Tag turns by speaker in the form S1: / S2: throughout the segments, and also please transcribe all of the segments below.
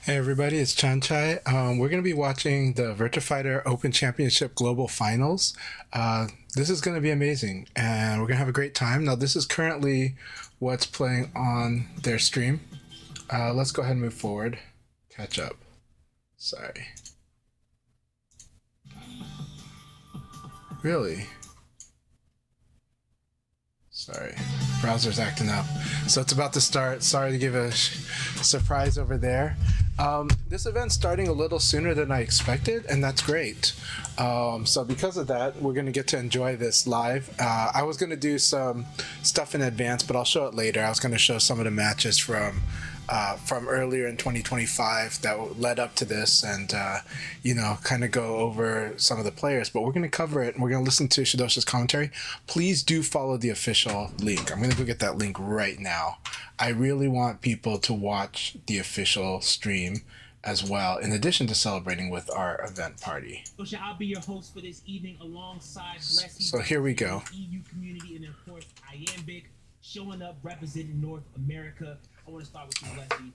S1: Hey everybody, it's Chanchai. We're going to be watching the Virtua Fighter Open Championship Global Finals. This is going to be amazing, and we're going to have a great time. Now, this is currently what's playing on their stream. Let's go ahead and move forward. Catch up. Sorry. Really? Sorry, browser's acting up. So it's about to start. Sorry to give a surprise over there. This event's starting a little sooner than I expected, and that's great. So because of that, we're going to get to enjoy this live. I was going to do some stuff in advance, but I'll show it later. I was going to show some of the matches from earlier in 2025 that led up to this, and kind of go over some of the players. But we're going to cover it, and we're going to listen to Shidosha's commentary. Please do follow the official link. I'm going to go get that link right now. I really want people to watch the official stream as well, in addition to celebrating with our event party.
S2: I'll be your host for this evening alongside Blessy.
S1: So here we go.
S2: EU community, and of course Iambic showing up representing North America. I want to start with you, Blessy.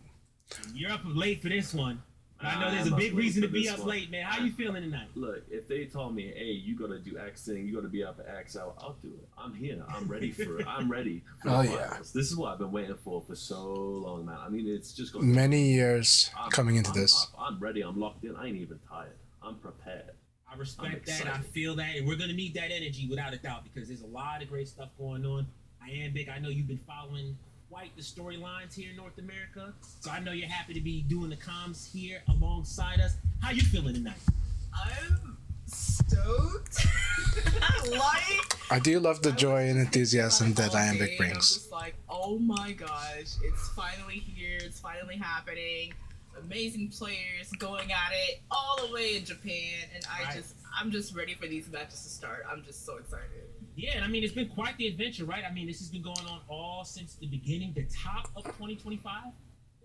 S2: You're up late for this one. I know there's a big reason to be up late, man. How you feeling tonight?
S3: Look, if they told me, hey, you gotta do X thing, you gotta be up at X, I'll do it. I'm here. I'm ready for it. I'm ready for the finals. This is what I've been waiting for so long, man. I mean, it's just going
S1: many years coming into this.
S3: I'm ready. I'm locked in. I ain't even tired. I'm prepared.
S2: I respect that. I feel that. And we're going to need that energy without a doubt, because there's a lot of great stuff going on. Iambic, I know you've been following quite the storylines here in North America. So I know you're happy to be doing the comms here alongside us. How you feeling tonight?
S4: I'm stoked.
S1: I do love the joy and enthusiasm that Iambic brings.
S4: I'm just like, oh my gosh, it's finally here. It's finally happening. Amazing players going at it all the way in Japan, and I'm just ready for these matches to start. I'm just so excited.
S2: Yeah, and I mean, it's been quite the adventure, right? I mean, this has been going on all since the beginning, the top of 2025,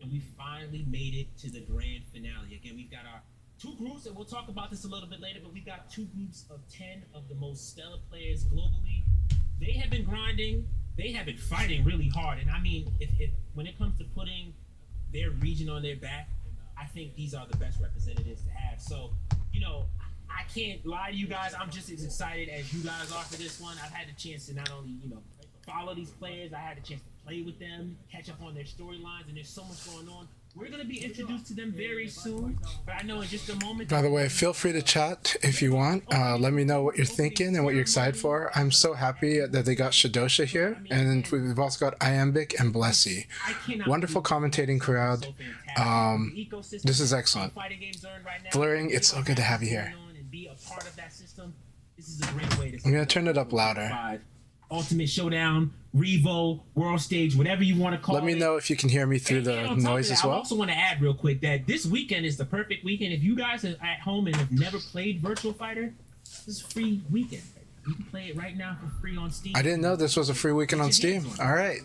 S2: and we finally made it to the grand finale. Again, we've got our two groups, and we'll talk about this a little bit later, but we've got two groups of 10 of the most stellar players globally. They have been grinding. They have been fighting really hard, and I mean, if when it comes to putting their region on their back, I think these are the best representatives to have. So, I can't lie to you guys. I'm just as excited as you guys are for this one. I've had the chance to not only, follow these players, I had the chance to play with them, catch up on their storylines, and there's so much going on. We're going to be introduced to them very soon, but I know in just a moment.
S1: By the way, feel free to chat if you want. Let me know what you're thinking and what you're excited for. I'm so happy that they got Shidosha here, and we've also got Iambic and Blessy. Wonderful commentating crowd. This is excellent. Flurring, it's so good to have you here. I'm going to turn it up louder.
S2: Ultimate Showdown, Revo, World Stage, whatever you want to call it.
S1: Let me know if you can hear me through the noise as well.
S2: I also want to add real quick that this weekend is the perfect weekend. If you guys are at home and have never played Virtua Fighter, this is a free weekend. You can play it right now for free on Steam.
S1: I didn't know this was a free weekend on Steam. All right.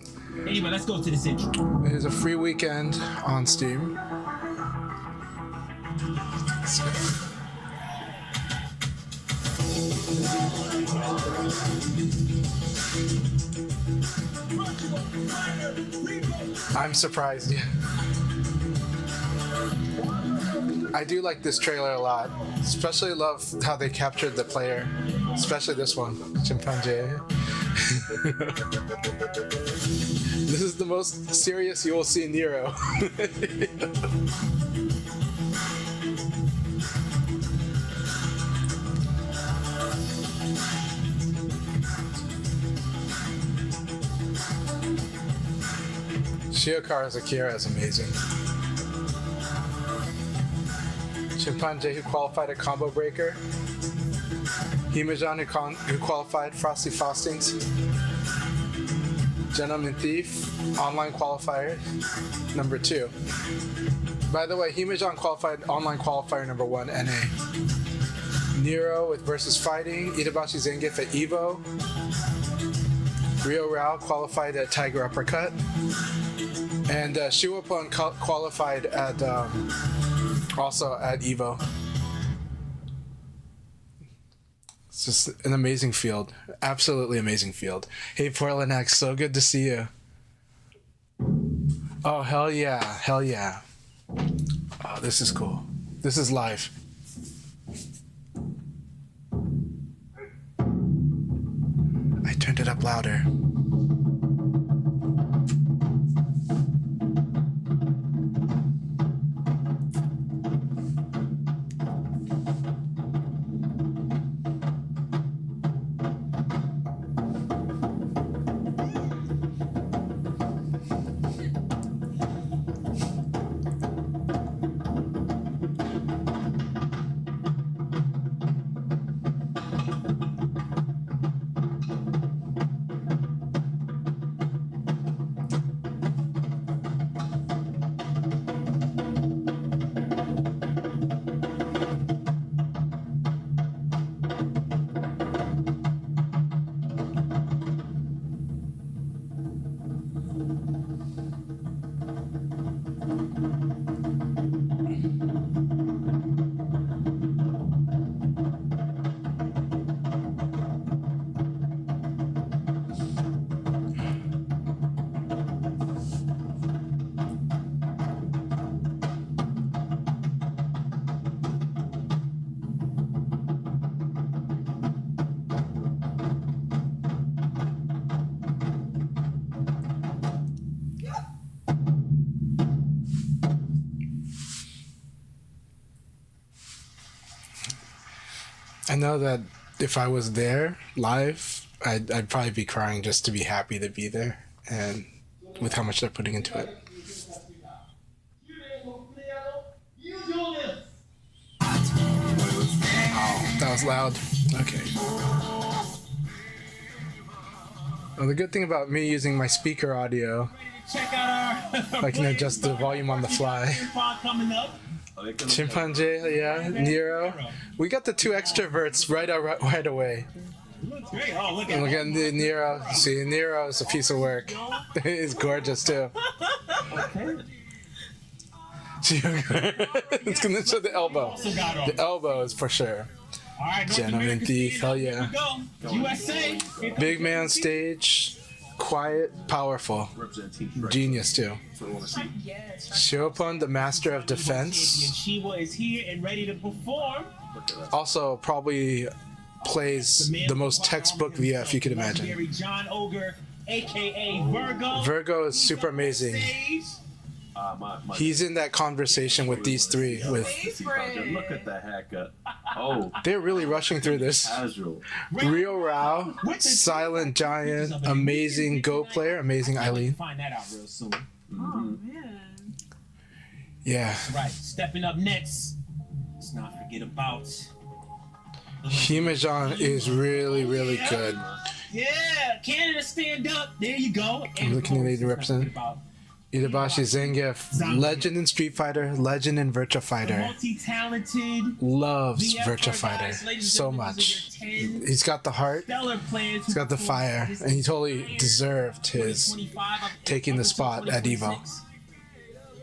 S2: Anyway, let's go to this intro.
S1: It is a free weekend on Steam. I'm surprised. Yeah. I do like this trailer a lot. Especially love how they captured the player. Especially this one, Chimpanzee. This is the most serious you will see Nero. Shiokara's Akira is amazing. Chimpanzee, who qualified at Combo Breaker. Himajan, who qualified Frosty Faustings. Gentleman Thief, online qualifier number 2. By the way, Himajan qualified online qualifier number 1, NA. Nero with Versus Fighting. Itabashi Zangief at EVO. Ryo Rao qualified at Tiger Uppercut. And Shiwapon qualified at also at EVO. It's just an amazing field. Absolutely amazing field. Hey, Portland X, so good to see you. Oh, hell yeah. Hell yeah. Oh, this is cool. This is live. I turned it up louder. I know that if I was there live, I'd probably be crying just to be happy to be there, and with how much they're putting into it. Oh, that was loud. Okay. Well, the good thing about me using my speaker audio, I can adjust the volume on the fly. Chimpanzee, yeah, Nero. We got the two extroverts right away.
S2: Oh, look
S1: And look
S2: at
S1: at the Nero. See, Nero is a piece of work. He's gorgeous too. It's gonna show the elbow. The elbow is for sure.
S2: All right,
S1: Gentleman thief, hell yeah.
S2: USA.
S1: Big man stage, quiet, powerful, genius too.
S4: Yes.
S1: Shiopon, the master of defense.
S2: Shiwa is here and ready to perform.
S1: Also, probably plays the most textbook VF you could imagine.
S2: Legendary John Ogre, aka Virgo.
S1: Virgo is super amazing. He's in that conversation with these three.
S3: Look at the haircut. Oh,
S1: They're really rushing through this.
S3: casual.
S1: Rio Rao, silent giant, amazing Go player, amazing Eileen.
S2: Find that out real soon.
S4: Oh man.
S1: Yeah,
S2: Right, stepping up next. Let's not forget about.
S1: Himejan is really, really good.
S2: Yeah, Canada stand up. There you go.
S1: I'm looking at Lady Represent. Itabashi Zangief, legend in Street Fighter, legend in Virtua Fighter.
S2: Multi-talented.
S1: Loves Virtua Fighter so much. He's got the heart, he's got the fire, and he totally deserved his taking the spot at Evo.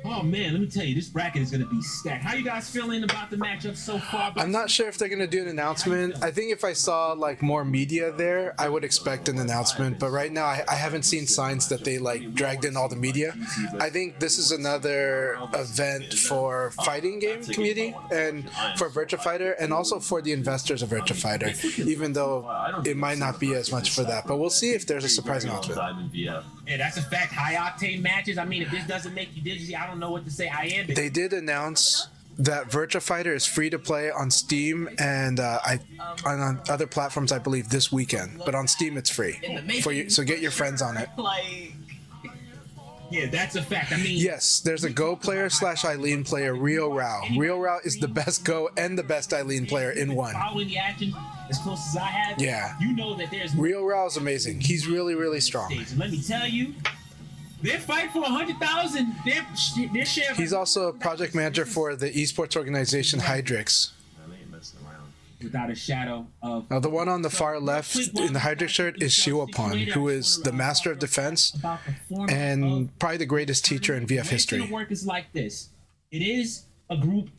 S2: Oh man, let me tell you, this bracket is going to be stacked. How you guys feeling about the matchup so far?
S1: I'm not sure if they're gonna do an announcement. I think if I saw like more media there, I would expect an announcement. But right now, I haven't seen signs that they like dragged in all the media. I think this is another event for fighting game community and for Virtua Fighter, and also for the investors of Virtua Fighter. Even though it might not be as much for that, but we'll see if there's a surprise announcement.
S2: Yeah, that's a fact. High octane matches. I mean, if this doesn't make you dizzy, I don't know what to say. I am.
S1: They did announce that Virtua Fighter is free to play on Steam and on other platforms, I believe, this weekend. But on Steam, it's free for you. So get your friends on it.
S4: Like.
S2: Yeah, that's a fact. I mean,
S1: Yes, there's a Go player / Eileen player, Rio Rao. Rio Rao is the best Go and the best Eileen player in one.
S2: following the action as close as I have,
S1: Yeah.
S2: you know that there's
S1: Rio Rao is amazing. He's really, really strong.
S2: stage. And let me tell you, they're fighting for 100,000. They're sharing.
S1: He's also a project manager for the esports organization Hydrix.
S2: without a shadow of.
S1: Now, the one on the far left in the Hydrix shirt is Shiwapon, who is the master of defense and probably the greatest teacher in VF
S2: The way it's
S1: history.
S2: gonna work is like this. It is a group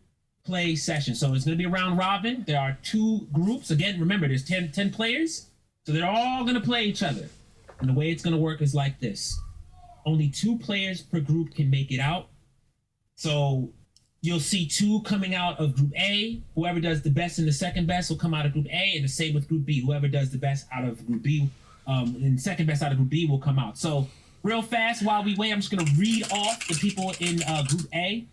S2: play session, so it's going to be a round robin. There are two groups. Again, remember, there's 10 players, so they're all going to play each other. And the way it's going to work is like this. Only 2 players per group can make it out. So You'll see 2 coming out of Group A. Whoever does the best and the second best will come out of Group A, and the same with Group B. Whoever does the best out of Group B, and second best out of Group B will come out. So real fast, while we wait, I'm just going to read off the people in Group A.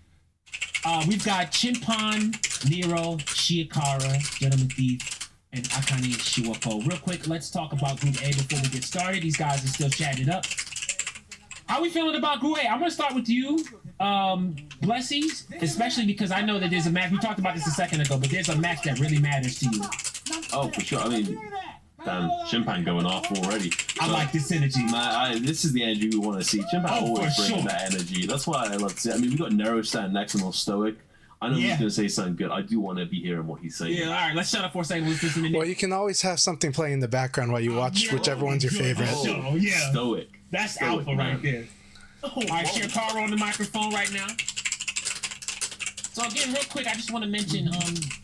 S2: We've got Chimpan, Nero, Shiakara, Gentleman Thief, and Akane Shiwapo. Real quick, let's talk about Group A before we get started. These guys are still chatting it up. How are we feeling about Group A? I'm going to start with you, Blessies, especially because I know that there's a match. We talked about this a second ago, but there's a match that really matters to you.
S3: Oh, for sure. I mean, damn, Chimpan going off already.
S2: I like this energy.
S3: This is the energy we want to see. Chimpan always brings that energy. That's why I love to see it. I mean, we got Nero standing next and all stoic. I know he's going to say something good. I do want to be hearing what he's saying.
S2: Yeah, all right. Let's shut up for a second. Let's listen to
S1: Well, you can always have something playing in the background while you watch whichever one's your favorite.
S2: Oh, yeah.
S3: Stoic.
S2: That's
S3: stoic,
S2: alpha
S3: man.
S2: right there. All right, Shiakara on the microphone right now. So again, real quick, I just want to mention,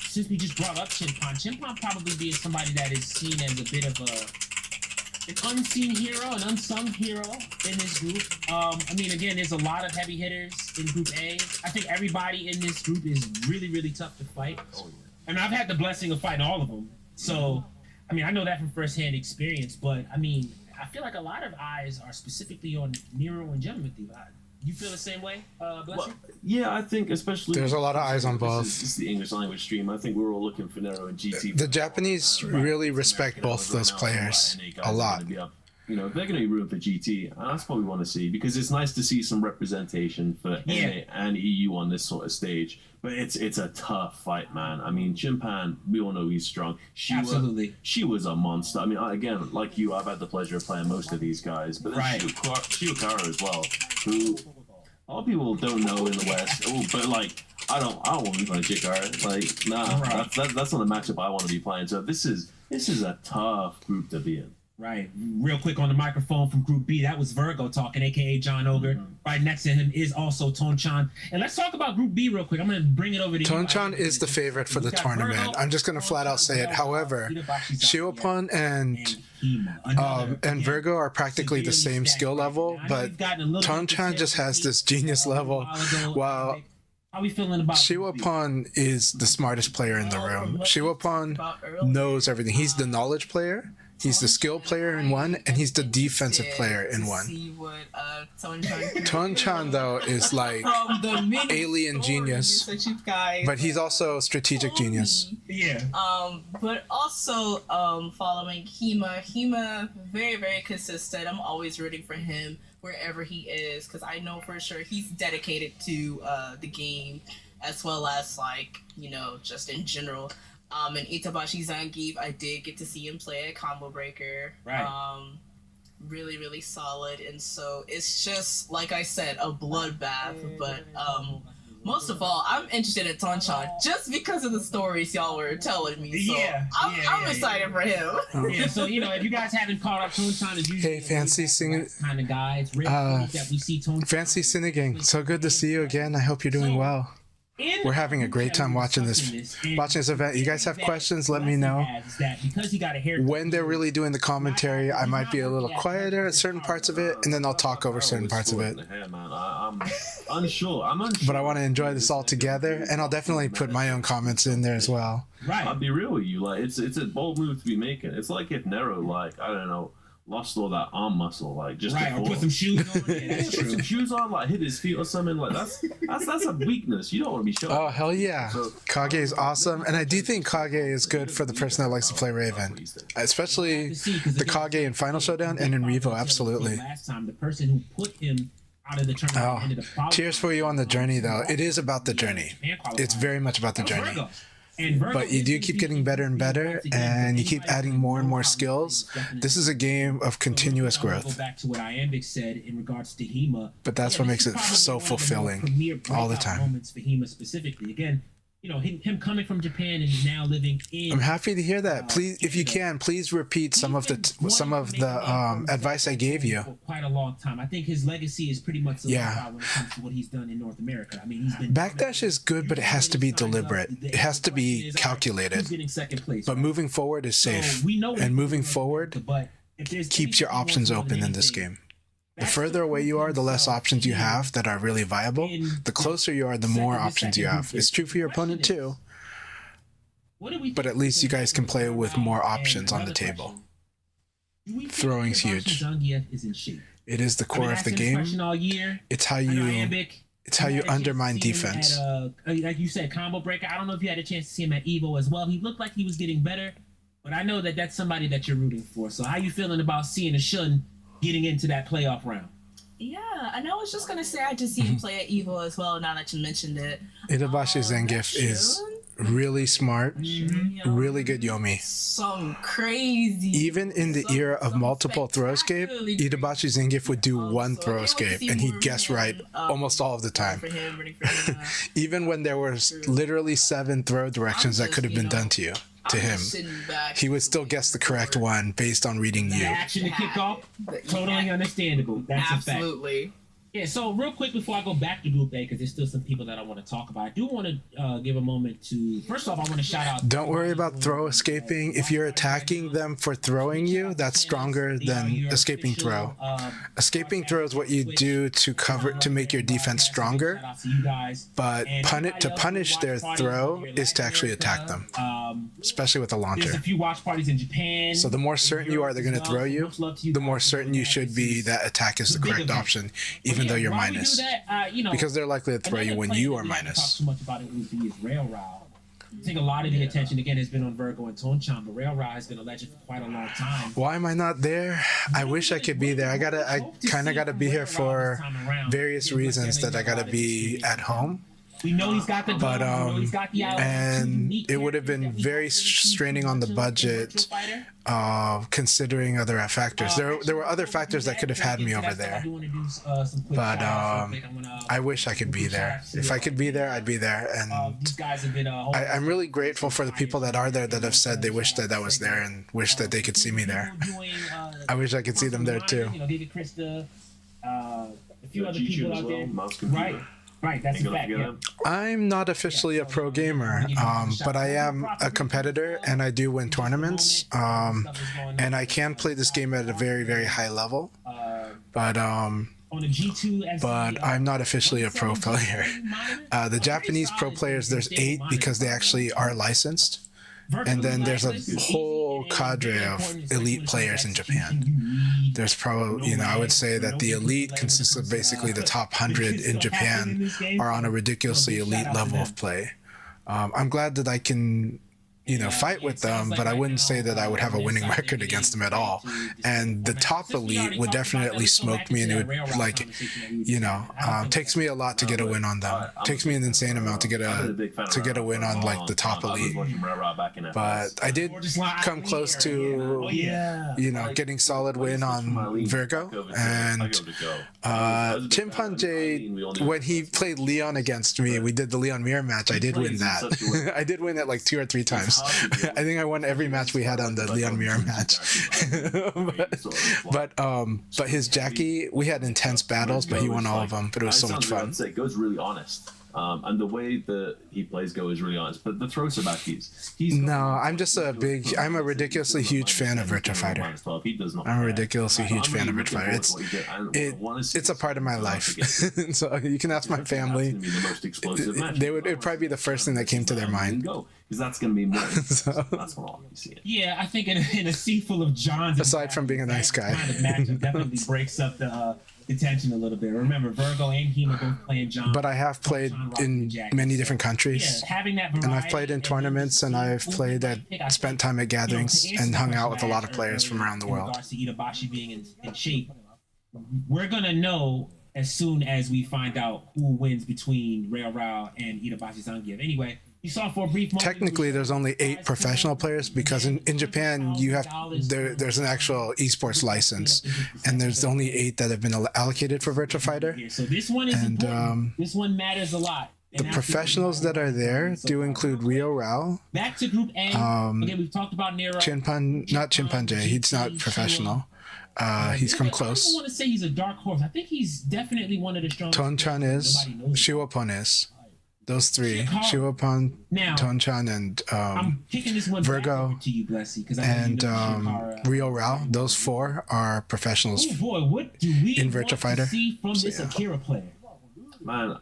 S2: since we just brought up Chimpan probably being somebody that is seen as a bit of an unseen hero, an unsung hero in this group. I mean, again, there's a lot of heavy hitters in Group A. I think everybody in this group is really, really tough to fight. And I've had the blessing of fighting all of them. So, I mean, I know that from firsthand experience, but I mean, I feel like a lot of eyes are specifically on Nero and Gentleman Thief. You feel the same way, Blessing?
S3: Well, yeah, I think especially...
S1: There's a lot of eyes on both.
S3: This is the English language stream. I think we're all looking for Nero and GT.
S1: The Japanese really respect both those players a lot.
S3: You know, they're going to be room for GT, and that's what we want to see, because it's nice to see some representation for NA and EU on this sort of stage. But it's a tough fight, man. I mean, Chimpan, we all know he's strong.
S2: Absolutely.
S3: She was a monster. I mean, again, like you, I've had the pleasure of playing most of these guys, but then Shiokara as well, who a lot of people don't know in the West. Oh, but like, I don't want to be playing Shiokara. Like, nah, that's not a matchup I want to be playing. So this is a tough group to be in.
S2: Right. Real quick on the microphone from Group B, that was Virgo talking, a.k.a. John Ogre. Right next to him is also Tonchan. And let's talk about Group B real quick. I'm going to bring it over to you.
S1: Tonchan is the favorite for the tournament.
S2: Virgo,
S1: I'm just going to flat out say it. However, Shiopon and Virgo are practically the same skill level, but Tonchan just has this genius level, while
S2: how we feeling about
S1: Shiwapon is the smartest player in the room. Shiwapon knows everything. He's the knowledge player. He's the skill player in one, and he's the defensive player in one. Tonchan, though, is like alien genius, but he's also strategic genius.
S2: Yeah.
S4: But also following Hema, very, very consistent. I'm always rooting for him wherever he is, because I know for sure he's dedicated to the game, as well as, like, you know, just in general. And Itabashi Zangief, I did get to see him play a combo breaker.
S2: Right.
S4: Really, really solid. And so it's just, like I said, a bloodbath. But most of all, I'm interested in Tonchan just because of the stories y'all were telling me. So I'm excited for him.
S2: Yeah, so, you know, if you guys haven't caught up, Tonchan is usually
S1: Fancy singing
S2: kind of guy. It's rare that we see Tonchan.
S1: Fancy Singing, so good to see you again. I hope you're doing well. We're having a great time watching this event. You guys have questions, let me know. When they're really doing the commentary, I might be a little quieter at certain parts of it, and then I'll talk over certain parts of it.
S3: I'm unsure.
S1: But I want to enjoy this all together, and I'll definitely put my own comments in there as well.
S2: Right.
S3: I'll be real with you. Like, it's a bold move to be making. It's like if Nero, like, I don't know, lost all that arm muscle, like, just
S2: right, or put some shoes on. Yeah, that's true.
S3: Put some shoes on, like, hit his feet or something. Like, that's a weakness. You don't want to be showing.
S1: Oh, hell yeah. So, Kage is awesome, and I do think Kage is good for the person that likes to play Raven, especially the Kage in Final Showdown and in Revo, absolutely.
S2: Last time, the person who put him out of the tournament ended up
S1: cheers for you on the journey, though. It is about the journey. It's very much about the journey. But you do keep getting better and better, and you keep adding more and more skills. This is a game of continuous growth.
S2: Go back to what Iambic said in regards to Hema.
S1: But that's what makes it so fulfilling all the time.
S2: Moments for Hema specifically. Again, you know, him coming from Japan and now living in.
S1: I'm happy to hear that. Please, if you can, please repeat some of the advice I gave you.
S2: For quite a long time. I think his legacy is pretty much solidified when it comes to what he's done in North America. I mean, he's been
S1: backdash is good, but it has to be deliberate. It has to be calculated. But moving forward is safe, and moving forward keeps your options open in this game. The further away you are, the less options you have that are really viable. The closer you are, the more options you have. It's true for your opponent too, but at least you guys can play with more options on the table. Throwing's huge. It is the core of the game. It's how you undermine defense.
S2: Like you said, combo breaker. I don't know if you had a chance to see him at Evo as well. He looked like he was getting better, but I know that that's somebody that you're rooting for. So how you feeling about seeing a Shun getting into that playoff round?
S4: Yeah, and I was just gonna say I just see him play at Evo as well. Now that you mentioned it,
S1: Itabashi Zangief is really smart, really good Yomi.
S4: So crazy.
S1: Even in the era of multiple throw escape, Itabashi Zangief would do one throw escape, and he'd guess right almost all of the time. Even when there was literally 7 throw directions that could have been done to him, he would still guess the correct one based on reading you.
S2: Action to kick off, totally understandable. That's
S4: absolutely.
S2: A fact. Yeah, so real quick before I go back to Group A, because there's still some people that I want to talk about, I do want to give a moment to, first off, I want to shout out.
S1: Don't worry about throw escaping. If you're attacking them for throwing you, that's stronger than escaping throw. Escaping throw is what you do to make your defense stronger, but to punish their throw is to actually attack them, especially with a launcher.
S2: There's a few watch parties in Japan.
S1: So the more certain you are they're going to throw you, the more certain you should be that attack is the correct option, even though you're minus, because they're likely to throw you when you are minus.
S2: Talk too much about it would be is Rail Rao. I think a lot of the attention again has been on Virgo and Tonchan, but Rail Rao has been a legend for quite a long time.
S1: Why am I not there? I wish I could be there. I kind of gotta be here for various reasons that I gotta be at home.
S2: We know he's got the
S1: but
S2: he's got the
S1: and it would have been very straining on the budget, considering other factors. There were other factors that could have had me over there, but I wish I could be there. If I could be there, I'd be there. And I'm really grateful for the people that are there that have said they wish that I was there and wish that they could see me there. I wish I could see them there too.
S2: A few other people out there, right? Right, that's a fact. Yeah.
S1: I'm not officially a pro gamer, but I am a competitor and I do win tournaments. And I can play this game at a very, very high level. But I'm not officially a pro player. The Japanese pro players, there's 8 because they actually are licensed. And then there's a whole cadre of elite players in Japan. There's probably, I would say that the elite consists of basically the top 100 in Japan are on a ridiculously elite level of play. I'm glad that I can, fight with them, but I wouldn't say that I would have a winning record against them at all. And the top elite would definitely smoke me, and it would, takes me a lot to get a win on them. Takes me an insane amount to get a win on like the top elite. But I did come close to, getting solid win on Virgo and Chimpanzé. When he played Leon against me, we did the Leon Mirror match. I did win that. I did win it like 2 or 3 times. I think I won every match we had on the Leon Mirror match. but his Jackie, we had intense battles, but he won all of them. But it was so much fun.
S3: I'd say Go's really honest. And the way that he plays Go is really honest. But the throw Sabakis,
S1: I'm a ridiculously huge fan of Virtua Fighter. I'm a ridiculously huge fan of Virtua Fighter. It's a part of my life. So you can ask my family. It would probably be the first thing that came to their mind.
S3: Because that's going to be more. That's what you see.
S2: Yeah, I think in a sea full of Johns.
S1: Aside from being a nice guy.
S2: Kind of matchup definitely breaks up the tension a little bit. Remember, Virgo and Hema both playing John.
S1: But I have played in many different countries.
S2: Yeah, having that variety,
S1: and I've played in tournaments, and I've spent time at gatherings and hung out with a lot of players from around the world.
S2: In regards to Itabashi being in shape, we're going to know as soon as we find out who wins between Rail Rao and Itabashi Zangief. Anyway, you saw for a brief moment.
S1: Technically, there's only 8 professional players because in Japan there's an actual esports license, and there's only 8 that have been allocated for Virtua Fighter.
S2: So this one is important. This one matters a lot.
S1: The professionals that are there do include Rio Rao.
S2: Back to Group A. Again, we've talked about Nero.
S1: Not Chimpanzé. He's not professional. He's come close.
S2: I don't want to say he's a dark horse. I think he's definitely one of the strongest.
S1: Tonchan is. Shiwapon is. Those three:
S2: Shikara.
S1: Shiwapan,
S2: Now,
S1: Tonchan, and
S2: I'm kicking this one
S1: Virgo
S2: back over to you, Blessy, because I know
S1: and
S2: you know Shikara.
S1: Rio Rao. Those four are professionals.
S2: Oh boy, what do we
S1: in
S2: want
S1: Virtua Fighter.
S2: to see from
S1: So,
S2: this
S1: yeah.
S2: Akira player?
S3: Man,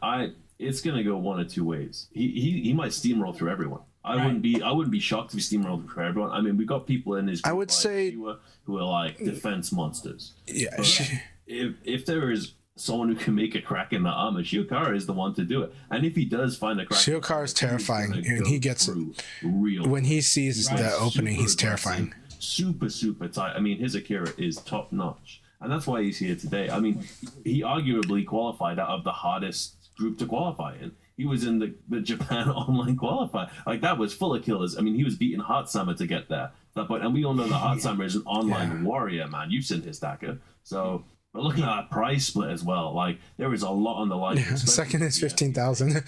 S3: it's gonna go one of two ways. He might steamroll through everyone. I wouldn't be shocked if he steamrolled through everyone. I mean, we got people in his group
S1: I would
S3: like
S1: say-
S3: Shiwa who are like defense monsters.
S1: Yeah,
S3: But if there is someone who can make a crack in the armor, Shiokara is the one to do it. And if he does find a crack,
S1: Shiokara is terrifying, and he gets it.
S3: real.
S1: When he sees
S2: Right.
S1: the opening, he's
S3: Super
S1: terrifying.
S3: aggressive, super tight. I mean, his Akira is top notch, and that's why he's here today. I mean, he arguably qualified out of the hardest group to qualify in. He was in the Japan online qualifier. Like, that was full of killers. I mean, he was beating Heartsammer to get there. That point, and we all know that Heartsammer is an online warrior, man. You've seen his Daka. So, but looking at that prize split as well, like, there is a lot on the line.
S1: Yeah, second is 15,000.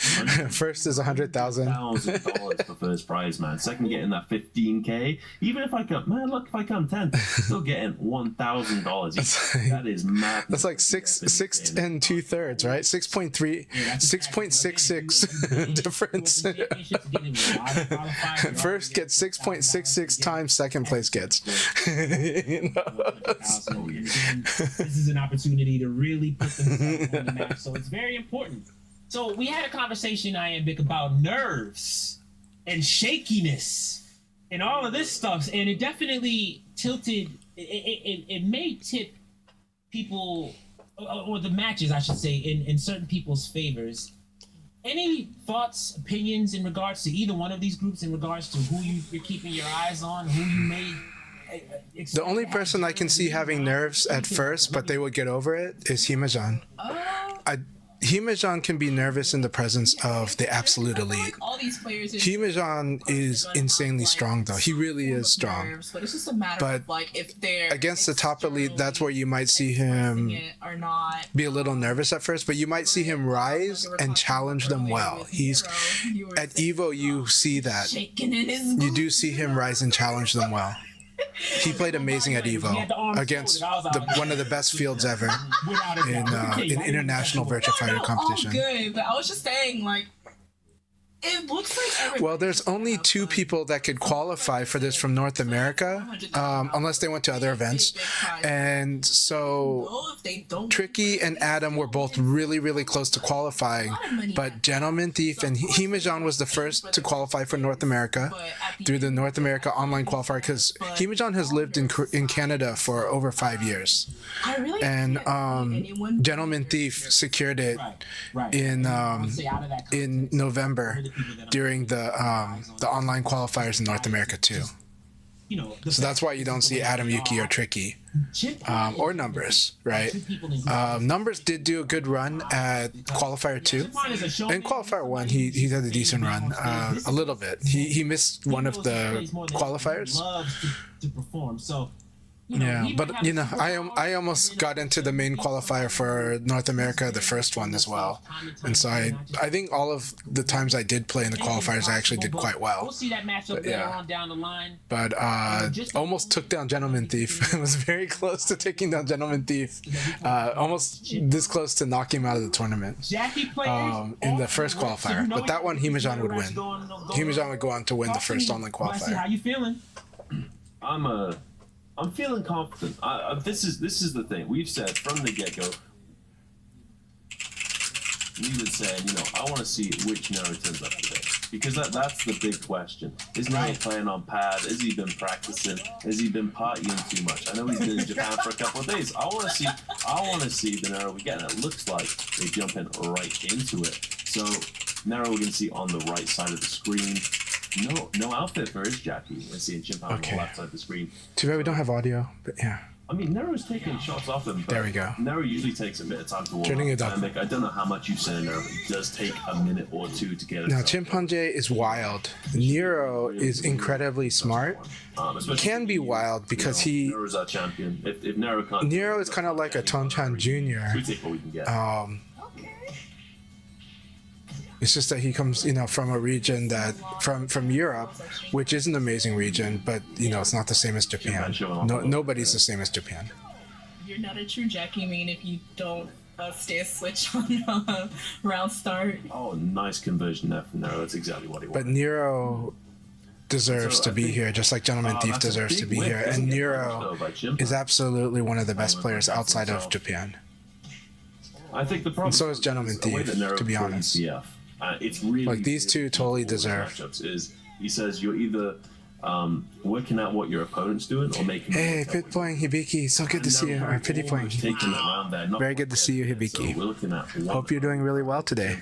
S1: First is 100,000.
S3: $1,000 for first prize, man. Second, getting that 15K. Even if I come, man, look, if I come 10th, still getting $1,000. That is mad.
S1: That's like six and 2/3, right? 6.3, 6.66 difference. First gets 6.66 times second place gets. You know?
S2: This is an opportunity to really put themselves on the map, so it's very important. So we had a conversation, Iambic, about nerves and shakiness and all of this stuff, and it definitely tilted. It may tip people, or the matches, I should say, in certain people's favors. Any thoughts, opinions in regards to either one of these groups, in regards to who you're keeping your eyes on, who you may?
S1: The only person I can see having nerves at first, but they will get over it, is Himajan. Himajan can be nervous in the presence of the absolute elite.
S4: All these players
S1: Himajan is insanely strong, though. He really is strong.
S4: nerves, but it's just a matter
S1: But
S4: of like if they're
S1: against the top elite, that's where you might see him
S4: it or not.
S1: be a little nervous at first, but you might see him rise and challenge them well. He's at Evo, you see that.
S4: Shaking in his
S1: You do see him rise and challenge them well. He played amazing at Evo against one of the best fields ever in international Virtua Fighter competition.
S4: All good, but I was just saying, like, it looks like everybody.
S1: Well, there's only two people that could qualify for this from North America, unless they went to other events. And so
S4: If they don't
S1: Tricky and Adam were both really, really close to qualifying, but Gentleman Thief and Himajan was the first to qualify for North America through the North America online qualifier, because Himajan has lived in Canada for over 5 years.
S4: I really
S1: And
S4: can't see anyone
S1: Gentleman Thief secured it in November during the online qualifiers in North America too. So that's why you don't see Adam, Yuki, or Tricky, or Numbers, right? Numbers did do a good run at qualifier 2. In qualifier 1, he had a decent run, a little bit. He missed one of the qualifiers. Yeah, but I almost got into the main qualifier for North America, the first one as well, and so I think all of the times I did play in the qualifiers, I actually did quite well.
S2: We'll see that matchup later on down the line.
S1: But almost took down Gentleman Thief. It was very close to taking down Gentleman Thief, almost this close to knocking him out of the tournament in the first qualifier. But that one, Himajan would win. Himajan would go on to win the first online qualifier.
S2: How you feeling?
S3: I'm feeling confident. This is the thing we've said from the get-go. We would say, I want to see which Nero turns up today, because that's the big question. Is Nero playing on pad? Has he been practicing? Has he been partying too much? I know he's been in Japan for a couple of days. I want to see the Nero we get, and it looks like they jump in right into it. So Nero we can see on the right side of the screen. No outfit for his Jackie. We're seeing Chimp on the left side of the screen.
S1: Too bad we don't have audio, but yeah.
S3: I mean, Nero's taking shots off him. But
S1: there we go.
S3: Nero usually takes a bit of time to warm
S1: Turning it up.
S3: I don't know how much you've seen Nero, but it does take a minute or two to get it.
S1: Now, Chimpanzee is wild. Nero is incredibly smart. Can be wild because
S3: Nero's our champion. If Nero can't.
S1: Nero is kind of like a Tonchan Jr.
S3: We take what we can get.
S1: It's just that he comes, from a region that from Europe, which is an amazing region, but it's not the same as Japan. Nobody's the same as Japan.
S4: you're not a true Jackie main if you don't stay a switch on round start.
S3: Oh, nice conversion there from Nero. That's exactly what he
S1: But
S3: wanted.
S1: Nero deserves to be here, just like Gentleman Thief
S3: that's a
S1: deserves to
S3: big
S1: be
S3: win.
S1: here.
S3: Doesn't
S1: And
S3: get
S1: Nero
S3: punished, though, by Chimpa.
S1: is absolutely one of the best players
S3: That's
S1: outside of
S3: himself.
S1: Japan.
S3: I think the problem.
S1: And so is Gentleman
S3: the way
S1: Thief,
S3: that Nero
S1: to be
S3: plays
S1: honest.
S3: CF, it's really
S1: Like, these two totally
S3: all the
S1: deserve.
S3: matchups is he says you're either working out what your opponent's doing or making.
S1: Hey, Pit Playing Hibiki, so good to see you. Or Pity Playing.
S3: Taking it around there, not
S1: Very good to see you, Hibiki.
S3: So we're looking at
S1: Hope you're doing really well today.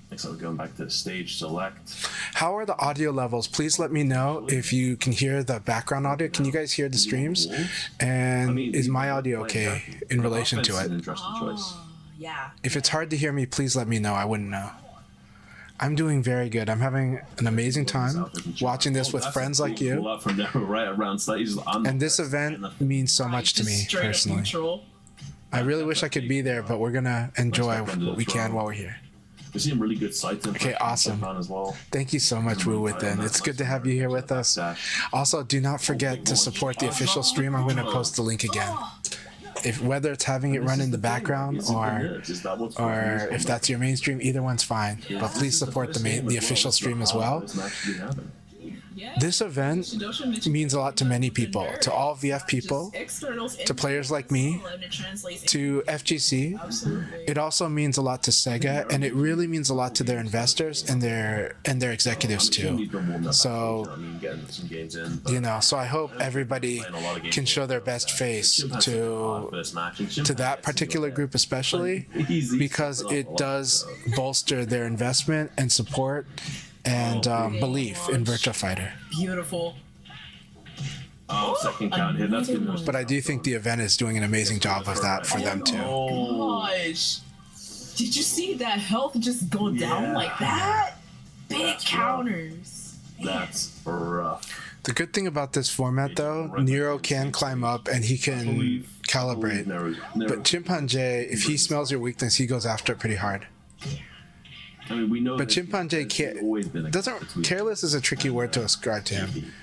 S3: Next up, we're going back to stage select.
S1: How are the audio levels? Please let me know if you can hear the background audio. Can you guys hear the streams? And is my audio okay in relation to it?
S4: Yeah.
S1: If it's hard to hear me, please let me know. I wouldn't know. I'm doing very good. I'm having an amazing time watching this with friends like you. And this event means so much to me
S4: Straight up
S1: personally.
S4: neutral.
S1: I really wish I could be there, but we're gonna enjoy what we can while we're here.
S3: We're seeing really good sights in
S1: Okay, awesome.
S3: as well.
S1: Thank you so much, Wu Within. It's good to have you here with us. Also, do not forget to support the official stream. I'm going to post the link again. If whether it's having it run in the background or if that's your mainstream, either one's fine. But please support the official stream as well.
S4: Yeah.
S1: This event
S4: Shidosha mentioned
S1: means a lot to many people, to all VF people,
S4: just externals,
S1: to players like me,
S4: and it translates
S1: to FGC.
S4: absolutely.
S1: It also means a lot to Sega, and it really means a lot to their investors and their executives too. So, so I hope everybody can show their best face to that particular group especially, because it does bolster their investment and support and belief in Virtua Fighter.
S4: Beautiful.
S3: Oh, second count here. That's good.
S1: But I do think the event is doing an amazing job of that for them too.
S4: Gosh. Did you see that health just go down like that? Big
S3: That's
S4: counters.
S3: That's rough.
S1: The good thing about this format though, Nero can climb up and he can calibrate. But Chimpanzee, if he smells your weakness, he goes after it pretty hard.
S3: I mean, we know
S1: But
S3: that
S1: Chimpanzee
S3: there's always been a gap
S1: doesn't.
S3: between
S1: Careless is a tricky word to ascribe to him,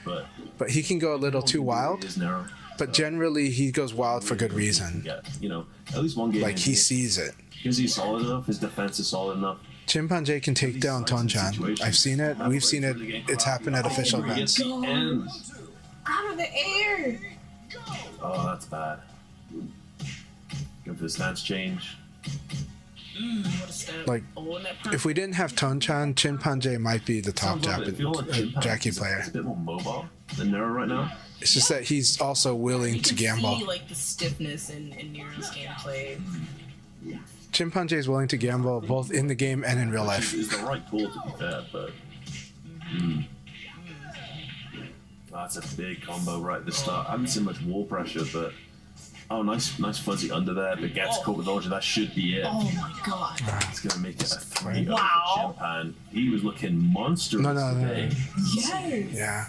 S1: but he can go a little too wild.
S3: Is narrow,
S1: But generally, he goes wild for good reason.
S3: yeah, at least one game.
S1: Like he sees it.
S3: Because he's solid enough, his defense is solid enough.
S1: Chimpanzee can take down Tonchan. I've seen it. We've seen it. It's happened at official
S3: He gets
S1: events.
S3: the end.
S4: Out of the air.
S3: Oh, that's bad. Go for the stance change.
S4: What a step.
S1: Like,
S4: Oh, and that
S1: if we didn't have Tonchan, Chimpanzee might be the top
S3: Sounds like- I feel like Chimpanzee
S1: Jackie
S3: is
S1: player.
S3: a bit more mobile than Nero right now.
S1: It's just that he's also willing
S4: you
S1: to
S4: can
S1: gamble.
S4: see like the stiffness in Nero's gameplay.
S1: Chimpanzee is willing to gamble both in the game and in real life.
S3: Is the right call to be fair, but that's a big combo right at the start. I haven't seen much wall pressure, but nice fuzzy under there. But gets caught with Dojo. That should be it.
S4: Oh my god.
S3: It's gonna make it a 3
S4: Wow.
S3: for Chimpan. He was looking monstrous
S1: No.
S3: today.
S4: Yes.
S1: Yeah.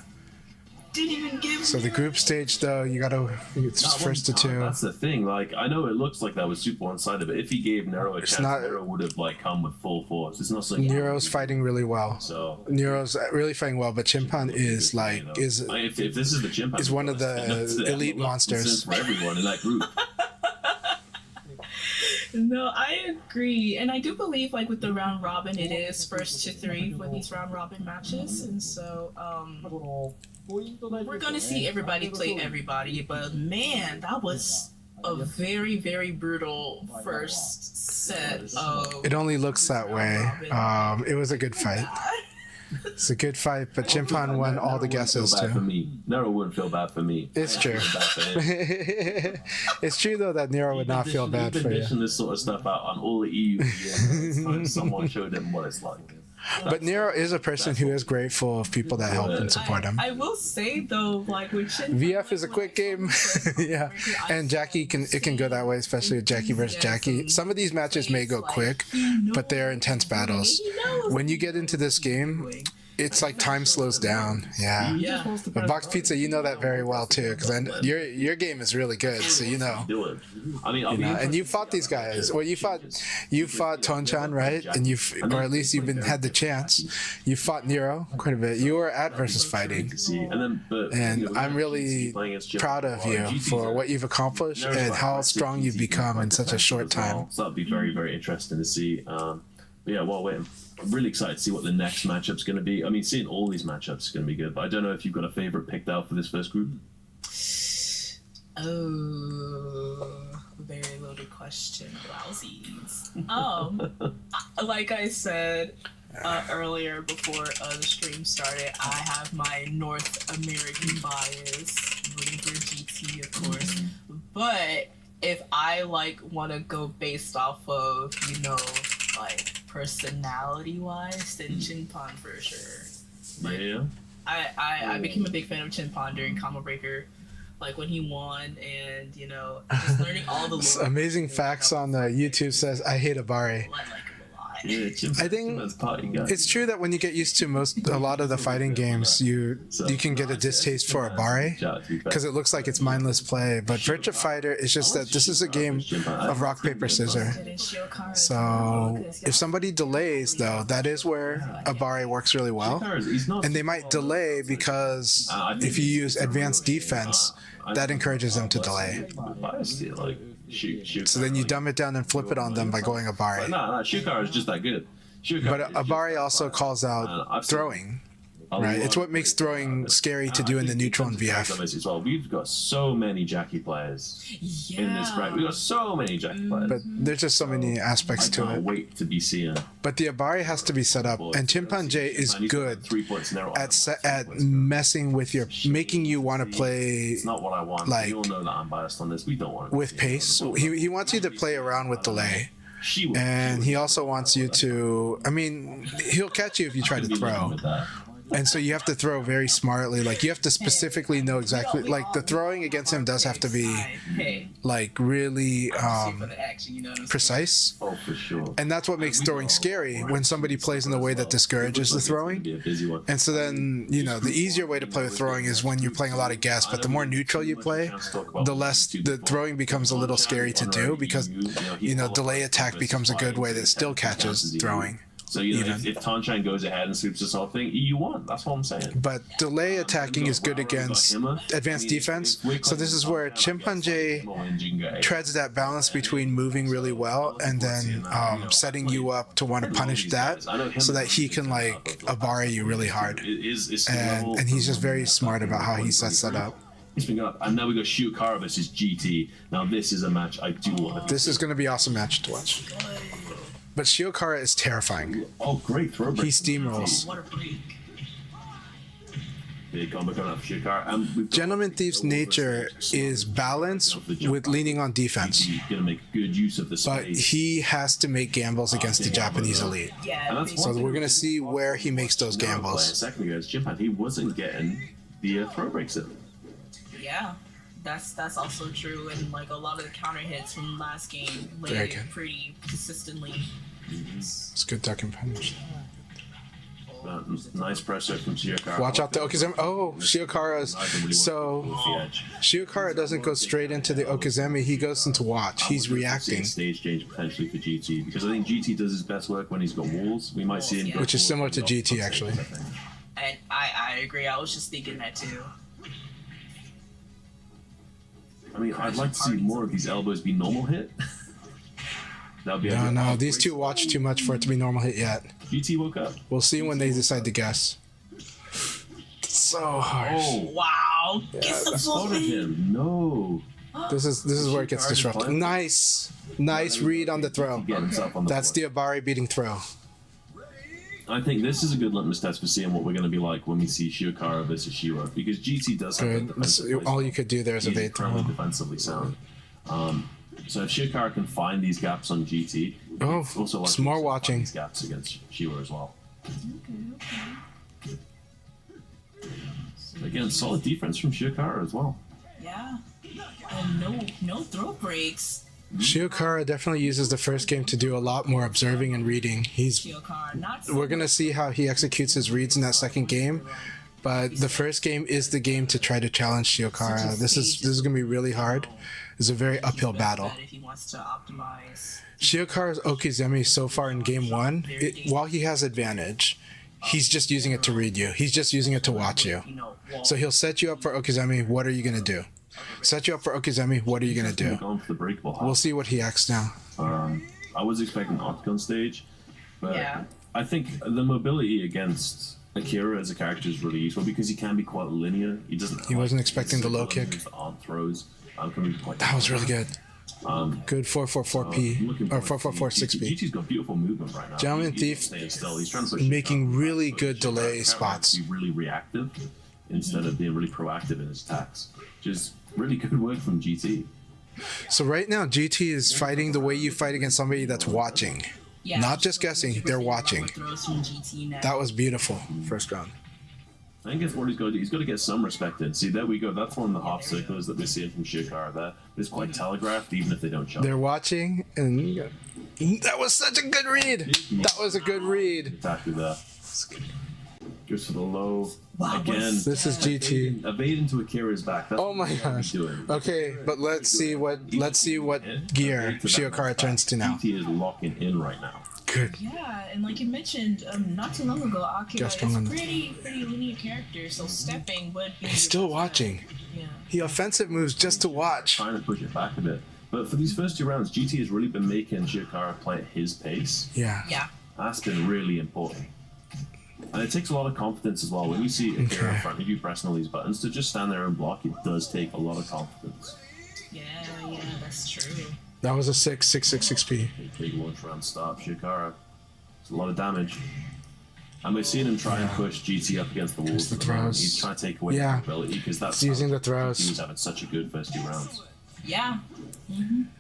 S4: Didn't even give
S1: So the group stage though, it's first to two.
S3: That's the thing. Like, I know it looks like that was super one-sided, but if he gave Nero a chance,
S1: not-
S3: Nero would have come with full force. It's not something.
S1: Nero's fighting really well.
S3: So
S1: Nero's really fighting well, but Chimpan is like
S3: if this is the Chimpan,
S1: is one of the
S3: that's
S1: elite
S3: look,
S1: monsters.
S3: this is for everyone in that group.
S4: No, I agree. And I do believe like with the round robin it is first to three for these round robin matches. And so we're gonna see everybody play everybody, but man, that was a very, very brutal first set of
S1: It only looks that way. It was a good fight. It's a good fight, but Chimpan won all the guesses
S3: Feel bad for
S1: too.
S3: me. Nero wouldn't feel bad for me.
S1: It's
S3: I
S1: true.
S3: feel bad for him.
S1: It's true though that Nero would not feel bad
S3: He's
S1: for
S3: been
S1: you.
S3: dishing this sort of stuff out on all the EU. It's time someone showed him what it's like.
S1: But Nero is a person who is grateful of people that help and support him.
S4: I will say though, like with Shin,
S1: VF is a quick game, yeah, and Jackie can go that way, especially with Jackie versus Jackie. Some of these matches may go quick, but they're intense battles. When you get into this game, it's like time slows down. Yeah.
S3: He just wants to
S1: But
S3: press
S1: Box Pizza, you know that very well too, because your game is really good, so you know.
S3: do it. I mean, I'll be
S1: And you fought these guys. Well, you fought Tonchan, right? And or at least had the chance. You fought Nero quite a bit. You were at versus fighting, and I'm really proud of you for what you've accomplished and how strong you've become in such a short time.
S3: So that'll be very, very interesting to see. But yeah, well, wait. I'm really excited to see what the next matchup's going to be. I mean, seeing all these matchups is going to be good, but I don't know if you've got a favorite picked out for this first group.
S4: Oh, very loaded question. Wowsies. Like I said earlier before the stream started, I have my North American bias, rooting for GT, of course. But if I want to go based off of, personality-wise, then Chinpan for sure.
S3: Yeah.
S4: I became a big fan of Chinpan during Combo Breaker, when he won, and just learning all the lore.
S1: Amazing facts on the YouTube says I hate Abare.
S4: I like him a lot.
S3: Yeah,
S1: I think it's true that when you get used to a lot of the fighting games, you can get a distaste for Abare because it looks like it's mindless play. But Virtua Fighter is just that this is a game of rock paper scissors. So if somebody delays, though, that is where Abare works really well. And they might delay because if you use advanced defense, that encourages them to delay. So then you dumb it down and flip it on them by going Abare.
S3: No, Shukar is just that good.
S1: But Abare also calls out throwing. Right, it's what makes throwing scary to do in the neutral and VF.
S3: As well. We've got so many Jackie players in this bracket. We've got so many Jackie players.
S1: But there's just so many aspects to it.
S3: Wait to be seen.
S1: But the Abare has to be set up, and Chimpanzee is good at messing with making you want to play.
S3: It's not what I want. We all know that I'm biased on this. We don't want
S1: with pace. He wants you to play around with delay. And he also wants you to. I mean, he'll catch you if you try to throw. And so you have to throw very smartly. You have to specifically know exactly. The throwing against him does have to be, really precise.
S3: Oh, for sure.
S1: And that's what makes throwing scary when somebody plays in a way that discourages the throwing. And so then, the easier way to play with throwing is when you're playing a lot of guess. But the more neutral you play, the less the throwing becomes a little scary to do because, delay attack becomes a good way that still catches throwing.
S3: So, if Chanchai goes ahead and sweeps this whole thing, you won. That's what I'm saying.
S1: But delay attacking is good against advanced defense. So this is where Chimpanzee treads that balance between moving really well and then setting you up to want to punish that so that he can, Abare you really hard. And he's just very smart about how he sets that up.
S3: And now we got Shiokara versus GT. Now this is a match I do want to.
S1: This is going to be an awesome match to watch. But Shiokara is terrifying.
S3: Oh, great throw break.
S1: He steamrolls.
S3: Big combo coming up for Shiokara.
S1: Gentleman Thief's nature is balance with leaning on defense.
S3: He's going to make good use of the space.
S1: But he has to make gambles against the Japanese elite. So we're going to see where he makes those gambles.
S3: A second ago, Japan, he wasn't getting the throw breaks in.
S4: Yeah. That's also true, and a lot of the counter hits from last game landed pretty consistently.
S1: It's good duck and punch.
S3: Nice pressure from Shiokara.
S1: Watch out the Okizeme. Oh, Shiokara's. So Shiokara doesn't go straight into the Okizeme. He goes into watch. He's reacting.
S3: Stage change potentially for GT because I think GT does his best work when he's got walls. We might see him.
S1: Which is similar to GT actually.
S4: And I agree. I was just thinking that too.
S3: I mean, I'd like to see more of these elbows be normal hit.
S1: No, these two watch too much for it to be normal hit yet.
S3: GT woke up.
S1: We'll see when they decide to guess. So harsh.
S3: Oh,
S4: wow.
S3: Yeah, spotted him. No.
S1: This is where it gets disrupted. Nice read on the throw. That's the Abare beating throw.
S3: I think this is a good litmus test for seeing what we're going to be like when we see Shiokara versus Shiro, because GT does have
S1: all you could do there is evade throw.
S3: Defensively sound. So if Shiokara can find these gaps on GT, also
S1: some more watching
S3: these gaps against Shiro as well. Again, solid defense from Shiokara as well.
S4: Yeah, and no throw breaks.
S1: Shiokara definitely uses the first game to do a lot more observing and reading. We're gonna see how he executes his reads in that second game, but the first game is the game to try to challenge Shiokara. This is gonna be really hard. It's a very uphill battle. Shiokara's Okizeme so far in game one, while he has advantage, he's just using it to read you. He's just using it to watch you. So he'll set you up for Okizeme. What are you gonna do? Set you up for Okizeme. What are you gonna do? We'll see what he acts now.
S3: I was expecting Octagon stage, but I think the mobility against Akira as a character is really useful because he can be quite linear. He
S1: wasn't expecting the low kick.
S3: The arm throws.
S1: That was really good. Good 444p or 444-6p.
S3: GT's got beautiful movement right now.
S1: Gentleman Thief making really good delay spots.
S3: Be really reactive instead of being really proactive in his attacks, which is really good work from GT.
S1: So right now, GT is fighting the way you fight against somebody that's watching. Not just guessing, they're watching. That was beautiful, first round.
S3: I think that's what he's got to do. He's got to get some respect in. See, there we go. That's one of the half circles that we're seeing from Shiokara there. It's quite telegraphed, even if they don't show.
S1: They're watching, and that was such a good read. That was a good read.
S3: Exactly that. Goes for the low. Again,
S1: this is GT.
S3: Evade into Akira's back. That's
S1: oh my gosh. Okay, but let's see what gear Shiokara turns to now.
S3: GT is locking in right now.
S1: Good.
S4: Yeah, and like you mentioned, not too long ago, Akira is a pretty linear character, so stepping would be.
S1: He's still watching.
S4: Yeah.
S1: He offensive moves just to watch.
S3: Trying to push it back a bit. But for these first two rounds, GT has really been making Shiokara play at his pace.
S1: Yeah.
S3: That's been really important. And it takes a lot of confidence as well. When you see Akira in front of you pressing all these buttons, to just stand there and block, it does take a lot of confidence.
S4: Yeah, that's true.
S1: That was a 6p.
S3: Big launch round start, Shiokara. It's a lot of damage. And we're seeing him try and push GT up against the walls.
S1: The throws.
S3: He's trying to take away the ability because that's
S1: using the throws.
S3: He was having such a good first two rounds.
S4: Yeah.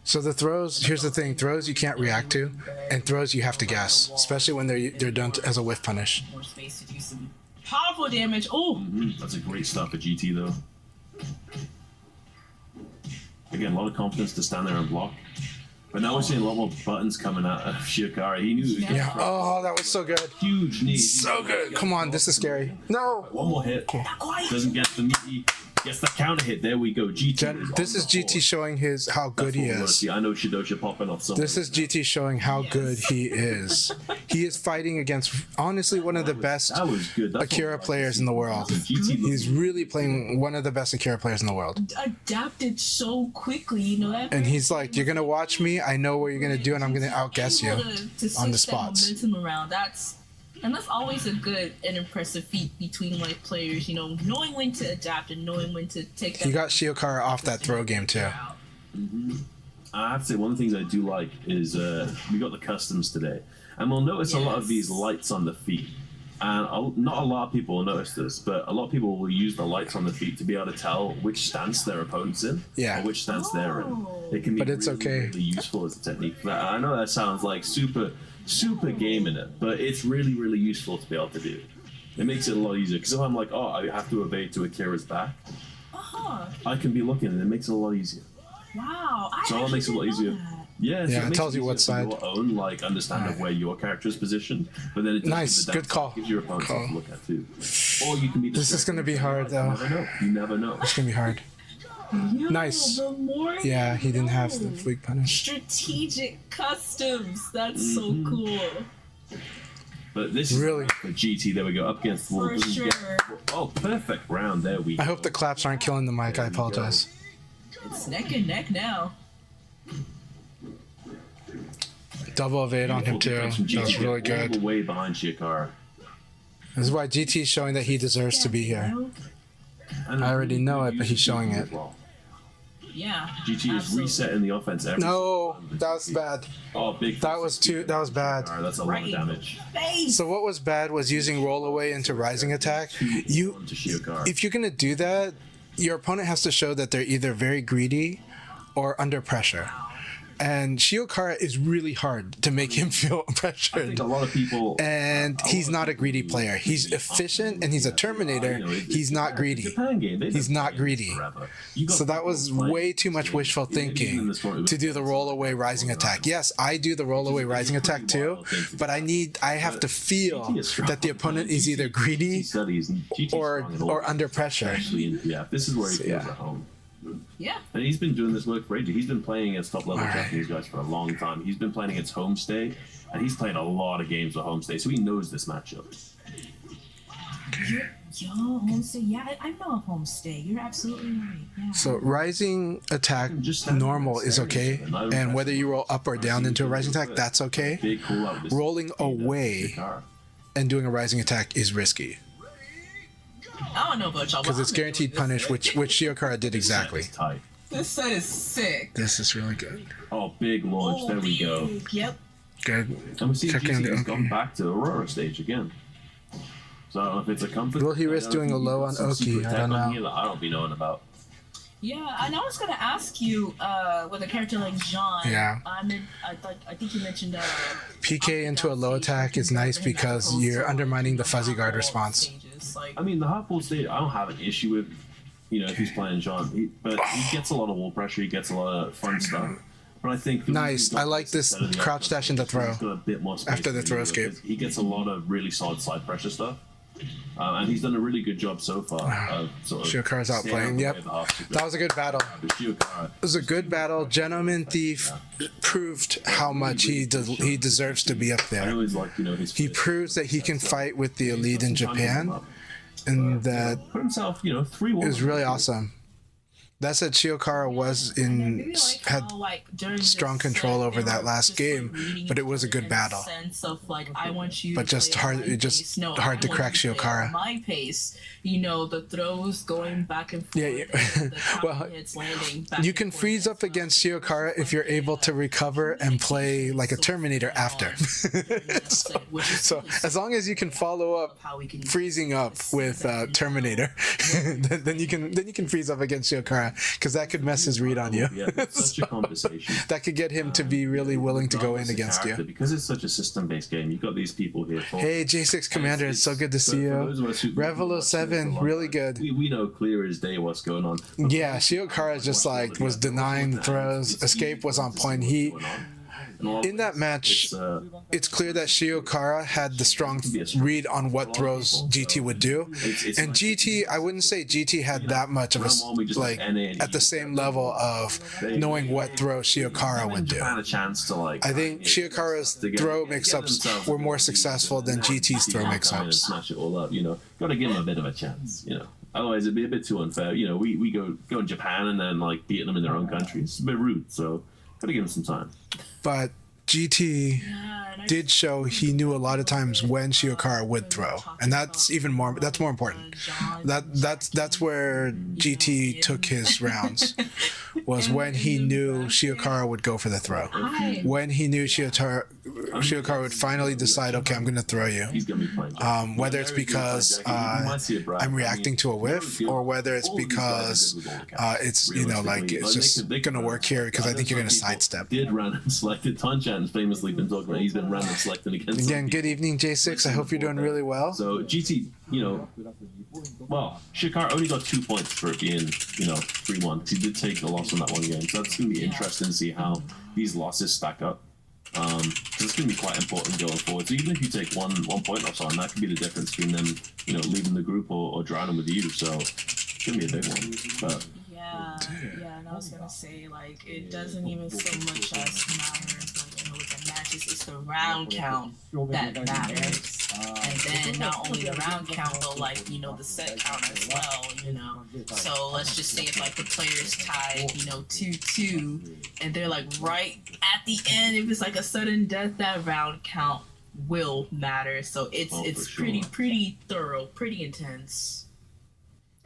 S1: So the throws, here's the thing, throws you can't react to, and throws you have to guess, especially when they're done as a whiff punish.
S4: More space to do some powerful damage. Oh!
S3: That's a great start for GT though. Again, a lot of confidence to stand there and block. But now we're seeing a lot more buttons coming out of Shiokara. He knew he was getting
S1: oh, that was so good.
S3: Huge knee.
S1: So good. Come on, this is scary. No.
S3: One more hit. Doesn't get the knee. Gets the counter hit. There we go. GT.
S1: This is GT showing how good he is.
S3: I know Shidosha popping off somewhere.
S1: This is GT showing how good he is. He is fighting against honestly one of the best Akira players in the world. He's really playing one of the best Akira players in the world.
S4: Adapted so quickly, you know that.
S1: And he's like, "You're gonna watch me. I know what you're gonna do, and I'm gonna outguess you on the spots."
S4: Momentum around. That's always a good and impressive feat between like players, you know, knowing when to adapt and knowing when to take that.
S1: He got Shiokara off that throw game too.
S3: I have to say, one of the things I do like is we got the customs today, and we'll notice a lot of these lights on the feet. And not a lot of people will notice this, but a lot of people will use the lights on the feet to be able to tell which stance their opponent's in, or which stance they're in. It can be really useful as a technique for that. I know that sounds like super game in it, but it's really useful to be able to do. It makes it a lot easier because if I'm like, I have to evade to Akira's back, I can be looking and it makes it a lot easier.
S4: Wow,
S3: so that makes it a lot easier. Yeah, so
S1: it tells you what side.
S3: Your own understanding of where your character is positioned, but then it
S1: nice, good call.
S3: Gives your opponent something to look at too. Or you can be.
S1: This is gonna be hard though.
S3: You never know.
S1: It's gonna be hard. Nice. Yeah, he didn't have the fleek punish.
S4: Strategic customs. That's so cool.
S3: But this is really for GT. There we go, up against the wall.
S4: For sure.
S3: Perfect round. There we go.
S1: I hope the claps aren't killing the mic. I apologize.
S4: It's neck and neck now.
S1: Double evade on him too. That was really good.
S3: All the way behind Shiokara.
S1: This is why GT is showing that he deserves to be here. I already know it, but he's showing it.
S4: Yeah.
S3: GT is resetting the offense.
S1: No, that was bad.
S3: Big.
S1: That was bad.
S3: That's a lot of damage.
S1: So what was bad was using roll away into rising attack. If you're gonna do that, your opponent has to show that they're either very greedy or under pressure. And Shiokara is really hard to make him feel
S3: I
S1: pressured.
S3: think a lot of people.
S1: And he's not a greedy player. He's efficient and he's a Terminator. He's not greedy.
S3: Japan game,
S1: He's not greedy. So that was way too much wishful thinking to do the roll away rising attack. Yes, I do the roll away rising attack too, but I have to feel that the opponent is either greedy or under pressure.
S3: Especially in PF. This is where he feels at home.
S4: Yeah.
S3: And he's been doing this work for ages. He's been playing against top level Japanese guys for a long time. He's been playing against Homestay, and he's played a lot of games with Homestay, so he knows this matchup.
S5: Homestay. Yeah, I know of Homestay. You're absolutely right. Yeah.
S1: So rising attack normal is okay, and whether you roll up or down into a rising attack, that's okay.
S3: Big cool out.
S1: Rolling away and doing a rising attack is risky
S4: I don't know about y'all,
S1: because it's guaranteed punish, which Shiokara did exactly.
S4: This set is sick.
S1: This is really good.
S3: Oh, big launch. There we go.
S4: Yep.
S1: Good.
S3: And we see
S1: Checking
S3: GT has
S1: the-
S3: gone back to Aurora stage again. So I don't know if it's a comfort.
S1: Will he risk doing a low on Oki? I don't know.
S3: I don't be knowing about.
S5: Yeah, and I was gonna ask you, with a character like Jean.
S1: Yeah.
S5: I think you mentioned.
S1: PK into a low attack is nice because you're undermining the fuzzy guard response.
S3: I mean, the half wall stage, I don't have an issue with, if he's playing Jean. But he gets a lot of wall pressure, he gets a lot of fun stuff. But I think...
S1: Nice. I like this crouch dash into throw
S3: He's got a bit more space
S1: after the throw escape.
S3: He gets a lot of really solid side pressure stuff. And he's done a really good job so far of sort of...
S1: Shiokara's outplaying. Yep. That was a good battle. It was a good battle. Gentleman Thief proved how much he deserves to be up
S3: I
S1: there.
S3: always like, his...
S1: He proves that he can fight with the elite in Japan, and that
S3: Put himself, 3-1.
S1: it was really awesome. That said, Shiokara had strong control over that last game, but it was a good battle. But just hard to crack Shiokara.
S5: My pace, the throws going back and forth.
S1: Yeah. Well, you can freeze up against Shiokara if you're able to recover and play like a Terminator after. so as long as you can follow up freezing up with Terminator, then you can freeze up against Shiokara, because that could mess his read on you.
S3: Yeah, it's such a conversation.
S1: That could get him to be really willing to go in against you.
S3: Because it's such a system-based game, you've got these people here.
S1: Hey, J6 Commander, it's so good to see you. Revelo 7, really good.
S3: We know clear as day what's going on.
S1: Yeah, Shiokara just was denying the throws. Escape was on point. In that match, it's clear that Shiokara had the strong read on what throws GT would do. And GT, I wouldn't say GT had that much of at the same level of knowing what throw Shiokara would do. I think Shiokara's throw mix-ups were more successful than GT's throw mix-ups.
S3: Smash it all up, Got to give him a bit of a chance, Otherwise, it'd be a bit too unfair. We go in Japan and then beating them in their own country. It's a bit rude, so gotta give him some time.
S1: But GT did show he knew a lot of times when Shiokara would throw, and that's more important. That's where GT took his rounds, was when he knew Shiokara would go for the throw. When he knew Shiokara would finally decide, okay, I'm going to throw you. Whether it's because I'm reacting to a whiff, or whether it's because it's it's just going to work here because I think you're going to sidestep.
S3: Did random selected Tanchan's famously been talking about. He's been random selected against.
S1: Again, good evening, J6. I hope you're doing really well.
S3: So GT, Shiokara only got 2 points for it being 3-1. He did take the loss on that one game, so that's going to be interesting to see how these losses stack up. Because it's going to be quite important going forward. So even if you take one point off someone, that could be the difference between them, leaving the group or drowning with you. So it's going to be a big one. But
S5: and I was gonna say, it doesn't even so much as matter with the matches, it's the round count that matters. And then not only the round count, but the set count as well, So let's just say if the players tied, 2-2, and they're right at the end, if it's a sudden death, that round count will matter. So it's pretty thorough, pretty intense.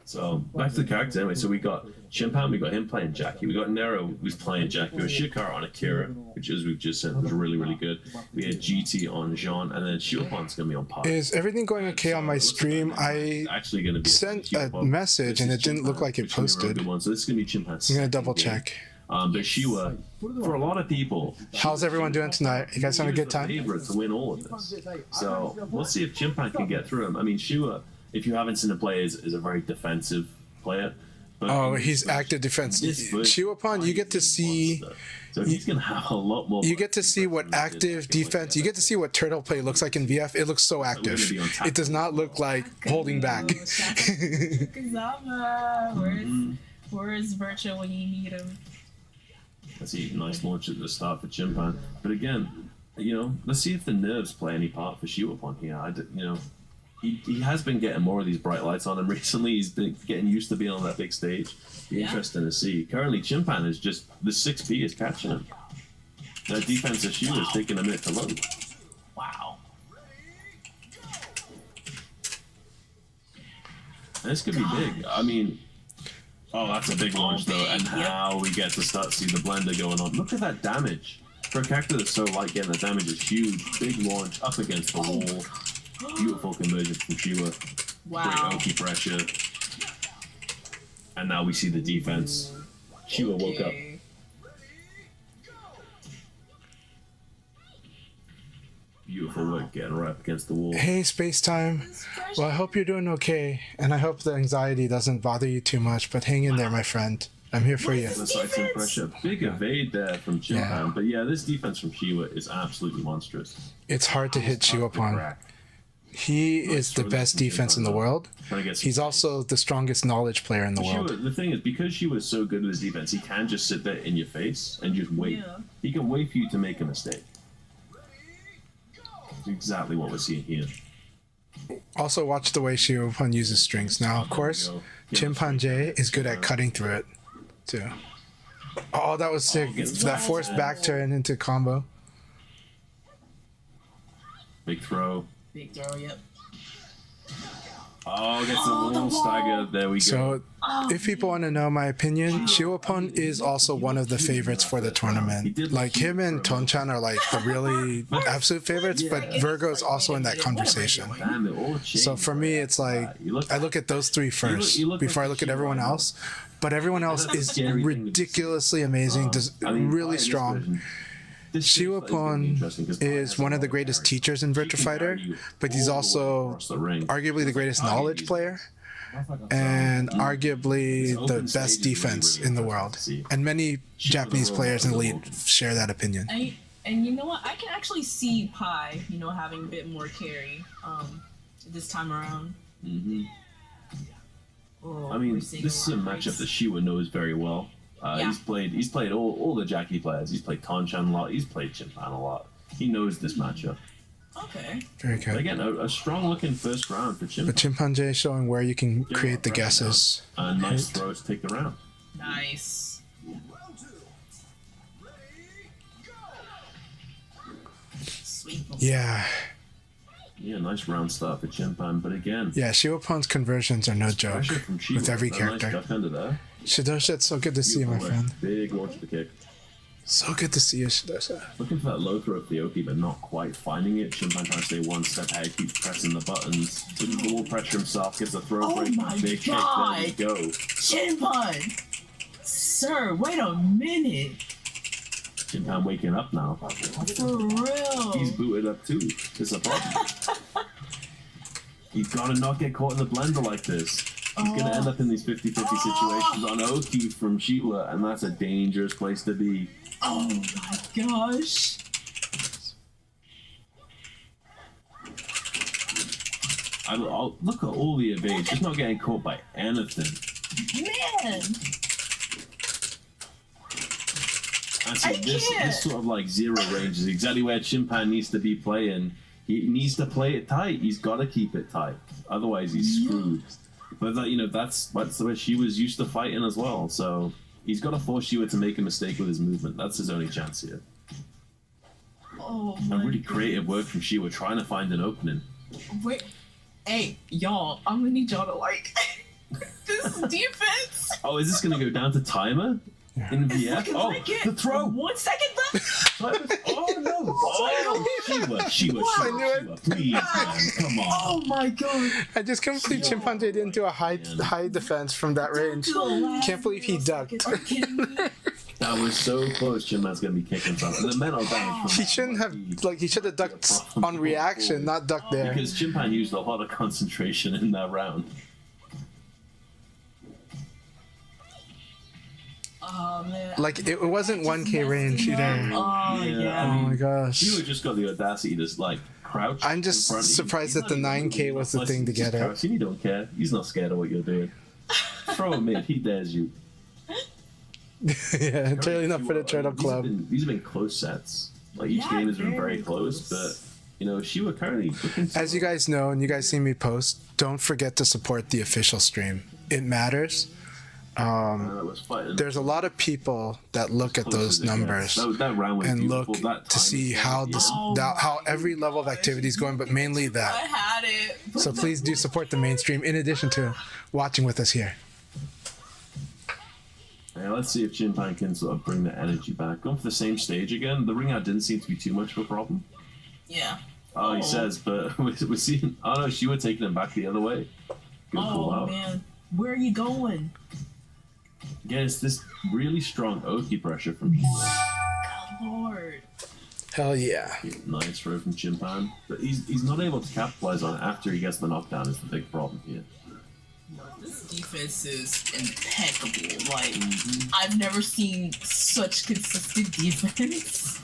S3: So back to the characters anyway. So we got Chimpan, we got him playing Jackie. We got Nero, who's playing Jackie. We got Shiokara on Akira, which, as we've just said, was really, really good. We had GT on Jean, and then Shiopan's going to be on Pi.
S1: Is everything going okay on my stream? I
S3: actually going to be
S1: sent a message and it didn't look like it posted.
S3: So this is going to be Chimpan's.
S1: I'm going to double check.
S3: But Shiwa, for a lot of people,
S1: How's everyone doing tonight? You guys having a good time?
S3: Favorite to win all of this. So we'll see if Chimpan can get through him. I mean, Shiwa, if you haven't seen him play, is a very defensive player. But
S1: Oh, he's active defense. Shiwapon, you get to see.
S3: So he's gonna have a lot more.
S1: You get to see what active defense. You get to see what turtle play looks like in VF. It looks so active. It does not look like holding back.
S5: Kazama, where's Virtual when you need him?
S3: Let's see, nice launch at the start for Chimpan. But again, let's see if the nerves play any part for Shiwapon here. He has been getting more of these bright lights on him recently. He's been getting used to being on that big stage. Be interesting to see. Currently, Chimpan is just the 6P is catching him. That defense of Shiwa is taking a minute to load.
S5: Wow.
S3: This could be big. I mean, that's a big launch though, and how we get to start to see the blender going on. Look at that damage. For a character that's so light, getting the damage is huge. Big launch up against the wall. Beautiful conversion from Shiwa.
S5: Wow.
S3: Great Oki pressure. And now we see the defense. Shiwa woke up. Beautiful work getting right up against the wall.
S1: Hey, Space Time. Well, I hope you're doing okay, and I hope the anxiety doesn't bother you too much. But hang in there, my friend. I'm here for you.
S3: The sights and pressure. Big evade there from Chimpan. But yeah, this defense from Shiwa is absolutely monstrous.
S1: It's hard to hit Shiwapon. He is the best defense in the world. He's also the strongest knowledge player in the world.
S3: The thing is, because Shiwa is so good at his defense, he can just sit there in your face and just wait.
S5: Yeah.
S3: He can wait for you to make a mistake. That's exactly what we're seeing here.
S1: Also, watch the way Shiwapon uses strings. Now, of course, Chimpanjay is good at cutting through it, too. Oh, that was sick. That forced back turn into combo.
S3: Big throw.
S5: Big throw, yep.
S3: Oh, gets the wall stagger. There we go.
S1: So, if people want to know my opinion, Shiwapon is also one of the favorites for the tournament. Like, him and Tonchan are like the really absolute favorites, but Virgo is also in that conversation.
S3: Damn, they're all changed.
S1: So for me, it's like, I look at those three first before I look at everyone else. But everyone else is ridiculously amazing, really strong. Shiwapon is one of the greatest teachers in Virtua Fighter, but he's also arguably the greatest knowledge player and arguably the best defense in the world. And many Japanese players in Elite share that opinion.
S5: And you know what? I can actually see Pi, having a bit more carry this time around.
S3: Mm-hmm. I mean, this is a matchup that Shiwa knows very well. He's played all the Jackie players. He's played Tonchan a lot. He's played Chimpan a lot. He knows this matchup.
S5: Okay.
S1: Very good.
S3: But again, a strong looking first round for Chimpan.
S1: But Chimpanjay showing where you can create the guesses.
S3: Nice throw to take the round.
S5: Nice. Sweet.
S1: Yeah.
S3: Yeah, nice round start for Chimpan, but again...
S1: Yeah, Shiwapon's conversions are no joke with every character.
S3: Nice duck under there.
S1: Shidosha, it's so good to see you, my friend.
S3: Big launch the kick.
S1: So good to see you, Shidosha.
S3: Looking for that low throw of the Oki, but not quite finding it. Chimpan trying to stay one step ahead, keeps pressing the buttons. Didn't wall pressure himself, gets a throw break. Big kick, there we go.
S5: Chimpan! Sir, wait a minute.
S3: Chimpan waking up now.
S5: For real.
S3: He's booted up too. It's a problem. He's gotta not get caught in the blender like this. He's gonna end up in these 50-50 situations on Oki from Shiwa, and that's a dangerous place to be.
S5: Oh my gosh.
S3: I'll look at all the evades, just not getting caught by anything.
S5: Man!
S3: And so this sort of like zero range is exactly where Chimpan needs to be playing. He needs to play it tight. He's got to keep it tight. Otherwise, he's screwed. But that's the way she was used to fighting as well. So he's got to force Shiwa to make a mistake with his movement. That's his only chance here.
S5: Oh
S3: my really creative work from Shiwa trying to find an opening.
S5: Wait, hey, y'all, I'm gonna need y'all to like this defense.
S3: Oh, is this gonna go down to timer? In VF? Oh,
S5: like
S3: the throw!
S5: 1 second left!
S3: Oh no! Oh, Shiwa, please, man, come on.
S5: Oh my god!
S1: I just can't believe Chimpanzee didn't do a high defense from that range. Can't believe he ducked.
S5: Are you kidding me?
S3: That was so close. Chimpan's gonna be kicking something. The mental damage.
S1: He shouldn't have, like, he should have ducked on reaction, not ducked there.
S3: Because Chimpan used a lot of concentration in that round.
S5: Oh man.
S1: Like, it wasn't 1K range either.
S5: Oh yeah.
S1: Oh my gosh.
S3: He would just got the audacity to like crouch.
S1: I'm just
S3: in front.
S1: surprised
S3: He's
S1: that the
S3: not even
S1: 9K
S3: moving.
S1: was the
S3: Plus,
S1: thing to
S3: he's just
S1: get it.
S3: crouching. He don't care. He's not scared of what you're doing. Throw him in. He dares you.
S1: Yeah, entirely not for the Turtle Club.
S3: These have been close sets. Like each game has been very close, but you know, she was currently looking.
S1: As you guys know, and you guys see me post, don't forget to support the official stream. It matters. There's a lot of people that look at those numbers
S3: that round was
S1: and
S3: beautiful.
S1: look
S3: That
S1: to see how this, how every level of activity is going, but mainly
S5: I
S1: that.
S5: had it.
S1: So please do support the mainstream in addition to watching with us here.
S3: Yeah, let's see if Chimpan can sort of bring the energy back. Going for the same stage again. The ring out didn't seem to be too much of a problem.
S5: Yeah.
S3: Oh, he says, but we're seeing. Oh no, she was taking him back the other way. Good pull out.
S5: Man, where are you going?
S3: Again, it's this really strong Oki pressure from Shiwa.
S5: Good lord.
S1: Hell yeah.
S3: Nice throw from Chimpan, but he's not able to capitalize on it after he gets the knockdown. Is the big problem here.
S5: This defense is impeccable. Like, I've never seen such consistent defense.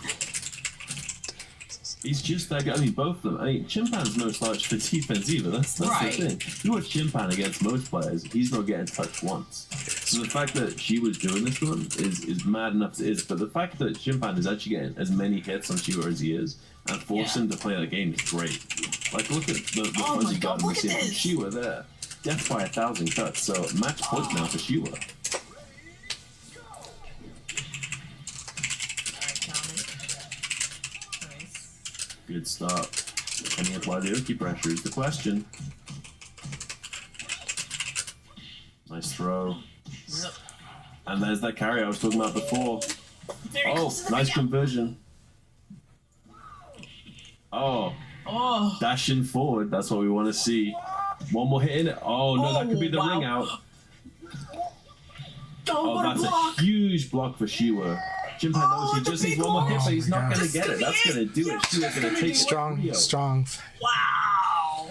S3: He's just that guy. I mean, both of them. I mean, Chimpan's no slouch for defense either. That's
S5: Right.
S3: the thing. You watch Chimpan against most players, he's not getting touched once. So the fact that she was doing this one is mad enough as it is. But the fact that Chimpan is actually getting as many hits on Shiwa as he is and force him to play the game is great. Like, look at the fuzzy guard we're seeing from Shiwa there. Death by 1,000 cuts. So match point now for Shiwa. Good start. Can he apply the Oki pressure is the question. Nice throw.
S5: Yep.
S3: And there's that carry I was talking about before.
S5: Very
S3: Oh,
S5: close to the
S3: nice
S5: ring.
S3: conversion. Oh,
S5: Oh.
S3: dashing forward. That's what we want to see. One more hit in it. Oh, no, that could be the
S5: wow.
S3: ring out.
S5: Oh, what a
S3: that's
S5: block.
S3: a huge block for Shiwa. Chimpan knows he
S5: the
S3: just needs
S5: big
S3: one more hit,
S5: one.
S3: but he's not going to
S5: Just
S3: get it.
S5: gonna
S3: That's
S5: be
S3: going to do it.
S5: it.
S3: Shiwa's going to take it.
S1: Strong, strong.
S5: Wow.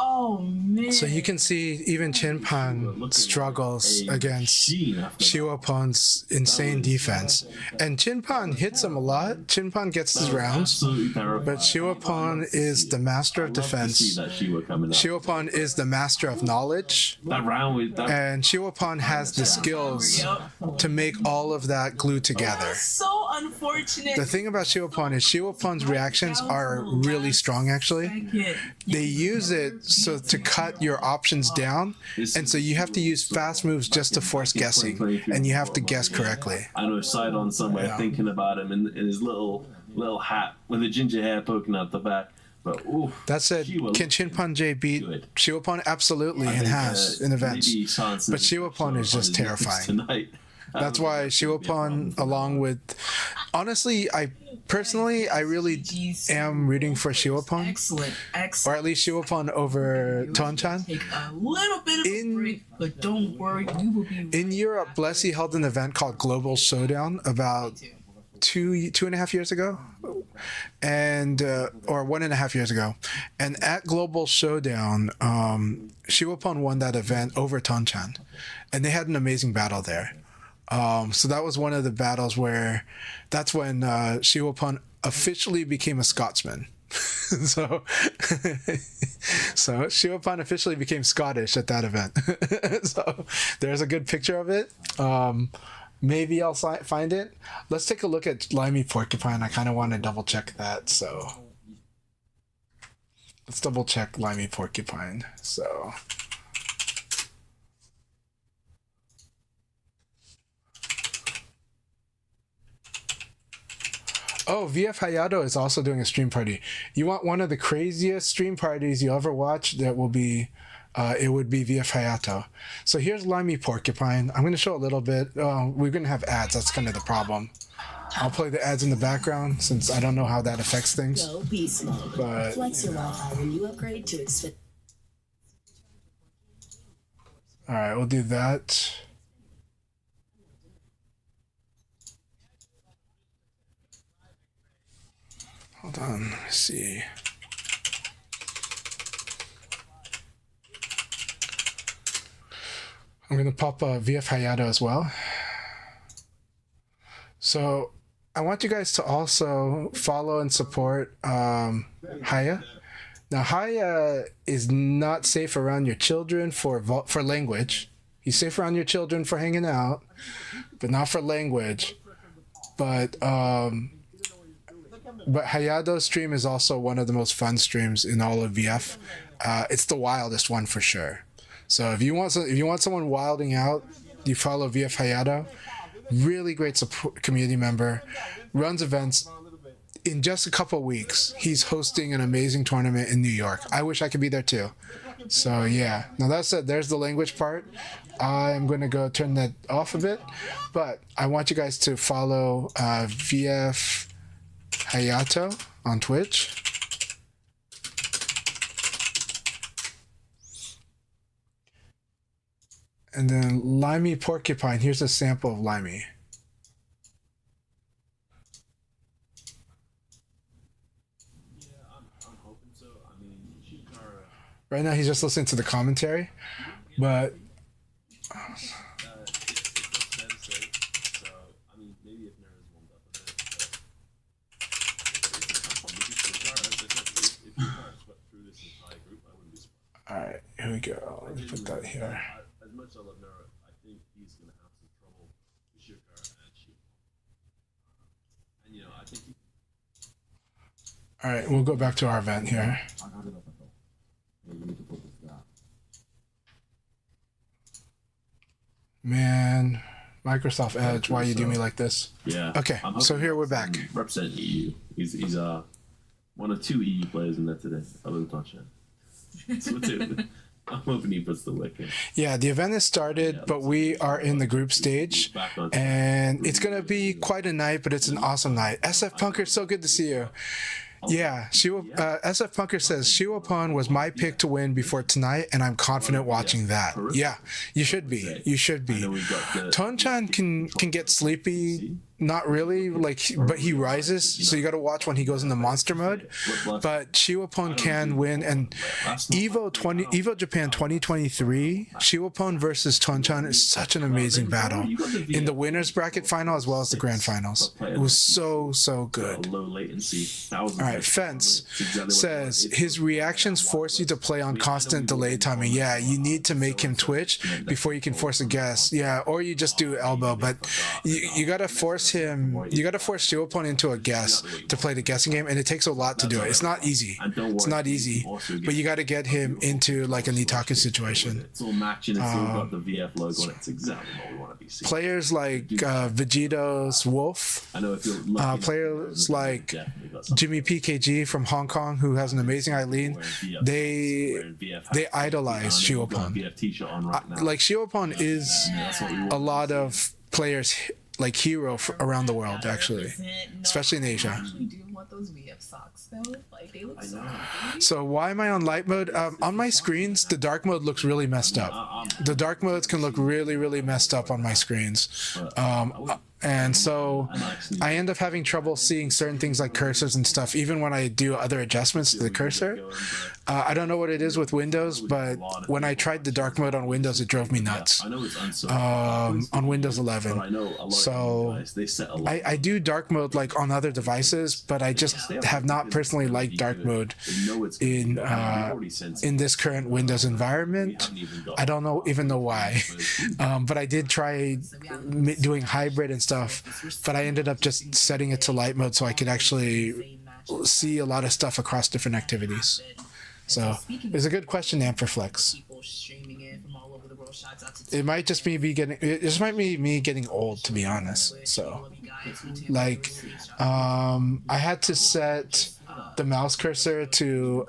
S5: Oh, man.
S1: So you can see even Chinpan struggles against Shiwapon's insane defense. And Chinpan hits him a lot. Chinpan gets his rounds.
S3: Absolutely terrifying.
S1: But Shiwapon is the master of
S3: I love to see
S1: defense.
S3: that Shiwa coming up.
S1: Shiwapon is the master of knowledge.
S3: That round with that.
S1: And Shiwapon has the skills to make all of that glue together.
S5: So unfortunate.
S1: The thing about Shiwapon is Shiwapon's reactions are really strong, actually. They use it so to cut your options down, and so you have to use fast moves just to force guessing, and you have to guess correctly.
S3: I know side on somewhere thinking about him in his little hat with the ginger hair poking out the back. But oof,
S1: That said, can Chinpan J beat Shiwapon? Absolutely, and has in events. But Shiwapon is just terrifying.
S3: Tonight.
S1: That's why Shiwapon, along with, honestly, I really am rooting for Shiwapon,
S5: Excellent,
S1: or
S5: excellent.
S1: at least Shiwapon over Tonchan.
S5: Take a little bit of a break, but don't worry, we will be
S1: In Europe, Blessy held an event called Global Showdown about two and a half years ago, and or 1.5 years ago, and at Global Showdown, Shiwapon won that event over Tonchan, and they had an amazing battle there. So that was one of the battles where that's when Shiwapon officially became a Scotsman. so Shiwapon officially became Scottish at that event. So there's a good picture of it. Maybe I'll find it. Let's take a look at Limey Porcupine. I kind of want to double check that. So let's double check Limey Porcupine. So. Oh, VF Hayato is also doing a stream party. You want one of the craziest stream parties you ever watch? That will be, it would be VF Hayato. So here's Limey Porcupine. I'm going to show a little bit. We're going to have ads. That's kind of the problem. I'll play the ads in the background since I don't know how that affects things.
S6: Go beast mode.
S1: But
S6: Flex your Wi-Fi when you upgrade to Xfinity.
S1: all right, we'll do that. Hold on, let's see. I'm gonna pop VF Hayato as well. So I want you guys to also follow and support Haya. Now Haya is not safe around your children for language. He's safe around your children for hanging out, but not for language. But Hayato's stream is also one of the most fun streams in all of VF. It's the wildest one for sure. So if you want someone wilding out, you follow VF Hayato. Really great support, community member, runs events. In just a couple weeks, he's hosting an amazing tournament in New York. I wish I could be there too. So yeah. Now that said, there's the language part. I'm going to go turn that off a bit, but I want you guys to follow VF Hayato on Twitch. And then Limey Porcupine. Here's a sample of Limey.
S3: Yeah, I'm hoping so. I mean, Shikara.
S1: Right now, he's just listening to the commentary, but
S3: It's safe. So, I mean, maybe if Nara's warmed up a bit, but it's tough one because Shikara, as I said, if Shikara swept through this entire group, I wouldn't be surprised.
S1: all right, here we go. Let me put that here.
S3: As much as I love Nara, I think he's going to have some trouble with Shikara and Shikara. And, you know, I think
S1: All right, we'll go back to our event here. Man, Microsoft Edge, why you do me like this?
S3: Yeah.
S1: Okay, so here we're back.
S3: Representing EU. He's one of 2 EU players in there today, other than Chanchai. So 2. I'm hoping he puts the work in.
S1: Yeah, the event has started, but we are in the group stage, and it's gonna be quite a night, but it's an awesome night. SF Punker, so good to see you. Yeah, SF Punker says Shiwapon was my pick to win before tonight, and I'm confident watching that. Yeah, you should be. You should be. Tonchan can get sleepy. Not really, but he rises, so you got to watch when he goes into monster mode. But Shiwapon can win, and Evo Japan 2023, Shiwapon versus Tonchan is such an amazing battle in the winners bracket final as well as the grand finals. It was so good.
S3: Low latency.
S1: All right, Fence says his reactions force you to play on constant delay timing. Yeah, you need to make him twitch before you can force a guess. Yeah, or you just do elbow, but you got to force your opponent into a guess to play the guessing game, and it takes a lot to do it. It's not easy. It's not easy, but you got to get him into like a Nitaku situation.
S3: It's all matching. It's all got the VF logo on it. It's exactly what we want to be seeing.
S1: Players like Vegito's Wolf,
S3: I know if you're
S1: players like Jimmy PKG from Hong Kong, who has an amazing Eileen, they idolize Shiwapon. Like Shiwapon is a lot of players like hero around the world, actually, especially in Asia.
S4: I actually do want those VF socks though. Like they look so pretty.
S1: So why am I on light mode? On my screens, the dark mode looks really messed up. The dark modes can look really messed up on my screens. And so I end up having trouble seeing certain things like cursors and stuff, even when I do other adjustments to the cursor. I don't know what it is with Windows, but when I tried the dark mode on Windows, it drove me nuts. On Windows 11. So I do dark mode like on other devices, but I just have not personally liked dark mode in this current Windows environment. I don't even know why. But I did try doing hybrid and stuff, but I ended up just setting it to light mode so I could actually see a lot of stuff across different activities. So it's a good question, Amperflex. It might just be me getting old, to be honest. So like I had to set the mouse cursor to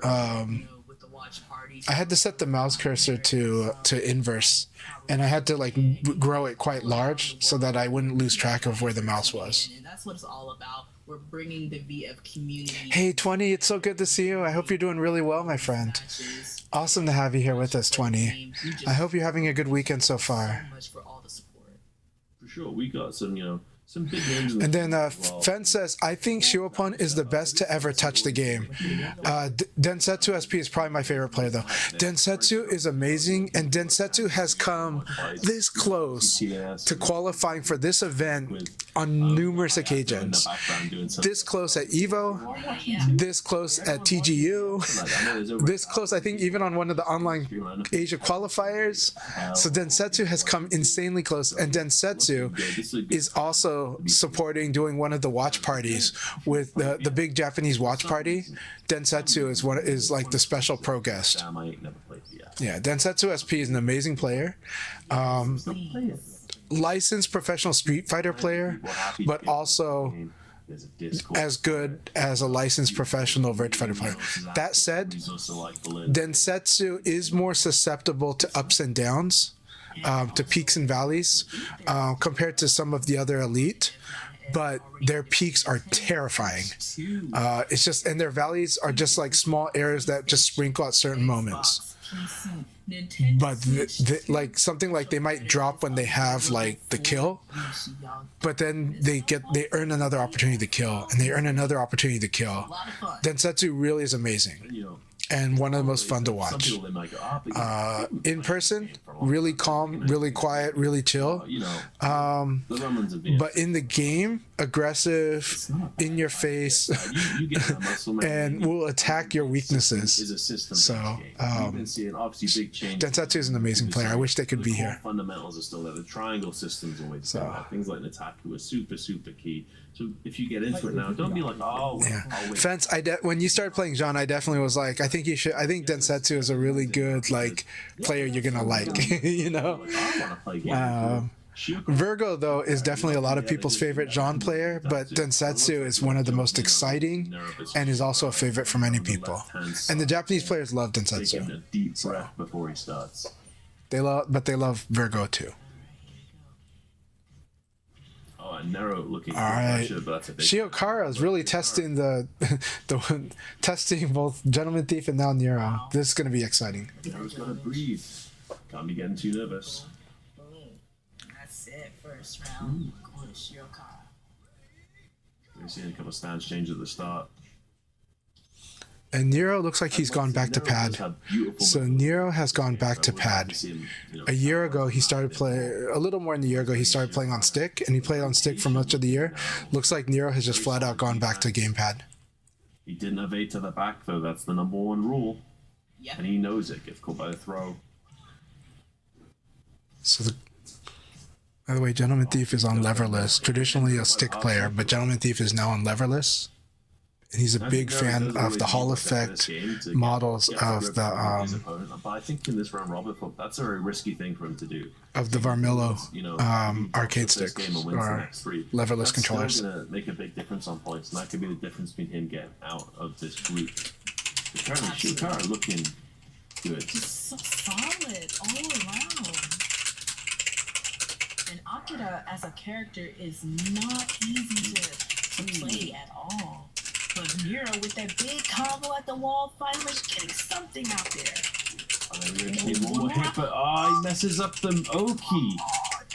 S1: inverse, and I had to like grow it quite large so that I wouldn't lose track of where the mouse was.
S4: And that's what it's all about. We're bringing the VF community.
S1: Hey 20, it's so good to see you. I hope you're doing really well, my friend. Awesome to have you here with us, 20. I hope you're having a good weekend so far.
S4: So much for all the support.
S3: For sure, we got some Some big names.
S1: And then Fen says, I think Shiopun is the best to ever touch the game. Densetsu SP is probably my favorite player, though. Densetsu is amazing, and Densetsu has come this close to qualifying for this event on numerous occasions. This close at EVO, this close at TGU, this close, I think, even on one of the online Asia qualifiers. So Densetsu has come insanely close, and Densetsu is also supporting doing one of the watch parties with the big Japanese watch party. Densetsu is like the special pro guest. Yeah, Densetsu SP is an amazing player. Licensed professional Street Fighter player, but also as good as a licensed professional Virtua Fighter player. That said, Densetsu is more susceptible to ups and downs, to peaks and valleys, compared to some of the other elite, but their peaks are terrifying. It's just, and their valleys are just like small areas that just sprinkle at certain moments. But like something like they might drop when they have like the kill, but then they earn another opportunity to kill, and they earn another opportunity to kill. Densetsu really is amazing, and one of the most fun to watch. In person, really calm, really quiet, really chill. But in the game, aggressive, in your face, and will attack your weaknesses. So, Densetsu is an amazing player. I wish they could be here.
S3: Fundamentals are still there. The triangle system's always there. Things like Nataku are super, super key. So if you get into it now, don't be like, oh,
S1: yeah.
S3: I'll wait.
S1: Fence, when you started playing Jean, I definitely was like, I think Densetsu is a really good like player you're gonna like, you know. Virgo though is definitely a lot of people's favorite Jean player, but Densetsu is one of the most exciting and is also a favorite for many people. And the Japanese players love Densetsu.
S3: A deep breath before he starts.
S1: They love Virgo too.
S3: Narrow looking.
S1: All right, Shiokara is really testing testing both Gentleman Thief and now Nero. This is going to be exciting.
S3: Nero's got to breathe. Can't be getting too nervous.
S5: That's it. First round. Going to Shiokara.
S3: We've seen a couple of stance changes at the start.
S1: And Nero looks like he's gone back to pad. So Nero has gone back to pad. A year ago, he started playing, a little more than a year ago, he started playing on stick, and he played on stick for much of the year. Looks like Nero has just flat out gone back to gamepad.
S3: He didn't evade to the back, though. That's the number one rule. And he knows it. Gets caught by the throw.
S1: So by the way, Gentleman Thief is on leverless. Traditionally a stick player, but Gentleman Thief is now on leverless. And he's a big fan of the Hall effect models of the
S3: but I think in this round robin, that's a very risky thing for him to do.
S1: Of the Varmillo arcade sticks or leverless controllers.
S3: It's going to make a big difference on points, and that could be the difference between him getting out of this group. Apparently, Shiokara looking good.
S5: Just so solid all around. And Akira as a character is not easy to play at all. But Nero with that big combo at the wall, finally getting something out there.
S3: One more hit, but he messes up the Oki.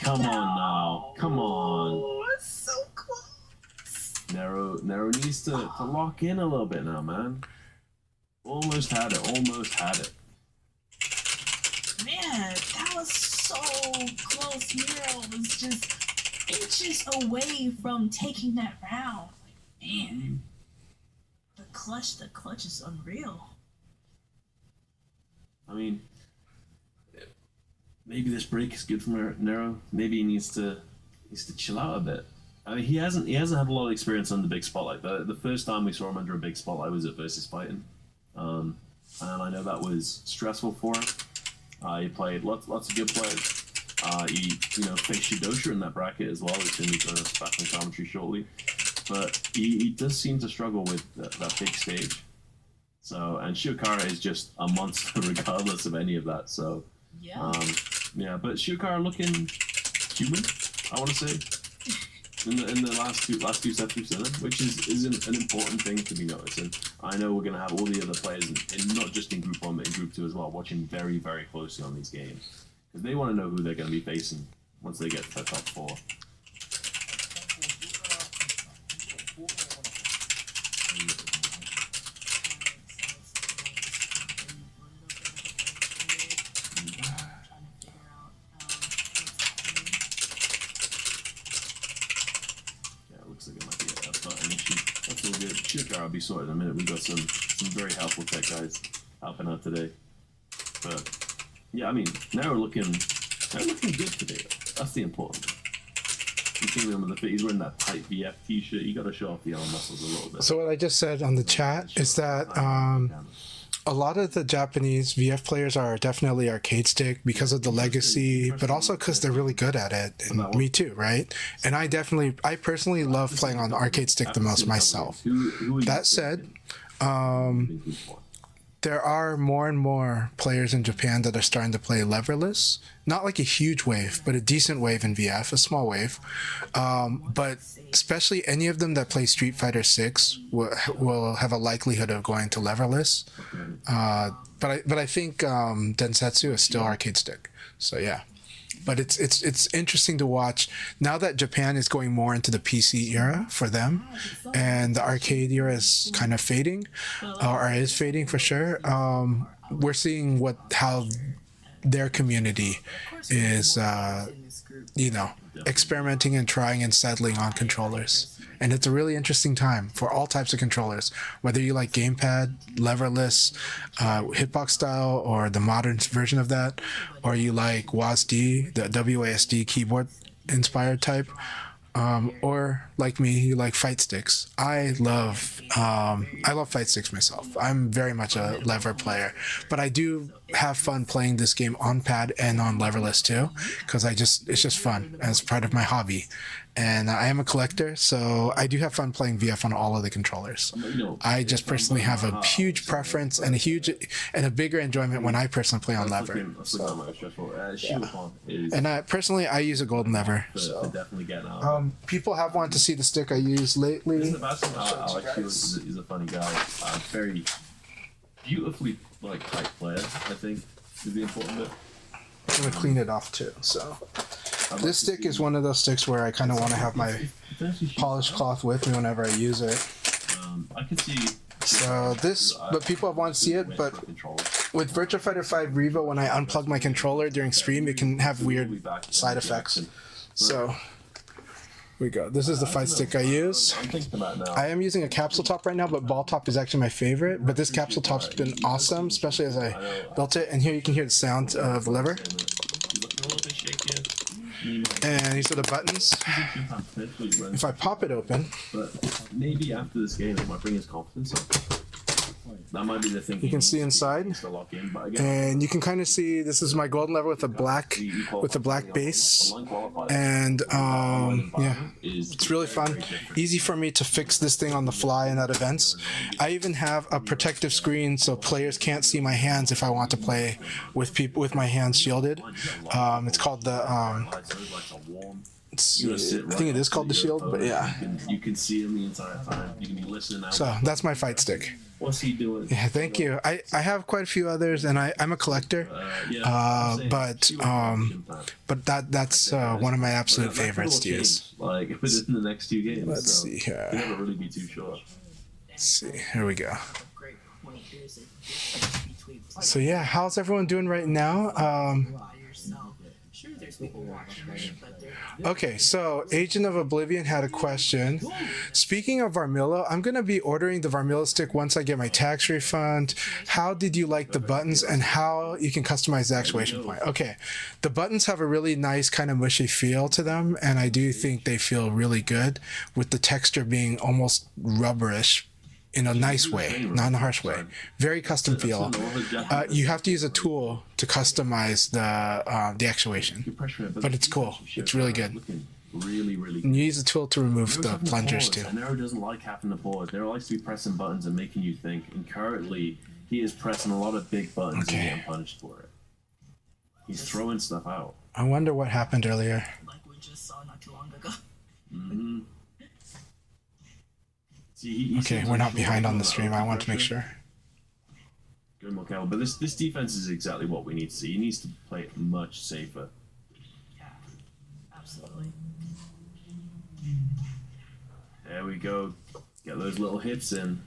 S3: Come on now. Come on.
S5: Oh, it's so close.
S3: Nero needs to lock in a little bit now, man. Almost had it.
S5: Man, that was so close. Nero was just inches away from taking that round. Like, man. The clutch is unreal.
S3: I mean, maybe this break is good for Nero. Maybe he needs to chill out a bit. I mean, he hasn't had a lot of experience on the big spotlight. The first time we saw him under a big spotlight was at Versus Fighting, and I know that was stressful for him. He played lots of good players. He faced Shidosha in that bracket as well. He's going to be joining us back in commentary shortly. But he does seem to struggle with that big stage. So, and Shiokara is just a monster regardless of any of that. So, but Shiokara looking human, I want to say, in the last two sets we've seen him, which is an important thing to be noticed. And I know we're going to have all the other players, and not just in Group 1, but in Group 2 as well, watching very, very closely on these games. Because they want to know who they're going to be facing once they get to the top 4. Yeah, it looks like it might be a button issue. That's all good. Shiokara will be sorted in a minute. We've got some very helpful tech guys helping out today. But yeah, I mean, now we're looking good today. That's the important thing. You see him with the fit. He's wearing that tight VF t-shirt. You got to show off the arm muscles a little bit.
S1: So what I just said on the chat is that a lot of the Japanese VF players are definitely arcade stick because of the legacy, but also because they're really good at it. And me too, right? And I personally love playing on arcade stick the most myself. That said, there are more and more players in Japan that are starting to play leverless. Not like a huge wave, but a decent wave in VF, a small wave. But especially any of them that play Street Fighter 6 will have a likelihood of going to leverless. But I think Densetsu is still arcade stick. So yeah. But it's interesting to watch now that Japan is going more into the PC era for them, and the arcade era is kind of fading, or is fading for sure. We're seeing how their community is, experimenting and trying and settling on controllers. And it's a really interesting time for all types of controllers, whether you like gamepad, leverless, hitbox style, or the modern version of that, or you like WASD, the WASD keyboard inspired type, or like me, you like fight sticks. I love fight sticks myself. I'm very much a lever player, but I do have fun playing this game on pad and on leverless too, because it's just fun as part of my hobby. And I am a collector, so I do have fun playing VF on all of the controllers. I just personally have a huge preference and a bigger enjoyment when I personally play on lever. And I use a golden lever. So. People have wanted to see the stick I use lately.
S3: Alex is a funny guy. Very beautifully tight player, I think, is the important bit.
S1: I'm gonna clean it off too. So this stick is one of those sticks where I kind of want to have my polished cloth with me whenever I use it.
S3: I can see.
S1: So but people have wanted to see it. But with Virtua Fighter 5 Revo, when I unplug my controller during stream, it can have weird side effects. So. We go. This is the fight stick I use. I am using a capsule top right now, but ball top is actually my favorite. But this capsule top's been awesome, especially as I built it. And here you can hear the sound of the lever. And these are the buttons. If I pop it open,
S3: but maybe after this game, it might bring his confidence up. That might be the thing.
S1: You can see inside, and you can kind of see this is my golden lever with a black base, and yeah, it's really fun. Easy for me to fix this thing on the fly and at events. I even have a protective screen so players can't see my hands if I want to play with my hands shielded. It's called the I think it is called the shield, but yeah.
S3: You can see him the entire time. You can be listening out.
S1: So that's my fight stick.
S3: What's he doing?
S1: Yeah, thank you. I have quite a few others, and I'm a collector. But that's one of my absolute favorites to use.
S3: Like within the next 2 games.
S1: Let's see here.
S3: You never really be too sure.
S1: Let's see. Here we go. So yeah, how's everyone doing right now? Okay, so Agent of Oblivion had a question. Speaking of Varmilla, I'm going to be ordering the Varmilla stick once I get my tax refund. How did you like the buttons and how you can customize the actuation point? Okay, the buttons have a really nice kind of mushy feel to them, and I do think they feel really good with the texture being almost rubberish. In a nice way, not in a harsh way. Very custom feel. You have to use a tool to customize the actuation, but it's cool. It's really good.
S3: Really.
S1: And you use a tool to remove the plungers too.
S3: And Nero doesn't like having the board. Nero likes to be pressing buttons and making you think. And currently, he is pressing a lot of big buttons and getting punished for it. He's throwing stuff out.
S1: I wonder what happened earlier.
S5: Like we just saw not too long ago.
S3: Mm-hmm. See,
S1: okay, we're not behind on the stream. I want to make sure.
S3: Good, Mokal. But this defense is exactly what we need to see. He needs to play it much safer.
S5: Yeah, absolutely.
S3: There we go. Get those little hits in.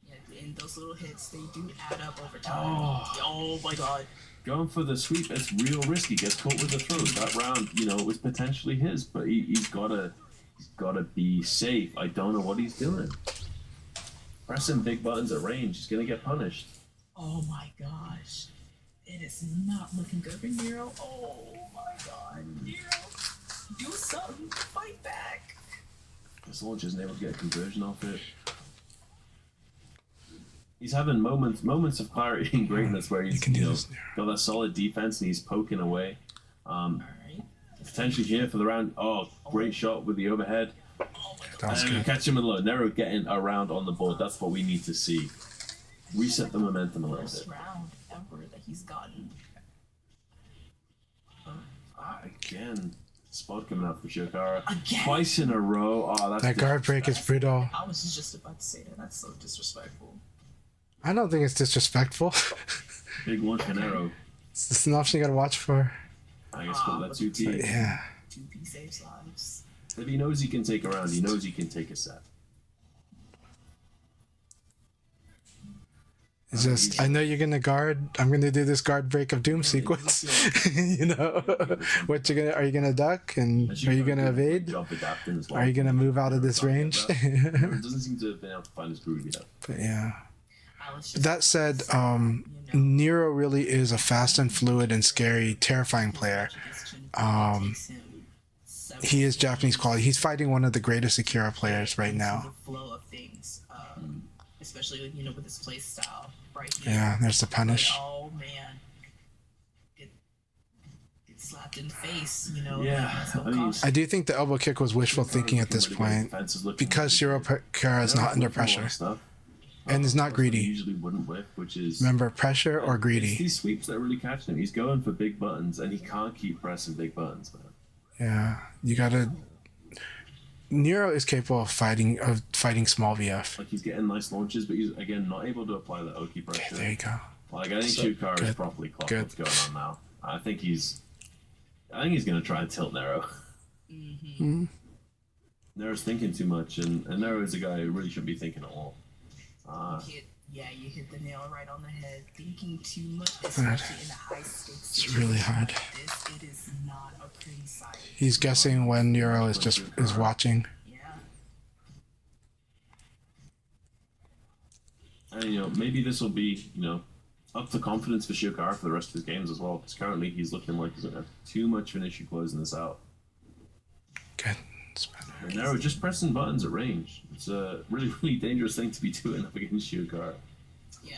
S5: Yeah, and those little hits, they do add up over time. Oh my god.
S3: Going for the sweep, it's real risky. Gets caught with the throw. That round, was potentially his, but he's gotta be safe. I don't know what he's doing. Pressing big buttons at range, he's gonna get punished.
S5: Oh my gosh. It is not looking good for Nero. Oh my god. Nero, do something. Fight back.
S3: This launch isn't able to get a conversion off it. He's having moments of clarity and greatness where he's got that solid defense and he's poking away.
S5: Alright.
S3: Potentially here for the round. Oh, great shot with the overhead.
S5: Oh my god.
S1: That's
S3: And
S1: good.
S3: catch him with low. Nero getting around on the board. That's what we need to see. Reset the momentum a little
S5: First
S3: bit.
S5: round ever that he's gotten.
S3: Again, spot coming out for Shiokara.
S5: Again?
S3: Twice in a row. Oh, that's
S1: That guard break is brutal.
S5: I was just about to say that. That's so disrespectful.
S1: I don't think it's disrespectful.
S3: big launch for Nero.
S1: It's an option you gotta watch for.
S3: I guess put that 2P.
S1: Yeah.
S5: 2P saves lives.
S3: If he knows he can take a round, he knows he can take a set.
S1: It's just, I know you're gonna guard. I'm gonna do this guard break of doom sequence. What are you gonna duck and are you gonna evade?
S3: Job adapting as well.
S1: Are you gonna move out of this range?
S3: Nero doesn't seem to have been able to find his groove yet.
S1: But yeah.
S5: I was just
S1: That said, Nero really is a fast and fluid and scary, terrifying player. He is Japanese quality. He's fighting one of the greatest Akira players right now.
S5: The flow of things, especially with his play style right here.
S1: Yeah, there's the punish.
S5: But, oh man, get slapped in the face.
S3: Yeah,
S5: that's no
S3: I mean,
S5: caution.
S1: I do think the elbow kick was wishful thinking at this point because Shiokara is not under pressure and is not greedy.
S3: Usually wouldn't whip, which is
S1: Remember, pressure or
S3: It's
S1: greedy.
S3: these sweeps that are really catching him. He's going for big buttons, and he can't keep pressing big buttons, man.
S1: Yeah, you gotta. Nero is capable of fighting small VF.
S3: Like he's getting nice launches, but he's again not able to apply the Oki pressure.
S1: There you go.
S3: Like I think Shiokara is properly clocked
S1: Good.
S3: what's going on now. I think he's gonna try and tilt Nero.
S1: Mm-hmm.
S3: Nero's thinking too much, and Nero is a guy who really shouldn't be thinking at all.
S5: You hit the nail right on the head. Thinking too much, especially in the high stakes.
S1: It's really hard.
S5: This, it is not a pretty sight.
S1: He's guessing when Nero is watching.
S5: Yeah.
S3: And maybe this will be up to confidence for Shiokara for the rest of his games as well. Because currently he's looking like he's gonna have too much of an issue closing this out.
S1: Good.
S3: And Nero just pressing buttons at range. It's a really, really dangerous thing to be doing up against Shiokara.
S5: Yeah.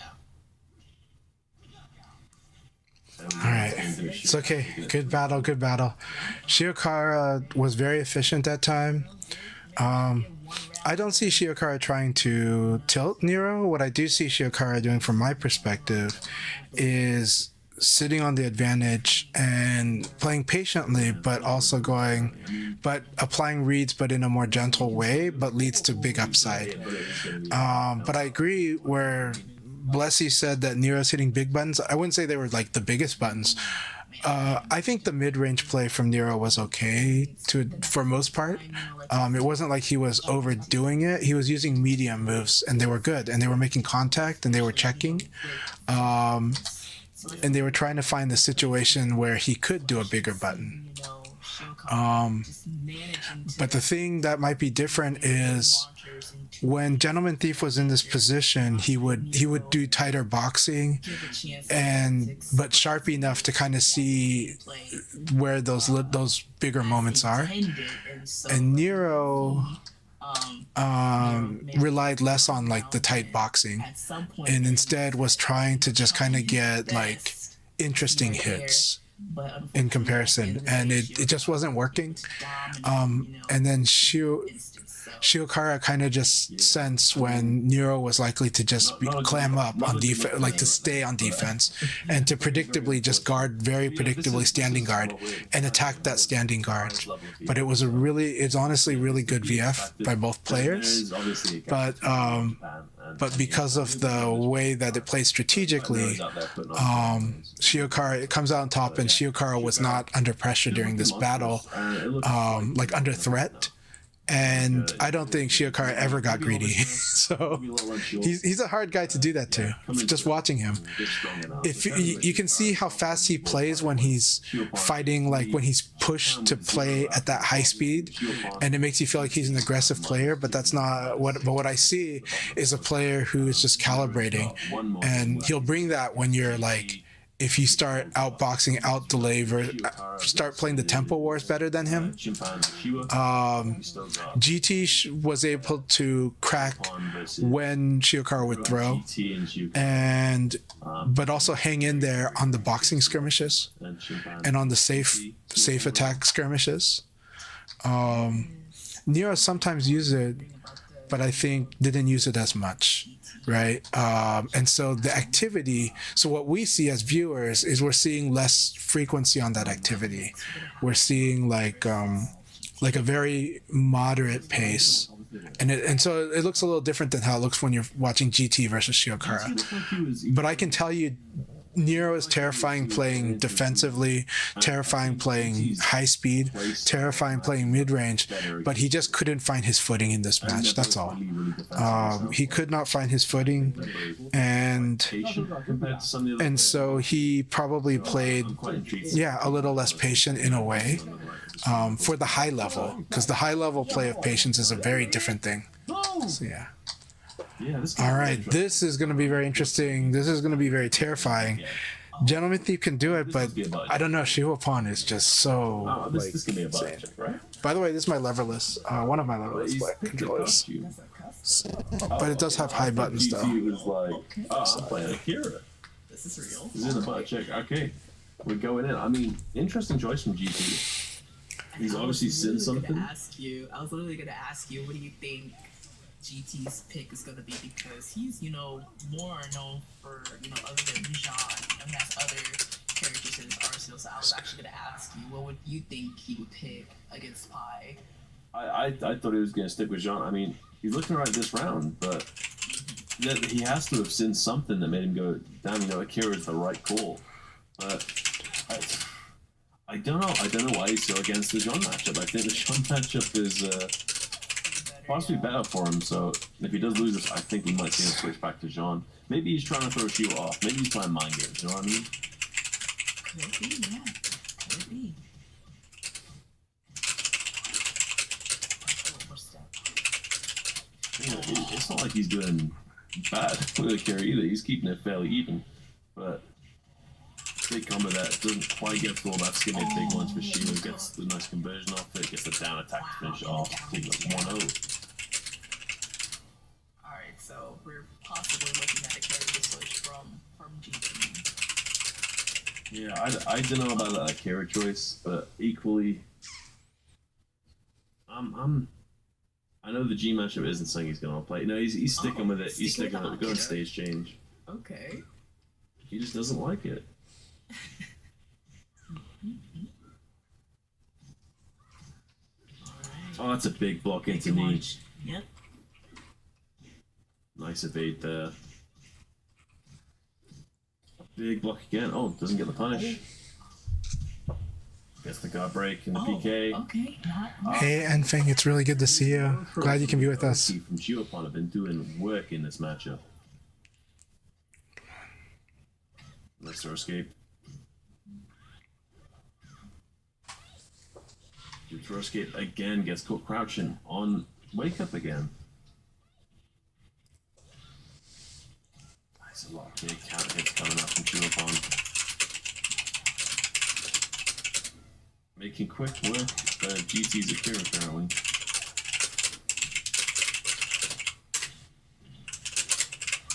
S1: All right. It's okay. Good battle. Good battle. Shiokara was very efficient that time. I don't see Shiokara trying to tilt Nero. What I do see Shiokara doing from my perspective is sitting on the advantage and playing patiently, but also applying reads, but in a more gentle way, but leads to big upside. But I agree where Blessy said that Nero's hitting big buttons. I wouldn't say they were like the biggest buttons. I think the mid-range play from Nero was okay for most part. It wasn't like he was overdoing it. He was using medium moves, and they were good, and they were making contact, and they were checking. And they were trying to find the situation where he could do a bigger button. But the thing that might be different is when Gentleman Thief was in this position, he would do tighter boxing, but sharp enough to kind of see where those bigger moments are. And Nero relied less on like the tight boxing and instead was trying to just kind of get like interesting hits in comparison, and it just wasn't working. And then Shiokara kind of just sensed when Nero was likely to just clam up on defense, like to stay on defense, and to predictably just guard, very predictably standing guard, and attack that standing guard. But it's honestly really good VF by both players. But because of the way that it plays strategically, Shiokara, it comes out on top, and Shiokara was not under pressure during this battle, like under threat. And I don't think Shiokara ever got greedy. So he's a hard guy to do that to. Just watching him. If you can see how fast he plays when he's fighting, like when he's pushed to play at that high speed, and it makes you feel like he's an aggressive player, but that's not what. But what I see is a player who is just calibrating, and he'll bring that when you're like, if you start outboxing, out delay, start playing the tempo wars better than him. GT was able to crack when Shiokara would throw, but also hang in there on the boxing skirmishes and on the safe attack skirmishes. Nero sometimes used it, but I think didn't use it as much. Right. And so the activity, so what we see as viewers is we're seeing less frequency on that activity. We're seeing like a very moderate pace. And so it looks a little different than how it looks when you're watching GT versus Shiokara. But I can tell you, Nero is terrifying playing defensively, terrifying playing high speed, terrifying playing mid range, but he just couldn't find his footing in this match. That's all. He could not find his footing, and so he probably played, a little less patient in a way, for the high level, because the high level play of patience is a very different thing. So yeah. All right, this is going to be very interesting. This is going to be very terrifying. Gentleman Thief can do it, but I don't know. Shihuapon is just so.
S3: This can be a budget check, right?
S1: By the way, this is my leverless. One of my leverless controllers. But it does have high buttons though.
S3: GT was like, I'm playing Akira.
S4: This is real.
S3: This is a budget check. Okay, we're going in. I mean, interesting choice from GT. He's obviously seen something.
S4: I was literally gonna ask you, what do you think GT's pick is gonna be, because he's, more known for, other than Jean, he has other characters in his arsenal. So I was actually gonna ask you, what would you think he would pick against Pi?
S3: I thought he was gonna stick with Jean. I mean, he's looking right this round, but he has to have seen something that made him go, damn, Akira is the right call. But I don't know. I don't know why he's so against the Jean matchup. I think the Jean matchup is possibly better for him, so if he does lose this, I think we might see him switch back to Jean. Maybe he's trying to throw Shio off. Maybe he's playing mind games, you know what I mean?
S4: Could be, yeah. Could be.
S3: It's not like he's doing bad with Akira either. He's keeping it fairly even, but big combo that doesn't quite get to all that skinny big ones for Shio, gets the nice conversion off it, gets the down attack to finish it off, taking up 1-0.
S4: Alright, so we're possibly looking at a character switch from GT.
S3: Yeah, I don't know about that Akira choice, but equally, I know the G matchup isn't something he's going to play. No, he's sticking with it. He's sticking with it. We're going stage change.
S4: Okay.
S3: He just doesn't like it. Oh, that's a big block into knee.
S4: Yep.
S3: Nice evade there. Big block again. Oh, doesn't get the punish. Gets the guard break and the PK.
S4: Okay.
S1: Hey, Enfeng, it's really good to see you. Glad you can be with us.
S3: From Shiopon have been doing work in this matchup. Nice throw escape. Throw escape again, gets caught crouching on wake up again. There's a lot of big counter hits coming up from Shiopon. Making quick work GT's Akira apparently.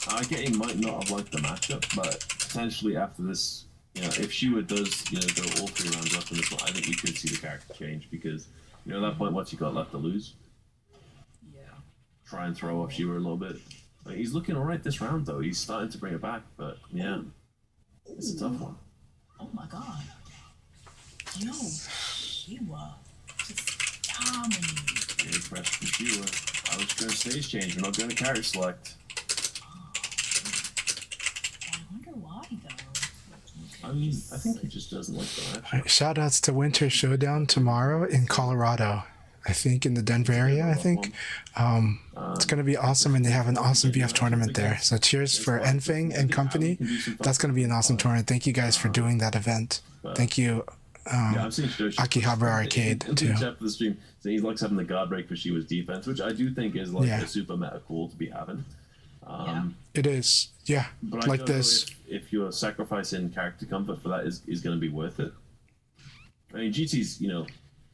S3: I get he might not have liked the matchup, but potentially after this, if Shua does, go all 3 rounds up in this one, I think we could see the character change because, at that point, what's he got left to lose?
S4: Yeah.
S3: Try and throw off Shua a little bit. He's looking alright this round though. He's starting to bring it back, but yeah, it's a tough one.
S4: Oh my god. Yo, Shua just dominating.
S3: Big pressure from Shua. I was going to stage change. We're not going to character select.
S4: I wonder why though.
S3: I mean, I think he just doesn't like the match.
S1: Shout outs to Winter Showdown tomorrow in Colorado. I think, in the Denver area, I think. It's going to be awesome, and they have an awesome VF tournament there. So cheers for Enfeng and company. That's going to be an awesome tournament. Thank you guys for doing that event. Thank you, Akihabara Arcade, too.
S3: Jeff for the stream, so he likes having the guard break for Shiwa's defense, which I do think is like a super meta cool to be having.
S1: It is, yeah.
S3: But
S1: like
S3: I don't
S1: this.
S3: know if you're sacrificing character comfort for that is going to be worth it. I mean, GT's,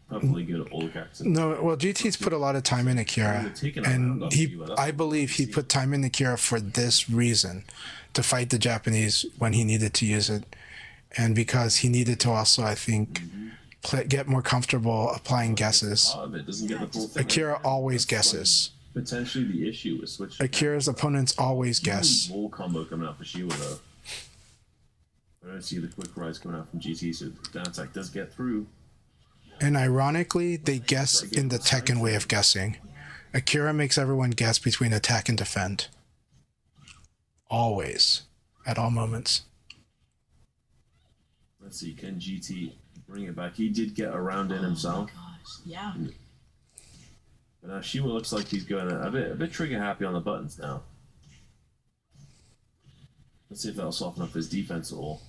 S3: perfectly good at all the characters.
S1: No, well, GT's put a lot of time in Akira, and I believe he put time in Akira for this reason, to fight the Japanese when he needed to use it, and because he needed to also, I think, get more comfortable applying guesses. Akira always guesses.
S3: Potentially the issue with switching.
S1: Akira's opponents always guess.
S3: Wall combo coming out for Shiwa though. I don't see the quick rise coming out from GT, so the down attack does get through.
S1: And ironically, they guess in the Tekken way of guessing. Akira makes everyone guess between attack and defend. Always. At all moments.
S3: Let's see, can GT bring it back? He did get around in himself.
S5: Oh my gosh, yeah.
S3: But now Shiwa looks like he's going a bit trigger happy on the buttons now. Let's see if that'll soften up his defense at all.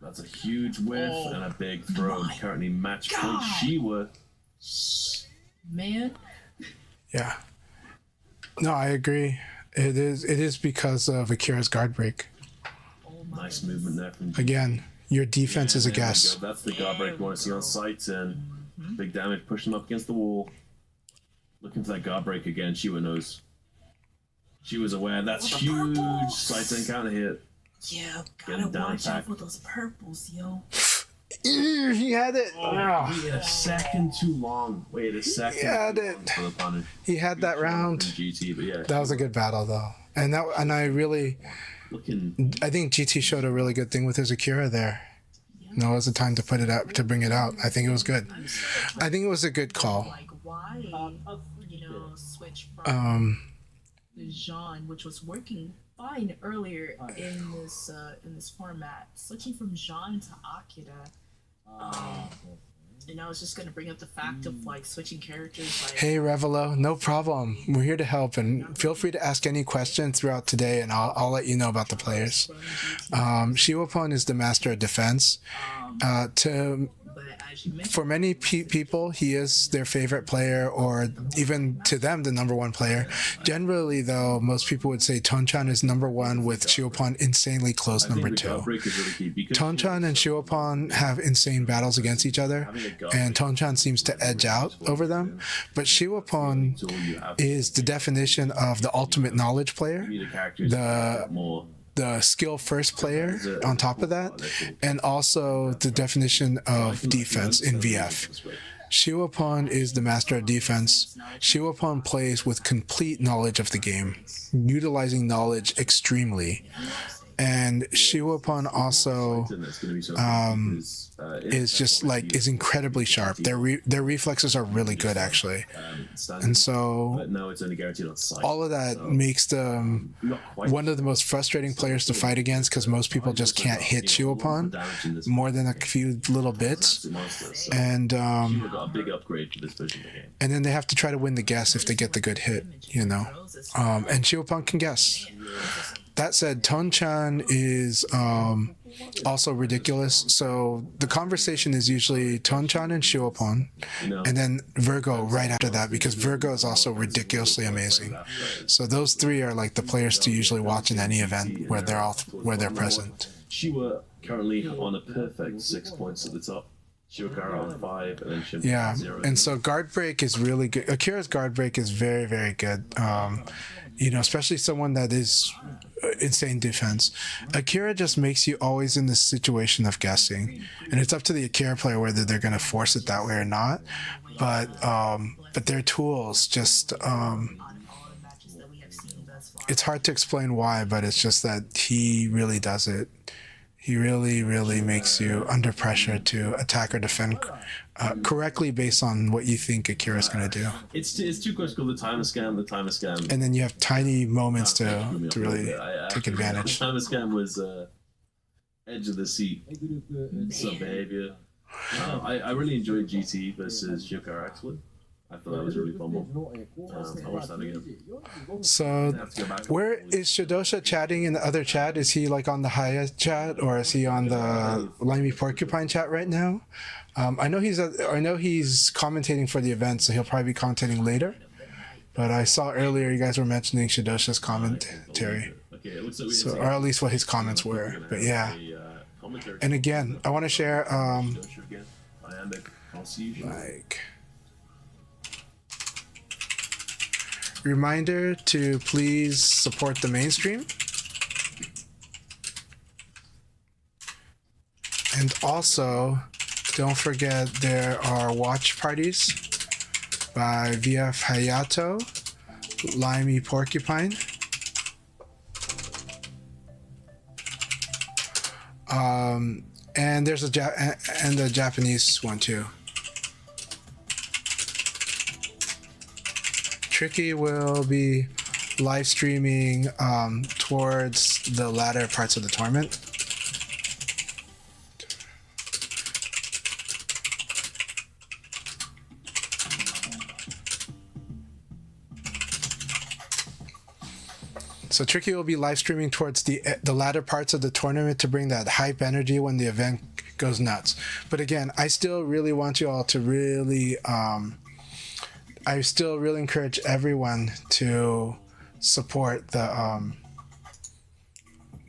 S3: That's a huge whiff and a big throw. Currently match point Shiwa.
S5: Man.
S1: Yeah. No, I agree. It is because of Akira's guard break.
S3: Nice movement there from
S1: Again, your defense is a guess.
S3: That's the guard break we want to see on sight, and big damage, pushing him up against the wall. Looking for that guard break again. Shiwa knows. She was aware. That's huge. Sight and counter hit.
S5: Yeah, gotta watch out for those purples, yo.
S1: He had it.
S3: Wait a second too long. Wait a second.
S1: He had it.
S3: For the punish.
S1: He had that round.
S3: GT, but yeah,
S1: that was a good battle though, and I really, I think GT showed a really good thing with his Akira there. No, it was the time to put it out, to bring it out. I think it was good. I think it was a good call.
S5: Like why, switch from the Jean, which was working fine earlier in this format, switching from Jean to Akira. And I was just gonna bring up the fact of like switching characters. Like,
S1: hey Revelo, no problem. We're here to help, and feel free to ask any questions throughout today, and I'll let you know about the players. Shiwapon is the master of defense. For many people, he is their favorite player, or even to them, the number one player. Generally, though, most people would say Tonchan is number one, with Shiwapon insanely close number two. Tonchan and Shiwapon have insane battles against each other, and Tonchan seems to edge out over them. But Shiwapon is the definition of the ultimate knowledge player, the skill first player on top of that, and also the definition of defense in VF. Shiwapon is the master of defense. Shiwapon plays with complete knowledge of the game, utilizing knowledge extremely. And Shiwapon also is incredibly sharp. Their reflexes are really good, actually, and so all of that makes them one of the most frustrating players to fight against, because most people just can't hit Shiwapon more than a few little bits, and then they have to try to win the guess if they get the good hit, and Shiwapon can guess. That said, Tonchan is also ridiculous. So the conversation is usually Tonchan and Shiwapon, and then Virgo right after that, because Virgo is also ridiculously amazing. So those three are like the players to usually watch in any event where they're present.
S3: Shiwa currently on a perfect 6 points at the top. Shiwakara on 5, and then Shimpa on 0.
S1: And so guard break is really good. Akira's guard break is very, very good. Especially someone that is insane defense. Akira just makes you always in this situation of guessing, and it's up to the Akira player whether they're going to force it that way or not. But their tools just it's hard to explain why, but it's just that he really does it. He really, really makes you under pressure to attack or defend correctly based on what you think Akira's going to do.
S3: It's too close to call the timer scam.
S1: And then you have tiny moments to really take advantage.
S3: The timer scam was edge of the seat sub behavior. I really enjoyed GT versus Shiwakara, actually. I thought that was really fumble. I watched that again.
S1: So,
S3: Have to go back.
S1: where is Shadosha chatting in the other chat? Is he like on the Haya chat, or is he on the Limey Porcupine chat right now? I know he's commentating for the event, so he'll probably be commentating later. But I saw earlier you guys were mentioning Shadosha's commentary,
S3: Okay, it looks like we
S1: so or at least what his comments were. But yeah, and again, I want to share
S3: I'll see you.
S1: like reminder to please support the mainstream. And also, don't forget there are watch parties by VF Hayato, Limey Porcupine. And there's a Japanese one too. Tricky will be live streaming towards the latter parts of the tournament. So Tricky will be live streaming towards the latter parts of the tournament to bring that hype energy when the event goes nuts. But again, I still really want you all to really, I still really encourage everyone to support the,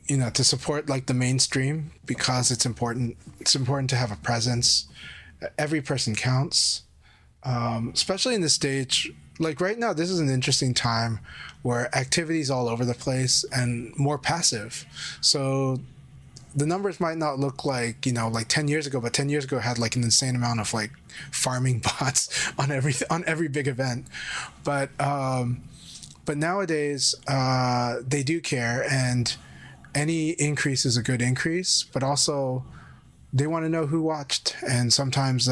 S1: to support like the mainstream, because it's important. It's important to have a presence. Every person counts, especially in this stage. Like right now, this is an interesting time where activity's all over the place and more passive. So the numbers might not look like, like 10 years ago, but 10 years ago had like an insane amount of like farming bots on every big event. But nowadays, they do care, and any increase is a good increase, but also they want to know who watched. And sometimes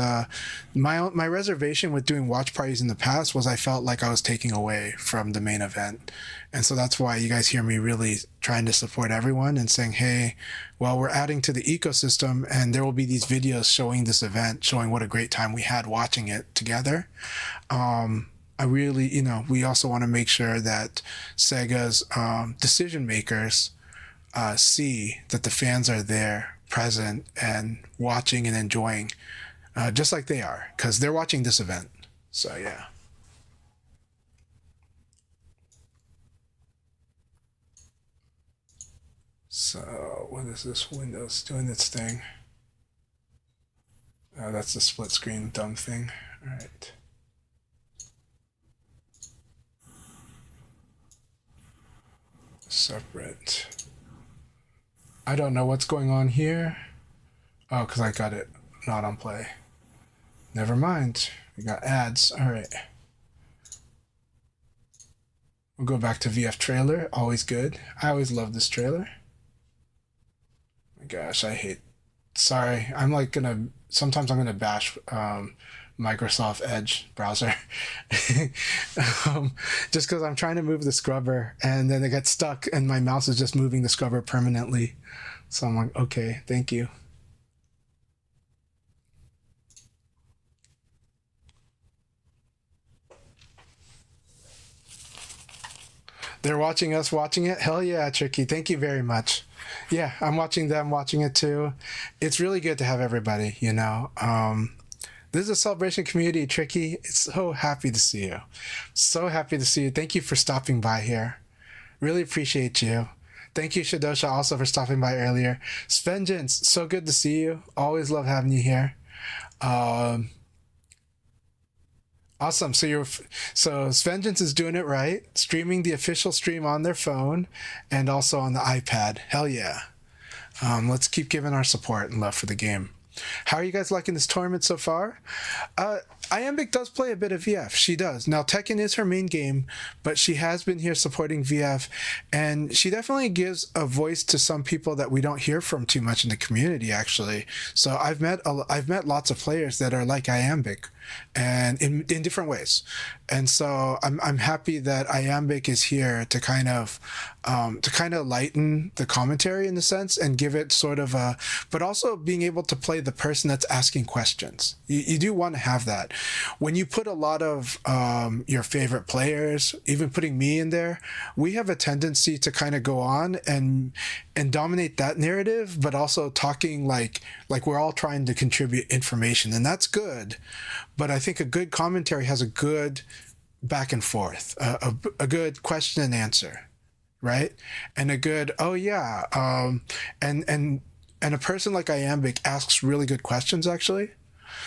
S1: my reservation with doing watch parties in the past was I felt like I was taking away from the main event. And so that's why you guys hear me really trying to support everyone and saying, hey, well, we're adding to the ecosystem, and there will be these videos showing this event, showing what a great time we had watching it together. I really, we also want to make sure that Sega's decision makers see that the fans are there, present and watching and enjoying, just like they are, because they're watching this event. So yeah. So what is this? Windows doing its thing? That's the split screen dumb thing. All right. Separate. I don't know what's going on here. Oh, because I got it not on play. Never mind. We got ads. All right. We'll go back to VF trailer. Always good. I always love this trailer. My gosh, sorry. Sometimes I'm gonna bash Microsoft Edge browser just because I'm trying to move the scrubber and then it gets stuck and my mouse is just moving the scrubber permanently. So I'm like, okay, thank you. They're watching us watching it. Hell yeah, Tricky. Thank you very much. Yeah, I'm watching them watching it too. It's really good to have everybody, This is a celebration community, Tricky. It's so happy to see you. So happy to see you. Thank you for stopping by here. Really appreciate you. Thank you, Shadosha, also for stopping by earlier. Svengeance, so good to see you. Always love having you here. Awesome. So Svengeance is doing it right, streaming the official stream on their phone and also on the iPad. Hell yeah. Let's keep giving our support and love for the game. How are you guys liking this tournament so far? Iambic does play a bit of VF. She does. Now, Tekken is her main game, but she has been here supporting VF, and she definitely gives a voice to some people that we don't hear from too much in the community, actually. So I've met lots of players that are like Iambic, and in different ways. And so I'm happy that Iambic is here to kind of lighten the commentary in a sense and give it sort of but also being able to play the person that's asking questions. You do want to have that. when you put a lot of your favorite players, even putting me in there, we have a tendency to kind of go on and dominate that narrative, but also talking like we're all trying to contribute information, and that's good. But I think a good commentary has a good back and forth, a good question and answer, right? And a good, oh yeah, and a person like Iambic asks really good questions, actually.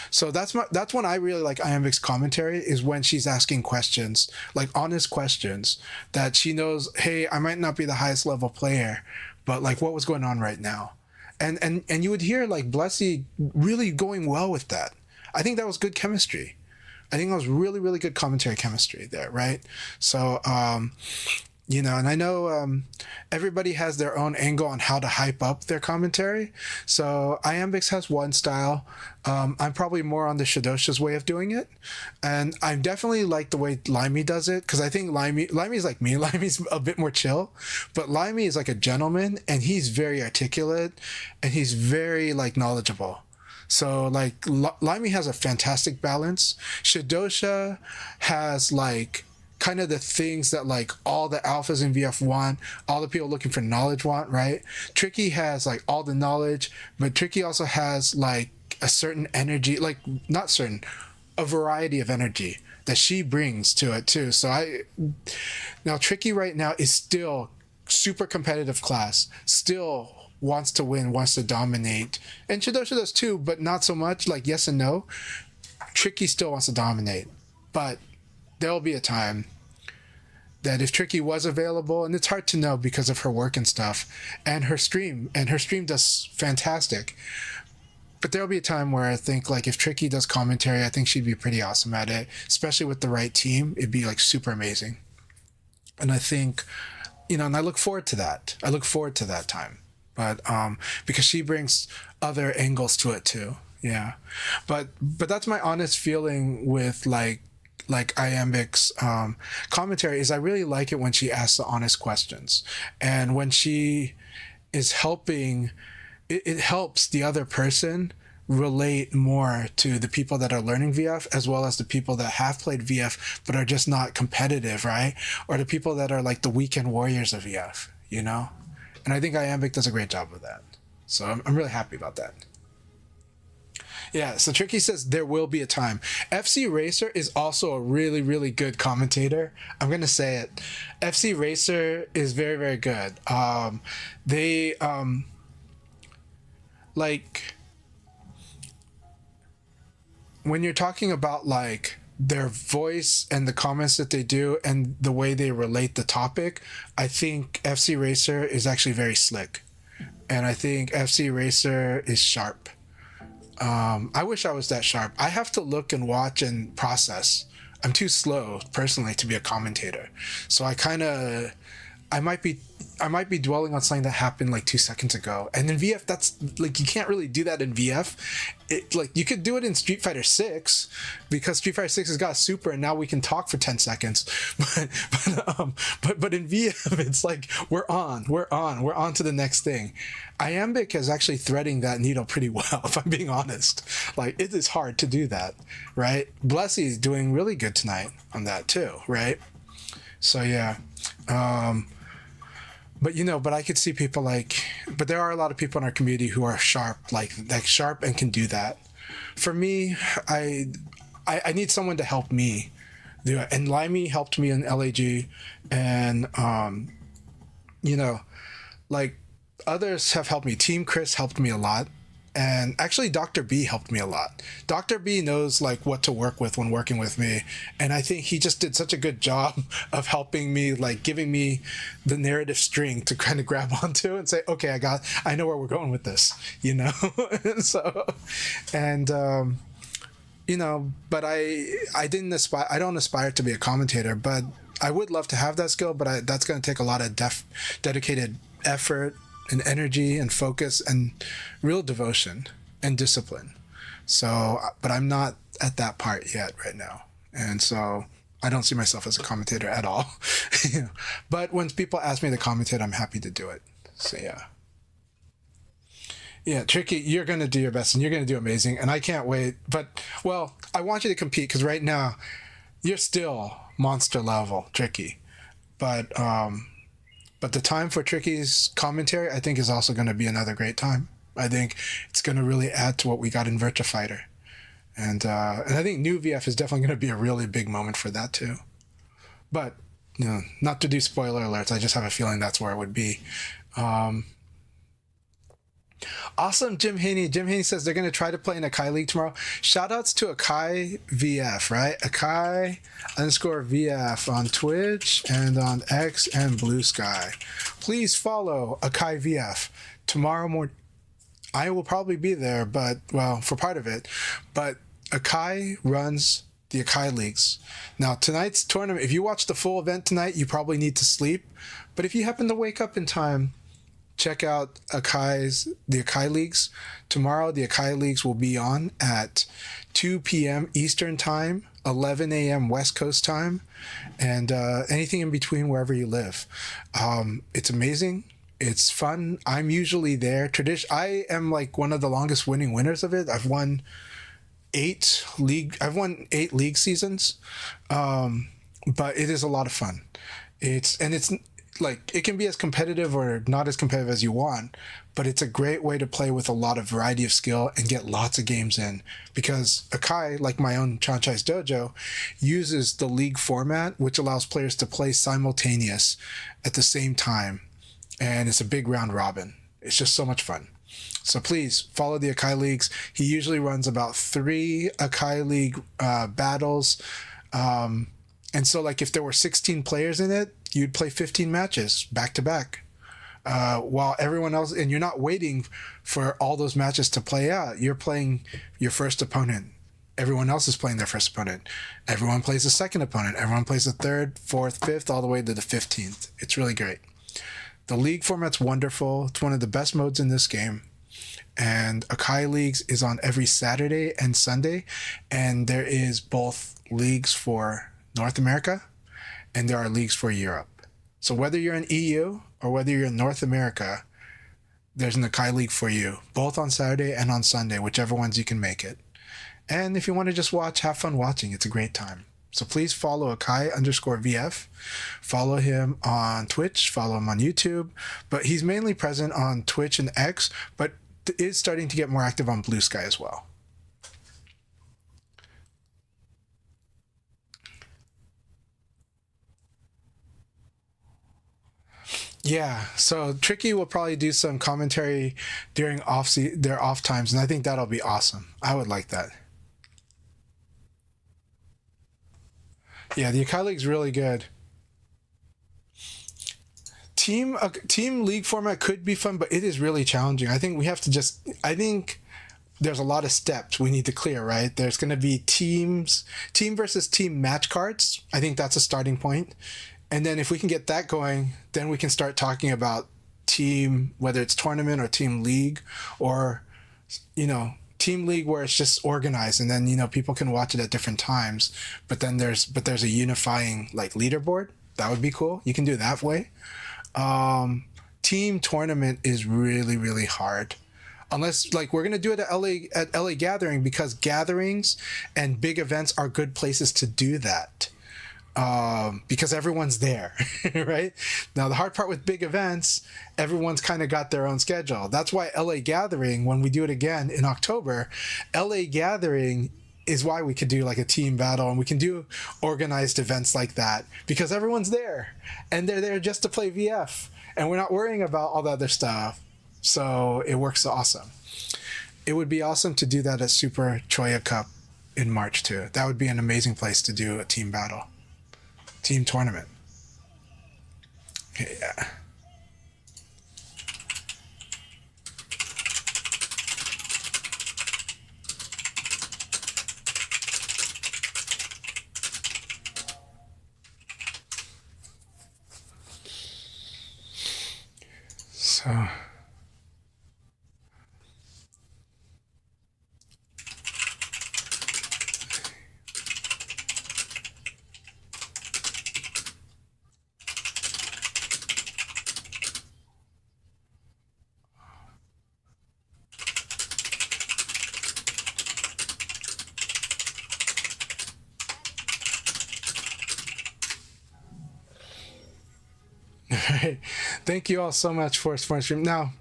S1: So that's when I really like Iambic's commentary, is when she's asking questions, like honest questions that she knows, hey, I might not be the highest level player, but like what was going on right now. And you would hear like Blessy really going well with that. I think that was good chemistry. I think that was really, really good commentary chemistry there, right? So, you know, and I know everybody has their own angle on how to hype up their commentary. So Iambics has one style. I'm probably more on the Shadosha's way of doing it. And I definitely like the way Limey does it, because I think Limey's like me. Limey's a bit more chill. But Limey is like a gentleman, and he's very articulate, and he's very like knowledgeable. So like Limey has a fantastic balance. Shadosha has like kind of the things that like all the alphas in VF want, all the people looking for knowledge want, right? Tricky has like all the knowledge, but Tricky also has like a certain energy, like not certain, a variety of energy that she brings to it too. So now Tricky right now is still super competitive class, still wants to win, wants to dominate. And Shadosha does too, but not so much, like yes and no. Tricky still wants to dominate, but there'll be a time that if Tricky was available, and it's hard to know because of her work and stuff, and her stream does fantastic. But there'll be a time where I think like if Tricky does commentary, I think she'd be pretty awesome at it, especially with the right team. It'd be like super amazing. And I think, you know, and I look forward to that. I look forward to that time. But because she brings other angles to it too. Yeah. But that's my honest feeling with like Iambic's commentary, is I really like it when she asks the honest questions, and when she is helping, it helps the other person relate more to the people that are learning VF, as well as the people that have played VF but are just not competitive, right? Or the people that are like the weekend warriors of VF, you know? And I think Iambic does a great job of that. So I'm really happy about that. Yeah, so Tricky says there will be a time. FC Racer is also a really, really good commentator. I'm going to say it. FC Racer is very, very good. Like, when you're talking about, like, their voice and the comments that they do and the way they relate the topic, I think FC Racer is actually very slick. And I think FC Racer is sharp. I wish I was that sharp. I have to look and watch and process. I'm too slow personally to be a commentator. So I might be dwelling on something that happened like 2 seconds ago. And in VF, that's like, you can't really do that in VF. Like, you could do it in Street Fighter 6 because Street Fighter 6 has got super, and now we can talk for 10 seconds. But in VF, it's like, we're on to the next thing. Iambic is actually threading that needle pretty well, if I'm being honest. Like, it is hard to do that, right? Blessy is doing really good tonight on that too, right? So yeah. But I could see people but there are a lot of people in our community who are sharp, like sharp and can do that. For me, I need someone to help me do it. And Limey helped me in LAG, and like others have helped me. Team Chris helped me a lot. And actually, Dr. B helped me a lot. Dr. B knows like what to work with when working with me. And I think he just did such a good job of helping me, like giving me the narrative string to kind of grab onto and say, okay, I know where we're going with this, you know? But I don't aspire to be a commentator, but I would love to have that skill, but that's going to take a lot of dedicated effort and energy and focus and real devotion and discipline. So, but I'm not at that part yet right now. And so I don't see myself as a commentator at all. But when people ask me to commentate, I'm happy to do it. So yeah. Yeah, Tricky, you're going to do your best and you're going to do amazing. And I can't wait. But, well, I want you to compete because right now you're still monster level, Tricky. But the time for Tricky's commentary, I think, is also going to be another great time. I think it's going to really add to what we got in Virtua Fighter. And I think New VF is definitely going to be a really big moment for that too. But, not to do spoiler alerts, I just have a feeling that's where it would be. Awesome, Jim Haney. Jim Haney says they're going to try to play in Akai League tomorrow. Shoutouts to Akai VF, right? Akai_VF on Twitch and on X and Blue Sky. Please follow Akai VF. Tomorrow morning, I will probably be there, for part of it. But Akai runs the Akai Leagues. Now, tonight's tournament, if you watch the full event tonight, you probably need to sleep. But if you happen to wake up in time, check out the Akai Leagues. Tomorrow, the Akai Leagues will be on at 2 p.m. Eastern Time, 11 a.m. West Coast Time, and anything in between wherever you live. It's amazing. It's fun. I'm usually there. I am like one of the longest winning winners of it. I've won 8 league seasons, but it is a lot of fun. It's like, it can be as competitive or not as competitive as you want, but it's a great way to play with a lot of variety of skill and get lots of games in, because Akai, like my own Chanchai's Dojo, uses the league format, which allows players to play simultaneous at the same time, and it's a big round robin. It's just so much fun. So please follow the Akai Leagues. He usually runs about 3 Akai League battles, and so like if there were 16 players in it, you'd play 15 matches back to back, while everyone else, and you're not waiting for all those matches to play out. You're playing your first opponent. Everyone else is playing their first opponent. Everyone plays the second opponent. Everyone plays the third, fourth, fifth, all the way to the 15th. It's really great. The league format's wonderful. It's one of the best modes in this game. And Akai Leagues is on every Saturday and Sunday. And there is both leagues for North America and there are leagues for Europe. So whether you're in EU or whether you're in North America, there's an Akai League for you, both on Saturday and on Sunday, whichever ones you can make it. And if you want to just watch, have fun watching. It's a great time. So please follow Akai_VF. Follow him on Twitch, follow him on YouTube. But he's mainly present on Twitch and X, but is starting to get more active on Blue Sky as well. Yeah, so Tricky will probably do some commentary during their off times, and I think that'll be awesome. I would like that. Yeah, the Akai League's really good. Team league format could be fun, but it is really challenging. I think we have to I think there's a lot of steps we need to clear, right? There's going to be team versus team match cards. I think that's a starting point. And then if we can get that going, then we can start talking about team, whether it's tournament or team league, or, team league where it's just organized and then, people can watch it at different times. But then there's a unifying like leaderboard. That would be cool. You can do it that way. Team tournament is really, really hard. Unless we're going to do it at LA Gathering, because gatherings and big events are good places to do that. Because everyone's there, right? Now, the hard part with big events, everyone's kind of got their own schedule. That's why LA Gathering, when we do it again in October, LA Gathering is why we could do like a team battle, and we can do organized events like that because everyone's there and they're there just to play VF, and we're not worrying about all the other stuff. So it works awesome. It would be awesome to do that at Super Choya Cup in March too. That would be an amazing place to do a team battle. Team tournament. Yeah. So right. Thank you all so much for supporting stream. Now,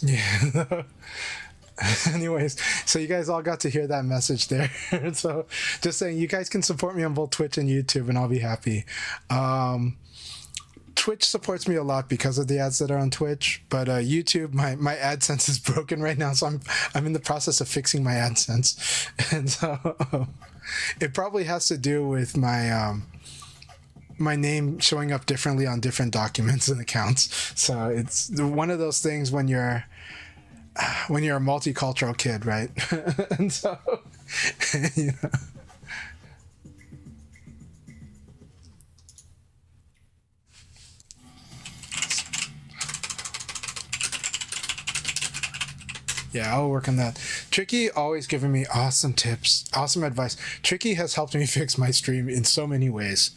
S1: yeah. Anyways, so you guys all got to hear that message there. So just saying, you guys can support me on both Twitch and YouTube, and I'll be happy. Twitch supports me a lot because of the ads that are on Twitch, but YouTube, my AdSense is broken right now, so I'm in the process of fixing my AdSense, and so it probably has to do with my my name showing up differently on different documents and accounts. So it's one of those things when you're a multicultural kid, right? And so, you know. Yeah, I'll work on that. Tricky always giving me awesome tips, awesome advice. Tricky has helped me fix my stream in so many ways.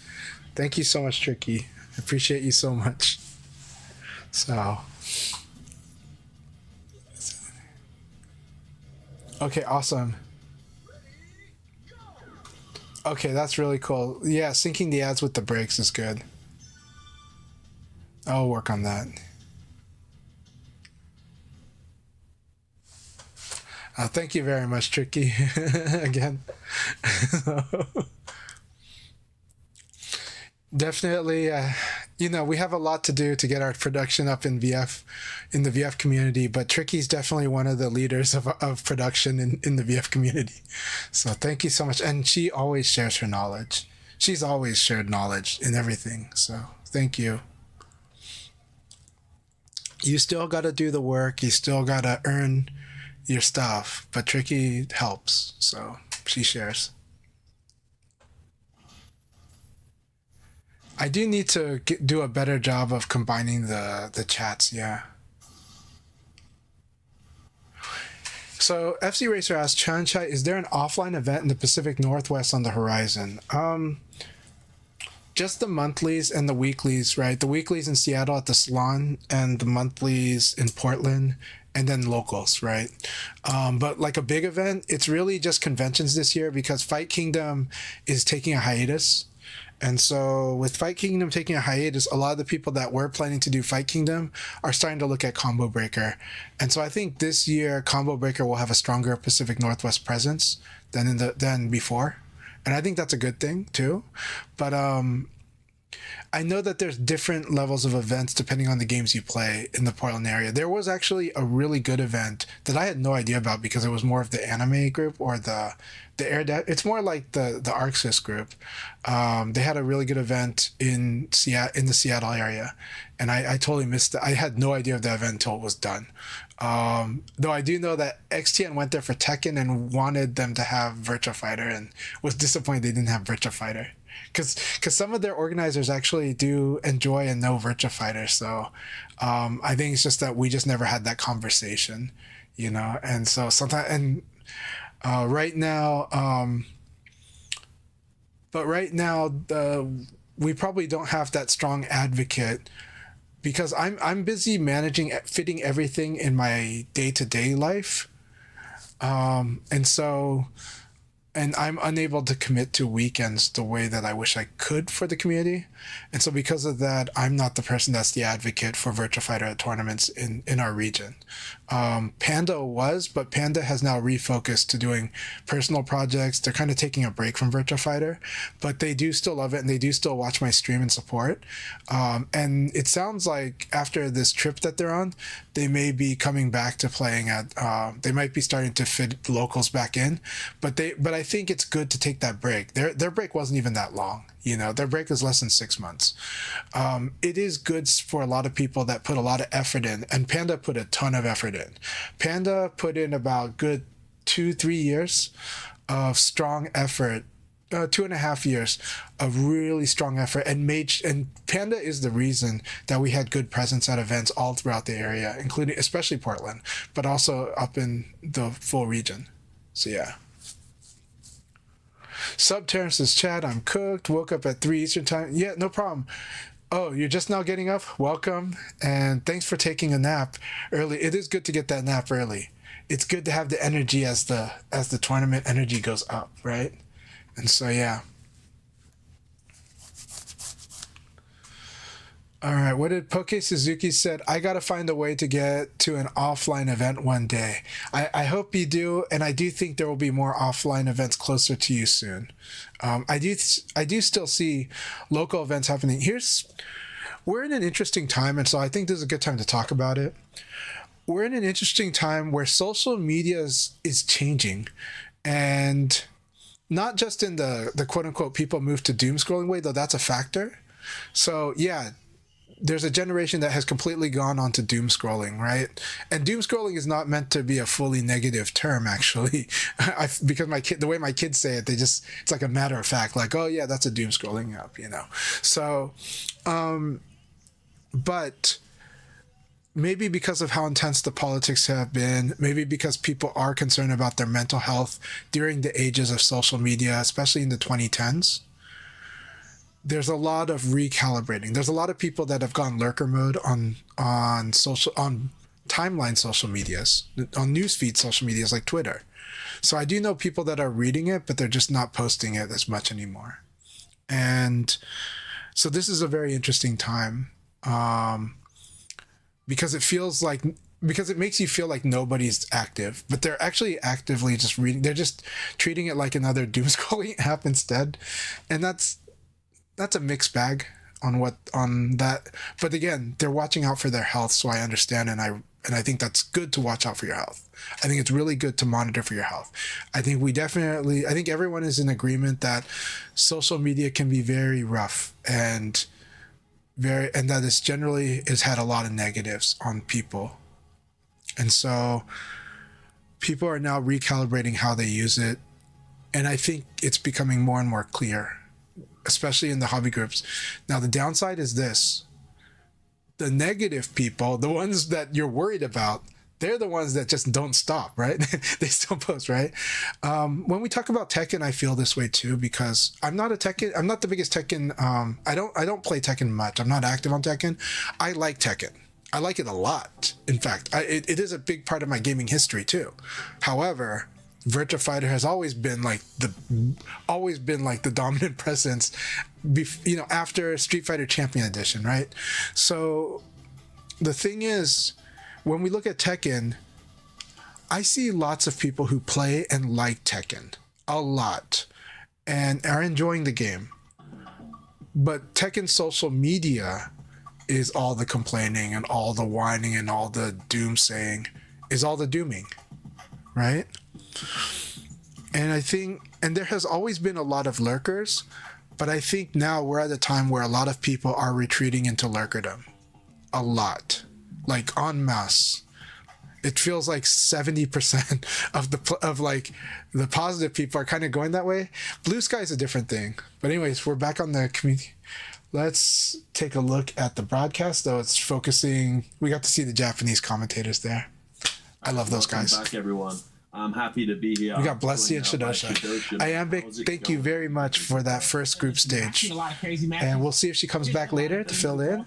S1: Thank you so much, Tricky. I appreciate you so much. So, okay, awesome. Okay, that's really cool. Yeah, syncing the ads with the breaks is good. I'll work on that. Thank you very much, Tricky. Again. Definitely, you know, we have a lot to do to get our production up in VF, in the VF community, but Tricky's definitely one of the leaders of production in the VF community. So thank you so much. And she always shares her knowledge. She's always shared knowledge in everything. So thank you. You still got to do the work. You still got to earn your stuff, but Tricky helps. So she shares. I do need to do a better job of combining the chats, yeah. So FC Racer asks, Chanchai, is there an offline event in the Pacific Northwest on the horizon? Just the monthlies and the weeklies, right? The weeklies in Seattle at the Salon and the monthlies in Portland, and then locals, right? But like a big event, it's really just conventions this year because Fight Kingdom is taking a hiatus. And so with Fight Kingdom taking a hiatus, a lot of the people that were planning to do Fight Kingdom are starting to look at Combo Breaker. And so I think this year Combo Breaker will have a stronger Pacific Northwest presence than before. And I think that's a good thing too. But I know that there's different levels of events depending on the games you play in the Portland area. There was actually a really good event that I had no idea about because it was more of the anime group or the air it's more like the ArcSys group. They had a really good event in the Seattle area, and I totally missed it. I had no idea of the event until it was done. Though I do know that XTN went there for Tekken and wanted them to have Virtua Fighter and was disappointed they didn't have Virtua Fighter. Because some of their organizers actually do enjoy and know Virtua Fighter. So I think it's just that we just never had that conversation, you know? And so sometimes, and right now, we probably don't have that strong advocate because I'm busy fitting everything in my day-to-day life. And I'm unable to commit to weekends the way that I wish I could for the community. And so because of that, I'm not the person that's the advocate for Virtua Fighter at tournaments in our region. Panda was, but Panda has now refocused to doing personal projects. They're kind of taking a break from Virtua Fighter, but they do still love it and they do still watch my stream and support. And it sounds like after this trip that they're on, they may be coming back to playing at, they might be starting to fit locals back in, but I think it's good to take that break. Their break wasn't even that long. You know, their break was less than 6 6 months. It is good for a lot of people that put a lot of effort in, and Panda put a ton of effort in. Panda put in about good 2-3 years of strong effort, 2.5 years of really strong effort, and Panda is the reason that we had good presence at events all throughout the area, including especially Portland, but also up in the full region. So yeah. Sub Terrence says, Chad, I'm cooked. Woke up at 3 Eastern time. Yeah, no problem. Oh, you're just now getting up? Welcome. And thanks for taking a nap early. It is good to get that nap early. It's good to have the energy as the tournament energy goes up, right? And so, yeah. All right, what did Poke Suzuki said? I got to find a way to get to an offline event one day. I hope you do, and I do think there will be more offline events closer to you soon. I do still see local events happening. We're in an interesting time, and so I think this is a good time to talk about it. We're in an interesting time where social media is changing, and not just in the quote-unquote people move to doom scrolling way, though that's a factor. So, yeah, there's a generation that has completely gone on to doom scrolling, right? And doom scrolling is not meant to be a fully negative term, actually. Because the way my kids say it, it's like a matter of fact, like, oh yeah, that's a doom scrolling app, you know? So, but maybe because of how intense the politics have been, maybe because people are concerned about their mental health during the ages of social media, especially in the 2010s, there's a lot of recalibrating. There's a lot of people that have gone lurker mode on timeline social medias, on newsfeed social medias like Twitter. So I do know people that are reading it, but they're just not posting it as much anymore. And so this is a very interesting time, because it makes you feel like nobody's active, but they're actually actively just reading. They're just treating it like another doom scrolling app instead, and that's a mixed bag on that. But again, they're watching out for their health, so I understand, and I think that's good to watch out for your health. I think it's really good to monitor for your health. I think everyone is in agreement that social media can be very rough and that it's generally has had a lot of negatives on people. And so people are now recalibrating how they use it. And I think it's becoming more and more clear, especially in the hobby groups. Now, the downside is this. The negative people, the ones that you're worried about, they're the ones that just don't stop, right? They still post, right? When we talk about Tekken, I feel this way too, because I'm not the biggest Tekken. I don't play Tekken much. I'm not active on Tekken. I like Tekken. I like it a lot. In fact, it is a big part of my gaming history too. However, Virtua Fighter has always been like the dominant presence, after Street Fighter Champion Edition, right? So the thing is, when we look at Tekken, I see lots of people who play and like Tekken a lot and are enjoying the game. But Tekken social media is all the complaining and all the whining and all the doom saying, is all the dooming, right? And there has always been a lot of lurkers, but I think now we're at a time where a lot of people are retreating into lurkerdom. A lot. Like en masse. It feels like 70% of the positive people are kind of going that way. Blue Sky is a different thing. But anyways, we're back on the community. Let's take a look at the broadcast, though. It's focusing. We got to see the Japanese commentators there. I love those guys.
S3: Welcome back, everyone. I'm happy to be here.
S1: We got Blessy and Shadosha. Iambic, thank you very much for that first group stage. And we'll see if she comes back later to fill in.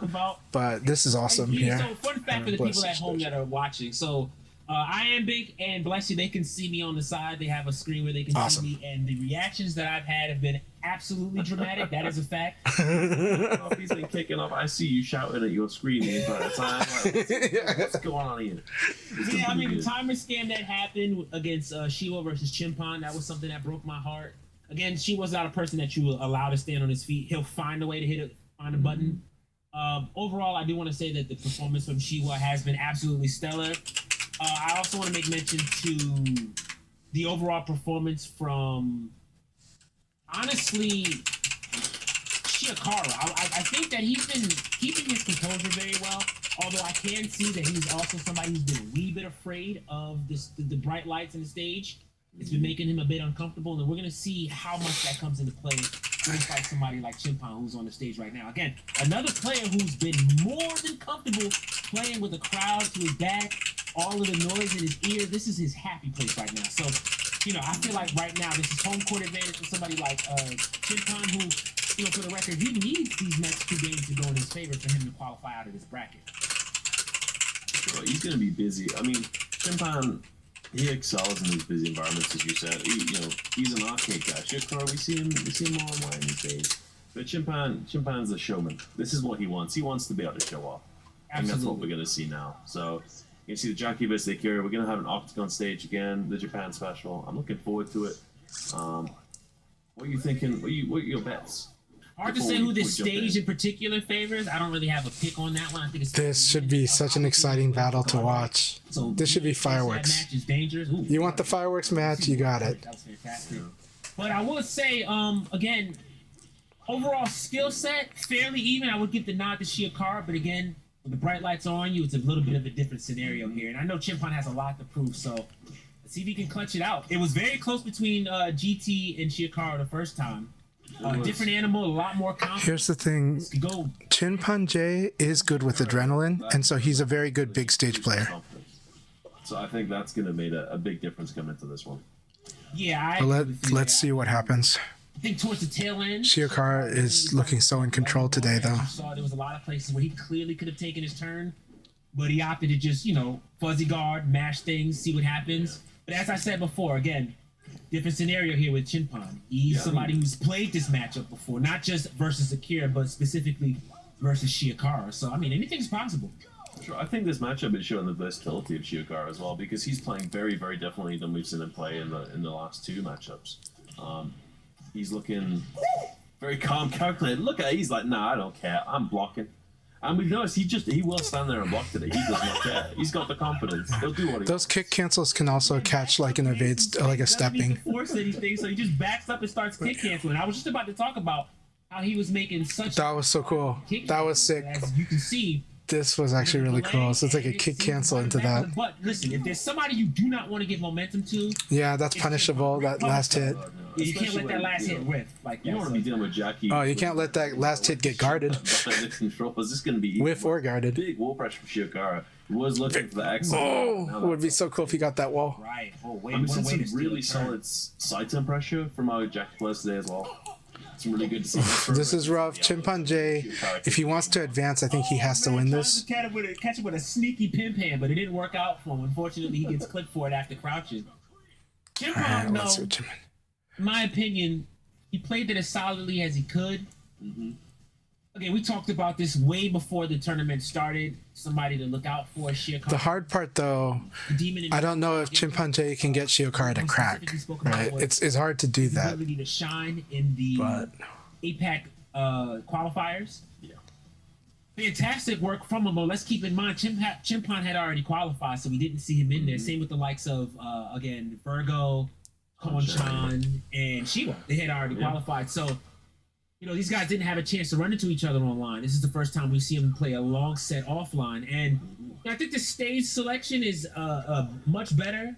S1: But this is awesome here.
S2: So, fun fact for the people at home that are watching. So, Iambic and Blessy, they can see me on the side. They have a screen where they can see me. And the reactions that I've had have been absolutely dramatic. That is a fact.
S3: He's been kicking off. I see you shouting at your screen the entire time. Like, what's going on here?
S2: Yeah, I mean, the timer scam that happened against Shiwa versus Chimpan, that was something that broke my heart. Again, Shiwa's not a person that you will allow to stand on his feet. He'll find a way to find a button. Overall, I do want to say that the performance from Shiwa has been absolutely stellar. I also want to make mention to the overall performance from, honestly, Shiakara. I think that he's been keeping his composure very well. Although I can see that he's also somebody who's been a wee bit afraid of the bright lights on the stage. It's been making him a bit uncomfortable, and we're going to see how much that comes into play when it's like somebody like Chimpan who's on the stage right now. Again, another player who's been more than comfortable playing with a crowd to his back, all of the noise in his ear. This is his happy place right now. So, I feel like right now this is home court advantage for somebody like Chimpan who, for the record, he needs these next 2 games to go in his favor for him to qualify out of this bracket.
S3: Sure, he's going to be busy. I mean, Chimpan, he excels in these busy environments, as you said. He's an arcade guy. Shiakara, we see him more and more these days. But Chimpan's a showman. This is what he wants. He wants to be able to show off. I think that's what we're going to see now. So you can see the Jackie vs. Akira. We're going to have an Octagon stage again, the Japan special. I'm looking forward to it. What are you thinking? What are your bets?
S2: Hard to say who this stage in particular favors. I don't really have a pick on that one. I think
S1: this should be such an exciting battle to watch.
S2: So
S1: this should be fireworks.
S2: Match is dangerous. Ooh,
S1: you want the fireworks match? You got it.
S2: That was fantastic. But I will say, again, overall skill set fairly even. I would give the nod to Shiakara, but again, when the bright lights are on you, it's a little bit of a different scenario here. And I know Chimpan has a lot to prove, so let's see if he can clutch it out. It was very close between GT and Shiakara the first time. Different animal, a lot more confident.
S1: Here's the thing. Chimpan J is good with adrenaline, and so he's a very good big stage player.
S3: So I think that's going to make a big difference coming into this one.
S2: Yeah,
S1: let's see what happens.
S2: I think towards the tail end,
S1: Shiakara is looking so in control today, though.
S2: There was a lot of places where he clearly could have taken his turn, but he opted to just, fuzzy guard, mash things, see what happens. But as I said before, again, different scenario here with Chimpan. He's somebody who's played this matchup before, not just versus Akira, but specifically versus Shiakara. So, I mean, anything's possible.
S3: Sure, I think this matchup is showing the versatility of Shiakara as well, because he's playing very, very differently than we've seen him play in the last 2 matchups. He's looking very calm, calculated. Look at it, he's like, nah, I don't care, I'm blocking. And we've noticed he will stand there and block today. He does not care. He's got the confidence. He'll do what he
S1: Those kick cancels can also catch like an evade, like a stepping.
S2: Force anything, so he just backs up and starts kick canceling. I was just about to talk about how he was making such.
S1: That was so cool. That was sick.
S2: As you can see,
S1: this was actually really cool. So it's like a kick cancel into that.
S2: But listen, if there's somebody you do not want to give momentum to,
S1: yeah, that's punishable. That last hit.
S2: You can't let that last hit whiff like that.
S3: You don't want to be dealing with Jackie.
S1: Oh, you can't let that last hit get guarded.
S3: Control. Is this going to be
S1: whiff or guarded?
S3: Big wall pressure from Shiakara. He was looking for the exit.
S1: Oh, it would be so cool if he got that wall.
S2: Right. Oh, wait.
S3: We've seen some really solid side turn pressure from our Jackie players today as well. Some really good.
S1: This is rough. Chimpan J, if he wants to advance, I think he has to win this.
S2: Catch him with a sneaky pin pan, but it didn't work out for him. Unfortunately, he gets clipped for it after crouching. Chimpan, no. In my opinion, he played it as solidly as he could. Again, we talked about this way before the tournament started. Somebody to look out for, Shiakara.
S1: The hard part, though, I don't know if Chimpan J can get Shiakara to crack. Right? It's hard to do that.
S2: Ability to shine in the APAC qualifiers. Yeah. Fantastic work from him. But let's keep in mind, Chimpan had already qualified, so we didn't see him in there. Same with the likes of again Virgo, Konchan, and Shiva. They had already qualified. So, these guys didn't have a chance to run into each other online. This is the first time we see them play a long set offline. And I think the stage selection is much better.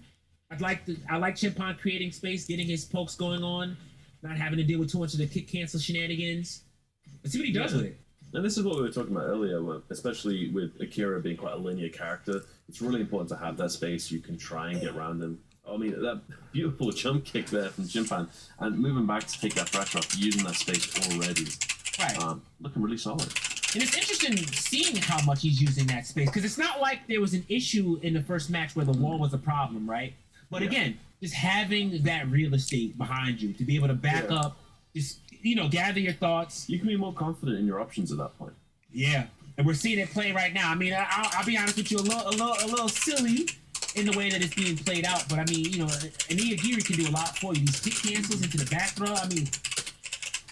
S2: I like Chimpan creating space, getting his pokes going on, not having to deal with too much of the kick cancel shenanigans. Let's see what he does with it.
S3: And this is what we were talking about earlier, especially with Akira being quite a linear character. It's really important to have that space you can try and get around him. I mean, that beautiful jump kick there from Chimpan, and moving back to take that pressure off, using that space already.
S2: Right.
S3: Looking really solid.
S2: And it's interesting seeing how much he's using that space, because it's not like there was an issue in the first match where the wall was a problem, right? But again, just having that real estate behind you to be able to back up, just, gather your thoughts.
S3: You can be more confident in your options at that point.
S2: Yeah. And we're seeing it play right now. I mean, I'll be honest with you, a little silly in the way that it's being played out. But I mean, an Iyagiri can do a lot for you. These kick cancels into the back throw. I mean,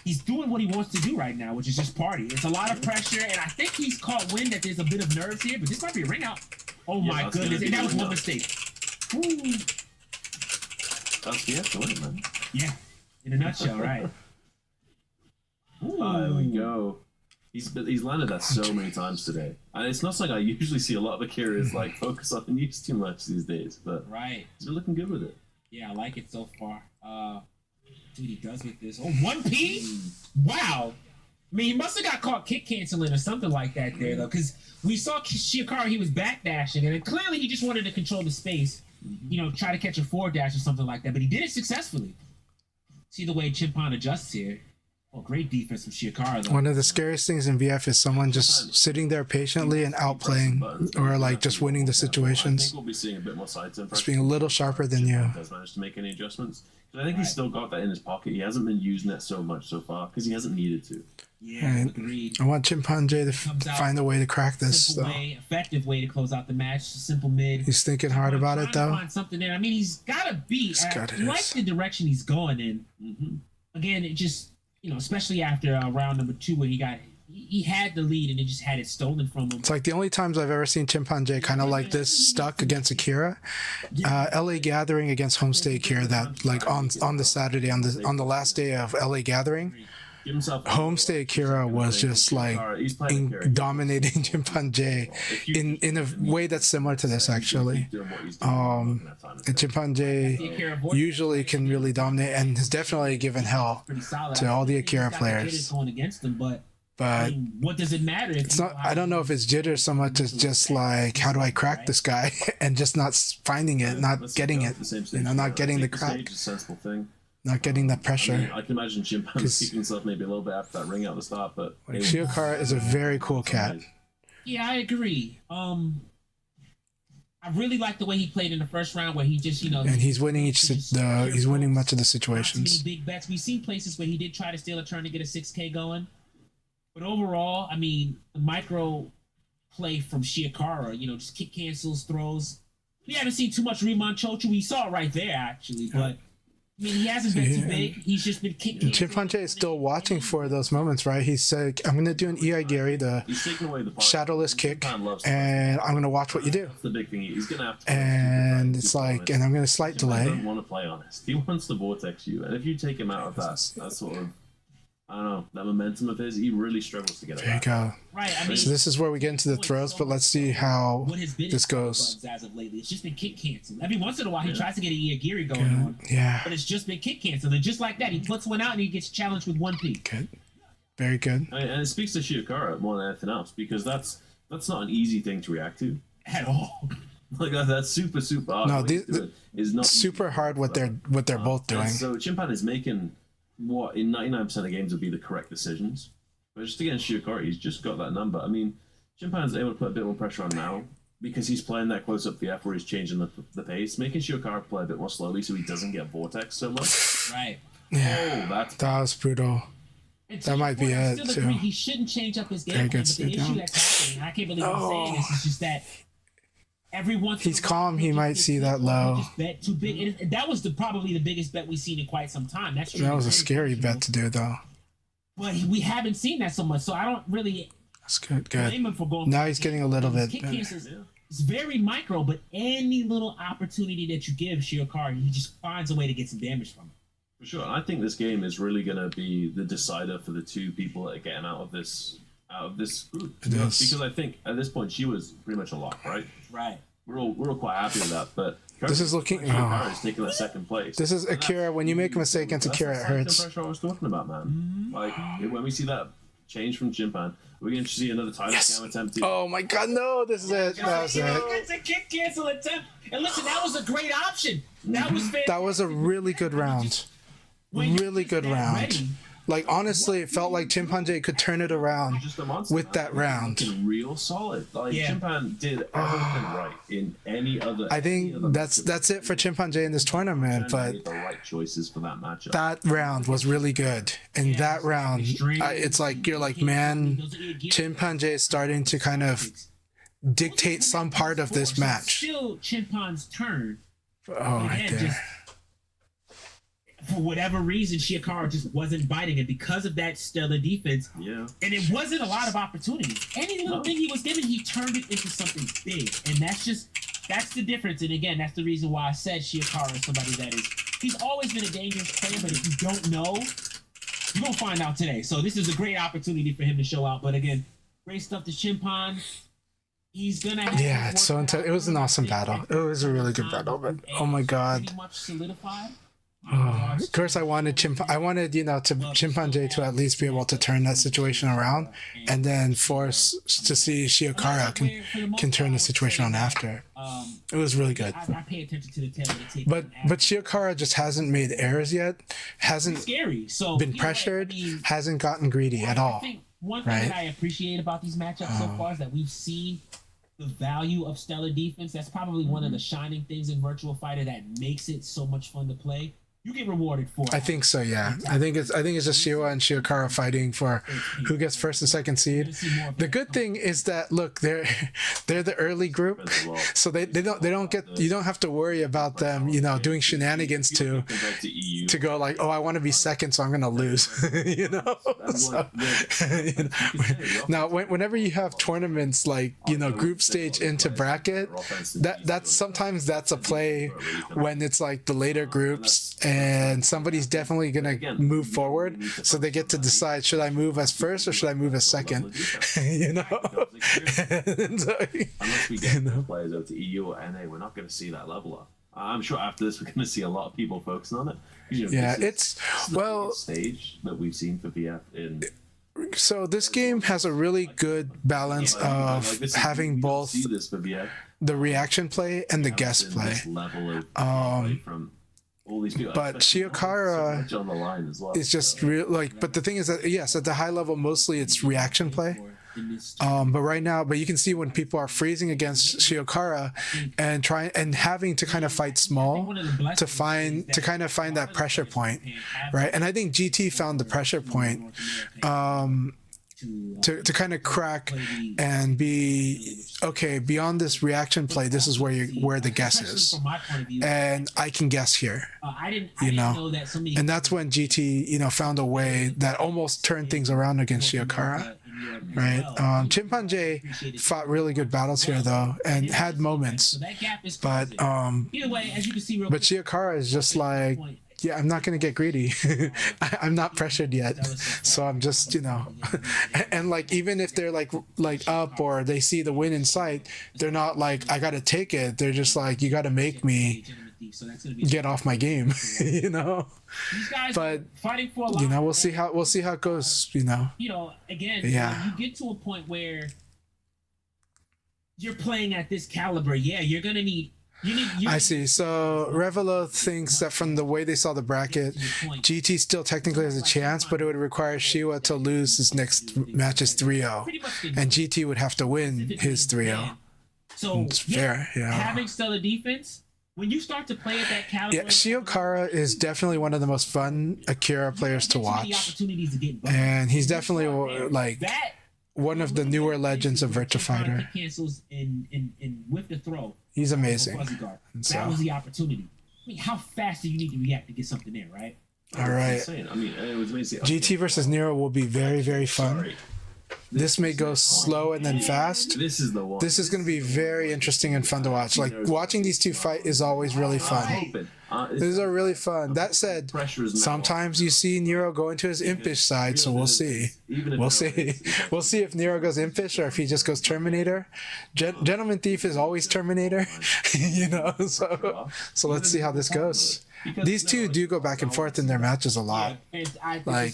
S2: he's doing what he wants to do right now, which is just party. It's a lot of pressure, and I think he's caught wind that there's a bit of nerves here, but this might be a ring out. Oh my goodness, and that was one mistake. Ooh.
S3: That's the win, man.
S2: Yeah, in a nutshell, right.
S3: There we go. He's landed that so many times today, and it's not something I usually see a lot of Akira's like focus on and use too much these days. But he's been looking good with it.
S2: Yeah, I like it so far. Dude, he does with this. Oh, 1P? Wow. I mean, he must have got caught kick canceling or something like that there, though, because we saw Shiokara, he was backdashing, and clearly he just wanted to control the space, try to catch a forward dash or something like that, but he did it successfully. See the way Chimpan adjusts here. Oh, great defense from Shiokara, though.
S1: One of the scariest things in VF is someone just sitting there patiently and outplaying, or like just winning the situations.
S3: I think we'll be seeing a bit more sides in
S1: Just being a little sharper than you.
S3: Does manage to make any adjustments? I think he's still got that in his pocket. He hasn't been using it so much so far because he hasn't needed to.
S2: Yeah, agreed.
S1: I want Chimpanzee to find a way to crack this.
S2: Effective way to close out the match. Simple mid.
S1: He's thinking hard about it, though.
S2: Find something there. I mean, he's got to beat. I like the direction he's going in. Again, it just, especially after round number 2 where he had the lead and it just had it stolen from him.
S1: It's like the only times I've ever seen Chimpanzee kind of like this stuck against Akira. LA Gathering against Homestay Akira, that like on the Saturday on the last day of LA Gathering, Homestay Akira was just like dominating Chimpanzee in a way that's similar to this actually. Chimpanzee usually can really dominate and has definitely given hell to all the Akira players. But
S2: what does it matter?
S1: It's not. I don't know if it's jitter so much as just like, how do I crack this guy, and just not finding it, not getting it, not getting the crack, not getting the pressure.
S3: I can imagine Chimpanzee keeping himself maybe a little bit after that ring at the start, but
S1: Shiokara is a very cool cat.
S2: Yeah, I agree. I really like the way he played in the first round, where he just, and
S1: he's winning he's winning much of the situations.
S2: Big bets. We've seen places where he did try to steal a turn to get a 6K going. But overall, I mean, the micro play from Shiokara, just kick cancels, throws. We haven't seen too much Rimon Chochu. We saw it right there, actually. But, I mean, he hasn't been too big. He's just been kicking.
S1: Chimpanzee is still watching for those moments, right? He said, I'm going to do an EI Gary, the shadowless kick, and I'm going to watch what you do.
S3: That's the big thing. He's going to have to.
S1: And it's like, and I'm going to slight delay.
S3: He doesn't want to play honest. He wants to vortex you. And if you take him out of that sort of, I don't know, that momentum of his, he really struggles to get it.
S1: There you go.
S2: Right. I mean,
S1: so this is where we get into the throws, but let's see how this goes.
S2: As of lately, it's just been kick cancel. Every once in a while, he tries to get a Iagiri going on.
S1: Yeah.
S2: But it's just been kick cancel, and just like that, he puts one out and he gets challenged with 1P.
S1: Good. Very good.
S3: And it speaks to Shiokara more than anything else, because that's not an easy thing to react to
S2: at all.
S3: Like that's super hard.
S1: No, is not super hard what they're both doing.
S3: So Chimpan is making what in 99% of games would be the correct decisions, but just against Shiokara, he's just got that number. I mean, Chimpan's able to put a bit more pressure on now because he's playing that close up VF where he's changing the pace, making Shiokara play a bit more slowly so he doesn't get vortex so much.
S2: Right.
S1: Yeah. That was brutal. That might be it too.
S2: He shouldn't change up his game plan, but the issue that's happening, I can't believe I'm saying this, is just that every once
S1: he's calm, he might see that low.
S2: Just bet too big. That was probably the biggest bet we've seen in quite some time. That's
S1: that was a scary bet to do, though.
S2: But we haven't seen that so much, so I don't really.
S1: That's good.
S2: Blame him for going.
S1: Now he's getting a little bit.
S2: It's very micro, but any little opportunity that you give Shiokara, he just finds a way to get some damage from it.
S3: For sure, I think this game is really going to be the decider for the two people that are getting out of this group. Because I think at this point she was pretty much a lock, right?
S2: Right.
S3: We're all quite happy with that, but
S1: this is looking.
S3: Akira's taking that second place.
S1: This is Akira. When you make a mistake against Akira, it hurts.
S3: That's the pressure I was talking about, man. Like when we see that change from Chimpan, we're going to see another time scam attempt.
S1: Oh my God, no! This is it. That was it.
S2: It's a kick cancel attempt. And listen, that was a great option. That was fantastic.
S1: That was a really good round. Really good round. Like, honestly, it felt like Chimpanzee could turn it around with that round.
S3: Real solid. Like, Chimpan did everything right in any other.
S1: I think that's it for Chimpanzee in this tournament, but
S3: made the right choices for that matchup.
S1: That round was really good. And that round, it's like, you're like, man, Chimpanzee is starting to kind of dictate some part of this match.
S2: Still Chimpan's turn.
S1: Oh, right there.
S2: For whatever reason, Shiokara just wasn't biting it because of that stellar defense.
S3: Yeah. And
S2: it wasn't a lot of opportunities. Any little thing he was given, he turned it into something big. And that's the difference. And again, that's the reason why I said Shiokara is somebody that is, he's always been a dangerous player, but if you don't know You're gonna find out today. So this is a great opportunity for him to show out. But again, great stuff to Chimpan. He's gonna have
S1: Yeah, it's so intense. It was an awesome battle. It was a really good battle, but oh my god.
S2: Pretty much solidified.
S1: Of course, I wanted Chimpanzee to at least be able to turn that situation around, and then force to see Shiokara can turn the situation on after. It was really good.
S2: I pay attention to the tail of the tape.
S1: But Shiokara just hasn't made errors yet, hasn't
S2: scary. So
S1: been pressured, hasn't gotten greedy at all.
S2: I think one thing that I appreciate about these matchups so far is that we've seen the value of stellar defense. That's probably one of the shining things in Virtual Fighter that makes it so much fun to play. You get rewarded for it.
S1: I think so, yeah. I think it's just Shiwa and Shiokara fighting for who gets first and second seed. The good thing is that look, they're the early group, so they don't have to worry about them, doing shenanigans to go like, oh, I want to be second, so I'm gonna lose, So, Now, whenever you have tournaments like group stage into bracket, that's sometimes that's a play when it's like the later groups. And somebody's definitely going to move forward. So they get to decide, should I move as first or should I move as second?
S3: Unless we get players over to EU or NA, we're not going to see that level up. I'm sure after this, we're going to see a lot of people focusing on it. This is the stage that we've seen for VF in.
S1: So this game has a really good balance of having both the reaction play and the guest play.
S3: All these people,
S1: but Shiokara
S3: on the line as well.
S1: is just real but the thing is that yes, at the high level mostly it's reaction play. But you can see when people are freezing against Shiokara and having to kind of fight small to kind of find that pressure point, right? And I think GT found the pressure point to kind of crack and be okay beyond this reaction play. This is where the guess is, and I can guess here, and that's when GT found a way that almost turned things around against Shiokara, right? Chimpanzee fought really good battles here though and had moments, but Shiokara is just like, yeah, I'm not going to get greedy. I'm not pressured yet. So I'm just, and like, even if they're like up or they see the win in sight, they're not like, I got to take it. They're just like, you got to make me get off my game, but we'll see how it goes,
S2: again,
S1: yeah.
S2: you get to a point where you're playing at this caliber. Yeah, you're going to need I
S1: see. So Revelo thinks that from the way they saw the bracket, GT still technically has a chance, but it would require Shiwa to lose his next matches 3-0, and GT would have to win his 3-0.
S2: So
S1: it's fair, yeah.
S2: Having stellar defense, when you start to play at that caliber,
S1: yeah, Shiokara is definitely one of the most fun Akira players to watch, and he's definitely like one of the newer legends of Virtua Fighter.
S2: Cancels in with the throw.
S1: He's amazing.
S2: That was the opportunity. I mean, how fast do you need to react to get something there, right?
S1: All right.
S3: I mean, it was amazing.
S1: GT versus Nero will be very, very fun. This may go slow and then fast.
S3: This is the one.
S1: This is going to be very interesting and fun to watch. Like, watching these two fight is always really fun. These are really fun. That said, sometimes you see Nero go into his impish side, so we'll see. We'll see. We'll see if Nero goes impish or if he just goes Terminator. Gentleman Thief is always Terminator, so let's see how this goes. These two do go back and forth in their matches a lot. Like,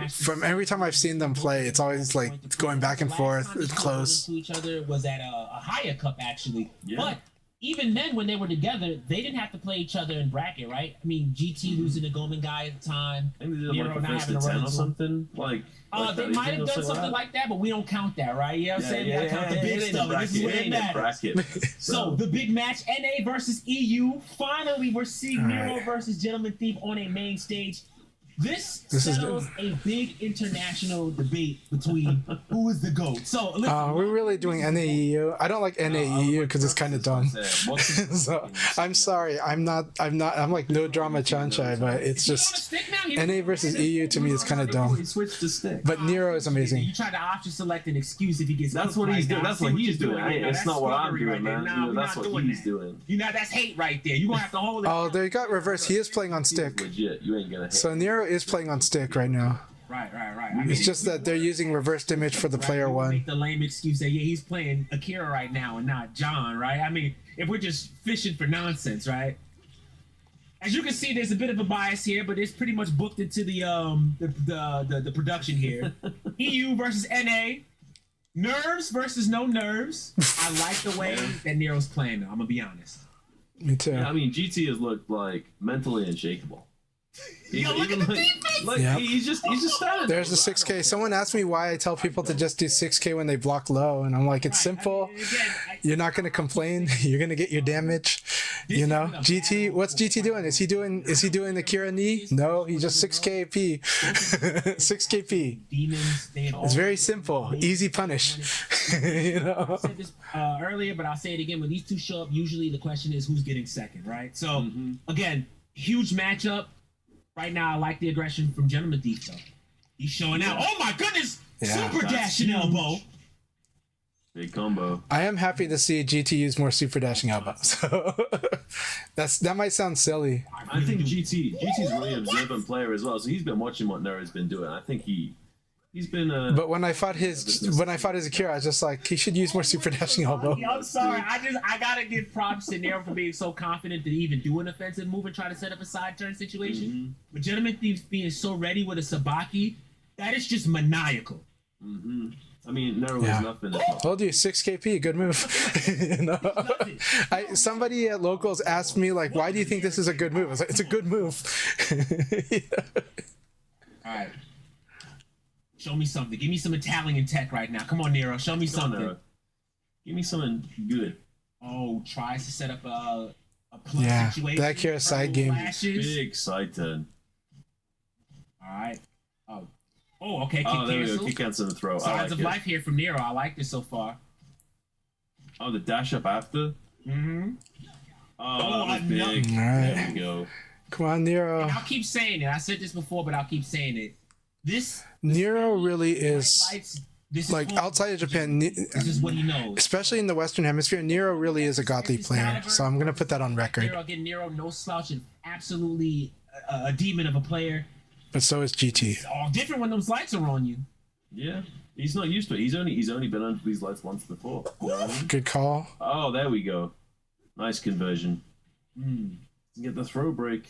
S1: from every time I've seen them play, it's always like going back and forth. It's close.
S2: To each other was at a higher cup actually, but even then, when they were together, they didn't have to play each other in bracket, right? I mean, GT losing the Goldman guy at the time.
S3: I think they did like a first to 10 or something.
S2: They might have done something like that, but we don't count that, right? You know what I'm saying? We gotta count the big stuff. This is where it matters. So the big match, NA versus EU. Finally, we're seeing Nero versus Gentleman Thief on a main stage. This settles a big international debate between who is the GOAT. So
S1: we're really doing NAEU. I don't like NAEU because it's kind of dumb. So I'm sorry. I'm like no drama Chanchai, but it's just NA versus EU to me is kind of dumb.
S3: He switched to stick.
S1: But Nero is amazing.
S2: You try to option select an excuse if he gets.
S3: That's what he's doing. That's what he's doing. It's not what I'm doing, man. That's what he's doing.
S2: That's hate right there. You gonna have to hold it.
S1: Oh, they got reversed. He is playing on stick.
S3: Legit. You ain't gonna hit.
S1: So Nero is playing on stick right now.
S2: Right. I mean,
S1: It's just that they're using reversed image for the player
S2: we
S1: one.
S2: Make the lame excuse that he's playing Akira right now and not John, right? I mean, if we're just fishing for nonsense, right? As you can see, there's a bit of a bias here, but it's pretty much booked into the production here. EU versus NA, nerves versus no nerves. I like the way that Nero's playing, though. I'm gonna be honest.
S1: Me too.
S3: Yeah, I mean, GT has looked like mentally unshakable.
S2: Look at the defense!
S3: Like,
S1: Yep.
S3: he's just standing.
S1: There's the 6K. Someone asked me why I tell people to just do 6K when they block low, and I'm like, it's simple.
S2: I mean, again,
S1: You're not gonna complain. You're gonna get your damage. You know, GT. What's GT doing? Is he doing the Kira knee? No, he just 6K P. 6K P.
S2: Demons,
S1: It's very simple, easy punish. You
S2: I
S1: know.
S2: said this earlier, but I'll say it again. When these two show up, usually the question is who's getting second, right? So again, huge matchup. Right now, I like the aggression from Gentleman Thief, though. He's showing out. Oh my goodness!
S1: Yeah.
S2: Super dashing elbow.
S3: Big combo.
S1: I am happy to see GT use more super dashing elbow. So that might sound silly.
S3: I think GT's really an observant player as well. So he's been watching what Nero's been doing. I think he's been.
S1: But when I fought his Akira, I was just like, he should use more super dashing elbow.
S2: I'm sorry. I gotta give props to Nero for being so confident to even do an offensive move and try to set up a side turn situation. But Gentleman Thief being so ready with a Sabaki, that is just maniacal.
S3: I mean, Nero is nothing.
S1: Told you, 6KP, good move. You know? Somebody at locals asked me, like, why do you think this is a good move? I was like, it's a good move.
S2: All right. Show me something. Give me some Italian tech right now. Come on, Nero. Show me something.
S3: Nero. Give me something good.
S2: Oh, tries to set up a plus situation.
S1: that Kira side game.
S3: Big side turn.
S2: All right. Oh, okay.
S3: Oh, there we go.
S2: Cancel.
S3: Kick cancel and throw. I
S2: Signs
S3: like
S2: of
S3: it.
S2: life here from Nero. I like this so far.
S3: Oh, the dash up after.
S2: Mm-hmm.
S3: Oh, that was
S2: I know.
S3: big.
S1: All right.
S3: There we go.
S1: Come on, Nero.
S2: And I'll keep saying it. I said this before, but I'll keep saying it.
S1: Nero really is,
S2: this is
S1: like,
S2: home.
S1: outside of Japan,
S2: This is what he knows.
S1: especially in the Western Hemisphere, Nero really is a godly player. So I'm going to put that on record.
S2: Nero, again, Nero, no slouch, and absolutely a demon of a player.
S1: But so is GT.
S2: It's all different when those lights are on you.
S3: Yeah, he's not used to it. He's only been under these lights once before. You know what I mean?
S1: Good call.
S3: Oh, there we go. Nice conversion. Get the throw break.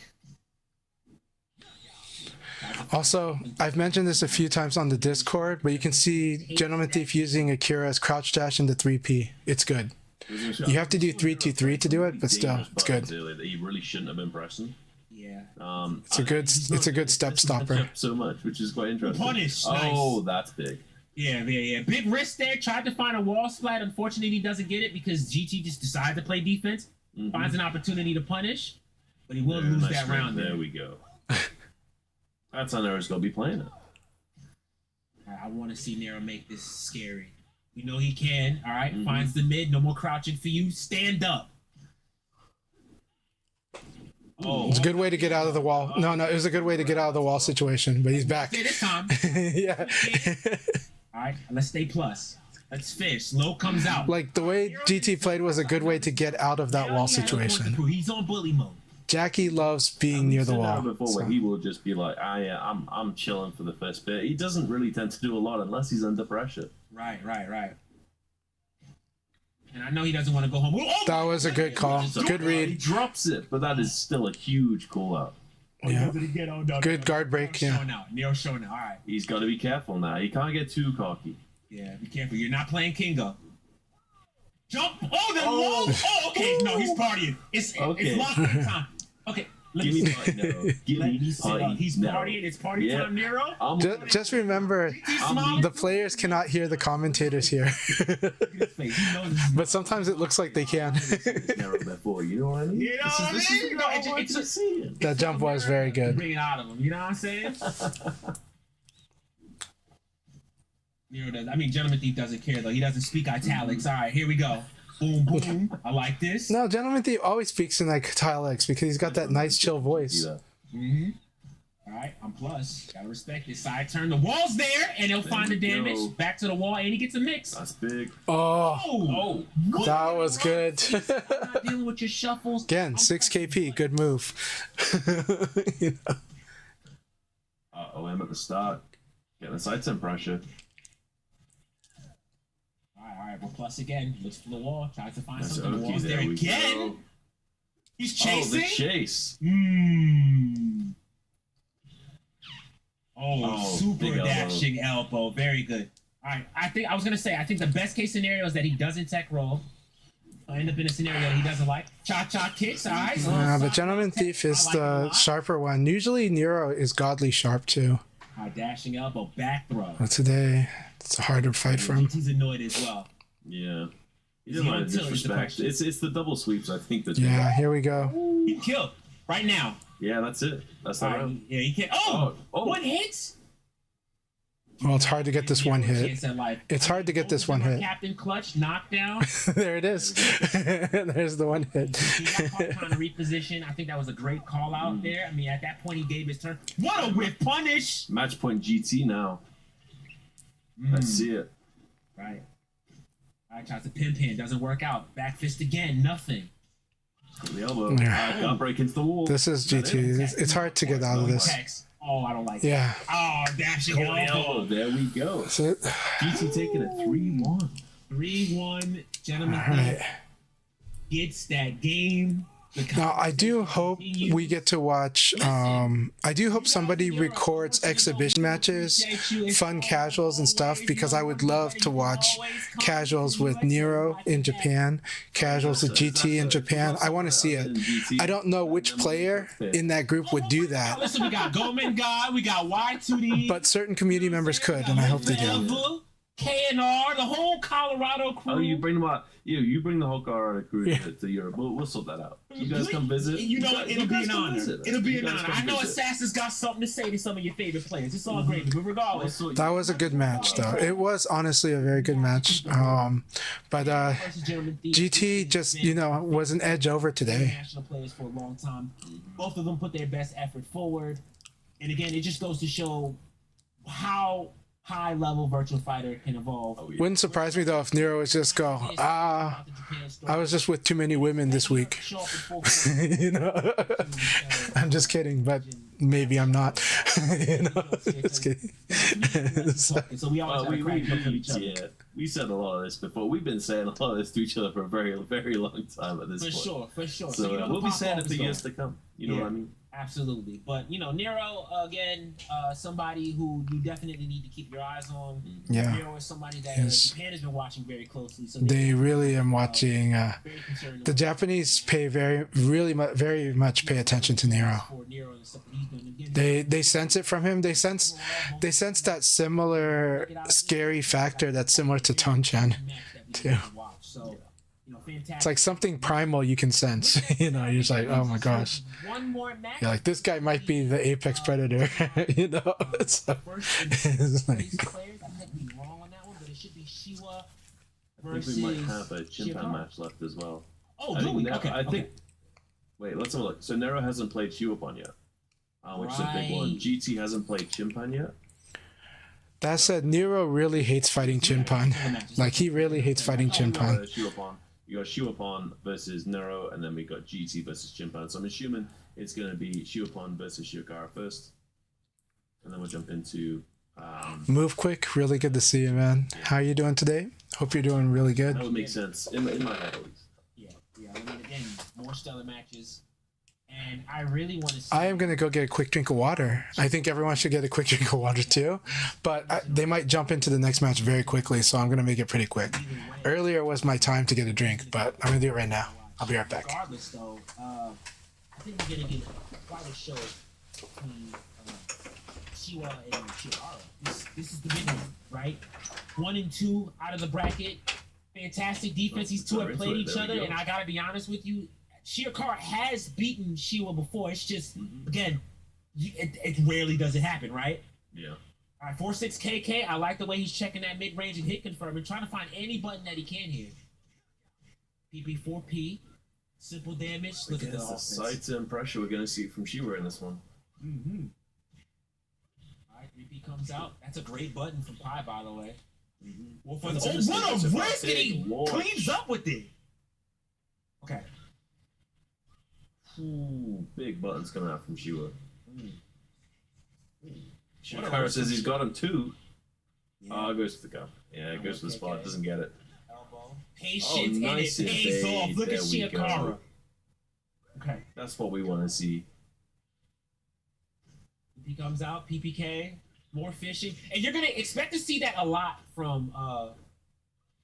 S1: Also, I've mentioned this a few times on the Discord, but you can see Gentleman Thief using Akira's crouch dash into 3P. It's good. You have to do 3-2-3 to do it, but still, it's good.
S3: That he really shouldn't have been pressing.
S2: Yeah.
S1: It's a good step stopper.
S3: So much, which is quite interesting.
S2: Punish.
S3: Oh,
S2: Nice.
S3: that's big.
S2: Yeah. Big risk there. Tried to find a wall splat. Unfortunately, he doesn't get it because GT just decided to play defense. Finds an opportunity to punish, but he will lose
S3: Nice
S2: that round.
S3: There we go. That's how Nero's gonna be playing it.
S2: I want to see Nero make this scary. We know he can. All right. Finds the mid. No more crouching for you. Stand up. Oh,
S1: It's a good way to get out of the wall. No, it was a good way to get out of the wall situation, but he's back.
S2: say this time.
S1: Yeah.
S2: All right. Let's stay plus. Let's fish. Low comes out.
S1: Like, the way GT played was a good way to get out of that wall situation.
S2: He's on bully mode.
S1: Jackie loves being near the
S3: Seen that
S1: wall.
S3: before
S1: so.
S3: where he will just be like, I'm chilling for the first bit. He doesn't really tend to do a lot unless he's under pressure.
S2: Right. And I know he doesn't want to go home. Oh,
S1: That was a good call. Good
S3: He
S1: read.
S3: drops it, but that is still a huge call out.
S1: Yeah.
S2: no.
S1: Good guard break, yeah.
S2: Nero's showing out. All right.
S3: He's got to be careful now. He can't get too cocky.
S2: Yeah, be careful. You're not playing Kingo. Jump! Oh, the low! Oh, okay. No, he's partying. It's lost time. Okay. Let
S3: Give
S2: me
S3: me
S2: see.
S3: party, Nero. Give me party,
S2: He's
S3: Nero.
S2: partying. It's party
S3: Yeah.
S2: time, Nero.
S1: Just remember, the players cannot hear the commentators here.
S2: Look at his face. He knows this is
S1: But sometimes it looks like they can.
S3: Nero before, you know what I mean?
S2: You know what I
S3: This
S2: mean?
S3: is
S2: No,
S3: what I
S2: it's
S3: want
S2: a-
S3: to see.
S1: That jump was very good.
S2: Bring it out of him. You know what I'm saying? Nero does. I mean, Gentleman Thief doesn't care though. He doesn't speak italics. All right, here we go. Boom, boom. I like this.
S1: No, Gentleman Thief always speaks in like italics because he's got that nice chill voice.
S2: Mm-hmm. All right, I'm plus. Gotta respect it. Side turn. The wall's there, and he'll find the
S3: we
S2: damage.
S3: go.
S2: Back to the wall, and he gets a mix.
S3: That's big.
S1: Oh, that was good.
S2: I'm not dealing with your shuffles.
S1: Again, 6KP, good move. You know?
S3: OM at the start. Getting the side turn pressure.
S2: All right. Well, plus again, looks for the wall, tries to find
S3: That's
S2: something. The
S3: okay,
S2: wall's there
S3: we
S2: again.
S3: go.
S2: He's
S3: Oh,
S2: chasing.
S3: the chase.
S2: Super
S3: big elbow.
S2: dashing elbow. Very good. All right. I think the best case scenario is that he doesn't tech roll. End up in a scenario that he doesn't like. Cha-cha kicks, all right.
S1: But Gentleman Thief is the sharper one. Usually Nero is godly sharp too.
S2: High dashing elbow, back throw.
S1: But today, it's a harder fight for him.
S2: He's annoyed as well.
S3: Yeah. He
S2: Is
S3: doesn't
S2: he
S3: want
S2: on
S3: to
S2: tilt is the
S3: disrespect.
S2: question.
S3: It's the double sweeps, I think. That's
S1: Yeah, here we go.
S2: He killed right now.
S3: Yeah, that's it. That's the
S2: All right,
S3: round.
S2: yeah, he can't. One hit.
S1: Well, it's hard to get this one hit.
S2: Chance at life.
S1: It's hard to get this one hit.
S2: Captain Clutch knockdown.
S1: There it is. There's the one hit.
S2: He got caught trying to reposition. I think that was a great call out there. I mean, at that point, he gave his turn. What a whip punish!
S3: Match point GT now. Let's see it.
S2: Right. All right, tries to pin. Doesn't work out. Back fist again. Nothing.
S3: The elbow.
S1: Yeah.
S3: Got break into the wall.
S1: This is GT. It's hard to get out of this.
S2: Oh, I don't like it.
S1: Yeah.
S2: Oh, dashing
S3: Oh,
S2: elbow.
S3: there we go.
S1: That's it.
S3: GT taking it 3-1.
S2: 3-1. Gentlemen,
S1: All right.
S2: gets that game.
S1: Now, I do hope we get to watch. I do hope somebody records exhibition matches, fun casuals and stuff, because I would love to watch casuals with Nero in Japan, casuals with GT in Japan. I want to see it. I don't know which player in that group would do that,
S2: Listen, we got Goldman Guy, we got Y2D,
S1: but certain community members could, and I hope they do.
S2: KNR, the whole Colorado crew.
S3: Oh, you bring them out. You bring the whole Colorado crew to Europe. We'll sort that out. You guys come visit.
S2: You know what? It'll be an honor. It'll be an
S3: You guys
S2: honor.
S3: come
S2: I know
S3: visit.
S2: Assassin's got something to say to some of your favorite players. It's all great, but regardless.
S1: That was a good match, though. It was honestly a very good match. But GT just, was an edge over today.
S2: National players for a long time. Both of them put their best effort forward. And again, it just goes to show how high level Virtual Fighter can evolve.
S1: Wouldn't surprise me though if Nero was just go, I was just with too many women this week. I'm just kidding, but maybe I'm not. Just kidding.
S2: So we always have to crack jokes on each other.
S3: Yeah, we said a lot of this before. We've been saying a lot of this to each other for a very, very long time at this point.
S2: For sure.
S3: So
S2: you know
S3: we'll
S2: the
S3: be
S2: pop
S3: saying it
S2: off
S3: for
S2: is
S3: years
S2: going.
S3: to come. You know what I mean?
S2: Absolutely. But, Nero, again, somebody who you definitely need to keep your eyes on.
S1: Yeah.
S2: Nero is somebody that
S1: Yes.
S2: Japan has been watching very closely. So
S1: They really am watching.
S2: very concerned
S1: The Japanese very much pay attention to Nero.
S2: for Nero and the stuff that he's doing. Again,
S1: They sense it from him. They sense that similar scary factor that's similar to Tonchan. too.
S2: So, fantastic.
S1: It's like something primal you can sense. You're just like, oh my gosh.
S2: One more match.
S1: You're like, this guy might be the apex predator. It's like, it's like,
S2: These players, I might be wrong on that one, but it should be Shiwa
S3: I
S2: versus.
S3: think we might have a Chimpan
S2: Shiokara.
S3: match left as well.
S2: Oh,
S3: I
S2: do
S3: think
S2: we?
S3: Nero-
S2: Okay.
S3: I think. Wait, let's have a look. So Nero hasn't played Shiwapon yet, which is a big one.
S2: Right.
S3: GT hasn't played Chimpan yet.
S1: that said, Nero really hates fighting Chimpan. Like, he really hates fighting Chimpan.
S3: Shiwapon. You got Shiwapon versus Nero, and then we got GT versus Chimpan. So I'm assuming it's going to be Shiwapon versus Shiokara first, and then we'll jump into.
S1: Move quick. Really good to see you, man. How are you doing today? Hope you're doing really good.
S3: That would make sense in my head at least.
S2: Yeah. I mean, again, more stellar matches. And I really want to see.
S1: I am going to go get a quick drink of water. I think everyone should get a quick drink of water too. But they might jump into the next match very quickly, so I'm going to make it pretty quick. Earlier was my time to get a drink, but I'm going to do it right now. I'll be right back.
S2: Regardless, though, I think we're going to get quite a show between Shiwa and Shiokara. This is the big one, right? 1 and 2 out of the bracket. Fantastic defense. These two have played each other, and I got to be honest with you. Shiokara has beaten Shiwa before. It's just, again, it rarely does it happen, right?
S3: Yeah.
S2: All right, 4-6 KK. I like the way he's checking that mid-range and hit confirm and trying to find any button that he can here. PP4P. Simple damage. Look at the
S3: Against the
S2: offense.
S3: sights and pressure we're going to see from Shiwa in this one.
S2: Mm-hmm. All right, 3P comes out. That's a great button from Pi, by the way. Well, for
S3: That's
S2: the,
S3: interesting.
S2: what
S3: That's
S2: a
S3: a
S2: risk, and he
S3: big launch.
S2: cleans up with it. Okay.
S3: Ooh, big buttons coming out from Shiwa. Shiokara says he's got him too.
S2: Yeah.
S3: Goes to the cup. Yeah, it goes to the spot. Doesn't get it.
S2: Elbow. Patience
S3: nice
S2: and it pays
S3: evade.
S2: off. Look at
S3: There we go.
S2: Shiokara. Okay.
S3: That's what we want to see.
S2: He comes out, PPK, more fishing. And you're going to expect to see that a lot from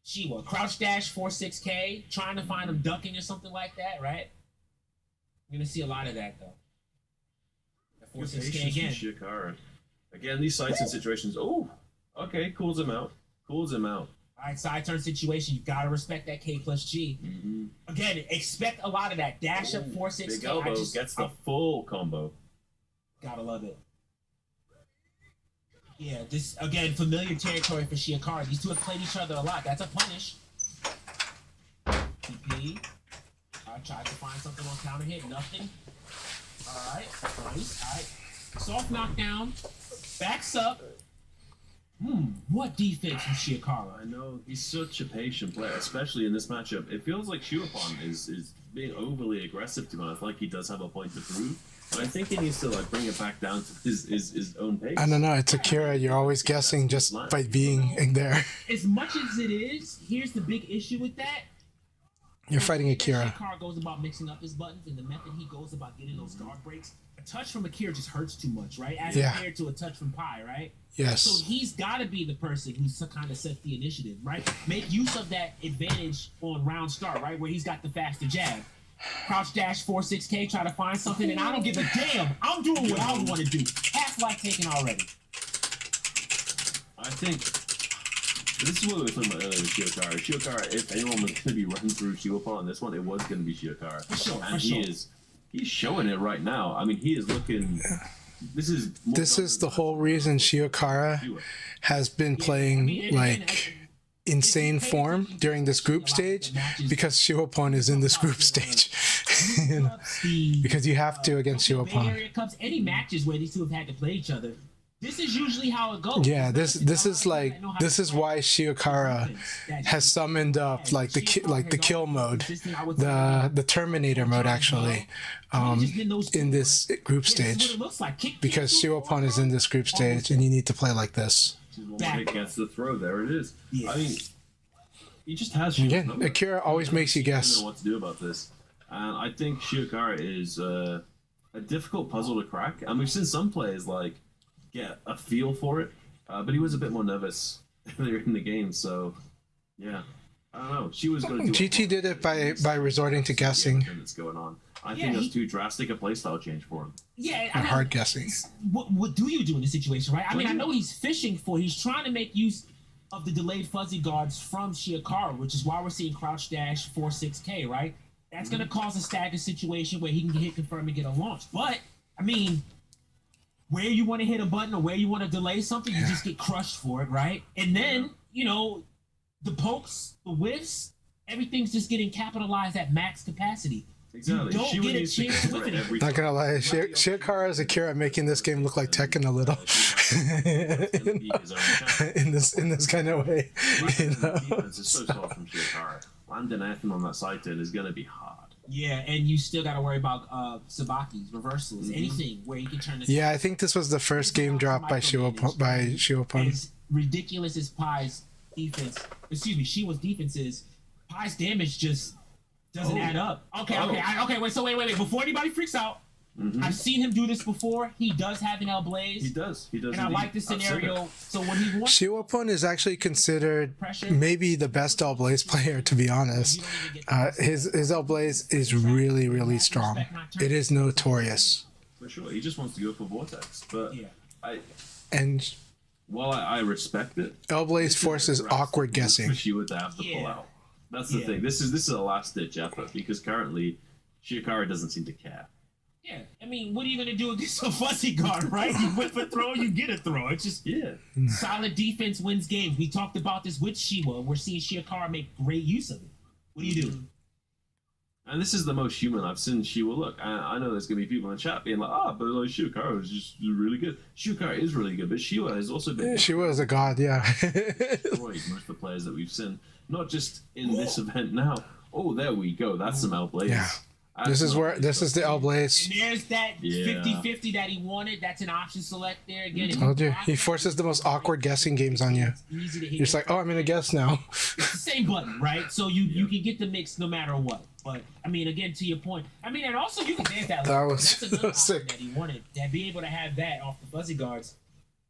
S2: Shiwa. Crouch dash 4-6K, trying to find him ducking or something like that, right? You're going to see a lot of that, though. That 4-6K again.
S3: Shiokara. Again, these sights and situations. Oh, okay, cools him out. Cools him out.
S2: All right, side turn situation. You got to respect that K plus G.
S3: Mm-hmm.
S2: Again, expect a lot of that. Dash up 4-6K.
S3: Big elbow gets the full combo.
S2: Gotta love it. Yeah, this, again, familiar territory for Shiokara. These two have played each other a lot. That's a punish. TP. Tried to find something on counter hit. Nothing. All right. Nice. All right. Soft knockdown. Backs up. What defense from Shiokara?
S3: I know. He's such a patient player, especially in this matchup. It feels like Shiopon is being overly aggressive, to be honest. Like he does have a point to prove. But I think he needs to bring it back down to his own pace.
S1: I don't know. It's Akira. You're always guessing just by being in there.
S2: As much as it is, here's the big issue with that.
S1: You're fighting Akira.
S2: Shiokara goes about mixing up his buttons, and the method he goes about getting those guard breaks. A touch from Akira just hurts too much, right? As compared to a touch from Pi, right?
S1: Yes.
S2: So he's got to be the person who's kind of sets the initiative, right? Make use of that advantage on round start, right? Where he's got the faster jab. Crouch dash 4-6K, try to find something, and I don't give a damn. I'm doing what I want to do. Half-life taken already.
S3: I think this is what we were talking about earlier with Shiokara. Shiokara, if anyone was going to be running through Shiopon on this one, it was going to be Shiokara.
S2: For sure,
S3: and he's showing it right now. I mean, he is looking. This is
S1: the whole reason Shiokara has been playing like insane form during this group stage, because Shiopon is in this group stage. Because you have to against Shiopon.
S2: Any matches where these two have had to play each other, this is usually how it goes.
S1: Yeah, this is why Shiokara has summoned up like the kill mode, the Terminator mode actually, in this group stage, because Shiopon is in this group stage and you need to play like this.
S3: When it gets the throw, there it is. I mean, he just has.
S1: Again, Akira always makes you guess.
S3: I don't know what to do about this, and I think Shiokara is a difficult puzzle to crack. And we've seen some players get a feel for it, but he was a bit more nervous earlier in the game. So, yeah, I don't know. She was going to do.
S1: GT did it by resorting to guessing.
S3: That's going on. I think that's too drastic a playstyle change for him.
S2: Yeah,
S1: or hard guessing.
S2: What do you do in this situation, right? I mean, I know he's fishing for. He's trying to make use of the delayed fuzzy guards from Shiokara, which is why we're seeing crouch dash 4-6K, right? That's going to cause a stagger situation where he can hit confirm and get a launch. But I mean, where you want to hit a button or where you want to delay something, you just get crushed for it, right? And then, the pokes, the whiffs, everything's just getting capitalized at max capacity.
S3: Exactly.
S2: You don't get a chance to whiff it.
S1: Not gonna lie, Shiokara's Akira making this game look like Tekken a little. in this kind of way.
S3: Defense is so soft from Shiokara. Landing anything on that side turn is gonna be hard.
S2: Yeah, and you still got to worry about Sabaki's reversals, anything where you can turn.
S1: Yeah, I think this was the first game drop by Shiopon.
S2: As ridiculous as Pi's defense, Shiwa's defense is, Pi's damage just doesn't add up. Okay, wait. Before anybody freaks out, I've seen him do this before. He does have an L Blaze.
S3: He does.
S2: And I like this scenario. So when he wants,
S1: Shiopon is actually considered maybe the best L Blaze player, to be honest. His L Blaze is really, really strong. It is notorious.
S3: For sure, he just wants to go for Vortex. But while I respect it,
S1: L Blaze forces awkward guessing.
S3: She would have to pull out. That's the thing. This is a last ditch effort because currently Shiokara doesn't seem to care.
S2: Yeah, I mean, what are you gonna do against a fuzzy guard, right? You whip a throw, you get a throw. It's just solid defense wins games. We talked about this with Shiwa. We're seeing Shiokara make great use of it. What do you do?
S3: And this is the most human I've seen Shiwa look. I know there's gonna be people in the chat being like, but Shiokara is just really good. Shiokara is really good, but Shiwa has also been.
S1: Shiwa is a god, yeah.
S3: Destroyed most of the players that we've seen, not just in this event now. Oh, there we go. That's some L Blaze.
S1: Yeah. This is the L Blaze.
S2: And there's that
S3: Yeah.
S2: 50-50 that he wanted. That's an option select there. Again, if
S1: Told you.
S2: block
S1: He
S2: it,
S1: forces the most awkward guessing games on you.
S2: it's easy to hit
S1: You're just like, oh, I'm gonna guess now.
S2: It's the same button, right? So you can get the mix no matter what. But I mean, again, to your point, I mean, and also you can dance that.
S1: That was
S2: That's another option
S1: sick.
S2: that he wanted. That be able to have that off the fuzzy guards.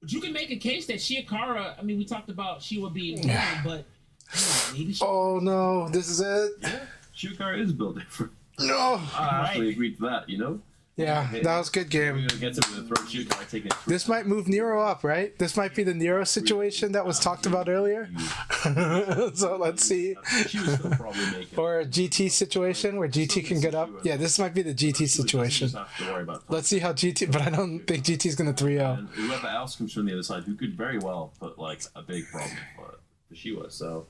S2: But you can make a case that Shiakara. I mean, we talked about Shiwa being
S1: Yeah.
S2: one, but maybe she,
S1: Oh no, this is it.
S3: Yeah, Shiokara is built different.
S1: No.
S3: I actually agreed to that, you know?
S1: Yeah, that was a good
S3: We're
S1: game.
S3: gonna get to the throw Shiokara taking it through.
S1: This might move Nero up, right? This might be the Nero situation that was talked about earlier. So let's see.
S3: She was still probably making.
S1: Or a GT situation where GT can get up. Yeah, this might be the GT situation.
S3: Just have to worry about
S1: Let's see how GT, but I don't think GT's gonna 3-0.
S3: and whoever else comes from the other side who could very well put like a big problem for Shiwa. So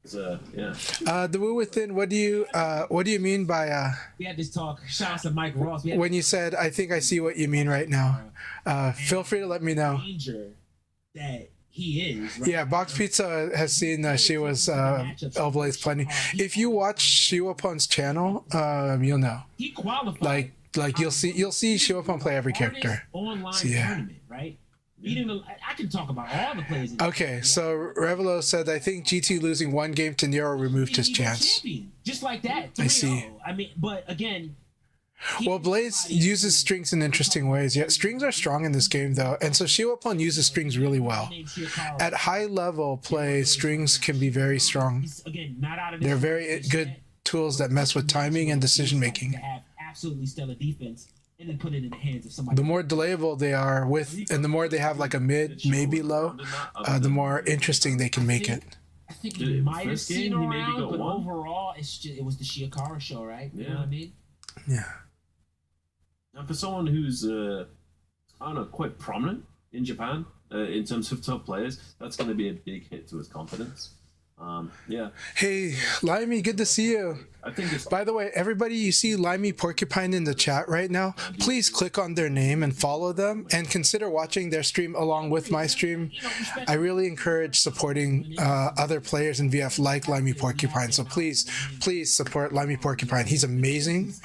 S3: it's
S1: The Woo Within, what do you mean by
S2: we had this talk. Shout out to Mike Ross. We had
S1: when you said I think I see what you mean right now? Feel free to let me know.
S2: danger that he is. Right?
S1: Yeah, Box Pizza has seen Shiwa's L-Blaze plenty. If you watch Shiwapon's channel, you'll know.
S2: He qualified.
S1: Like you'll see Shiwapon play every character.
S2: Online
S1: So, yeah.
S2: tournament, right? I can talk about all the players. in the
S1: Okay, so Revelo said I think GT losing one game to Nero removed his
S2: He was
S1: chance.
S2: champion, just like that.
S1: I see.
S2: 3-0. I mean, but again.
S1: Well, Blaze uses strings in interesting ways. Yeah, strings are strong in this game though, and so Shiwapon uses strings really well. At high level play, strings can be very strong.
S2: Again, not out of
S1: They're very good tools that mess with timing and decision making.
S2: To have absolutely stellar defense and then put it in the hands of somebody.
S1: The more delayable they are with, and the more they have like a mid, maybe low, the more interesting they can make it.
S2: I think
S3: Did
S2: he
S3: it
S2: might have
S3: first
S2: seen
S3: game, he maybe
S2: around,
S3: got
S2: but
S3: one?
S2: overall, it was the Shiakara show, right? You know what I mean?
S1: Yeah.
S3: And for someone who's I don't know, quite prominent in Japan in terms of top players, that's going to be a big hit to his confidence. Yeah,
S1: Hey, Limey, good to see you.
S3: I think it's
S1: By the way, everybody, you see Limey Porcupine in the chat right now, please click on their name and follow them and consider watching their stream along with my stream. I really encourage supporting other players in VF like Limey Porcupine. So please support Limey Porcupine. He's amazing.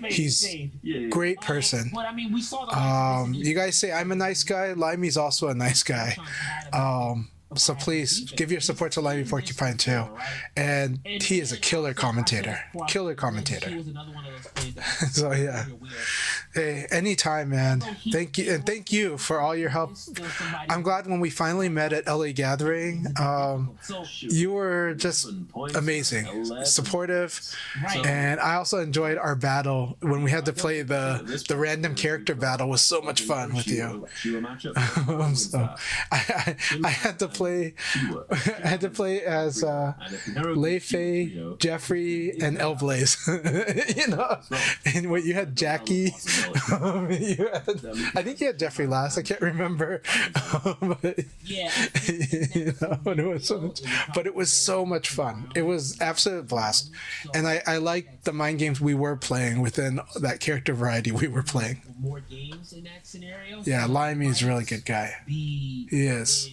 S1: He's a great person.
S2: But I mean, we saw the
S1: You guys say I'm a nice guy. Limey's also a nice guy. So please give your support to Limey Porcupine too. And he is a killer commentator. Killer commentator.
S2: She was another one of those players that
S1: So yeah. Hey, anytime, man. Thank you, and thank you for all your help. I'm glad when we finally met at LA Gathering. You were just amazing, supportive, and I also enjoyed our battle when we had to play the random character battle. Was so much fun with you. So I had to play. I had to play as Lei Fei, Jeffrey, and Elblaze. You know, and what you had Jackie. I think you had Jeffrey last. I can't remember. But,
S2: Yeah.
S1: you know, but it was so much fun. It was absolute blast, and I liked the mind games we were playing within that character variety we were playing.
S2: More games in that scenario.
S1: Yeah, Limey is a really good guy. He is.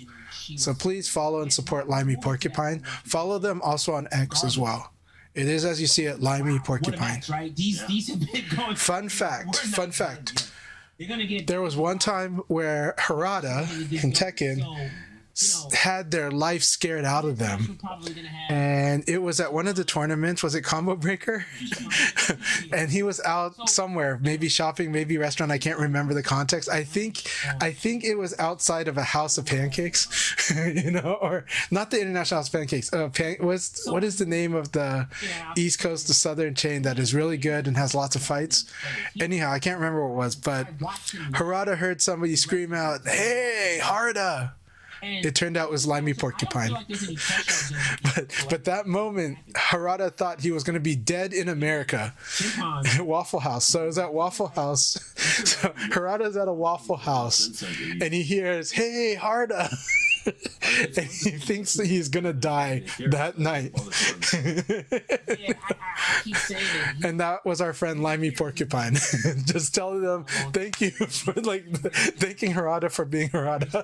S1: So please follow and support Limey Porcupine. Follow them also on X as well. It is as you see it, Limey Porcupine.
S2: Right? These have been going.
S1: Fun fact.
S2: They're gonna get.
S1: There was one time where Harada in Tekken had their life scared out of them, and it was at one of the tournaments. Was it Combo Breaker? And he was out somewhere, maybe shopping, maybe restaurant. I can't remember the context. I think it was outside of a House of Pancakes, you know, or not the International House of Pancakes. What is the name of the East Coast to Southern chain that is really good and has lots of fights? Anyhow, I can't remember what it was, but Harada heard somebody scream out, "Hey, Harada!" It turned out it was Limey Porcupine. But that moment, Harada thought he was going to be dead in America. At Waffle House. So it was at Waffle House. So Harada's at a Waffle House. And he hears, "Hey, Harada!" And he thinks that he's going to die that night. And that was our friend Limey Porcupine. Just telling them, thank you for thanking Harada for being Harada.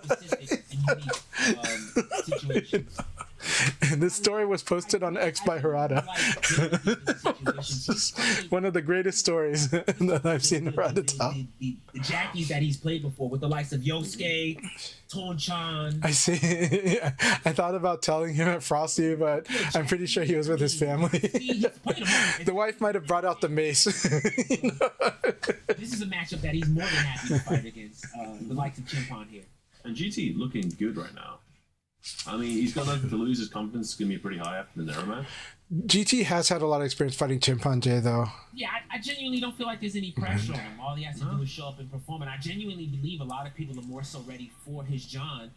S1: And this story was posted on X by Harada. One of the greatest stories that I've seen Harada tell.
S2: The Jackies that he's played before with the likes of Yosuke, Tonchan.
S1: I see. I thought about telling him at Frosty, but I'm pretty sure he was with his family. The wife might have brought out the mace. You know?
S2: This is a matchup that he's more than happy to fight against the likes of Chimpan here.
S3: And GT looking good right now. I mean, he's got nothing to lose. His confidence is going to be pretty high after the Nero match.
S1: GT has had a lot of experience fighting Chimpanzee, though.
S2: Yeah, I genuinely don't feel like there's any pressure on him. All he has to do is show up and perform. And I genuinely believe a lot of people are more so ready for his John.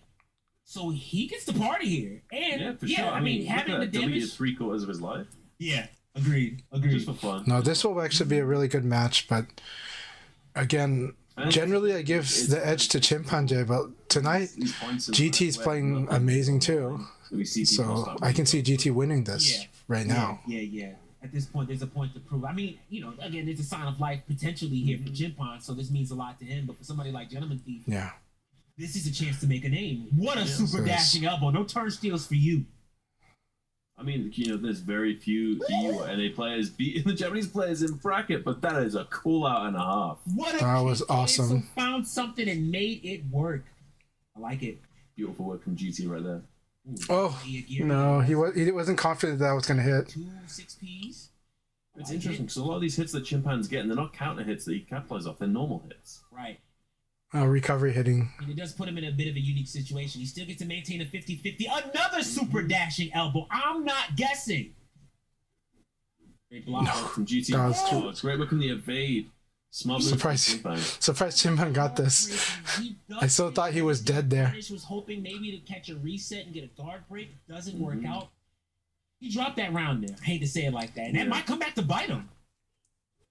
S2: So he gets the party here. And
S3: Yeah, for sure.
S2: I mean having the damage.
S3: 3/4 of his life.
S2: Yeah, agreed.
S3: Just for fun.
S1: No, this will actually be a really good match, but again, generally I give the edge to Chimpanzee, but tonight GT's playing amazing too. So I can see GT winning this right now.
S2: Yeah. At this point, there's a point to prove. I mean, you know, again, there's a sign of life potentially here for Chimpan, so this means a lot to him. But for somebody like Gentleman Thief, this is a chance to make a name. What a super dashing elbow. No turn steals for you.
S3: I mean, you know, there's very few EU or NA players beating the Japanese players in bracket, but that is a cool out and a half.
S2: What a
S1: That was awesome.
S2: Found something and made it work. I like it.
S3: Beautiful work from GT right there.
S2: Ooh,
S1: Oh no, he wasn't confident that I was gonna hit.
S2: 2 6Ps.
S3: It's interesting because a lot of these hits that Chimpan's getting, they're not counter hits that he capitalizes off, they're normal hits.
S2: Right.
S1: Recovery hitting.
S2: And it does put him in a bit of a unique situation. He still gets to maintain a 50-50. Another super dashing elbow. I'm not guessing. Great block
S3: from GT.
S1: That was
S3: It's great looking the evade. Smart move from Chimpan.
S1: Surprised Chimpan got this. I still thought he was dead there.
S2: Punish was hoping maybe to catch a reset and get a guard break. Doesn't work out. He dropped that round there. I hate to say it like that. And that might come back to bite him.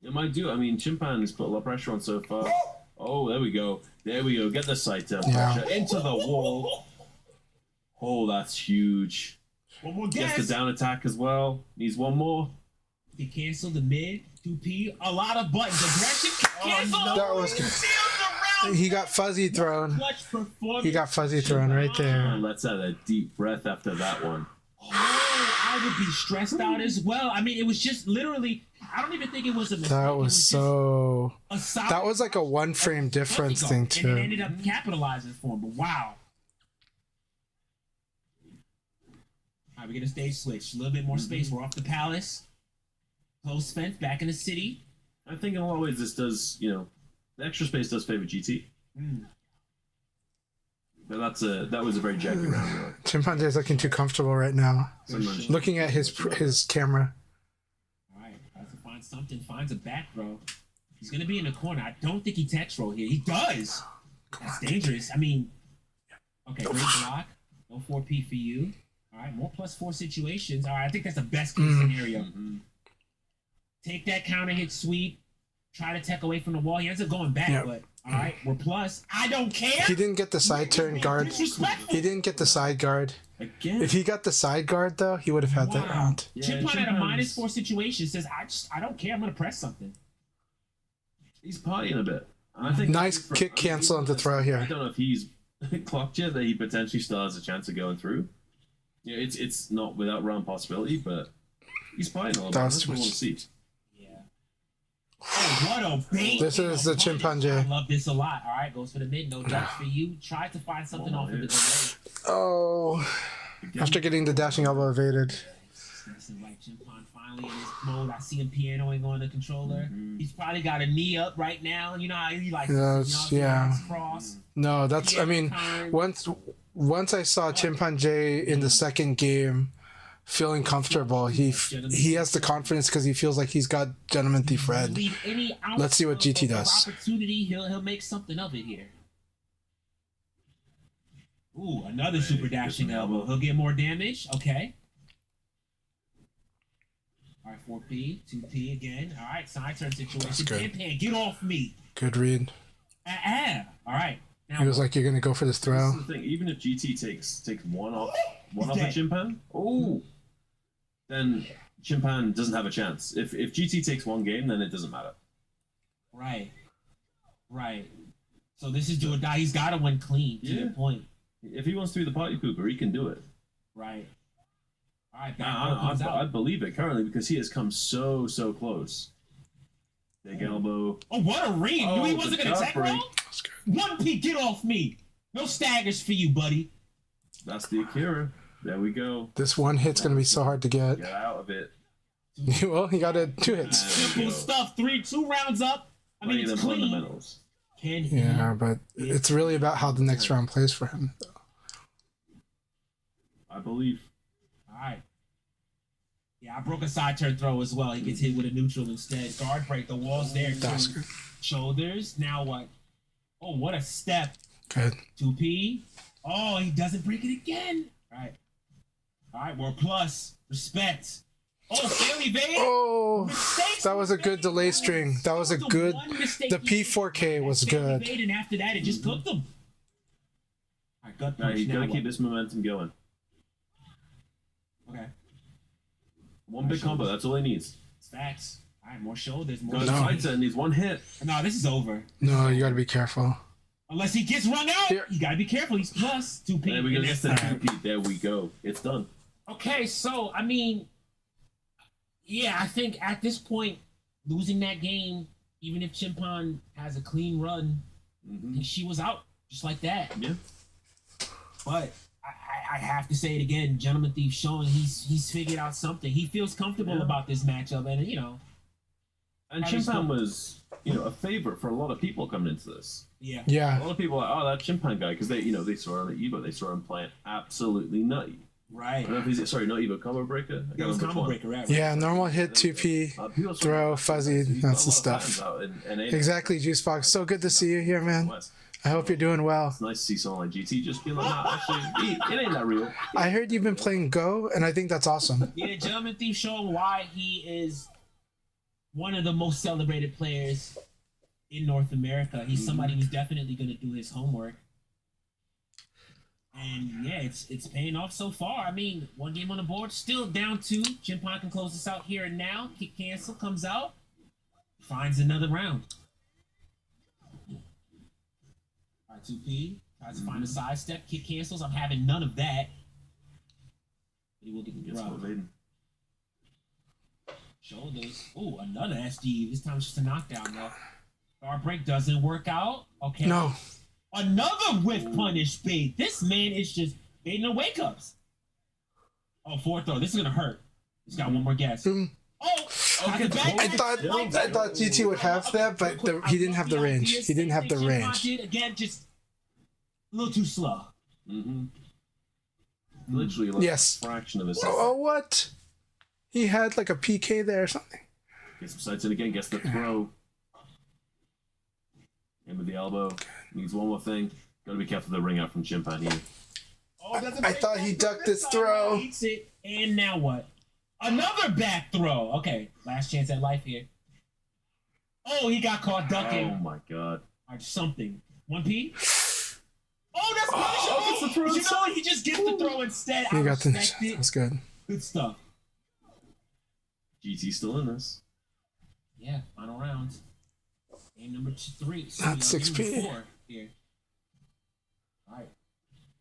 S3: It might do. I mean, Chimpan's put a lot of pressure on so far. Oh, there we go. There we go. Get the side turn pressure into the wall. Oh, that's huge.
S2: One more
S3: Gets the down attack as well. Needs one more.
S2: He canceled the mid, 2P. A lot of buttons. Aggression. Cancel.
S1: That was. He got fuzzy thrown. He got fuzzy thrown right there.
S3: And let's have a deep breath after that one.
S2: Oh, I would be stressed out as well. I mean, it was just literally. I don't even think it was a mistake.
S1: That was so. That was like a one frame difference thing too.
S2: And it ended up capitalizing for him. But wow. All right, we get a stage switch. A little bit more space. We're off the palace. Close fence. Back in the city.
S3: I think in a lot of ways this does, you know, the extra space does favor GT. But that was a very jacky round. Really.
S1: Chimpanzee is looking too comfortable right now. Looking at his camera.
S2: All right, tries to find something. Finds a back row. He's gonna be in the corner. I don't think he text roll here. He does. That's dangerous. I mean, okay, great block. No 4P for you. All right, more +4 situations. All right, I think that's the best case scenario. Take that counter hit sweep. Try to tech away from the wall. He ends up going back, but all right, we're plus. I don't care.
S1: He didn't get the side turn guard. He didn't get the side guard.
S3: Again.
S1: If he got the side guard though, he would have had that round.
S2: Chimpan at a -4 situation says, I don't care. I'm gonna press something.
S3: He's partying a bit. I think
S1: nice kick cancel on the throw here.
S3: I don't know if he's clocked yet that he potentially still has a chance of going through. Yeah, it's not without round possibility, but he's partying a little bit. That's what we want to see.
S2: Oh, what a bait.
S1: This is the Chimpanzee.
S2: I love this a lot. All right, goes for the mid. No ducks for you. Try to find something off of the delay.
S1: Oh. After getting the dashing elbow evaded.
S2: This is like Chimpan finally in this mode. I see him pianoing on the controller. He's probably got a knee up right now. You know how he likes cross.
S1: No, that's, I mean, once I saw Chimpanzee in the second game feeling comfortable, he has the confidence because he feels like he's got Gentleman Thief Red. Let's see what GT does.
S2: Opportunity, he'll make something of it here. Ooh, another super dashing elbow. He'll get more damage. Okay. All right, 4P, 2P again. All right, side turn situation. Pan, get off me.
S1: Good read.
S2: All right. Now
S1: he was like, "You're gonna go for this throw."
S3: This is the thing. Even if GT takes one off the Chimpan, then Chimpan doesn't have a chance. If GT takes one game, then it doesn't matter.
S2: Right. So this is do or die. He's got to win clean. To your point.
S3: If he wants to be the party pooper, he can do it.
S2: Right. All right,
S3: I believe it currently because he has come so close. Big elbow.
S2: Oh, what a read! Knew he wasn't gonna tech roll.
S1: That's good.
S2: 1P, get off me! No staggers for you, buddy.
S3: That's the Akira. There we go.
S1: This one hit's gonna be so hard to get.
S3: Get out of it.
S1: Well, he got 2 hits.
S2: Simple stuff. 2 rounds up. I mean,
S3: Playing
S2: it's
S3: the
S2: clean.
S3: fundamentals.
S2: Can he?
S1: Yeah, but it's really about how the next round plays for him.
S3: I believe.
S2: All right. Yeah, I broke a side turn throw as well. He gets hit with a neutral instead. Guard break. The wall's there.
S1: That's
S2: Too.
S1: good.
S2: Shoulders. Now what? Oh, what a step.
S1: Good.
S2: 2P. Oh, he doesn't break it again. All right. All right, we're plus. Respect. Oh, fail evade.
S1: Oh,
S2: Mistakes
S1: that was a good
S2: made.
S1: delay string. That was a
S2: the
S1: good.
S2: one mistake
S1: The
S2: he
S1: P4K
S2: made.
S1: was
S2: Fail
S1: good.
S2: evade, and after that, it just cooked him. All right, gut punch.
S3: You
S2: Now
S3: gotta
S2: what?
S3: keep this momentum going.
S2: Okay.
S3: One big combo. That's all he needs.
S2: It's facts. All right, more shoulders, more
S3: Goes
S1: No.
S3: fights it and needs one hit.
S2: No, this is over.
S1: No, you gotta be careful.
S2: Unless he gets run out,
S1: Here.
S2: you gotta be careful. He's plus 2P.
S3: There we go.
S2: in
S3: Just
S2: this
S3: the
S2: time.
S3: repeat. There we go. It's done.
S2: Okay, so I mean, yeah, I think at this point, losing that game, even if Chimpan has a clean run, she was out just like that.
S3: Yeah.
S2: But I have to say it again, Gentleman Thief showing he's figured out something. He feels comfortable about this matchup, and
S3: And
S2: Having
S3: Chimpan
S2: some-
S3: was, a favorite for a lot of people coming into this.
S2: yeah.
S3: A
S1: Yeah.
S3: lot of people are like, oh, that Chimpan guy, because they saw him at Evo, they saw him playing absolutely nutty.
S2: Right.
S3: I don't know if he's, sorry, not Evo, Combo Breaker. I
S2: It was
S3: got
S2: combo
S3: one.
S2: breaker, right?
S1: Yeah, normal hit, 2P,
S3: People
S1: throw, fuzzy,
S3: he's
S1: that's the
S3: got a lot of
S1: stuff.
S3: patterns out in ANA.
S1: Exactly, Juice Box. So good to see you here, man.
S3: West.
S1: I hope you're doing well.
S3: It's nice to see someone like GT just be like, nah, actually, it ain't that real.
S1: I heard you've been playing Go, and I think that's awesome.
S2: Yeah, Gentleman Thief showing why he is one of the most celebrated players in North America. He's somebody who's definitely going to do his homework. And yeah, it's paying off so far. I mean, 1 game on the board, still down 2. Chimpan can close this out here and now. Kick cancel comes out, finds another round. All right, 2P tries to find a sidestep. Kick cancels. I'm having none of that. But he will get the
S3: Gets
S2: drop.
S3: motivated.
S2: Shoulders. Ooh, another SD. This time it's just a knockdown though. Guard break doesn't work out. Okay.
S1: No.
S2: Another whiff punish bait. This man is just baiting the wake ups. Oh, 4th throw. This is gonna hurt. He's got one more guess.
S1: Mm.
S2: Oh,
S3: Okay,
S1: I thought GT would have that, but he didn't have the range. He didn't have the range.
S2: Again, just a little too slow.
S3: Literally like
S1: Yes.
S3: a fraction of a second.
S1: Oh, what? He had like a PK there or something.
S3: Gets some sights in again, gets the throw. In with the elbow. Needs one more thing. Gotta be careful of the ring out from Chimpan here.
S2: Oh, doesn't
S1: I
S2: break
S1: thought
S2: that
S1: he ducked
S2: this
S1: his
S2: time.
S1: throw.
S2: Eats it, and now what? Another back throw. Okay, last chance at life here. Oh, he got caught ducking.
S3: Oh my god.
S2: Or something. 1P? Oh, that's punishable!
S3: gets the throw
S2: You know
S3: instead.
S2: what? He just gets the throw instead. I
S1: He got the.
S2: respect it.
S1: That's good.
S2: Good stuff.
S3: GT still in this.
S2: Yeah, final round. Game number 3.
S1: Not 6P.
S2: 4 here. Alright.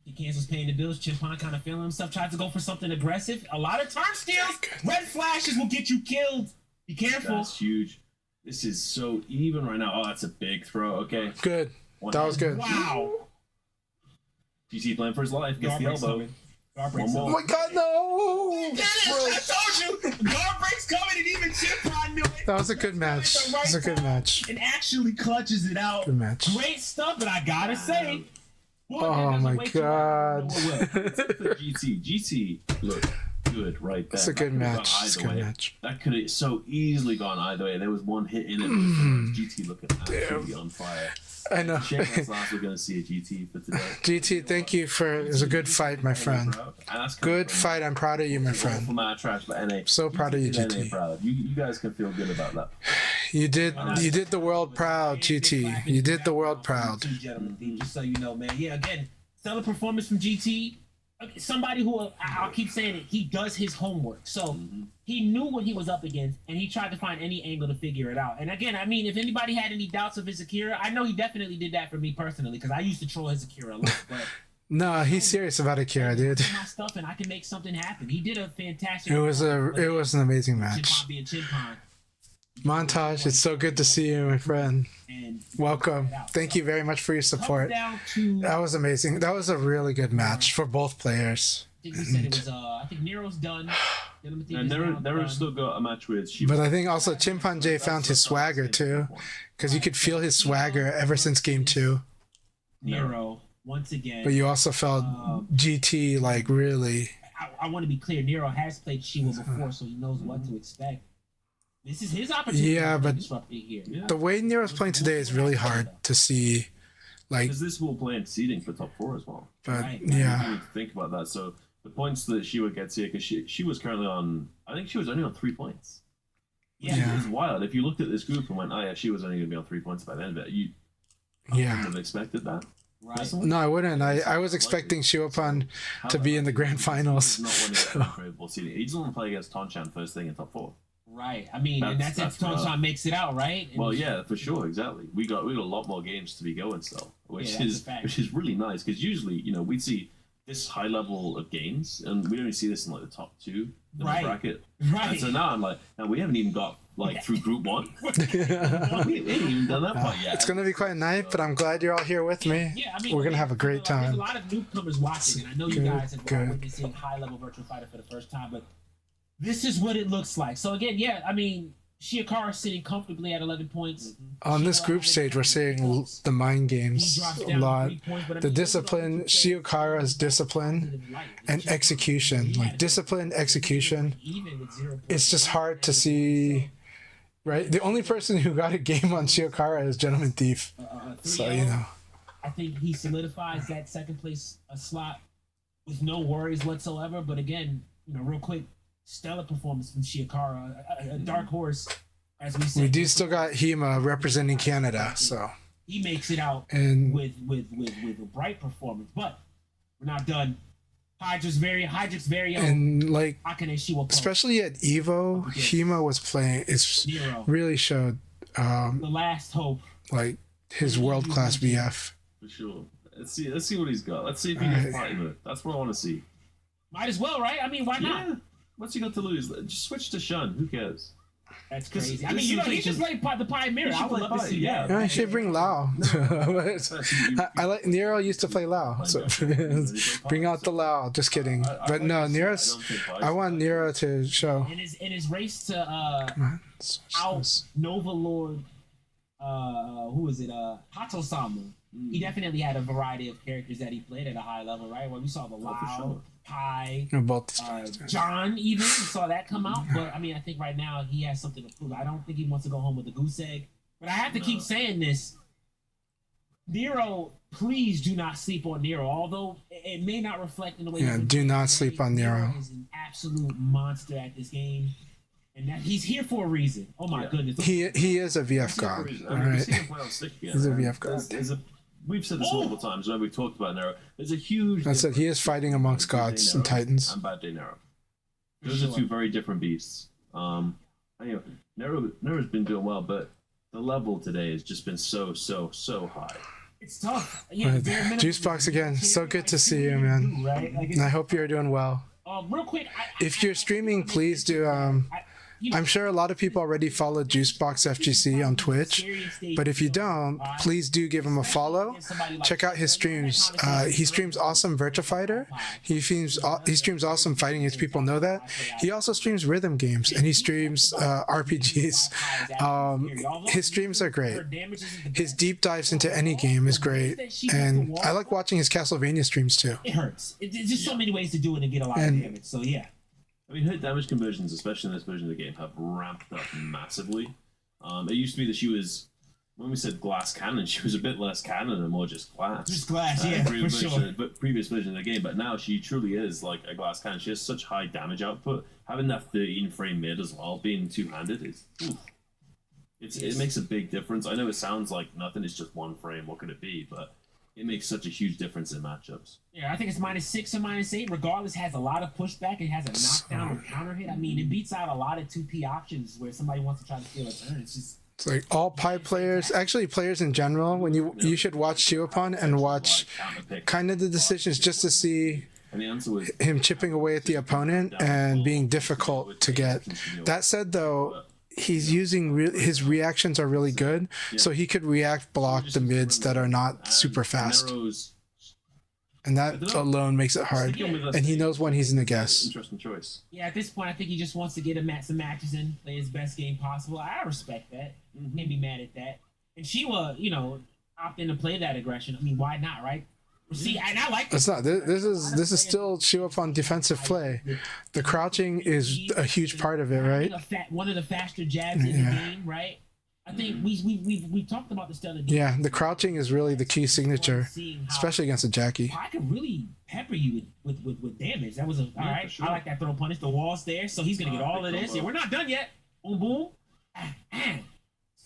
S2: He cancels paying the bills. Chimpan kind of feeling himself. Tries to go for something aggressive. A lot of turn steals. Red flashes will get you killed. Be careful.
S3: That's huge. This is so even right now. Oh, that's a big throw. Okay.
S1: Good. That was good.
S2: Wow.
S3: GT playing for his life. Gets
S2: Guard
S3: the
S2: breaks
S3: elbow.
S2: coming. Guard breaks
S3: One
S1: Oh
S3: more.
S1: my God, no!
S2: There it is. I told you. Guard breaks coming, and even Chimpan knew it.
S1: That was a good match. That was a good match.
S2: And actually clutches it out.
S1: Good match.
S2: Great stuff, but I gotta say. boy,
S1: Oh
S2: that doesn't
S1: my
S2: wait too long.
S1: God.
S2: No, it will.
S3: For GT. GT looked good right there.
S1: It's a good
S3: That could've gone
S1: match. It's a
S3: either
S1: good
S3: way.
S1: match.
S3: That could have so easily gone either way. There was one hit in it.
S1: Mm.
S3: GT looking absolutely on fire.
S1: I know.
S3: Shame that's last we're going to see a GT for today.
S1: GT, thank you for. It was a good fight, my friend.
S3: And that's
S1: Good fight. I'm proud of you, my friend.
S3: From our trash, but NA.
S1: So proud of you,
S3: did
S1: GT.
S3: NA proud. You guys can feel good about that.
S1: You did the world proud, GT. You did the world proud.
S2: Gentlemen, just so you know, man. Yeah, again, stellar performance from GT. Somebody who I'll keep saying it. He does his homework, so he knew what he was up against, and he tried to find any angle to figure it out. And again, I mean, if anybody had any doubts of his Akira, I know he definitely did that for me personally because I used to troll his Akira a lot. But
S1: No, he's serious about Akira, dude.
S2: My stuff, and I can make something happen. He did a fantastic.
S1: It was an amazing match.
S2: Chinpon being Chinpon.
S1: Montage, it's so good to see you, my friend.
S2: And
S1: Welcome. Thank you very much for your support. That was amazing. That was a really good match for both players.
S2: I think we said it was. I think Nero's done.
S3: And Nero's still got a match with.
S1: But I think also Chimpanzee found his swagger too, because you could feel his swagger ever since game 2.
S2: Nero once again.
S1: But you also felt GT like really.
S2: I want to be clear. Nero has played Shiwa before, so he knows what to expect. This is his opportunity.
S1: Yeah, but
S2: here.
S1: the way Nero's playing today is really hard to see. Like,
S3: because this will play in seeding for top 4 as well.
S1: But
S2: Right.
S1: yeah,
S3: You need to think about that. So the points that Shiwa gets here, because she was currently on, I think she was only on 3 points.
S1: Yeah.
S3: It's wild. If you looked at this group and went, oh yeah, she was only going to be on 3 points by the end of it, you wouldn't have expected that.
S2: Right.
S1: No, I wouldn't. I was expecting Shiwapan to be in the grand finals.
S3: He's not winning incredible seeding. He doesn't want to play against Tonchan first thing in top 4.
S2: Right. I mean, and that's if Tonchan makes it out, right? And
S3: Well, yeah, for sure, exactly. We got a lot more games to be going still, which is really nice, because usually, we see this high level of games, and we only see this in like the top 2 in the bracket.
S2: Right.
S3: And so now I'm like, we haven't even got like through group 1. we haven't even done that part yet.
S1: It's gonna be quite nice, but I'm glad you're all here with me.
S2: Yeah, I mean,
S1: We're gonna have a great
S2: There's
S1: time.
S2: a lot of newcomers watching, and I know you guys have been witnessing high-level Virtual Fighter for the first time, but this is what it looks like. So again, yeah, I mean, Shiakara sitting comfortably at 11 points.
S1: On this group stage, we're seeing the mind games a lot. The discipline, Shiokara's discipline, and execution. Like discipline, execution. It's just hard to see. Right, the only person who got a game on Shiokara is Gentleman Thief. So
S2: I think he solidifies that second place slot with no worries whatsoever. But again, real quick, stellar performance from Shiakara, a dark horse, as we said.
S1: We do still got Hema representing Canada, so
S2: he makes it out
S1: and
S2: with a bright performance. But we're not done. Hydra's very own.
S1: And like
S2: Akane Shiwa,
S1: especially at Evo, Hema was playing. It's
S2: Nero,
S1: really showed
S2: the last hope.
S1: like his world class BF.
S3: For sure. Let's see what he's got. Let's see if he can fight him. That's what I want to see.
S2: Might as well, right? I mean, why not?
S3: Yeah. What's he got to lose? Just switch to Shun. Who cares?
S2: That's crazy. I mean, he just played the Pioneer. I would love to see that.
S1: Yeah, I should bring Lao. I like Nero used to play Lao, so bring out the Lao. Just kidding, but no, Nero's. I want Nero to show.
S2: In his race to out Nova Lord, who is it? Hato-sama. He definitely had a variety of characters that he played at a high level, right? Well, we saw the Lao, Pi, John, even we saw that come out. But I mean, I think right now he has something to prove. I don't think he wants to go home with a goose egg. But I have to keep saying this. Nero, please do not sleep on Nero. Although it may not reflect in the way.
S1: Yeah, do not sleep on Nero.
S2: He's an absolute monster at this game, and that he's here for a reason. Oh my goodness.
S1: He is a VF god. All right, he's a VF god.
S3: We've said this multiple times when we've talked about Nero. There's a huge.
S1: That's it. He is fighting amongst gods and titans.
S3: And Bad Day Nero. Those are two very different beasts. Nero's been doing well, but the level today has just been so high.
S2: It's tough.
S1: Juicebox again. So good to see you, man. And I hope you're doing well.
S2: Real quick,
S1: if you're streaming, please do. I'm sure a lot of people already follow Juicebox FGC on Twitch, but if you don't, please do give him a follow. Check out his streams. He streams awesome Virtua Fighter. He streams awesome fighting games. People know that. He also streams rhythm games and he streams RPGs. His streams are great. His deep dives into any game is great, and I like watching his Castlevania streams too.
S2: It hurts. There's just so many ways to do it and get a lot of damage. So yeah.
S3: I mean, her damage conversions, especially in this version of the game, have ramped up massively. It used to be that she was, when we said glass cannon, she was a bit less cannon and more just glass.
S2: Just glass, yeah, for sure.
S3: But previous version of the game, but now she truly is like a glass cannon. She has such high damage output. Having that 13 frame mid as well, being two-handed, is it makes a big difference. I know it sounds like nothing, it's just one frame, what could it be? But it makes such a huge difference in matchups.
S2: Yeah, I think it's -6 or -8. Regardless, has a lot of pushback. It has a knockdown or counter hit. I mean, it beats out a lot of 2P options where somebody wants to try to steal a turn. It's just
S1: It's like all Pi players, actually players in general, when you should watch Shiwapon and watch kind of the decisions just to see
S3: And the answer was
S1: him chipping away at the opponent and being difficult to get. That said, though, he's using his reactions are really good, so he could react block the mids that are not super fast, and that alone makes it hard. And he knows when he's in the guess.
S3: Interesting choice.
S2: Yeah, at this point, I think he just wants to get some matches in, play his best game possible. I respect that. Can't be mad at that. And Shewa, opting to play that aggression. I mean, why not, right? See, and I like
S1: It's not. This is still Shiwapon defensive play. The crouching is a huge part of it, right?
S2: One of the faster jabs in the game, right? I think we talked about this the other day.
S1: Yeah, the crouching is really the key signature, especially against a Jackie.
S2: I could really pepper you with damage. That was all right. Sure. I like that throw punish. The wall's there, so he's gonna get all of this. Yeah, we're not done yet. Boom, boom.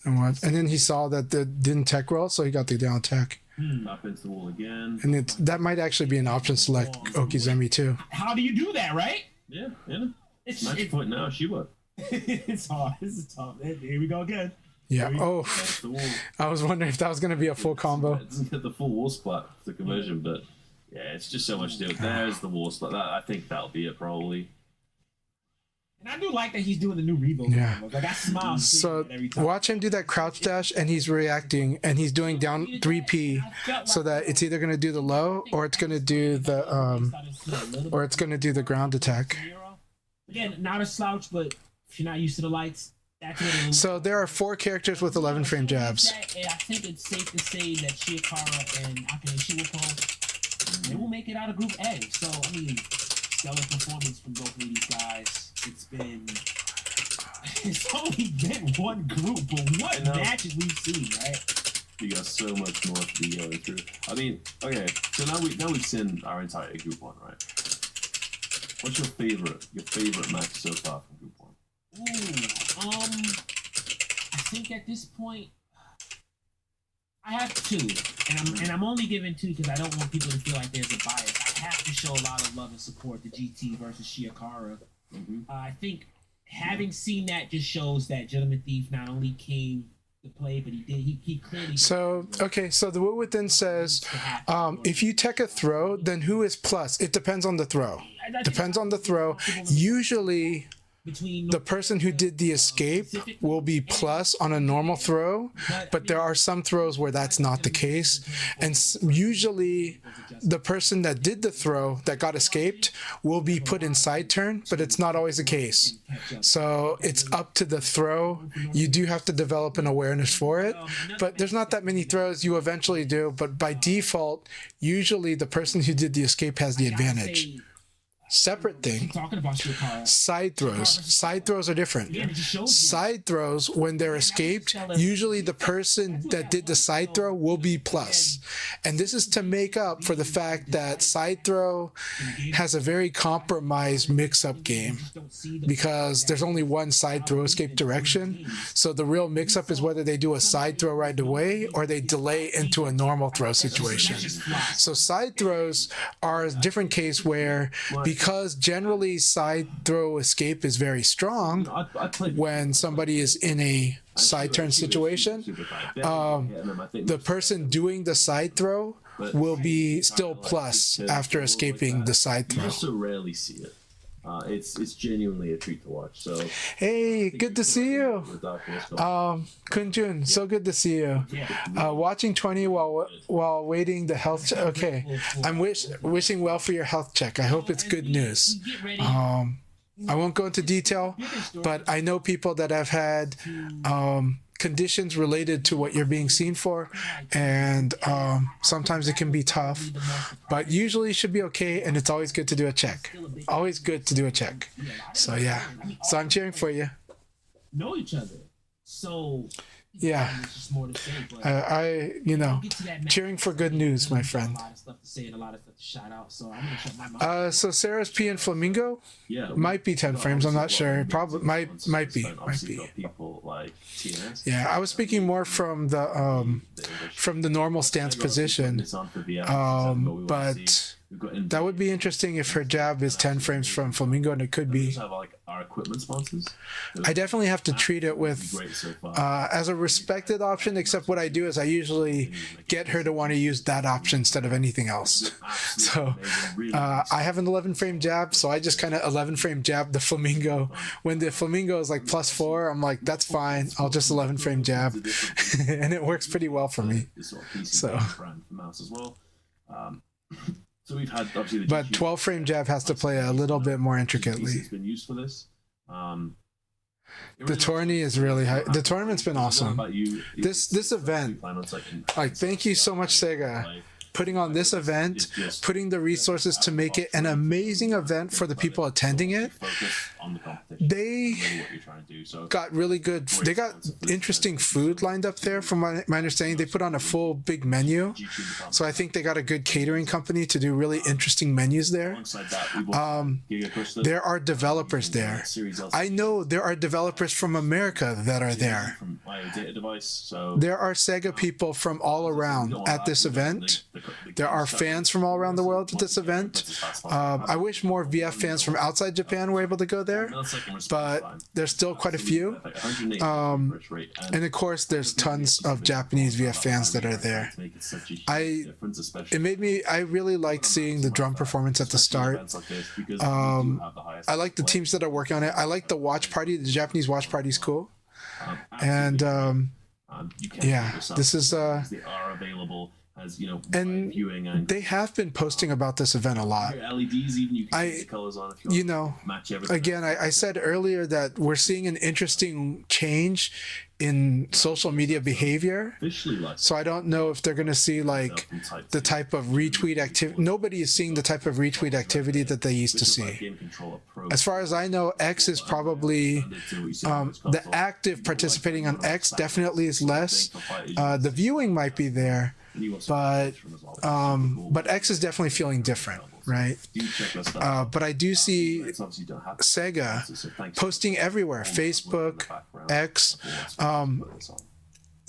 S1: And then he saw that the didn't tech roll, so he got the down tech.
S3: Up into the wall again.
S1: And that might actually be an option select Okizumi too.
S2: How do you do that, right?
S3: Yeah. Match point now, Shiwa.
S2: It's hard. This is tough. Here we go again.
S1: Yeah. Oh, I was wondering if that was going to be a full combo.
S3: It doesn't get the full wall splat, the conversion, but yeah, it's just so much to do. There's the wall splat. I think that'll be it probably.
S2: And I do like that he's doing the new Revo.
S1: Yeah.
S2: Like I smile.
S1: So
S2: every time.
S1: watch him do that crouch dash, and he's reacting, and he's doing down 3P, so that it's either going to do the low, or it's going to do the ground attack.
S2: Again, not a slouch, but if you're not used to the lights.
S1: So there are 4 characters with 11 frame jabs.
S2: I think it's safe to say that Shiakara and Akane Shiwako, they will make it out of Group A. So, I mean, stellar performance from both of these guys. It's only been one group, but what matches we've seen, right?
S3: You got so much more to be going through. I mean, okay, so now we've seen our entire Group 1, right? What's your favorite match so far from Group 1?
S2: I think at this point, I have 2, and I'm only giving 2 because I don't want people to feel like there's a bias. I have to show a lot of love and support to GT versus Shiakara. I think having seen that just shows that Gentleman Thief not only came to play, but he clearly.
S1: So okay, so the Wu Within says, if you tech a throw, then who is plus? It depends on the throw. Usually, the person who did the escape will be plus on a normal throw, but there are some throws where that's not the case. And usually the person that did the throw that got escaped will be put in side turn, but it's not always the case. So it's up to the throw. You do have to develop an awareness for it, but there's not that many throws. You eventually do, but by default, usually the person who did the escape has the advantage. Separate thing. Side throws. Side throws are different. Side throws, when they're escaped, usually the person that did the side throw will be plus. And this is to make up for the fact that side throw has a very compromised mix-up game because there's only one side throw escape direction. So the real mix-up is whether they do a side throw right away or they delay into a normal throw situation. So side throws are a different case where because generally side throw escape is very strong when somebody is in a side turn situation, the person doing the side throw will be still plus after escaping the side throw.
S3: You also rarely see it. It's genuinely a treat to watch. So
S1: hey, good to see you. Kunjun, so good to see you. Watching 20 while waiting the health check. Okay, I'm wishing well for your health check. I hope it's good news. I won't go into detail, but I know people that have had conditions related to what you're being seen for, and sometimes it can be tough, but usually it should be okay, and it's always good to do a check. Always good to do a check. So yeah, so I'm cheering for you.
S2: Know each other. So
S1: yeah, I cheering for good news, my friend. So Sarah's P and Flamingo might be 10 frames. I'm not sure. Probably might be. Yeah, I was speaking more from the normal stance position. But that would be interesting if her jab is 10 frames from Flamingo, and it could be.
S3: our equipment sponsors.
S1: I definitely have to treat it with
S3: Great so far.
S1: as a respected option, except what I do is I usually get her to want to use that option instead of anything else. So I have an 11 frame jab, so I just kind of 11 frame jab the flamingo. When the flamingo is like +4, I'm like, that's fine. I'll just 11 frame jab. And it works pretty well for me. So.
S3: Mouse as well. So we've had obviously the
S1: But 12 frame jab has to play a little bit more intricately.
S3: It's been used for this.
S1: The tourney is really high. The tournament's been awesome. This event, like, thank you so much, Sega, putting on this event, putting the resources to make it an amazing event for the people attending it. They got really good, they got interesting food lined up there from my understanding. They put on a full big menu. So I think they got a good catering company to do really interesting menus there. There are developers there. I know there are developers from America that are there. There are Sega people from all around at this event. There are fans from all around the world at this event. I wish more VF fans from outside Japan were able to go there, but there's still quite a few. And of course, there's tons of Japanese VF fans that are there. I really liked seeing the drum performance at the start. I like the teams that are working on it. I like the watch party. The Japanese watch party is cool. And yeah, this is
S3: as you know,
S1: and
S3: viewing and
S1: they have been posting about this event a lot.
S3: LEDs, even you can see the colors on if you match everything.
S1: Again, I said earlier that we're seeing an interesting change in social media behavior. So I don't know if they're going to see like the type of retweet activity. Nobody is seeing the type of retweet activity that they used to see. As far as I know, X is probably the active participating on X definitely is less. The viewing might be there, but X is definitely feeling different, right? But I do see Sega posting everywhere, Facebook, X,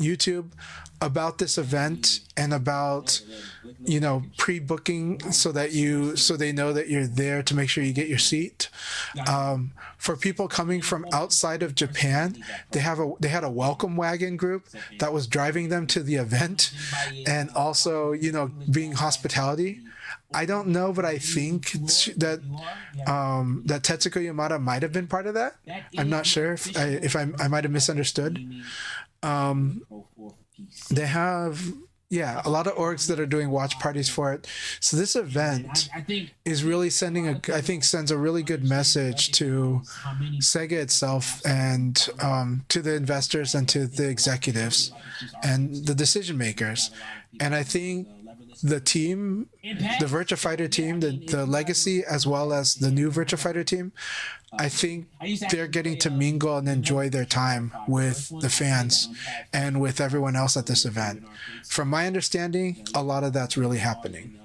S1: YouTube, about this event and about, you know, pre-booking so they know that you're there to make sure you get your seat. For people coming from outside of Japan, they had a welcome wagon group that was driving them to the event and also, you know, being hospitality. I don't know, but I think that that Tetsuko Yamada might have been part of that. I'm not sure if I might have misunderstood. They have, yeah, a lot of orgs that are doing watch parties for it. So this event is really sending sends a really good message to Sega itself and to the investors and to the executives and the decision makers. And I think the team, the Virtua Fighter team, the legacy as well as the new Virtua Fighter team, I think they're getting to mingle and enjoy their time with the fans and with everyone else at this event. From my understanding, a lot of that's really happening.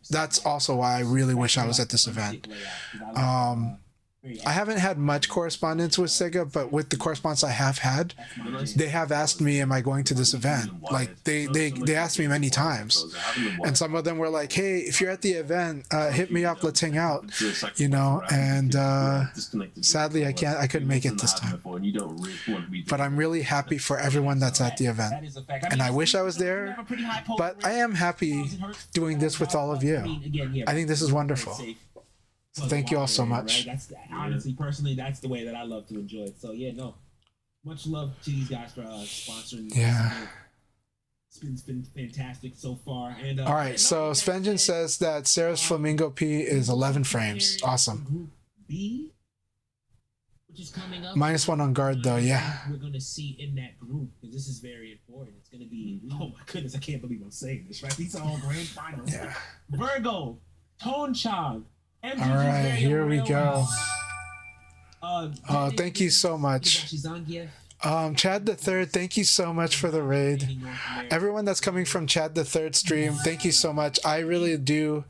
S1: That's also why I really wish I was at this event. I haven't had much correspondence with Sega, but with the correspondence I have had, they have asked me, am I going to this event? Like, they asked me many times. And some of them were like, hey, if you're at the event, hit me up, let's hang out, you know, and sadly, I couldn't make it this time. But I'm really happy for everyone that's at the event. And I wish I was there, but I am happy doing this with all of you. I think this is wonderful. So thank you all so much.
S2: Right? Honestly, personally, that's the way that I love to enjoy it. So yeah, no, much love to these guys for sponsoring.
S1: Yeah.
S2: It's been fantastic so far. And
S1: all right, so Svengen says that Sarah's Flamingo P is 11 frames. Awesome.
S2: Group B, which is coming up.
S1: -1 on guard though, yeah.
S2: We're gonna see in that group because this is very important. It's gonna be. Oh my goodness, I can't believe I'm saying this. Right, these are all grand finals.
S1: Yeah.
S2: Virgo, Chanchai.
S1: All right, here we go. Thank you so much. Chad the Third, thank you so much for the raid. Everyone that's coming from Chad the Third stream, thank you so much. I really do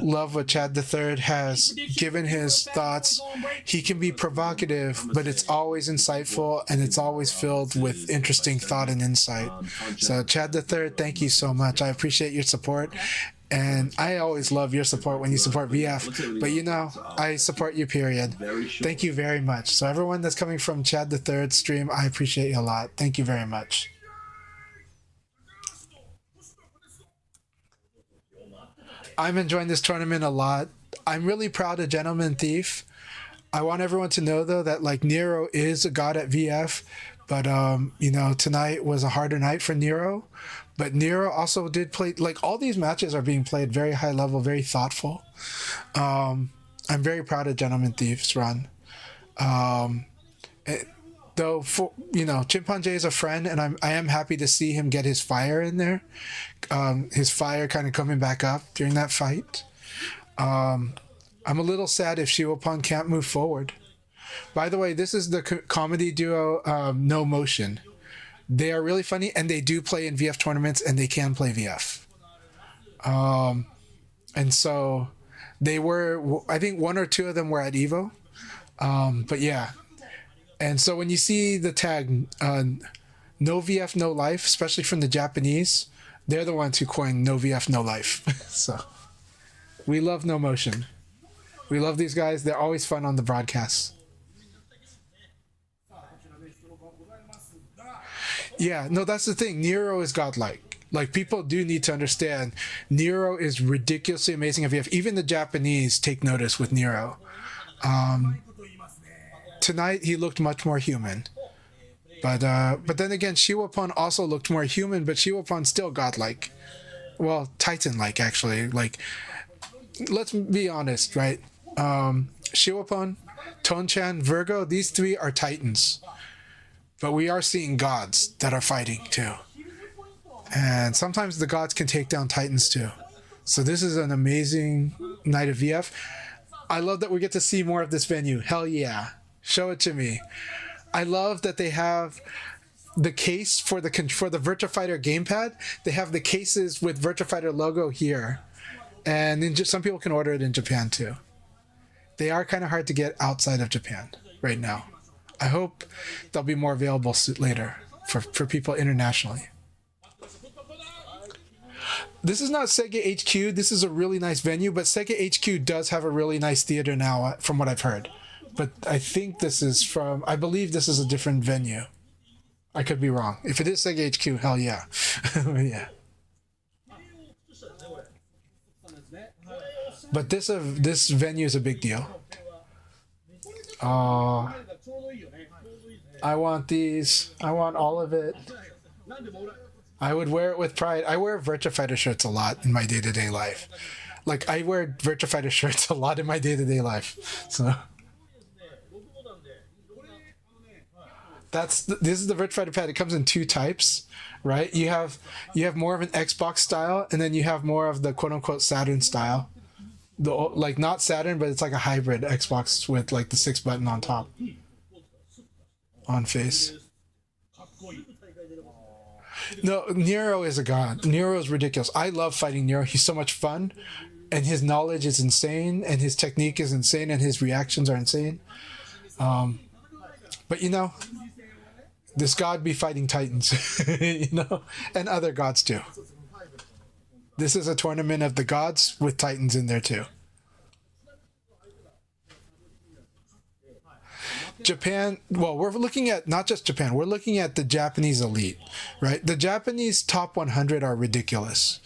S1: love what Chad the Third has given his thoughts. He can be provocative, but it's always insightful and it's always filled with interesting thought and insight. So Chad the Third, thank you so much. I appreciate your support. And I always love your support when you support VF. But you know, I support you, period. Thank you very much. So everyone that's coming from Chad the Third stream, I appreciate you a lot. Thank you very much. I'm enjoying this tournament a lot. I'm really proud of Gentleman Thief. I want everyone to know though that like Nero is a god at VF, but you know, tonight was a harder night for Nero. But Nero also did play, like all these matches are being played very high level, very thoughtful. I'm very proud of Gentleman Thief's run. Though, for, you know, Chimpanzee is a friend, and I am happy to see him get his fire in there. His fire kind of coming back up during that fight. I'm a little sad if Shiwapon can't move forward. By the way, this is the comedy duo No Motion. They are really funny, and they do play in VF tournaments, and they can play VF. And so they were, I think one or two of them were at EVO. But yeah. And so when you see the tag, no VF, no life, especially from the Japanese, they're the ones who coined no VF, no life. So we love No Motion. We love these guys. They're always fun on the broadcasts. Yeah, no, that's the thing. Nero is godlike. Like, people do need to understand Nero is ridiculously amazing at VF. Even the Japanese take notice with Nero. Tonight, he looked much more human. But then again, Shiwapon also looked more human, but Shiwapon's still godlike. Well, Titan-like, actually. Like, let's be honest, right? Shiwapon, Tonchan, Virgo, these three are Titans. But we are seeing gods that are fighting too. And sometimes the gods can take down Titans too. So this is an amazing night of VF. I love that we get to see more of this venue. Hell yeah. Show it to me. I love that they have the case for the Virtua Fighter gamepad. They have the cases with Virtua Fighter logo here. And then some people can order it in Japan too. They are kind of hard to get outside of Japan right now. I hope they'll be more available later for people internationally. This is not Sega HQ. This is a really nice venue, but Sega HQ does have a really nice theater now, from what I've heard. But I think this is from, I believe this is a different venue. I could be wrong. If it is Sega HQ, hell yeah. Yeah. But this venue is a big deal. I want these. I want all of it. I would wear it with pride. I wear Virtua Fighter shirts a lot in my day-to-day life. Like, I wear Virtua Fighter shirts a lot in my day-to-day life. So this is the Virtua Fighter pad. It comes in two types, right? You have more of an Xbox style, and then you have more of the quote-unquote Saturn style. Like, not Saturn, but it's like a hybrid Xbox with like the 6-button on top. On face. No, Nero is a god. Nero is ridiculous. I love fighting Nero. He's so much fun, and his knowledge is insane, and his technique is insane, and his reactions are insane. But you know, this god be fighting Titans, you know, and other gods too. This is a tournament of the gods with Titans in there too. Japan, well, we're looking at not just Japan, we're looking at the Japanese elite, right? The Japanese top 100 are ridiculous.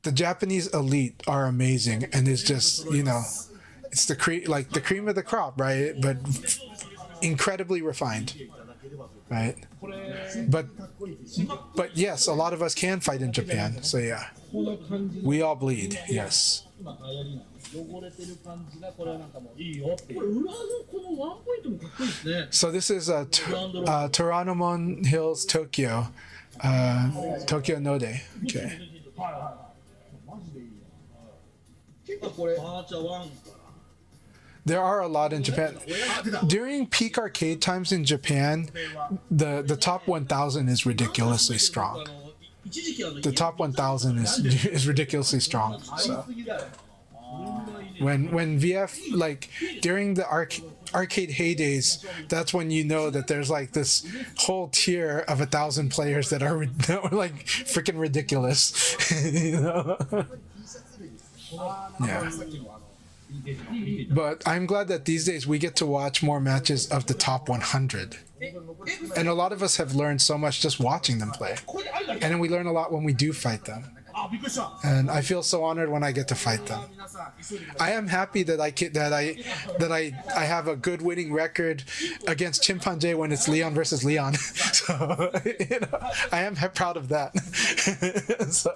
S1: The Japanese elite are amazing, and it's just, you know, it's the cream of the crop, right? But incredibly refined, right? But yes, a lot of us can fight in Japan, so yeah. We all bleed, yes. So this is Toranomon Hills, Tokyo. Tokyo Node. Okay. There are a lot in Japan. During peak arcade times in Japan, the top 1,000 is ridiculously strong. The top 1,000 is ridiculously strong. So when VF, like during the arcade heydays, that's when you know that there's like this whole tier of 1,000 players that were like freaking ridiculous. You know? Yeah. But I'm glad that these days we get to watch more matches of the top 100. And a lot of us have learned so much just watching them play. And then we learn a lot when we do fight them. And I feel so honored when I get to fight them. I am happy that I have a good winning record against Chimpanzee when it's Leon versus Leon. So I am proud of that. So,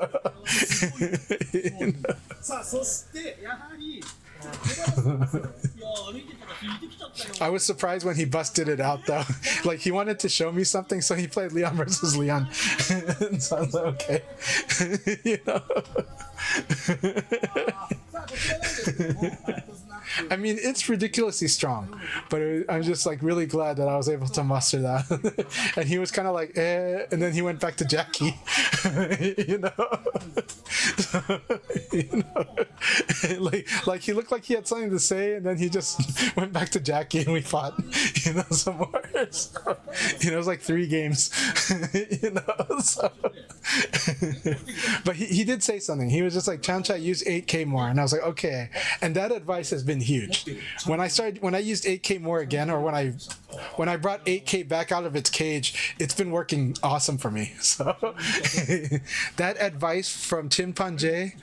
S1: I was surprised when he busted it out though. Like he wanted to show me something, so he played Leon versus Leon. So I was like, okay. I mean, it's ridiculously strong, but I'm just like really glad that I was able to muster that. And he was kind of like, and then he went back to Jackie. Like he looked like he had something to say, and then he just went back to Jackie, and we fought, some more. So, it was like 3 games, So. But he did say something. He was just like, Chanchai, use 8K more, and I was like, okay. And that advice has been huge. When I used 8K more again, or when I brought 8K back out of its cage, it's been working awesome for me. So that advice from Chimpanzee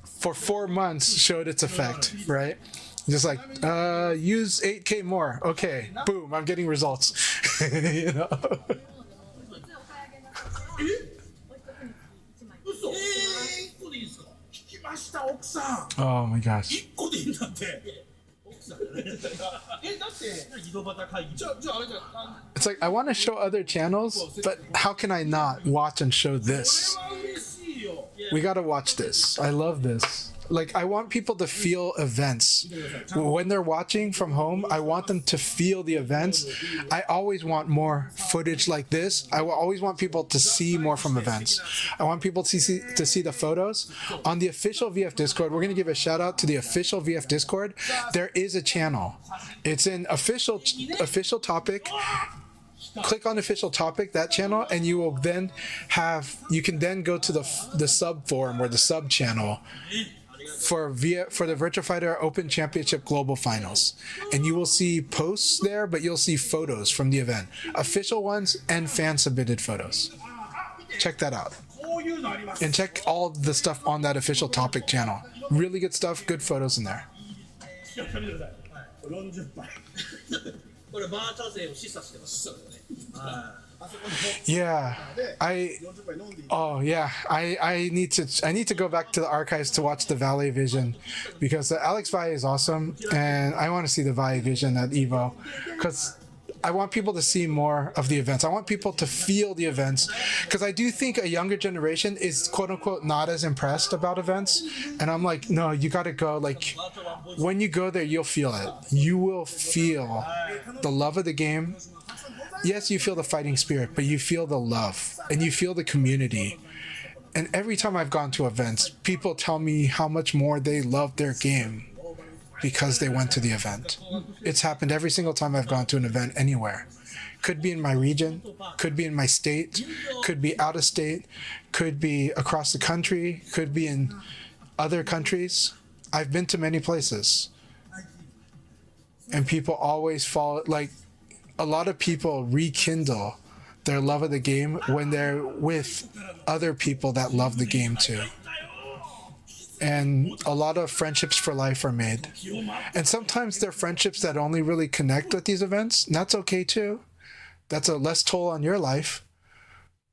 S1: for 4 months showed its effect, right? Just like, use 8K more. Okay, boom, I'm getting results. Oh my gosh. It's like I want to show other channels, but how can I not watch and show this? We gotta watch this. I love this. Like, I want people to feel events. When they're watching from home, I want them to feel the events. I always want more footage like this. I will always want people to see more from events. I want people to see the photos. On the official VF Discord, we're going to give a shout out to the official VF Discord. There is a channel. It's in official topic. Click on official topic, that channel, and you will then you can then go to the sub forum or the sub channel for the Virtua Fighter Open Championship Global Finals, and you will see posts there, but you'll see photos from the event, official ones and fan submitted photos. Check that out, and check all the stuff on that official topic channel. Really good stuff, good photos in there. Yeah, I need to go back to the archives to watch the Valet Vision, because Alex Valle is awesome, and I want to see the Valle Vision at Evo, because I want people to see more of the events. I want people to feel the events, because I do think a younger generation is quote unquote not as impressed about events, and I'm like, no, you got to go. Like, when you go there, you'll feel it. You will feel the love of the game. Yes, you feel the fighting spirit, but you feel the love, and you feel the community. And every time I've gone to events, people tell me how much more they love their game because they went to the event. It's happened every single time I've gone to an event anywhere. Could be in my region, could be in my state, could be out of state, could be across the country, could be in other countries. I've been to many places. And people always fall, like, a lot of people rekindle their love of the game when they're with other people that love the game too. And a lot of friendships for life are made. And sometimes they're friendships that only really connect with these events, and that's okay too. That's a less toll on your life,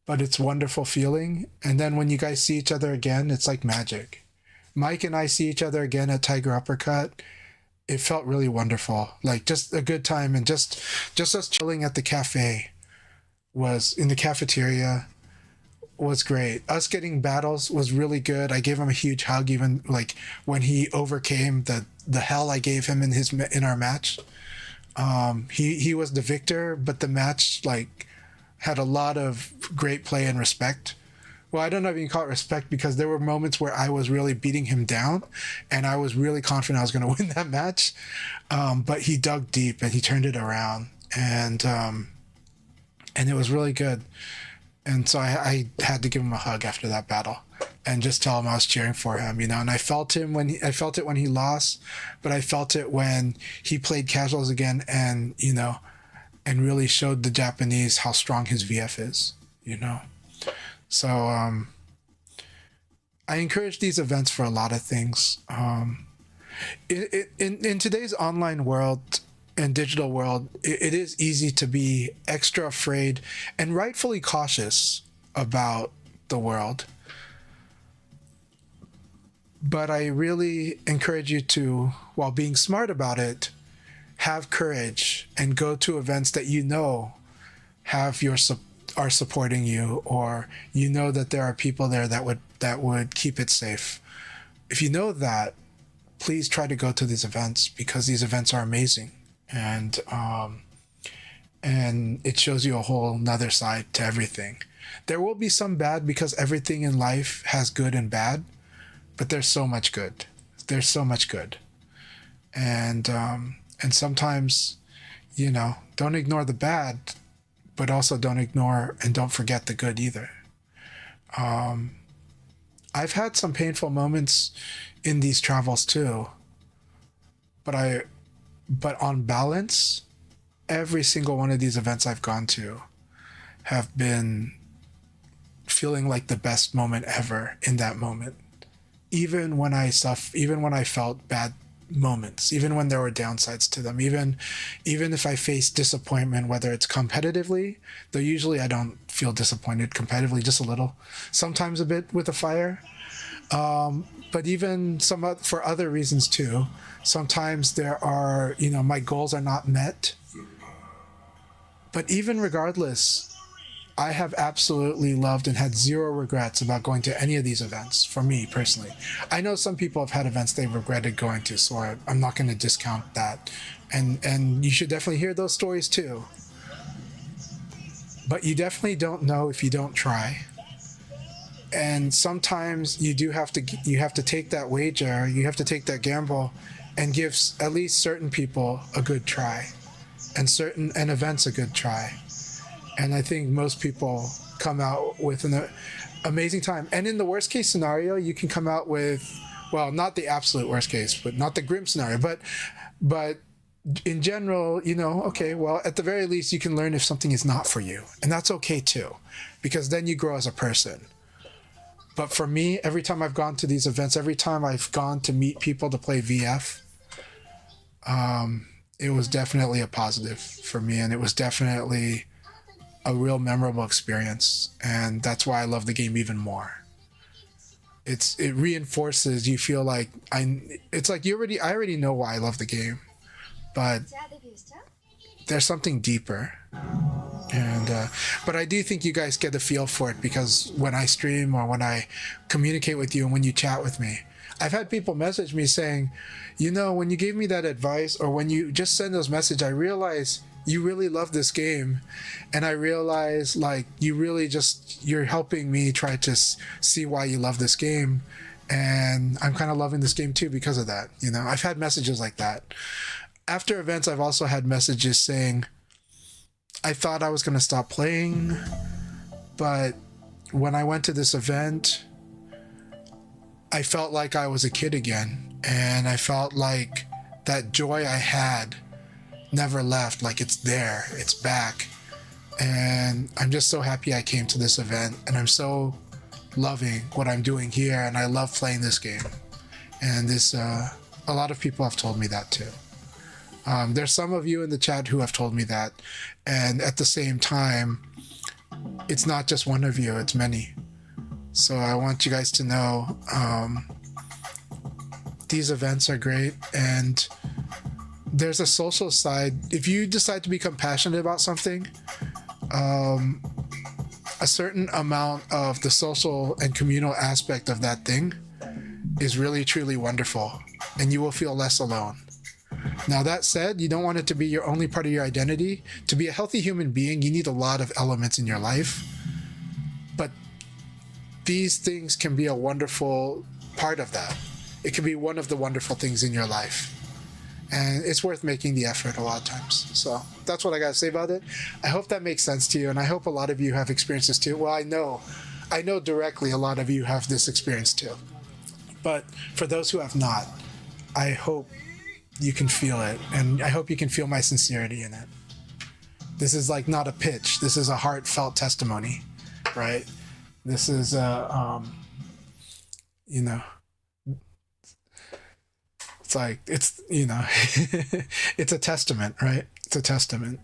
S1: but it's a wonderful feeling. And then when you guys see each other again, it's like magic. Mike and I see each other again at Tiger Uppercut. It felt really wonderful, like just a good time, and just us chilling at the cafe was in the cafeteria was great. Us getting battles was really good. I gave him a huge hug, even like when he overcame the hell I gave him in our match. He was the victor, but the match like had a lot of great play and respect. Well, I don't know if you can call it respect, because there were moments where I was really beating him down, and I was really confident I was going to win that match. But he dug deep and he turned it around, and it was really good. And so I had to give him a hug after that battle. and just tell him I was cheering for him, and I felt it when he lost, but I felt it when he played casuals again, and and really showed the Japanese how strong his VF is, So I encourage these events for a lot of things. In today's online world and digital world, it is easy to be extra afraid and rightfully cautious about the world. But I really encourage you to, while being smart about it, have courage and go to events that are supporting you, or that there are people there that would keep it safe. If you know that, please try to go to these events, because these events are amazing, and it shows you a whole nother side to everything. There will be some bad, because everything in life has good and bad, but there's so much good. And sometimes, don't ignore the bad, but also don't ignore and don't forget the good either. I've had some painful moments in these travels too, but on balance, every single one of these events I've gone to have been feeling like the best moment ever in that moment. Even when I felt bad moments, even when there were downsides to them, even if I face disappointment, whether it's competitively, though usually I don't feel disappointed competitively, just a little, sometimes a bit with the fire, but even for other reasons too. Sometimes there are, my goals are not met, but even regardless, I have absolutely loved and had zero regrets about going to any of these events, for me personally. I know some people have had events they've regretted going to, so I'm not going to discount that. And you should definitely hear those stories too. But you definitely don't know if you don't try. And sometimes you have to take that wager, you have to take that gamble, and give at least certain people a good try, and events a good try. And I think most people come out with an amazing time. And in the worst case scenario, you can come out with, well, not the absolute worst case, but not the grim scenario, but in general, okay, well, at the very least, you can learn if something is not for you. And that's okay too, because then you grow as a person. But for me, every time I've gone to these events, every time I've gone to meet people to play VF, it was definitely a positive for me. And it was definitely a real memorable experience, and that's why I love the game even more. It reinforces, you feel like it's like I already know why I love the game, but there's something deeper. And but I do think you guys get a feel for it, because when I stream or when I communicate with you and when you chat with me, I've had people message me saying, when you gave me that advice, or when you just send those messages, I realize you really love this game, and I realize you're helping me try to see why you love this game, and I'm kind of loving this game too because of that. I've had messages like that. After events, I've also had messages saying, I thought I was going to stop playing, but when I went to this event, I felt like I was a kid again, and I felt like that joy I had never left, like it's there, it's back. And I'm just so happy I came to this event, and I'm so loving what I'm doing here, and I love playing this game. And a lot of people have told me that too. There's some of you in the chat who have told me that, and at the same time, it's not just one of you, it's many. So I want you guys to know these events are great, and there's a social side. If you decide to become passionate about something, a certain amount of the social and communal aspect of that thing is really truly wonderful, and you will feel less alone. Now, that said, you don't want it to be your only part of your identity. To be a healthy human being, you need a lot of elements in your life, but these things can be a wonderful part of that. It can be one of the wonderful things in your life. And it's worth making the effort a lot of times. So that's what I got to say about it. I hope that makes sense to you, and I hope a lot of you have experienced this too. Well, I know I know directly a lot of you have this experience too. But for those who have not, I hope you can feel it, and I hope you can feel my sincerity in it. This is like not a pitch. This is a heartfelt testimony, right? This is you know, it's like, it's, you know, it's a testament, right? It's a testament.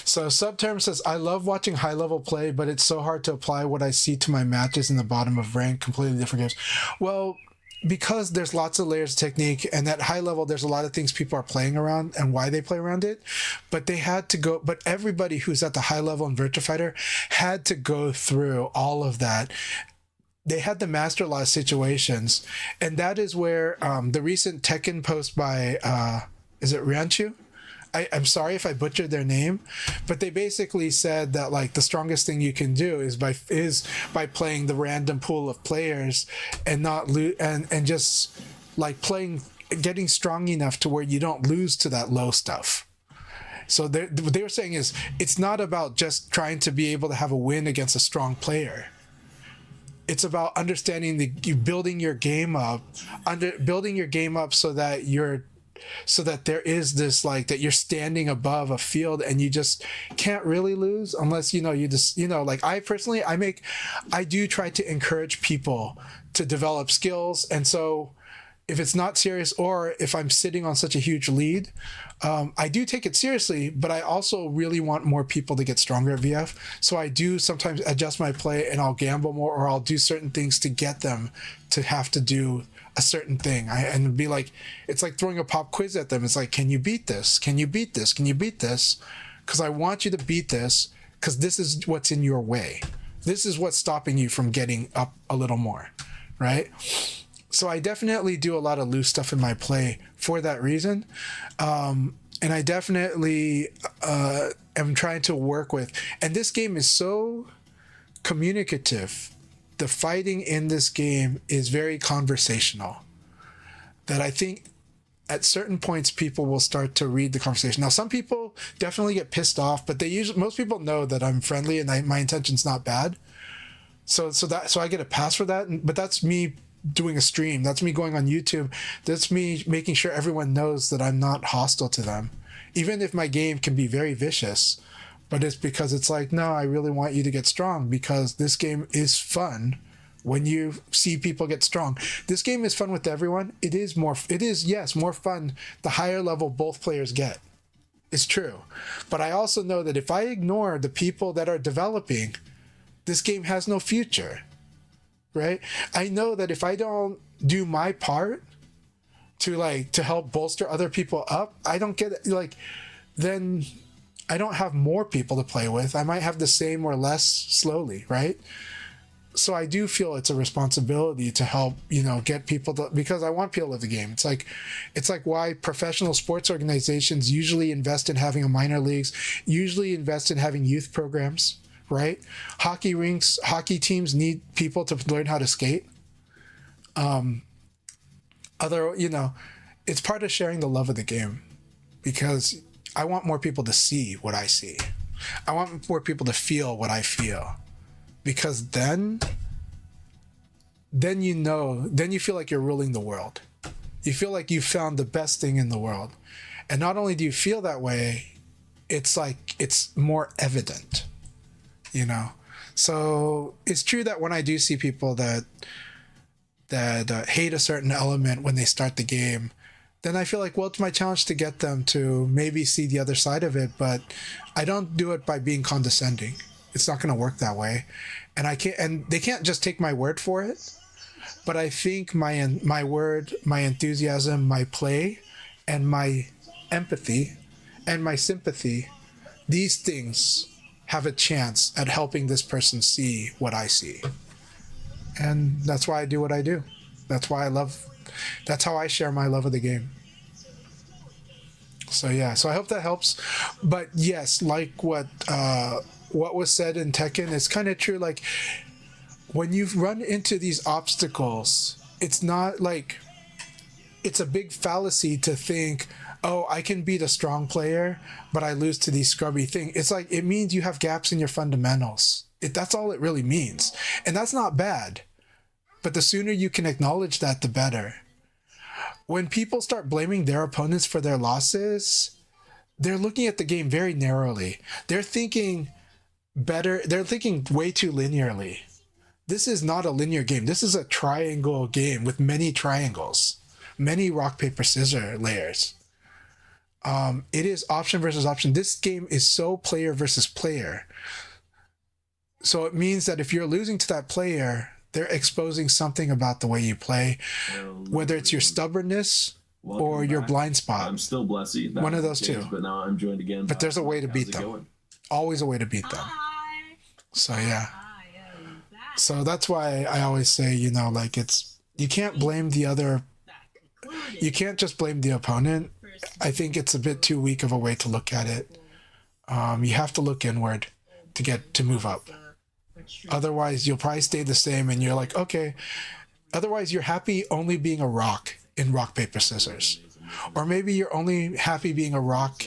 S1: So Subterm says, I love watching high level play, but it's so hard to apply what I see to my matches in the bottom of rank, completely different games. Well, because there's lots of layers of technique, and at high level there's a lot of things people are playing around and why they play around it, but they had to go, but everybody who's at the high level in Virtua Fighter had to go through all of that. They had to master a lot of situations, and that is where the recent Tekken post by is it Ryanchu? I'm sorry if I butchered their name, but they basically said that like the strongest thing you can do is by playing the random pool of players and not and just like getting strong enough to where you don't lose to that low stuff. So what they were saying is it's not about just trying to be able to have a win against a strong player. It's about understanding building your game up so that there is this like that you're standing above a field and you just can't really lose unless like I personally I do try to encourage people to develop skills, and so if it's not serious or if I'm sitting on such a huge lead, I do take it seriously, but I also really want more people to get stronger at VF. So I do sometimes adjust my play and I'll gamble more, or I'll do certain things to get them to have to do a certain thing. And be like, it's like throwing a pop quiz at them. It's like, can you beat this? Can you beat this? Can you beat this? Because I want you to beat this, because this is what's in your way. This is what's stopping you from getting up a little more, right? So I definitely do a lot of loose stuff in my play for that reason. And I definitely am trying to work with, and this game is so communicative. The fighting in this game is very conversational, that I think at certain points people will start to read the conversation. Now, some people definitely get pissed off, but most people know that I'm friendly and my intention's not bad. So I get a pass for that. But that's me doing a stream. That's me going on YouTube. That's me making sure everyone knows that I'm not hostile to them, even if my game can be very vicious. But it's because it's like, no, I really want you to get strong, because this game is fun when you see people get strong. This game is fun with everyone. It is more fun the higher level both players get. It's true. But I also know that if I ignore the people that are developing, this game has no future, right? I know that if I don't do my part to help bolster other people up, I don't get it. Like, then I don't have more people to play with. I might have the same or less slowly, right? So I do feel it's a responsibility to help, get people to, because I want people to love the game. It's like why professional sports organizations usually invest in having a minor leagues, usually invest in having youth programs, right? Hockey rinks, hockey teams need people to learn how to skate. It's part of sharing the love of the game, because I want more people to see what I see. I want more people to feel what I feel, because then you feel like you're ruling the world. You feel like you found the best thing in the world. And not only do you feel that way, it's like it's more evident, So it's true that when I do see people that hate a certain element when they start the game, then I feel like, well, it's my challenge to get them to maybe see the other side of it, but I don't do it by being condescending. It's not going to work that way. And they can't just take my word for it. But I think my word, my enthusiasm, my play, and my empathy, and my sympathy, these things have a chance at helping this person see what I see. And that's why I do what I do. That's how I share my love of the game. So yeah, so I hope that helps. But yes, like what was said in Tekken is kind of true. Like, when you run into these obstacles, it's not like, it's a big fallacy to think, oh, I can beat a strong player, but I lose to these scrubby thing. It's like, it means you have gaps in your fundamentals. That's all it really means. And that's not bad. But the sooner you can acknowledge that, the better. When people start blaming their opponents for their losses, they're looking at the game very narrowly. They're thinking way too linearly. This is not a linear game. This is a triangle game with many triangles, many rock, paper, scissors layers. It is option versus option. This game is so player versus player. So it means that if you're losing to that player, they're exposing something about the way you play, whether it's your stubbornness or your blind spot.
S3: I'm still Blessy.
S1: One of those two.
S3: But now I'm joined again.
S1: But there's a way to beat them.
S3: Going?
S1: Always a way to beat them.
S5: Hi.
S1: So yeah.
S5: I am back.
S1: So that's why I always say, you can't blame the other. You can't just blame the opponent. I think it's a bit too weak of a way to look at it. You have to look inward to move up. Otherwise, you'll probably stay the same, and you're like, okay. Otherwise, you're happy only being a rock in rock, paper, scissors. Or maybe you're only happy being a rock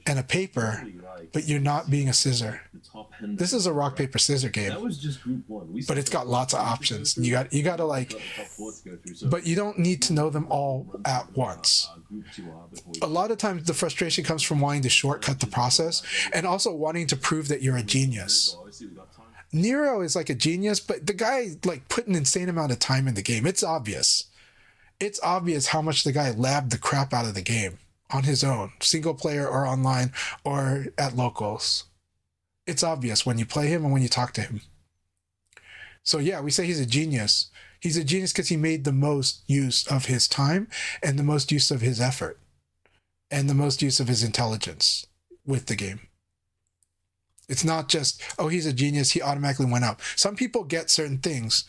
S1: and a paper, but you're not being a scissor. This is a rock, paper, scissor game.
S3: That was just group one.
S1: But it's got lots of options. You gotta like, but you don't need to know them all at once. A lot of times the frustration comes from wanting to shortcut the process and also wanting to prove that you're a genius. Nero is like a genius, but the guy like put an insane amount of time in the game. It's obvious. It's obvious how much the guy labbed the crap out of the game on his own, single player or online or at locals. It's obvious when you play him and when you talk to him. So yeah, we say he's a genius. He's a genius because he made the most use of his time and the most use of his effort and the most use of his intelligence with the game. It's not just, oh, he's a genius, he automatically went up. Some people get certain things,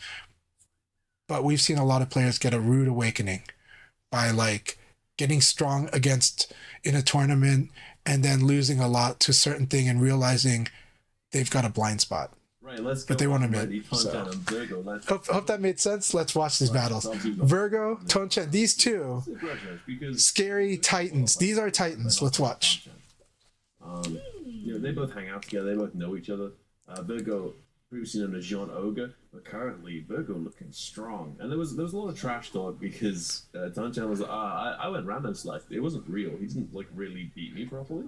S1: but we've seen a lot of players get a rude awakening by like getting strong against in a tournament and then losing a lot to a certain thing and realizing they've got a blind spot.
S3: Right, let's go.
S1: But they want to admit. So. Hope that made sense. Let's watch these battles. Virgo, Tonchan, these two scary titans. These are titans. Let's watch.
S3: They both hang out together. They both know each other. Virgo, previously known as Jean Ogre, but currently Virgo looking strong. And there was a lot of trash talk because Tonchan was like, I went random select. It wasn't real. He didn't like really beat me properly,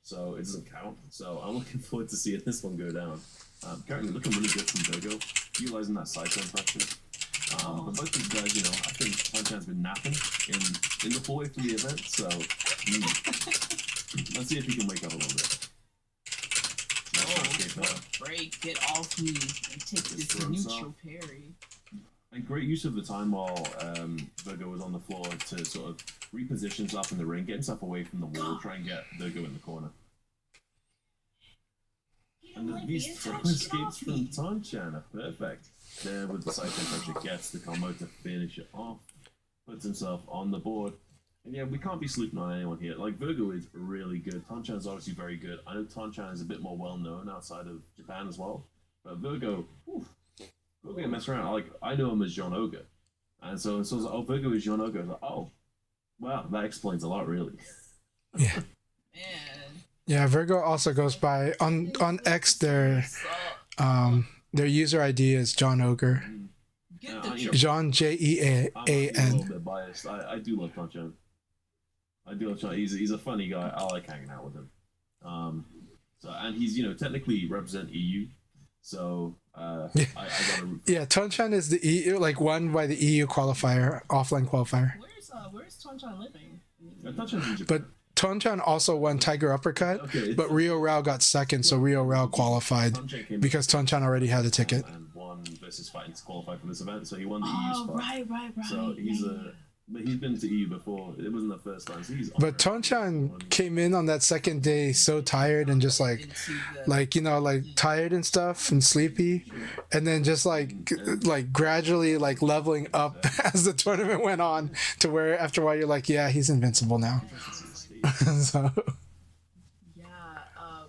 S3: so it doesn't count. So I'm looking forward to seeing this one go down. Currently looking really good from Dojo, utilizing that cyclone pressure. But both these guys, I think Tonchan's been napping in the full way through the event, so let's see if he can wake up a little bit.
S5: Break, get off me, and take this neutral parry.
S3: And great use of the time while Virgo was on the floor to sort of reposition himself in the ring, get himself away from the wall, try and get Virgo in the corner. And these throw escapes from Tonchan are perfect. There with the cyclone pressure gets the combo to finish it off, puts himself on the board. And yeah, we can't be sleeping on anyone here. Like, Virgo is really good. Tonchan's obviously very good. I know Tonchan is a bit more well-known outside of Japan as well. But Virgo, we're going to mess around. Like, I know him as Jean Ogre. And so it's like, oh, Virgo is Jean Ogre. I was like, oh, wow, that explains a lot, really.
S1: Yeah.
S5: Man.
S1: Yeah, Virgo also goes by, on X, their user ID is John Ogre. Jean, Jean.
S3: I'm a little bit biased. I do love Tonchan. He's a funny guy. I like hanging out with him. And he's technically represent EU. So I gotta root.
S1: Yeah, Tonchan is the EU, like won by the EU qualifier, offline qualifier.
S5: Where's Chanchai living?
S3: Tonchan's in Japan.
S1: But Tonchan also won Tiger Uppercut, but Rio Rao got second, so Rio Rao qualified because Tonchan already had a ticket.
S3: And won versus fighting to qualify for this event, so he won the EU spot.
S5: Right.
S3: So he's been to EU before. It wasn't the first time. So
S1: But Tonchan came in on that second day so tired and just like tired and stuff and sleepy, and then just like gradually like leveling up as the tournament went on to where after a while you're like, yeah, he's invincible now. So.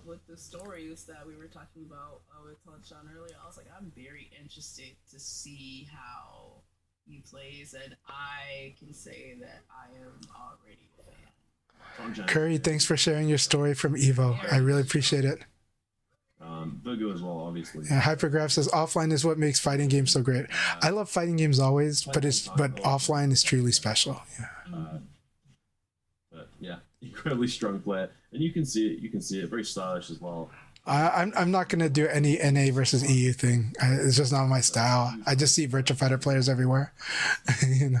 S5: With the stories that we were talking about with Tonchan earlier, I was like, I'm very interested to see how he plays, and I can say that I am already a fan.
S3: Tanchan.
S1: Curry, thanks for sharing your story from Evo. I really appreciate it.
S3: Virgo as well, obviously.
S1: Yeah, Hypergraph says offline is what makes fighting games so great. I love fighting games always, but offline is truly special. Yeah.
S3: But yeah, incredibly strong player, and you can see it. You can see it. Very stylish as well.
S1: I'm not gonna do any NA versus EU thing. It's just not my style. I just see Virtua Fighter players everywhere. You know.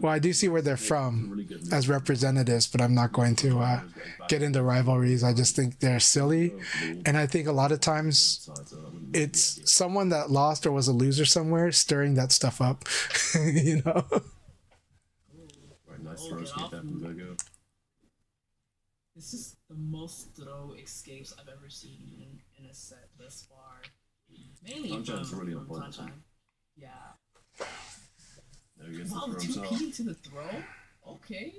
S1: Well, I do see where they're from as representatives, but I'm not going to get into rivalries. I just think they're silly, and I think a lot of times it's someone that lost or was a loser somewhere stirring that stuff up. You know.
S3: Right, nice throw escape there from Virgo.
S5: This is the most throw escapes I've ever seen in a set thus far. Mainly
S3: Tanchan's
S5: from,
S3: really
S5: from
S3: on point.
S5: Chanchai. Yeah.
S3: There he gets
S5: Wow,
S3: the throw
S5: 2P
S3: himself.
S5: into the throw? Okay.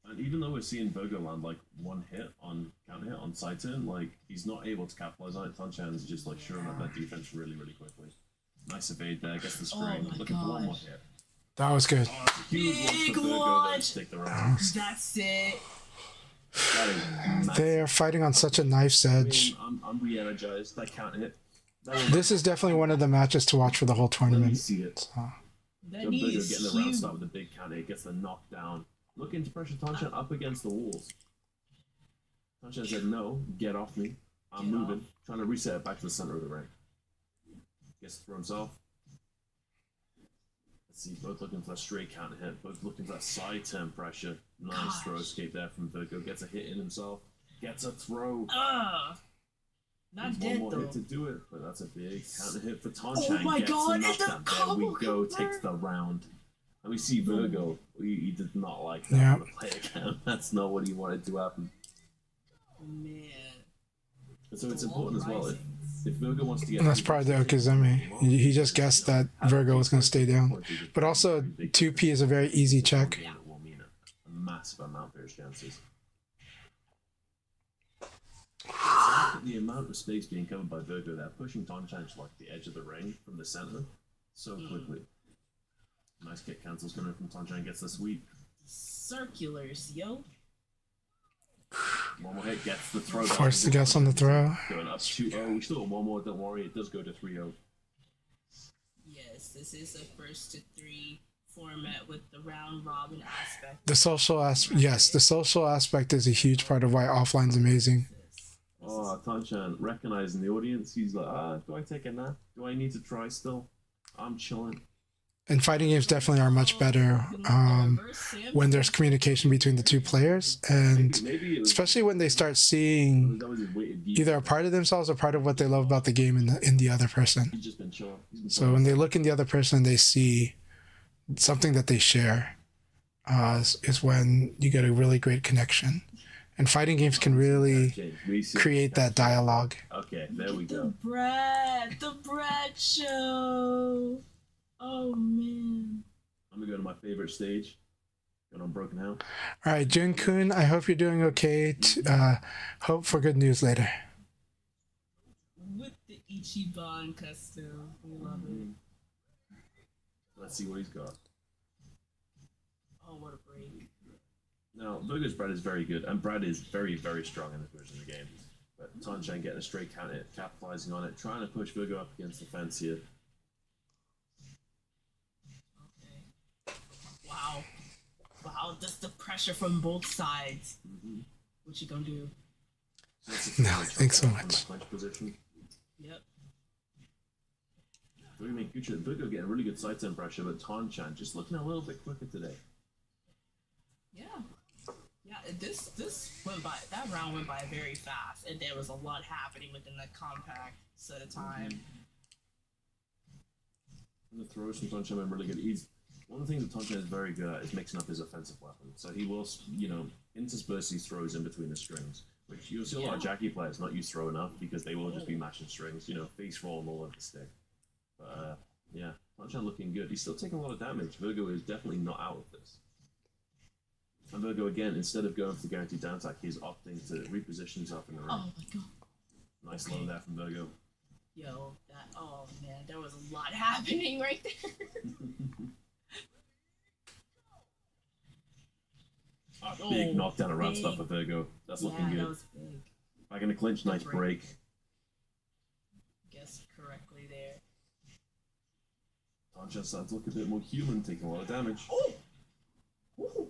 S3: And even though we're seeing Virgo land like one hit on counter hit on side turn, like he's not able to capitalize on it. Tanchan's just like shoring up that defense really, really quickly. Nice evade there, gets the screen.
S5: Oh my
S3: Looking for one more
S5: gosh.
S3: hit.
S1: That was good.
S3: Oh, it's a huge one
S5: Big
S3: for Virgo there
S5: launch.
S3: to take the round.
S5: That's it.
S3: That is massive.
S1: They are fighting on such a knife's edge.
S3: I'm re-energized. That counter hit. That was
S1: This is definitely one of the matches to watch for the whole
S3: let me
S1: tournament.
S3: see it.
S5: That
S3: So
S5: knee
S3: Virgo
S5: is
S3: getting the round
S5: huge.
S3: start with a big counter hit, gets the knockdown. Looking to pressure Tanchan up against the walls. Tanchan said, no, get off me. I'm
S5: Get
S3: moving. Trying to reset it back to the center of the ring. Gets to throw himself. Let's see, both looking for that straight counter hit, both looking for that side turn pressure. Nice
S5: Gosh.
S3: throw escape there from Virgo. Gets a hit in himself. Gets a throw.
S5: Not
S3: Needs
S5: dead
S3: one more
S5: though.
S3: hit to do it, but that's a big counter hit for Tanchan.
S5: Oh my
S3: Gets
S5: God, and the
S3: knockdown. There
S5: combo
S3: we go,
S5: cover.
S3: takes the round. And we see Virgo. He did not like that
S1: Yeah.
S3: on the play again. That's not what he wanted to happen.
S5: Man.
S3: And so it's
S5: The
S3: important as
S5: wall
S3: well.
S5: rising.
S3: If Virgo wants to get.
S1: And that's part of the Okizeme. He just guessed that Virgo was going to stay down. But also, 2P is a very easy check.
S3: It will mean a massive amount for his chances. Look at the amount of space being covered by Virgo there, pushing Tanchan to like the edge of the ring from the center so quickly. Nice kick cancels coming from Tanchan, gets the sweep.
S5: Circulars, yo.
S3: One more hit, gets the throw.
S1: Forced to guess on the throw.
S3: Going up 2-0. We still have one more, don't worry, it does go to 3-0.
S5: Yes, this is a first to three format with the round robin aspect.
S1: The social aspect, yes, the social aspect is a huge part of why offline's amazing.
S3: Oh, Tanchan recognizing the audience, he's like, do I take a nap? Do I need to try still? I'm chilling.
S1: And fighting games definitely are much better when there's communication between the two players, and
S3: Maybe it was,
S1: especially when they start seeing
S3: that was his weighted
S1: either a part of themselves or part of what they love about the game in the other person.
S3: He's just been chilling. He's been
S1: So when they look in the other person, they see something that they share. Is when you get a really great connection, and fighting games can really create that dialogue.
S3: Okay, there we
S5: The
S3: go.
S5: Brad show. Oh man.
S3: I'm gonna go to my favorite stage. Going on Broken House.
S1: All right, Jun-kun, I hope you're doing okay. Hope for good news later.
S5: With the Ichiban custom. We love it.
S3: Let's see what he's got.
S5: Oh, what a break.
S3: Now, Virgo's Brad is very good, and Brad is very, very strong in this version of the game. But Tanchan getting a straight counter, capitalizing on it, trying to push Virgo up against the fence here.
S5: Okay. Wow. Wow, that's the pressure from both sides. What you gonna do?
S3: So that's a
S1: No,
S3: clinch
S1: thanks so
S3: from
S1: much.
S3: the clinch position.
S5: Yep.
S3: Virgo getting really good side turn pressure, but Tanchan just looking a little bit quicker today.
S5: Yeah. Yeah, this went by, that round went by very fast, and there was a lot happening within that compact set of time.
S3: And the throws from Tanchan been really good. One of the things that Tanchan is very good at is mixing up his offensive weapon. So he will, intersperse these throws in between the strings, which you'll see a lot of Jackie players not use throw enough because they will just be matching strings, face rolling all over the stick. But yeah, Tanchan looking good. He's still taking a lot of damage. Virgo is definitely not out of this. And Virgo again, instead of going for the guaranteed down attack, he's opting to reposition himself in the ring.
S5: Oh my god.
S3: Nice low there from Virgo.
S5: Yo, oh man, there was a lot happening right there.
S3: Big knockdown around
S5: big.
S3: stuff for Virgo. That's looking
S5: Yeah,
S3: good.
S5: that was big.
S3: Back in the clinch, nice break.
S5: Guessed correctly there.
S3: Tancha starts to look a bit more human, taking a lot of damage.
S5: Ooh.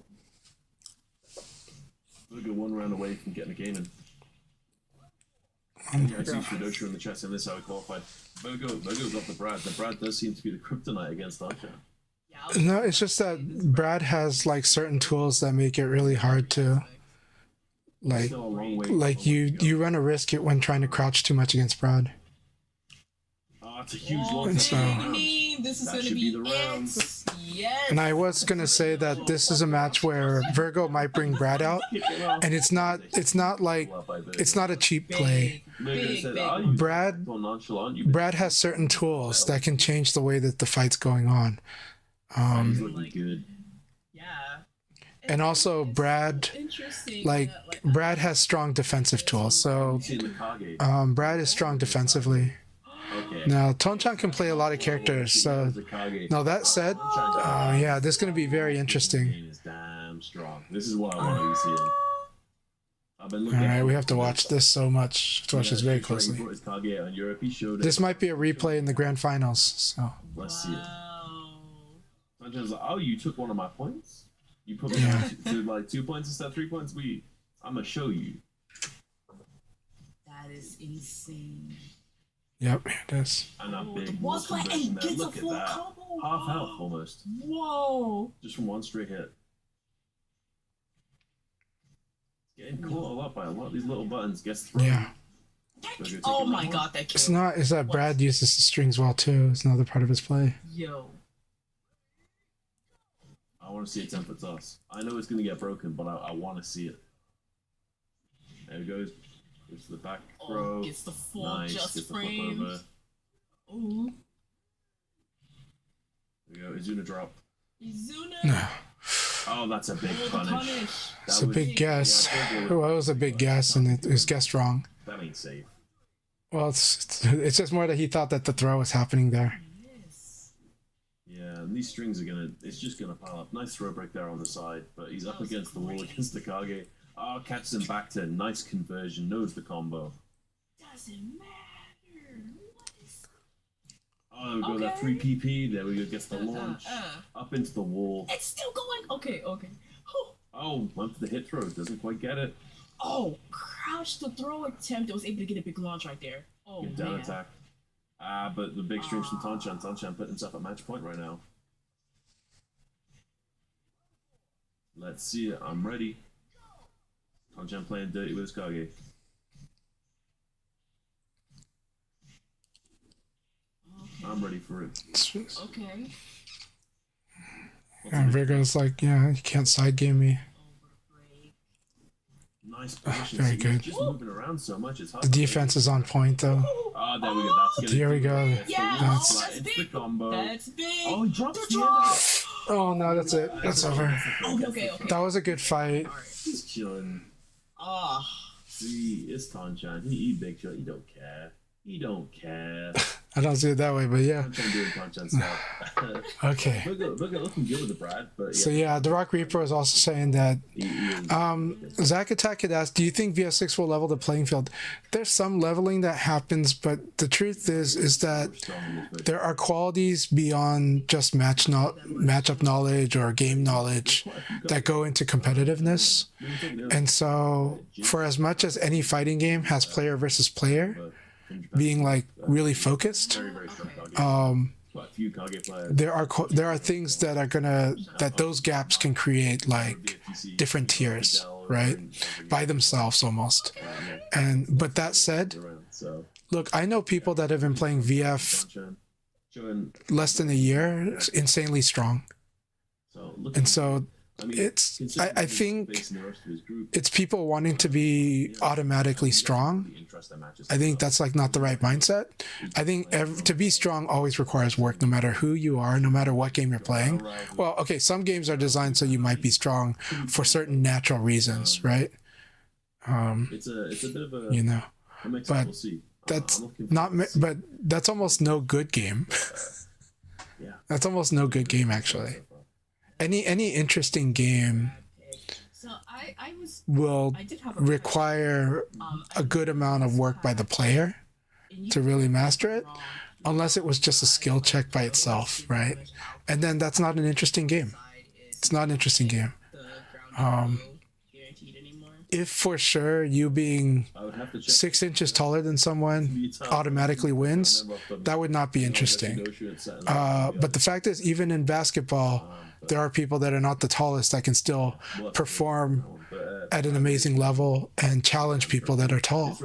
S3: Virgo 1 round away from getting a game in. I see Dojo in the chat saying this is how he qualified. Virgo's up the Brad. The Brad does seem to be the kryptonite against Tancha.
S5: Yeah,
S1: No, it's just that Brad has like certain tools that make it really hard to like
S3: Still a long way
S1: you run a risk when trying to crouch too much against Brad.
S3: Oh, it's a huge
S5: Oh,
S3: long
S1: And so-
S5: dang, this is
S3: That
S5: gonna
S3: should
S5: be
S3: be the round.
S5: it. Yes.
S1: And I was gonna say that this is a match where Virgo might bring Brad out, and it's not like it's not a cheap play.
S5: Big.
S1: Brad has certain tools that can change the way that the fight's going on.
S3: He's looking good.
S5: Yeah.
S1: And also Brad,
S5: Interesting.
S1: like Brad has strong defensive tools. So
S3: See the Kage.
S1: Brad is strong defensively.
S3: Okay.
S1: Now Tonchan can play a lot of characters. So
S3: The Kage.
S1: now that said, yeah, this is gonna be very interesting.
S3: He is damn strong. This is what I want to be seeing. I've been
S1: All
S3: looking.
S1: right, we have to watch this so much. To watch this very closely.
S3: He brought his Kage out in Europe. He showed it.
S1: This might be a replay in the grand finals. So
S3: Let's see it.
S5: Wow.
S3: Sanchez like, oh, you took one of my points? You put me
S1: Yeah.
S3: down to like 2 points instead of 3 points? I'm going to show you.
S5: That is insane.
S1: yep, here it is.
S3: And a
S5: Oh,
S3: big
S5: the boss fight
S3: conversion
S5: and
S3: there.
S5: gets a
S3: Look at
S5: full
S3: that.
S5: combo.
S3: Half health almost.
S5: Whoa.
S3: Just from one straight hit. Getting caught a lot by a lot of these little buttons. Gets thrown.
S1: Yeah.
S5: Oh my god, that
S1: It's
S5: kill.
S1: not. Is that Brad uses the strings well too? It's another part of his play.
S5: Yo.
S3: I want to see a 10-foot toss. I know it's going to get broken, but I want to see it. There it goes. Goes to the back throw.
S5: Oh, gets the full
S3: Nice.
S5: just
S3: Gets the flip
S5: frames.
S3: over.
S5: Ooh.
S3: There we go. Izuna drop.
S5: Izuna.
S1: No,
S3: Oh, that's a big
S5: Oh, the
S3: punish.
S5: punish.
S1: it's a big guess. Well, it was a big guess, and it was guessed wrong.
S3: That ain't safe.
S1: Well, it's just more that he thought that the throw was happening there.
S5: Yes.
S3: Yeah, and these strings are it's just gonna pile up. Nice throw break there on the side, but he's up against the wall against the Kage. Oh, catches him back to nice conversion, knows the combo.
S5: Doesn't matter. What is...
S3: Oh, there we go, that
S5: Okay.
S3: 3 PP, there we go, gets the launch. Up into the wall.
S5: It's still going. Okay, okay.
S3: Oh, went for the hit throw, doesn't quite get it.
S5: Oh, crouch the throw attempt. It was able to get a big launch right there. Oh,
S3: Good down
S5: man.
S3: attack. But the big strings from Tanchan. Tanchan putting himself at match point right now. Let's see it. I'm ready. Tanchan playing dirty with his Kage. I'm ready for it.
S5: Okay.
S1: And Virgo's like, yeah, you can't side game me.
S5: Overbreak.
S3: Nice position.
S1: Very
S3: See,
S1: good.
S3: Just moving around so much. It's hard.
S1: The defense is on point though.
S3: Oh, there we go. That's gonna
S1: Here we go.
S5: Yeah,
S1: That's-
S5: that's
S3: it's
S5: big.
S3: the combo.
S5: That's big.
S3: Oh, he drops
S5: The
S3: the end of
S5: drop.
S3: it.
S1: Oh no, that's it. That's over.
S5: Okay.
S1: That was a good fight.
S5: Alright.
S3: He's chilling.
S5: Ah.
S3: See, it's Tanchan. He big chill. He don't care. He don't care.
S1: I don't see it that way, but yeah.
S3: Tanchan doing Tanchan stuff.
S1: Okay.
S3: Look at looking good with the Brad, but yeah.
S1: So yeah, the Rock Reaper is also saying that
S3: He is,
S1: Zach Attack had asked, do you think VS6 will level the playing field? There's some leveling that happens, but the truth is that
S3: strong in this version.
S1: there are qualities beyond just matchup knowledge or game knowledge that go into competitiveness. And so for as much as any fighting game has player versus player being like really focused,
S3: Very, very strong Kage. Quite a few Kage players.
S1: there are things that are that those gaps can create like different tiers, right? By themselves almost. But that said,
S3: So
S1: look, I know people that have been playing VF
S3: Tanchan showing.
S1: less than a year, insanely strong.
S3: So look.
S1: And so
S3: I mean,
S1: it's
S3: considering
S1: I
S3: he's
S1: think
S3: facing the rest of his group,
S1: it's people wanting to be automatically strong.
S3: the interest that matches.
S1: I think that's like not the right mindset. I think to be strong always requires work, no matter who you are, no matter what game you're playing. Well, okay, some games are designed so you might be strong for certain natural reasons, right?
S3: It's a bit of a.
S1: You know,
S3: a mix.
S1: but
S3: We'll see.
S1: that's
S3: I'm looking
S1: not.
S3: forward to
S1: But that's almost no good game.
S3: Yeah.
S1: That's almost no good game actually. Any interesting game
S5: So I was
S1: will
S5: I did have a
S1: require a good amount of work by the player to really master it, unless it was just a skill check by itself, right? And then that's not an interesting game. It's not an interesting game. If for sure you being
S3: I would have to check.
S1: 6 inches taller than someone automatically wins, that would not be interesting. But the fact is, even in basketball, there are people that are not the tallest that can still perform at an amazing level and challenge people that are tall,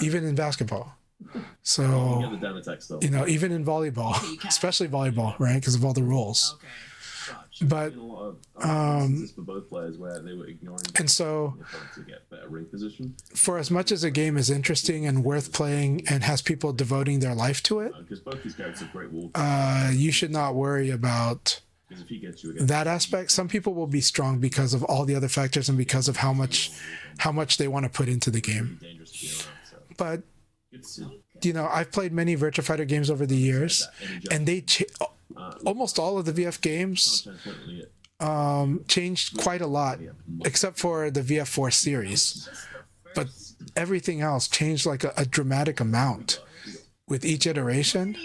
S1: even in basketball. So, you know, even in volleyball, especially volleyball, right? Because of all the rules. But
S3: for both players where they were ignoring
S1: and so
S3: to get better ring position.
S1: For as much as a game is interesting and worth playing and has people devoting their life to it,
S3: Because both these characters are great wall.
S1: you should not worry about
S3: Because if he gets you again,
S1: that aspect. Some people will be strong because of all the other factors and because of how much they want to put into the game.
S3: dangerous to be around. So
S1: But
S3: it's
S1: you know, I've played many Virtua Fighter games over the years, and they almost all of the VF games changed quite a lot, except for the VF4 series. But everything else changed like a dramatic amount with each iteration,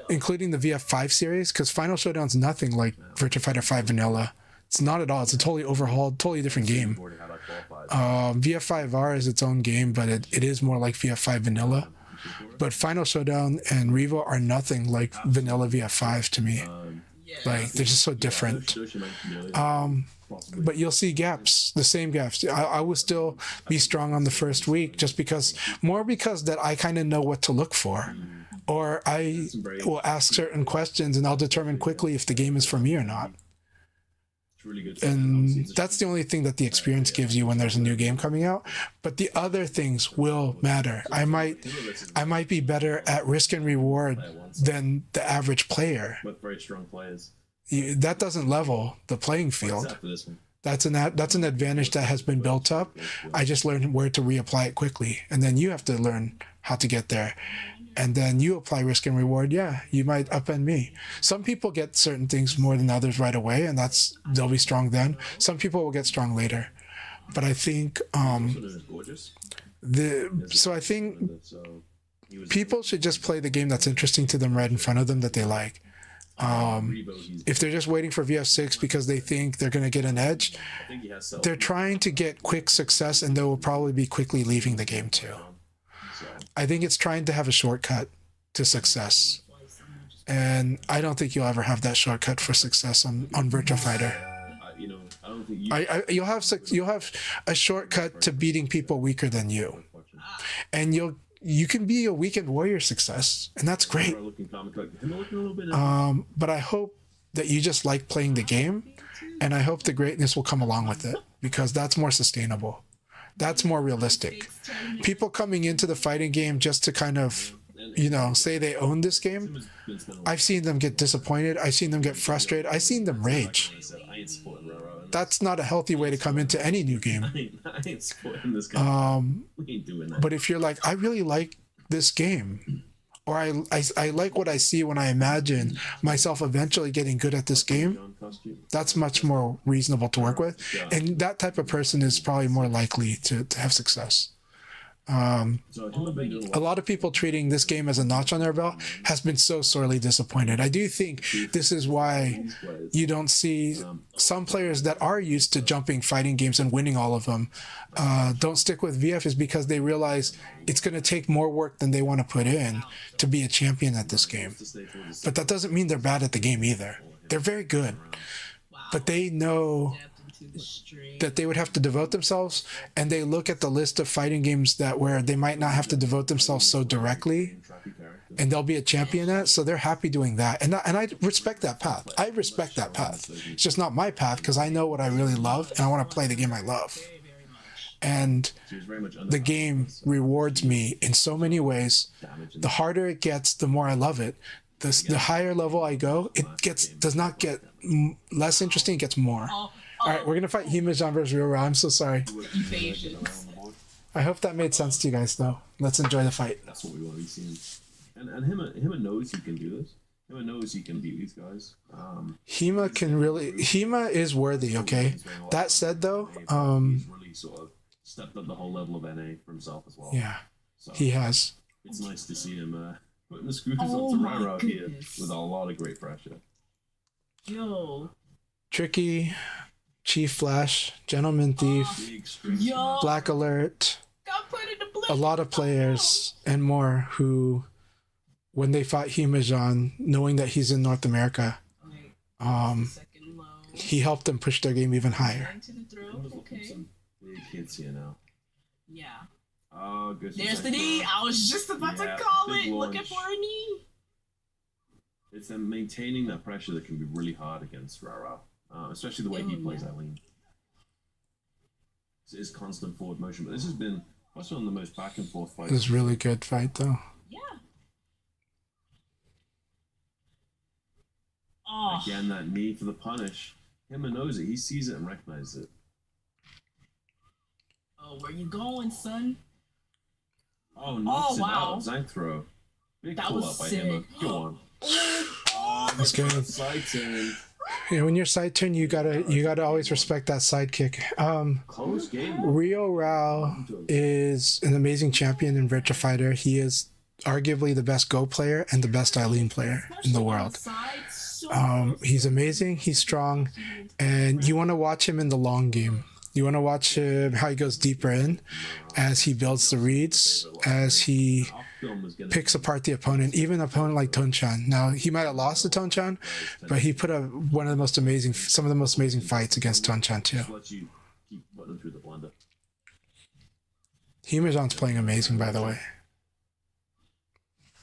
S1: including the VF5 series, because Final Showdown's nothing like Virtua Fighter 5 Vanilla. It's not at all. It's a totally overhauled, totally different game. VF5R is its own game, but it is more like VF5 Vanilla. But Final Showdown and Revo are nothing like Vanilla VF5 to me. Like, they're just so different. But you'll see gaps, the same gaps. I will still be strong on the first week just because that I kind of know what to look for. Or I will ask certain questions and I'll determine quickly if the game is for me or not. And that's the only thing that the experience gives you when there's a new game coming out. But the other things will matter. I might be better at risk and reward than the average player.
S3: But very strong players.
S1: That doesn't level the playing field. That's an advantage that has been built up. I just learned where to reapply it quickly, and then you have to learn how to get there. And then you apply risk and reward. Yeah, you might upend me. Some people get certain things more than others right away, and they'll be strong then. Some people will get strong later. But I think I think people should just play the game that's interesting to them right in front of them that they like. If they're just waiting for VF6 because they think they're going to get an edge, they're trying to get quick success, and they will probably be quickly leaving the game too. I think it's trying to have a shortcut to success, and I don't think you'll ever have that shortcut for success on Virtua Fighter. You'll have a shortcut to beating people weaker than you, and you can be a weekend warrior success, and that's great. But I hope that you just like playing the game, and I hope the greatness will come along with it, because that's more sustainable. That's more realistic. People coming into the fighting game just to kind of, say they own this game, I've seen them get disappointed. I've seen them get frustrated. I've seen them rage. That's not a healthy way to come into any new game. But if you're like, I really like this game, or I like what I see when I imagine myself eventually getting good at this game, that's much more reasonable to work with. And that type of person is probably more likely to have success. A lot of people treating this game as a notch on their belt has been so sorely disappointed. I do think this is why you don't see some players that are used to jumping fighting games and winning all of them don't stick with VF, is because they realize it's going to take more work than they want to put in to be a champion at this game. But that doesn't mean they're bad at the game either. They're very good, but they know that they would have to devote themselves, and they look at the list of fighting games where they might not have to devote themselves so directly, and they'll be a champion at, so they're happy doing that. And I respect that path. I respect that path. It's just not my path, because I know what I really love, and I want to play the game I love. And the game rewards me in so many ways. The harder it gets, the more I love it. The higher level I go, does not get less interesting, it gets more. All right, we're going to fight Hima-Jean versus Ryo-Ra. I'm so sorry. I hope that made sense to you guys, though. Let's enjoy the fight.
S3: That's what we want to be seeing. And him knows he can do this. Hima knows he can beat these guys.
S1: Hema is worthy, okay? That said though,
S3: he's really sort of stepped up the whole level of NA for himself as well.
S1: yeah,
S3: So
S1: he has.
S3: it's nice to see him putting the screws
S5: Oh
S3: up to
S5: my
S3: Rara here
S5: goodness.
S3: with a lot of great pressure.
S5: Yo.
S1: Tricky, Chief Flash, Gentleman Thief,
S3: Big strings.
S5: Yo.
S1: Black Alert,
S5: Got put in the blink.
S1: a lot of players and more who, when they fought Himajan, knowing that he's in North America,
S5: Okay, second low.
S1: he helped them push their game even higher.
S5: Going to the throw. Okay.
S3: Some big hits here now.
S5: Yeah.
S3: Oh, good.
S5: There's the knee. I was just about
S3: Yeah,
S5: to call
S3: big
S5: it. Looking
S3: launch.
S5: for a knee.
S3: It's them maintaining that pressure that can be really hard against Rara, especially the way he plays Eileen. It's his constant forward motion, but this has been what's one of the most back and forth fights.
S1: It was a really good fight though.
S5: Yeah. Oh.
S3: Again, that knee for the punish. Hima knows it. He sees it and recognizes it.
S5: Oh, where you going, son?
S3: Oh, knocks it
S5: wow.
S3: out. Zank throw. Big
S5: That
S3: pull
S5: was
S3: out by
S5: sick.
S3: Hima. Go on. Oh,
S1: That's good.
S3: Side turn.
S1: Yeah, when you're side turn, you gotta always respect that side kick.
S3: Close game.
S1: Rio Rao is an amazing champion and Virtua Fighter. He is arguably the best Go player and the best Eileen player in the world. He's amazing. He's strong, and you want to watch him in the long game. You want to watch him how he goes deeper in, as he builds the reads, as he picks apart the opponent, even an opponent like Tonchan. Now he might have lost to Tonchan, but he put up some of the most amazing fights against Tonchan too.
S3: Just let you keep putting them through the blender.
S1: Himajan's playing amazing, by the way.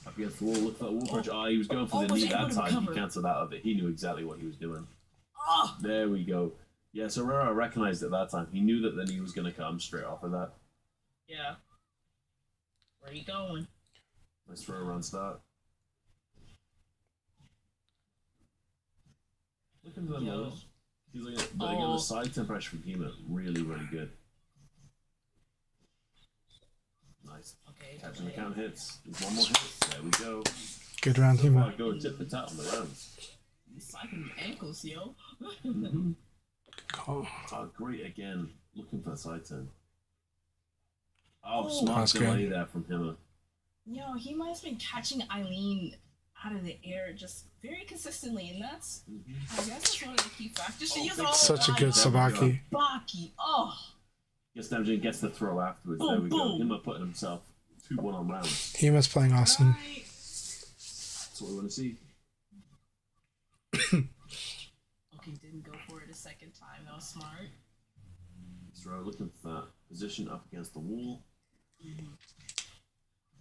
S3: Up against the wall, look for that wall punch. He was going for the knee that time. He cancelled out of it. He knew exactly what he was doing. There we go. Yeah, so Rara recognized it that time. He knew that the knee was going to come straight off of that.
S5: Yeah. Where you going?
S3: Nice throw around start. Look into the nose. He's looking at the side turn pressure from Hema. Really, really good. Nice.
S5: Okay.
S3: Catching the count hits. There's one more hit. There we go.
S1: Good round, Hima.
S3: Go tip for tat on the rounds.
S5: He's cycling ankles, yo.
S3: Mm-hmm.
S1: Call.
S3: Oh, great again. Looking for a side turn. Oh,
S5: Oh,
S3: smart
S1: that's
S3: delay
S1: good.
S3: there from Hima.
S5: Yo, he might have been catching Eileen out of the air just very consistently, and that's, I guess that's one of the key factors. She used all
S1: Such a
S5: the
S1: good
S5: time.
S1: Sabaki.
S5: Baki. Oh.
S3: Gets damage and gets the throw afterwards.
S5: Boom,
S3: There we go.
S5: boom.
S3: Hima putting himself 2-1 on rounds.
S1: Hima's playing awesome.
S5: Right.
S3: That's what we want to see.
S5: Okay, didn't go for it a second time. That was smart.
S3: Throw looking for that position up against the wall.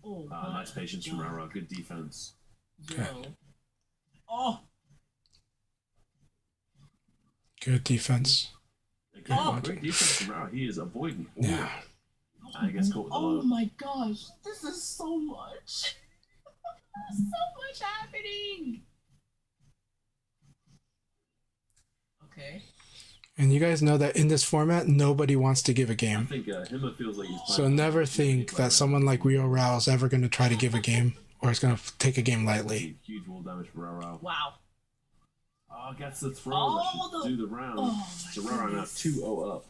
S5: Oh,
S3: Nice patience from Rara. Good defense.
S5: Yo. Oh.
S1: Good defense.
S3: Again,
S5: Oh.
S3: great defense from Rara. He is avoiding.
S1: Yeah.
S3: I guess caught with the
S5: Oh
S3: low.
S5: my gosh, this is so much. So much happening. Okay.
S1: And you guys know that in this format, nobody wants to give a
S3: I
S1: game.
S3: think Hima feels like he's
S1: So
S3: playing-
S1: never think that someone like Rio Rao is ever going to try to give a game or is going to take a game lightly.
S3: Huge wall damage for Rara.
S5: Wow.
S3: Oh, gets the throw.
S5: Oh,
S3: That should do the round.
S5: Oh,
S3: So Rara now 2-0 up.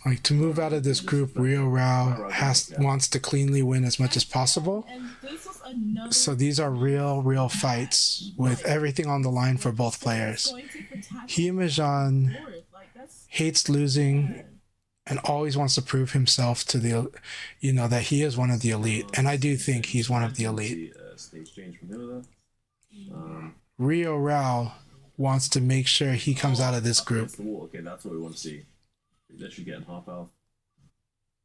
S1: Like to move out of this group, Rio Rao wants to cleanly win as much as possible.
S5: And this was another.
S1: So these are real fights with everything on the line for both players. Himajan hates losing and always wants to prove himself to the, that he is one of the elite. And I do think he's one of the elite.
S3: Stage change from Hima there.
S1: Rio Rao wants to make sure he comes out of this group.
S3: Against the wall. Okay, that's what we want to see. Literally getting half health.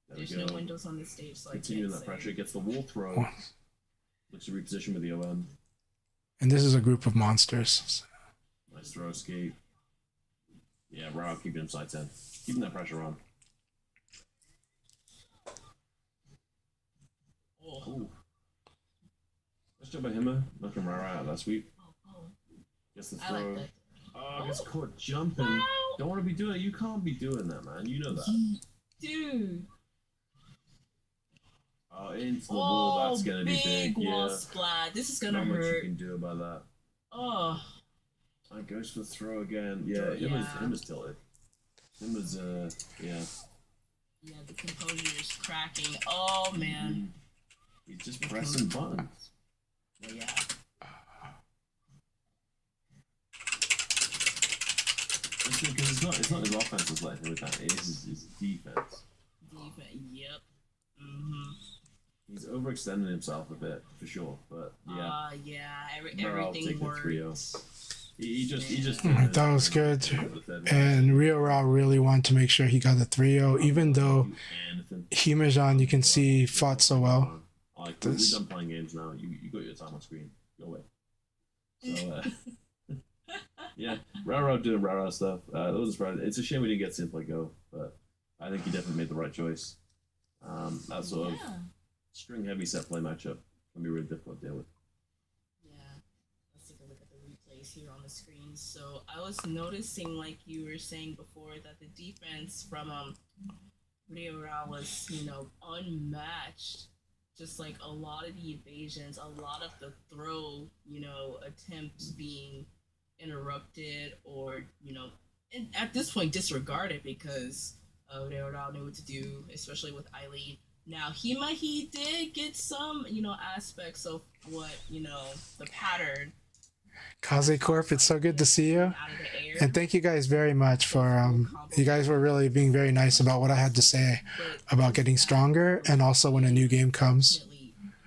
S3: There we
S5: There's
S3: go.
S5: no windows on the stage, so
S3: Continuing
S5: I
S3: that
S5: can't
S3: pressure. Gets the wall throw. Looks to reposition with the OM.
S1: And this is a group of monsters.
S3: Nice throw escape. Yeah, Rao keeping him side 10. Keeping that pressure on. Ooh. Nice job by Hima. Knocking Rao out of that sweep. Gets the
S5: I
S3: throw.
S5: like that.
S3: Oh, gets caught jumping.
S5: Wow.
S3: Don't want to be doing it. You can't be doing that, man. You know that.
S5: Dude.
S3: Into the wall, that's gonna be big.
S5: Wall
S3: Yeah.
S5: splat. This is gonna
S3: Not much you
S5: hurt.
S3: can do about that.
S5: Oh.
S3: And goes for the throw again. Yeah, him was tilted. Him was yeah.
S5: Yeah, the composure is cracking. Oh man.
S3: He's just pressing buttons.
S5: Yeah.
S3: Because it's not his offense that's letting him with that. It is his defense.
S5: Yep.
S3: He's overextending himself a bit for sure, but yeah.
S5: Everything works.
S3: He just.
S1: That was good. And Rio Rao really wanted to make sure he got a 3-0, even though Himejan, you can see, fought so well.
S3: Like, we're done playing games now. You got your time on screen. Go away. So, yeah, Rao doing Rao stuff. That was surprising. It's a shame we didn't get Simply Go, but I think he definitely made the right choice. That sort of string heavy set play matchup can be really difficult to deal with.
S5: Yeah, let's take a look at the replays here on the screen. So I was noticing, like you were saying before, that the defense from Rio Rao was, unmatched. Just like a lot of the evasions, a lot of the throw, attempts being interrupted or, and at this point disregarded because Rio Rao knew what to do, especially with Eileen. Now, he did get some, aspects of what, the pattern.
S1: Kaze Corp, it's so good to see you. And thank you guys very much for, you guys were really being very nice about what I had to say about getting stronger and also when a new game comes.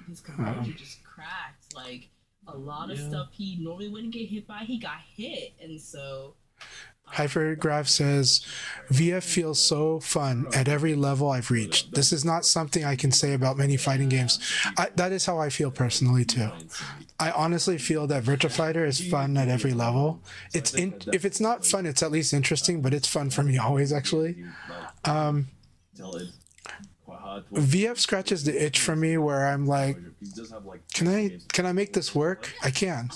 S5: His composure just cracked. Like, a lot of stuff he normally wouldn't get hit by, he got hit. And so...
S1: Hypergraph says, VF feels so fun at every level I've reached. This is not something I can say about many fighting games. That is how I feel personally too. I honestly feel that Virtua Fighter is fun at every level. If it's not fun, it's at least interesting, but it's fun for me always actually. VF scratches the itch for me where I'm like, can I make this work? I can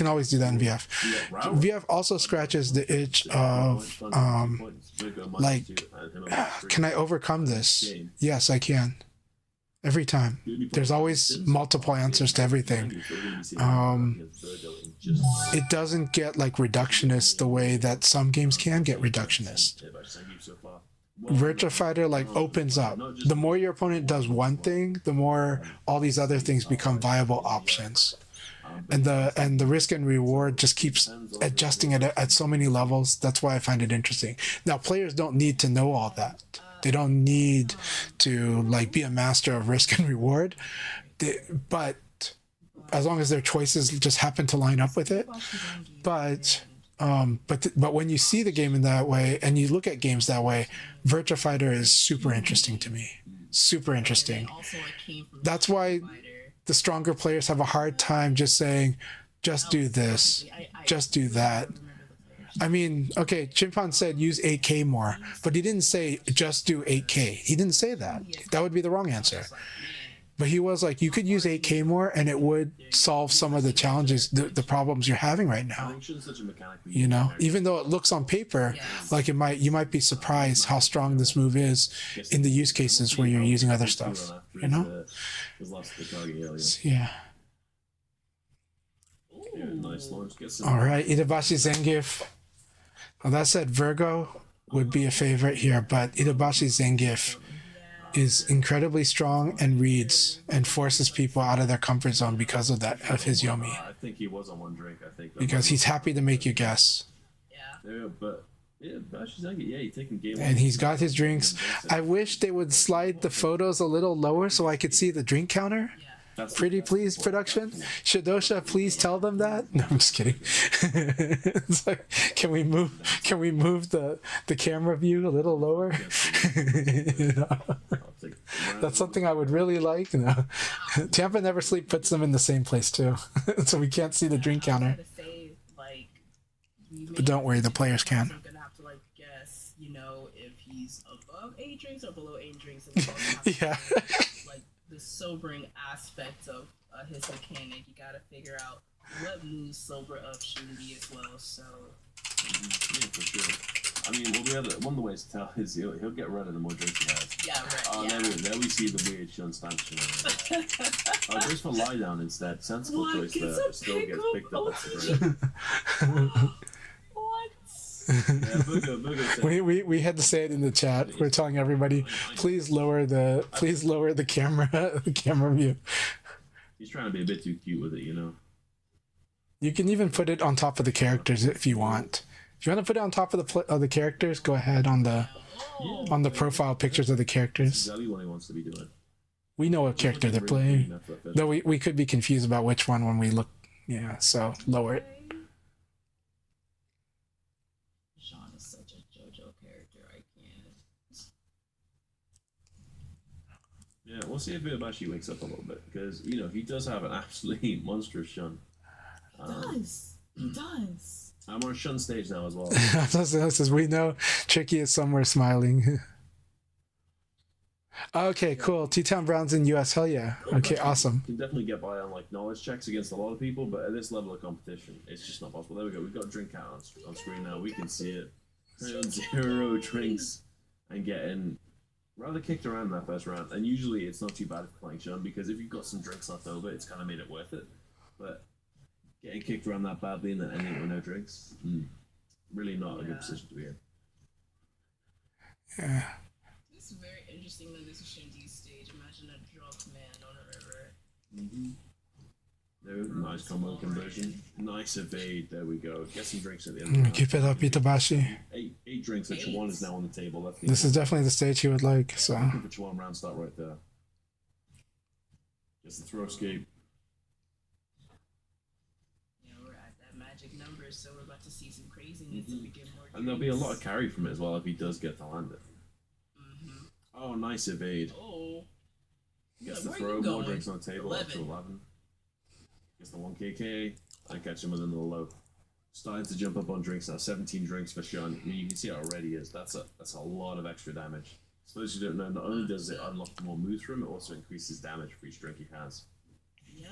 S1: always do that in VF. VF also scratches the itch of like, can I overcome this? Yes, I can. Every time. There's always multiple answers to everything. It doesn't get like reductionist the way that some games can get reductionist. Virtua Fighter like opens up. The more your opponent does one thing, the more all these other things become viable options. And the risk and reward just keeps adjusting it at so many levels. That's why I find it interesting. Now players don't need to know all that. They don't need to like be a master of risk and reward. But as long as their choices just happen to line up with it. But when you see the game in that way and you look at games that way, Virtua Fighter is super interesting to me. Super interesting. That's why the stronger players have a hard time just saying, just do this, just do that. I mean, okay, Chimpan said use 8K more, but he didn't say just do 8K. He didn't say that. That would be the wrong answer. But he was like, you could use 8K more and it would solve some of the challenges, the problems you're having right now. Even though it looks on paper like you might be surprised how strong this move is in the use cases where you're using other stuff, Yeah. All right, Itabashi Zangief. Well, that said, Virgo would be a favorite here, but Itabashi Zangief is incredibly strong and reads and forces people out of their comfort zone because of his Yomi.
S3: I think he was on one drink.
S1: Because he's happy to make you guess.
S3: Yeah, but he's taking game.
S1: And he's got his drinks. I wish they would slide the photos a little lower so I could see the drink counter. Pretty please, production. Shadosha, please tell them that. No, I'm just kidding. It's like, can we move the camera view a little lower? That's something I would really like. No. Tampa Never Sleep puts them in the same place too, so we can't see the drink counter. But don't worry, the players can.
S5: I'm gonna have to guess, if he's above 8 drinks or below 8 drinks.
S1: Yeah.
S5: The sobering aspect of his mechanic. You gotta figure out what moves sober up shouldn't be as well. So
S3: yeah, for sure. I mean, well, one of the ways to tell is he'll get red the more drinks he has.
S4: Yeah, right.
S3: Oh,
S4: yeah.
S3: there we see the weird Shun stance. Goes for lie down instead. Sensible
S4: What?
S3: choice there,
S4: It's a
S3: but still gets picked up at the
S4: pickup?
S3: drink.
S4: What?
S3: Yeah, Virgo said,
S1: we had to say it in the chat. We're telling everybody, please lower the camera view.
S3: he's trying to be a bit too cute with it, you know.
S1: You can even put it on top of the characters if you want. If you want to put it on top of the characters, go ahead on the profile pictures of the
S3: That's
S1: characters.
S3: exactly what he wants to be doing.
S1: We know what character they're playing. Though we could be confused about which one when we look. Yeah, so lower it.
S5: Sean is such a JoJo character. I can't.
S3: Yeah, we'll see if Itabashi wakes up a little bit because you know he does have an absolutely monstrous Shun.
S5: He does.
S3: I'm on Shun stage now as well.
S1: Says we know Tricky is somewhere smiling. Okay, cool. T-Town Brown's in US. Hell yeah. Okay, awesome.
S3: Can definitely get by on like knowledge checks against a lot of people, but at this level of competition, it's just not possible. There we go. We've got a drink count on screen now. We can see it. 0 drinks and getting rather kicked around in that first round. And usually it's not too bad if playing Shun because if you've got some drinks left over, it's kind of made it worth it. But getting kicked around that badly and then ending with no drinks, really not a good position to be in.
S1: Yeah.
S5: It's very interesting that this is Shinji's stage. Imagine a drunk man on a river.
S3: There, nice combo conversion. Nice evade. There we go. Get some drinks at the end.
S1: Keep it up, Itabashi.
S3: Eight drinks. That Chuan is now on the table. That's the
S1: This is definitely the stage he would like. So.
S3: looking for Chuan round start right there. Gets the throw escape.
S5: Yeah, we're at that magic number, so we're about to see some craziness if we get more.
S3: And there'll be a lot of carry from it as well if he does get to land it. Oh, nice evade.
S5: Oh.
S3: Gets
S5: Yeah,
S3: the
S5: where
S3: throw.
S5: you
S3: More
S5: going?
S3: drinks on the table. Up to 11. Gets the 1KK. And catch him with another low. Starting to jump up on drinks now. 17 drinks for Shun. I mean, you can see it already is. That's a lot of extra damage. So those who don't know, not only does it unlock more moves for him, it also increases damage for each drink he has.
S5: Yep.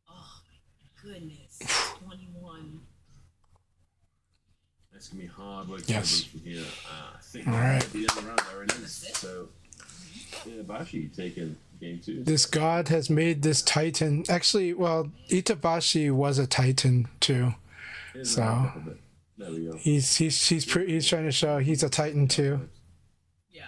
S5: Oh my goodness. 21.
S3: It's gonna be hard work
S1: Yes.
S3: from here. I think
S1: All right.
S3: at the end of the round there it is. So yeah, Bashi taking game 2.
S1: This god has made this Titan. Actually, well, Itabashi was a Titan too. So
S3: there we go.
S1: he's trying to show he's a Titan too.
S5: Yeah.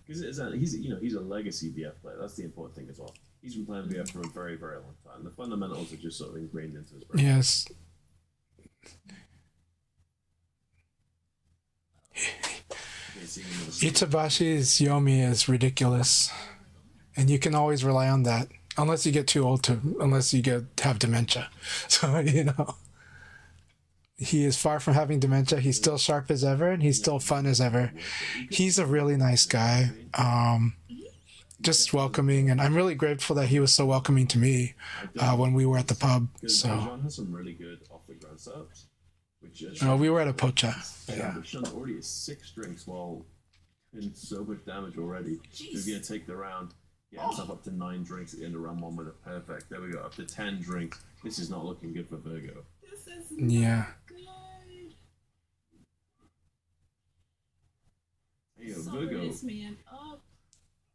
S3: He's a legacy BF player. That's the important thing as well. He's been playing BF for a very, very long time. The fundamentals are just sort of ingrained into his brain.
S1: Yes. Itabashi's Yomi is ridiculous, and you can always rely on that unless you get too old unless you have dementia. So he is far from having dementia. He's still sharp as ever, and he's still fun as ever. He's a really nice guy, just welcoming, and I'm really grateful that he was so welcoming to me when we were at the pub. So
S3: John has some really good off the ground setups. Which
S1: we were at a pocha.
S3: Yeah, but Shun already has 6 drinks while in so much damage already. So he's gonna take the round, get himself up to 9 drinks at the end of round 1 with a perfect. There we go, up to 10 drinks. This is not looking good for Virgo.
S5: This is
S1: Yeah.
S5: good.
S3: Hey,
S5: Sober this man up.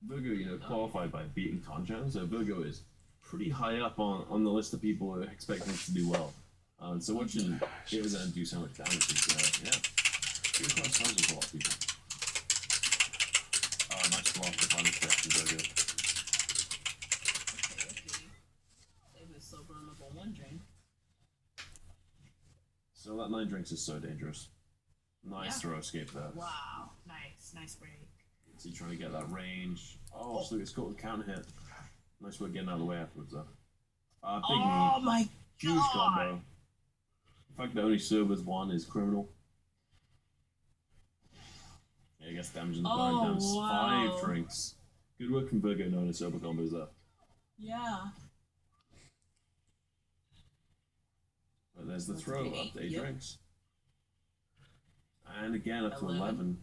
S3: Virgo, qualified by beating Tanjan, so Virgo is pretty high up on the list of people who are expecting to do well. So watching Irizan do so much damage is, yeah, pretty quite surprising for a lot of people. Nice block to punish from Virgo.
S5: Okay. They've been sobering up on 1 drink.
S3: So that 9 drinks is so dangerous. Nice throw escape there.
S5: Wow. Nice break.
S3: So you're trying to get that range. Oh, so it's caught with counter hit. Nice work getting out of the way afterwards though. Big
S5: Oh
S3: knee.
S5: my
S3: Huge
S5: god.
S3: combo. The fact that only servers 1 is criminal. Yeah, I guess damage in the blind damage.
S5: wow.
S3: 5 drinks. Good work from Virgo knowing his server combos there.
S5: Yeah.
S3: But there's the throw up to 8
S5: Yep.
S3: drinks. And again up to 11.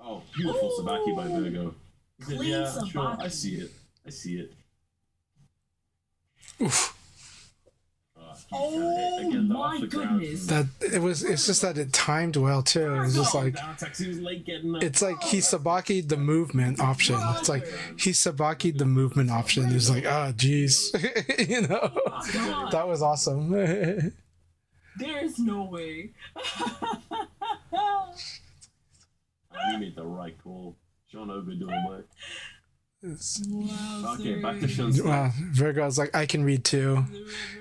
S3: Oh, beautiful Sabaki by Virgo. He said,
S5: Clean
S3: yeah, sure,
S5: Sabaki.
S3: I see it.
S1: Oof.
S5: Oh
S3: Again,
S5: my
S3: off the ground.
S5: goodness.
S1: It's just that it timed well too. It's just like
S3: Down attack, he was late getting up.
S1: it's like he sabaki'd the movement option. It's like he sabaki'd the movement option. It's like, ah, geez, you know,
S5: God.
S1: that was awesome.
S5: There's no way.
S3: He made the right call. Sean Oga doing work.
S5: Wow,
S3: Okay, back to
S5: sorry.
S3: Sean's.
S1: Wow, Virgo's like, I can read too.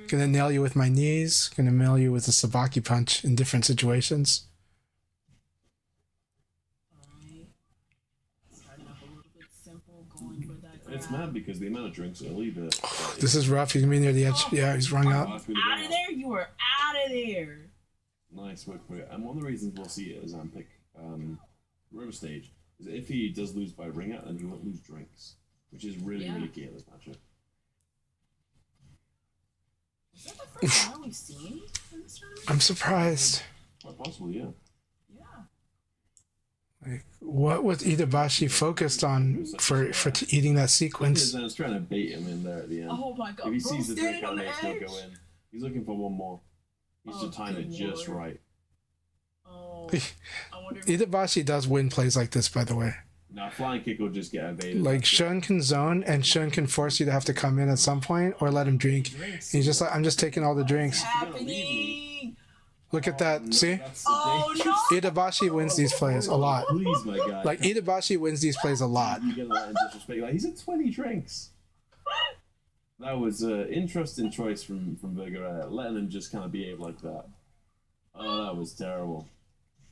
S1: Gonna nail you with my knees. Gonna nail you with a sabaki punch in different situations.
S5: Alright. Starting off a little bit simple, going for that
S3: It's
S5: grab.
S3: mad because the amount of drinks early that.
S1: This is rough. He's gonna be near the edge. Yeah, he's rung out.
S5: Out of there? You were out of there.
S3: Nice work for it. And one of the reasons we'll see it as Ampic River Stage is that if he does lose by ringer, then he won't lose drinks, which is really, really key in this matchup.
S5: Is that the first time we've seen in this tournament?
S1: I'm surprised.
S3: Quite possible, yeah.
S5: Yeah.
S1: Like, what was Itabashi focused on for eating that sequence?
S3: I was trying to bait him in there at the end.
S5: Oh my god,
S3: If he
S5: bro,
S3: sees the drink
S5: standing on
S3: on
S5: the
S3: there, he'll
S5: edge.
S3: go in. He's looking for one more. He's
S5: Oh,
S3: just timing it
S5: good
S3: just
S5: lord.
S3: right.
S5: Oh, I wonder if
S1: Itabashi does win plays like this, by the way.
S3: Now, flying kick will just get evaded.
S1: Like Shun can zone, and Shun can force you to have to come in at some point or let him drink. He's just like, I'm just taking all the drinks.
S5: happening.
S1: Look at that. See,
S3: That's the
S5: Oh
S3: danger.
S5: no!
S1: Itabashi wins these plays a lot.
S3: Please, my guy.
S1: Like Itabashi wins these plays a lot.
S3: You're gonna let him disrespect. Like, he's at 20 drinks. That was an interesting choice from Virgo, letting him just kind of behave like that. Oh, that was terrible.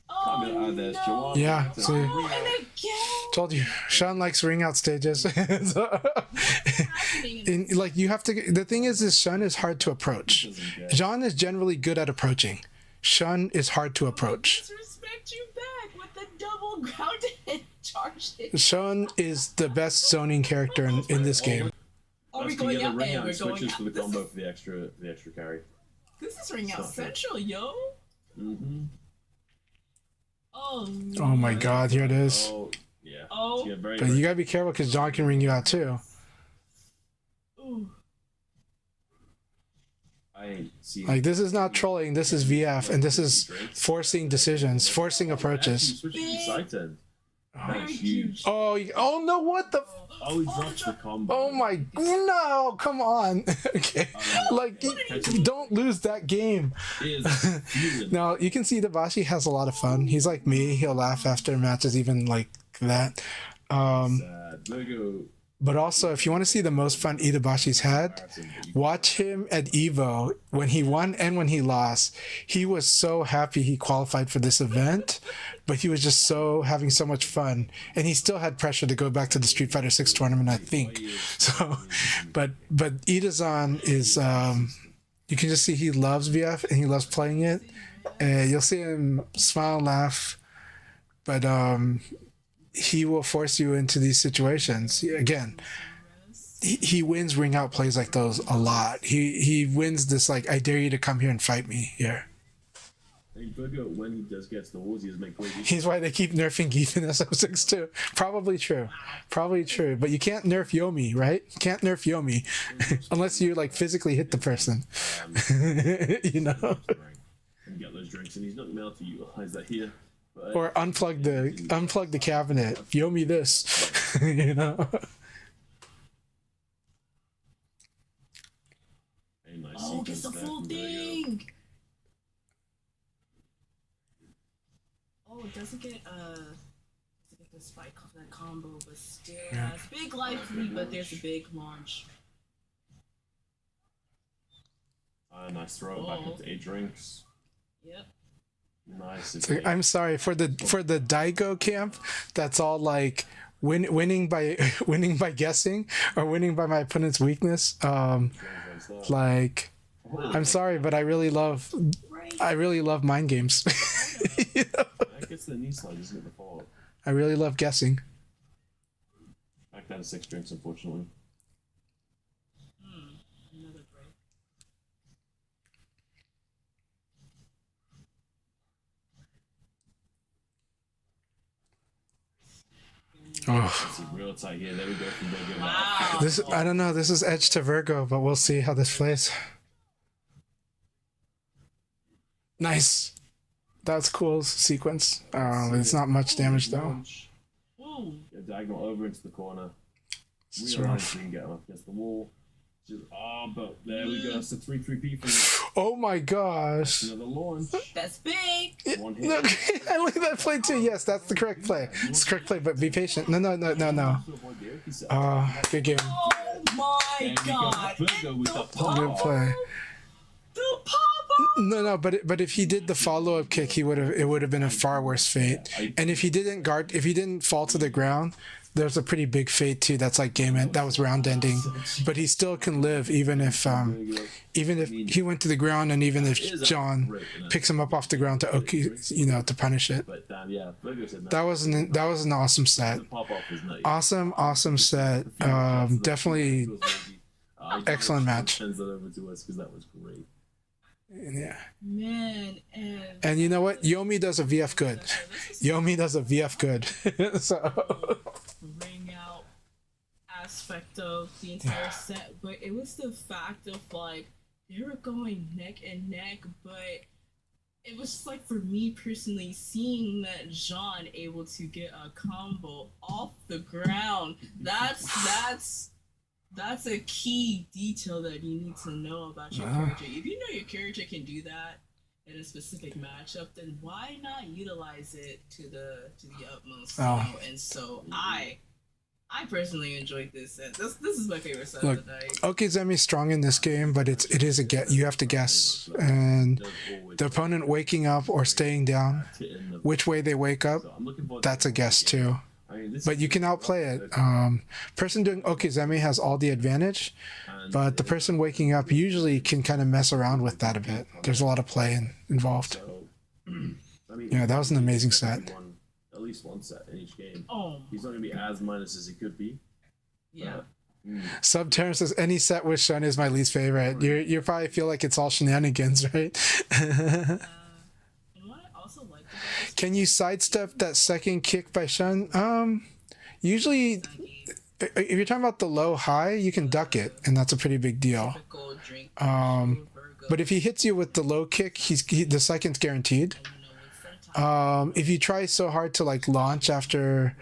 S5: Oh
S3: There's
S5: no!
S3: Jawan.
S1: Yeah, see.
S5: Oh, and again!
S1: Told you, Sean likes ring out stages. So,
S4: Happening.
S1: like you have to. The thing is Shun is hard to approach.
S3: Doesn't care.
S1: John is generally good at approaching. Shun is hard to approach.
S5: Disrespect you back with the double grounded charge hit.
S1: Shun is the best zoning character in this game.
S5: Are we
S3: Let's
S5: going
S3: together
S5: out?
S3: ring
S5: And
S3: out
S5: we're
S3: and
S5: going
S3: switches
S5: out.
S3: for the combo for the extra carry.
S5: This is ring out
S3: Stop it.
S5: central, yo.
S3: Mm-hmm.
S5: Oh.
S1: Oh my god, here it is.
S3: Oh, yeah.
S5: Oh.
S3: Yeah, very,
S1: But you gotta be careful because John can ring you out too.
S5: Ooh.
S3: I ain't seen
S1: Like this is not trolling, this is VF, and this is forcing decisions, forcing approaches.
S3: Switching to side turn.
S5: Very
S3: That's
S5: huge.
S3: huge.
S1: Oh no, what the?
S3: Oh, he drops the combo.
S1: Oh my, no, come on. Okay, like don't lose that game.
S3: He is fuming.
S1: Now you can see Itabashi has a lot of fun. He's like me; he'll laugh after matches, even like that.
S3: Virgo.
S1: But also, if you want to see the most fun Itabashi's had, watch him at Evo when he won and when he lost. He was so happy he qualified for this event, but he was just having so much fun, and he still had pressure to go back to the Street Fighter 6 tournament, I think. So, but Itazan is you can just see he loves VF and he loves playing it. You'll see him smile, laugh, but he will force you into these situations. Again, he wins ring out plays like those a lot. He wins this like, I dare you to come here and fight me here.
S3: I think Virgo, when he does get to the walls, he does make plays.
S1: He's why they keep nerfing Geef in SO6 too. Probably true. But you can't nerf Yomi, right? You can't nerf Yomi unless you like physically hit the person. You know?
S3: And get those drinks, and he's not able to utilize that here. But
S1: Or unplug the cabinet. Yomi this. You know?
S3: a nice
S5: Oh,
S3: sequence
S5: gets the
S3: there
S5: full
S3: from Virgo.
S5: thing. Oh, it doesn't get the spike off that combo, but still has big life lead, but there's a big launch.
S3: Nice throw back
S5: Oh.
S3: into 8 drinks.
S5: Yep.
S3: Nice.
S1: It's like, I'm sorry for the Daigo camp. That's all like winning by guessing or winning by my opponent's weakness. Like, I'm sorry, but I really love mind games. You know?
S3: I guess the knee slide isn't the fault.
S1: I really love guessing.
S3: Back down to 6 drinks, unfortunately.
S5: Another break.
S1: Oh,
S3: It's real tight here. There we go from Virgo.
S5: Wow.
S1: I don't know. This is edge to Virgo, but we'll see how this plays. Nice. That's cool sequence. It's not much damage though.
S4: Ooh.
S3: Get diagonal over into the corner.
S1: It's
S3: Real
S1: rough.
S3: nice, you can get him up against the wall. Just, but there we go. That's the 3-3P for
S1: Oh my gosh.
S3: another launch.
S4: That's big.
S3: One hit.
S1: Look, I like that play too. Yes, that's the correct play. It's the correct play, but be patient. No. Good game.
S4: Oh my
S3: And we
S4: god.
S3: got Virgo with the
S1: Good
S3: pop.
S1: play.
S4: The pop-up.
S1: No, but if he did the follow up kick, it would have been a far worse fate. And if he didn't fall to the ground, there's a pretty big fate too. That's like game end. That was round ending, but he still can live even if he went to the ground and even if John picks him up off the ground to punish it.
S3: But yeah, Virgo said
S1: That was an awesome set.
S3: The pop off is nice.
S1: Awesome set. Definitely excellent match.
S3: Sends that over to us because that was great.
S1: Yeah.
S4: Man,
S1: And you know what? Yomi does a VF good. Yomi does a VF good. So
S4: ring out aspect of the entire set, but it was the fact of like they were going neck and neck, but it was just like for me personally seeing that Jean able to get a combo off the ground, that's a key detail that you need to know about your character. If you know your character can do that in a specific matchup, then why not utilize it to the utmost? You know? And so I personally enjoyed this set. This is my favorite set of the night.
S1: Okizemi's strong in this game, but it is a get. You have to guess, and the opponent waking up or staying down, which way they wake up, that's a guess too. But you can outplay it. Person doing Okizemi has all the advantage, but the person waking up usually can kind of mess around with that a bit. There's a lot of play involved. Yeah, that was an amazing set.
S3: At least one set in each game.
S4: Oh,
S3: He's not going to be as minus as he could be.
S4: yeah.
S1: Sub Terran says any set with Shun is my least favorite. You probably feel like it's all shenanigans, right?
S4: And what I also liked about this
S1: Can you sidestep that second kick by Shun? Usually, if you're talking about the low high, you can duck it, and that's a pretty big deal.
S4: typical drink,
S1: But if he hits you with the low kick, the second's guaranteed. If you try so hard to like launch after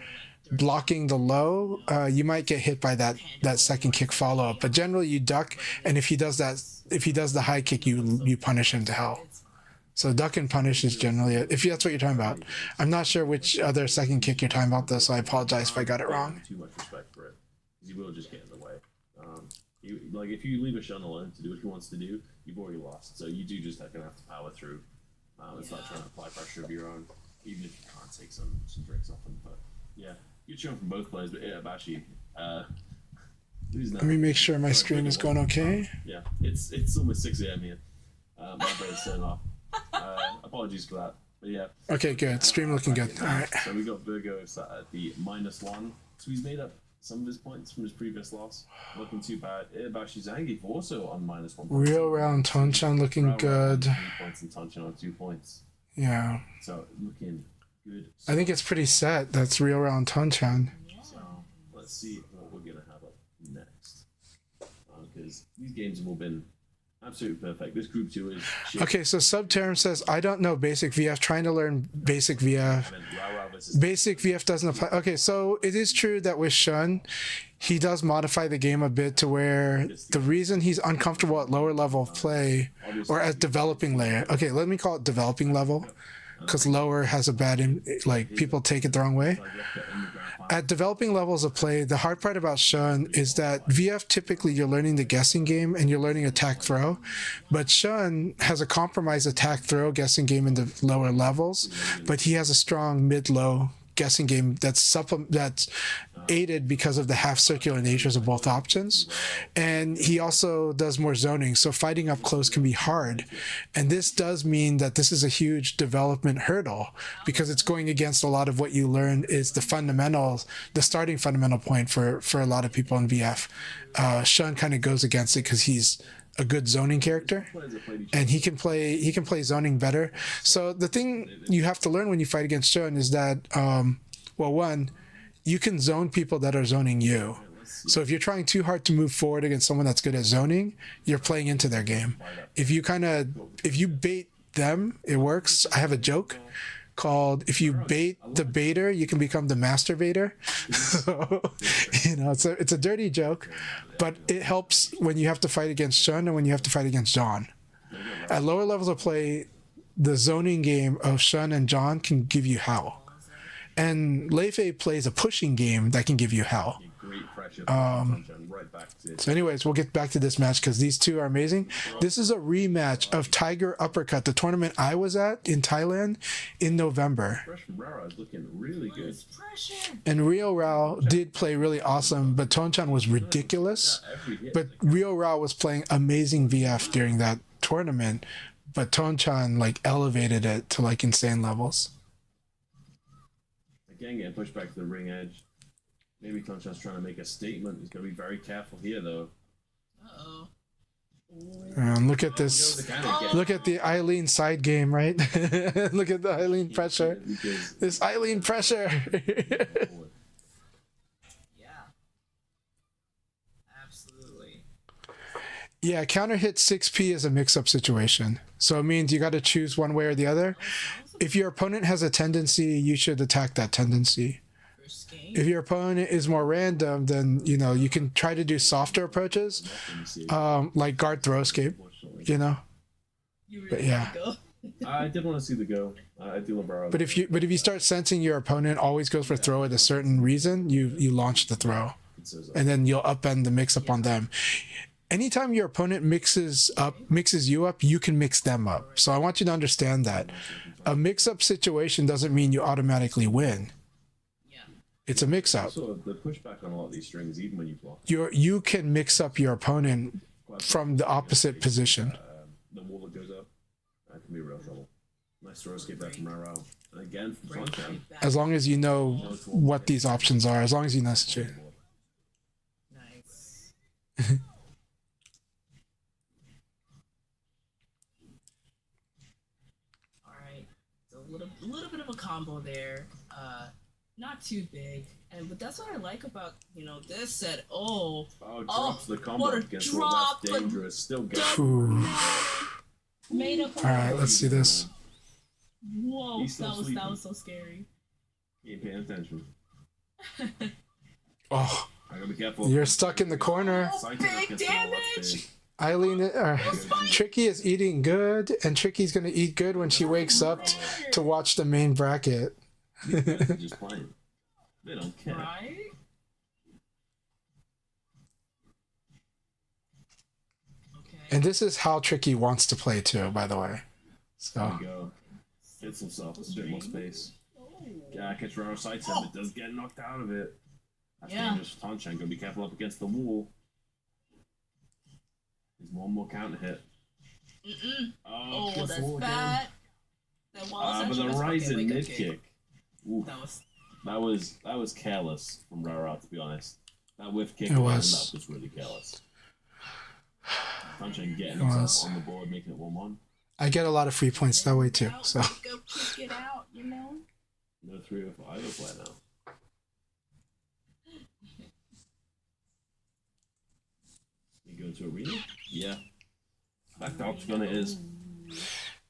S1: blocking the low, you might get hit by that second kick follow up. But generally, you duck, and if he does the high kick, you punish him to hell. So duck and punish is generally it, if that's what you're talking about. I'm not sure which other second kick you're talking about though, so I apologize if I got it wrong.
S3: Too much respect for it, because he will just get in the way. Like if you leave a Shun alone to do what he wants to do, you've already lost. So you do just have to power through. It's not trying to apply pressure of your own, even if you can't take some drinks off him. But yeah, good showing from both players. But yeah, Bashi.
S1: Let me make sure my stream is going okay.
S3: Yeah, it's almost 6 a.m. here. My brain's turning off. Apologies for that. But yeah.
S1: Okay, good. Stream looking good. All right.
S3: So we got Virgo sat at the -1. So he's made up some of his points from his previous loss. Looking too bad. Bashi Zangief also on -1.
S1: Real round Tonchan looking good.
S3: 3 points and Tonchan on 2 points.
S1: Yeah.
S3: So looking good.
S1: I think it's pretty set. That's real round Tonchan.
S3: So let's see what we're gonna have up next. Because these games have all been absolutely perfect. This group 2 is shit.
S1: Okay, so Subterm says, I don't know basic VF, trying to learn basic VF.
S3: And then Rao versus
S1: Basic VF doesn't apply. Okay, so it is true that with Shun, he does modify the game a bit to where the reason he's uncomfortable at lower level of play or at developing layer. Okay, let me call it developing level, because lower has a bad, like people take it the wrong way. At developing levels of play, the hard part about Shun is that VF typically you're learning the guessing game and you're learning attack throw, but Shun has a compromised attack throw guessing game in the lower levels, but he has a strong mid-low guessing game that's aided because of the half circular natures of both options, and he also does more zoning, so fighting up close can be hard, and this does mean that this is a huge development hurdle because it's going against a lot of what you learn is the fundamentals, the starting fundamental point for a lot of people in VF. Shun kind of goes against it because he's a good zoning character and he can play zoning better. So the thing you have to learn when you fight against Shun is that one, you can zone people that are zoning you. So if you're trying too hard to move forward against someone that's good at zoning, you're playing into their game. If you bait them, it works. I have a joke called if you bait the baiter, you can become the masturbator. So, you know, it's a dirty joke, but it helps when you have to fight against Shun and when you have to fight against John. At lower levels of play, the zoning game of Shun and John can give you hell. And Leifei plays a pushing game that can give you hell. So anyways, we'll get back to this match because these two are amazing. This is a rematch of Tiger Uppercut, the tournament I was at in Thailand in November.
S3: Looking really good.
S1: And Rio Rao did play really awesome, but Tonchan was ridiculous. But Rio Rao was playing amazing VF during that tournament, but Tonchan like elevated it to like insane levels.
S3: Again, getting pushed back to the ring edge. Maybe Tonchan's trying to make a statement. He's got to be very careful here, though.
S4: Uh-oh.
S1: Look at this. Look at the Eileen side game, right? Look at the Eileen pressure. This Eileen pressure.
S4: Yeah. Absolutely.
S1: Yeah, counter hit 6P is a mix-up situation. So it means you got to choose one way or the other. If your opponent has a tendency, you should attack that tendency. If your opponent is more random, then, you know, you can try to do softer approaches, like guard throw escape, you know? But yeah.
S3: I did want to see the go. I do love Barrow.
S1: But if you start sensing your opponent always goes for throw at a certain reason, you launch the throw. And then you'll upend the mix-up on them. Anytime your opponent mixes you up, you can mix them up. So I want you to understand that. A mix-up situation doesn't mean you automatically win. It's a mix-up.
S3: So the pushback on a lot of these strings, even when you block.
S1: You can mix up your opponent from the opposite position.
S3: The wall that goes up, that can be real trouble. Nice throw escape back from Raro. And again from Chanchai.
S1: As long as you know what these options are, as long as you know the situation.
S4: Nice. All right. So a little bit of a combo there. Not too big, but that's what I like about this set.
S3: Drops the combo
S4: what a
S3: against
S4: drop!
S3: That's dangerous. Still good.
S4: Made up.
S1: All right, let's see this.
S4: Whoa, that was so scary.
S3: You ain't paying attention.
S1: Oh,
S3: I gotta be careful.
S1: you're stuck in the corner.
S4: Big damage.
S1: Eileen, Tricky is eating good, and Tricky's gonna eat good when she wakes up to watch the main bracket.
S3: These guys are just playing. They don't care.
S4: Right? Okay.
S1: And this is how Tricky wants to play too, by the way.
S3: There
S1: So
S3: we go. Gets himself a bit more space. Yeah, catch Raro sights him, but does get knocked out of it. That's dangerous for Tonchan. Gotta be careful up against the wall. There's one more counter hit.
S4: Oh,
S3: against the
S4: that's
S3: wall
S4: bad. That was
S3: but the rising mid kick. Ooh,
S4: That
S3: that was careless from Raro, to be honest. That whiff kick
S1: It was.
S3: That was really careless. Tonchan getting himself on the board, making it 1-1.
S1: I get a lot of free points that way too. So
S4: Go kick it out,
S3: No 3 or 5 play now. You go to arena? Yeah. Back to Ops Gunner is.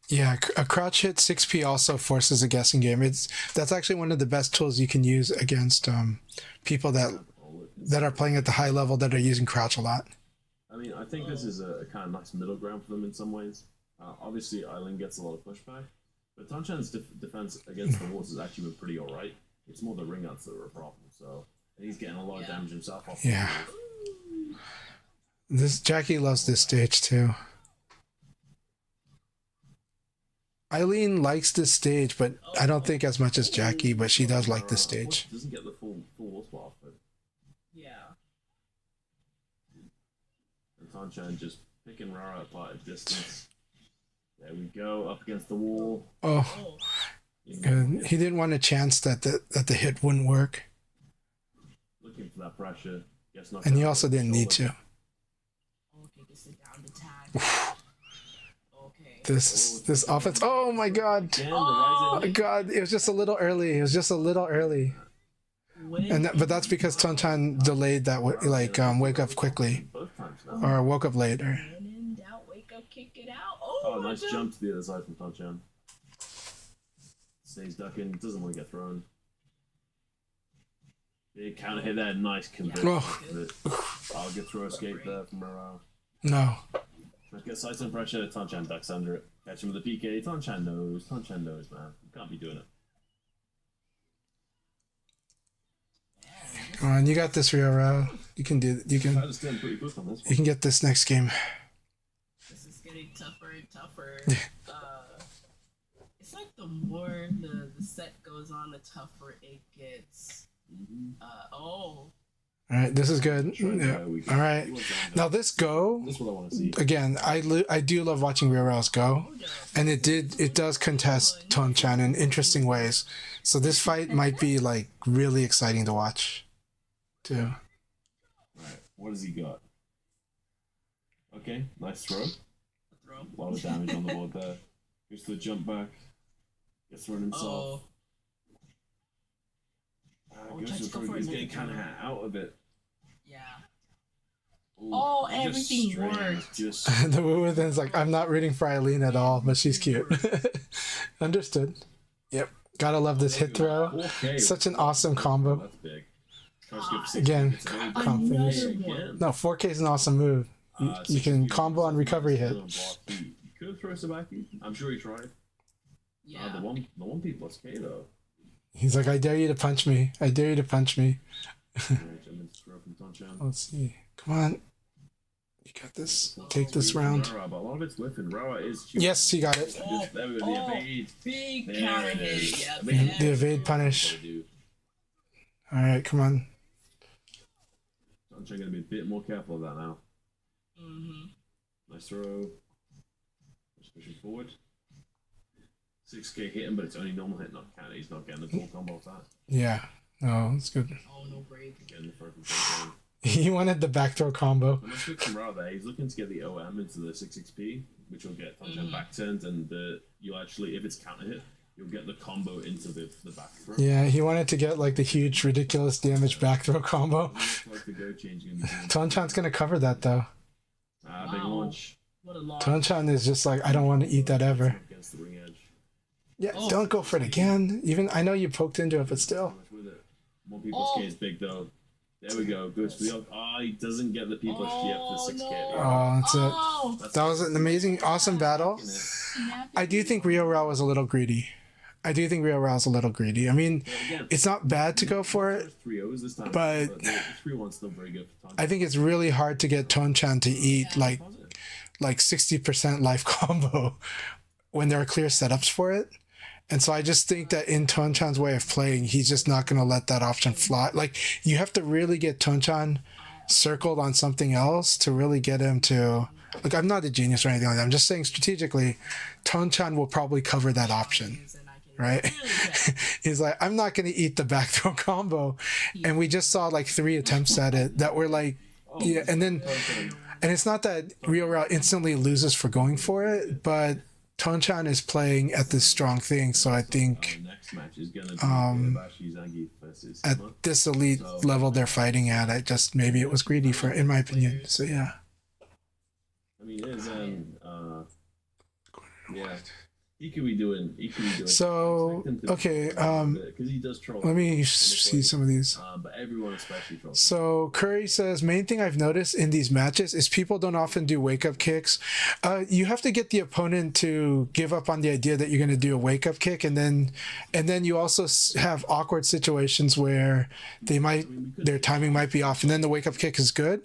S1: yeah, a crouch hit 6P also forces a guessing game. That's actually one of the best tools you can use against people that are playing at the high level that are using crouch a lot.
S3: I mean, I think this is a kind of nice middle ground for them in some ways. Obviously, Eileen gets a lot of pushback, but Tonchan's defense against the walls has actually been pretty alright. It's more the ring outs that are a problem, so and he's getting a lot of damage himself off.
S1: Yeah. Jackie loves this stage too. Eileen likes this stage, but I don't think as much as Jackie, but she does like this stage.
S3: Doesn't get the full wall spot, but
S4: Yeah.
S3: and Tonchan just picking Rara apart at distance. There we go, up against the wall.
S1: Oh, good. He didn't want a chance that the hit wouldn't work,
S3: Looking for that pressure.
S1: and he also didn't need to.
S4: Okay, this is down to tag. Okay.
S1: This offense. Oh my God!
S3: Again, the
S1: Oh
S3: rising
S1: God! It was just a little early. But that's because Tonchan delayed that wake up quickly,
S3: both times now.
S1: or woke up later.
S4: When in doubt, wake up, kick it out. Oh,
S3: Oh, nice jump to the other side from Tanchan. Stays ducking, doesn't want to get thrown. Big counter hit there, nice conversion. I'll get throw escape there from Morale.
S1: No.
S3: Get sights and pressure, Tanchan ducks under it. Catch him with the PK, Tanchan knows, man. You can't be doing it.
S1: Come on, you got this, Rio. You can do. You can.
S3: I just did pretty quick on this one.
S1: You can get this next game.
S5: This is getting tougher and tougher. It's like the more the set goes on, the tougher it gets.
S1: All right, this is good. Yeah. All right. Now this go.
S3: This is what I want to see.
S1: Again, I do love watching Rio Rao's go, and it does contest Tanchan in interesting ways. So this fight might be like really exciting to watch, too.
S3: Right. What has he got? Okay, nice throw. A lot of damage on the board there. Goes to the jump back. Gets thrown himself. Goes to he's getting kind of out of it.
S5: Yeah.
S3: Ooh,
S5: everything
S3: strange,
S5: worked.
S1: The woo within's like, I'm not rooting for Eileen at all, but she's cute. Understood. Yep. Gotta love this hit throw.
S3: Okay.
S1: Such an awesome combo.
S3: That's big. Tries to go for
S1: Again,
S3: 60,
S1: comp finish. No, 4K is an awesome move. You can combo on recovery hit.
S3: You could throw Sabaki. I'm sure he tried.
S5: Yeah.
S3: The one P plus K though.
S1: He's like, I dare you to punch me. I dare you to punch me. Let's see. Come on. You got this. Take this round.
S3: Rara, but a lot of it's whiffing. Rara is.
S1: Yes, he got it.
S3: There we go. The evade.
S5: Big
S3: There
S5: counter
S3: it
S5: hit.
S3: is.
S5: Yep.
S1: The evade punish. All right, come on.
S3: I'm going to be a bit more careful of that now. Nice throw. Just pushing forward. 6K hit him, but it's only normal hit, not counter. He's not getting the full combo of that.
S1: Yeah. No, that's good.
S5: Oh, no break.
S3: Getting the first.
S1: He wanted the back throw combo.
S3: Let's quick from Rara there. He's looking to get the OM into the 6XP, which will get Tanchan back turns, and you'll actually, if it's counter hit, you'll get the combo into the back throw.
S1: Yeah, he wanted to get like the huge, ridiculous damage back throw combo.
S3: Like the go change in between.
S1: Tanchan's gonna cover that though.
S3: Big launch.
S5: What a launch.
S1: Tanchan is just like, I don't want to eat that ever.
S3: Against the ring edge.
S1: Yeah, don't go for it again. Even I know you poked into it, but still.
S3: With it. More people's K is big though. There we go. Goes for the he doesn't get the P plus GF to 6K.
S1: Oh, that's it. That was an amazing, awesome battle. I do think Rio Rao was a little greedy. I mean, it's not bad to go for it, but I think it's really hard to get Tanchan to eat like 60% life combo when there are clear setups for it. And so I just think that in Tanchan's way of playing, he's just not going to let that option fly. Like, you have to really get Tanchan circled on something else to really get him to... Like, I'm not a genius or anything like that. I'm just saying strategically, Tanchan will probably cover that option, right? He's like, I'm not going to eat the back throw combo. And we just saw like 3 attempts at it that were like... Yeah, and then... And it's not that Rio Rao instantly loses for going for it, but... Tanchan is playing at this strong thing, so I think at this elite level they're fighting at, maybe it was greedy in my opinion. So yeah.
S3: I mean, it is yeah. He could be doing.
S1: So okay,
S3: because he does troll.
S1: let me see some of these.
S3: But everyone especially trolls.
S1: So Curry says, main thing I've noticed in these matches is people don't often do wake up kicks. You have to get the opponent to give up on the idea that you're going to do a wake up kick, and then you also have awkward situations where their timing might be off, and then the wake up kick is good.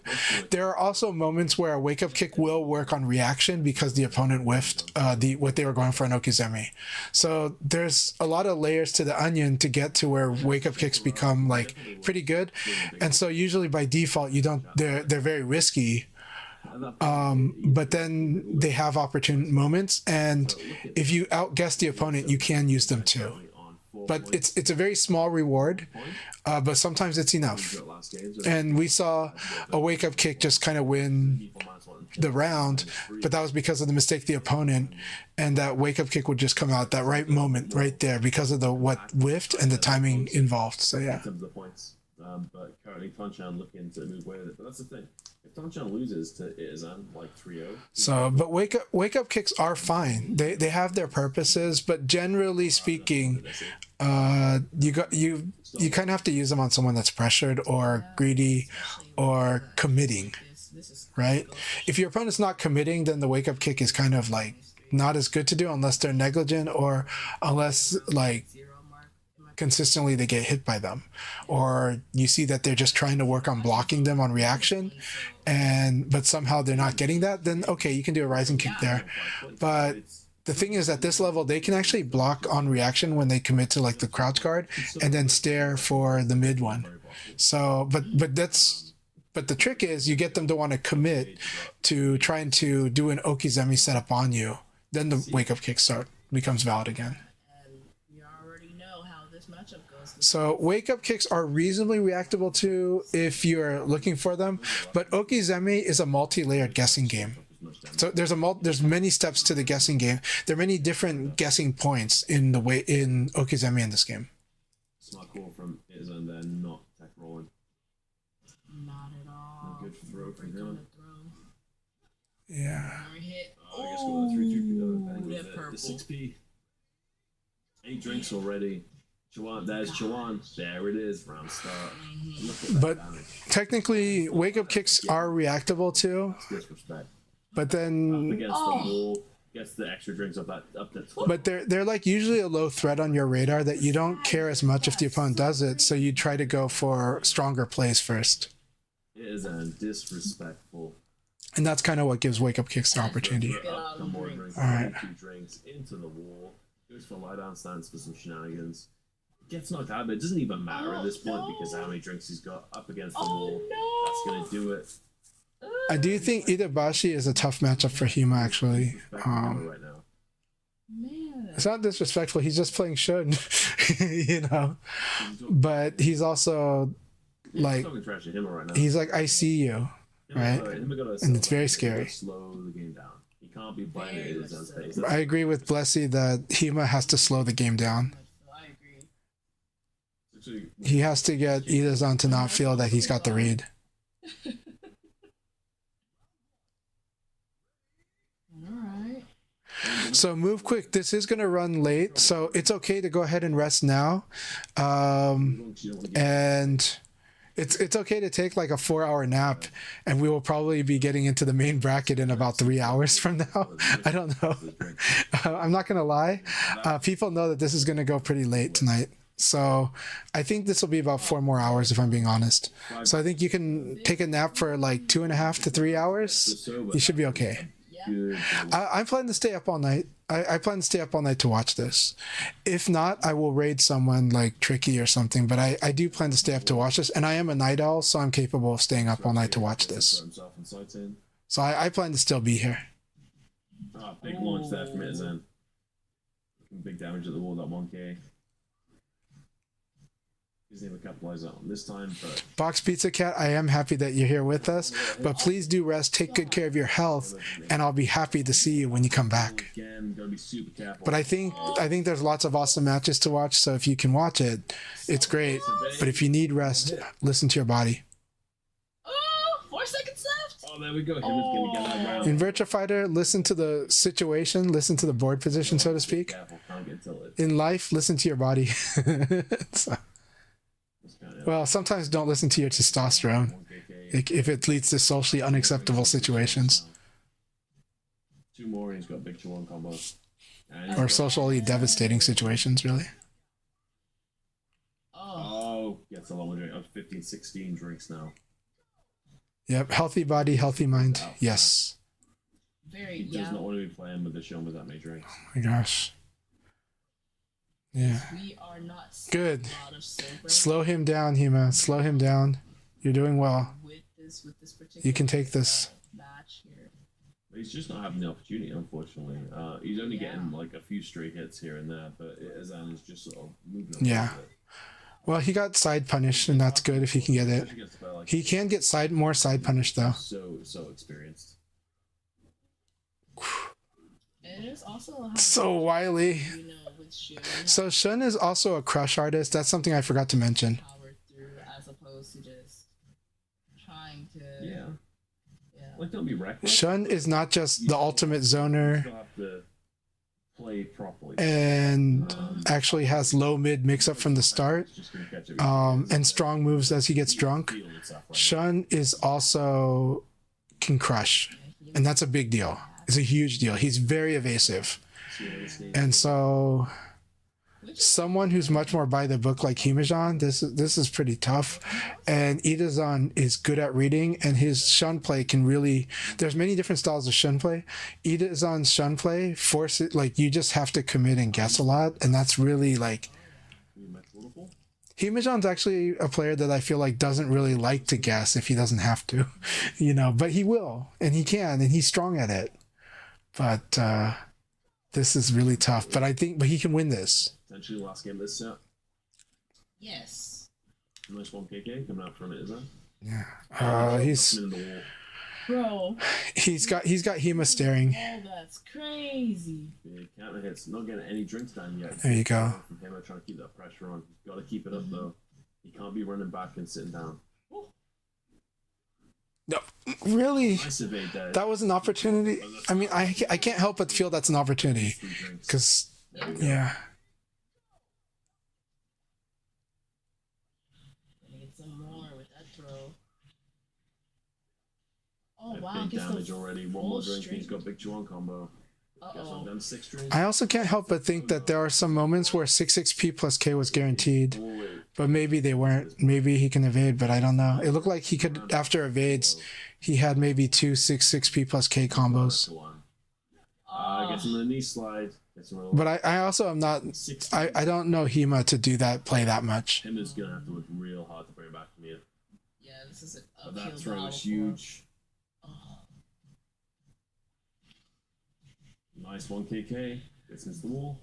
S1: There are also moments where a wake up kick will work on reaction because the opponent whiffed what they were going for an Okizeme. So there's a lot of layers to the onion to get to where wake up kicks become like pretty good. And so usually by default they're very risky. But then they have opportune moments, and if you outguess the opponent, you can use them too. But it's a very small reward, but sometimes it's enough. And we saw a wake up kick just kind of win the round, but that was because of the mistake of the opponent, and that wake up kick would just come out that right moment right there because of what whiffed and the timing involved. So yeah.
S3: But currently Tanchan looking to move away with it. But that's the thing. If Tanchan loses to Itazan like 3-0.
S1: So, but wake up kicks are fine. They have their purposes, but generally speaking, you kind of have to use them on someone that's pressured or greedy or committing, right? If your opponent's not committing, then the wake up kick is kind of like not as good to do unless they're negligent or unless like consistently they get hit by them, or you see that they're just trying to work on blocking them on reaction, but somehow they're not getting that, then okay, you can do a rising kick there. But the thing is, at this level, they can actually block on reaction when they commit to like the crouch guard and then stare for the mid one. So, but the trick is you get them to want to commit to trying to do an Okizeme setup on you. Then the wake up kick becomes valid again. So wake up kicks are reasonably reactable to if you're looking for them, but Okizeme is a multi-layered guessing game. So there's many steps to the guessing game. There are many different guessing points in Okizeme in this game.
S3: Smart call from Itazan then, not tech rolling.
S5: Not at all.
S3: Good throw from him.
S1: Yeah.
S3: I guess we'll go 3-2 the 6P. 8 drinks already. Chuan, there's Chuan. There it is, round start.
S1: But technically, wake up kicks are reactable too.
S3: Disrespect.
S1: But then,
S3: Up against the wall, gets the extra drinks up that 12.
S1: but they're like usually a low threat on your radar that you don't care as much if the opponent does it, so you try to go for stronger plays first.
S3: It is disrespectful.
S1: And that's kind of what gives wake up kicks the opportunity.
S3: Up, more drinks,
S1: All right.
S3: 2 drinks into the wall. Goes for a lie down stance for some shenanigans. Gets knocked out, but it doesn't even matter at this point because how many drinks he's got up against the wall. That's gonna do it.
S1: I do think Idabashi is a tough matchup for Hima, actually.
S3: Right now.
S5: Man.
S1: It's not disrespectful. He's just playing Shun, you know. But he's also like,
S3: Talking trash to him right now.
S1: he's like, I see you, right? And it's very scary.
S3: Slow the game down. He can't be playing it in his own space.
S1: I agree with Blessy that Hima has to slow the game down.
S5: I agree.
S1: He has to get Idazan to not feel that he's got the read.
S5: Alright.
S1: So move quick. This is going to run late, so it's okay to go ahead and rest now. And it's okay to take like a 4-hour nap, and we will probably be getting into the main bracket in about 3 hours from now. I don't know. I'm not going to lie. People know that this is going to go pretty late tonight. So I think this will be about 4 more hours if I'm being honest. So I think you can take a nap for like 2.5 to 3 hours. You should be okay. I'm planning to stay up all night. I plan to stay up all night to watch this. If not, I will raid someone like Tricky or something, but I do plan to stay up to watch this, and I am a night owl, so I'm capable of staying up all night to watch this. So I plan to still be here.
S3: Big launch there from Itazan. Big damage at the wall, that 1k. He's able to capitalize on this time, but
S1: Box Pizza Cat, I am happy that you're here with us, but please do rest, take good care of your health, and I'll be happy to see you when you come back.
S3: again, gotta be super careful.
S1: But I think there's lots of awesome matches to watch, so if you can watch it, it's great. But if you need rest, listen to your body.
S5: Oh, 4 seconds left.
S3: Oh, there we go. Him is gonna get that round.
S1: In Virtua Fighter, listen to the situation, listen to the board position, so to speak.
S3: Careful, can't get tilted.
S1: In life, listen to your body. So, well, sometimes don't listen to your testosterone if it leads to socially unacceptable situations.
S3: 2 more, and he's got a big 2-1 combo.
S1: Or socially devastating situations, really.
S3: Oh, gets a long drink. 15, 16 drinks now.
S1: Yep, healthy body, healthy mind. Yes.
S5: Very
S3: He does not want to be playing with the show with that many drinks.
S1: Oh my gosh. Yeah.
S5: We are not
S1: Good.
S5: a lot of sober
S1: Slow him down, Hima. Slow him down. You're doing well.
S5: with this particular
S1: You can take this.
S5: match here.
S3: But he's just not having the opportunity, unfortunately. He's only getting like a few stray hits here and there, but Azan is just sort of moving up.
S1: Yeah. Well, he got side punished, and that's good if he can get it. He can get more side punished, though.
S3: So experienced.
S5: And it's also how
S1: So wily.
S5: you know with Shun
S1: So Shun is also a crush artist. That's something I forgot to mention.
S5: power through as opposed opposed to just trying to.
S3: Yeah.
S5: Yeah.
S3: Like, don't be reckless.
S1: Shun is not just the ultimate zoner.
S3: You still have to play properly.
S1: And actually has low mid mix up from the start, and strong moves as he gets drunk. Shun is also can crush, and that's a big deal. It's a huge deal. He's very evasive, and so someone who's much more by the book like Himajan, this is pretty tough. And Itazan is good at reading, and his shun play can really, there's many different styles of shun play. Itazan's shun play force it, like, you just have to commit and guess a lot, and that's really like, Himajan's actually a player that I feel like doesn't really like to guess if he doesn't have to, you know, but he will, and he can, and he's strong at it. But this is really tough, but he can win this.
S3: Potentially last game of this set.
S5: Yes.
S3: Nice one KK coming out from it, is that?
S1: Yeah. He's got Hema staring.
S5: Oh, that's crazy.
S3: Yeah, counter hits. Not getting any drinks time yet.
S1: There you go.
S3: From Hema trying to keep that pressure on. He's got to keep it up though. He can't be running back and sitting down.
S1: No, really?
S3: Nice evade there.
S1: That was an opportunity. I mean, I can't help but feel that's an opportunity. Because, yeah.
S5: Need some more with that throw. Oh,
S3: Yeah,
S5: wow.
S3: big damage already. One more drink. He's got big Chuan combo. Guess I'm done 6 drinks.
S1: I also can't help but think that there are some moments where 6XP plus K was guaranteed. But maybe they weren't. Maybe he can evade, but I don't know. It looked like he could, after evades, he had maybe 2 6XP plus K combos.
S3: Gets him in the knee slide.
S1: But I also am not, I don't know Hema to do that, play that much.
S3: Him is going to have to work real hard to bring it back from here.
S5: Yeah, this is a
S3: But that throw is huge. Nice one KK. Gets into the wall.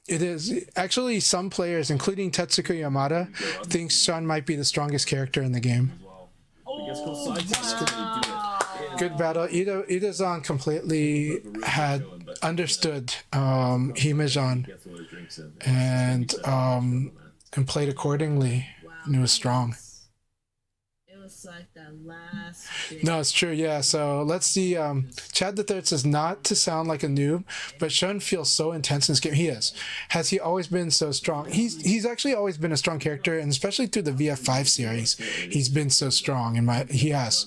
S1: It is. Actually, some players, including Tetsuko Yamada, thinks Shun might be the strongest character in the game. Good battle. Idazan completely had understood Himajan and played accordingly, and it was strong.
S5: Like that last bit.
S1: No, it's true. Yeah. So let's see. Chad the Third says not to sound like a noob, but Shun feels so intense in this game. He is. Has he always been so strong? He's actually always been a strong character, and especially through the VF5 series, he's been so strong. He has.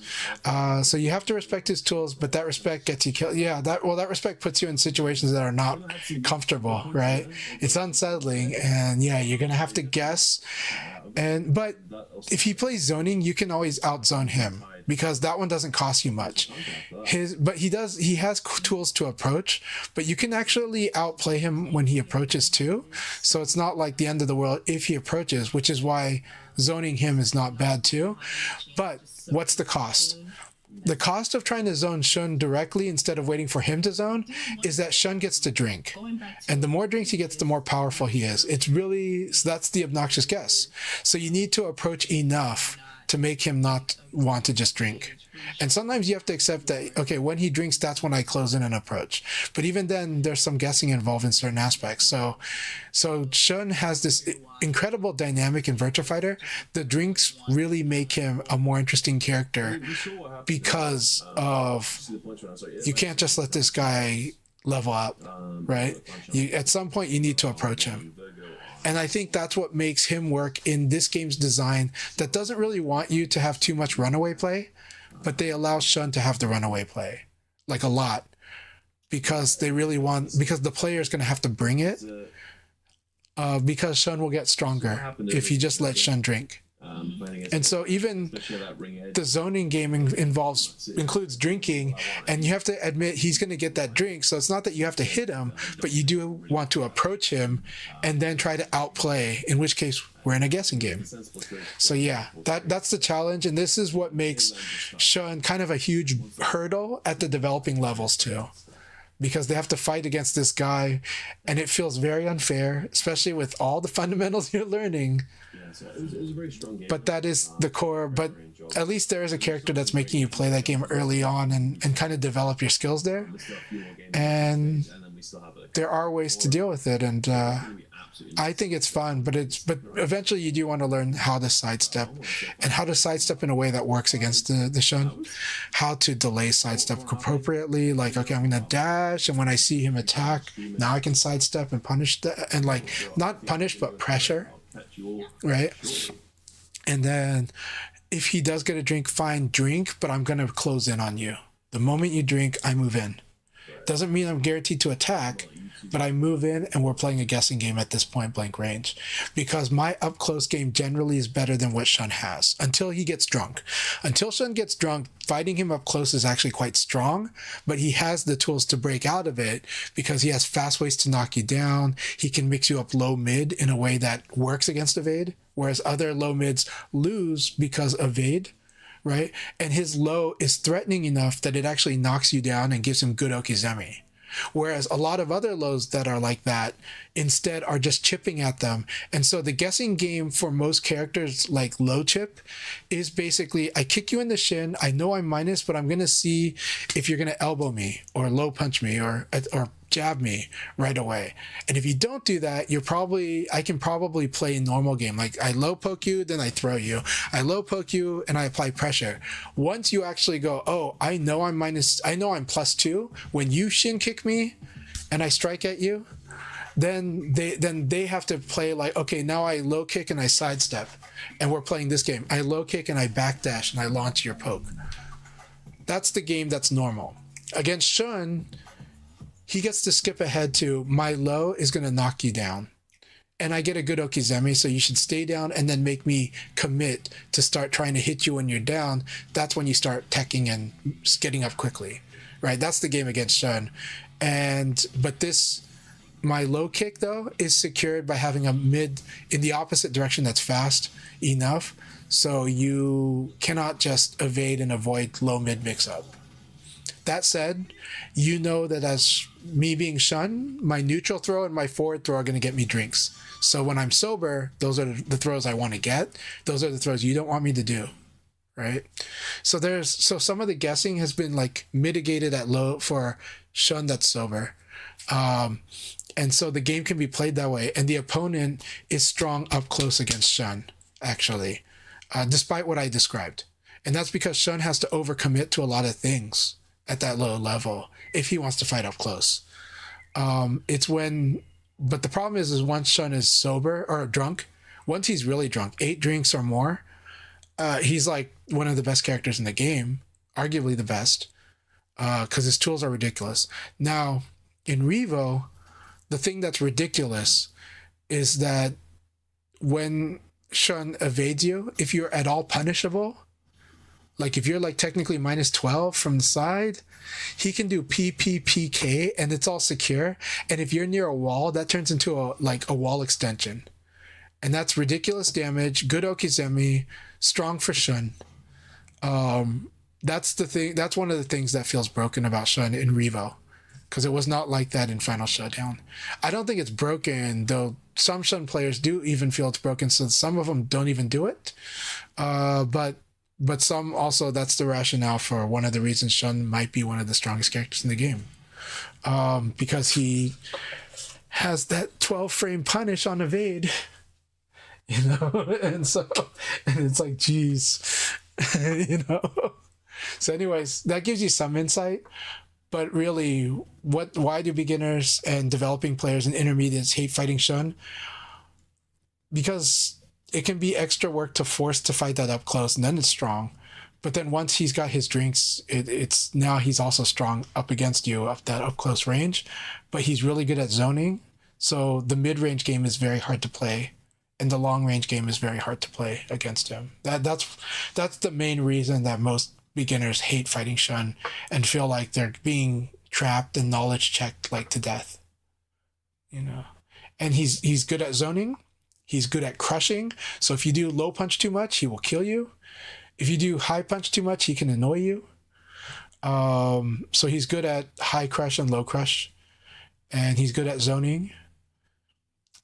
S1: So you have to respect his tools, but that respect gets you killed. Yeah. That respect puts you in situations that are not comfortable, right? It's unsettling, and yeah, you're gonna have to guess. But if he plays zoning, you can always outzone him because that one doesn't cost you much. He has tools to approach, but you can actually outplay him when he approaches too. So it's not like the end of the world if he approaches, which is why zoning him is not bad too. But what's the cost? The cost of trying to zone Shun directly instead of waiting for him to zone is that Shun gets to drink. And the more drinks he gets, the more powerful he is. So that's the obnoxious guess. So you need to approach enough to make him not want to just drink. And sometimes you have to accept that, okay, when he drinks, that's when I close in and approach. But even then, there's some guessing involved in certain aspects. So Shun has this incredible dynamic in Virtua Fighter. The drinks really make him a more interesting character because of, you can't just let this guy level up, right? At some point, you need to approach him. And I think that's what makes him work in this game's design that doesn't really want you to have too much runaway play, but they allow Shun to have the runaway play, like a lot, because the player is going to have to bring it, because Shun will get stronger if you just let Shun drink. And so even the zoning game includes drinking, and you have to admit he's going to get that drink. So it's not that you have to hit him, but you do want to approach him and then try to outplay, in which case we're in a guessing game. So yeah, that's the challenge. And this is what makes Shun kind of a huge hurdle at the developing levels too, because they have to fight against this guy, and it feels very unfair, especially with all the fundamentals you're learning.
S3: So it was a very strong game.
S1: But that is the core. But at least there is a character that's making you play that game early on and kind of develop your skills there. And there are ways to deal with it. And I think it's fun, but eventually you do want to learn how to sidestep and how to sidestep in a way that works against the Shun. How to delay sidestep appropriately. Like, okay, I'm gonna dash, and when I see him attack, now I can sidestep and punish and like not punish but pressure, right? And then if he does get a drink, fine, drink, but I'm gonna close in on you. The moment you drink, I move in. Doesn't mean I'm guaranteed to attack, but I move in and we're playing a guessing game at this point blank range, because my up close game generally is better than what Shun has until he gets drunk. Until Shun gets drunk, fighting him up close is actually quite strong, but he has the tools to break out of it because he has fast ways to knock you down. He can mix you up low mid in a way that works against evade, whereas other low mids lose because evade. Right? And his low is threatening enough that it actually knocks you down and gives him good okizeme. Whereas a lot of other lows that are like that instead are just chipping at them. And so the guessing game for most characters like low chip is basically, I kick you in the shin, I know I'm minus, but I'm going to see if you're going to elbow me or low punch me or jab me right away. And if you don't do that, I can probably play a normal game. Like I low poke you, then I throw you. I low poke you and I apply pressure. Once you actually go, oh, I know I'm +2. When you shin kick me and I strike at you, then they have to play like, okay, now I low kick and I sidestep and we're playing this game. I low kick and I backdash and I launch your poke. That's the game that's normal. Against Shun, he gets to skip ahead to my low is going to knock you down. And I get a good okizeme, so you should stay down and then make me commit to start trying to hit you when you're down. That's when you start teching and getting up quickly, right? That's the game against Shun. But my low kick though is secured by having a mid in the opposite direction that's fast enough, so you cannot just evade and avoid low mid mix up. That said, you know that as me being Shun, my neutral throw and my forward throw are going to get me drinks. So when I'm sober, those are the throws I want to get. Those are the throws you don't want me to do, right? So some of the guessing has been like mitigated at low for Shun that's sober. And so the game can be played that way. And the opponent is strong up close against Shun, actually, despite what I described. And that's because Shun has to overcommit to a lot of things at that low level if he wants to fight up close. But the problem is once Shun is sober or drunk, once he's really drunk, 8 drinks or more, he's like one of the best characters in the game, arguably the best, because his tools are ridiculous. Now, in Revo, the thing that's ridiculous is that when Shun evades you, if you're at all punishable, like if you're like technically -12 from the side, he can do PPPK and it's all secure. And if you're near a wall, that turns into a wall extension. And that's ridiculous damage, good okizeme, strong for Shun. That's the thing. That's one of the things that feels broken about Shun in Revo, because it was not like that in Final Showdown. I don't think it's broken, though some Shun players do even feel it's broken, so some of them don't even do it. But some also, that's the rationale for one of the reasons Shun might be one of the strongest characters in the game. Because he has that 12 frame punish on evade, and it's like, geez, So anyways, that gives you some insight. But really, why do beginners and developing players and intermediates hate fighting Shun? Because it can be extra work to force to fight that up close, and then it's strong. But then once he's got his drinks, it's now he's also strong up against you up that up close range. But he's really good at zoning, so the mid range game is very hard to play, and the long range game is very hard to play against him. That's the main reason that most beginners hate fighting Shun and feel like they're being trapped and knowledge checked like to death. And he's good at zoning. He's good at crushing. So if you do low punch too much, he will kill you. If you do high punch too much, he can annoy you. So he's good at high crush and low crush. And he's good at zoning.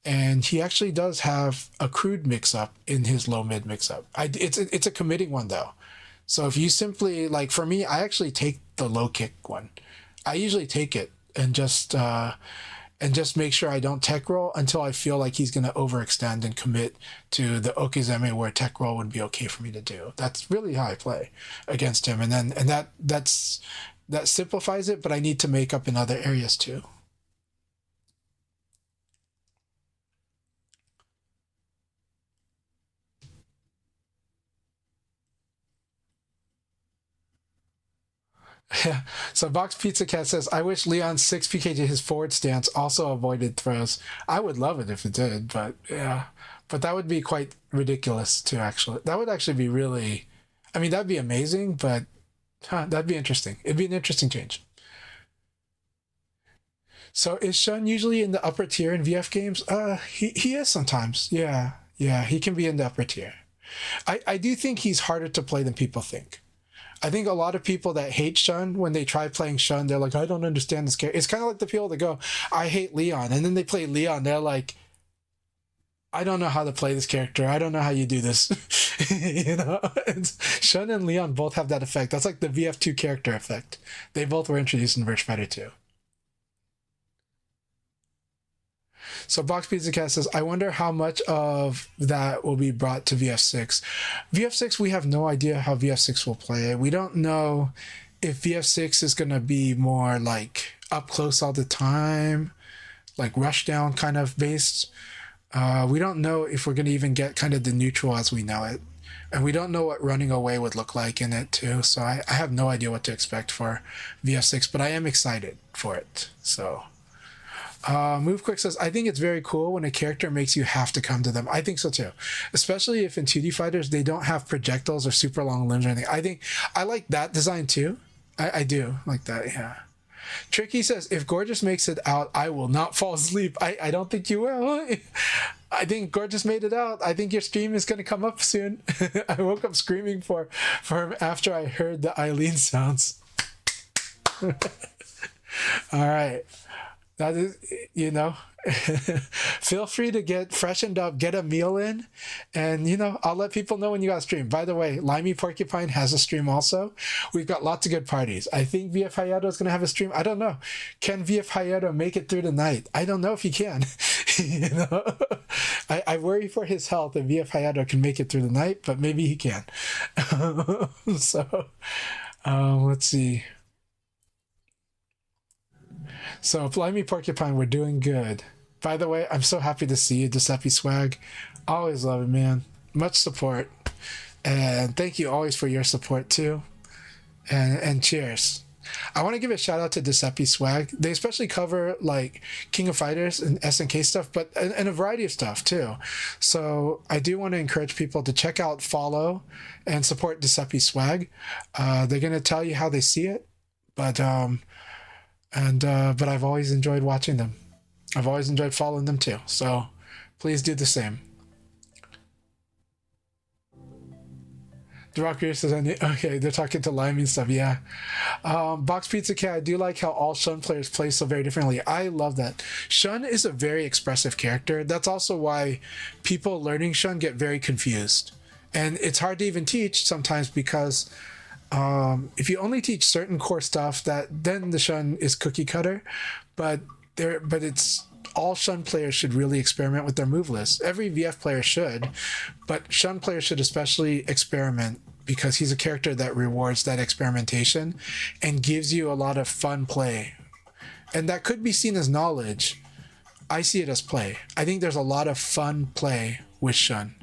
S1: And he actually does have a crude mix-up in his low-mid mix-up. It's a committing one, though. So if you simply, like for me, I actually take the low kick one. I usually take it and just and just make sure I don't tech roll until I feel like he's going to overextend and commit to the Okizeme where tech roll would be okay for me to do. That's really how I play against him. And that simplifies it, but I need to make up in other areas too. Yeah. So Box Pizza Cat says, I wish Leon's 6 PK to his forward stance also avoided throws. I would love it if it did, but yeah. But that would be quite ridiculous too, actually. That would actually be really, I mean, that'd be amazing, but that'd be interesting. It'd be an interesting change. So is Shun usually in the upper tier in VF games? He is sometimes. Yeah. Yeah, he can be in the upper tier. I do think he's harder to play than people think. I think a lot of people that hate Shun, when they try playing Shun, they're like, I don't understand this character. It's kind of like the people that go, I hate Leon. And then they play Leon. They're like, I don't know how to play this character. I don't know how you do this. You know, Shun and Leon both have that effect. That's like the VF2 character effect. They both were introduced in Verge Fighter 2. So Box Pizza Cat says, I wonder how much of that will be brought to VF6. VF6, we have no idea how VF6 will play it. We don't know if VF6 is going to be more like up close all the time, like rush down kind of based. We don't know if we're going to even get kind of the neutral as we know it. And we don't know what running away would look like in it too. So I have no idea what to expect for VF6, but I am excited for it. So... Move Quick says, I think it's very cool when a character makes you have to come to them. I think so too. Especially if in 2D fighters, they don't have projectiles or super long limbs or anything. I like that design too. I do like that, yeah. Tricky says, if Gorgeous makes it out, I will not fall asleep. I don't think you will. I think Gorgeous made it out. I think your stream is going to come up soon. I woke up screaming for him after I heard the Eileen sounds. All right. That is, you know, feel free to get freshened up, get a meal in, and, you know, I'll let people know when you got a stream. By the way, Limey Porcupine has a stream also. We've got lots of good parties. I think VF Hayato is going to have a stream. I don't know. Can VF Hayato make it through the night? I don't know if he can. You know, I worry for his health if VF Hayato can make it through the night, but maybe he can. So, let's see. So, Blimey Porcupine, we're doing good. By the way, I'm so happy to see you, Giuseppe Swag. Always love it, man. Much support. And thank you always for your support, too. And cheers. I want to give a shout out to Giuseppe Swag. They especially cover, like, King of Fighters and SNK stuff, but and a variety of stuff, too. So, I do want to encourage people to check out, follow, and support Giuseppe Swag. They're going to tell you how they see it, but I've always enjoyed watching them. I've always enjoyed following them too. So please do the same. The Rocker says, okay, they're talking to Limey and stuff. Yeah. Box Pizza Cat, I do like how all Shun players play so very differently. I love that. Shun is a very expressive character. That's also why people learning Shun get very confused. And it's hard to even teach sometimes because if you only teach certain core stuff, then the Shun is cookie cutter, but it's all Shun players should really experiment with their move list. Every VF player should, but Shun players should especially experiment because he's a character that rewards that experimentation and gives you a lot of fun play. And that could be seen as knowledge. I see it as play. I think there's a lot of fun play with Shun.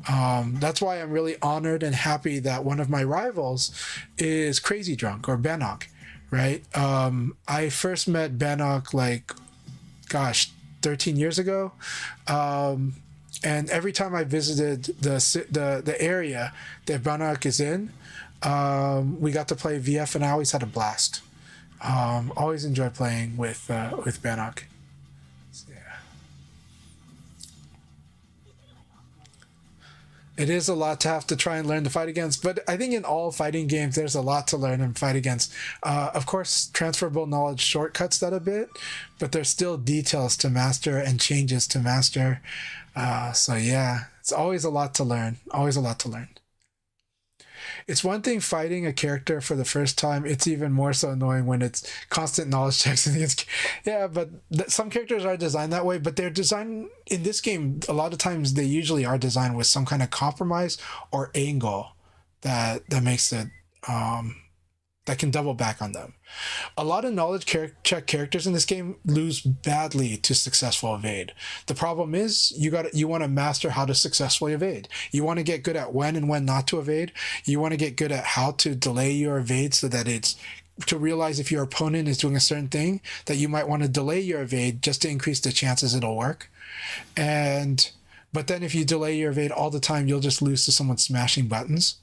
S1: That's why I'm really honored and happy that one of my rivals is Crazy Drunk or Bannock, right? I first met Bannock 13 years ago. And every time I visited the area that Bannock is in, we got to play VF and I always had a blast. Always enjoyed playing with Bannock. It is a lot to have to try and learn to fight against, but I think in all fighting games, there's a lot to learn and fight against. Of course, transferable knowledge shortcuts that a bit, but there's still details to master and changes to master. So yeah, it's always a lot to learn, always a lot to learn. it's one thing fighting a character for the first time. It's even more so annoying when it's constant knowledge checks against. Yeah, but some characters are designed that way, but they're designed in this game. A lot of times they usually are designed with some kind of compromise or angle that makes it that can double back on them. A lot of knowledge check characters in this game lose badly to successful evade. The problem is you want to master how to successfully evade. You want to get good at when and when not to evade. You want to get good at how to delay your evade so that it's to realize if your opponent is doing a certain thing that you might want to delay your evade just to increase the chances it'll work. But then if you delay your evade all the time, you'll just lose to someone smashing buttons.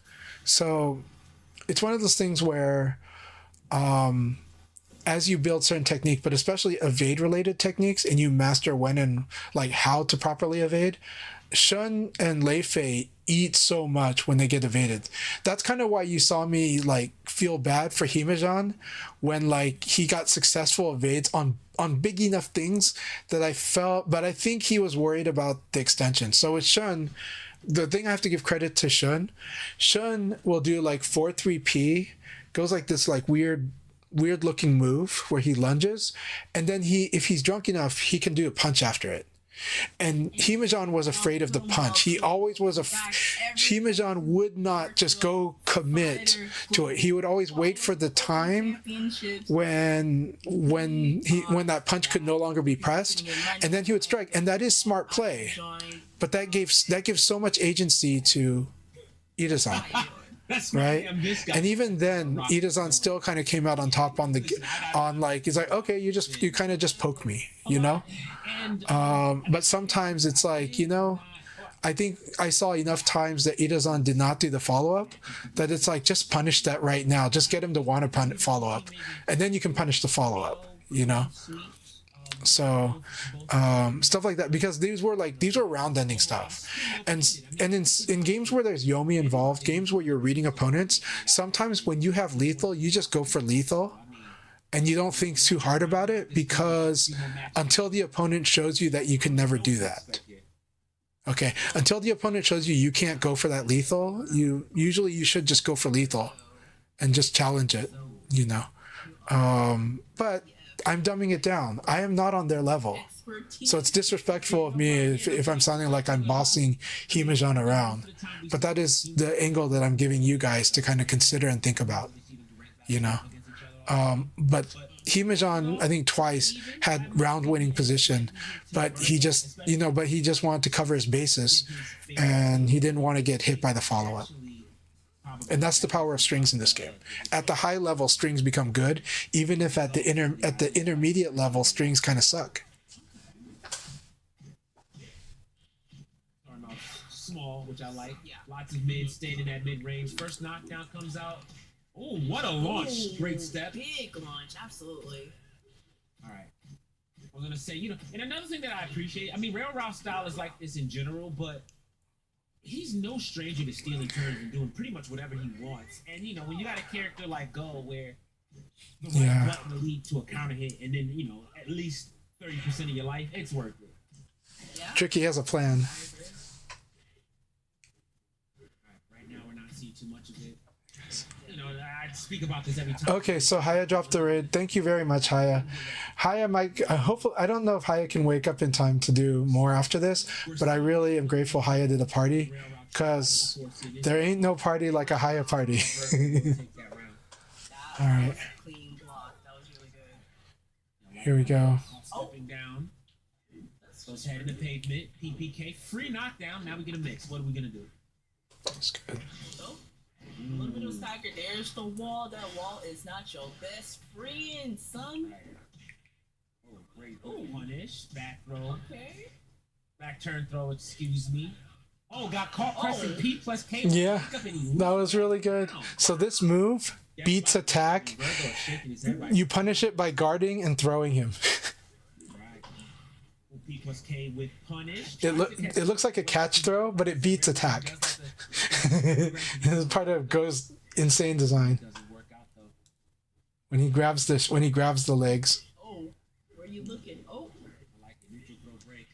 S1: So it's one of those things where as you build certain technique, but especially evade related techniques, and you master when and like how to properly evade, Shun and Lei Fei eat so much when they get evaded. That's kind of why you saw me like feel bad for Himejan when like he got successful evades on big enough things that I felt, but I think he was worried about the extension. So with Shun, the thing I have to give credit to Shun will do like 4-3-P, goes like this like weird looking move where he lunges, and then if he's drunk enough, he can do a punch after it. And Himejan was afraid of the punch. He always was Himejan would not just go commit to it. He would always wait for the time when that punch could no longer be pressed, and then he would strike. And that is smart play. But that gives so much agency to Itazan. Right, and even then, Itazan still kind of came out on top on like he's like, okay, you kind of just poke me, you know. But sometimes it's like, you know, I think I saw enough times that Itazan did not do the follow up that it's like just punish that right now, just get him to want to follow up, and then you can punish the follow up, you know. So stuff like that, because these were round ending stuff, and in games where there's Yomi involved, games where you're reading opponents, sometimes when you have lethal, you just go for lethal and you don't think too hard about it, because until the opponent shows you that you can never do that. Okay, until the opponent shows you can't go for that lethal, you should just go for lethal and just challenge it, you know. But I'm dumbing it down. I am not on their level. So it's disrespectful of me if I'm sounding like I'm bossing Himejan around. But that is the angle that I'm giving you guys to kind of consider and think about, you know. But Himejan, I think twice, had round winning position, but he just wanted to cover his bases, and he didn't want to get hit by the follow-up. And that's the power of strings in this game. At the high level, strings become good, even if at the intermediate level, strings kind of suck.
S2: Starting off small, which I like. Yeah. Lots of mid, staying in that mid range. First knockdown comes out. Oh, what a launch! Great step.
S4: Big launch, absolutely.
S2: All right. I was gonna say, you know, and another thing that I appreciate. I mean, Rail Ralph's style is like this in general, but he's no stranger to stealing turns and doing pretty much whatever he wants. And you know, when you got a character like Go, where the right button will lead to a counter hit, and then you know at least 30% of your life, it's worth it.
S4: Yeah.
S1: Tricky has a plan.
S2: Right now, we're not seeing too much of it. You know, I speak about this every time.
S1: Okay, so Haya dropped the raid. Thank you very much, Haya. Haya might, hopefully, I don't know if Haya can wake up in time to do more after this, but I really am grateful Haya did a party, because there ain't no party like a Haya party. All right.
S4: Clean block. That was really good.
S1: Here we go.
S2: Stepping down. Goes head in the pavement. PPK. Free knockdown. Now we get a mix. What are we going to do?
S1: That's good.
S4: So, a little bit of stagger. There's the wall. That wall is not your best friend, son.
S2: Oh, great punish. Back throw.
S4: Okay.
S2: Back turn throw, excuse me. Oh, got caught pressing P plus K.
S1: Yeah, that was really good. So this move beats attack. You punish it by guarding and throwing him.
S2: P plus K with punish.
S1: It looks like a catch throw, but it beats attack. It's part of Go's insane design. When he grabs the legs.
S4: Oh, where you looking? Oh.
S2: I like it. Neutral throw break.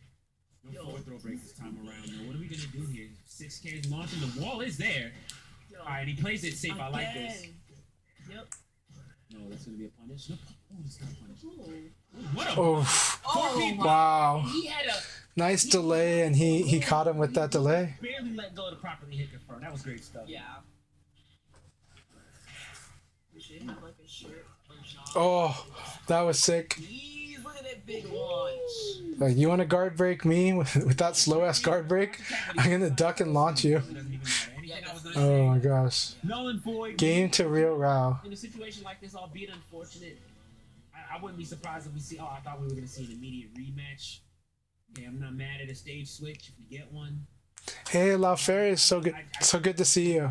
S2: No forward throw break this time around. Now, what are we gonna do here? 6K is launching. The wall is there. All right, he plays it safe. I like this.
S5: Again. Yep.
S2: No, that's gonna be a punish. No, oh, it's not a punish.
S5: Ooh.
S2: What a
S1: Oh,
S5: Oh,
S1: wow.
S2: He had a
S1: Nice delay, and he caught him with that delay.
S2: barely let go to properly hit confirm. That was great stuff.
S5: Yeah. We should have like a shirt or Jean.
S1: Oh, that was sick.
S5: Jeez, look at that big launch.
S1: Like, you want to guard break me with that slow ass guard break? I'm gonna duck and launch you.
S2: It doesn't even matter. Anything I was gonna
S1: Oh
S2: say,
S1: my gosh.
S2: null and void.
S1: Game to Real Rao.
S2: In a situation like this, albeit unfortunate, I wouldn't be surprised if we see. Oh, I thought we were gonna see an immediate rematch. Okay, I'm not mad at a stage switch if we get one.
S1: Hey, La Ferry, so good to see you.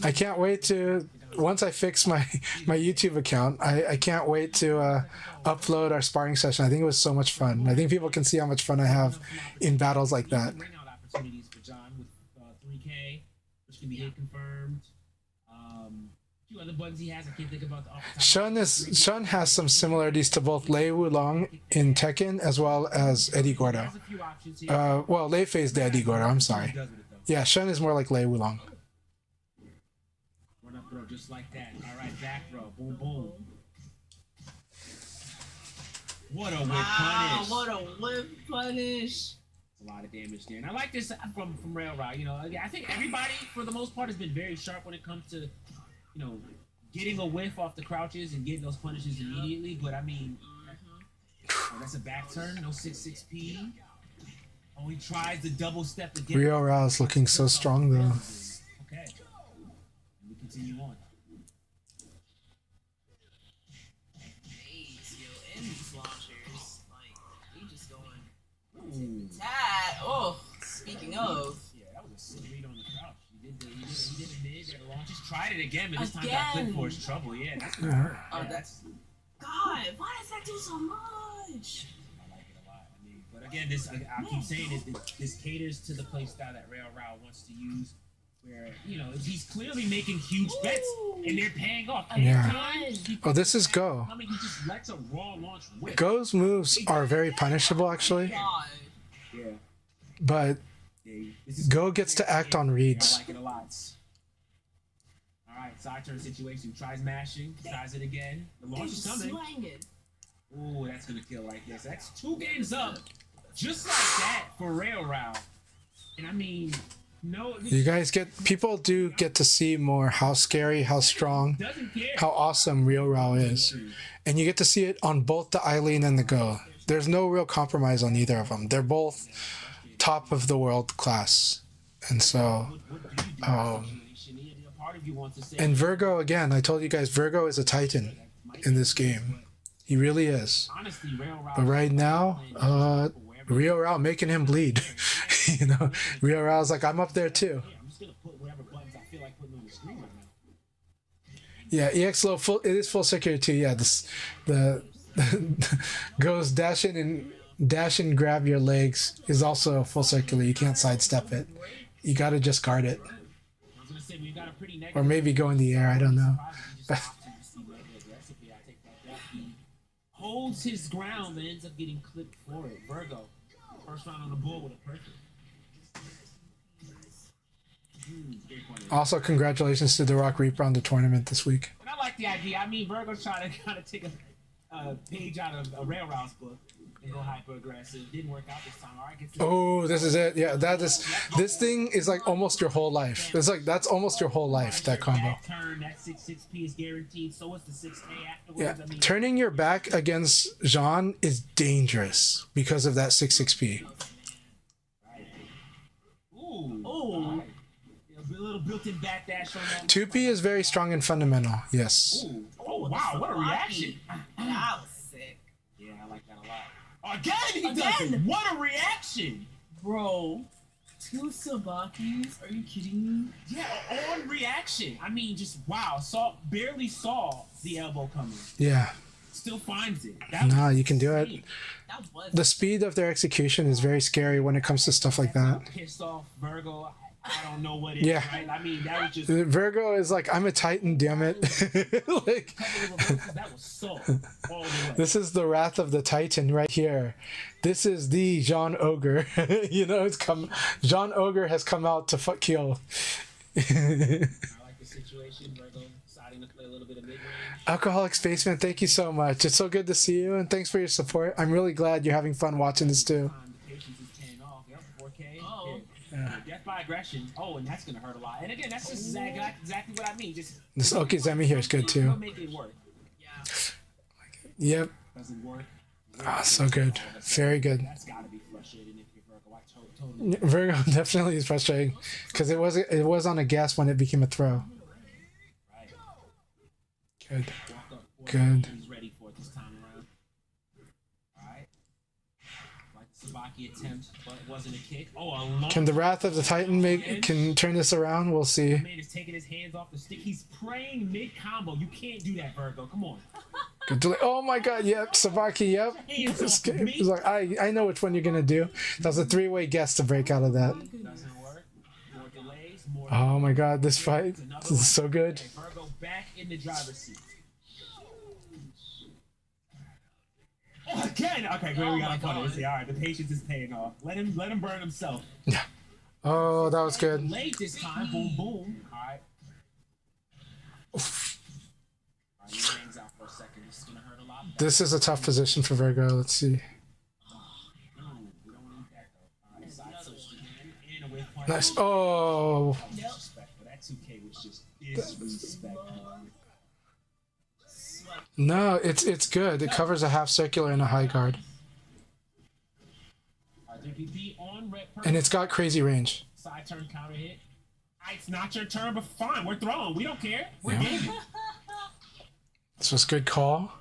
S1: I can't wait to once I fix my YouTube account. I can't wait to upload our sparring session. I think it was so much fun. I think people can see how much fun I have in battles like that.
S2: Bring out opportunities for John with 3K, which can be hit confirmed. A few other buttons he has. I can't think about the off the top.
S1: Shun has some similarities to both Lei Wulong in Tekken as well as Eddie Gordo.
S2: There's a few options here.
S1: Well, Lei Fei's the Eddie Gordo. I'm sorry.
S2: He does with it, though.
S1: Yeah, Shun is more like Lei Wulong.
S2: Run up throw just like that. All right, back throw. Boom, boom. What a whip
S5: Wow,
S2: punish.
S5: what a whip punish.
S2: It's a lot of damage there. And I like this from Rail Ride. You know, I think everybody, for the most part, has been very sharp when it comes to, you know, getting a whiff off the crouches and getting those punishes immediately. But, I mean, oh, that's a back turn. No 6-6P. Oh, he tries the double step again.
S1: Real Rao's looking so strong though.
S2: Okay. And we continue on.
S5: Jeez, yo, and these launchers, like, they just going
S2: Ooh.
S5: tad. Oh, speaking of.
S2: Yeah, that was a sick read on the crouch. He did the mid, that launch. Just tried it again, but this time got clipped for his trouble. Yeah, that's gonna hurt.
S5: Oh,
S2: Yeah,
S5: that's. God, why does that do so much?
S2: I like it a lot. I mean, but again, this I keep saying it. This caters to the play style that Rail Rao wants to use, where you know he's clearly making huge bets and they're paying off. And
S1: Yeah.
S2: every time he
S1: Oh, this is Go.
S2: I mean, he just lets a raw launch whip.
S1: Go's moves are very punishable actually,
S5: God.
S2: Yeah.
S1: but
S2: Yeah, this is
S1: Go gets to act on
S2: I
S1: reads.
S2: like it a lot. All right, side turn situation. Tries mashing. Tries it again. The launch is coming.
S5: Swinging.
S2: Ooh, that's gonna kill right there. So that's 2 games up, just like that for Rail Rao. And I mean, no,
S1: You guys people do get to see more how scary, how strong,
S2: doesn't care.
S1: how awesome Real Rao is. And you get to see it on both the Eileen and the Go. There's no real compromise on either of them. They're both top of the world class. And so, and Virgo, again, I told you guys, Virgo is a titan in this game. He really is.
S2: Honestly, Rail Rao.
S1: But right now, Rio Rao making him bleed. You know, Rio Rao's like, I'm up there too.
S2: Yeah, I'm just gonna put whatever buttons I feel like putting on the screen right now.
S1: Yeah, EX low full. It is full circular too. Yeah, the goes dash in and grab your legs is also full circular. You can't sidestep it. You got to just guard it,
S2: I was gonna say we got a pretty negative.
S1: or maybe go in the air. I don't know.
S2: He holds his ground and ends up getting clipped for it. Virgo, first round on the board with a perfect. Great point.
S1: Also, congratulations to the Rock Reaper on the tournament this week.
S2: And I like the idea. I mean, Virgo's trying to kind of take a page out of a Rail Rao's book and go hyper aggressive. Didn't work out this time. All right, gets the
S1: Oh, this is it. Yeah, this thing is like almost your whole life. It's like that's almost your whole life. That combo.
S2: That turn, that 6-6P is guaranteed. So what's the 6K afterwards?
S1: Yeah,
S2: I mean,
S1: turning your back against Jean is dangerous because of that 6-6P.
S2: Ooh. Right. A little built-in backdash on that.
S1: 2P is very strong and fundamental. Yes.
S2: Ooh. Oh, wow, what a reaction.
S5: That was sick.
S2: Yeah, I like that a lot. Again, he does
S5: Again.
S2: it. What a reaction.
S5: Bro, 2 Sabakis? Are you kidding me?
S2: Yeah, on reaction. I mean, just wow. Barely saw the elbow coming.
S1: Yeah.
S2: Still finds it. That
S1: Nah,
S2: was
S1: you can do it.
S2: insane.
S5: That was.
S1: The speed of their execution is very scary when it comes to stuff like that.
S2: Pissed off Virgo. I don't know what it is.
S1: Yeah.
S2: Right? I mean, that was just.
S1: Virgo is like, I'm a titan, damn it. Like,
S2: That was so all the way.
S1: this is the wrath of the titan right here. This is the Jean Ogre. You know, Jean Ogre has come out to fuck kill.
S2: I like situation. Virgo deciding to play a little bit of mid-range.
S1: Alcoholic Spaceman, thank you so much. It's so good to see you, and thanks for your support. I'm really glad you're having fun watching this too.
S2: The patience is paying off. Yep, 4K.
S4: Oh.
S2: Yeah. Death by aggression. Oh, and that's gonna hurt a lot. And again, that's just exactly what I mean. Just
S1: This Okizeme here is good too.
S2: make it work.
S4: Yeah.
S1: Yep.
S2: Doesn't work.
S1: Ah, so good. Very good.
S2: That's gotta be frustrating if you're Virgo. I totally.
S1: Virgo definitely is frustrating because it was on a guess when it became a throw.
S2: Right.
S1: Good.
S2: Walk up,
S1: Good.
S2: He's ready for it this time around. Alright. Like the Sabaki attempt, but it wasn't a kick. Oh, a long
S1: Can the Wrath of the Titan can turn this around? We'll see.
S2: man is taking his hands off the stick. He's praying mid combo. You can't do that, Virgo. Come on.
S1: Good delay. Oh my God! Yep, Sabaki. Yep. It's like I know which one you're gonna do. That was a three-way guess to break out of that.
S2: Doesn't work. More delays. More.
S1: Oh my God! This fight this is so good.
S2: Okay, Virgo back in the driver's seat. Oh, again. Okay, great. We got a punish. All right, the patience is paying off. Let him burn himself.
S1: Oh, that was good.
S2: Late this time. Boom, boom. All right. All right, he hangs out for a second. This is gonna hurt a lot.
S1: This is a tough position for Virgo. Let's see.
S2: Ooh, we don't need that though. All right, side switch again, and away punch.
S1: Nice. Oh.
S2: Disrespectful. That 2K was just disrespectful.
S1: No, it's good. It covers a half circular and a high guard,
S2: RPP on red
S1: and it's got crazy range.
S2: side turn counter hit. It's not your turn, but fine. We're throwing. We don't care. We're
S1: Yeah.
S2: gaming.
S1: This was good call.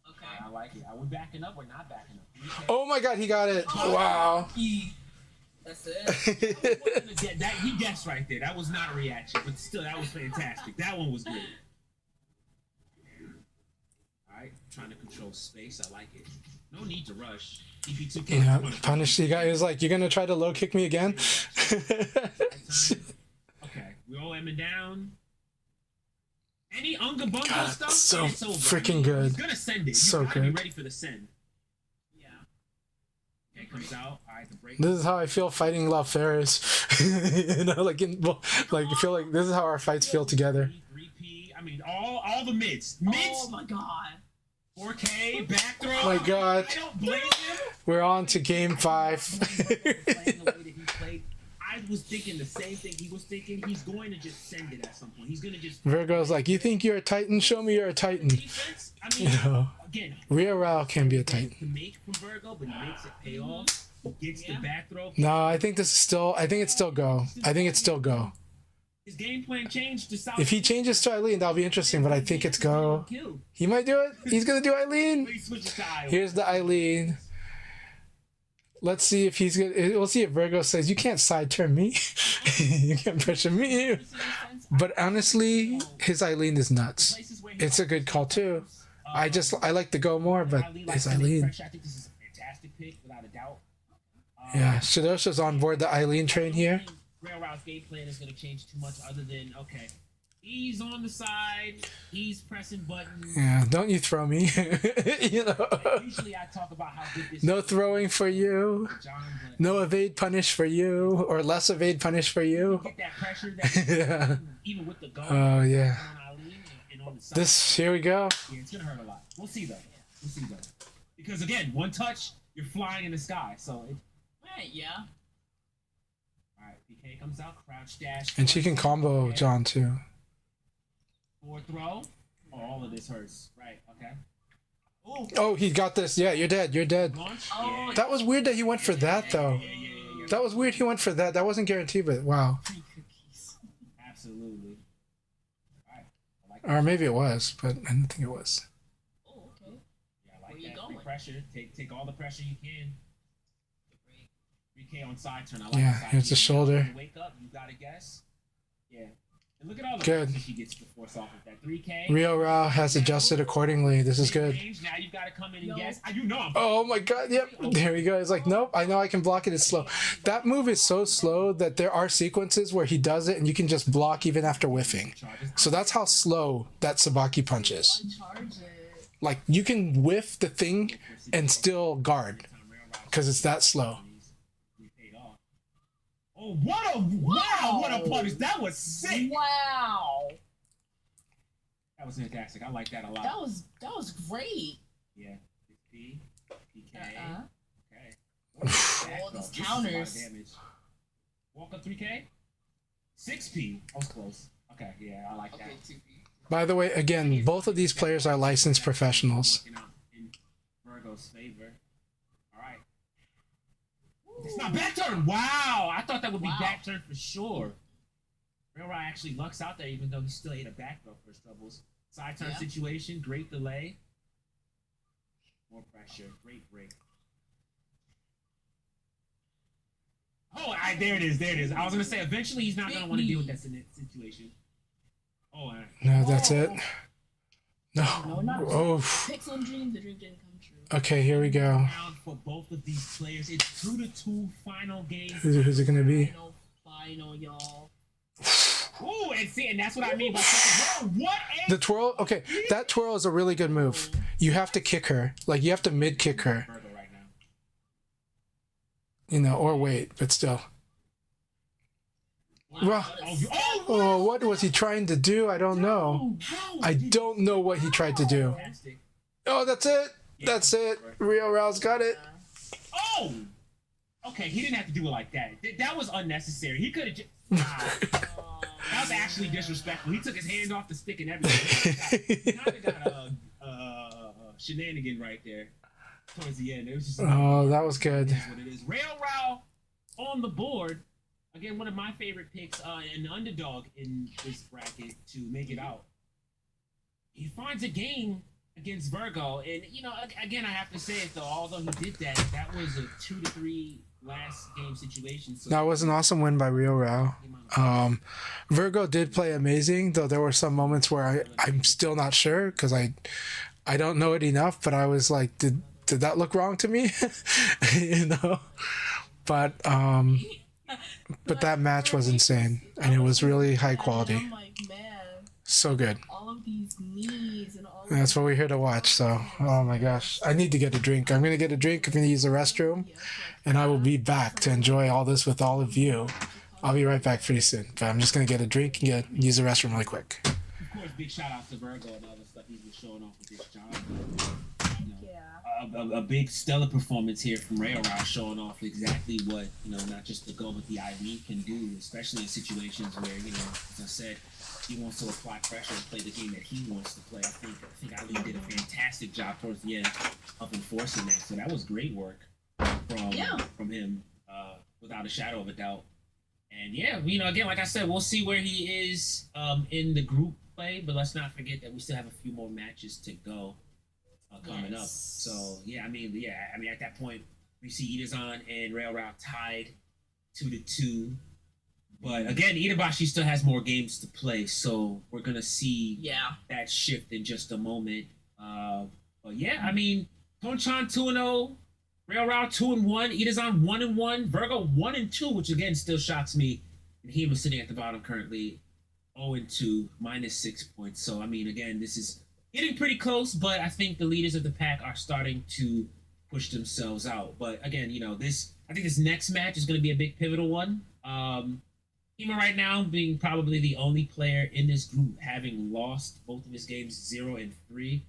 S4: Okay.
S2: I like it. Are we backing up? We're not backing up. Okay.
S1: Oh my God, he got it! Wow.
S4: That's it.
S2: That he guessed right there. That was not a reaction, but still, that was fantastic. That one was good. All right, trying to control space. I like it. No need to rush. EP2K.
S1: Yeah, punish the guy. He was like, "You're gonna try to low kick me again?"
S2: Okay, we all aiming down. Any Unga Bunga
S1: God,
S2: stuff?
S1: so
S2: it's over.
S1: freaking good.
S2: He's gonna send it.
S1: So
S2: You gotta
S1: good.
S2: be ready for the send.
S4: Yeah.
S2: Okay, comes out. All right, the break.
S1: This is how I feel fighting La Ferris. You know, like I feel like this is how our fights feel together.
S2: 3P. I mean, all the mids. Mids.
S4: Oh my god.
S2: 4K back throw.
S1: Oh my God.
S2: I don't blame him.
S1: We're on to game 5.
S2: Playing the way that he played. I was thinking the same thing he was thinking. He's going to just send it at some point. He's going to just.
S1: Virgo's like, "You think you're a Titan? Show me you're a Titan."
S2: Defense. I mean,
S1: You know,
S2: again,
S1: Rio Rao can be a
S2: to
S1: Titan.
S2: make from Virgo, but he makes it pay off. He gets the back throw.
S1: No, I think this is still. I think it's still go. I think it's still go.
S2: His game plan changed to South.
S1: If he changes to Eileen, that'll be interesting. But I think it's go. He might do it. He's gonna do Eileen.
S2: He switches to Iowa.
S1: Here's the Eileen. Let's see if he's gonna. We'll see if Virgo says, "You can't side turn me. You can't pressure me." But honestly, his Eileen is nuts. It's a good call too. I like the go more, but his Eileen.
S2: I think this is a fantastic pick, without a doubt.
S1: Yeah, Shadosha's on board the Eileen train here.
S2: Rail Route's game plan is going to change too much other than, okay, he's on the side, he's pressing buttons.
S1: Yeah, don't you throw me. You know.
S2: Usually I talk about how good this
S1: No
S2: is.
S1: throwing for you.
S2: John, but
S1: No evade punish for you, or less evade punish for you.
S2: get that pressure that
S1: Yeah.
S2: even with the goal
S1: Oh yeah.
S2: on Eileen and on the side.
S1: This here we go.
S2: Yeah, it's going to hurt a lot. We'll see though. Because again, one touch, you're flying in the sky. So,
S4: Right, yeah.
S2: alright, PK comes out, crouch dash.
S1: And she can combo John too.
S2: Forward throw. Oh, all of this hurts. Right, okay. Ooh.
S1: Oh, he got this. Yeah, you're dead. You're dead.
S2: Launch.
S4: Oh,
S2: Yeah.
S1: That was weird that he went for that though.
S2: Yeah.
S1: That was weird he went for that. That wasn't guaranteed, but wow.
S4: Free cookies.
S2: Absolutely. Alright. I like
S1: Or maybe it was, but I didn't think it was.
S4: Oh, okay.
S2: Yeah, I like
S4: Where you
S2: that. Free
S4: going?
S2: pressure. Take all the pressure you can. 3K on side turn. I like
S1: Yeah,
S2: the side
S1: here's the
S2: turn.
S1: shoulder.
S2: Wake up, you gotta guess. Yeah. And look at all the
S1: Good.
S2: pressure she gets to force off of that. 3K.
S1: Rio Rao has adjusted accordingly. This is good.
S2: Range, now you've got to come in and guess. You know I'm
S1: Oh my god, yep. There we go. It's like, nope, I know I can block it. It's slow. That move is so slow that there are sequences where he does it and you can just block even after whiffing. So that's how slow that Sabaki punch is.
S4: Charge it.
S1: Like, you can whiff the thing and still guard because it's that slow.
S2: Oh, what a punish! That was sick.
S4: Wow.
S2: That was fantastic. I like that a lot.
S5: That was great.
S2: Yeah. 6P, PK. Okay.
S5: All these counters.
S2: Walk up 3K. 6P. I was close. Okay, yeah, I like that.
S4: Okay, 2P.
S1: By the way, again, both of these players are licensed professionals.
S2: Working out in Virgo's favor. All right. It's not back turn. Wow. I thought that would be back turn for sure. Real Raw actually lucks out there, even though he still ate a back throw for his troubles. Side turn situation. Great delay. More pressure. Great break. Oh, there it is. There it is. I was going to say, eventually he's not going to want to deal with that situation. Oh,
S1: No, that's it. No.
S5: No, not
S1: Oh.
S5: Pixel Dream. The dream didn't come true.
S1: Okay, here we go.
S2: round for both of these players. It's 2-2 final game.
S1: Who's it gonna be?
S5: Final, y'all.
S2: Ooh, and that's what I mean by whoa, what?
S1: The twirl. Okay, that twirl is a really good move. You have to kick her. Like you have to mid kick her.
S2: Virgo right now.
S1: You know, or wait, but still. Well, oh, what was he trying to do? I don't know. I don't know what he tried to do.
S2: Fantastic.
S1: Oh, that's it. That's it. Rio Rao's got it.
S2: Oh! Okay, he didn't have to do it like that. That was unnecessary. He could have just... Wow. That was actually disrespectful. He took his hand off the stick and everything. He kind of got a shenanigan right there towards the end. It was just...
S1: Oh, that was good.
S2: It is what it is. Rail Rao on the board. Again, one of my favorite picks, an underdog in this bracket to make it out. He finds a game against Virgo, and you know, again, I have to say it though. Although he did that, that was a 2-3 last game situation. So
S1: That was an awesome win by Rio Rao. Virgo did play amazing, though there were some moments where I'm still not sure because I don't know it enough. But I was like, did that look wrong to me? You know, but that match was insane, and it was really high quality.
S5: I'm like, man,
S1: So good.
S5: all of these knees and all.
S1: That's what we're here to watch. So, oh my gosh, I need to get a drink. I'm gonna get a drink. I'm gonna use the restroom, and I will be back to enjoy all this with all of you. I'll be right back pretty soon. But I'm just gonna get a drink and use the restroom really quick.
S2: of course, big shout out to Virgo and all the stuff he's been showing off with this job. A big stellar performance here from Rayo Rao, showing off exactly what, you know, not just the go, but the Irene can do, especially in situations where, you know, as I said, he wants to apply pressure and play the game that he wants to play. I think Eileen did a fantastic job towards the end of enforcing that. So that was great work from him, without a shadow of a doubt. And yeah, you know, again, like I said, we'll see where he is in the group play, but let's not forget that we still have a few more matches to go coming up. So yeah, I mean, at that point, we see Itazan and Rail Rao tied 2-2. But again, Itabashi still has more games to play, so we're gonna see that shift in just a moment. But yeah, I mean, Tonchan 2-0, Rail Rao 2-1, Itazan 1-1, Virgo 1-2, which again still shocks me. And he was sitting at the bottom currently, 0-2, -6 points. So I mean, again, this is getting pretty close, but I think the leaders of the pack are starting to push themselves out. But again, you know, I think this next match is going to be a big pivotal one. Hima right now being probably the only player in this group having lost both of his games 0-3.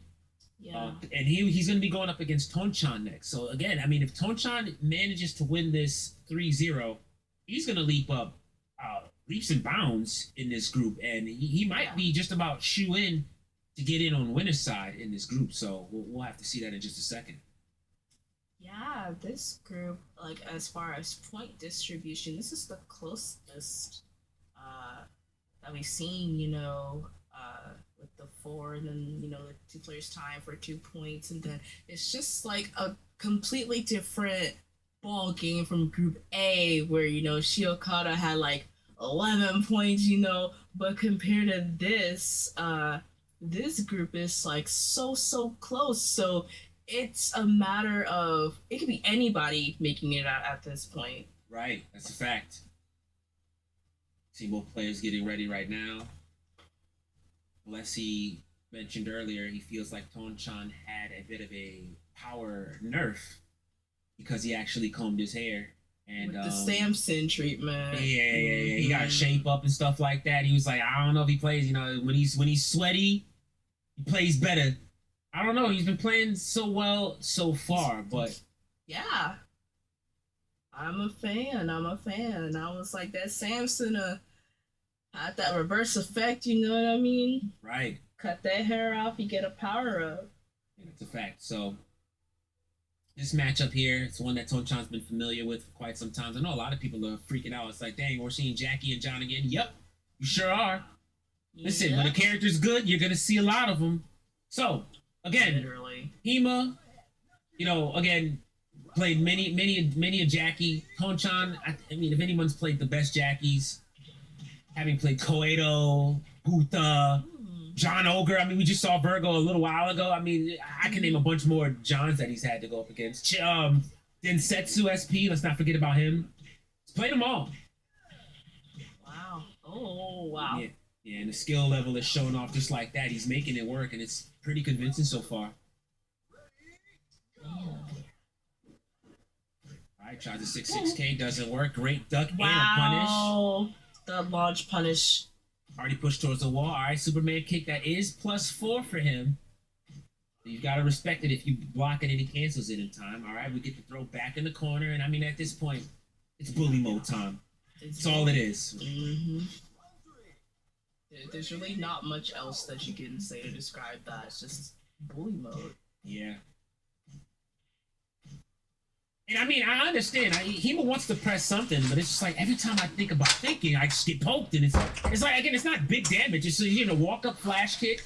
S5: Yeah.
S2: And he's going to be going up against Tonchan next. So again, I mean, if Tonchan manages to win this 3-0, he's going to leap up leaps and bounds in this group, and he might be just about shoe in to get in on the winner's side in this group. So we'll have to see that in just a second.
S5: Yeah, this group, like as far as point distribution, this is the closest that we've seen, you know, with the 4 and then, you know, the 2 players tying for 2 points, and then it's just like a completely different ball game from Group A where, you know, Shiokata had like 11 points, you know, but compared to this, this group is like so close. So it's a matter of, it could be anybody making it out at this point.
S2: Right, that's a fact. See both players getting ready right now. Alessi mentioned earlier he feels like Tonchan had a bit of a power nerf because he actually combed his hair. And
S5: with the Samson treatment.
S2: Yeah. He got shape up and stuff like that. He was like, I don't know if he plays, you know, when he's sweaty, he plays better. I don't know. He's been playing so well so far, but
S4: Yeah. I'm a fan. I was like, that Samson had that reverse effect, you know what I mean?
S2: right.
S4: Cut that hair off, you get a power up.
S2: It's a fact. So this matchup here, it's one that Tonchan's been familiar with for quite some time. I know a lot of people are freaking out. It's like, dang, we're seeing Jackie and John again. Yep, you sure are. Listen, when a character's good, you're gonna see a lot of them. So again,
S4: Literally.
S2: Hema, again, played many a Jackie. Tonchan, I mean, if anyone's played the best Jackies, having played Koedo, Puta, John Ogre. I mean, we just saw Virgo a little while ago. I mean, I can name a bunch more Johns that he's had to go up against. Densetsu SP, let's not forget about him. He's played them all.
S4: Wow. Oh, wow.
S2: Yeah, and the skill level is showing off just like that. He's making it work, and it's pretty convincing so far. All right, tries a 6-6K, doesn't work. Great duck and a punish.
S4: Wow. The launch punish.
S2: Already pushed towards the wall. All right, Superman kick. That is +4 for him. You've got to respect it if you block it and he cancels it in time. All right, we get to throw back in the corner. And, I mean, at this point, it's bully mode time. That's all it is.
S4: Mm-hmm. There's really not much else that you can say to describe that. It's just bully mode.
S2: Yeah. And I mean, I understand. Hema wants to press something, but it's just like every time I think about thinking, I just get poked, and it's like again, it's not big damage. It's walk up flash kick,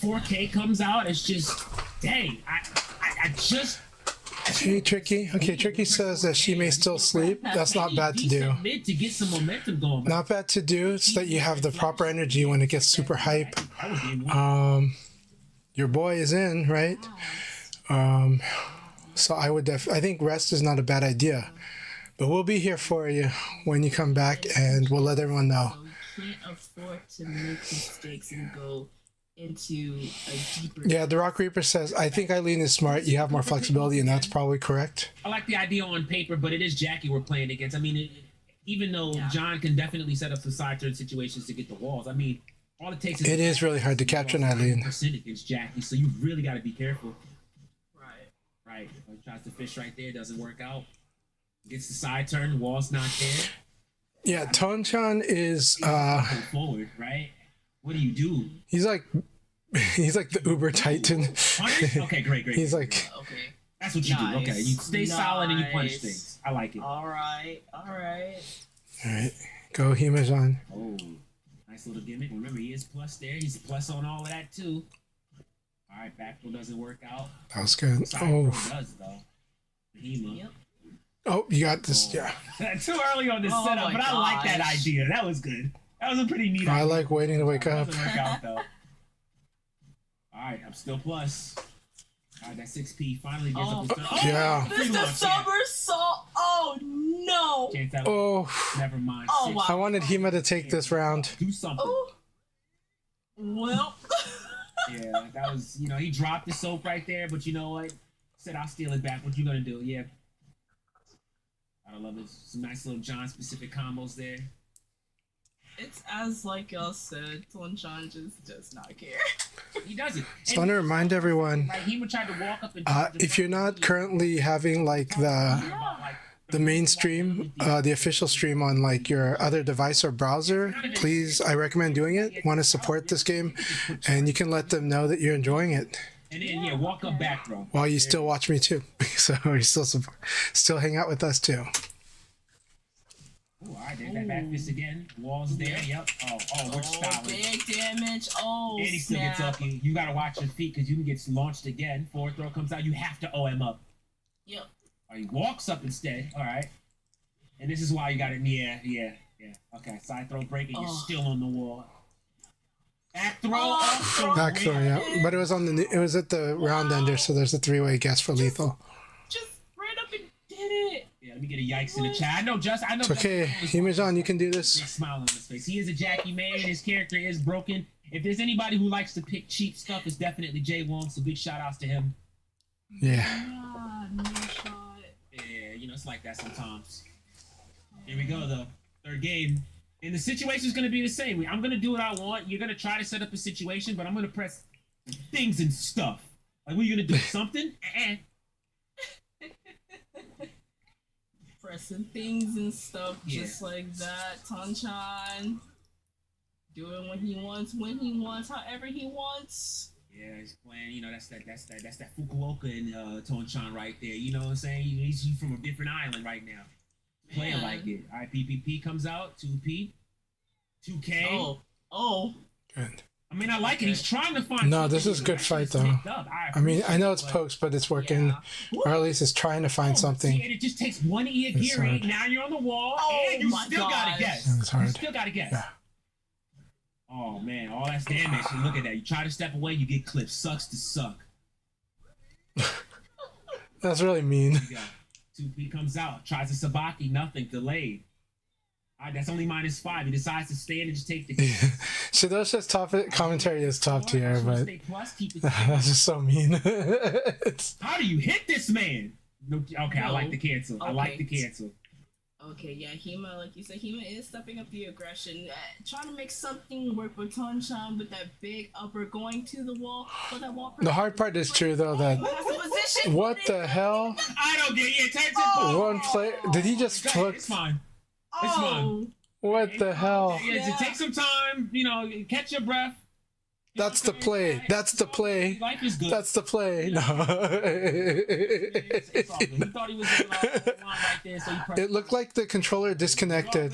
S2: 4K comes out. It's just, dang, I just.
S1: Hey, Tricky. Okay, Tricky says that she may still sleep. That's not bad to do.
S2: To get some momentum going.
S1: Not bad to do, so that you have the proper energy when it gets super hype. Your boy is in, right? So I think rest is not a bad idea. But we'll be here for you when you come back, and we'll let everyone know.
S4: You can't afford to make mistakes and go into a deeper...
S1: Yeah, the Rock Reaper says, I think Eileen is smart. You have more flexibility, and that's probably correct.
S2: I like the idea on paper, but it is Jackie we're playing against. I mean, even though John can definitely set up some side turn situations to get the walls, I mean, all it takes is...
S1: It is really hard to capture an Eileen. ...%
S2: against Jackie, so you really got to be careful. Right. He tries to fish right there, doesn't work out. Gets the side turn, wall's not there.
S1: Yeah, Tonchan is
S2: forward, right? What do you do?
S1: He's like the Uber Titan.
S2: Punish? Okay, great.
S1: He's like
S4: Okay.
S2: That's what you do. Okay. You stay solid and you punish things. I like it.
S4: Alright.
S1: Alright. Go Hima-san.
S2: Oh. Nice little gimmick. Remember, he is plus there. He's plus on all of that too. All right, back throw doesn't work out.
S1: That was good.
S2: Side throw does though. Hema.
S4: Yep.
S1: Oh, you got this. Yeah.
S2: Too early on this setup, but I like that idea. That was good. That was a pretty neat idea.
S1: I like waiting to wake up.
S2: Doesn't work out though. All right, I'm still plus. All right, that 6P finally gives up his turn.
S1: Yeah.
S4: Mr. Somersault. Oh no.
S2: Never mind.
S4: Oh wow.
S1: I wanted Hema to take this round.
S2: Do something.
S4: Oh. Well.
S2: Yeah, that was, he dropped the soap right there, but you know what? Said, I'll steal it back. What you gonna do? Yeah. I love it. Some nice little John-specific combos there.
S4: It's as like y'all said, Tonchan just does not care.
S2: He doesn't.
S1: So I want to remind everyone,
S2: He would try to walk up and
S1: if you're not currently having like the main stream, the official stream on like your other device or browser, please, I recommend doing it. Want to support this game, and you can let them know that you're enjoying it.
S2: And then walk up back throw.
S1: While you still watch me too, so you still hang out with us too.
S2: All right, there's that back fist again. Walls there. Yep. We're styling.
S4: Big damage. Oh,
S2: and he still gets up. You gotta watch your feet because you can get launched again. Forward throw comes out. You have to OM up.
S4: Yep.
S2: Or he walks up instead. All right. And this is why you got it. Yeah. Okay. Side throw break, and you're still on the wall. Back throw.
S1: Back throw, yeah. But it was at the round ender, so there's a 3-way guess for lethal.
S4: Just ran up and did it.
S2: Yeah, let me get a yikes in the chat. I know.
S1: It's okay. Hima-san, you can do this.
S2: Big smile on his face. He is a Jackie man. His character is broken. If there's anybody who likes to pick cheap stuff, it's definitely Jay Wong. So big shout outs to him.
S1: Yeah.
S4: No shot.
S2: Yeah, it's like that sometimes. Here we go, though. Third game. And the situation is going to be the same. I'm going to do what I want. You're going to try to set up a situation, but I'm going to press things and stuff. Like, what are you gonna do? Something?
S5: Pressing things and stuff
S2: Yeah.
S5: just like that. Tanchan doing what he wants, when he wants, however he wants.
S2: Yeah, he's playing. You know, that's that Fukuoka and Tonchan right there. You know what I'm saying? He's from a different island right now. Playing
S5: Man.
S2: like it. All right, PPP comes out. 2P. 2K.
S5: Oh.
S1: Good.
S2: I mean, I like it. He's trying to find.
S1: No,
S2: something
S1: this is
S2: to
S1: good
S2: do.
S1: fight,
S2: It's
S1: though.
S2: picked up.
S1: I mean, I know it's
S2: appreciate it,
S1: pokes, but it's working,
S5: Yeah.
S1: or at least it's trying to find
S2: See,
S1: something.
S2: and it just takes one
S1: It's
S2: Iagiri.
S1: hard.
S2: Now you're on the wall,
S5: Oh
S2: and you
S5: my
S2: still gotta
S5: gosh.
S2: guess.
S1: It's hard.
S2: You still gotta guess.
S1: Yeah.
S2: Oh man, all that's damage. And look at that. You try to step away, you get clipped. Sucks to suck.
S1: That's really mean.
S2: Here you go. 2P comes out, tries a Sabaki, nothing, delayed. All right, that's only -5. He decides to stand and just take the.
S1: Shidosha's commentary is top tier, but
S2: Stay plus, keep it.
S1: that's just so mean. It's-
S2: How do you hit this man? No, okay, I
S5: No.
S2: like the cancel. I like the
S5: Okay.
S2: cancel.
S5: Okay, yeah, Hema, like you said, Hema is stepping up the aggression, trying to make something work with Tanchan with that big upper going to the wall. But that wall
S1: the hard part is true though that
S5: Has the position.
S1: what the hell?
S2: I don't get it. Turns
S5: Oh.
S1: One play? Did he just flip?
S2: It's fine. It's
S5: Oh,
S2: fine.
S1: What the hell?
S2: Yeah,
S5: Yeah.
S2: take some time. You know, catch your breath.
S1: That's the play. That's the play.
S2: Life is good.
S1: That's the play. No.
S2: It's all good. He thought he was in the line right there, so he pressed.
S1: It looked like the controller disconnected.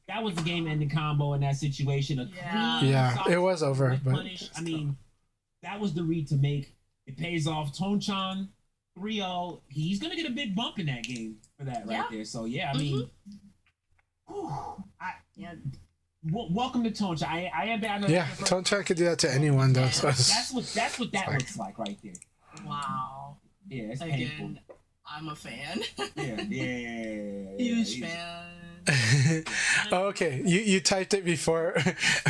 S2: That was the game-ending combo in that situation. A
S5: Yeah.
S2: clean,
S1: Yeah,
S2: solid
S1: it was over,
S2: with
S1: but
S2: punish. I mean, that was the read to make. It pays off. Tonchan 3-0. He's gonna get a big bump in that game for that right
S5: Yeah.
S2: there. So yeah, I mean,
S5: yeah.
S2: welcome to Tonchan. I am bad.
S1: Yeah, Tonchan could do that to anyone though. So
S2: That's what that looks like right there.
S5: Wow.
S2: Yeah, it's painful.
S5: Again, I'm a fan.
S2: Yeah.
S5: Huge fan.
S1: okay, you typed it before.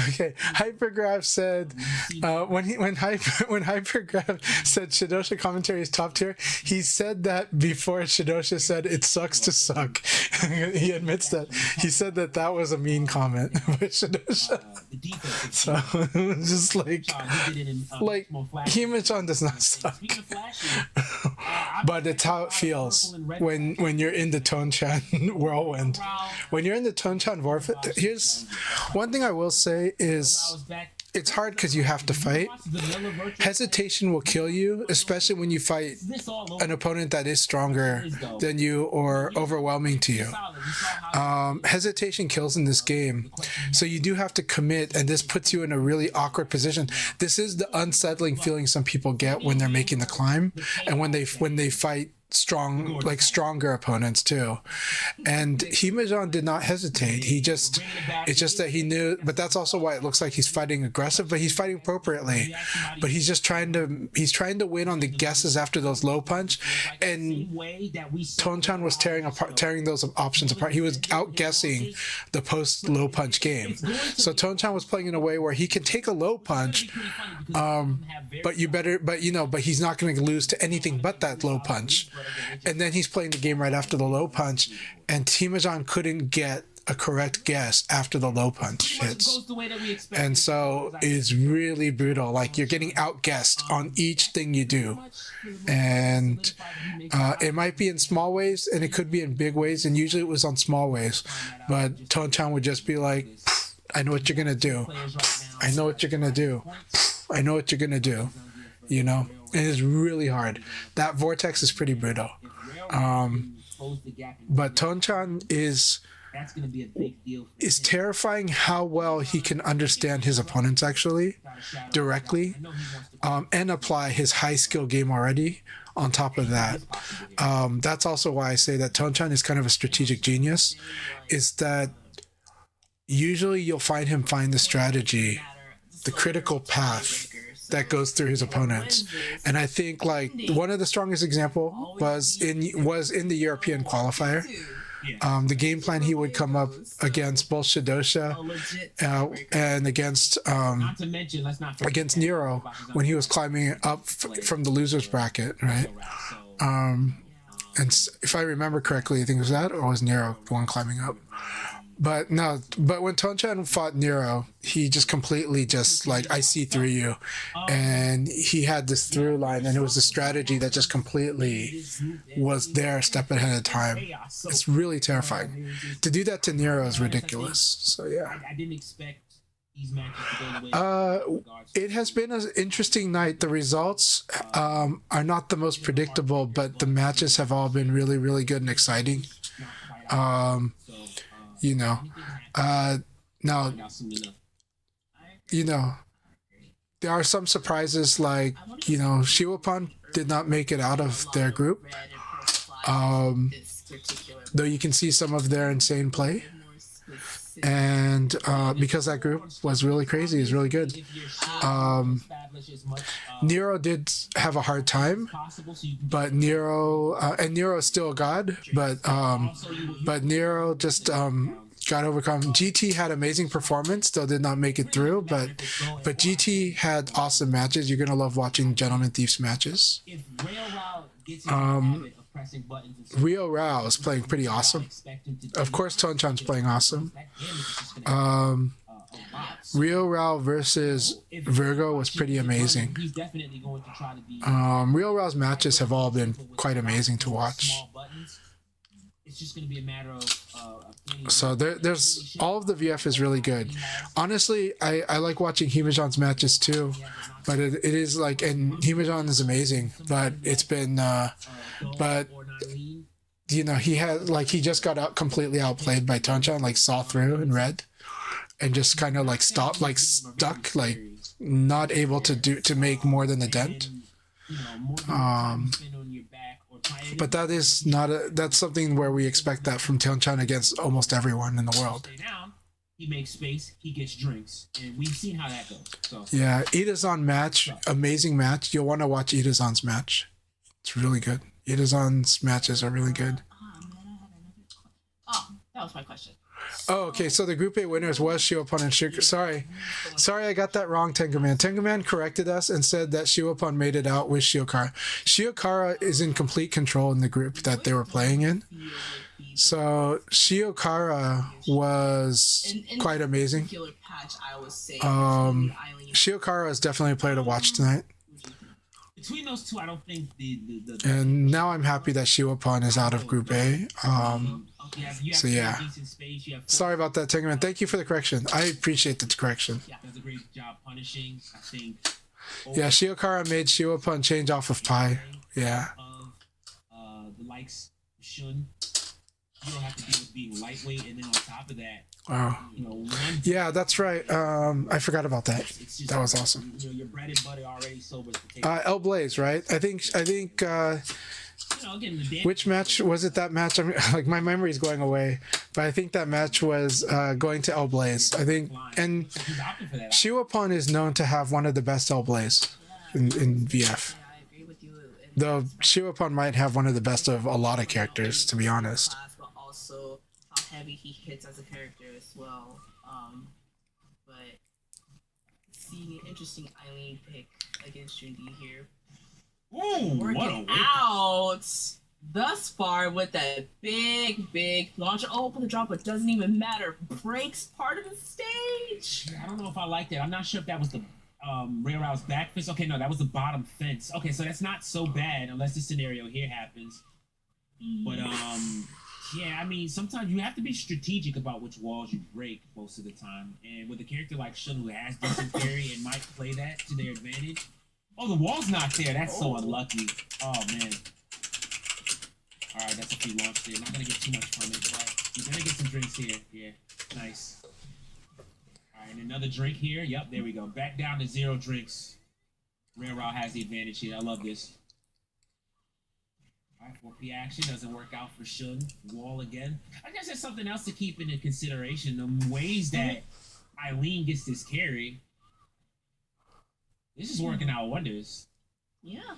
S1: Okay, Hypergraph said when Hypergraph said Shidosha commentary is top tier, he said that before Shidosha said it sucks to suck. He admits that. He said that was a mean comment with Shidosha.
S2: The defense.
S1: So just like Himachan does not suck.
S2: Speaking of flashy,
S1: But it's how it feels when you're in the Tonchan whirlwind. When you're in the Tonchan vortex, here's one thing I will say is it's hard because you have to fight. Hesitation will kill you, especially when you fight an opponent that is stronger than you or overwhelming to you. Hesitation kills in this game, so you do have to commit, and this puts you in a really awkward position. This is the unsettling feeling some people get when they're making the climb, and when they fight stronger opponents too. And Himachan did not hesitate. It's just that he knew, but that's also why it looks like he's fighting aggressive, but he's fighting appropriately. But he's just trying to win on the guesses after those low punch, and Tonchan was tearing those options apart. He was outguessing the post low punch game. So Tonchan was playing in a way where he can take a low punch, but he's not going to lose to anything but that low punch. And then he's playing the game right after the low punch, and Himachan couldn't get a correct guess after the low punch hits. And so it's really brutal. Like, you're getting outguessed on each thing you do. And it might be in small ways, and it could be in big ways, and usually it was on small ways. But Tonchan would just be like, I know what you're going to do. I know what you're going to do. I know what you're going to do. You know? It is really hard. That vortex is pretty brutal. But Tonchan is terrifying how well he can understand his opponents actually directly, and apply his high skill game already on top of that. That's also why I say that Tonchan is kind of a strategic genius, is that usually you'll find him find the strategy, the critical path that goes through his opponents. And I think like one of the strongest example was in the European qualifier. The game plan he would come up against both Shidosha and against Nero when he was climbing up from the losers bracket, right? And if I remember correctly, I think it was that, or was Nero the one climbing up? But when Tonchan fought Nero, he just completely just like, I see through you. And he had this through line, and it was a strategy that just completely was there a step ahead of time. It's really terrifying. To do that to Nero is ridiculous. So yeah.
S2: I didn't expect these matches to go the way.
S1: It has been an interesting night. The results are not the most predictable, but the matches have all been really, really good and exciting. You know, now, you know, there are some surprises, like, you know, Shiwapan did not make it out of their group. Though you can see some of their insane play. And because that group was really crazy, is really good. Nero did have a hard time, but Nero and Nero is still a god, but Nero just got overcome. GT had amazing performance, still did not make it through, but GT had awesome matches. You're gonna love watching Gentleman Thieves matches. Rio Rao is playing pretty awesome. Of course, Tonchan's playing awesome. Rio Rao versus Virgo was pretty amazing. Rio Rao's matches have all been quite amazing to watch.
S2: It's just going to be a matter of
S1: so there's all of the VF is really good. Honestly, I like watching Himajan's matches too, but it is like, and Himajan is amazing, but it's been but you know, he just got completely outplayed by Tonchan, like saw through and read, and just kind of like stopped, like stuck, like not able to make more than a dent. But that's something where we expect that from Tonchan against almost everyone in the world.
S2: He makes space, he gets drinks, and we've seen how that goes. So
S1: yeah, Itazan match, amazing match. You'll want to watch Itazan's match. It's really good. Itazan's matches are really good.
S5: Oh, that was my question.
S1: Oh, okay. So the Group A winners was Shiwapan and Shik. Sorry, I got that wrong. Tenguman. Tenguman corrected us and said that Shiwapan made it out with Shiokara. Shiokara is in complete control in the group that they were playing in. So Shiokara was quite amazing. Shiokara is definitely a player to watch tonight.
S2: Between those two, I don't think the
S1: and now I'm happy that Shiwapan is out of Group A. So yeah. Sorry about that, Tenguman. Thank you for the correction. I appreciate the correction.
S2: Yeah, does a great job punishing. I think.
S1: Yeah, Shiokara made Shiwapan change off of Pi. Yeah.
S2: The likes Shun. You don't have to deal with being lightweight, and then on top of that, you know,
S1: yeah, that's right. I forgot about that. That was awesome.
S2: You know, your bread and butter already sober.
S1: El Blaze, right? I think.
S2: You know, again,
S1: which match was it? That match, like my memory's going away, but I think that match was going to El Blaze. I think, and Shiwapan is known to have one of the best El Blaze in VF.
S5: Yeah, I agree with you.
S1: Though Shiwapan might have one of the best of a lot of characters, to be honest.
S5: But also how heavy he hits as a character as well. But seeing an interesting Eileen pick against Jundi here.
S2: Ooh,
S5: working out thus far with that big launcher. Oh, open the drop, but doesn't even matter. Breaks part of the stage.
S2: I don't know if I like that. I'm not sure if that was the Real Rao's back fence. Okay, no, that was the bottom fence. Okay, so that's not so bad unless this scenario here happens. But yeah, I mean, sometimes you have to be strategic about which walls you break most of the time. And with a character like Shun who has decent carry and might play that to their advantage. Oh, the wall's not there. That's so unlucky. Oh, man. All right, that's a free launch there. Not going to get too much from it, but you're going to get some drinks here. Yeah, nice. All right, and another drink here. Yep, there we go. Back down to 0 drinks. Real Raw has the advantage here. I love this. All right, 4P action. Doesn't work out for Shun. Wall again. I guess that's something else to keep into consideration. The ways that Eileen gets this carry. This is working out wonders.
S5: Yeah.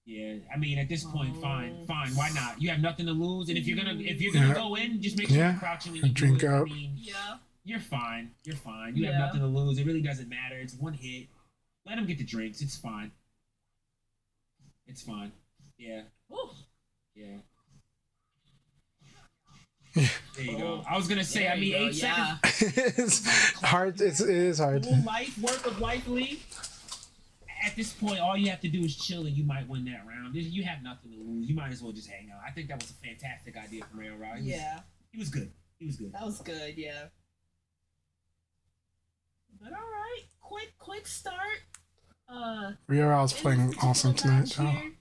S2: Yeah. I mean, at this point, fine. Why not? You have nothing to lose, and if you're gonna go in, just make sure you're crouching when you
S1: drink
S2: do it.
S1: up.
S2: I mean, you're fine. You have nothing to lose. It really doesn't matter. It's one hit. Let them get the drinks. It's fine. Yeah.
S5: Ooh.
S2: Yeah. There you go. I was gonna say, I mean, 8 seconds.
S1: It's hard. It is hard.
S2: Full life worth of Life League. At this point, all you have to do is chill, and you might win that round. You have nothing to lose. You might as well just hang out. I think that was a fantastic idea from Rail Rod. He was good. He was good.
S4: That was good, yeah. But all right, quick start.
S1: Rio was playing awesome tonight. Oh,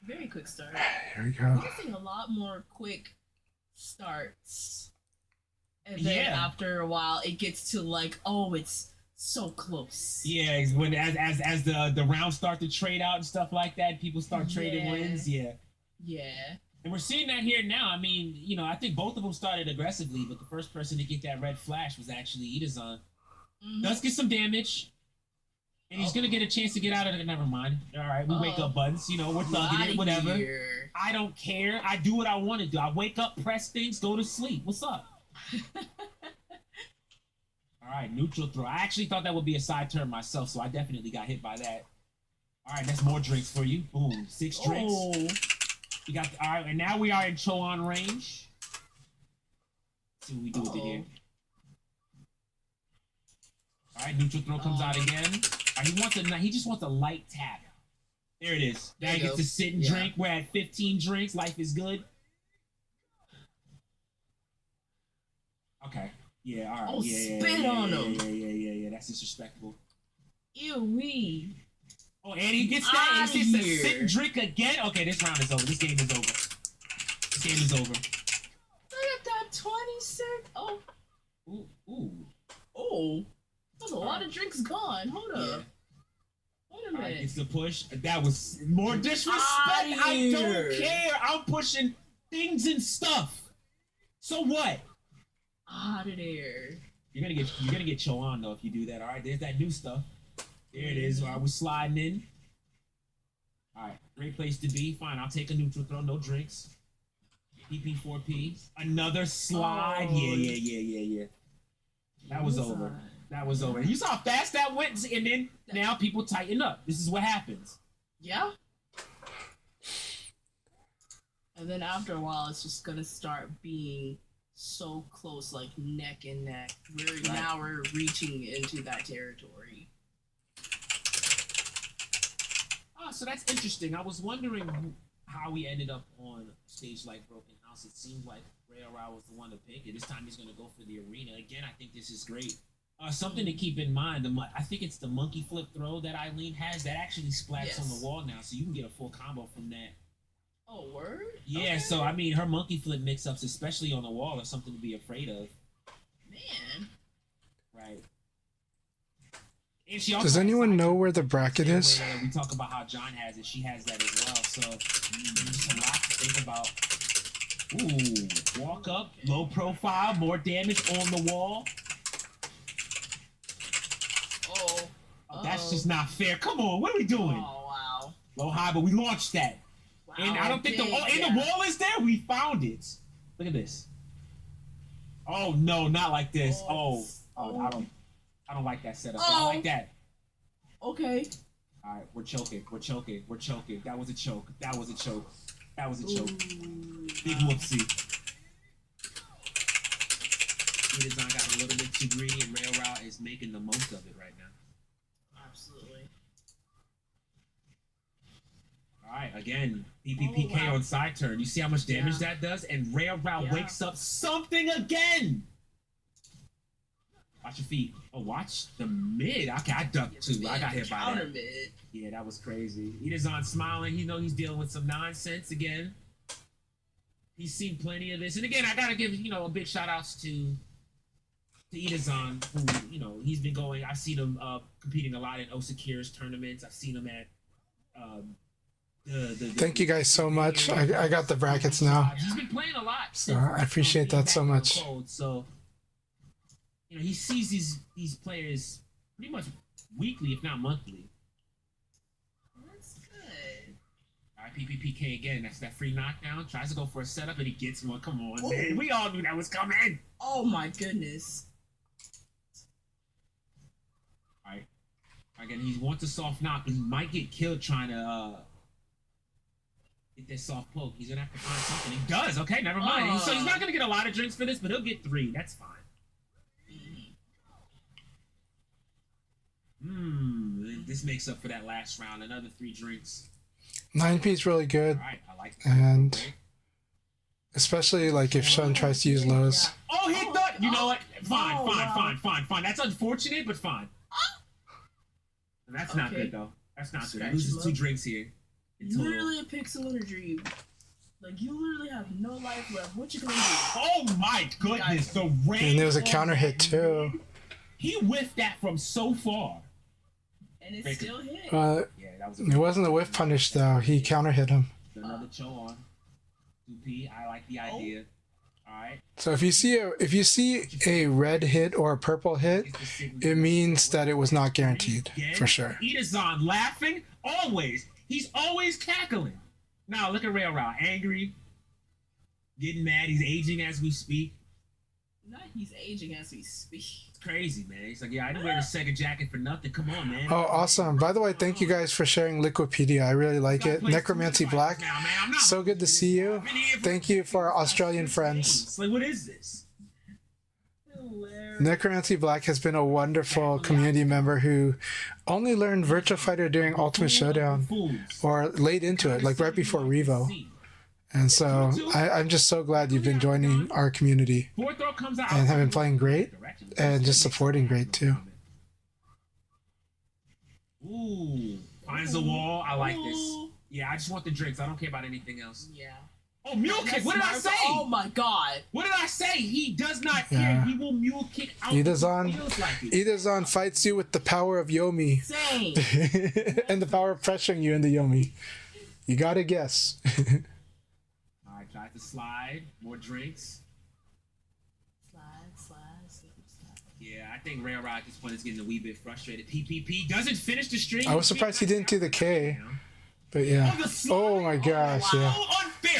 S4: Very quick start.
S1: here we go.
S4: We're seeing a lot more quick starts, and then after a while, it gets to like, oh, it's so close.
S2: Yeah, when as the rounds start to trade out and stuff like that, people start trading wins. Yeah. And we're seeing that here now. I mean, you know, I think both of them started aggressively, but the first person to get that red flash was actually Itazan. Does get some damage, and he's gonna get a chance to get out of it. Never mind. All right, we wake up buttons. You know, we're thugging it, whatever. I don't care. I do what I want to do. I wake up, press things, go to sleep. What's up? All right, neutral throw. I actually thought that would be a side turn myself, so I definitely got hit by that. All right, that's more drinks for you. Boom, 6 drinks. We got all right, and now we are in Choan range. Let's see what we do with it here. All right, neutral throw comes out again. All right, he just wants a light tap. There it is. Now he gets to sit and drink. We're at 15 drinks. Life is good. Okay. Yeah, all right.
S4: Oh, spit on him.
S2: Yeah. That's disrespectful.
S4: Ew-wee.
S2: Oh, and he gets that. He gets to sit and drink again. Okay, this round is over. This game is over. This game is over.
S4: Look at that 26. Oh.
S2: Ooh.
S4: Oh. There's a lot of drinks gone. Hold up. Wait a minute.
S2: All right, it's the push. That was more disrespect. I don't care. I'm pushing things and stuff. So what?
S4: Out of there.
S2: You're gonna get Choan though if you do that. All right, there's that new stuff. There it is. All right, we're sliding in. All right, great place to be. Fine, I'll take a neutral throw. No drinks. PP 4P. Another slide.
S4: Oh.
S2: Yeah. That was over. That was over. You saw how fast that went, and then now people tighten up. This is what happens.
S4: Yeah. And then after a while, it's just gonna start being so close, like neck and neck. Now we're reaching into that territory.
S2: So that's interesting. I was wondering how we ended up on stage like Broken House. It seemed like Rail Rao was the one to pick it. This time he's going to go for the arena. Again, I think this is great. Something to keep in mind, I think it's the monkey flip throw that Eileen has that actually splats on the wall now, so you can get a full combo from that.
S4: Oh, word?
S2: Yeah,
S4: okay.
S2: So, I mean, her monkey flip mix-ups, especially on the wall, are something to be afraid of.
S4: Man.
S2: Right. And she also
S1: Does anyone know where the bracket is?
S2: We talk about how John has it. She has that as well. So there's a lot to think about. Ooh, walk up, low profile, more damage on the wall. Oh, that's just not fair. Come on, what are we doing?
S4: Oh, wow.
S2: Low high, but we launched that.
S4: Wow,
S2: And I don't think the wall is there. We found it. Look at this. Oh no, not like this. I don't like that setup. I like that.
S4: Okay.
S2: All right, we're choking. That was a choke. Big whoopsie. Design got a little bit too greedy, and Rail Rao is making the most of it right now.
S4: Absolutely.
S2: All right, again, PPPK on side turn. You see how much damage that does? And Rail Rao wakes up something again. Watch your feet. Oh, watch the mid. Okay, I ducked too. I got hit by that.
S4: Mid.
S2: Yeah, that was crazy. Itazan smiling. You know he's dealing with some nonsense again. He's seen plenty of this. And again, I got to give, a big shout outs to Itazan, who, he's been going. I've seen him competing a lot in Osakira's tournaments. I've seen him at
S1: Thank you guys so much. I got the brackets now.
S2: He's been playing a lot.
S1: So I appreciate that so much.
S2: So, he sees these players pretty much weekly, if not monthly.
S4: That's good.
S2: All right, PPPK again. That's that free knockdown. Tries to go for a setup, and he gets one. Come on, man. We all knew that was coming.
S4: Oh, my goodness.
S2: All right. Again, he wants a soft knock, but he might get killed trying to Get this soft poke. He's gonna have to find something. He does. Okay, never mind. So he's not gonna get a lot of drinks for this, but he'll get 3. That's fine. This makes up for that last round. Another 3 drinks.
S1: 9P is really good.
S2: All right, I like that.
S1: And especially like if Shun tries to use lows.
S2: Oh, he thought. You know what? Fine. That's unfortunate, but fine. That's not good though. That's not good. He loses 2 drinks here.
S5: Literally a pixel in a dream. Like, you literally have no life left. What you gonna do?
S2: Oh my goodness, the rain.
S1: And there was a counter hit too.
S2: He whiffed that from so far.
S5: And it still hit.
S2: Yeah, that was
S1: It wasn't a whiff punish though. He counter hit him.
S2: another Cho on. 2P, I like the idea. Alright.
S1: So if you see a red hit or a purple hit, it means that it was not guaranteed for sure.
S2: Itazan laughing always. He's always cackling. Now look at Rail Raw, angry, getting mad. He's aging as we speak.
S5: Not he's aging as we speak.
S2: It's crazy, man. He's like, yeah, I didn't wear the Sega jacket for nothing. Come on, man.
S1: Oh, awesome. By the way, thank you guys for sharing Liquipedia. I really like it. Necromancy Black, so good to see you. Thank you for our Australian friends.
S2: It's like, what is this?
S1: Necromancy Black has been a wonderful community member who only learned Virtua Fighter during Ultimate Showdown or late into it, like right before Revo. And so I'm just so glad you've been joining our community and have been playing great and just supporting great too.
S2: Ooh, finds the wall. I like this. Yeah, I just want the drinks. I don't care about anything else.
S5: Yeah.
S2: Oh, mule kick. What did I say?
S5: Oh my god.
S2: What did I say? He does not care. He will mule kick out.
S1: Itazan fights you with the power of Yomi.
S5: Same.
S1: And the power of pressuring you into Yomi. You gotta guess.
S2: Alright, try to slide. More drinks.
S5: Slide.
S2: Yeah, I think Rail Rod at this point is getting a wee bit frustrated. PPP doesn't finish the string.
S1: I was surprised he didn't do the K. But yeah. Oh my gosh, yeah.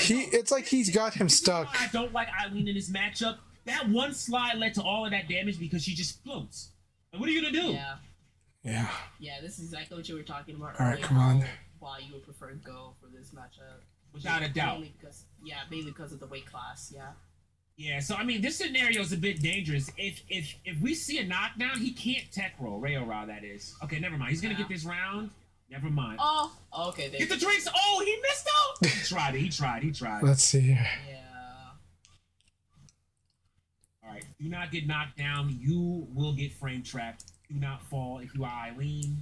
S1: It's like he's got him stuck.
S2: I don't like Eileen in this matchup. That one slide led to all of that damage because she just floats. And what are you gonna do?
S5: Yeah. Yeah, this is exactly what you were talking about.
S1: All right, come on.
S5: Why you would prefer Go for this matchup?
S2: Without a doubt.
S5: Mainly because of the weight class. Yeah.
S2: Yeah. So I mean, this scenario is a bit dangerous. If we see a knockdown, he can't tech roll. Rayo-Ra, that is. Okay, never mind. He's gonna get this round. Never mind.
S5: Oh, okay.
S2: Get the drinks. Oh, he missed out. He tried.
S1: Let's see here.
S5: Yeah.
S2: All right. Do not get knocked down. You will get frame trapped. Do not fall if you are Eileen.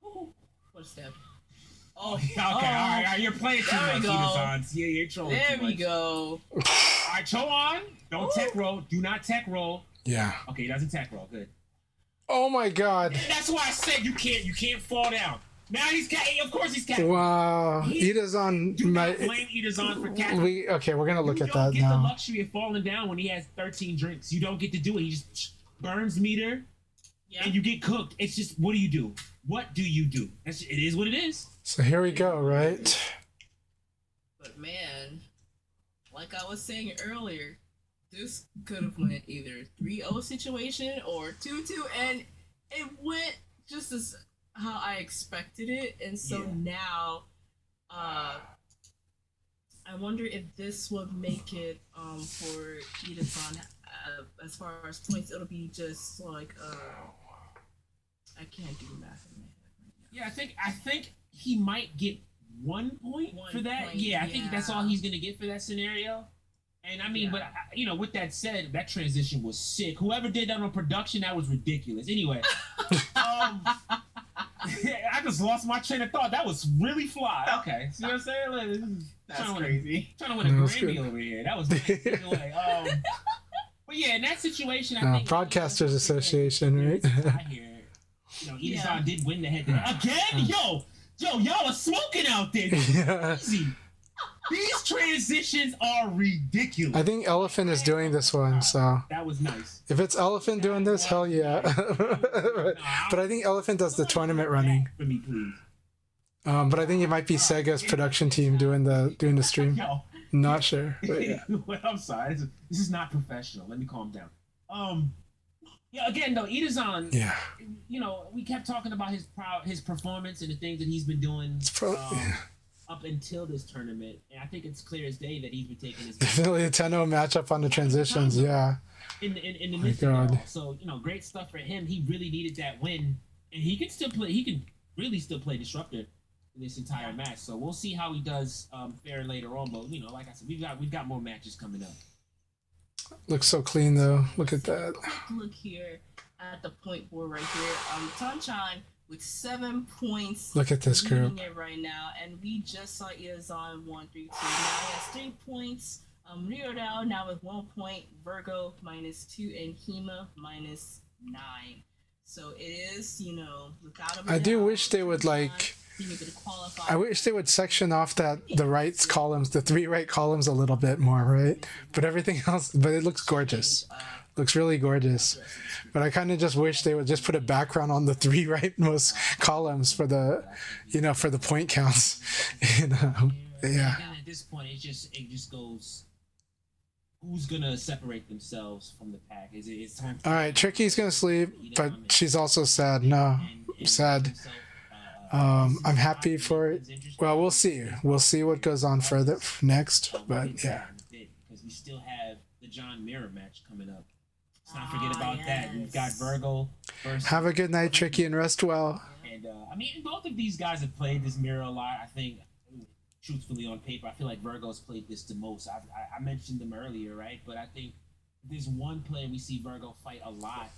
S5: Ooh. What a step.
S2: Oh, okay. All right. You're playing too much, Itazan. Yeah, you're trolling too much.
S5: There we go.
S2: All right, Cho on. Don't tech roll. Do not tech roll.
S1: Yeah.
S2: Okay, he doesn't tech roll. Good.
S1: Oh my god.
S2: And that's why I said you can't fall down. Now he's of course he's cat.
S1: Wow. Itazan.
S2: Do not blame Itazan for cat.
S1: Okay, we're gonna look at that now.
S2: You don't get the luxury of falling down when he has 13 drinks. You don't get to do it. He just burns meter, and you get cooked. It's just, what do you do? What do you do? It is what it is.
S1: So here we go, right?
S5: But man, like I was saying earlier, this could have went either 3-0 situation or 2-2, and it went just as how I expected it. And so now, I wonder if this would make it for Itazan as far as points. It'll be just like I can't do math in my head right now.
S2: Yeah, I think he might get 1 point for that. I think that's all he's gonna get for that scenario. And I mean, but with that said, that transition was sick. Whoever did that on production, that was ridiculous. Anyway, I just lost my train of thought. That was really fly. Okay, see what I'm saying? Like,
S5: that's crazy.
S2: Trying to win a Grammy over here. That was nice. Anyway, but yeah, in that situation, I think
S1: Broadcasters Association, right?
S2: I hear, Itazan did win the head-to-head again. Yo, y'all are smoking out there. Easy. These transitions are ridiculous.
S1: I think Elephant is doing this one, so
S2: that was nice.
S1: If it's Elephant doing this, hell yeah. But I think Elephant does the tournament running.
S2: For me, please.
S1: But I think it might be Sega's production team doing the stream. Not sure. But yeah.
S2: Well, I'm sorry. This is not professional. Let me calm down. Again though, Itazan.
S1: Yeah.
S2: We kept talking about his performance and the things that he's been doing. up until this tournament, and I think it's clear as day that he's been taking his
S1: Definitely a 10-0 matchup on the transitions. Yeah.
S2: in the
S1: My
S2: midst of it
S1: God.
S2: all. So great stuff for him. He really needed that win, and he can still play. He can really still play disruptor in this entire match. So we'll see how he does fare later on. But like I said, we've got more matches coming up.
S1: Looks so clean though. Look at that.
S5: Look here at the point board right here. Chanchai with 7 points.
S1: Look at this
S5: leading
S1: group.
S5: it right now, and we just saw Iazan 1-3-2. Now he has 3 points. Ryodao now with 1 point. Virgo -2 and Hema -9. So it is, without a
S1: I do wish they would I wish they would section off the right columns, the 3 right columns a little bit more, right? But everything else, but it looks gorgeous. Looks really gorgeous. But I kind of just wish they would just put a background on the 3 rightmost columns for the, for the point counts. Yeah.
S2: And at this point, it just goes. Who's gonna separate themselves from the pack? Is it time?
S1: All right, Tricky's gonna sleep, but she's also sad. No, sad. I'm happy for it. Well, we'll see. We'll see what goes on further next. But yeah.
S2: Because we still have the John Mirror match coming up. Let's not forget about that. We've got Virgo versus.
S1: Have a good night, Tricky, and rest well.
S2: And both of these guys have played this Mirror a lot. I think, truthfully, on paper, I feel like Virgo's played this the most. I mentioned them earlier, right? But I think there's one player we see Virgo fight a lot.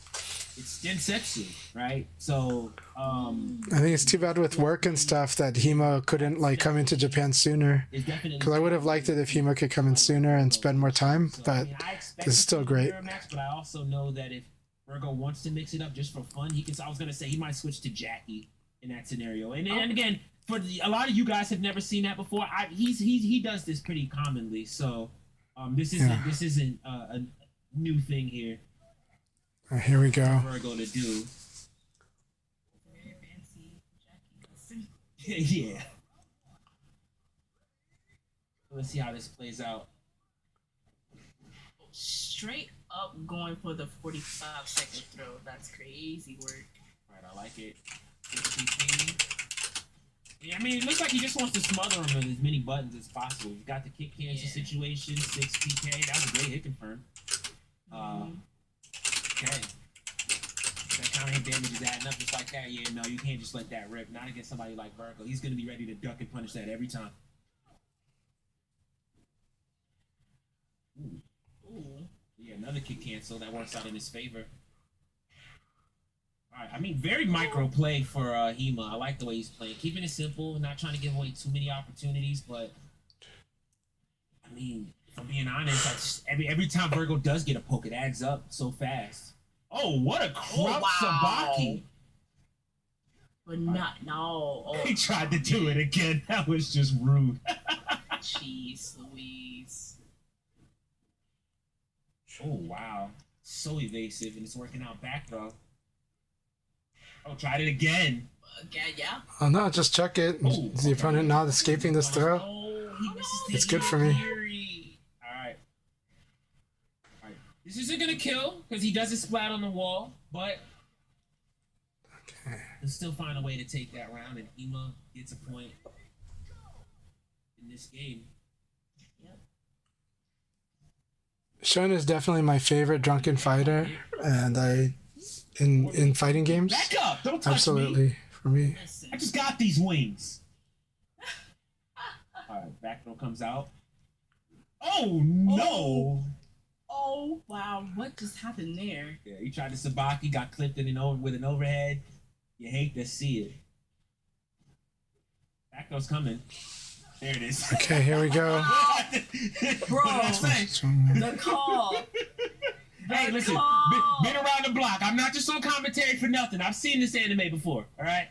S2: It's Densetsu, right? So
S1: I think it's too bad with work and stuff that Hema couldn't come into Japan sooner. Because I would have liked it if Hema could come in sooner and spend more time. But this is still great.
S2: Match, but I also know that if Virgo wants to mix it up just for fun, he can. I was gonna say he might switch to Jackie in that scenario. And again, a lot of you guys have never seen that before. He does this pretty commonly. So this isn't a new thing here.
S1: Here we go.
S2: Virgo to do. Yeah. Let's see how this plays out.
S5: Straight up going for the 45-second throw. That's crazy work.
S2: Right, I like it. Yeah, it looks like he just wants to smother him with as many buttons as possible. You've got the kick cancel situation, 6 PK. That was a great hit confirm. Okay. That counter hit damage is adding up just like that. Yeah, no, you can't just let that rip. Not against somebody like Virgo. He's going to be ready to duck and punish that every time. Ooh. Yeah, another kick cancel. That works out in his favor. All right. Very micro play for Hema. I like the way he's playing. Keeping it simple, not trying to give away too many opportunities, but if I'm being honest, every time Virgo does get a poke, it adds up so fast. Oh, what a crop sabaki!
S5: But no. Oh,
S2: he tried to do it again. That was just rude.
S5: Jeez Louise.
S2: Oh, wow. So evasive, and it's working out back throw. Oh, tried it again.
S5: Again, yeah.
S1: Oh no, just check it. Is the opponent not escaping this throw?
S2: Oh, he misses the
S1: It's good for me.
S2: Alright. This isn't gonna kill, because he doesn't splat on the wall, but he'll still find a way to take that round, and Hema gets a point in this game.
S1: Shun is definitely my favorite drunken fighter, and in fighting games.
S2: Back up! Don't touch
S1: Absolutely,
S2: me.
S1: for me.
S2: I just got these wings. Alright, back throw comes out. Oh no!
S5: Oh wow, what just happened there?
S2: Yeah, he tried to sabaki, got clipped with an overhead. You hate to see it. Back throw's coming. There it is.
S1: Okay, here we go.
S5: Bro, the call.
S2: Hey, listen, been around the block. I'm not just on commentary for nothing. I've seen this anime before, all right?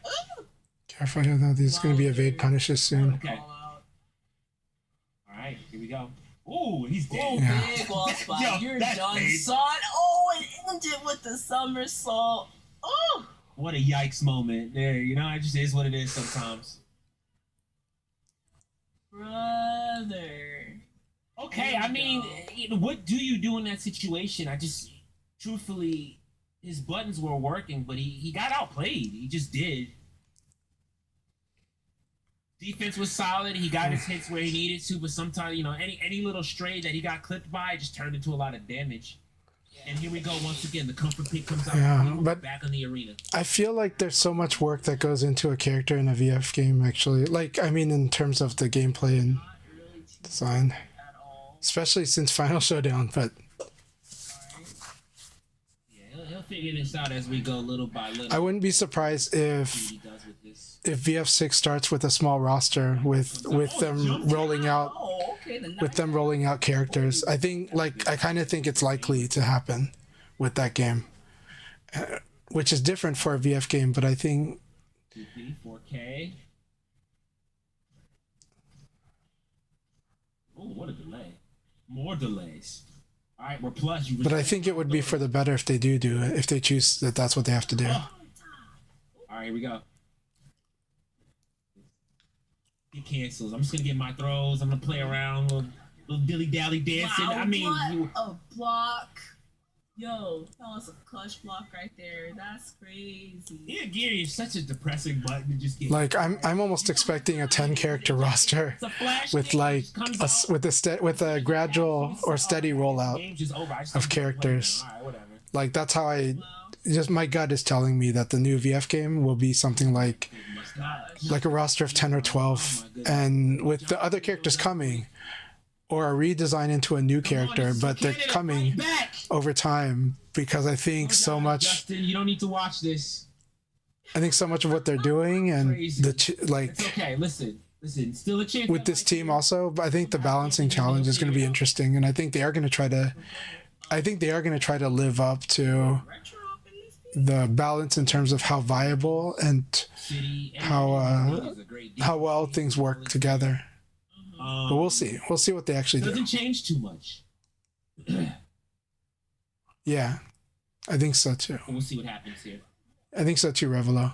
S1: Careful here, though. These going to be evade punishes soon.
S2: Okay. All right, here we go. Ooh, he's dead.
S5: Oh,
S1: Yeah.
S5: big wall spot.
S2: Yo,
S5: You're
S2: that's
S5: done,
S2: paid.
S5: son. Oh, it ended with the somersault. Oh.
S2: What a yikes moment. There, it just is what it is sometimes.
S5: Brother.
S2: Okay, what do you do in that situation? Truthfully, his buttons were working, but he got outplayed. He just did. Defense was solid. He got his hits where he needed to, but sometimes, any little stray that he got clipped by just turned into a lot of damage. And here we go once again. The comfort pick comes out.
S1: Yeah, but
S2: back in the arena.
S1: I feel like there's so much work that goes into a character in a VF game. Actually, in terms of the gameplay and design, especially since Final Showdown. But
S2: yeah, he'll figure this out as we go little by little.
S1: I wouldn't be surprised if VF6 starts with a small roster with them rolling out characters. I think I kind of think it's likely to happen with that game, which is different for a VF game. But I think
S2: 4K. Oh, what a delay! More delays. All right, we're plus.
S1: But I think it would be for the better if they do it. If they choose that, that's what they have to do.
S2: All right, here we go. Get cancels. I'm just gonna get my throws. I'm gonna play around, little dilly dally dancing.
S4: Wow,
S2: I mean,
S4: what a block! Yo, that was a clutch block right there. That's crazy.
S2: Yeah, Geary is such a depressing button to just get.
S1: I'm almost expecting a 10-character roster with with a gradual or steady rollout of characters. That's how my gut is telling me that the new VF game will be something like a roster of 10 or 12, and with the other characters coming, or a redesign into a new character, but they're coming over time, because I think so much.
S2: Justin, you don't need to watch this.
S1: I think so much of what they're doing and
S2: It's okay. Listen. Still a chance
S1: with this team also. But I think the balancing challenge is going to be interesting, and I think they are going to try to. I think they are going to try to live up to the balance in terms of how viable and how well things work together. But we'll see. We'll see what they actually do.
S2: Doesn't change too much.
S1: Yeah, I think so too.
S2: We'll see what happens here.
S1: I think so too, Revelo.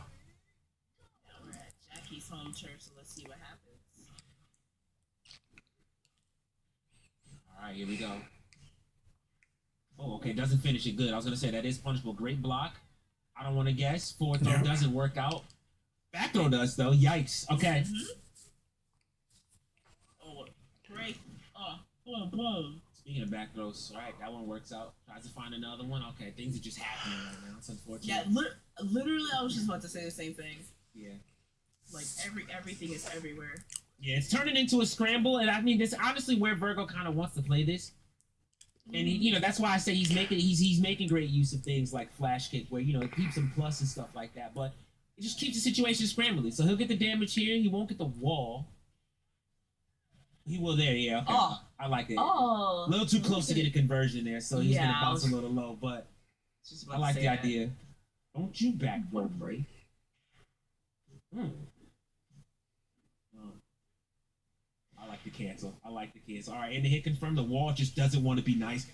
S4: Jackie's home turf, so let's see what happens.
S2: All right, here we go. Oh, okay, doesn't finish it good. I was gonna say that is punishable. Great block. I don't want to guess. Forward throw doesn't work out. Back throw does though. Yikes. Okay.
S4: Oh, great. Boom.
S2: Speaking of back throws, all right, that one works out. Tries to find another one. Okay, things are just happening right now. It's unfortunate.
S4: Yeah, literally, I was just about to say the same thing.
S2: Yeah.
S4: Everything is everywhere.
S2: Yeah, it's turning into a scramble, and I mean, this honestly where Virgo kind of wants to play this. And he, that's why I say he's making great use of things like flash kick, where it keeps him plus and stuff like that. But it just keeps the situation scrambling. So he'll get the damage here. He won't get the wall. He will there, yeah. Okay.
S4: Oh.
S2: I like it.
S4: Oh.
S2: A little too close to get a conversion there, so he's gonna bounce a little low. But I like the idea. Don't you back throw, break. I like the cancel. All right, and the hit confirm. The wall just doesn't want to be nice.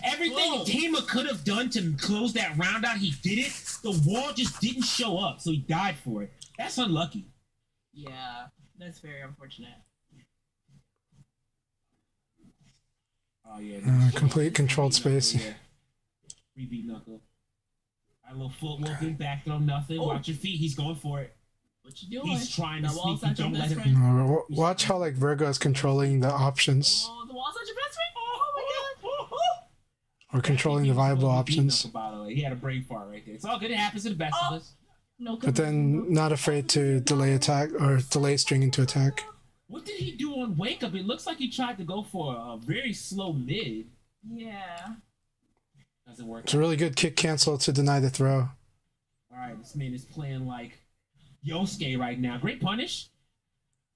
S2: Everything Tama could have done to close that round out, he did it. The wall just didn't show up, so he died for it. That's unlucky.
S4: Yeah, that's very unfortunate.
S2: Oh yeah.
S1: Complete controlled space.
S2: Yeah. Rebeat knuckle. A little foot wolfing, back throw, nothing. Watch your feet. He's going for it.
S4: What you doing?
S2: He's trying to sneak. Don't let him.
S1: No, watch how Virgo is controlling the options.
S4: Oh, the wall's not your best friend. Oh my god.
S1: Or controlling the viable options.
S2: By the way, he had a brain fart right there. It's all good. It happens to the best of us.
S4: No.
S1: But then not afraid to delay attack or delay string into attack.
S2: What did he do on wake up? It looks like he tried to go for a very slow mid.
S4: Yeah.
S2: Doesn't work.
S1: It's a really good kick cancel to deny the throw.
S2: All right, this man is playing like Yosuke right now. Great punish.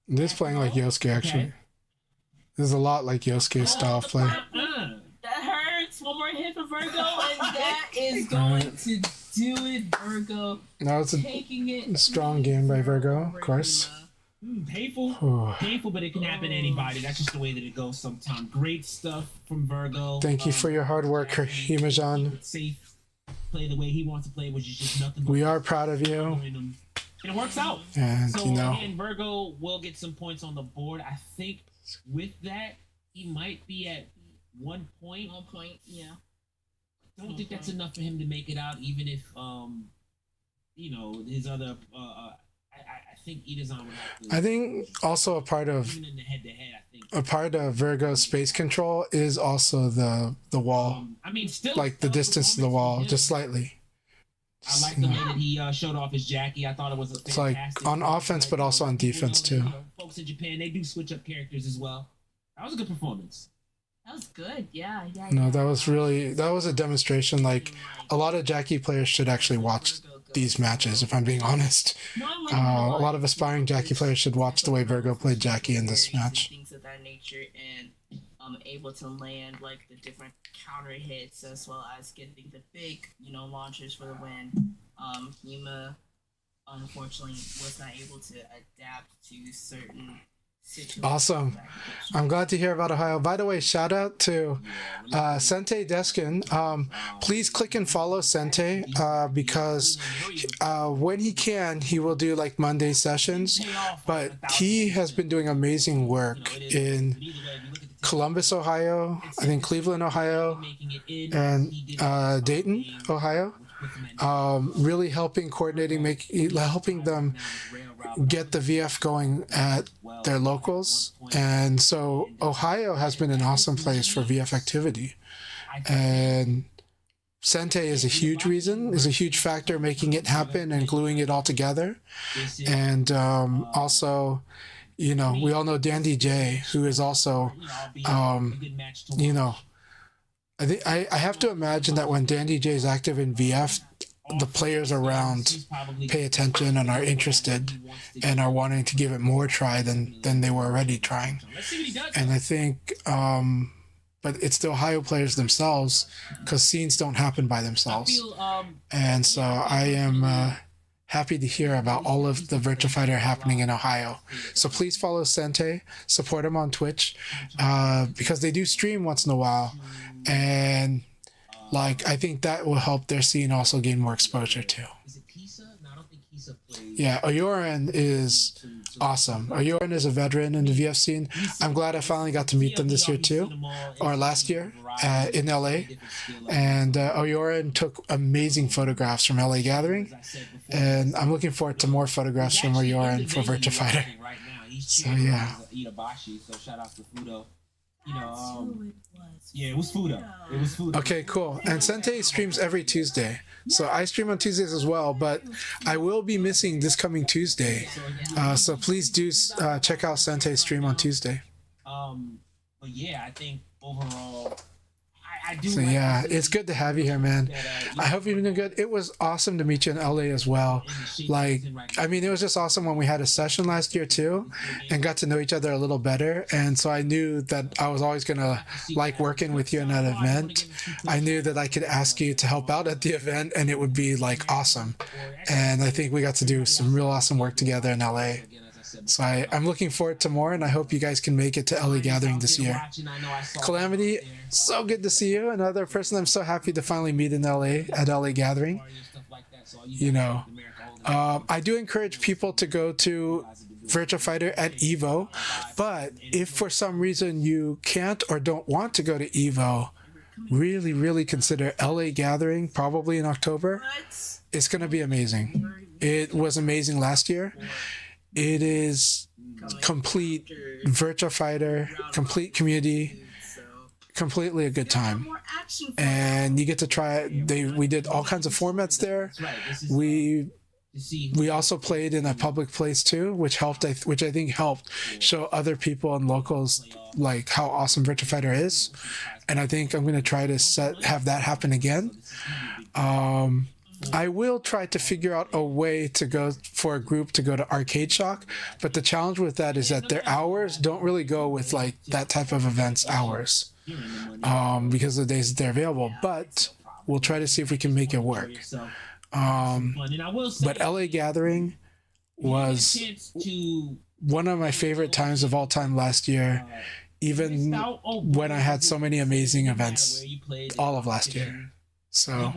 S1: This is playing like Yosuke actually.
S2: Okay.
S1: This is a lot like Yosuke's style of play.
S4: That hurts. One more hit for Virgo, and that is going to do it, Virgo.
S1: No, it's
S4: taking it.
S1: a strong game by Virgo, of course.
S2: Painful, but it can happen to anybody. That's just the way that it goes sometimes. Great stuff from Virgo.
S1: Thank you for your hard work, Himajan.
S2: Safe, play the way he wants to play, which is just nothing.
S1: We are proud of you.
S2: And it works out.
S1: And
S2: so again, Virgo will get some points on the board. I think with that, he might be at 1 point.
S4: 1 point, yeah.
S2: I don't think that's enough for him to make it out, even if his other. I think Idazan would have to.
S1: I think also a part of
S2: Even in the head-to-head, I think.
S1: a part of Virgo's space control is also the wall,
S2: I mean, still
S1: like the distance to the wall, just slightly.
S2: I like the way that he showed off his Jackie. I thought it was a fantastic.
S1: It's like on offense, but also on defense too.
S2: Folks in Japan, they do switch up characters as well. That was a good performance.
S5: That was good. Yeah.
S1: No, that was a demonstration. Like a lot of Jackie players should actually watch these matches. If I'm being honest, a lot of aspiring Jackie players should watch the way Virgo played Jackie in this match.
S5: Things of that nature, and able to land like the different counter hits as well as getting the big, launchers for the win. Hima unfortunately was not able to adapt to certain situations.
S1: Awesome. I'm glad to hear about Ohio. By the way, shout out to Sente Deskin. Please click and follow Sente because when he can, he will do like Monday sessions. But he has been doing amazing work in Columbus, Ohio, I think Cleveland, Ohio, and Dayton, Ohio. Really helping helping them get the VF going at their locals. And so Ohio has been an awesome place for VF activity. And Sente is a huge factor making it happen and gluing it all together. And also, we all know Dandy J, who is also, I have to imagine that when Dandy J is active in VF, the players around pay attention and are interested and are wanting to give it more try than they were already trying. And I think, but it's the Ohio players themselves, because scenes don't happen by themselves. And so I am happy to hear about all of the Virtua Fighter happening in Ohio. So please follow Sente, support him on Twitch, because they do stream once in a while. And I think that will help their scene also gain more exposure too. Yeah, Oyoran is awesome. Oyoran is a veteran in the VF scene. I'm glad I finally got to meet them this year too, or last year in LA. And Oyoran took amazing photographs from LA Gathering. And I'm looking forward to more photographs from Oyoran for Virtua Fighter. So yeah.
S2: Yeah, it was Fudo.
S1: Okay, cool. And Sente streams every Tuesday. So I stream on Tuesdays as well, but I will be missing this coming Tuesday. So please do check out Sente's stream on Tuesday.
S2: But yeah, I think overall, I do.
S1: So yeah, it's good to have you here, man. I hope you're doing good. It was awesome to meet you in LA as well. It was just awesome when we had a session last year too, and got to know each other a little better. And so I knew that I was always gonna like working with you in that event. I knew that I could ask you to help out at the event, and it would be like awesome. And I think we got to do some real awesome work together in LA. So I'm looking forward to more, and I hope you guys can make it to LA Gathering this year. Calamity, so good to see you. Another person I'm so happy to finally meet in LA at LA Gathering. I do encourage people to go to Virtua Fighter at EVO, but if for some reason you can't or don't want to go to EVO, really, really consider LA Gathering, probably in October. It's going to be amazing. It was amazing last year. It is complete Virtua Fighter, complete community, completely a good time. And you get to try it. We did all kinds of formats there. We also played in a public place too, which I think helped show other people and locals like how awesome Virtua Fighter is. And I think I'm going to try to have that happen again. I will try to figure out a way to go for a group to go to Arcade Shock, but the challenge with that is that their hours don't really go with like that type of events hours, because of the days that they're available. But we'll try to see if we can make it work. But LA Gathering was one of my favorite times of all time last year, even when I had so many amazing events all of last year. So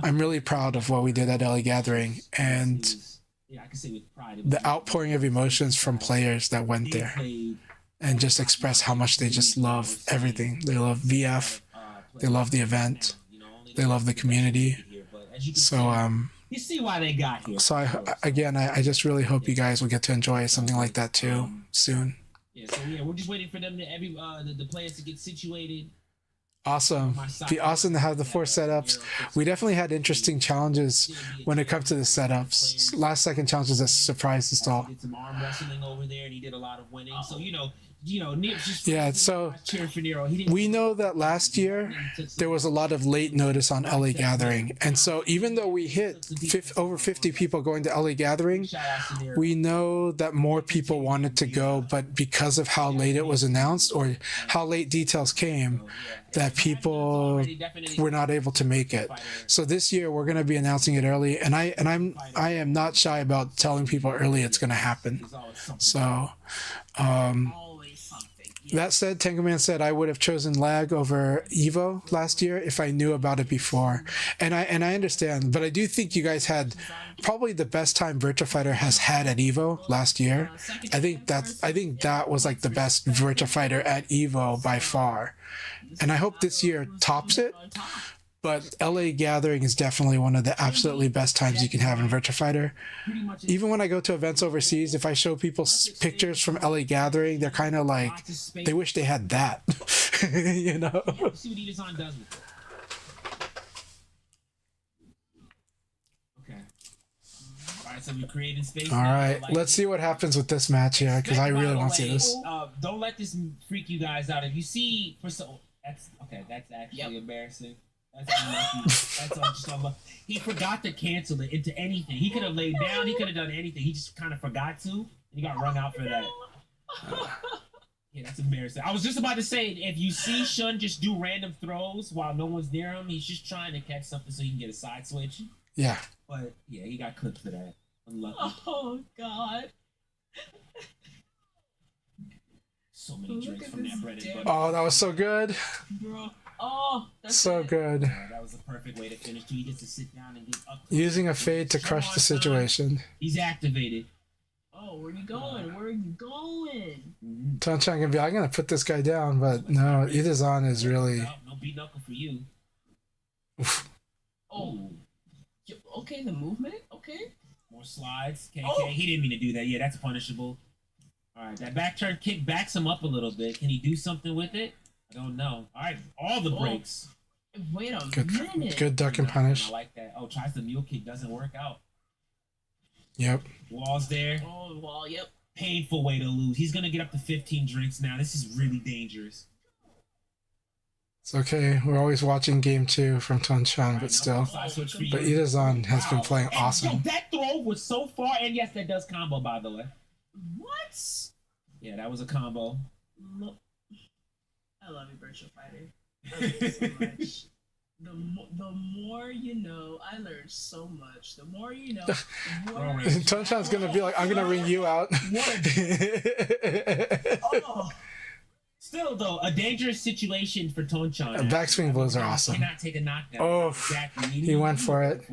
S1: I'm really proud of what we did at LA Gathering and the outpouring of emotions from players that went there and just express how much they just love everything. They love VF, they love the event, they love the community. So
S2: you see why they got here.
S1: So I just really hope you guys will get to enjoy something like that too soon.
S2: Yeah, so we're just waiting for them to the players to get situated.
S1: Awesome. Be awesome to have the 4 setups. We definitely had interesting challenges when it comes to the setups. Last second challenges that surprised us all.
S2: Did some arm wrestling over there, and he did a lot of winning. So Nip just cheering for Nero.
S1: We know that last year there was a lot of late notice on LA Gathering, and so even though we hit over 50 people going to LA Gathering, we know that more people wanted to go, but because of how late it was announced or how late details came, that people were not able to make it. So this year we're going to be announcing it early, and I am not shy about telling people early it's going to happen. So. That said, Tango Man said I would have chosen lag over Evo last year if I knew about it before, and I understand, but I do think you guys had probably the best time Virtua Fighter has had at Evo last year. I think that was like the best Virtua Fighter at Evo by far, and I hope this year tops it. But LA Gathering is definitely one of the absolutely best times you can have in Virtua Fighter. Even when I go to events overseas, if I show people pictures from LA Gathering, they're kind of like, they wish they had that. You know?
S2: See what Edison does with it. Okay. All right, so we created space.
S1: All right, let's see what happens with this match here, because I really want to see this.
S2: Don't let this freak you guys out. If you see, that's actually embarrassing. That's just unlucky. He forgot to cancel it into anything. He could have laid down. He could have done anything. He just kind of forgot to, and he got rung out for that. Yeah, that's embarrassing. I was just about to say, if you see Shun just do random throws while no one's near him, he's just trying to catch something so he can get a side switch.
S1: Yeah.
S2: But yeah, he got clipped for that. Unlucky.
S5: Oh God.
S2: So many drinks from that bread and butter.
S1: Oh, that was so good.
S5: Bro. Oh, that's
S1: so good.
S2: Yeah, that was the perfect way to finish. He gets to sit down and get up.
S1: Using a fade to crush the situation.
S2: He's activated.
S5: Oh, where you going? Where are you going?
S1: Chanchai can be, I'm going to put this guy down, but no, Edison is really...
S2: No beat knuckle for you.
S5: Oh. Okay, the movement? Okay.
S2: More slides. KK. He didn't mean to do that. Yeah, that's punishable. All right, that back turn kick backs him up a little bit. Can he do something with it? I don't know. All right, all the breaks.
S5: Wait a minute.
S1: Good duck and punish.
S2: I like that. Oh, tries the mule kick. Doesn't work out.
S1: Yep.
S2: Wall's there.
S5: Oh, wall, yep.
S2: Painful way to lose. He's going to get up to 15 drinks now. This is really dangerous.
S1: It's okay. We're always watching game 2 from Tonchan, but still. But Edison has been playing awesome.
S2: Yo, that throw was so far, and yes, that does combo, by the way.
S5: What?
S2: Yeah, that was a combo.
S5: I love you, Virtua Fighter. I love you so much. The more you know, I learned so much. The more you know, the more...
S1: Tonchan's gonna be like, I'm gonna ring you out.
S2: Still, though, a dangerous situation for Tonchan.
S1: Backswing blows are awesome.
S2: Cannot take a knockdown.
S1: Oh,
S2: exactly.
S1: He went for it.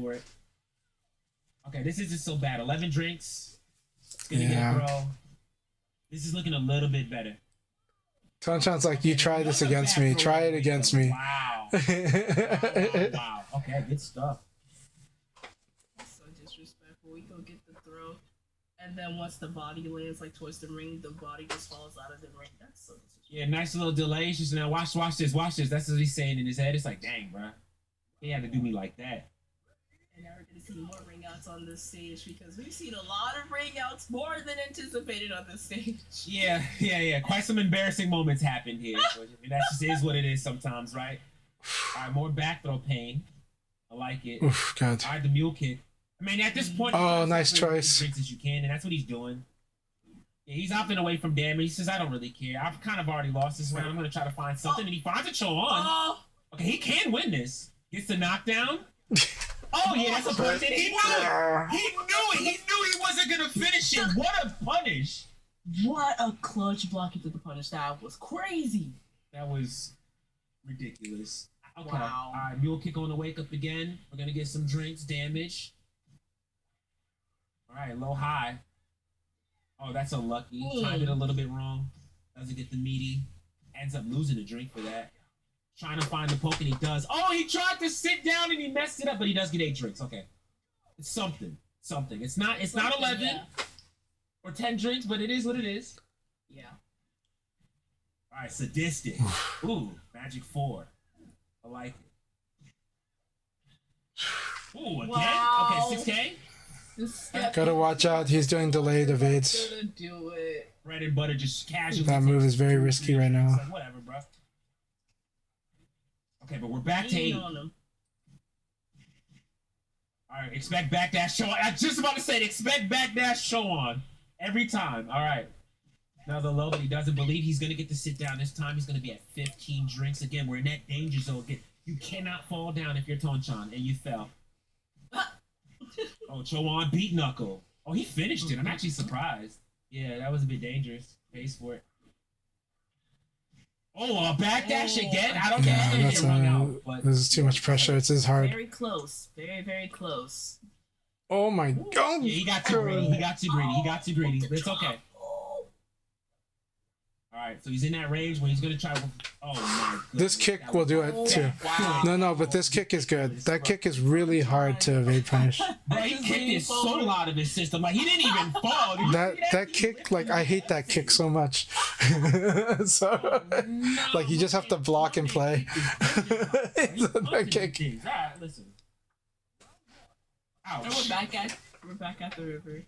S2: Okay, this isn't so bad. 11 drinks. It's gonna get a throw. This is looking a little bit better.
S1: Tonchan's like, you try this against me. Try it against me.
S2: Wow. Wow. Okay, good stuff.
S5: So disrespectful. We go get the throw, and then once the body lands like towards the ring, the body just falls out of the ring. That's so disrespectful.
S2: Yeah, nice little delay. He's just now watch this. That's what he's saying in his head. It's like, dang, bro, he had to do me like that.
S5: And now we're going to see more ring outs on this stage because we've seen a lot of ring outs, more than anticipated on this stage.
S2: Yeah. Quite some embarrassing moments happened here. That just is what it is sometimes, right? All right, more back throw pain. I like it.
S1: Oof, God.
S2: All right, the mule kick. I mean, at this point,
S1: nice choice.
S2: As you can, and that's what he's doing. Yeah, he's opting away from damage. He says, I don't really care. I've kind of already lost this round. I'm going to try to find something, and he finds a Cho'On. Okay, he can win this. Gets the knockdown. Oh, yeah, that's a punch. And he knew it. He knew he wasn't going to finish it. What a punish.
S5: What a clutch block into the punish. That was crazy.
S2: That was ridiculous. Okay.
S5: Wow.
S2: All right, mule kick on the wake up again. We're going to get some drinks, damage. All right, low high. Oh, that's unlucky. Timed it a little bit wrong. Doesn't get the meaty. Ends up losing a drink for that. Trying to find the poke, and he does. Oh, he tried to sit down, and he messed it up, but he does get 8 drinks. Okay. It's something. It's not 11
S5: Yeah.
S2: or 10 drinks, but it is what it is.
S5: Yeah.
S2: All right, sadistic. Ooh, magic 4. I like it. Ooh, again?
S5: Wow.
S2: Okay, 6K.
S5: This step
S1: Gotta watch out. He's doing delayed evades.
S5: gonna do it.
S2: Bread and butter just casually.
S1: That move is very risky right now.
S2: It's like, whatever, bro. Okay, but we're back to 8.
S5: On him.
S2: All right, expect backdash show on. I was just about to say, expect backdash show on every time. All right. Another low, but he doesn't believe he's going to get to sit down. This time he's going to be at 15 drinks. Again, we're in that danger zone. Again, you cannot fall down if you're Tonchan, and you fell. Oh, Chowan beat Knuckle. Oh, he finished it. I'm actually surprised. Yeah, that was a bit dangerous. Pays for it. Oh, a backdash again? I don't think he's going to get run out. But
S1: This is too much pressure. It's his hard.
S5: Very close. Very, very close.
S1: Oh my god.
S2: yeah, he got too greedy. He got too greedy. But it's okay. All right, so he's in that range where he's going to try. Oh my goodness.
S1: This kick will do it too.
S2: Wow.
S1: No, but this kick is good. That kick is really hard to evade punish.
S2: Bro, he kicked his soul out of his system. Like, he didn't even fall. Did you see
S1: That kick, like, I hate that kick so much. So, like, you just have to block and play. That kick.
S2: All right, listen.
S5: And
S2: Ouch.
S5: we're back at the river.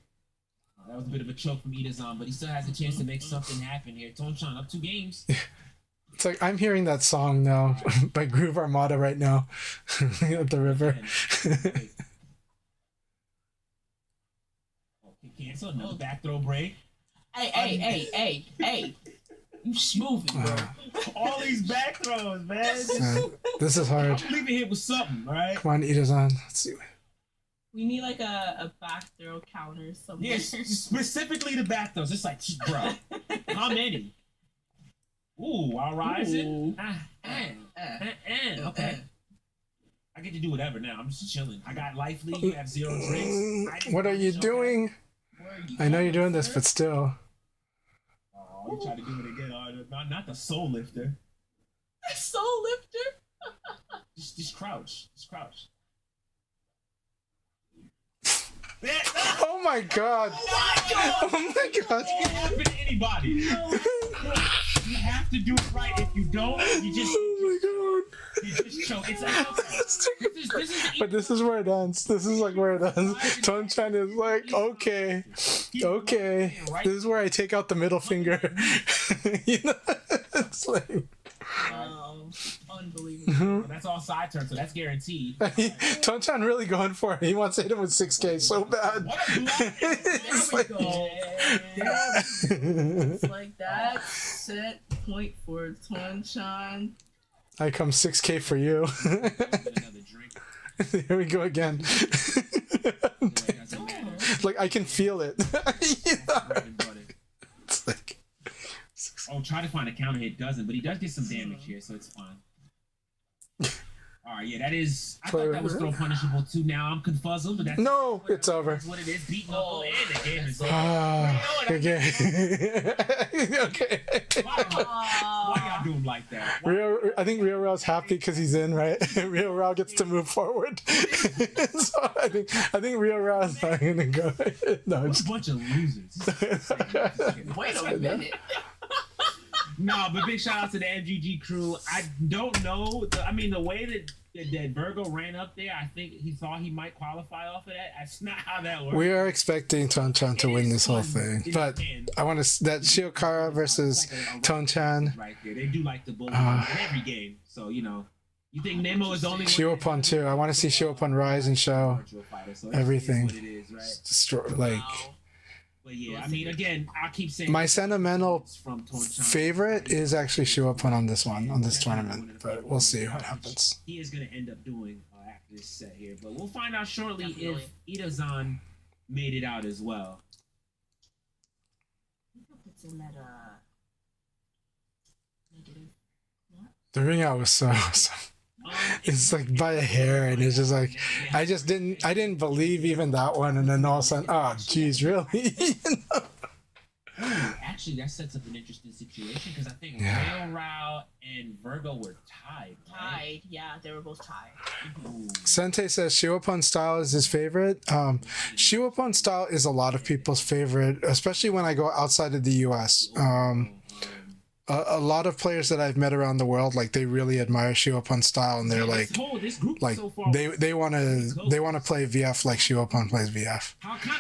S2: That was a bit of a choke from Itazan, but he still has a chance to make something happen here. Tonchan up 2 games.
S1: It's like, I'm hearing that song now by Groove Armada right now at the river.
S2: Okay, cancel. Another back throw break.
S5: Hey. You smoothing, bro.
S2: All these back throws, man.
S1: This is hard.
S2: I'm leaving here with something, all right?
S1: Come on, Itazan. Let's see.
S5: We need like a back throw counter somewhere.
S2: Yeah, specifically the back throws. It's like, bro, how many? Ooh, I'll rise it. Okay. I get to do whatever now. I'm just chilling. I got life lead. You have 0 drinks.
S1: What are you doing? I know you're doing this, but still.
S2: Oh, you tried to do it again. Not the soul lifter.
S5: Soul lifter?
S2: Just crouch. Just crouch.
S1: Oh my god. Oh my god.
S2: It can happen to anybody. You have to do it right. If you don't, you just choke. It's like,
S1: But this is where it ends. This is like where it ends. Tonchan is like, okay. This is where I take out the middle finger. You know? It's like
S5: Unbelievable.
S2: that's all side turn, so that's guaranteed.
S1: Tonchan really going for it. He wants to hit him with 6K so bad.
S2: What a block.
S1: It's
S5: There
S1: like,
S5: we go. It's like that. Set point for Tonchan.
S1: I come 6K for you.
S2: Another drink.
S1: Here we go again. Like, I can feel it. It's like,
S2: Oh, try to find a counter hit, doesn't, but he does get some damage here, so it's fine. Alright, yeah, that is. I thought that was throw punishable too. Now I'm confuzzled, but that's
S1: no, it's over.
S2: That's what it is. Beat Knuckle and the game is over.
S1: Okay. Okay.
S2: Why y'all do him like that?
S1: I think Rio Rao's happy because he's in, right? Rio Rao gets to move forward. So I think Rio Rao is not gonna go. No,
S2: What
S1: it's
S2: a bunch of losers.
S5: Wait a minute.
S2: No, but big shout out to the MGG crew. I don't know. The way that Virgo ran up there, I think he thought he might qualify off of that. That's not how that works.
S1: we are expecting Tonchan to win this whole thing, but I want to that Shiokara versus Tonchan.
S2: Right there, they do like the bully in every game. So you think Nemo is the only one.
S1: Shiopon too. I want to see Shiopon rise and show
S2: Virtual fighter, so
S1: everything.
S2: It is, right?
S1: Destroy, like
S2: But yeah, again, I'll keep saying
S1: my sentimental
S2: from Tonchan.
S1: favorite is actually Shiopon on this tournament, but we'll see what happens.
S2: He is going to end up doing after this set here, but we'll find out shortly if Itazan made it out as well.
S1: The ring out was so awesome. It's like by a hair, and it's just like I didn't believe even that one, and then all of a sudden, oh geez, really?
S2: actually that sets up an interesting situation because I think Rail Rao and Virgo were tied. Right?
S5: Yeah, they were both tied.
S1: Sente says Shiwapon style is his favorite. Shiwapon style is a lot of people's favorite, especially when I go outside of the U.S. A lot of players that I've met around the world, like they really admire Shiwapon style, and they're like, they want to play VF like Shiwapon plays VF.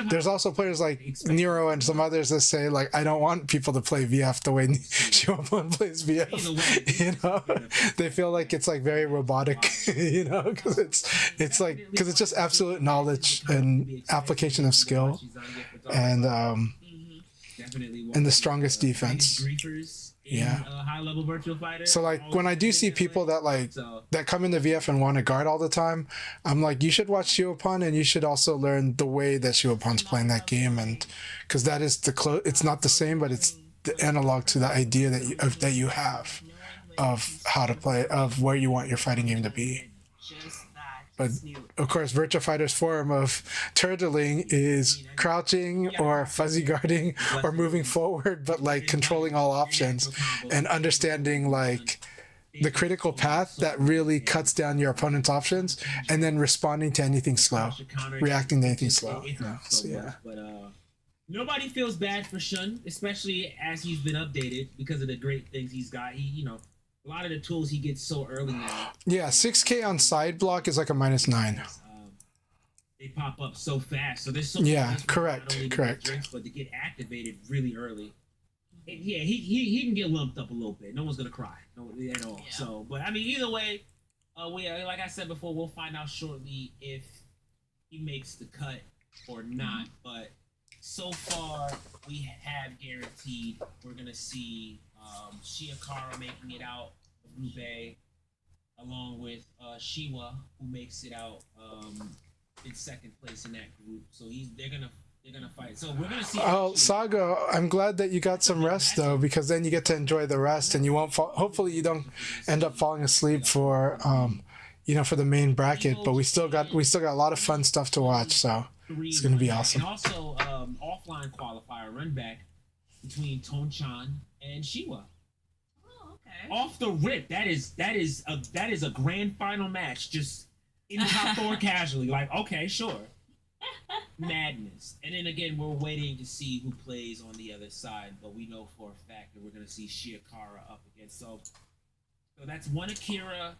S1: There's also players like Nero and some others that say like, I don't want people to play VF the way Shiwapon plays VF. You know, they feel like it's like very robotic. You know, because it's just absolute knowledge and application of skill, and the strongest defense.
S2: High level virtual fighter.
S1: So like when I do see people that that come into VF and want to guard all the time, I'm like, you should watch Shiwapon and you should also learn the way that Shiwapon's playing that game, and because that is it's not the same, but it's the analog to the idea that you have of how to play, of where you want your fighting game to be. But of course, Virtua Fighter's form of turtling is crouching or fuzzy guarding or moving forward, but like controlling all options and understanding like the critical path that really cuts down your opponent's options, and then responding to anything slow, reacting to anything slow. So, yeah.
S2: But nobody feels bad for Shun, especially as he's been updated because of the great things he's got. A lot of the tools he gets so early now.
S1: Yeah, 6K on side block is like a -9.
S2: They pop up so fast. So there's so
S1: correct.
S2: Drinks, but they get activated really early. And he can get lumped up a little bit. No one's gonna cry, at all. Yeah. So, but I mean, either way, like I said before, we'll find out shortly if he makes the cut or not. But so far, we have guaranteed we're gonna see Shiakara making it out of Group A, along with Shiwa, who makes it out in second place in that group. So they're gonna fight. So we're gonna see.
S1: Oh, Sago, I'm glad that you got some rest though, because then you get to enjoy the rest, and you won't fall. Hopefully, you don't end up falling asleep for for the main bracket. But we still got a lot of fun stuff to watch. So it's gonna be awesome.
S2: And also, offline qualifier run back between Tonchan and Shiwa.
S5: Oh, okay.
S2: Off the rip, that is a grand final match, just in top four casually. Like, okay, sure. Madness. And then again, we're waiting to see who plays on the other side, but we know for a fact that we're gonna see Shiakara up against. So that's one Akira,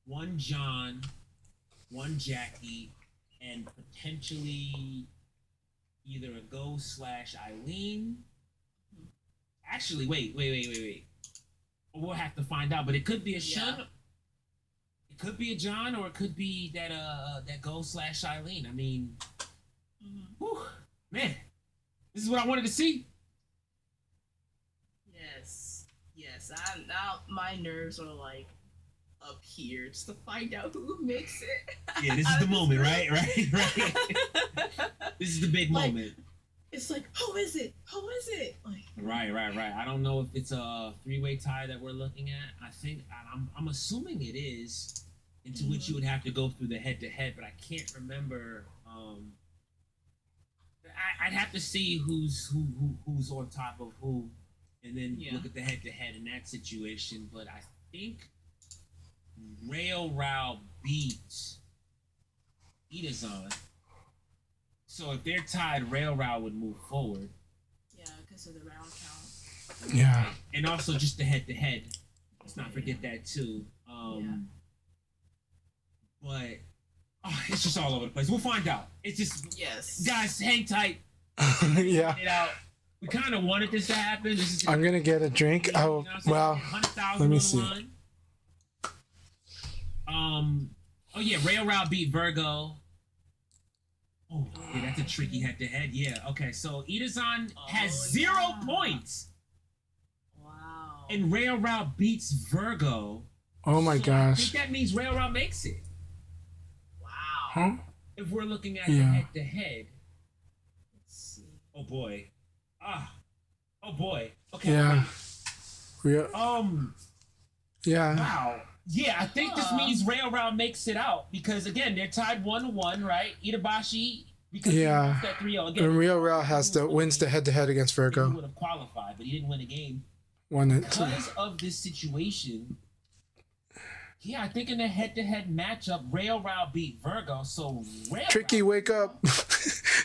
S2: one John, one Jackie, and potentially either a Go/Eileen. Actually, wait. We'll have to find out, but it could be a Shun. It could be a John, or it could be that Go/Eileen. I mean, whew, man, this is what I wanted to see.
S5: Yes. Now my nerves are like up here just to find out who makes it.
S2: Yeah, this is the moment, right? This is the big moment.
S5: It's like, who is it? Like,
S2: right. I don't know if it's a three-way tie that we're looking at. I think I'm assuming it is, into which you would have to go through the head-to-head, but I can't remember. I'd have to see who's on top of who, and then look at the head-to-head in that situation. But I think Rail Rao beats Itazan. So if they're tied, Rail Rao would move forward.
S5: Yeah, because of the round count.
S1: Yeah.
S2: And also just the head-to-head. Let's not forget that too. But it's just all over the place. We'll find out. It's just guys, hang tight.
S1: Yeah.
S2: It out. We kind of wanted this to happen.
S1: I'm gonna get a drink. Oh well. Let me see.
S2: Rail Rao beat Virgo. Oh, yeah, that's a tricky head-to-head. Yeah, okay. So Itazan has 0 points.
S5: Wow.
S2: And Rail Rao beats Virgo.
S1: Oh my gosh.
S2: I think that means Rail Rao makes it.
S5: Wow.
S1: Huh?
S2: If we're looking at the head-to-head.
S5: Let's see.
S2: Oh boy. Oh boy. Okay.
S1: Yeah. Yeah.
S2: Wow. Yeah, I think this means Rail Rao makes it out because again they're tied 1-1, right? Itabashi Because
S1: Yeah.
S2: he lost that 3-0. Again,
S1: And Rio Rao wins the head-to-head against
S2: he
S1: Virgo.
S2: would have qualified, but he didn't win the game.
S1: Won it.
S2: Because of this situation, yeah, I think in the head-to-head matchup, Rail Rao beat Virgo, so Rail
S1: Tricky,
S2: Rao-
S1: wake up.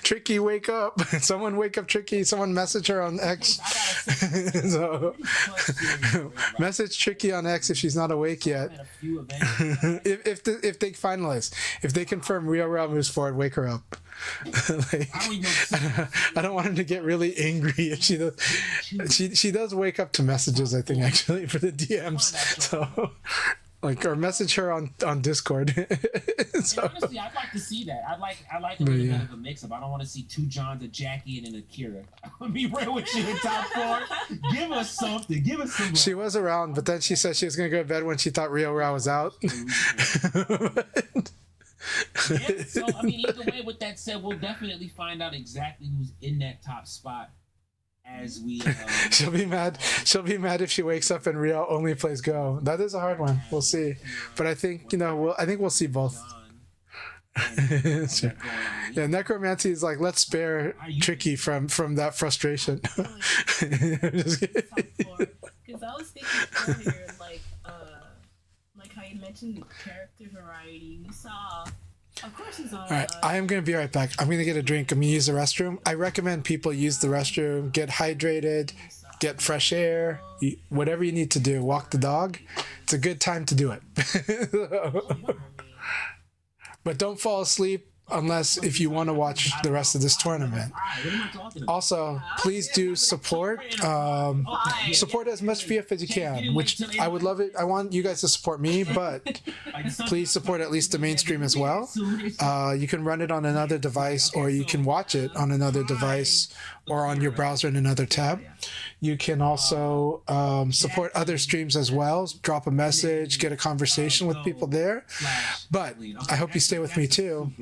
S1: Tricky, wake up. Someone wake up Tricky. Someone message her on X.
S2: I gotta say,
S1: So,
S2: pretty clutch series, Rail Rao.
S1: message Tricky on X if she's not awake yet.
S2: Had a few events.
S1: If they finalize, if they confirm Rio Rao moves forward, wake her up. Like,
S2: I don't even know.
S1: I don't want him to get really angry if she does. She does wake up to messages, I think, actually, for the DMs. So, like, or message her on Discord. So,
S2: And honestly, I'd like to see that. I like a
S1: But
S2: little
S1: yeah.
S2: bit of a mix-up. I don't want to see two Johns, a Jackie, and an Akira. I'm gonna be real with you in top 4. Give us something. Give us some.
S1: she was around, but then she said she was going to go to bed when she thought Rio Rao was out.
S2: Yeah, so I mean, either way, with that said, we'll definitely find out exactly who's in that top spot as we.
S1: She'll be mad. She'll be mad if she wakes up and Rio only plays Go. That is a hard one. We'll see. But I think I think we'll see both. Sure. Yeah, necromancy is like, let's spare Tricky from that frustration. Just kidding.
S5: Because I was thinking earlier, like how you mentioned character variety. We saw, of course, he's on.
S1: All right, I am going to be right back. I'm going to get a drink. I'm going to use the restroom. I recommend people use the restroom, get hydrated, get fresh air, whatever you need to do. Walk the dog. It's a good time to do it. But don't fall asleep unless if you want to watch the rest of this tournament. Also, please do support support as much VF as you can, which I would love it. I want you guys to support me, but please support at least the mainstream as well. You can run it on another device, or you can watch it on another device or on your browser in another tab. You can also support other streams as well. Drop a message, get a conversation with people there. But I hope you stay with me too.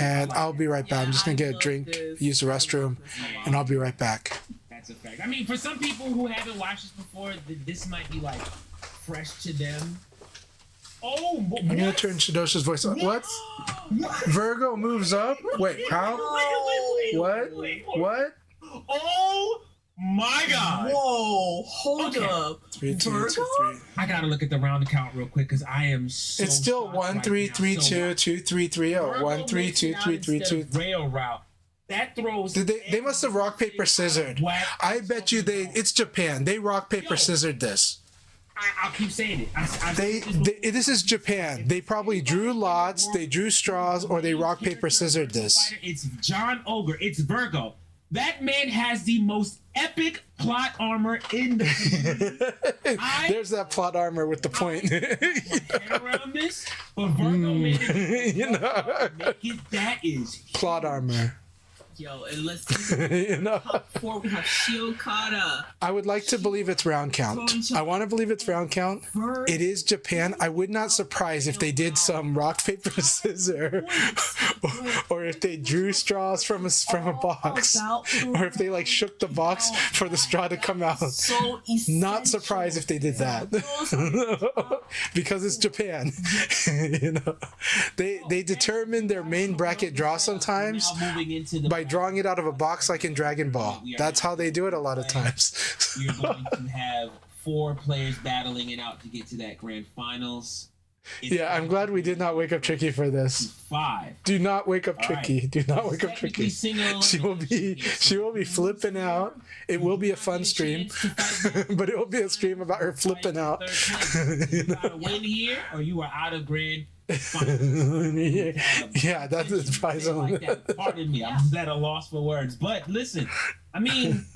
S1: And I'll be right back. I'm just going to get a drink, use the restroom, and I'll be right back.
S2: That's a fact. I mean, for some people who haven't watched this before, this might be like fresh to them. Oh,
S1: I'm going to turn Shadosha's voice on. What? Virgo moves up? Wait, how? What? What?
S2: Oh my God!
S5: Whoa! Hold
S2: Okay.
S5: up.
S1: 3, 2,
S5: Virgo?
S1: 2, 3.
S2: I gotta look at the round count real quick because I am so.
S1: It's still
S2: shocked
S1: 1
S2: right
S1: 3
S2: now.
S1: 3
S2: So
S1: 2 2 3 3 0.
S2: Virgo
S1: 1 3
S2: makes
S1: 2
S2: it out
S1: 3 3 2.
S2: instead of Rail route. That throws.
S1: Did they must have rock paper scissored.
S2: Whack.
S1: I bet you it's Japan. They rock paper
S2: Yo.
S1: scissored this.
S2: I'll keep saying it.
S1: This is Japan. They probably drew lots, they drew straws, or they rock paper scissored this.
S2: It's John Ogre. It's Virgo. That man has the most epic plot armor in the community.
S1: There's that plot armor with the point.
S2: Head around this, but Virgo made it.
S1: You know,
S2: Make it. That is
S1: plot armor.
S5: Yo, and let's see.
S1: You know,
S5: Top 4, we have Shiokata.
S1: I would like to believe it's round count. I want to believe it's round count. It is Japan. I would not surprise if they did some rock paper scissor, or if they drew straws from a box, or if they like shook the box for the straw to come out.
S5: So
S1: Not surprised if they did that. Because it's Japan. You know, they determine their main bracket draw sometimes
S2: now moving into the
S1: by drawing it out of a box like in Dragon Ball. That's how they do it a lot of times.
S2: You're going to have 4 players battling it out to get to that grand finals. It's
S1: Yeah, I'm glad we did not wake up Tricky for this.
S2: 5.
S1: Do not wake up Tricky. Do not wake up
S2: Technically
S1: Tricky.
S2: single
S1: She will be flipping out. It will be a fun stream, but it will be a stream about her flipping out.
S2: You gotta win here, or you are out of grand.
S1: Yeah, that's the prize on
S2: Like that. Pardon me, I'm at a loss for words. But listen, I mean,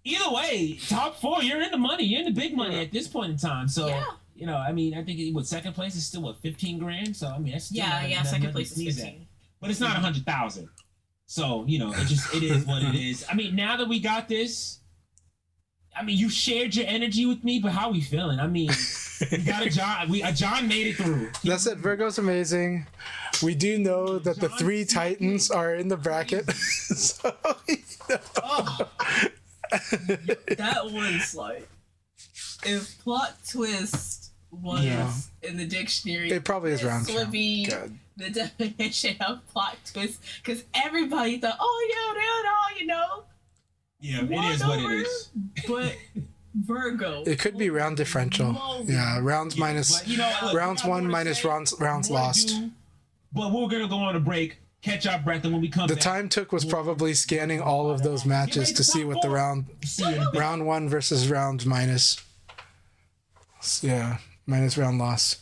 S2: either way, top 4, you're in the money. You're in the big money at this point in time. So, you know, I mean, I think second place is still 15 grand. So I mean, that's still
S5: second place is 15.
S2: But it's not 100,000. So you know, it is what it is. I mean, now that we got this. I mean, you shared your energy with me, but how are we feeling? I mean, we got a John. John made it through.
S1: That's it. Virgo's amazing. We do know that the 3 Titans are in the bracket. So, you know.
S2: Oh,
S5: That was like, if plot twist
S4: was
S1: Yeah.
S4: in the dictionary.
S1: It probably is round
S4: This
S1: count.
S4: would be
S1: Good.
S4: the definition of plot twist, because everybody thought, oh yeah, you know,
S2: Yeah,
S4: one
S2: it is what
S4: over,
S2: it is.
S4: But Virgo.
S1: It could be round differential.
S4: Moly.
S1: Yeah, rounds
S2: Yeah,
S1: minus
S2: but, you know, look,
S1: rounds
S2: we got
S1: one
S2: more to
S1: minus
S2: say,
S1: rounds
S2: more to
S1: lost.
S2: do, but we're gonna go on a break, catch our breath, and when we come
S1: The
S2: back,
S1: time took was probably scanning all of those matches to see what the
S2: see you in a bit.
S1: round one versus round minus. Yeah, minus round loss.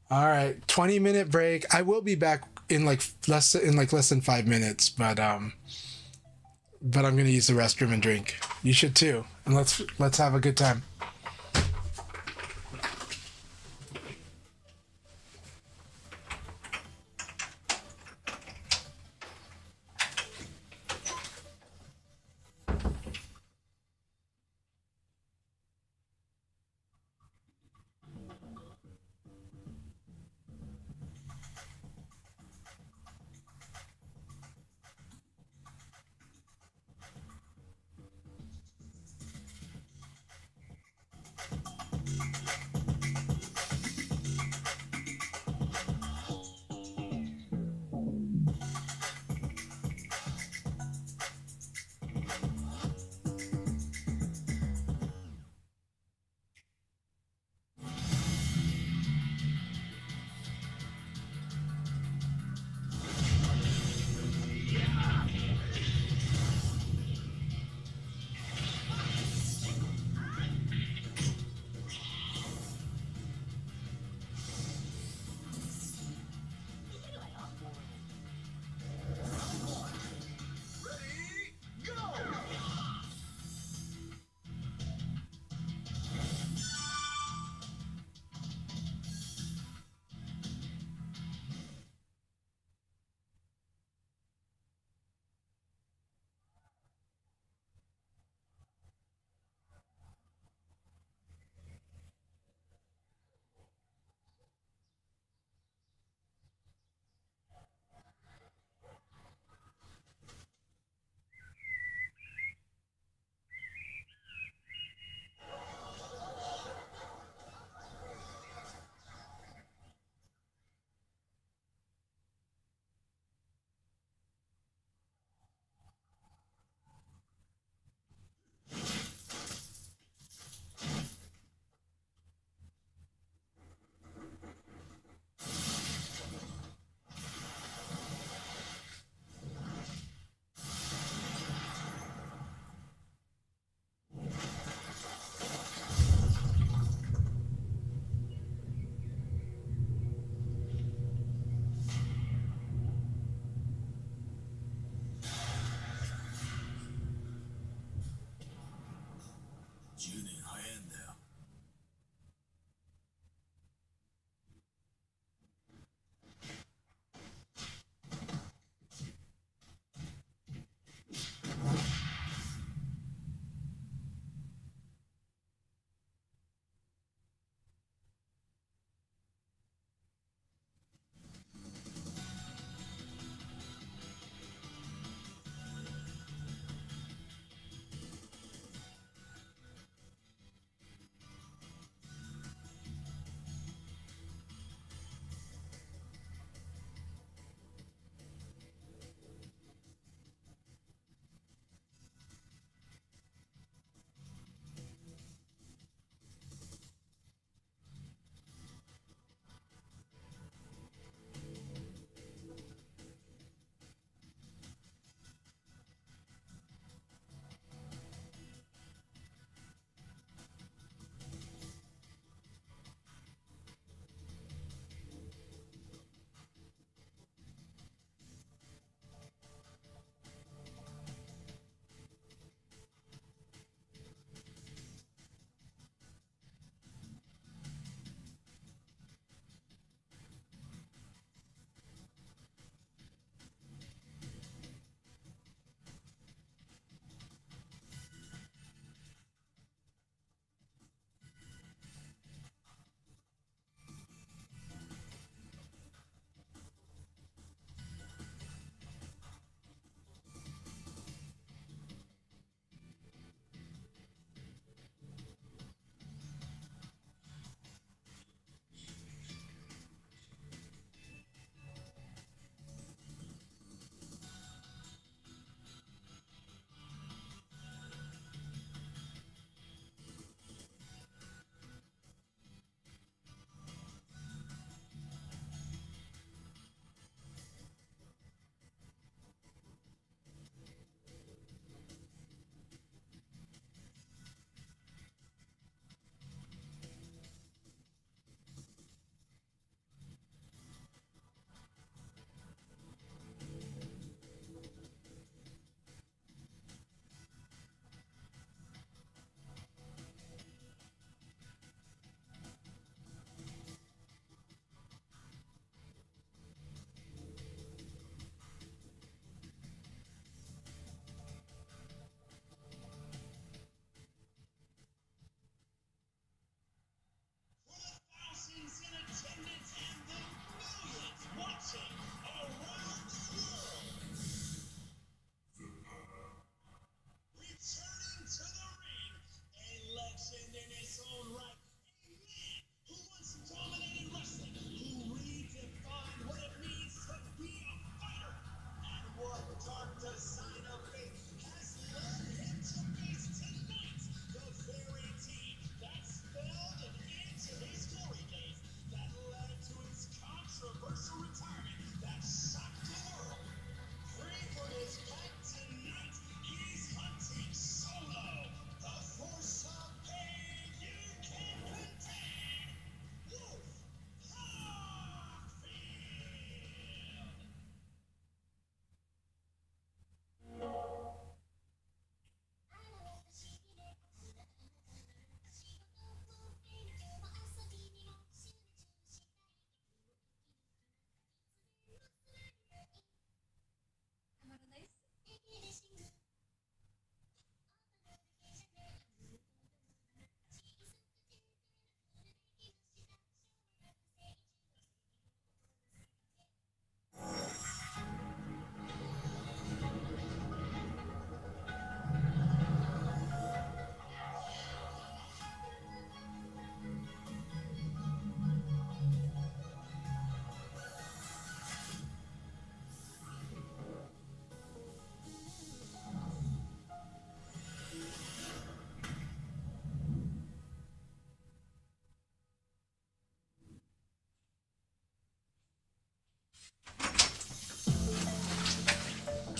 S1: All right, 20-minute break. I will be back in less than 5 minutes, but I'm gonna use the restroom and drink. You should too, and let's have a good time.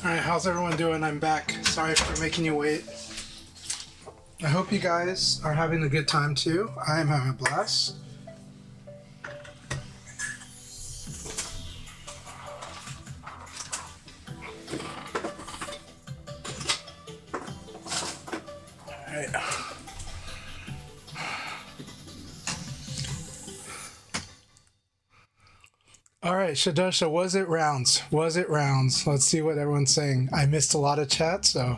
S1: Alright, how's everyone doing? I'm back. Sorry for making you wait. I hope you guys are having a good time too. I am having a blast. Alright. Alright, Shadosha, was it rounds? Was it rounds? Let's see what everyone's saying. I missed a lot of chat, so...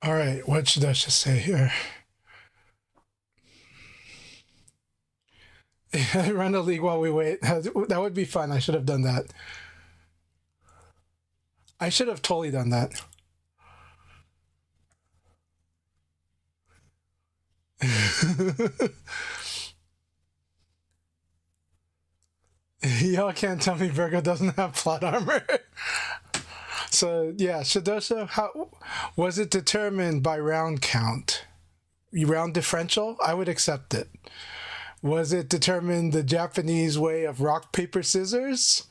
S1: All right, what should I just say here? Run the league while we wait. That would be fun. I should have done that. I should have totally done that. Y'all can't tell me Virgo doesn't have plot armor. So yeah, Shadosha, how was it determined by round count? Round differential? I would accept it. Was it determined the Japanese way of rock, paper, scissors?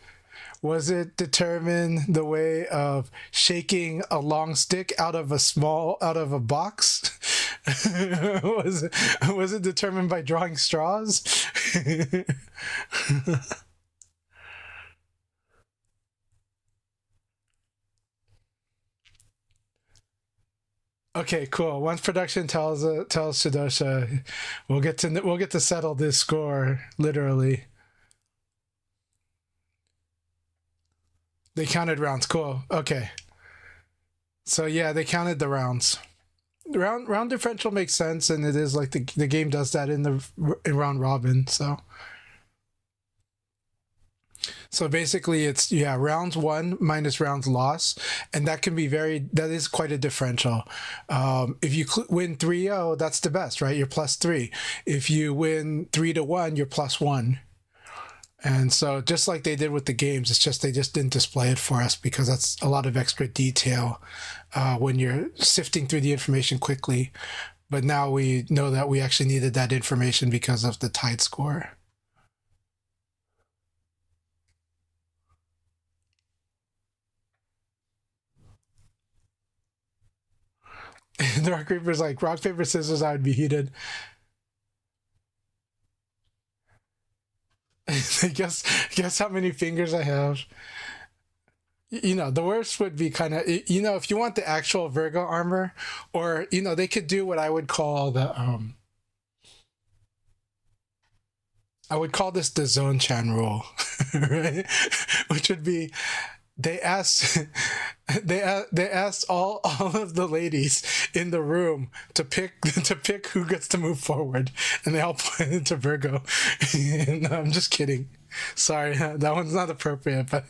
S1: Was it determined the way of shaking a long stick out of a box? Was it determined by drawing straws? Okay, cool. Once production tells Shadosha, we'll get to settle this score literally. They counted rounds. Cool. Okay. So yeah, they counted the rounds. Round differential makes sense, and it is like the game does that in round robin. So basically it's, yeah, rounds won minus rounds lost, and that is quite a differential. If you win 3-0, that's the best, right? You're +3. If you win 3-1, you're +1. And so just like they did with the games, it's just they just didn't display it for us because that's a lot of extra detail when you're sifting through the information quickly. But now we know that we actually needed that information because of the tied score. The Rock Reaper's like, rock, paper, scissors, I would be heated. guess how many fingers I have. You know, the worst would be kind of, you know, if you want the actual Virgo armor, or, you know, they could do what I would call I would call this the Zone Chan rule, right? Which would be, they asked all of the ladies in the room to pick who gets to move forward, and they all pointed to Virgo. No, I'm just kidding. Sorry, that one's not appropriate, but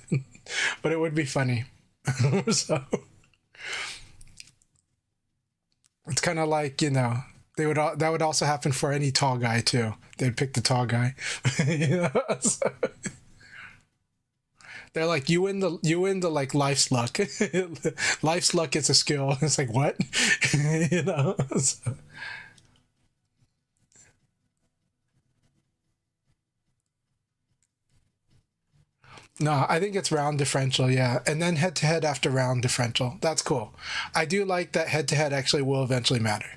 S1: it would be funny. So it's kind of like, you know, that would also happen for any tall guy too. They'd pick the tall guy. You know? So, they're like, you win the like life's luck. Life's luck is a skill. It's like, what? You know? So. No, I think it's round differential, yeah. And then head-to-head after round differential. That's cool. I do like that head-to-head actually will eventually matter.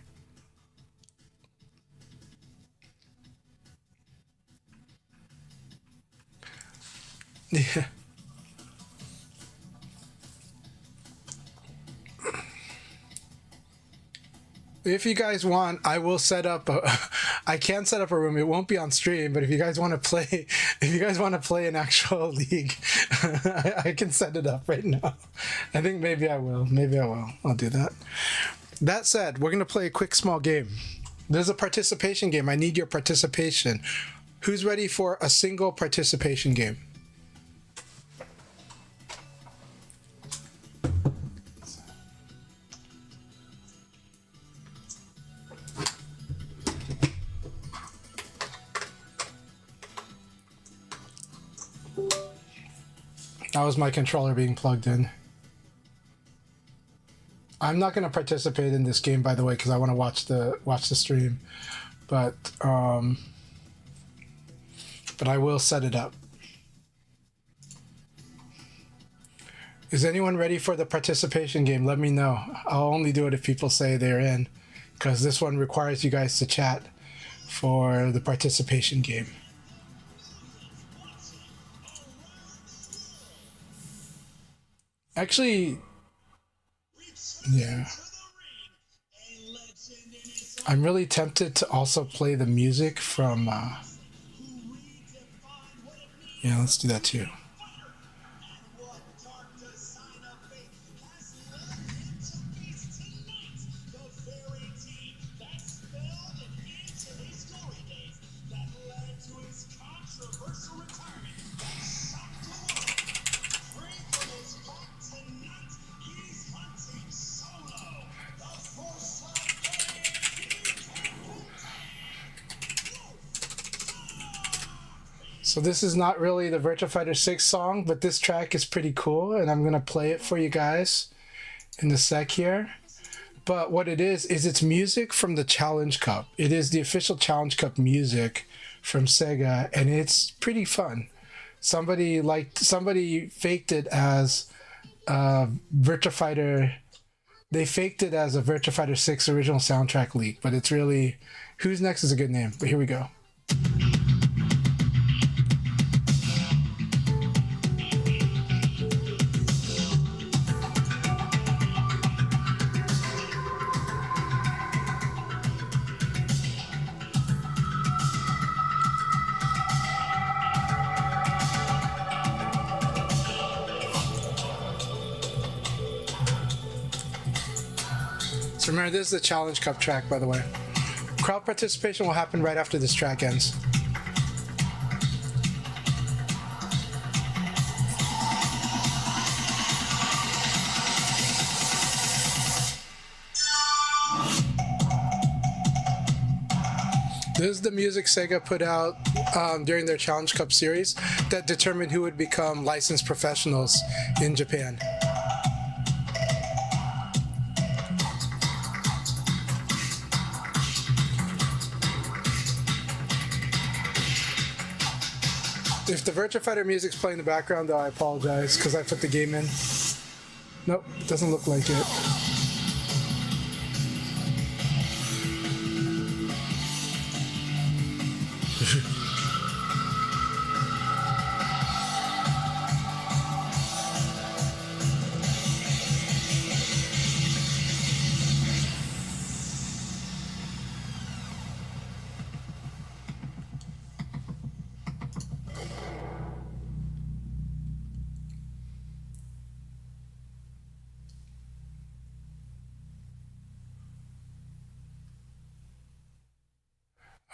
S1: Yeah. If you guys want, I will set up I can set up a room. It won't be on stream, but if you guys want to play an actual league, I can set it up right now. I think maybe I will. I'll do that. That said, we're going to play a quick small game. There's a participation game. I need your participation. Who's ready for a single participation game? That was my controller being plugged in. I'm not going to participate in this game, by the way, because I want to watch the stream. But I will set it up. Is anyone ready for the participation game? Let me know. I'll only do it if people say they're in, because this one requires you guys to chat for the participation game. Actually, yeah. I'm really tempted to also play the music from, yeah, let's do that too. So this is not really the Virtua Fighter 6 song, but this track is pretty cool, and I'm going to play it for you guys in a sec here. But what it is it's music from the Challenge Cup. It is the official Challenge Cup music from Sega, and it's pretty fun. Somebody faked it as Virtua Fighter. They faked it as a Virtua Fighter 6 original soundtrack leak, but it's really Who's Next is a good name. But here we go. So remember, this is the Challenge Cup track, by the way. Crowd participation will happen right after this track ends. This is the music Sega put out during their Challenge Cup series that determined who would become licensed professionals in Japan. If the Virtua Fighter music's playing in the background, though, I apologize, because I put the game in. Nope, doesn't look like it.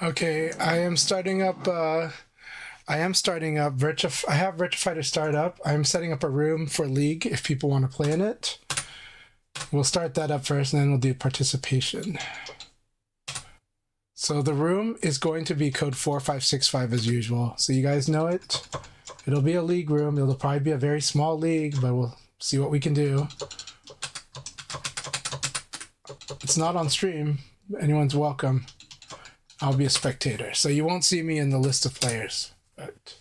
S1: Okay, I am starting up Virtua. I have Virtua Fighter start up. I'm setting up a room for League if people want to play in it. We'll start that up first, and then we'll do participation. So the room is going to be code 4565 as usual. So you guys know it. It'll be a League room. It'll probably be a very small League, but we'll see what we can do. It's not on stream. Anyone's welcome. I'll be a spectator, so you won't see me in the list of players. But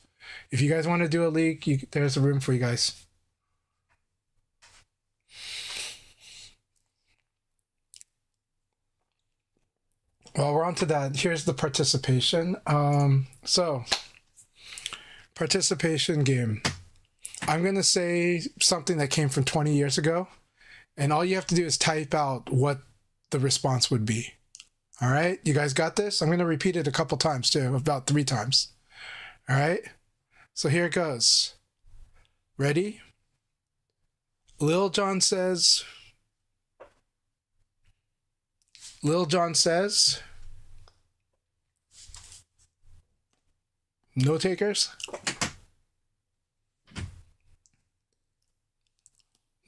S1: if you guys want to do a league, there's a room for you guys. Well, we're on to that. Here's the participation. So, participation game. I'm going to say something that came from 20 years ago, and all you have to do is type out what the response would be. All right, you guys got this? I'm going to repeat it a couple times too, about 3 times. All right, so here it goes. Ready? Lil Jon says, no takers?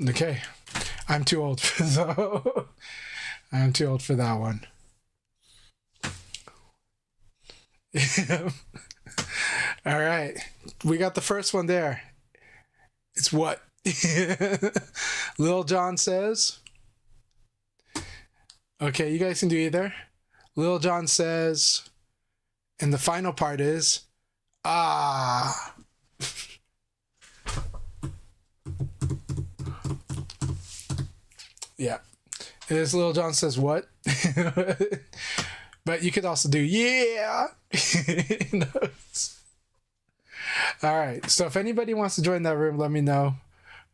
S1: Okay, I'm too old for so I'm too old for that one. All right, we got the first one there. It's what? Lil John says. Okay, you guys can do either. Lil John says, and the final part is, ah. Yeah. It is Lil John says what? But you could also do, yeah. All right. So if anybody wants to join that room, let me know.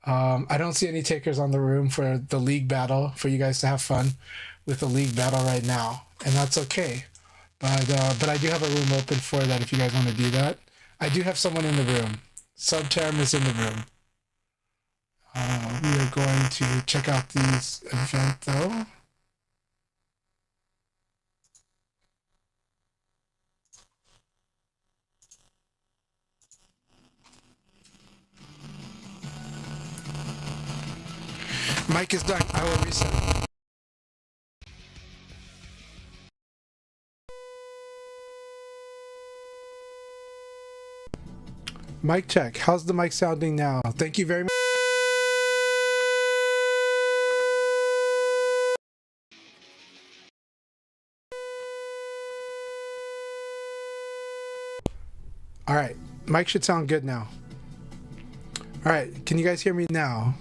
S1: I don't see any takers on the room for the league battle for you guys to have fun with the league battle right now, and that's okay. But I do have a room open for that if you guys want to do that. I do have someone in the room. Subterm is in the room. We are going to check out these event though. Mic is done. I will reset. Mic check. How's the mic sounding now? Thank you very much. All right. Mic should sound good now. All right. Can you guys hear me now?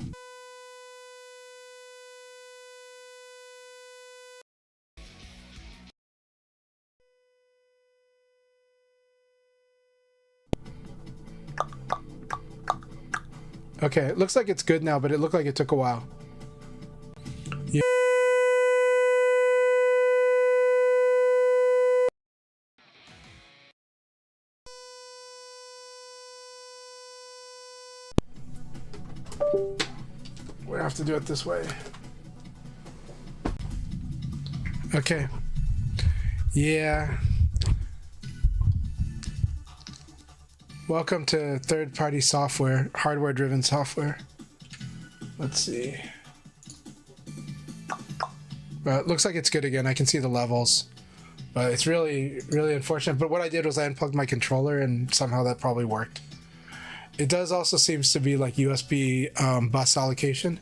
S1: Okay, it looks like it's good now, but it looked like it took a while. Yeah. We have to do it this way. Okay. Yeah. Welcome to third-party software, hardware-driven software. Let's see. But it looks like it's good again. I can see the levels, but it's really, really unfortunate. But what I did was I unplugged my controller, and somehow that probably worked. It does also seems to be like USB bus allocation,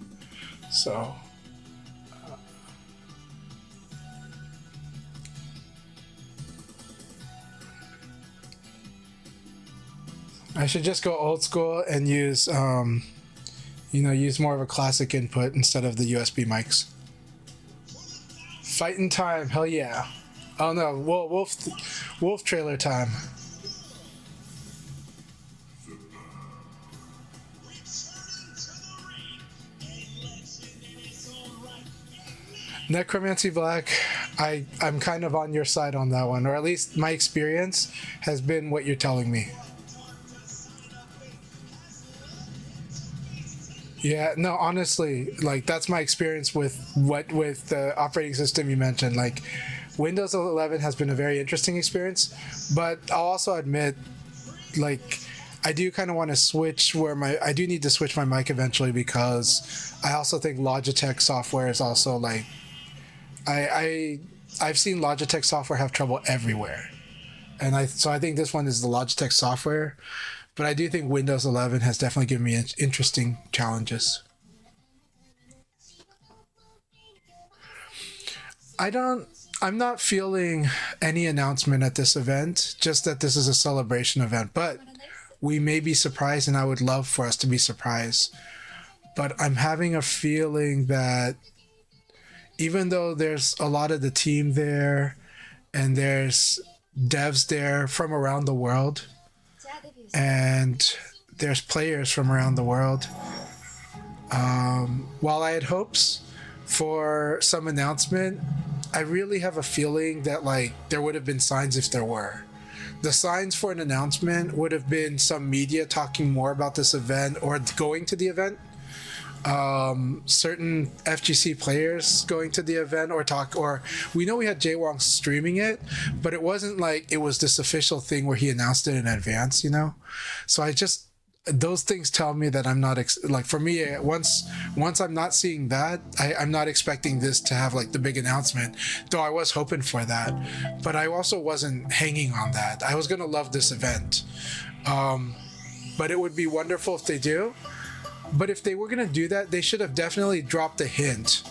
S1: so. I should just go old school and use, use more of a classic input instead of the USB mics. Fighting time, hell yeah! Oh no, wolf trailer time. Necromancy Black, I'm kind of on your side on that one, or at least my experience has been what you're telling me. Yeah, no, honestly, like that's my experience with the operating system you mentioned. Like Windows 11 has been a very interesting experience, but I'll also admit, like I do kind of want to switch I do need to switch my mic eventually, because I also think Logitech software is also like, I've seen Logitech software have trouble everywhere. And so I think this one is the Logitech software. But I do think Windows 11 has definitely given me interesting challenges. I'm not feeling any announcement at this event, just that this is a celebration event. But we may be surprised, and I would love for us to be surprised. But I'm having a feeling that even though there's a lot of the team there, and there's devs there from around the world, and there's players from around the world. While I had hopes for some announcement, I really have a feeling that like there would have been signs if there were. The signs for an announcement would have been some media talking more about this event or going to the event. Certain FGC players going to the event or we know we had Jay Wong streaming it, but it wasn't like it was this official thing where he announced it in advance, so those things tell me that I'm not like, for me, once I'm not seeing that, I'm not expecting this to have like the big announcement, though I was hoping for that, but I also wasn't hanging on that. I was gonna love this event, but it would be wonderful if they do. But if they were gonna do that, they should have definitely dropped a hint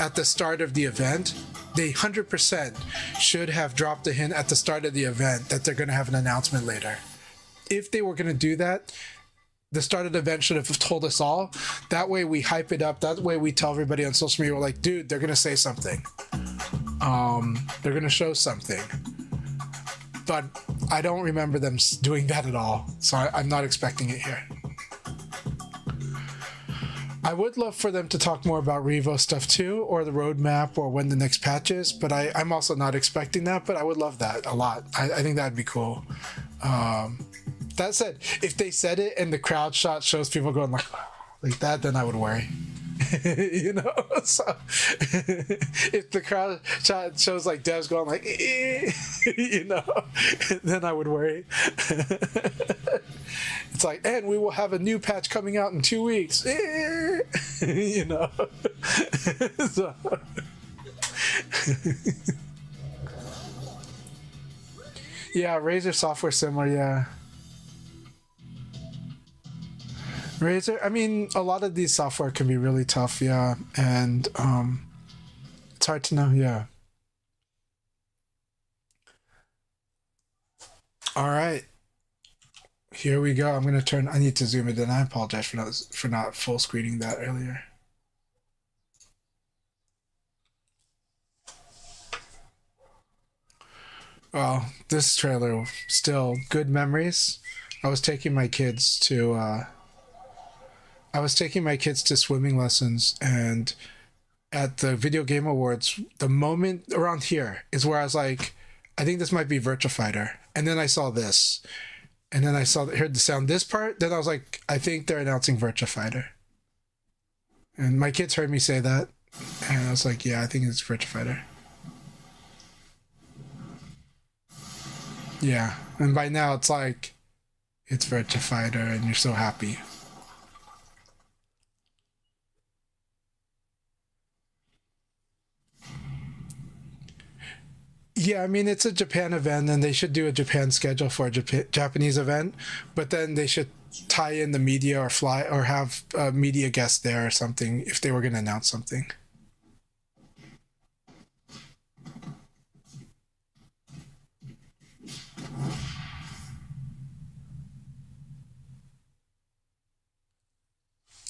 S1: at the start of the event. They 100% should have dropped a hint at the start of the event that they're gonna have an announcement later. If they were gonna do that, the start of the event should have told us all. That way we hype it up. That way we tell everybody on social media, we're like, dude, they're gonna say something. They're gonna show something. But I don't remember them doing that at all. So I'm not expecting it here. I would love for them to talk more about Revo stuff too, or the roadmap, or when the next patch is, but I'm also not expecting that, but I would love that a lot. I think that'd be cool. That said, if they said it and the crowd shot shows people going like that, then I would worry. You know? So if the crowd shot shows like devs going like, you know, then I would worry. It's like, and we will have a new patch coming out in 2 weeks. You know? So. Yeah, Razer software similar, yeah. Razer, I mean, a lot of these software can be really tough, yeah, and it's hard to know, yeah. All right, here we go. I'm gonna turn. I need to zoom it in. I apologize for not full screening that earlier. Well, this trailer still good memories. I was taking my kids to swimming lessons, and at the Video Game Awards, the moment around here is where I was like, I think this might be Virtua Fighter. And then I saw this, and then heard the sound this part. Then I was like, I think they're announcing Virtua Fighter. And my kids heard me say that, and I was like, yeah, I think it's Virtua Fighter. Yeah, and by now it's like, it's Virtua Fighter, and you're so happy. Yeah, I mean, it's a Japan event, and they should do a Japan schedule for a Japanese event, but then they should tie in the media or have a media guest there or something if they were going to announce something.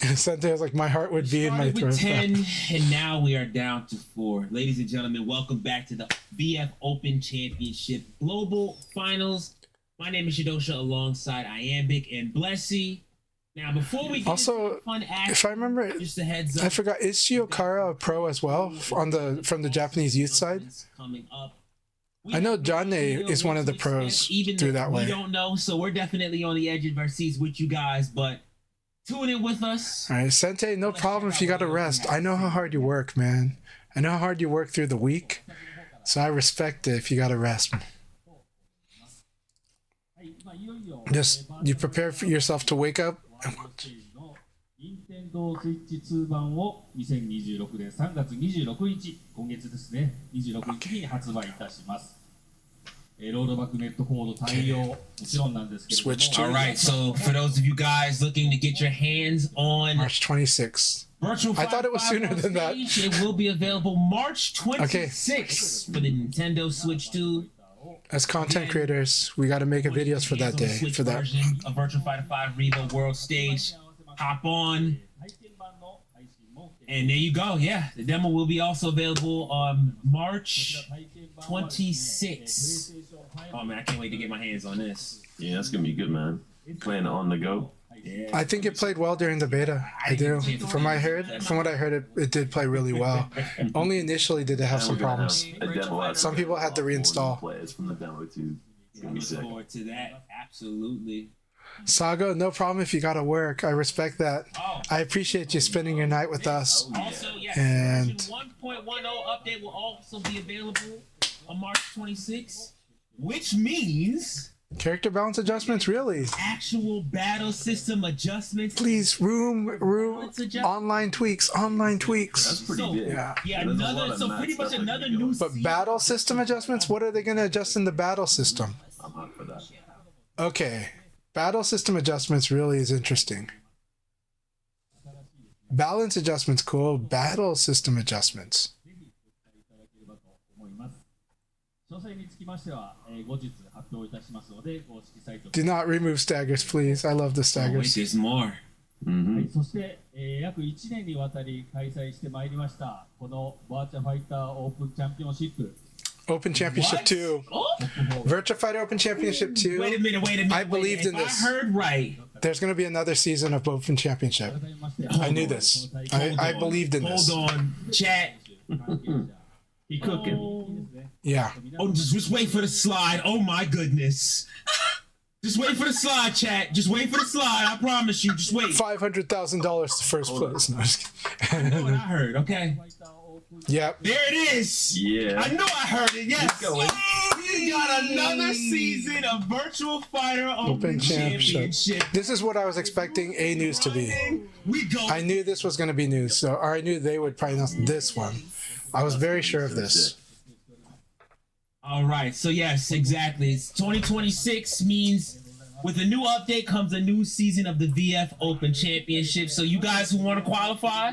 S1: Sente was like, my heart would be in my throat.
S2: 10, and now we are down to 4. Ladies and gentlemen, welcome back to the VF Open Championship Global Finals. My name is Shadosha alongside Iambic and Blessy. Now, before we get
S1: also,
S2: into the fun action,
S1: if I remember,
S2: just a heads up,
S1: I forgot, is Shiokara a pro as well from the Japanese youth side?
S2: Coming up.
S1: I know Jane is one of the pros through that way.
S2: We don't know, so we're definitely on the edge of our seats with you guys, but tune in with us.
S1: All right, Sente, no problem if you got to rest. I know how hard you work, man. I know how hard you work through the week, so I respect it if you got to rest. Just, you prepare for yourself to wake up and watch.
S7: 任天堂スイッチ2版を2026年3月26日、今月ですね、26日に発売いたします。ロードバックネットコード対応もちろんなんですけれども。
S2: All right, so for those of you guys looking to get your hands on
S1: March 26th.
S2: Virtual
S1: I thought it was sooner than that.
S2: It will be available March 26th for the Nintendo Switch 2.
S1: As content creators, we got to make a videos for that day, for that.
S2: Of Virtual Fighter 5 Revo World Stage. Hop on. And there you go. Yeah, the demo will be also available on March 26th. Oh man, I can't wait to get my hands on this.
S3: Yeah, that's gonna be good, man. Playing it on the go.
S2: Yeah.
S1: I think it played well during the beta. I do. From what I heard, it did play really well. Only initially did it have some problems. Some people had to reinstall.
S3: Players from the demo too. It's gonna be sick.
S2: Look forward to that. Absolutely.
S1: Sago, no problem if you gotta work. I respect that. I appreciate you spending your night with us.
S2: Also, yes,
S1: And
S2: version 1.10 update will also be available on March 26th, which means
S1: character balance adjustments, really?
S2: actual battle system adjustments.
S1: Please, room, online tweaks.
S3: That's pretty
S2: So,
S3: big.
S1: Yeah.
S2: Yeah,
S3: There's a lot of
S2: so
S3: mad
S2: pretty much
S3: stuff that
S2: another
S3: can go.
S2: new.
S1: But battle system adjustments? What are they gonna adjust in the battle system?
S3: I'm hot for that.
S1: Okay, battle system adjustments really is interesting. Balance adjustments, cool. Battle system adjustments.
S7: ぜひご期待いただければと思います。詳細につきましては、後日発表いたしますので、公式サイト
S1: Do not remove staggers, please. I love the
S2: Oh, wait,
S1: staggers.
S2: there's more.
S7: はい、そして、約1年にわたり開催してまいりましたこのバーチャファイターオープンチャンピオンシップ
S1: Open Championship
S2: What?
S1: 2.
S2: Oh,
S1: Virtua Fighter Open Championship 2.
S2: wait a minute.
S1: I believed in
S2: If
S1: this.
S2: I heard right.
S1: There's going to be another season of Open Championship.
S7: 改めまして
S1: I knew this. I believed in this.
S2: Hold on, chat.
S3: He cooking.
S1: Yeah.
S2: Oh, just wait for the slide. Oh my goodness. Just wait for the slide, chat. Just wait for the slide. I promise you. Just wait.
S1: $500,000 to first place. No, just
S2: You know what I
S1: kidding.
S2: heard, okay?
S1: Yep.
S2: There it is.
S3: Yeah.
S2: I know I heard it. Yes.
S3: Keep going.
S2: We got another season of Virtual Fighter Open
S1: Open Championship.
S2: Championship.
S1: This is what I was expecting A news to be.
S2: We go.
S1: I knew this was going to be news, so or I knew they would probably announce this one. I was very sure of this.
S2: All right. So yes, exactly. It's 2026 means with a new update comes a new season of the VF Open Championship. So you guys who want to qualify,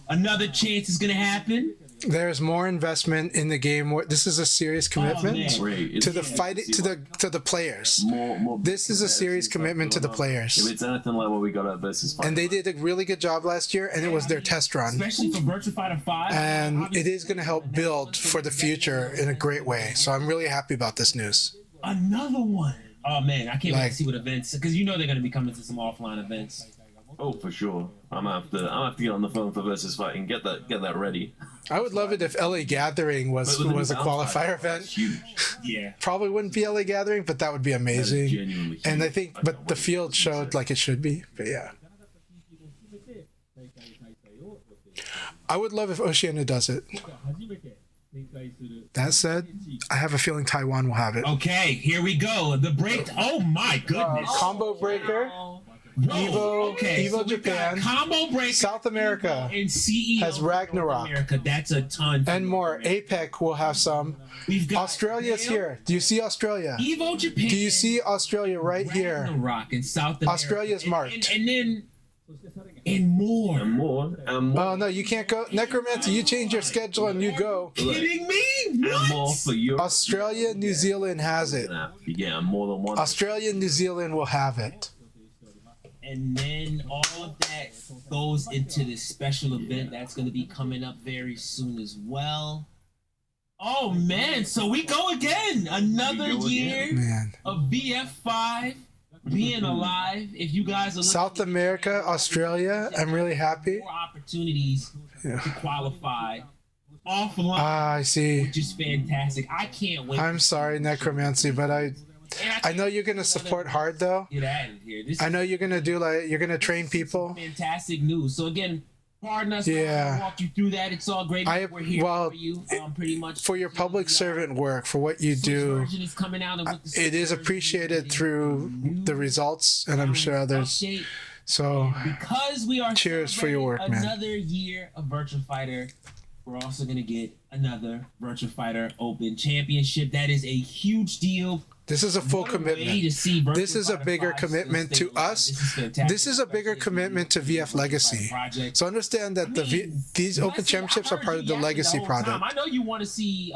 S2: another chance is gonna happen.
S1: There's more investment in the game. This is a serious commitment
S2: man.
S3: Great.
S1: to the fight to the players.
S3: More
S1: This is a serious commitment to the
S3: If
S1: players.
S3: it's anything like what we got at versus fight,
S1: And they did a really good job last year, and it was their test run.
S2: Especially for Virtua Fighter 5.
S1: And it is going to help build for the future in a great way. So I'm really happy about this news.
S2: Another one. Oh man, I can't wait
S1: Like-
S2: to see what events, because you know they're gonna be coming to some offline events.
S3: oh for sure. I'm gonna have to get on the phone for versus fight and get that ready.
S1: I would love it if LA Gathering was
S3: But with the
S1: a
S3: new
S1: qualifier
S3: bounce
S1: event.
S3: it's huge.
S2: Yeah.
S1: Probably wouldn't be LA Gathering, but that would be
S3: That is
S1: amazing.
S3: genuinely
S1: And I
S3: huge.
S1: think,
S3: can't
S1: but the
S3: wait.
S1: field showed like it should be. But yeah,
S7: 大会開催を予定しています。
S1: I would love if Oceania does it.
S7: 今回初めて展開する
S1: That said, I have a feeling Taiwan will have it.
S2: Okay, here we go. The break. Oh my goodness.
S1: Combo Breaker,
S2: Whoa,
S1: Evo
S2: so we've got
S1: Japan,
S2: Combo Break.
S1: South America
S2: And CEO
S1: has Ragnarok.
S2: America. That's a ton.
S1: and more. APEC will have some.
S2: We've got
S1: Australia's
S2: Yale,
S1: here. Do you see Australia?
S2: Evo Japan.
S1: Do you see Australia right here?
S2: Ragnarok in South America.
S1: Australia's marked.
S2: And then
S7: そしてさらに
S2: and more.
S3: And more. And more.
S1: Oh no, you can't go. Necromancer, you change your schedule and you go.
S2: Kidding me?
S3: And more
S2: What?
S3: for Europe.
S1: Australia, New Zealand has it.
S3: You're getting more than one.
S1: Australia, New Zealand will have it.
S2: And then all of that goes into this special event that's going to be coming up very soon as well. Oh man, so we go again. Another
S3: We go
S2: year
S3: again.
S1: Man.
S2: of VF5 being alive. If you guys are looking
S1: South America, Australia, I'm really happy.
S2: more opportunities
S1: Yeah.
S2: to qualify offline,
S1: Ah, I see.
S2: which is fantastic. I can't wait.
S1: I'm sorry, Necromancy, but I
S2: And
S1: know you're gonna support hard though.
S2: get out of here. This
S1: I know you're gonna do you're gonna train people.
S2: fantastic news. So again, pardon us.
S1: Yeah.
S2: I'll walk you through that. It's all great. We're here
S1: well,
S2: for you. Pretty much
S1: For your public servant work, for what you do,
S2: version is coming out, and with the
S1: it is
S2: version,
S1: appreciated
S2: getting
S1: through the results, and I'm sure others.
S2: update.
S1: So
S2: Because we are
S1: Cheers for your work,
S2: celebrating
S1: man.
S2: another year of Virtua Fighter, we're also gonna get another Virtua Fighter Open Championship. That is a huge deal.
S1: this is a full
S2: What a way
S1: commitment.
S2: to see Virtua
S1: This is a
S2: Fighter
S1: bigger
S2: 5 still
S1: commitment
S2: stay
S1: to
S2: alive.
S1: us.
S2: This is fantastic,
S1: This is a bigger
S2: especially
S1: commitment to
S2: the
S1: VF Legacy.
S2: project.
S1: So understand that these Open Championships are part of the Legacy project.
S2: I know you want to see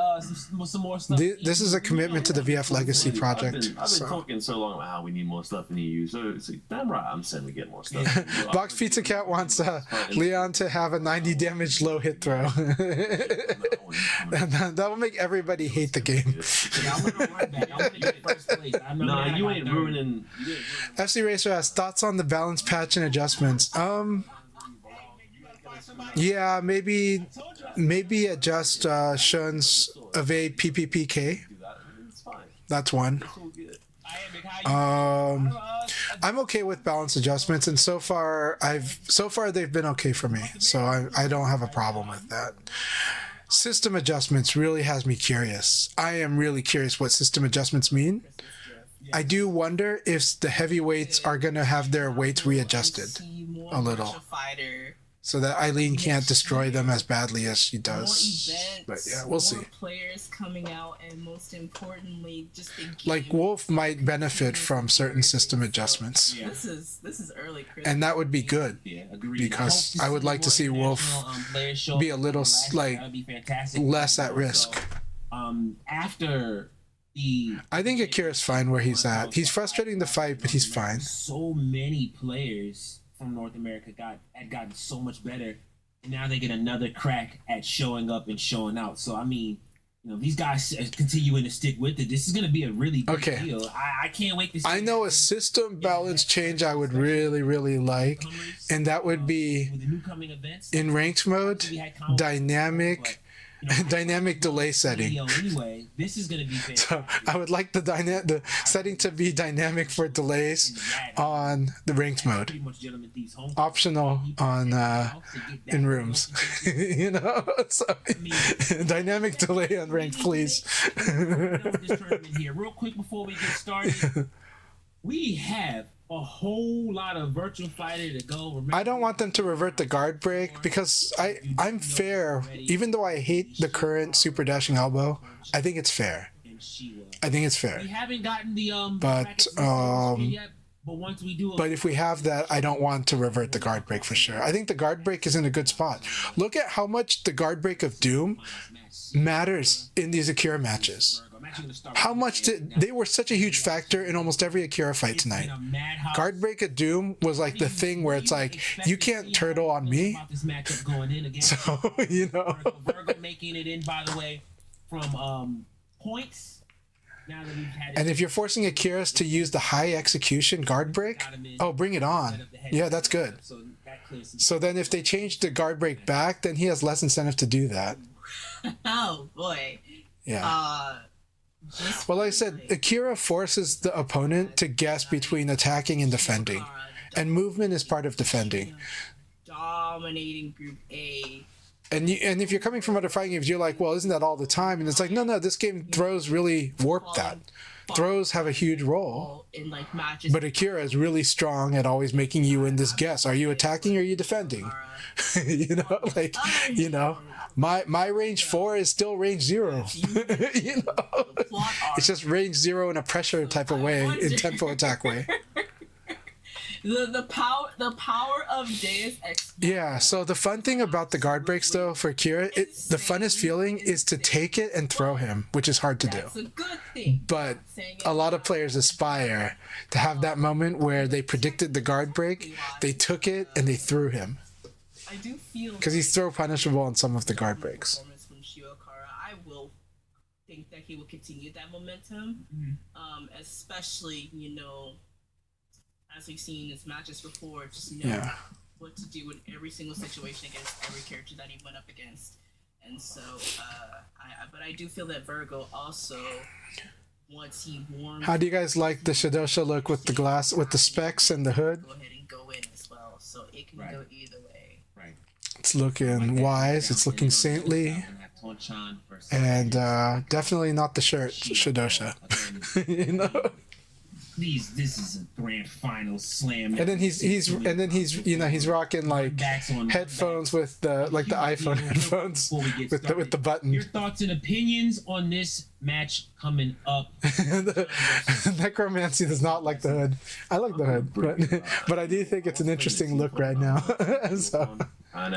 S2: some more stuff.
S1: This is a commitment to the VF Legacy project.
S3: I've been
S1: So.
S3: talking so long about how we need more stuff in EU. So it's like, damn right, I'm saying we get more stuff.
S1: Box Pizza Cat wants Leon to have a 90 damage low hit throw. That will make everybody hate the game.
S2: Yeah, I want to run back. I want to get first place. I know
S3: Nah,
S2: that
S3: you
S2: I
S3: ain't
S2: got third.
S3: ruining.
S1: FC Racer has thoughts on the balance patch and adjustments. Yeah, maybe adjust Shun's evade PPPK.
S3: Do that. It's fine.
S1: That's one.
S3: It's all good.
S1: I'm okay with balance adjustments, and so far they've been okay for me. So I don't have a problem with that. System adjustments really has me curious. I am really curious what system adjustments mean. I do wonder if the heavyweights are gonna have their weights readjusted
S4: See more
S1: a little.
S4: Virtua Fighter
S1: so that Eileen can't destroy them as badly as she
S4: More
S1: does.
S4: events,
S1: But yeah, we'll see.
S4: more players coming out, and most importantly, just the game.
S1: Like Wolf might benefit from certain system adjustments,
S3: Yeah.
S4: This is early Christmas.
S1: and that would be good.
S3: Yeah, agreed.
S1: Because I would like to see Wolf be a little like less at risk.
S2: After the,
S1: I think Akira's fine where he's at. He's frustrating the fight, but he's fine.
S2: so many players from North America had gotten so much better, and now they get another crack at showing up and showing out. So I mean, these guys continuing to stick with it. This is going to be a really big deal. I can't wait to see.
S1: I know a system balance change I would really, really like, and that would be
S2: with the new coming events
S1: in ranked mode,
S2: we had combos,
S1: dynamic dynamic delay setting.
S2: Anyway, this is going to be fantastic.
S1: So I would like the setting to be dynamic for delays on the ranked mode,
S2: Pretty much Gentleman Thieves home.
S1: optional on in rooms. So dynamic delay on ranked, please.
S2: This tournament here, real quick before we get started, we have a whole lot of virtual fighter to go. Remember,
S1: I don't want them to revert the guard break because I'm fair. Even though I hate the current super dashing elbow, I think it's fair. I think it's fair.
S2: We haven't gotten the
S1: But
S2: yet, but once we do,
S1: but if we have that, I don't want to revert the guard break for sure. I think the guard break is in a good spot. Look at how much the guard break of Doom matters in these Akira matches. How much they were such a huge factor in almost every Akira fight tonight. Guard break of Doom was like the thing where it's like, you can't turtle on me. So,
S2: Virgo making it in, by the way, from points. Now that we've had
S1: and if you're forcing Akira's to use the high execution guard break, oh, bring it on. Yeah, that's good. So then if they change the guard break back, then he has less incentive to do that.
S4: Oh boy.
S1: Yeah. Well, like I said, Akira forces the opponent to guess between attacking and defending. And movement is part of defending.
S4: Dominating Group A.
S1: And if you're coming from other fighting games, you're like, well, isn't that all the time? And it's like, no, this game throws really warp that. Throws have a huge role.
S4: In like matches.
S1: But Akira is really strong at always making you in this guess. Are you attacking or are you defending? My range 4 is still range 0. It's just range 0 in a pressure type of way, in tempo attack way.
S4: The power of Deus Ex.
S1: Yeah, so the fun thing about the guard breaks though for Akira, the funnest feeling is to take it and throw him, which is hard to do.
S4: That's a good thing.
S1: But a lot of players aspire to have that moment where they predicted the guard break, they took it and they threw him.
S4: I do feel
S1: because he's throw punishable on some of the guard breaks.
S4: From Shiokara, I will think that he will continue that momentum, especially as we've seen in his matches before, just know what to do in every single situation against every character that he went up against. And so, but I do feel that Virgo also, once he warms.
S1: How do you guys like the Shidosha look with the glass, with the specs and the hood?
S4: Go ahead and go in as well, so it can go either way. Right.
S1: It's looking wise. It's looking saintly. And definitely not the shirt Shidosha.
S2: Please, this is a grand final slam.
S1: And then he's rocking like headphones with the iPhone headphones with the button.
S2: Your thoughts and opinions on this match coming up?
S1: Necromancy does not like the hood. I like the hood, but I do think it's an interesting look right now. So.
S3: And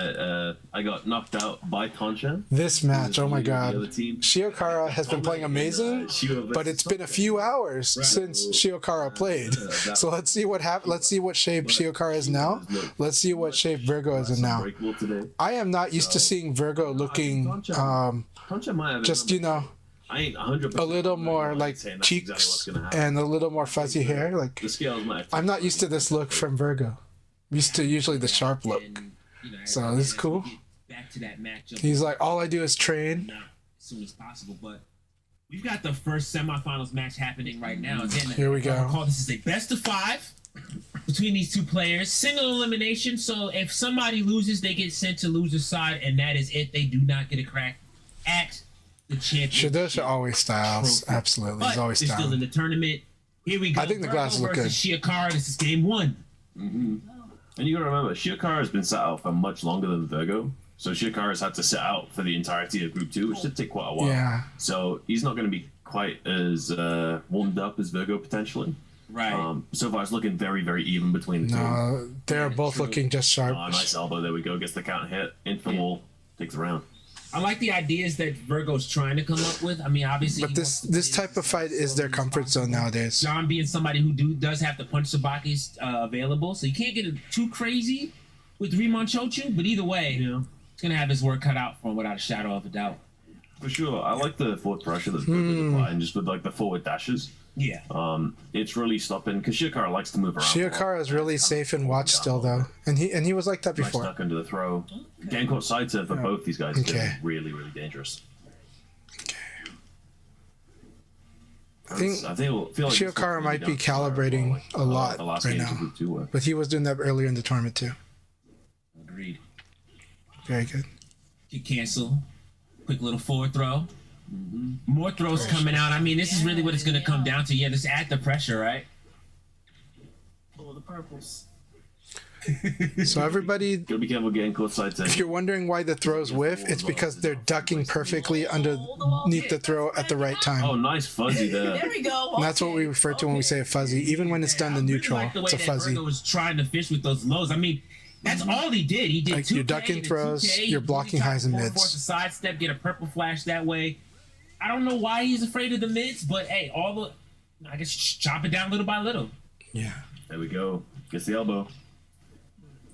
S3: I got knocked out by Tansha.
S1: This match, oh my god. Shiokara has been playing amazing, but it's been a few hours since Shiokara played. So let's see what happens. Let's see what shape Shiokara is now. Let's see what shape Virgo is in now. I am not used to seeing Virgo looking just, a little more like cheeks and a little more fuzzy hair. Like, I'm not used to this look from Virgo. I'm used to usually the sharp look. So this is cool.
S2: Back to that matchup.
S1: He's like, all I do is train.
S2: As soon as possible, but we've got the first semifinals match happening right now. Again,
S1: here we go.
S2: This is a best of 5 between these two players. Single elimination. So if somebody loses, they get sent to loser's side, and that is it. They do not get a crack at the championship.
S1: Shidosha always styles.
S2: Trophy.
S1: Absolutely,
S2: but
S1: he's always
S2: they're still in
S1: styling.
S2: the tournament. Here we go.
S1: I think the glasses look good.
S2: Shiokara. This is game 1.
S3: And you gotta remember, Shiokara has been sat out for much longer than Virgo. So Shiokara's had to sit out for the entirety of Group 2, which did take quite a while.
S1: Yeah.
S3: So he's not going to be quite as warmed up as Virgo, potentially.
S2: Right.
S3: So far, it's looking very, very even between the two.
S1: No, they're both
S2: true.
S1: looking just sharp.
S3: Nice elbow, there we go. Gets the count hit, into the wall, takes the round.
S2: I like the ideas that Virgo's trying to come up with. I mean, obviously,
S1: But
S2: he
S1: this
S2: wants to
S1: this
S2: be
S1: type of fight is their comfort zone nowadays.
S2: John being somebody who does have the punch sabakis available, so you can't get it too crazy with Rimonchochu. But either way, he's gonna have his work cut out for him without a shadow of a doubt.
S3: For sure. I like the forward pressure that Virgo's applying, just with like the forward dashes.
S2: Yeah.
S3: It's really stopping, because Shiokara likes to move around.
S1: Shiokara is really safe and watch still though, and he was like that
S3: Nice
S1: before.
S3: duck under the throw. Getting caught side turn for both these guys is
S1: Okay.
S3: really, really dangerous.
S1: I think
S3: I feel like
S1: Shiokara might be calibrating a lot
S3: the last
S1: right
S3: games of
S1: now,
S3: Group 2 were.
S1: but he was doing that earlier in the tournament too.
S2: Agreed.
S1: Very good.
S2: Kick cancel. Quick little forward throw. More throws coming out. I mean, this is really what it's going to come down to. Yeah, just add the pressure, right?
S5: Oh, the purples.
S1: So everybody,
S3: Gotta be careful getting caught side turn.
S1: if you're wondering why the throws whiff, it's because they're ducking perfectly underneath the throw at the right
S3: Oh,
S1: time.
S3: nice fuzzy there.
S5: There we go.
S1: And that's what we refer to when we say a fuzzy. Even when it's done to neutral,
S2: I really like the way
S1: it's a
S2: that
S1: fuzzy.
S2: Virgo was trying to fish with those lows. I mean, that's all he did. He did
S1: Like,
S2: 2K
S1: you're ducking
S2: and a
S1: throws,
S2: 2K.
S1: you're blocking highs and
S2: Force
S1: mids.
S2: a sidestep, get a purple flash that way. I don't know why he's afraid of the mids, but hey, I guess chop it down little by little.
S1: Yeah.
S3: There we go. Gets the elbow.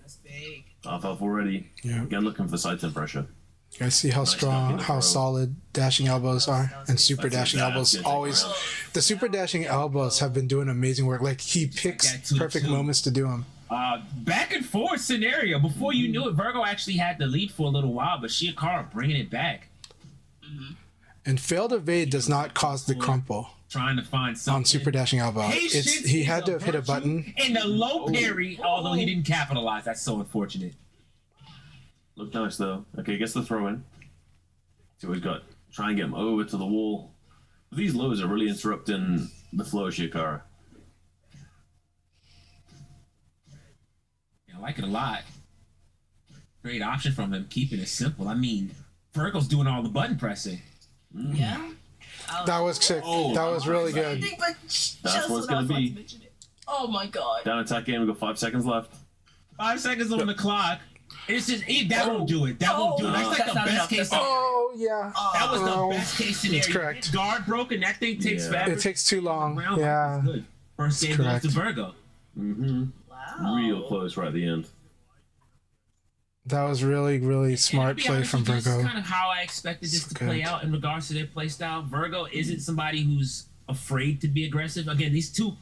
S5: That's big.
S3: Half elf already.
S1: Yeah.
S3: Again, looking for side turn pressure.
S1: You guys see how
S3: Nice
S1: strong,
S3: duck in
S1: how
S3: the throw.
S1: solid dashing elbows are, and super
S3: That's
S1: dashing
S3: it.
S1: elbows
S3: That's
S1: always.
S3: good.
S1: The super dashing elbows have been doing amazing work. Like he picks
S2: that 2-2.
S1: perfect moments to do them.
S2: Back and forth scenario. Before you knew it, Virgo actually had the lead for a little while, but Shiokara bringing it back,
S1: And failed evade does not cause the crumple
S2: trying to find something.
S1: on super dashing elbow.
S2: Patience
S1: He
S2: is
S1: had to have hit a
S2: virtue,
S1: button.
S2: and the low parry, although he didn't capitalize. That's so unfortunate.
S3: Looked nice though. Okay, gets the throw in. See what he's got. Try and get him over to the wall. These lows are really interrupting the flow of Shiokara.
S2: Yeah, I like it a lot. Great option from him, keeping it simple. I mean, Virgo's doing all the button pressing.
S5: Yeah.
S1: That was sick. That was really good.
S3: That's what it's gonna be.
S5: Oh my god.
S3: Down attack game, we got 5 seconds left.
S2: 5 seconds on the clock. It's just that won't do it. That won't do it. That's like
S5: That's
S2: the
S5: not
S2: best
S5: enough.
S2: case.
S5: That's not-
S1: Oh yeah.
S2: That was
S1: Oh,
S2: the best case scenario.
S1: that's correct.
S2: You get guard broken. That thing takes
S3: Yeah.
S2: forever.
S1: It takes too long.
S2: Round,
S1: Yeah.
S2: it's good. First game goes
S1: correct.
S2: to Virgo.
S3: Mm-hmm.
S5: Wow.
S3: Real close right at the end.
S1: That was really, really smart play from
S2: This is
S1: Virgo.
S2: kind of how I expected this to
S1: Good.
S2: play out in regards to their play style. Virgo isn't somebody who's afraid to be aggressive. Again, these two,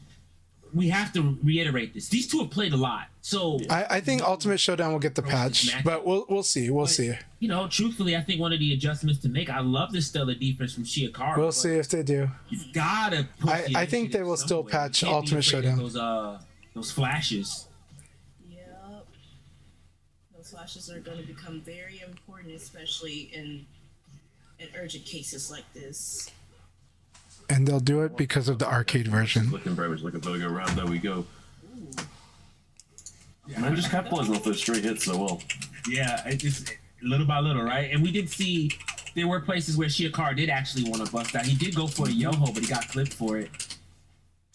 S2: we have to reiterate this. These two have played a lot. So,
S1: I think Ultimate Showdown will get the patch, but we'll see. We'll see.
S2: you know, truthfully, I think one of the adjustments to make, I love the stellar defense from Shiokara.
S1: We'll
S2: but
S1: see if they do.
S2: You've gotta put
S1: I think they will still patch Ultimate Showdown.
S2: Those flashes.
S5: Yep. Those flashes are going to become very important, especially in urgent cases like this.
S1: And they'll do it because of the arcade version.
S3: Looking very much like a Virgo round. There we go. Man, just capitalizing off those straight hits so well.
S2: Yeah, it just little by little, right? And we did see there were places where Shiokara did actually want to bust out. He did go for a Yoho, but he got clipped for it.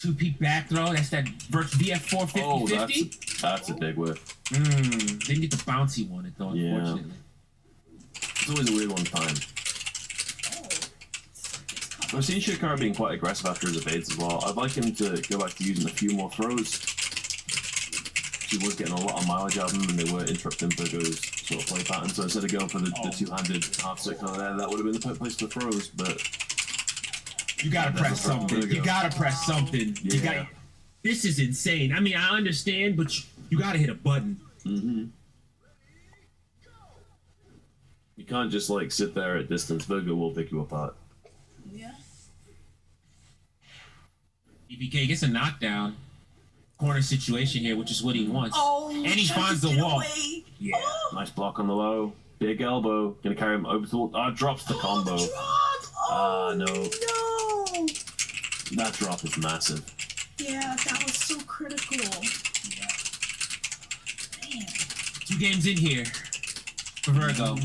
S2: 2-peak back throw. That's that VF 450
S3: Oh,
S2: 50.
S3: that's a big whiff.
S2: Didn't get the bounce he wanted though,
S3: Yeah.
S2: unfortunately.
S3: It's always a weird one time. I've seen Shiokara being quite aggressive after his evades as well. I'd like him to go back to using a few more throws. He was getting a lot of mileage out of them, and they were interrupting Virgo's sort of play pattern. So instead of going for the two-handed half circle there, that would have been the perfect place for throws. But
S2: You gotta
S3: That's
S2: press
S3: a problem.
S2: something. You gotta press something. You
S3: Yeah.
S2: got. This is insane. I mean, I understand, but you gotta hit a button.
S3: you can't just like sit there at distance. Virgo will pick you apart.
S5: Yeah.
S2: EPK gets a knockdown. Corner situation here, which is what he wants.
S5: Oh,
S2: and he
S5: tried to
S2: finds the
S5: get
S2: wall.
S5: away.
S2: Yeah.
S3: Nice block on the low. Big elbow. Gonna carry him over to the wall. Drops the combo.
S5: The drop. Oh,
S3: no.
S5: no.
S3: That drop is massive.
S5: Yeah, that was so critical.
S2: 2 games in here for Virgo.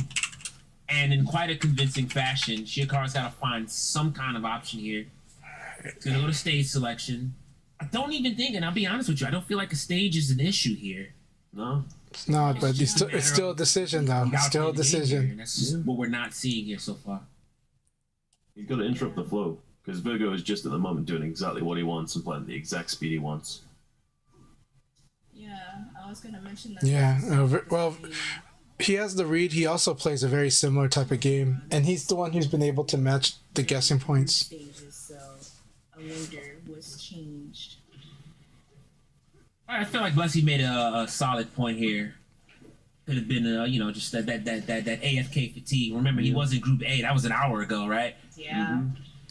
S2: And in quite a convincing fashion, Shiokara's got to find some kind of option here. He's going to go to stage selection. I don't even think, and I'll be honest with you, I don't feel like a stage is an issue here.
S3: No.
S1: It's not, but it's still a decision, though. Still a decision.
S2: That's just what we're not seeing here so far.
S3: He's got to interrupt the flow, because Virgo is just at the moment doing exactly what he wants and playing the exact speed he wants.
S4: Yeah, I was gonna mention that.
S1: Yeah, well, he has the read. He also plays a very similar type of game, and he's the one who's been able to match the guessing points.
S5: Stages, so a loader was changed.
S2: I feel like Blessy made a solid point here. Could have been, just that AFK fatigue. Remember, he was in Group A. That was an hour ago, right?
S4: Yeah.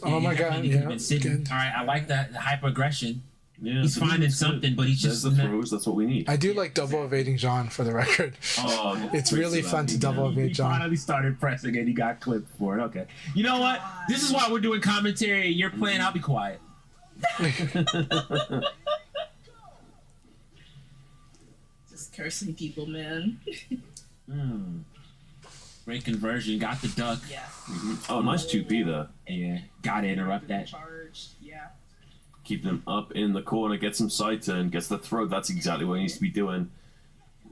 S1: Oh my God!
S2: He could have been sitting.
S1: Good.
S2: All right, I like that the hyper aggression.
S3: Yeah,
S2: He's finding something, but he's
S3: There's
S2: just
S3: the throws. That's what we need.
S1: I do like double evading John, for the record.
S3: Oh,
S1: It's really fun to double evade
S2: He
S1: John.
S2: finally started pressing and he got clipped for it. Okay. You know what? This is why we're doing commentary. You're playing. I'll be quiet.
S4: Just cursing people, man.
S2: Great conversion. Got the duck.
S4: Yeah.
S3: Oh, nice 2P there.
S2: Yeah. Got to interrupt that.
S4: Charged. Yeah.
S3: Keep them up in the corner, gets some side turn, gets the throw. That's exactly what he needs to be doing.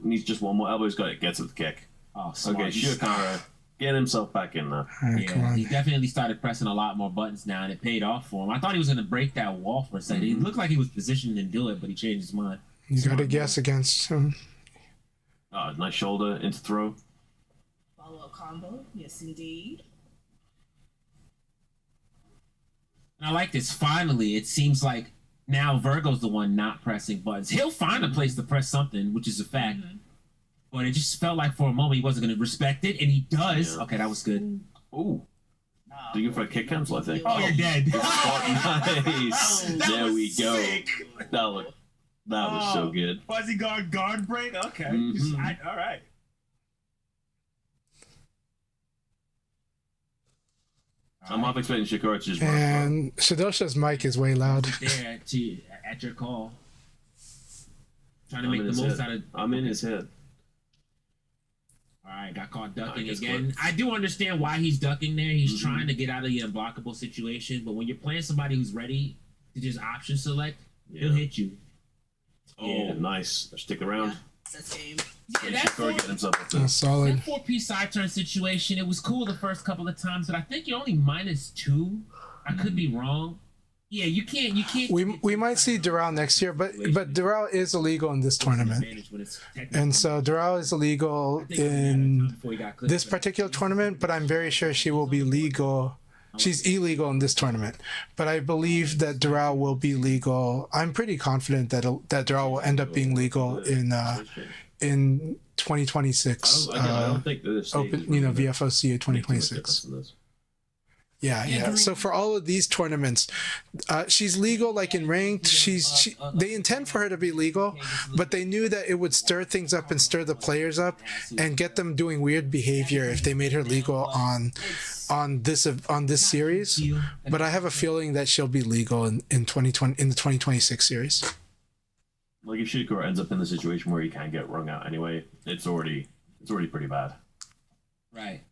S3: Needs just one more elbow. He's got it. Gets with the kick.
S2: Oh, smart.
S3: Okay, Shiokara getting himself back in there.
S1: All right, come
S2: Yeah,
S1: on.
S2: he definitely started pressing a lot more buttons now, and it paid off for him. I thought he was going to break that wall for a second. It looked like he was positioned to do it, but he changed his mind.
S1: You got to guess against him.
S3: Nice shoulder into throw.
S4: Follow-up combo. Yes, indeed.
S2: And I like this. Finally, it seems like now Virgo's the one not pressing buttons. He'll find a place to press something, which is a fact. But it just felt like for a moment he wasn't going to respect it, and he does.
S3: Yeah.
S2: Okay, that was good.
S3: Ooh. Do you go for a kick cancel, I think?
S2: Oh, you're dead.
S3: Nice. There we go.
S2: Sick.
S3: That was so good.
S2: Fuzzy guard break? Okay. All right.
S3: I'm half expecting Shikara to just run.
S1: And Shadosha's mic is way loud.
S2: There at your call. Trying to make the most out of.
S3: I'm in his head.
S2: All right, got caught ducking
S3: gets
S2: again.
S3: clipped.
S2: I do understand why he's ducking there. He's trying to get out of the unblockable situation, but when you're playing somebody who's ready to just option select, he'll hit you.
S3: Oh, nice. Stick around.
S4: That's game.
S2: Yeah, that
S3: Shikara getting himself up there.
S1: That's solid.
S2: That 4P side turn situation, it was cool the first couple of times, but I think you're only -2. I could be wrong. Yeah, you can't.
S1: We might see Doral next year, but Doral is illegal in this tournament. And so Doral is illegal in this particular tournament, but I'm very sure she will be legal. She's illegal in this tournament, but I believe that Doral will be legal. I'm pretty confident that Doral will end up being legal in 2026.
S3: I don't think this
S1: Open, VFOC 2026. Yeah. So for all of these tournaments, she's legal. Like in ranked, they intend for her to be legal, but they knew that it would stir things up and stir the players up, and get them doing weird behavior if they made her legal on this series. But I have a feeling that she'll be legal in 2020 in the 2026 series.
S3: Like if Shikara ends up in the situation where he can't get wrung out anyway, it's already pretty bad.
S2: Right.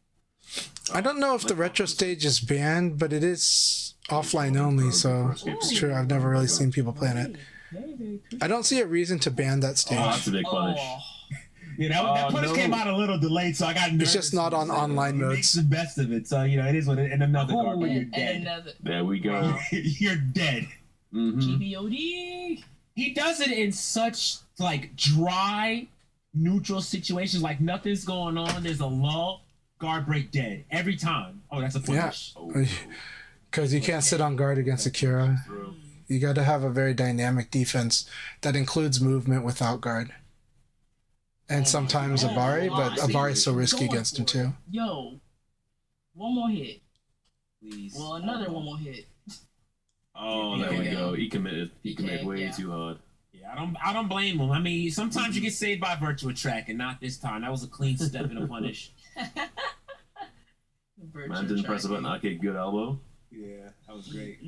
S1: I don't know if the retro stage is banned, but it is offline only, so it's true. I've never really seen people playing it. I don't see a reason to ban that stage.
S3: Oh, that's a big punish.
S2: Yeah, that punish came out a little delayed, so I got nervous.
S1: It's just not on online
S2: It makes
S1: modes.
S2: the best of it, so it is what it. And another guard, but you're
S4: And
S2: dead.
S4: another.
S3: There we go.
S2: You're dead.
S4: GBOD.
S2: He does it in such dry, neutral situations, like nothing's going on. There's a lull. Guard break dead every time. Oh, that's a punish.
S1: Because you can't sit on guard against Akira. You got to have a very dynamic defense that includes movement without guard. And sometimes Abari, but Abari's so risky against him too.
S5: Yo, one more hit.
S2: Please.
S5: Well, another one more hit.
S3: Oh, there we go. He committed. He committed way
S5: Yeah.
S3: too hard.
S2: Yeah, I don't blame him. I mean, sometimes you get saved by virtua track, and not this time. That was a clean step and a punish.
S3: Man didn't press a button. Okay, good elbow.
S2: Yeah, that was great.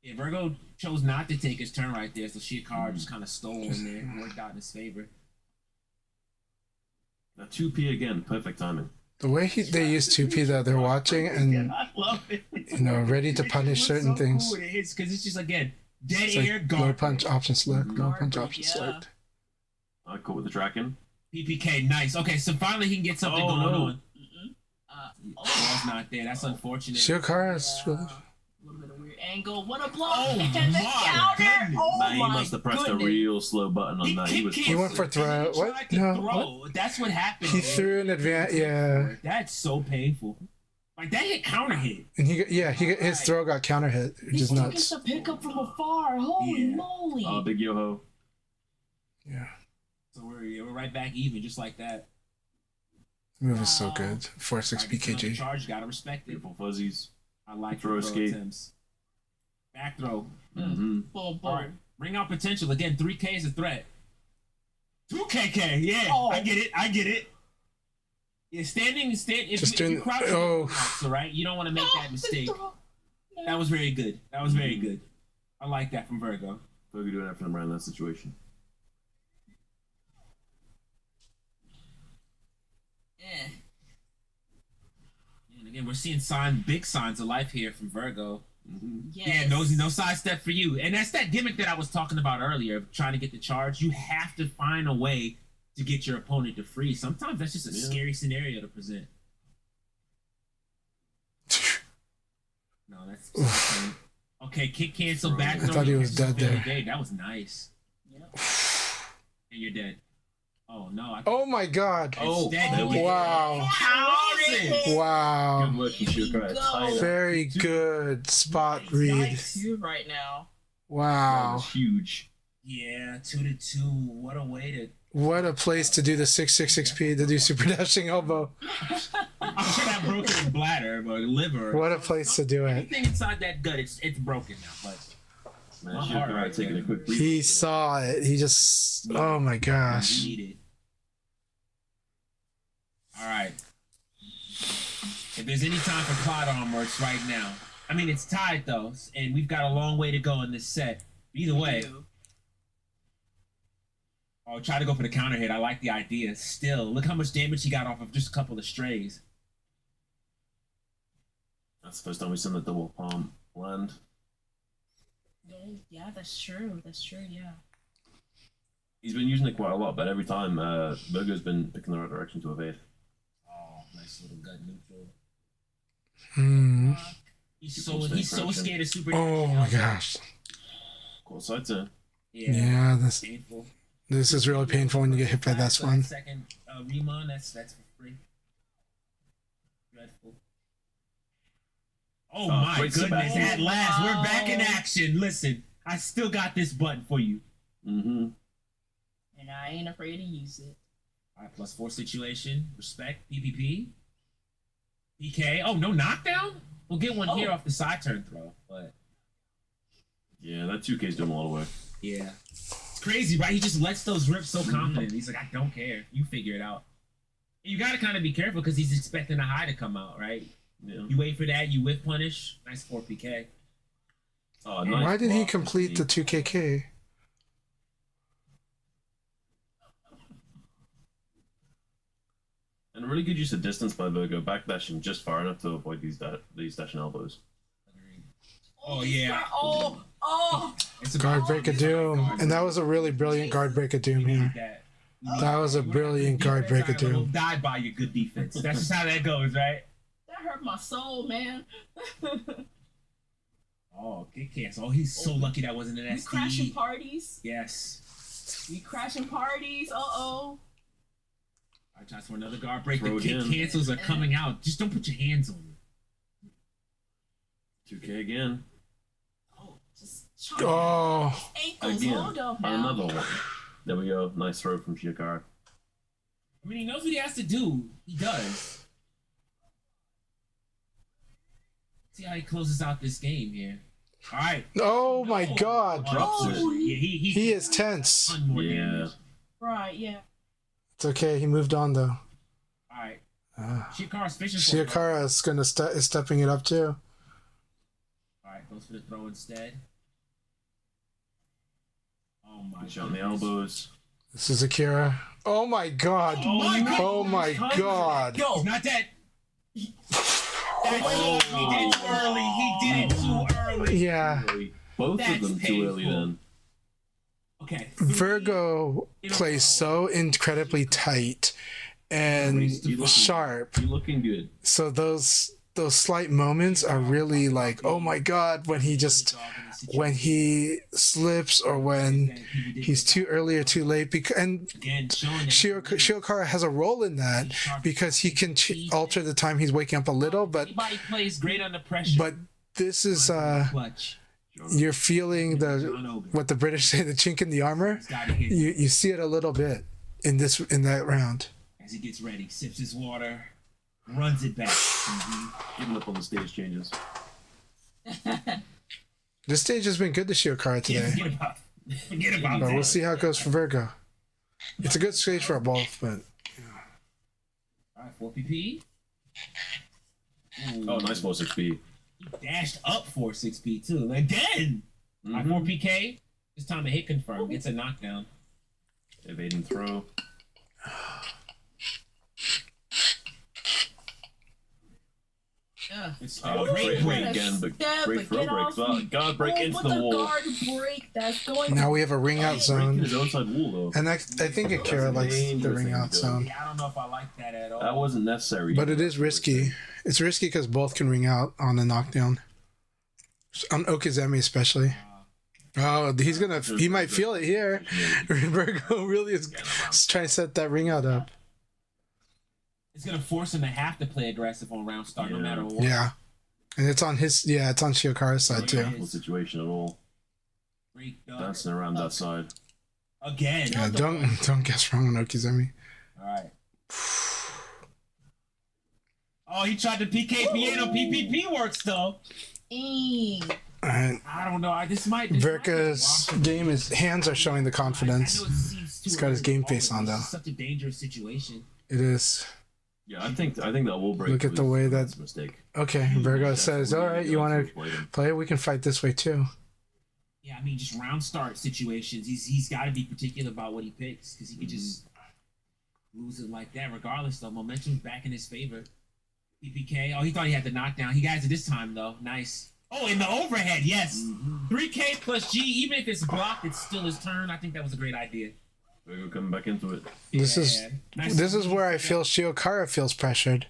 S2: Yeah, Virgo chose not to take his turn right there, so Shiakara just kind of stole in there and worked out in his favor.
S3: Now 2P again, perfect timing.
S1: The way they use 2P that they're watching and
S2: I love it.
S1: ready to punish certain things.
S2: Cool. It hits because it's just again dead
S1: It's
S2: air
S1: like
S2: guard.
S1: low punch option select, low punch
S5: Guard
S1: option
S5: break,
S1: select.
S3: I caught with the Draken.
S2: PPK, nice. Okay, so finally he can get something going on.
S5: Oh,
S2: That's not there. That's unfortunate.
S1: Shiokara is really...
S5: a little bit of weird angle. What a blow!
S2: Oh,
S5: And the
S2: my
S5: counter.
S2: goodness.
S5: Oh
S3: Man, he
S5: my
S3: must have pressed
S5: goodness.
S3: a real slow button on that.
S1: He went for throw.
S2: He
S1: What?
S2: tried to
S1: No,
S2: throw. That's what happened.
S1: He
S2: man.
S1: threw an advance. Yeah,
S2: That's so painful. Like that hit counter hit.
S1: and his throw got counter hit, which
S5: He
S1: is
S5: took it
S1: nuts.
S5: to pick up from afar. Holy
S2: Yeah.
S5: moly!
S3: Big Yoho.
S1: Yeah,
S2: So we're right back even, just like that.
S1: move is so good. 4-6
S2: Right, another
S1: PKG.
S2: charge, gotta respect it.
S3: Beautiful fuzzies.
S2: I like
S3: Throw
S2: the
S3: escape.
S2: attempts. Back throw.
S3: Mm-hmm.
S5: Boom, boom.
S2: All right, bring out potential again. 3K is a threat. 2KK, yeah,
S5: Oh.
S2: I get it. Yeah, standing. If
S1: Just
S2: you
S1: doing-
S2: crouch,
S1: oh.
S2: so right, you don't want to make that
S5: The
S2: mistake.
S5: throw. No.
S2: That was very good. That was very good. I like that from Virgo.
S3: Virgo doing everything around that situation.
S5: Eh.
S2: And again, we're seeing big signs of life here from Virgo.
S5: Yes.
S2: Yeah, no sidestep for you. And that's that gimmick that I was talking about earlier, trying to get the charge. You have to find a way to get your opponent to freeze. Sometimes that's just a scary scenario to present. No, that's okay. Kick cancel back.
S1: I thought he was dead there.
S2: That was nice.
S5: Yep.
S2: And you're dead. Oh no.
S1: Oh my god!
S2: Oh, dead.
S1: Wow!
S2: How is it?
S1: Wow!
S3: Good work, Shiokara. Tied up.
S1: Very good spot read.
S5: You right now.
S3: That
S1: Wow!
S3: was huge.
S2: Yeah, 2-2. What a way to.
S1: What a place to do the 6-6-6P to do super dashing elbow.
S2: I'm sure that broke his bladder, but liver.
S1: What a place to do it.
S2: Anything inside that gut, it's broken now. But
S3: Man,
S2: My heart
S3: Shiokara
S2: right
S3: taking
S2: there.
S3: a quick breather.
S1: He saw it. He just. Oh my gosh.
S2: we need it. All right. If there's any time for plot armor, it's right now. I mean, it's tied though, and we've got a long way to go in this set. Either way, I'll try to go for the counter hit. I like the idea. Still, look how much damage he got off of just a couple of strays.
S3: That's the first time we've seen the double palm land.
S5: Yeah, that's true. That's true. Yeah.
S3: He's been using it quite a lot, but every time Virgo's been picking the right direction to evade.
S2: Oh, nice little gut neutral.
S1: Hmm.
S2: He's
S3: People
S2: so
S3: stay
S2: he's so
S3: crouching.
S2: scared of super.
S1: Oh my gosh.
S3: Cool side turn.
S1: Yeah,
S2: Painful.
S1: this is really painful when you get hit by that one.
S2: Second Remon, that's for free. Dreadful. Oh my
S3: great
S2: goodness!
S3: Sebastian.
S2: At last, we're back in action. Listen, I still got this button for you.
S3: Mm-hmm.
S5: And I ain't afraid to use it.
S2: All right, +4 situation. Respect. PPP. PK. Oh, no knockdown? We'll get one here off the side turn throw, but
S3: Yeah, that 2K's doing a lot of work.
S2: yeah. It's crazy, right? He just lets those rip so confident. He's like, I don't care. You figure it out. You got to kind of be careful because he's expecting a high to come out, right?
S3: Yeah.
S2: You wait for that, you whiff punish. Nice 4 PK.
S3: Oh, nice
S1: Why did he
S3: block.
S1: complete the 2KK?
S3: And a really good use of distance by Virgo, backdashing just far enough to avoid these dashing elbows.
S2: Oh, yeah.
S5: Oh.
S2: It's a
S1: Guard break of doom. And that was a really brilliant guard break of doom here. That was a brilliant guard break of
S2: We'll
S1: doom.
S2: die by your good defense. That's just how that goes, right?
S5: That hurt my soul, man.
S2: Oh, kick cancel. Oh, he's so lucky that wasn't an
S5: We
S2: SD.
S5: crashing parties.
S2: Yes.
S5: We crashing parties. Uh-oh.
S2: I try for another guard break.
S3: Throw
S2: The kick
S3: again.
S2: cancels are coming out. Just don't put your hands on them.
S3: 2K again.
S5: Oh, just chop
S1: Oh,
S5: ankles.
S3: Again.
S5: Hold up now.
S3: Another one. There we go. Nice throw from Shiokara.
S2: I mean, he knows what he has to do. He does. See how he closes out this game here. All right.
S1: oh my god.
S3: Drops it.
S2: Yeah,
S1: He is tense.
S2: ton more
S3: Yeah.
S2: damage.
S5: Right, yeah.
S1: It's okay. He moved on though.
S2: All right.
S1: Uh,
S2: Shiakara's fishing for it.
S1: Shiakara is is stepping it up too.
S2: All right. Goes for the throw instead. Oh my god.
S3: Shot on the elbows.
S1: This is Akira. Oh my god. Oh my god.
S2: Yo, he's not dead. He did it too early. He did it too early.
S1: Yeah.
S3: Both
S2: That's
S3: of them too early
S2: painful.
S3: then.
S2: Okay.
S1: Virgo plays so incredibly tight and sharp.
S3: You're looking good.
S1: So those slight moments are really like, oh my god, when he slips or when he's too early or too late. And Shiokara has a role in that because he can alter the time he's waking up a little, but
S2: Anybody plays great under pressure.
S1: but this is you're feeling what the British say, the chink in the armor. You see it a little bit in that round.
S2: As he gets ready, sips his water, runs it back.
S3: Giving up on the stage changes.
S1: This stage has been good to Shiokara today.
S2: Forget about
S1: But
S2: that.
S1: we'll see how it goes for Virgo. It's a good stage for both, but
S2: All right, 4 PP.
S3: Oh, nice 4-6-B.
S2: Dashed up 4-6P too. Again! All right, 4 PK. This time a hit confirmed. Gets a knockdown.
S3: Evading throw.
S2: It's
S3: Great break again, but great throw breaks. Well, guard break into the wall.
S4: Guard break that's going
S1: now we have a ring out
S3: Breaking
S1: zone.
S3: his own side wall though.
S1: And I think Akira likes the ring out zone.
S2: Yeah, I don't know if I like that at all.
S3: That wasn't necessary.
S1: But it is risky. It's risky because both can ring out on a knockdown. On Okizeme especially. Oh, he might feel it here. Virgo really is trying to set that ring out up.
S2: It's gonna force him to have to play aggressive on round start no matter what.
S1: Yeah. And it's on Shiokara's side too.
S3: Not a situation at all.
S2: Great dog.
S3: Dancing around that side.
S2: Again.
S1: Yeah, don't guess wrong on Okizeme.
S2: Alright. Oh, he tried to PK piano. PPP works though.
S1: Alright.
S2: I don't know. This might
S1: Virgo's hands are showing the confidence.
S2: I know it seems too
S1: He's got his
S2: early
S1: game
S2: to
S1: face
S2: call,
S1: on,
S2: but
S1: though.
S2: it's such a dangerous situation.
S1: It is.
S3: Yeah, I think that wall break.
S1: Look at the way
S3: that's
S1: that-
S3: a mistake.
S1: Okay, Virgo says, alright, you want to play? We can fight this way too.
S2: Yeah, I mean, just round start situations. He's got to be particular about what he picks because he could just lose it like that. Regardless, though, momentum's back in his favor. PPK. Oh, he thought he had the knockdown. He got it this time though. Nice. Oh, in the overhead, yes. 3K plus G. Even if it's blocked, it's still his turn. I think that was a great idea.
S3: Virgo coming back into it.
S1: This
S2: Nice.
S1: is where I feel Shiokara feels pressured.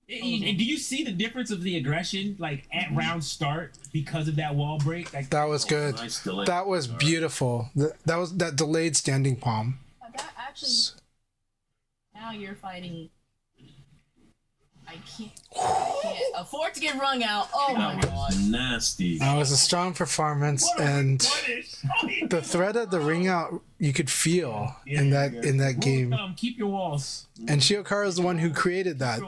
S2: And do you see the difference of the aggression, like at round start, because of that wall break? Like,
S1: That was good.
S3: Nice delay.
S1: That was beautiful. That was that delayed standing palm.
S4: That actually. Now you're fighting. I can't afford to get rung out. Oh my
S3: That
S4: god.
S3: was nasty.
S1: That was a strong performance, and the threat of the ring out you could feel in that game.
S2: Keep your walls.
S1: And Shiokara is the one who created that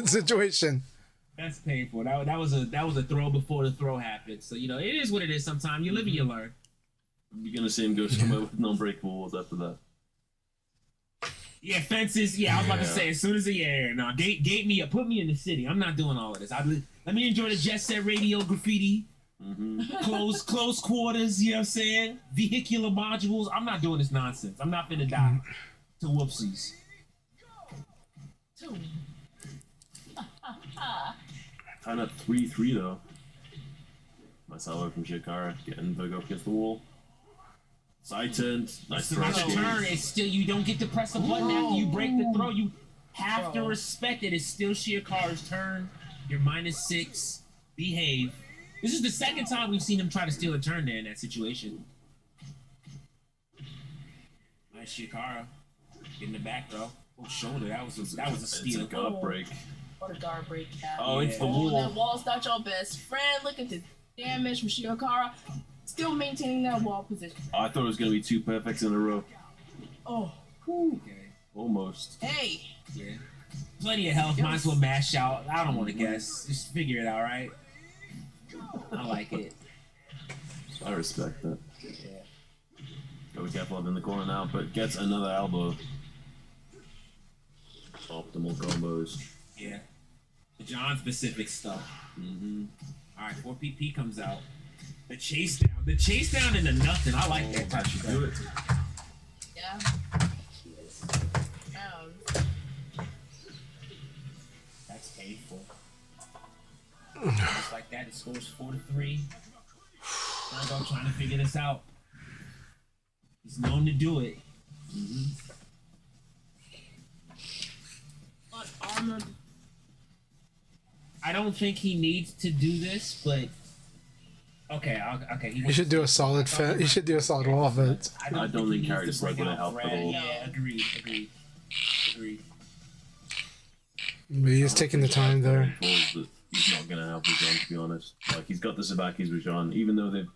S1: situation.
S2: That's painful. That was a throw before the throw happened. So it is what it is. Sometimes you live and you learn.
S3: You're gonna see him go somewhere with non-breakable walls after that.
S2: Yeah, fences. Yeah, I was about to say as soon as gate me up, put me in the city. I'm not doing all of this. Let me enjoy the jet set radio graffiti. Close quarters. You know what I'm saying? Vehicular modules. I'm not doing this nonsense. I'm not finna die to whoopsies.
S3: Tying up 3-3 though. Nice elbow from Shiokara, getting Virgo up against the wall. Side turn, nice
S2: The
S3: throw.
S2: turn is still, you don't get to press a button after you break the throw. You have to respect it. It's still Shiokara's turn. You're -6. Behave. This is the second time we've seen him try to steal a turn there in that situation. Nice Shiokara. Getting the back throw. Oh, shoulder. That was a
S3: It's
S2: steal.
S3: a guard break.
S4: What a guard break.
S3: Oh, it's the
S4: That
S3: wall.
S4: wall's not your best friend. Look at the damage from Shiokara. Still maintaining that wall position.
S3: I thought it was gonna be 2 perfects in a row.
S4: Oh.
S2: Okay.
S3: Almost.
S4: Hey.
S2: Yeah. Plenty of health. Might as well mash out. I don't want to guess. Just figure it out, right? I like it.
S3: I respect that.
S2: Yeah.
S3: Gotta be careful up in the corner now, but gets another elbow. Optimal combos.
S2: Yeah. The John specific stuff. All right, Alright, 4 PP comes out. The chase down. The chase down into nothing. I like that type of
S3: Do it.
S4: Yeah.
S2: That's painful. Just like that, it scores 4-3. Virgo trying to figure this out. He's known to do it.
S4: But armored.
S2: I don't think he needs to do this, but okay.
S1: You should do a solid you should do a solid wall offense.
S3: I don't think carry just like gonna help at all.
S2: Yeah, agreed.
S1: But he is taking the time there.
S3: He's not gonna help Rajan, to be honest. Like, he's got the Sabaki's Rajan, even though they've,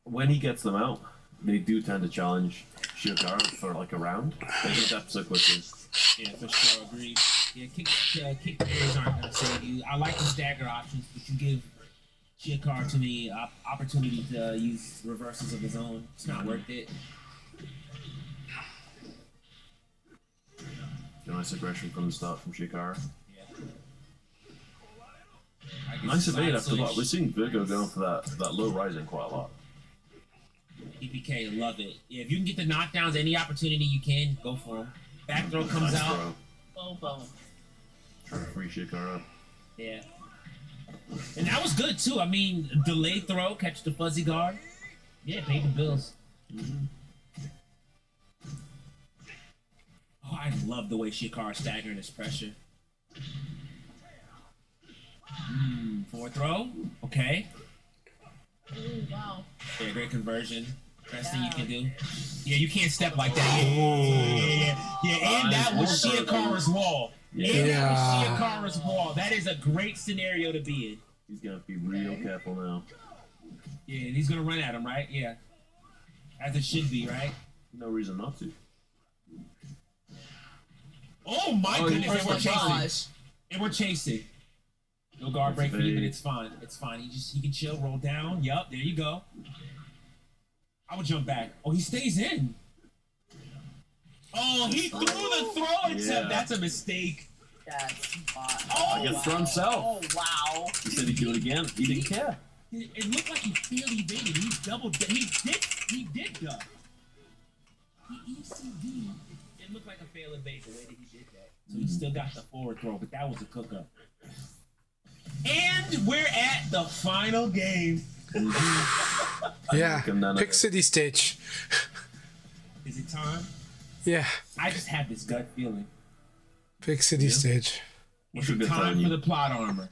S3: when he gets them out, they do tend to challenge Shiokara for like a round. They get that so quickly.
S2: Yeah, for sure, agreed. Yeah, kick players aren't gonna save you. I like the stagger options, but you give Shiokara to me opportunity to use reversals of his own. It's not worth it.
S3: Nice aggression from the start from Shiokara.
S2: Yeah.
S3: Nice evade after that. We're seeing Virgo going for that low rising quite a lot.
S2: EPK, love it. Yeah, if you can get the knockdowns, any opportunity you can, go for them. Back throw comes
S3: Nice
S2: out.
S3: throw.
S4: Boom.
S3: Trying to free Shiokara.
S2: Yeah. And that was good too. I mean, delayed throw, catch the fuzzy guard. Yeah, paid the bills. Oh, I love the way Shiokara staggering his pressure. Forward throw. Okay.
S4: Ooh, wow.
S2: Yeah, great conversion. Best thing you can do. Yeah, you can't step like that. Yeah. And that was Shiokara's wall.
S1: Yeah.
S2: Shiokara's wall. That is a great scenario to be in.
S3: He's gonna be real careful now.
S2: Yeah, and he's gonna run at him, right? Yeah. As it should be, right?
S3: No reason not to.
S2: Oh my goodness, and we're chasing.
S4: Gosh.
S2: And we're chasing. No guard break for you, but it's fine. It's fine. He can chill, roll down. Yup, there you go. I would jump back. Oh, he stays in. Oh, he threw the throw, except that's a mistake.
S4: That's fine.
S2: Oh,
S3: I guess throw himself.
S4: Oh, wow.
S3: He said he'd do it again. He didn't care.
S2: It looked like he failed evaded. He double. He did duck. He ECD. It looked like a fail evade the way that he did that. So he still got the forward throw, but that was a cook up. And we're at the final game.
S1: Yeah. Pick city stage.
S2: Is it time?
S1: Yeah.
S2: I just have this gut feeling.
S1: Pick city stage.
S2: Is it time for the plot armor?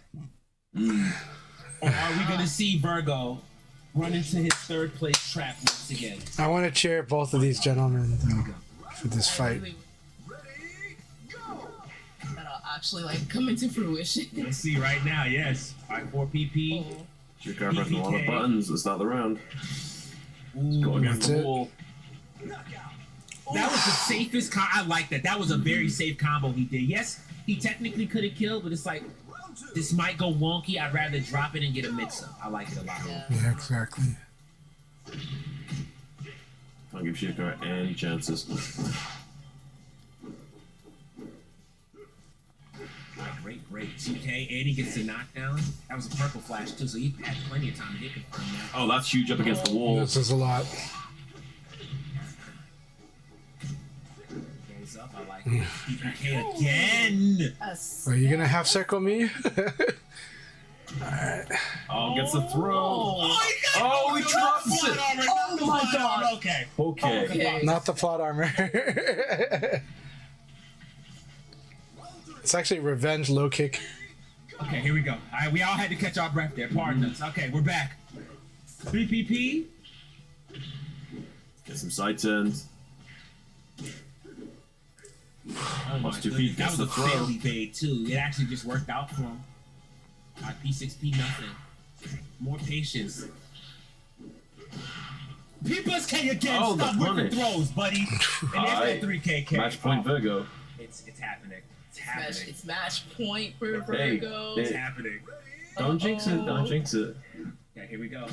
S2: Or are we going to see Virgo run into his third place trap once again?
S1: I want to cheer both of these gentlemen for this fight.
S4: That'll actually come into fruition.
S2: Let's see right now, yes. All right, 4 PP.
S3: Shiokara pressing a lot of buttons. Let's start the round. Let's go against the wall.
S2: That was the safest I like that. That was a very safe combo he did. Yes, he technically could have killed, but it's like, this might go wonky. I'd rather drop it and get a mix-up. I like it a lot.
S1: Yeah, exactly.
S3: Can't give Shiokara any chances.
S2: Great. 2K, and he gets the knockdown. That was a purple flash, too, so he had plenty of time to get confirmed that.
S3: Oh, that's huge up against the wall.
S1: This is a lot.
S2: Goes up, I like it. 2K again!
S1: Are you going to half circle me? Alright.
S3: Oh, gets the throw.
S2: Oh,
S3: he drops it.
S2: Oh my god. Okay.
S1: Not the plot armor. It's actually revenge low kick.
S2: Okay, here we go. All right, we all had to catch our breath there. Pardon us. Okay, we're back. 3 PP.
S3: Get some side turns.
S2: Oh my
S3: 2
S2: goodness.
S3: feet
S2: That
S3: gets
S2: was
S3: the
S2: a
S3: throw.
S2: fail evade too. It actually just worked out for him. All right, P6P nothing. More patience. P plus K again.
S3: Oh,
S2: Stop
S3: the
S2: whipping
S3: punish.
S2: throws, buddy. And there's that 3K.
S3: Match point Virgo.
S2: It's happening. It's happening.
S4: It's match point for
S3: Hey,
S4: Virgo.
S2: It's happening.
S3: Don't jinx it. Don't jinx it.
S2: Okay, here we go.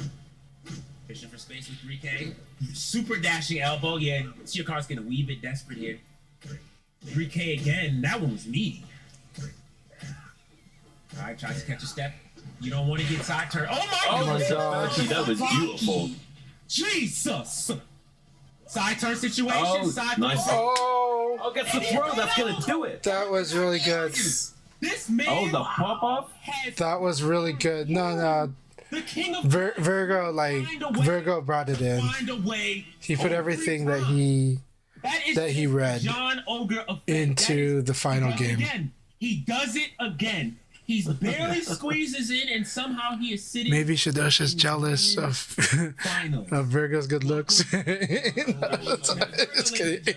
S2: Fishing for space with 3K. Super dashing elbow. Yeah, Shiokara's gonna weave it desperate here. 3K again. That one was meaty. Alright, tries to catch a step. You don't want to get side turn. Oh my
S3: Oh my
S2: goodness.
S3: god, that was beautiful.
S2: Jesus. Side turn situation.
S3: Oh,
S2: side
S3: nice.
S2: turn.
S1: Oh,
S3: Oh, gets the throw. That's gonna do it.
S1: that was really good.
S2: This man.
S3: Oh, the pop off.
S2: has
S1: That was really good. No,
S2: the king of
S1: Virgo, like, Virgo brought it in.
S2: find a way.
S1: He put everything that he
S2: That
S1: he read
S2: John Ogre effect.
S1: into the final
S2: He does it
S1: game.
S2: Again. He does it again. He's barely squeezes in, and somehow he is sitting.
S1: Maybe Shadosha's jealous of
S2: Finals.
S1: of Virgo's good looks. Just kidding.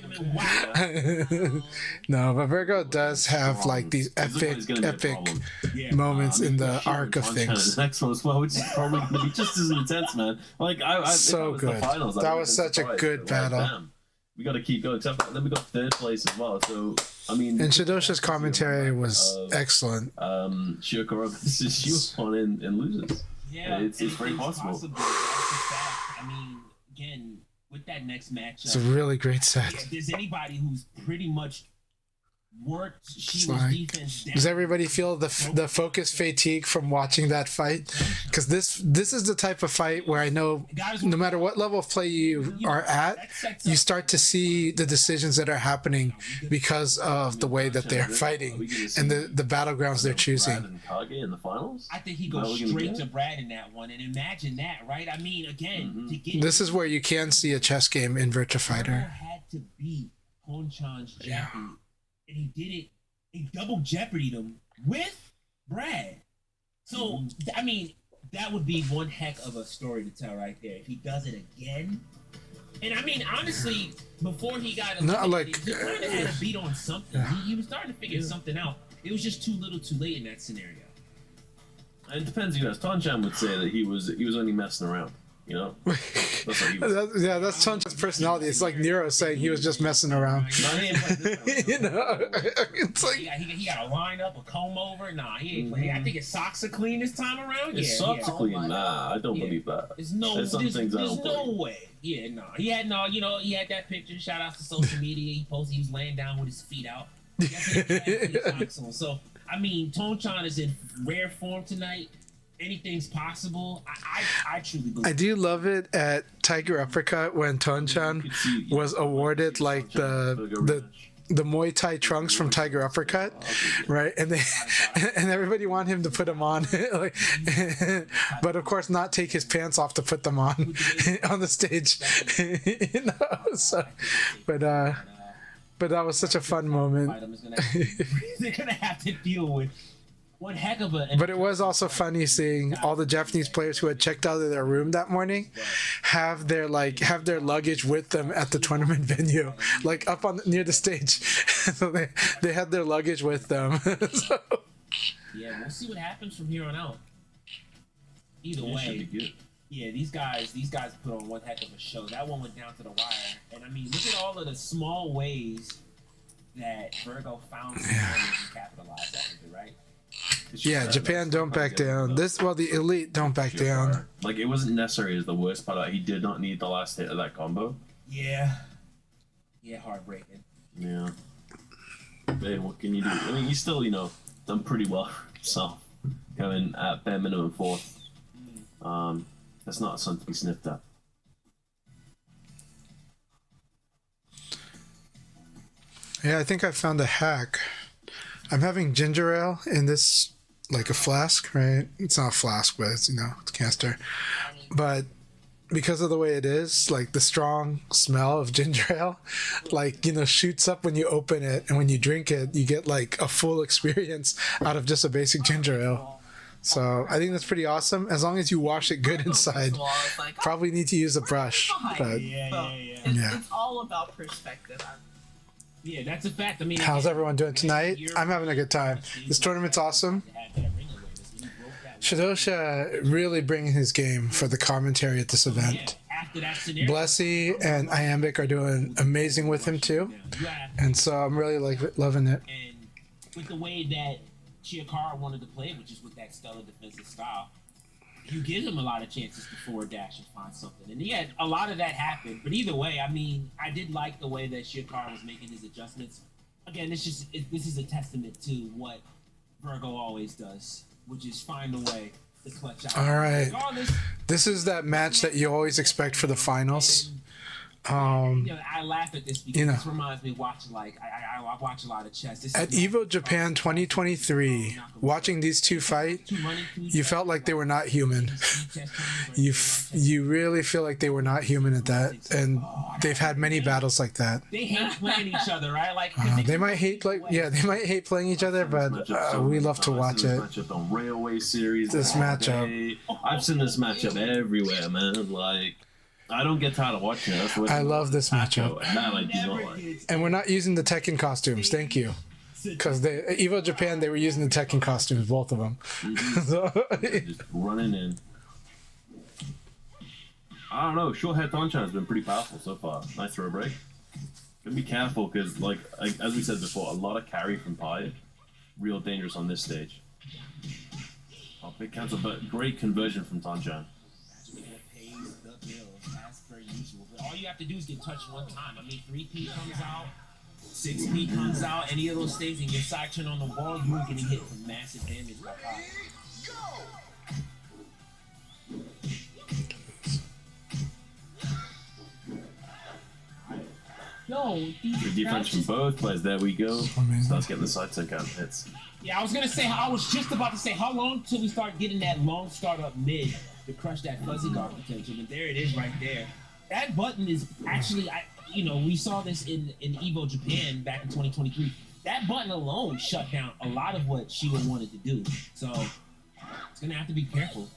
S1: No, but Virgo does have like these epic moments in the arc of things.
S3: The next one as well, which is probably going to be just as intense, man. Like
S1: So
S3: if that was
S1: good.
S3: The finals, I
S1: That
S3: would've
S1: was
S3: been
S1: such a
S3: surprised,
S1: good
S3: but, like,
S1: battle.
S3: damn, we got to keep going. Except then we got third place as well. So I mean,
S1: And Shadosha's commentary was excellent.
S3: Shiokoro versus Shuon and losers.
S2: Yeah,
S3: It's very possible.
S2: That's a fact. I mean, again, with that next matchup,
S1: It's a really great
S2: yeah,
S1: set.
S2: if there's anybody who's pretty much worked Shiva's
S1: like-
S2: defense down.
S1: Does everybody feel the focus fatigue from watching that fight? Because this is the type of fight where I know no matter what level of play you are at, you start to see the decisions that are happening because of the way that they're fighting and the battlegrounds they're
S3: Brad
S1: choosing.
S3: and Kage in the finals.
S2: I think he
S3: Now
S2: goes
S3: we're gonna
S2: straight
S3: get
S2: to
S3: it?
S2: Brad in that one, and imagine that, right? I mean, again, to get
S1: This is where you can see a chess game in Virtua
S2: Turner
S1: Fighter.
S2: had to beat Honchan's Jeffrey, and he did it. He double jeopardied him with Brad. So I mean, that would be one heck of a story to tell right there. If he does it again, and I mean, honestly, before he got
S1: Not
S2: eliminated,
S1: like-
S2: he kind of had a beat on something. He was starting to figure something out. It was just too little, too late in that scenario.
S3: And it depends, you know. Tonchan would say that he was only messing around. You know, that's what he was.
S1: That's Chanchai's personality. It's like Nero saying he was just messing around. You know, it's like
S2: He got a line up, a comb over. Nah, he ain't playing. I think his socks are clean this time around.
S3: It's
S2: yeah,
S3: soft
S2: yeah.
S3: clean.
S5: Oh my
S3: Nah, I don't
S2: Yeah.
S3: believe that.
S2: There's no,
S3: There's some things I
S2: there's
S3: don't
S2: no
S3: believe.
S2: way. Yeah, no. He had no, you know, he had that picture. Shout out to social media. He posted he was laying down with his feet out. Definitely had his socks on. So I mean, Tonchan is in rare form tonight. Anything's possible. I truly believe.
S1: I do love it at Tiger Uppercut when Tonchan was awarded like the Muay Thai trunks from Tiger Uppercut, right? And they and everybody want him to put them on, like, but of course not take his pants off to put them on the stage, you know. So, but that was such a fun moment.
S2: They're gonna have to deal with one heck of a.
S1: But it was also funny seeing all the Japanese players who had checked out of their room that morning have their luggage with them at the tournament venue, like up on near the stage. So they had their luggage with them. So,
S2: Yeah, we'll see what happens from here on out. Either
S3: It should be
S2: way,
S3: good.
S2: yeah, these guys put on one heck of a show. That one went down to the wire, and I mean, look at all of the small ways that Virgo found to capitalize off of it, right?
S1: yeah, Japan don't back down. The elite don't back down.
S3: Like, it wasn't necessary is the worst part. He did not need the last hit of that combo.
S2: Yeah, heartbreaking.
S3: Yeah. Hey, what can you do? I mean, he's still, you know, done pretty well for himself. Going at bare minimum fourth. That's not something to be sniffed at.
S1: Yeah, I think I found a hack. I'm having ginger ale in this, like a flask, right? It's not a flask, but it's, you know, it's canister. But because of the way it is, like the strong smell of ginger ale, like, you know, shoots up when you open it, and when you drink it, you get like a full experience out of just a basic ginger ale. So I think that's pretty awesome, as long as you wash it good inside.
S5: So I was like,
S1: Probably need to use a brush, but
S4: It's all about perspective.
S2: Yeah, that's a fact. I mean,
S1: how's everyone doing tonight? I'm having a good time. This tournament's awesome. Shadosha really bringing his game for the commentary at this event.
S2: After that scenario,
S1: Blessy and Iambic are doing amazing with him too, and so I'm really loving it.
S2: And with the way that Chiakara wanted to play, which is with that stellar defensive style, you give him a lot of chances to forward dash and find something. And yeah, a lot of that happened. But either way, I mean, I did like the way that Chiakara was making his adjustments. Again, this is a testament to what Virgo always does, which is find a way the clutch out.
S1: All right.
S2: Regardless,
S1: This is that match that you always expect for the finals.
S2: I laugh at this because
S1: you know.
S2: this reminds me of watching I watch a lot of chess. This
S1: At
S2: is
S1: Evo Japan 2023, watching these two fight, you felt like they were not human. You really feel like they were not human at that, and they've had many battles like that.
S2: They hate playing each other, right? Like
S1: They might hate they might hate playing each other, but we love to watch it.
S3: Matchup on Railway Series.
S1: This
S3: all
S1: matchup.
S3: day. I've seen this matchup everywhere, man. Like, I don't get tired of watching it. That's what
S1: I love this matchup.
S3: And that I do not like.
S1: And we're not using the Tekken costumes. Thank you. Because Evo Japan, they were using the Tekken costumes, both of them. So,
S3: Just running in. I don't know. Short head Tanchan has been pretty powerful so far. Nice throw break. Gotta be careful because, like, as we said before, a lot of carry from Pai. Real dangerous on this stage. Oh, big cancel, but great conversion from Tanchan.
S2: pays the bills as per usual. But all you have to do is get touched one time. I mean, 3P comes out, 6P comes out, any of those stays, and your side turn on the wall, you're getting hit for massive damage by Pai. Yo,
S3: Good defense from both players. There we go.
S1: Amazing.
S3: Starts getting the side turn count hits.
S2: yeah, I was just about to say, how long till we start getting that long startup mid to crush that fuzzy guard potential? But there it is right there. That button is actually, we saw this in Evo Japan back in 2023. That button alone shut down a lot of what Shiwa wanted to do. So it's gonna have to be careful.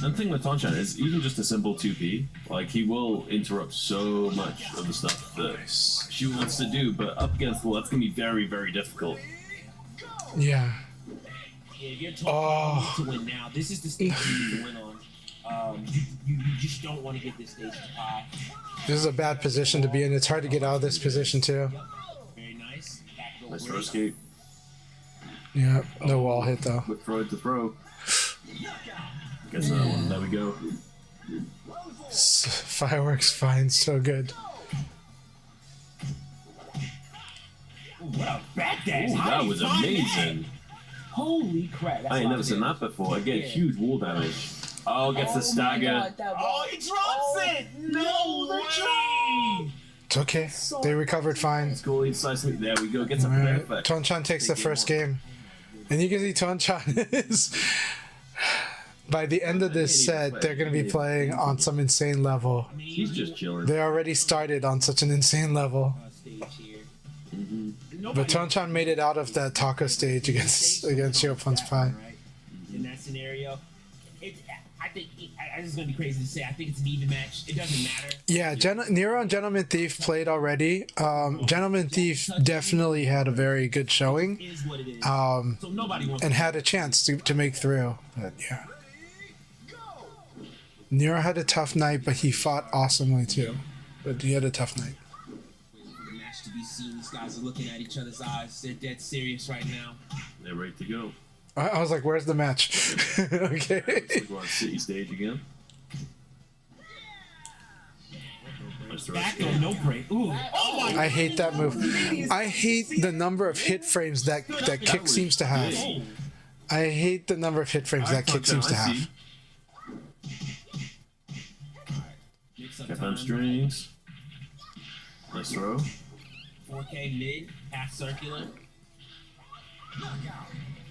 S3: And the thing with Tanchan is, even just a simple 2P, like, he will interrupt so much of the stuff that she wants to do, but up against the wall, that's going to be very, very difficult.
S1: yeah.
S2: Yeah, if you're talking to win now, this is the stage you need to win on. You just don't want to get this stage to Pai.
S1: This is a bad position to be in. It's hard to get out of this position, too.
S2: Very nice. Back row
S3: Nice
S2: break.
S3: throw escape.
S1: Yeah, no wall hit, though.
S3: With throw to throw. Gets another one. There we go.
S1: Fireworks fine, so good.
S2: Ooh, what a back dash.
S3: Ooh,
S2: How
S3: that
S2: do you
S3: was
S2: find
S3: amazing.
S2: that? Holy crap. That's
S3: I ain't
S2: a lot
S3: never
S2: of
S3: seen
S2: damage.
S3: that before. Again,
S2: Yeah.
S3: huge wall damage. Oh, gets the stagger.
S2: Oh, he drops it! No way!
S1: It's okay. They recovered fine.
S3: School inside sleep. There we go. Gets up
S1: All
S3: the
S1: right.
S3: effect.
S1: Tonchan takes the first game. And you can see Tonchan is... By the end of this set, they're going to be playing on some insane level.
S3: He's just chilling.
S1: They already started on such an insane level.
S2: Stage here.
S1: But Tonchan made it out of that taco stage against Shiopun's Pai.
S2: Right? In that scenario, I think it's gonna be crazy to say. I think it's an even match. It doesn't matter.
S1: Yeah, Nero and Gentleman Thief played already. Gentleman Thief definitely had a very good showing.
S2: It is what it is.
S1: So
S2: nobody wants
S1: and had a chance to make through. But yeah. Nero had a tough night, but he fought awesomely too. But he had a tough night.
S2: the match to be seen. These guys are looking at each other's eyes. They're dead serious right now.
S3: They're ready to go.
S1: I was like, "Where's the match?" Okay.
S3: We're on city stage again. Nice throw
S2: Back
S3: escape.
S2: on no break. Ooh. Oh my.
S1: I hate that move. I hate the number of hit frames that kick seems to have.
S3: Big.
S1: I hate the number of hit frames that kick seems to
S3: I see.
S1: have.
S2: Mix up
S3: Kept on
S2: time.
S3: strings. Nice throw.
S2: 4K mid, half circular.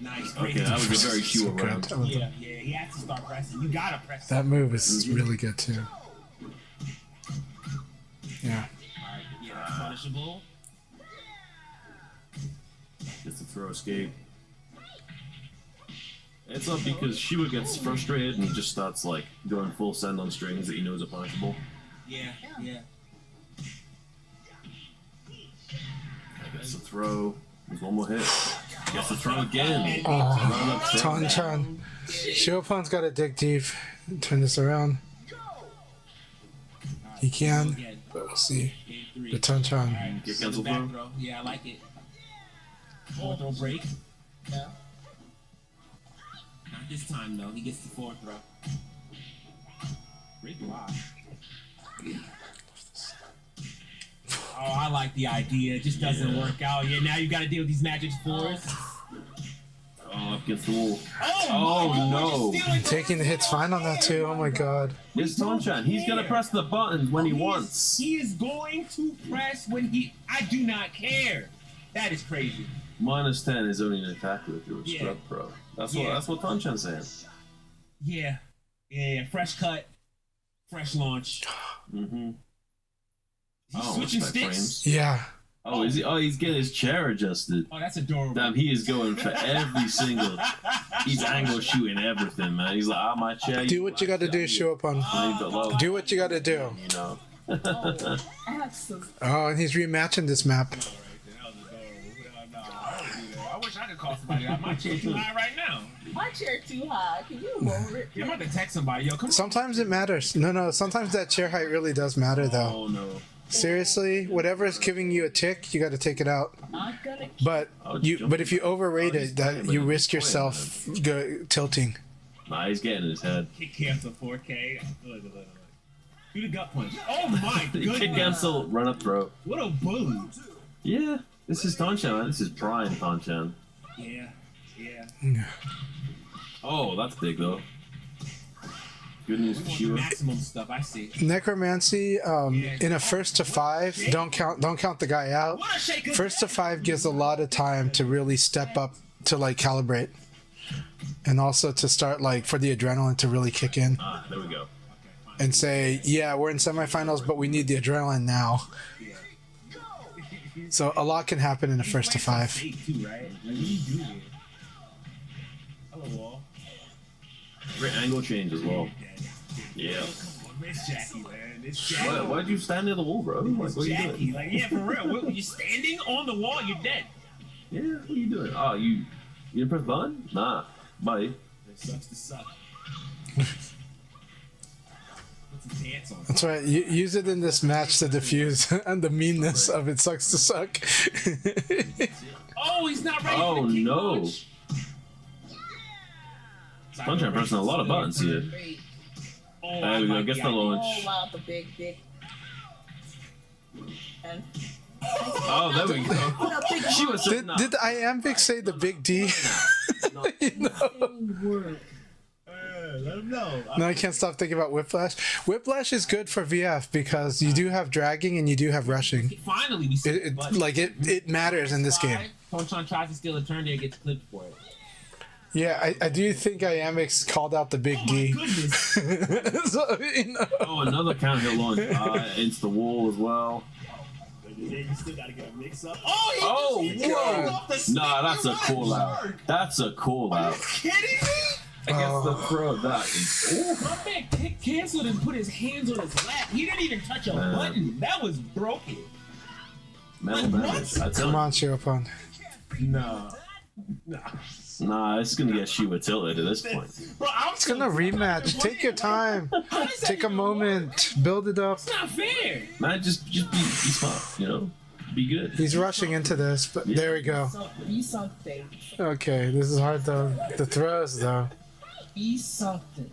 S2: Nice. Great.
S3: Okay, that was a very
S1: So
S3: Shiwa
S1: good.
S3: round.
S1: I love
S2: Yeah, he has to start pressing. You gotta press.
S1: That move is really good too. Yeah.
S2: Alright, yeah, that's punishable.
S3: Gets the throw escape. It's up because Shiwa gets frustrated and just starts like going full send on strings that he knows are punishable.
S2: Yeah, yeah.
S3: Gets the throw. There's one more hit. Gets the throw again.
S1: Oh,
S3: Run up throw.
S1: Tonchan. Shiopun's got to dig deep and turn this around. He can,
S2: Again,
S1: but we'll see.
S2: game 3.
S1: The Tonchan.
S2: Alright,
S3: Get
S2: so
S3: cancel
S2: the back
S3: throw.
S2: throw. Yeah, I like it. Fourth throw break.
S5: Yeah.
S2: Not this time though. He gets the fourth throw. Great block. Oh, I like the idea. It just doesn't work out. Yeah, now you got to deal with these magic fours.
S3: Oh, Against the wall.
S2: Oh
S3: no.
S1: Taking the hits fine on that too. Oh my god.
S3: It's Tonchan. He's gonna press the buttons when he wants.
S2: He is going to press when he. I do not care. That is crazy.
S3: -10 is only an attacker if you're a
S2: Yeah.
S3: scrub pro. That's
S2: Yeah.
S3: what Tonchan's saying.
S2: Yeah. Fresh cut, fresh launch.
S3: Mm-hmm.
S2: He's switching
S3: respect
S2: sticks.
S3: frames.
S1: Yeah.
S3: Oh, is he? Oh, he's getting his chair adjusted.
S2: Oh, that's adorable.
S3: Damn, he is going for every single. He's angle shooting everything, man. He's like, my chair.
S1: Do what you gotta do, show up on. Do what you gotta do.
S3: You know.
S5: Absolutely.
S1: Oh, and he's rematching this map.
S2: That was adorable. I wish I could call somebody out. My chair too high right now.
S5: My chair too high. Can you lower it?
S2: I'm about to text somebody. Yo, come on.
S1: Sometimes it matters. No, sometimes that chair height really does matter though.
S3: Oh no.
S1: Seriously, whatever is giving you a tick, you got to take it out.
S5: Not gonna.
S1: But if you overrate it, that you risk yourself tilting.
S3: Nah, he's getting in his head.
S2: Kick cancel 4K. Look. Do the gut punch. Oh my
S3: Kick
S2: goodness.
S3: cancel, run up throw.
S2: What a bully.
S3: Yeah, this is Tonchan, man. This is prime Tonchan.
S2: Yeah.
S3: Oh, that's big though. Good news for Shiva.
S2: Maximum stuff. I see.
S1: Necromancy, in a 1st to 5, don't count the guy out.
S2: What a shaker.
S1: 1st to 5 gives a lot of time to really step up to like calibrate, and also to start like for the adrenaline to really kick in
S3: Ah, there we go.
S1: and say, yeah, we're in semifinals, but we need the adrenaline now. So a lot can happen in a 1st to 5.
S2: Too, right? Like, what do you do here? Hello, wall.
S3: Great angle change as well. Yeah.
S2: Come on, Miss Jackie, man. It's Jackie.
S3: Why'd you stand near the wall, bro? Like, what are you
S2: Jackie.
S3: doing?
S2: Like, yeah, for real. When you're standing on the wall, you're dead.
S3: Yeah, what are you doing? Oh, you didn't press button? Nah. Bye.
S2: It sucks to suck. Put some pants on.
S1: That's right. Use it in this match to diffuse and the meanness of it sucks to suck.
S2: Oh, he's not ready
S3: Oh,
S2: for the kick
S3: no.
S2: launch.
S3: Tonchan pressing a lot of buttons here.
S5: Great.
S2: Oh,
S3: There we go. Gets the launch.
S5: Oh wow, the big. And
S3: Oh, there we go. She was so
S1: Did Iambic say the big D?
S5: word.
S2: Let him know.
S1: No, I can't stop thinking about Whiplash. Whiplash is good for VF because you do have dragging and you do have rushing.
S2: Finally, we see the button.
S1: It matters in this game.
S2: Tonchan tries to steal a turn there and gets clipped for it.
S1: Yeah, I do think Iamic's called out the big
S2: Oh my
S1: D.
S2: goodness.
S1: So,
S3: Oh, another counter hill launch into the wall as well.
S2: You still gotta get a mix up.
S3: Oh,
S2: he just
S3: whoa.
S2: rolled off the
S3: Nah, that's a
S2: sneaky
S3: call
S2: right
S3: out.
S2: shark.
S3: That's a call
S2: Are you
S3: out.
S2: kidding me?
S3: Against the throw, that is.
S2: My man kick canceled and put his hands on his lap. He didn't even touch a button. That was broken.
S3: Metal damage. I tell
S1: come
S3: you.
S1: on, Shiropon.
S2: Nah.
S3: Nah, it's gonna get Shiva tilted at this point.
S2: Bro, I'm
S1: It's gonna rematch. Take your time. Take a moment. Build it up.
S2: It's not fair.
S3: Man, just be smart, you know? Be good.
S1: He's rushing into this, but there we go.
S5: Be something.
S1: Okay, this is hard though. The throws though.
S5: Be something.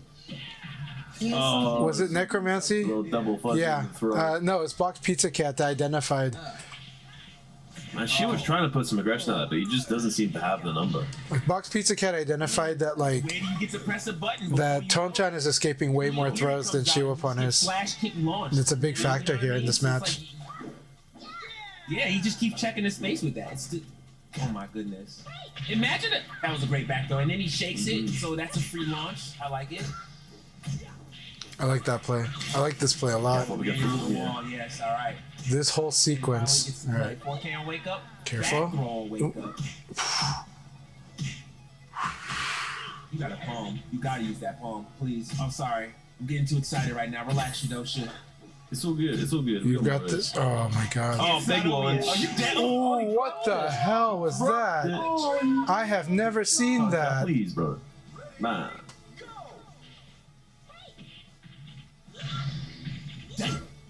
S3: Oh,
S1: Was it necromancy?
S3: little double fudge
S1: Yeah.
S3: throw.
S1: No, it's Box Pizza Cat that identified.
S3: Man, she was trying to put some aggression on it, but he just doesn't seem to have the number.
S1: Box Pizza Cat identified that
S2: Where
S1: like
S2: do you get to press a button?
S1: that Tonchan is escaping way more throws than Shiropon is.
S2: Flash kick launch.
S1: It's a big factor here in this match.
S2: Yeah, he just keeps checking his face with that. Oh my goodness. Imagine it. That was a great back throw. And then he shakes it, so that's a free launch. I like it.
S1: I like that play. I like this play a lot.
S3: What we got
S2: Getting on
S3: from
S2: the wall, yes, all right.
S1: This whole sequence. All right.
S2: 4K on wake up.
S1: Careful.
S2: Back throw on wake up. You got a palm. You gotta use that palm, please. I'm sorry. I'm getting too excited right now. Relax, Shidosha.
S3: It's all good. It's all good. We
S1: You got this. Oh my god.
S3: Oh, big launch.
S2: Are you dead?
S1: Oh, what the hell was that? I have never seen that.
S3: Please, bro. Nah.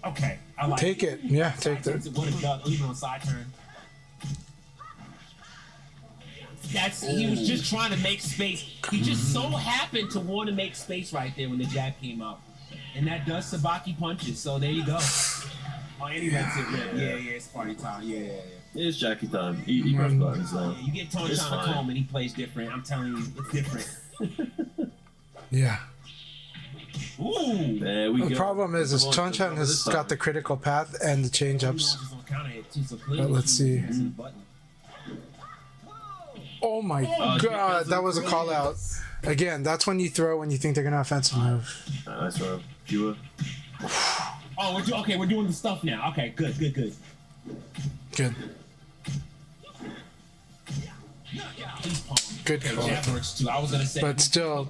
S2: Okay, I like
S1: Take it. Yeah, take that.
S2: What a duck, even on side turn. He was just trying to make space. He just so happened to want to make space right there when the jab came up. And that does Sabaki punches, so there you go. Oh, and he lets it rip. Yeah, it's party time. Yeah.
S3: It's Jackie time. He press buttons though.
S2: Yeah, you give Tony
S3: It's
S2: Chan a
S3: fine.
S2: comb and he plays different. I'm telling you, it's different.
S1: Yeah.
S2: Ooh.
S3: There we go.
S1: The problem is Chanchai has got the critical path and the change ups. But let's see. Oh my god, that was a call out. Again, that's when you throw when you think they're gonna offensive move.
S3: Nice throw. Pure.
S2: Oh, we're doing the stuff now. Okay, good.
S1: Good. Good call.
S2: That works too. I was gonna say,
S1: But still,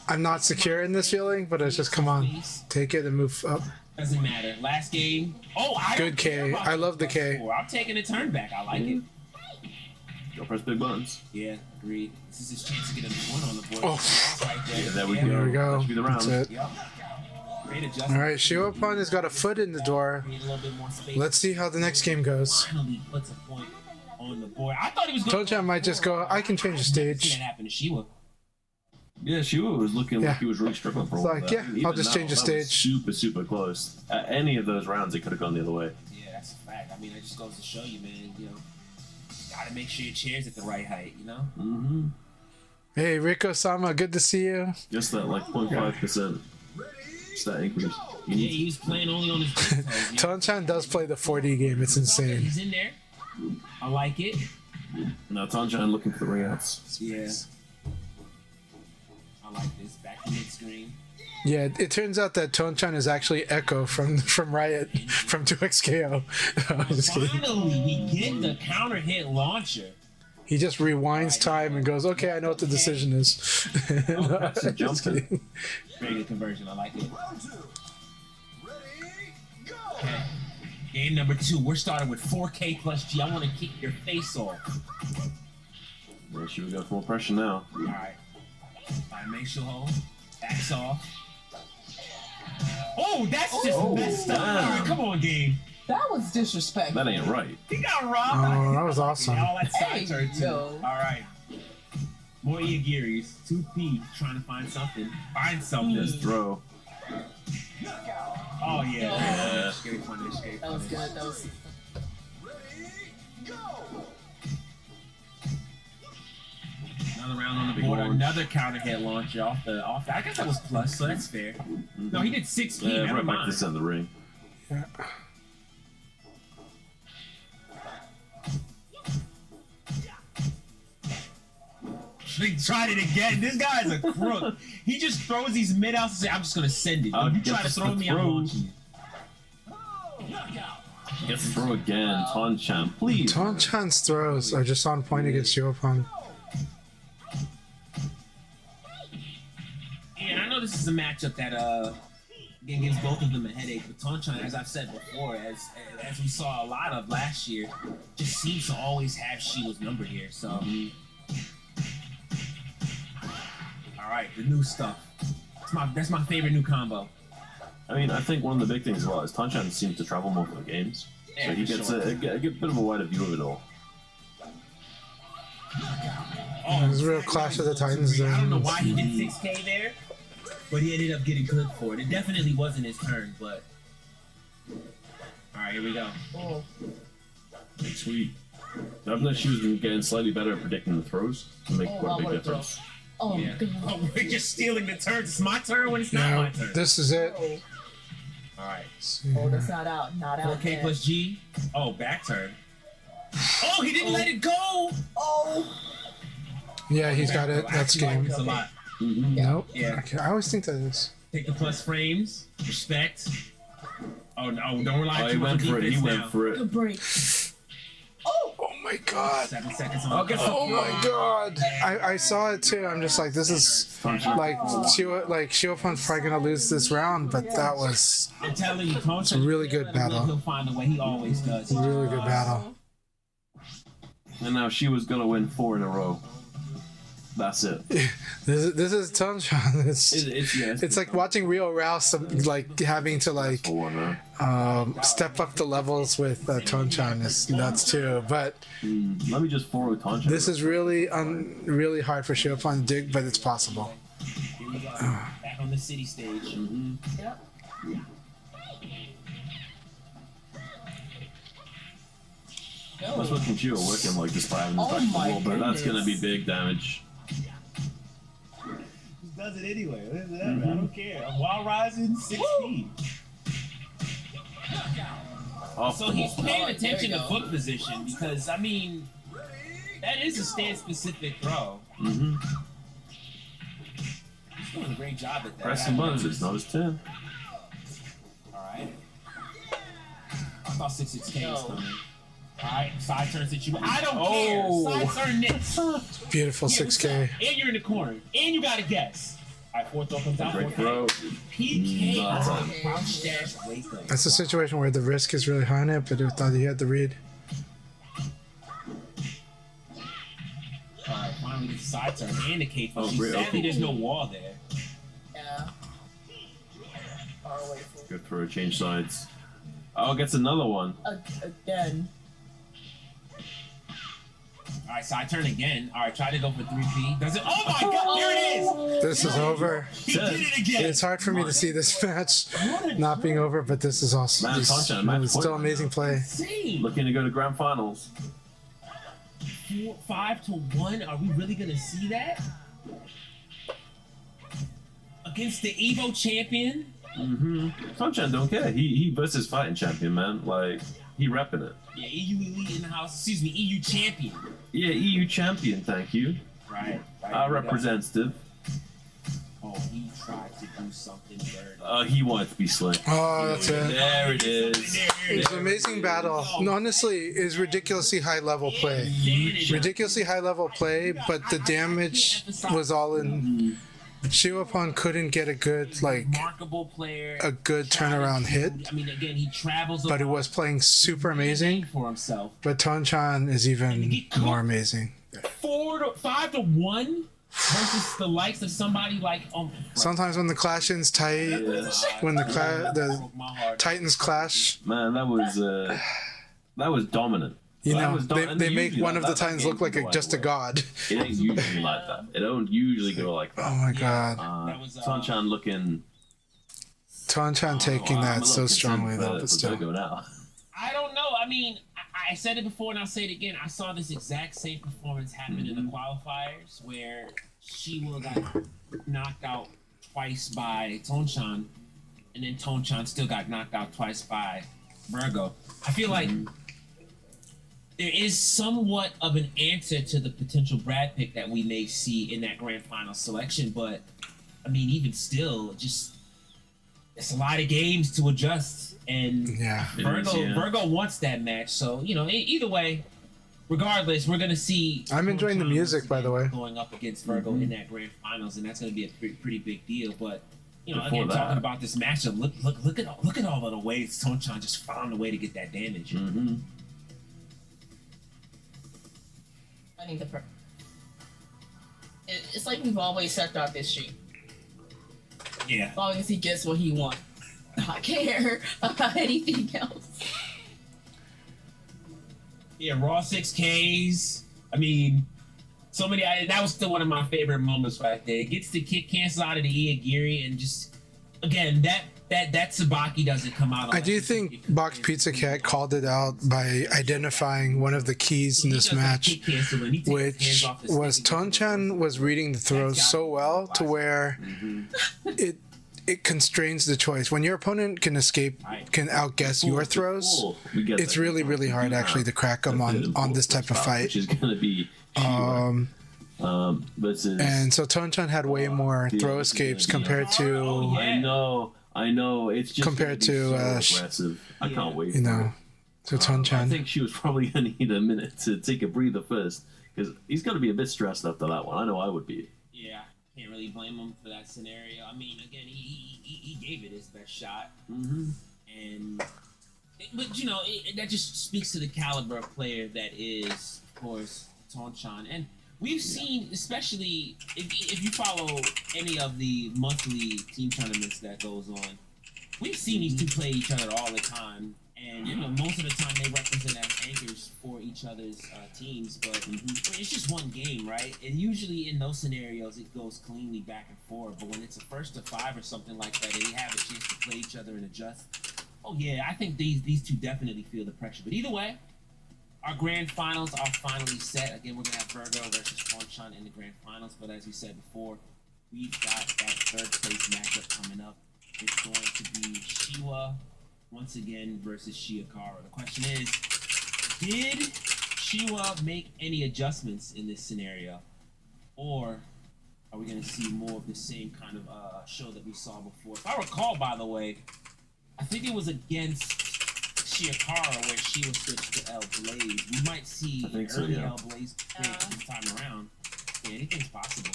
S1: I'm not secure in this feeling, but it's just come on, take it and move up.
S2: Doesn't matter. Last game. Oh, I
S1: Good K. I love the K.
S2: I'm taking a turn back. I like it.
S3: Go press big buttons.
S2: Yeah, agreed. This is his chance to get a one on the board.
S1: Oh.
S2: Right there.
S3: Yeah, there we go.
S1: There we go.
S3: That should be the round.
S1: That's it.
S2: Yep. Great adjustment.
S1: All right, Shiopan has got a foot in the door.
S2: Need a little bit more space.
S1: Let's see how the next game goes.
S2: Finally puts a point on the board. I thought he was going
S1: Chanchai might just go, I can change the
S2: See
S1: stage.
S2: that happen to Shiwa.
S3: Yeah, Shiwa was looking
S1: Yeah.
S3: like he was really struggling for a
S1: It's
S3: while.
S1: like,
S3: there.
S1: yeah,
S3: Even
S1: I'll just
S3: now,
S1: change the
S3: that was
S1: stage.
S3: super close. At any of those rounds, it could have gone the other way.
S2: Yeah, that's a fact. I mean, it just goes to show you, man. You know, gotta make sure your chair's at the right height. You know.
S3: Mm-hmm.
S1: Hey, Rico-sama, good to see you.
S3: Just that like 0.5% stat increase.
S2: Yeah, he was playing only on his big toes. You know?
S1: Tonchan does play the 4D game. It's insane.
S2: He's in there. I like it.
S3: Now Tanchan looking for the ring outs.
S2: Yeah. I like this. Back to mid screen.
S1: Yeah, it turns out that Tonchan is actually Echo from Riot, from 2XKO. I'm just kidding.
S2: Finally, we get the counter hit launcher.
S1: He just rewinds time and goes, okay, I know what the decision is.
S3: That's a
S1: Just
S3: jumping.
S1: kidding.
S2: Very good conversion. I like it. Okay. Game number 2. We're starting with 4K plus G. I want to kick your face off.
S3: Yeah, should we go for more pressure now?
S2: Alright. Alright, make sure hold. Backs off. Oh, that's just messed up.
S3: damn.
S2: Alright, come on, game.
S5: That was disrespectful.
S3: That ain't right.
S2: He got robbed.
S1: Oh, that was awesome.
S2: All that side
S5: Hey,
S2: turn too.
S5: yo.
S2: Alright. More Iagiris. 2P trying to find something. Find something.
S3: Just throw.
S2: Oh, yeah.
S3: Yeah.
S2: Escape punish, escape
S5: That was
S2: punish.
S5: good. That was.
S2: Another round on the
S3: Big
S2: board.
S3: orange.
S2: Another counter hit launcher off the. I guess that was plus, so that's fair. No, he did 6P.
S3: Yeah,
S2: Never
S3: right back to
S2: mind.
S3: the center of the ring.
S1: Yeah.
S2: He tried it again. This guy's a crook. He just throws these mid outs and says, I'm just gonna send it. If you try to
S3: gets
S2: throw
S3: the
S2: me, I'm
S3: throw.
S2: launching you.
S3: Gets the throw again. Tanchan, please.
S1: Tonchan's throws are just on point against Shiopan.
S2: And I know this is a matchup that gives both of them a headache, but Tonchan, as I've said before, as we saw a lot of last year, just seems to always have Shiwa's number here. So, all right, the new stuff. That's my favorite new combo.
S3: I mean, I think one of the big things as well is Tanchan seems to travel more for the games.
S2: Yeah,
S3: So he
S2: for
S3: gets
S2: sure.
S3: a bit of a wider view of it all.
S2: Oh,
S1: There's a real Clash of the Titans
S2: I don't know
S1: there.
S2: why he did 6K there, but he ended up getting good for it. It definitely wasn't his turn, but all right, here we go.
S5: Oh.
S3: Sweet. I've noticed she was getting slightly better at predicting the throws to make quite a big
S5: what a throw.
S3: difference.
S5: Oh,
S2: Yeah.
S5: God.
S2: Oh, we're just stealing the turns. It's my turn when it's not my
S1: Now,
S2: turn.
S1: this is it.
S5: Oh,
S2: All right.
S5: oh, that's not out. Not out.
S2: 4K
S5: yet.
S2: plus G. Oh, back turn. Oh, he didn't let it go.
S5: Oh.
S1: Yeah, he's got it.
S2: I
S1: That's
S2: actually like
S1: game.
S2: this a lot.
S3: Mm-hmm.
S1: Nope.
S2: Yeah.
S1: Okay, I always think that is.
S2: Take the plus frames. Respect. Oh no! Don't rely
S3: Oh,
S2: too
S3: he
S2: much on
S3: went for it. He
S2: defense
S3: went
S2: now.
S3: for it.
S5: Good break.
S1: Oh my god.
S2: 7 seconds on.
S5: Okay,
S1: Oh my god. I saw it too. I'm just like, this is like Shiopan's probably gonna lose this round, but that was
S2: I'm telling you, Tonchan,
S1: a really good battle.
S2: He'll find a way. He always does.
S1: a really good battle.
S3: And now she was gonna win 4 in a row. That's it.
S1: This is Tonchan. It's like watching Rio Rouse, like having to like
S3: For one, huh?
S1: step up the levels with Tonchan is nuts too. But
S3: Let me just forward Tanchan.
S1: this is really really hard for Shiopan to dig, but it's possible.
S2: Here we go. Back on the city stage.
S5: Yep.
S3: and Chio working like this by having his
S5: Oh
S3: back to the
S5: my
S3: wall, but that's gonna be
S5: goodness.
S3: big damage.
S8: He does it anyway. I don't care. While rising, 16.
S3: Off
S2: So
S3: the
S2: he's
S3: wall.
S2: paying
S5: Oh,
S2: attention
S5: there
S2: to
S5: you go.
S2: foot position because I mean that is a stand specific throw.
S3: Mm-hmm.
S2: He's doing a great job at that.
S3: Pressing buttons, it's not his turn.
S2: Alright. I thought 6-6K was
S5: No.
S2: coming. Alright, side turn situation. I don't
S3: Oh.
S2: care. Side turn this.
S1: Beautiful
S2: Yeah, what's
S1: 6K.
S2: up? And you're in the corner. And you gotta guess. Alright, fourth throw comes out.
S3: Great
S2: Fourth
S3: throw.
S2: PK.
S3: Nuts.
S2: Crouch dash wake up.
S1: That's a situation where the risk is really high on it, but I thought he had the read.
S2: Alright, finally gets the side turn and the K
S3: Oh,
S2: push.
S3: great.
S2: Sadly,
S3: Okay.
S2: there's no wall there.
S5: Yeah. Far away from
S3: Good throw, change sides. Oh, gets another one.
S5: again.
S2: Alright, side turn again. Alright, try to go for 3P. Does it? Oh my god, there it is!
S1: This is over.
S2: He did it again!
S1: It's hard for me to see this match not being over, but this is awesome.
S3: Man, Sunshine, match
S1: It's still
S3: point.
S1: amazing play.
S2: Insane!
S3: Looking to go to grand finals.
S2: 5-1. Are we really gonna see that? Against the Evo champion?
S3: Mm-hmm. Sunshine don't care. He versus fighting champion, man. Like, he repping it.
S2: Yeah, EU elite in the house. Excuse me, EU champion.
S3: Yeah, EU champion, thank you.
S2: Right.
S3: Our representative.
S2: Oh, he tried to do something dirty.
S3: He wanted to be slick.
S1: Oh, that's it.
S3: There it is.
S1: It's an amazing battle. And honestly, is ridiculously high level play. Ridiculously high level play, but the damage was all in. Shiwapon couldn't get a good
S2: Remarkable player.
S1: a good turnaround hit,
S2: I mean, again, he travels.
S1: but it was playing super amazing.
S2: for himself.
S1: But Tonchan is even more amazing.
S2: 5-1 versus the likes of somebody like
S1: Sometimes when the clashing's tight,
S3: Yeah.
S1: when the Titans clash,
S3: Man, that was dominant.
S1: you
S3: That
S1: know,
S3: was
S1: they make
S3: usually
S1: one of the
S3: that
S1: Titans look like just a god.
S3: It ain't usually like that. It don't usually go like that.
S1: Oh my god.
S2: That was,
S3: Sunshine looking.
S1: Tonchan taking
S3: I'm a
S1: that
S3: little
S1: so strongly
S3: concerned
S1: though,
S3: for
S1: but still.
S3: Dojo now.
S2: I don't know. I mean, I said it before and I'll say it again. I saw this exact same performance happen in the qualifiers where Shiwa got knocked out twice by Tonchan, and then Tonchan still got knocked out twice by Virgo. I feel like there is somewhat of an answer to the potential Brad pick that we may see in that grand final selection, but I mean, even still, just it's a lot of games to adjust, and
S1: Yeah.
S2: Virgo wants that match. So you know, either way, regardless, we're gonna see.
S1: I'm enjoying the
S2: Tonchan
S1: music, by the way.
S2: going up against Virgo in that grand finals, and that's gonna be a pretty big deal. But you know,
S3: Before
S2: again,
S3: that-
S2: talking about this matchup, look at all of the ways Tonchan just found a way to get that damage.
S3: Mm-hmm.
S5: I think it's like we've always said throughout this stream.
S2: Yeah.
S5: As long as he gets what he wants, I care about anything else.
S2: Yeah, raw 6Ks. I mean, so many. That was still one of my favorite moments right there. It gets the kick cancel out of the Iagiri, and just again that Tsubaki doesn't come out.
S1: I do think Box Pizza Cat called it out by identifying one of the keys in this match, which was Tonchan was reading the throws so well to where it constrains the choice. When your opponent can outguess your throws, it's really, really hard actually to crack them on this type of fight.
S3: Which is gonna be. Versus.
S1: And so Tonchan had way more throw escapes compared to,
S3: I know. It's just
S1: compared
S3: gonna be
S1: to,
S3: so aggressive. I can't wait.
S1: you know, to
S3: I
S1: Tonchan.
S3: think she was probably gonna need a minute to take a breather first, because he's gonna be a bit stressed after that one. I know I would be.
S2: Yeah, can't really blame him for that scenario. I mean, again, he gave it his best shot, but you know that just speaks to the caliber of player that is, of course, Tonchan. And we've seen, especially if you follow any of the monthly team tournaments that goes on, we've seen these two play each other all the time. And you know, most of the time they represent as anchors for each other's teams. But it's just one game, right? And usually in those scenarios, it goes cleanly back and forth. But when it's a 1st to 5 or something like that, they have a chance to play each other and adjust. Oh yeah, I think these two definitely feel the pressure. But either way, Our grand finals are finally set. Again, we're gonna have Virgo versus Chanchai in the grand finals. But as we said before, we've got that third place matchup coming up. It's going to be Shiwa once again versus Shiakara. The question is, did Shiwa make any adjustments in this scenario, or are we going to see more of the same kind of show that we saw before? If I recall, by the way, I think it was against Shiakara where Shiwa switched to El Blaze. We might see an early El Blaze pick this time around. Yeah, anything's possible.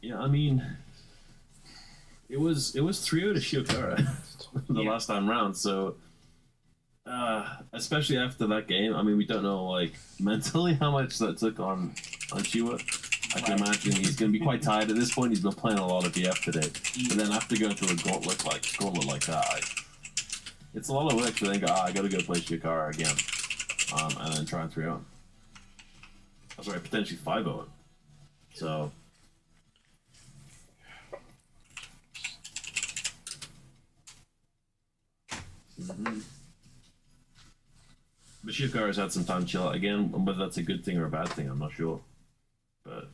S3: Yeah, I mean, it was 3-0 to Shiokara the last time round. So, especially after that game, I mean, we don't know like mentally how much that took on Shiwa. I can imagine he's going to be quite tired at this point. He's been playing a lot of BF today, and then after going through a gauntlet like that, it's a lot of work to think, I got to go play Shiokara again, and then try and 3-0. Oh, sorry, potentially 5-0. So. Mm-hmm. But Shiokara's had some time to chill out again. Whether that's a good thing or a bad thing, I'm not sure. But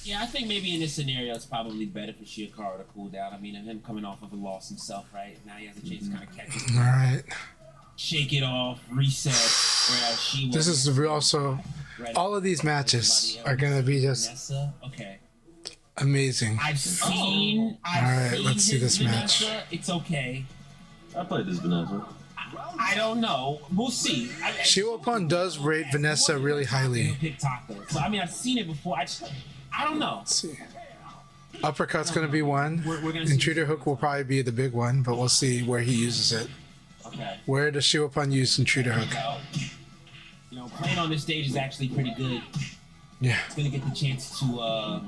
S2: yeah, I think maybe in this scenario it's probably better for Shiokara to cool down. I mean, him coming off of a loss himself, right? Now he has a chance to kind of catch it.
S1: All right.
S2: Shake it off, reset. Whereas she
S1: this is also all of these matches are gonna be just
S2: Vanessa? Okay.
S1: Amazing.
S2: I've seen.
S1: All right, let's see this
S2: Vanessa.
S1: match.
S2: It's okay.
S3: I played this Vanessa.
S2: I don't know. We'll see.
S1: Shiwapon does rate Vanessa really highly.
S2: So I mean, I've seen it before. I don't know.
S1: Let's see. Uppercut's gonna be one.
S2: We're gonna
S1: Intruder hook will probably be the big one, but we'll see where he uses it.
S2: Okay.
S1: Where does Shiwapon use Intruder hook?
S2: You know, playing on this stage is actually pretty good.
S1: Yeah.
S2: It's gonna get the chance to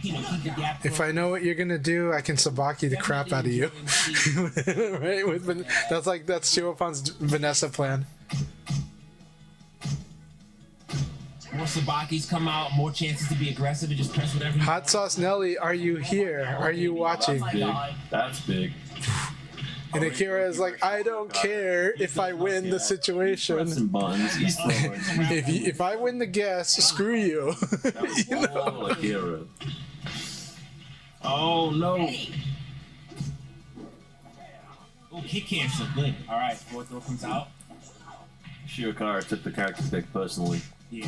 S2: keep the gap.
S1: If I know what you're gonna do, I can Sabaki the crap out of you. Right? That's Shiwapon's Vanessa plan.
S2: More Sabakis come out, more chances to be aggressive and just press whatever.
S1: Hot Sauce Nelly, are you here? Are you watching?
S3: That's big. That's big.
S1: And Akira is like, I don't care if I win the situation. If I win the guess, screw you.
S3: You know? Akira.
S2: Oh no! Oh, kick cancel, good. All right, fourth throw comes out.
S3: Shiokara took the character pick personally.
S2: Yeah.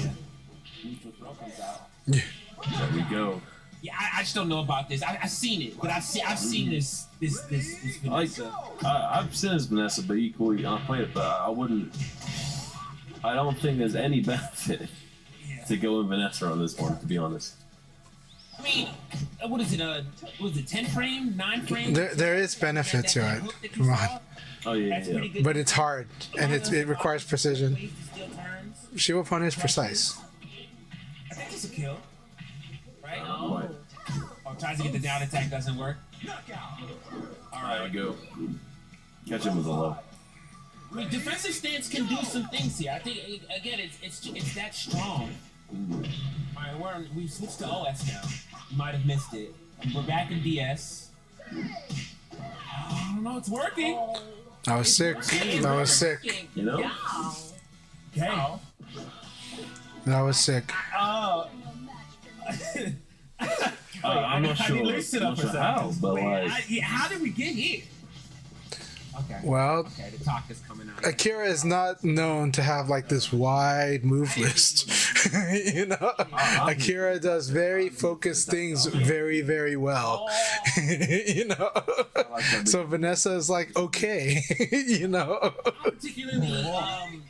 S2: Neutral throw comes out.
S1: Yeah.
S3: There we go.
S2: Yeah, I just don't know about this. I've seen it, but I've seen this Vanessa.
S3: I've seen this Vanessa, but equally I played it, but I don't think there's any benefit to go with Vanessa on this one, to be honest.
S2: I mean, what is it? Was it 10 frame, 9 frame?
S1: There is benefit to it. Come on.
S3: Oh yeah.
S1: But it's hard, and it requires precision. Shiwapon is precise.
S2: I think it's a kill. Right? Oh, tries to get the down attack, doesn't work. All right,
S3: we go. Catch him with a low.
S2: I mean, defensive stance can do some things here. I think again, it's that strong. All right, we switched to OS now. You might have missed it. We're back in DS. I don't know, it's working.
S1: That was sick. That was sick.
S3: You know?
S2: Okay.
S1: That was sick.
S3: I'm not sure how, but like...
S2: how did we get here? Okay.
S1: Well,
S2: okay, the talk is coming out.
S1: Akira is not known to have like this wide move list. You know, Akira does very focused things very, very well. You know, so Vanessa is like okay. You know,
S2: I particularly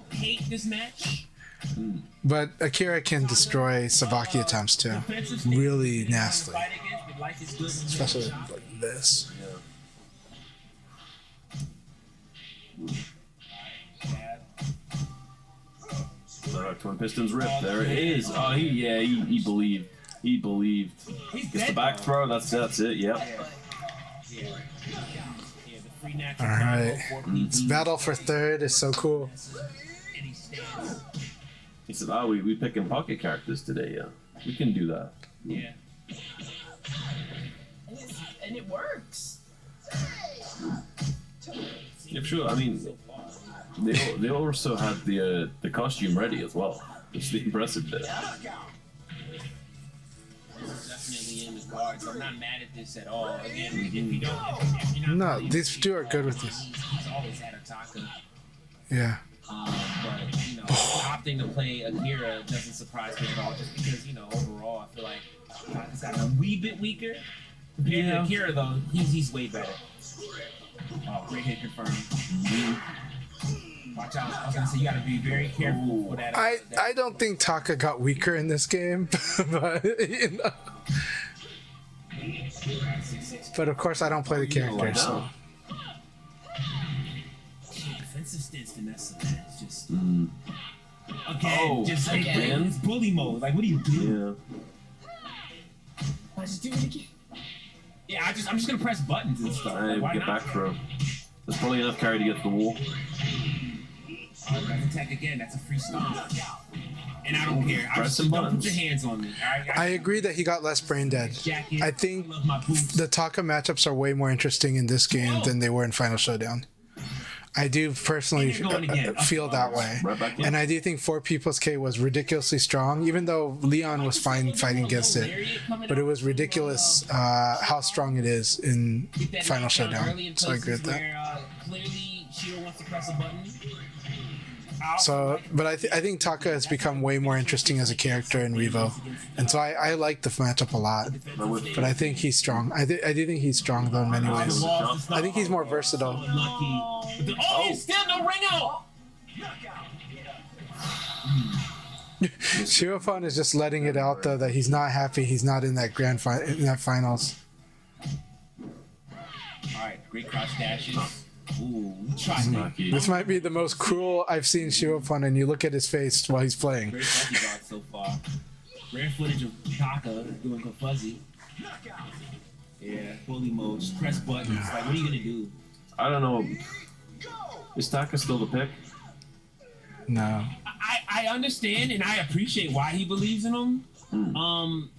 S2: hate this match.
S1: But Akira can destroy Sabaki attempts too, really nastily, especially like this.
S3: Twin Pistons rip. There it is. Oh, he believed. He believed. It's the back throw. That's it. Yep.
S1: All right. This battle for third is so cool.
S3: He said, we picking pocket characters today. Yeah, we can do that.
S2: Yeah.
S4: And it works.
S3: Sure. I mean, they also had the costume ready as well. It's the impressive bit.
S2: Definitely in the cards. I'm not mad at this at all. Again, if you don't, if you're not
S1: No, these two are good with this.
S2: He's always had Ataka.
S1: Yeah.
S2: But you know, opting to play Akira doesn't surprise me at all. Just because overall, I feel like Ataka's gotten a wee bit weaker compared to Akira. Though he's way better. Oh, great hit confirmed. Watch out! I was gonna say you gotta be very careful for that.
S1: I don't think Taka got weaker in this game, but But of course, I don't play the character, so.
S2: Defensive stance Vanessa, man, it's just again, it's bully mode. Like, what do you do?
S5: I just do it again.
S2: Yeah, I'm just gonna press buttons and stuff. Like, why
S3: Get
S2: not?
S3: back throw. There's probably enough carry to get to the wall.
S2: That's attack again. That's a free stomp. And I don't care.
S3: Press some
S2: Don't put
S3: buttons.
S2: your hands on me.
S1: I agree that he got less brain dead.
S2: Jacket,
S1: I think
S2: love my boots.
S1: the Taka matchups are way more interesting in this game than they were in Final Showdown. I do personally
S2: And you're going again.
S1: feel that way.
S3: Right back in.
S1: And I do think 4 P plus K was ridiculously strong, even though Leon was fine fighting against it. But it was ridiculous how strong it is in
S2: Get that
S1: Final
S2: knockdown
S1: Showdown.
S2: early in
S1: So I agree with
S2: places
S1: that.
S2: where, clearly, Shiro wants to press a button.
S1: So, but I think Taka has become way more interesting as a character in Revo, and so I like the matchup a lot. But I think he's strong. I do think he's strong though in many ways. I think he's more versatile.
S2: Lucky. He's still no ring out.
S1: Shirofan is just letting it out though that he's not happy. He's not in that in that finals.
S2: All right, great crouch dashes. Ooh, we tried that.
S1: This might be the most cruel I've seen Shirofan, and you look at his face while he's playing.
S2: Great monkey guard so far. Rare footage of Taka doing a fuzzy. Yeah, bully mode. Just press buttons. Like, what are you gonna do?
S3: I don't know. Is Taka still the pick?
S1: No.
S2: I understand and I appreciate why he believes in him. Oh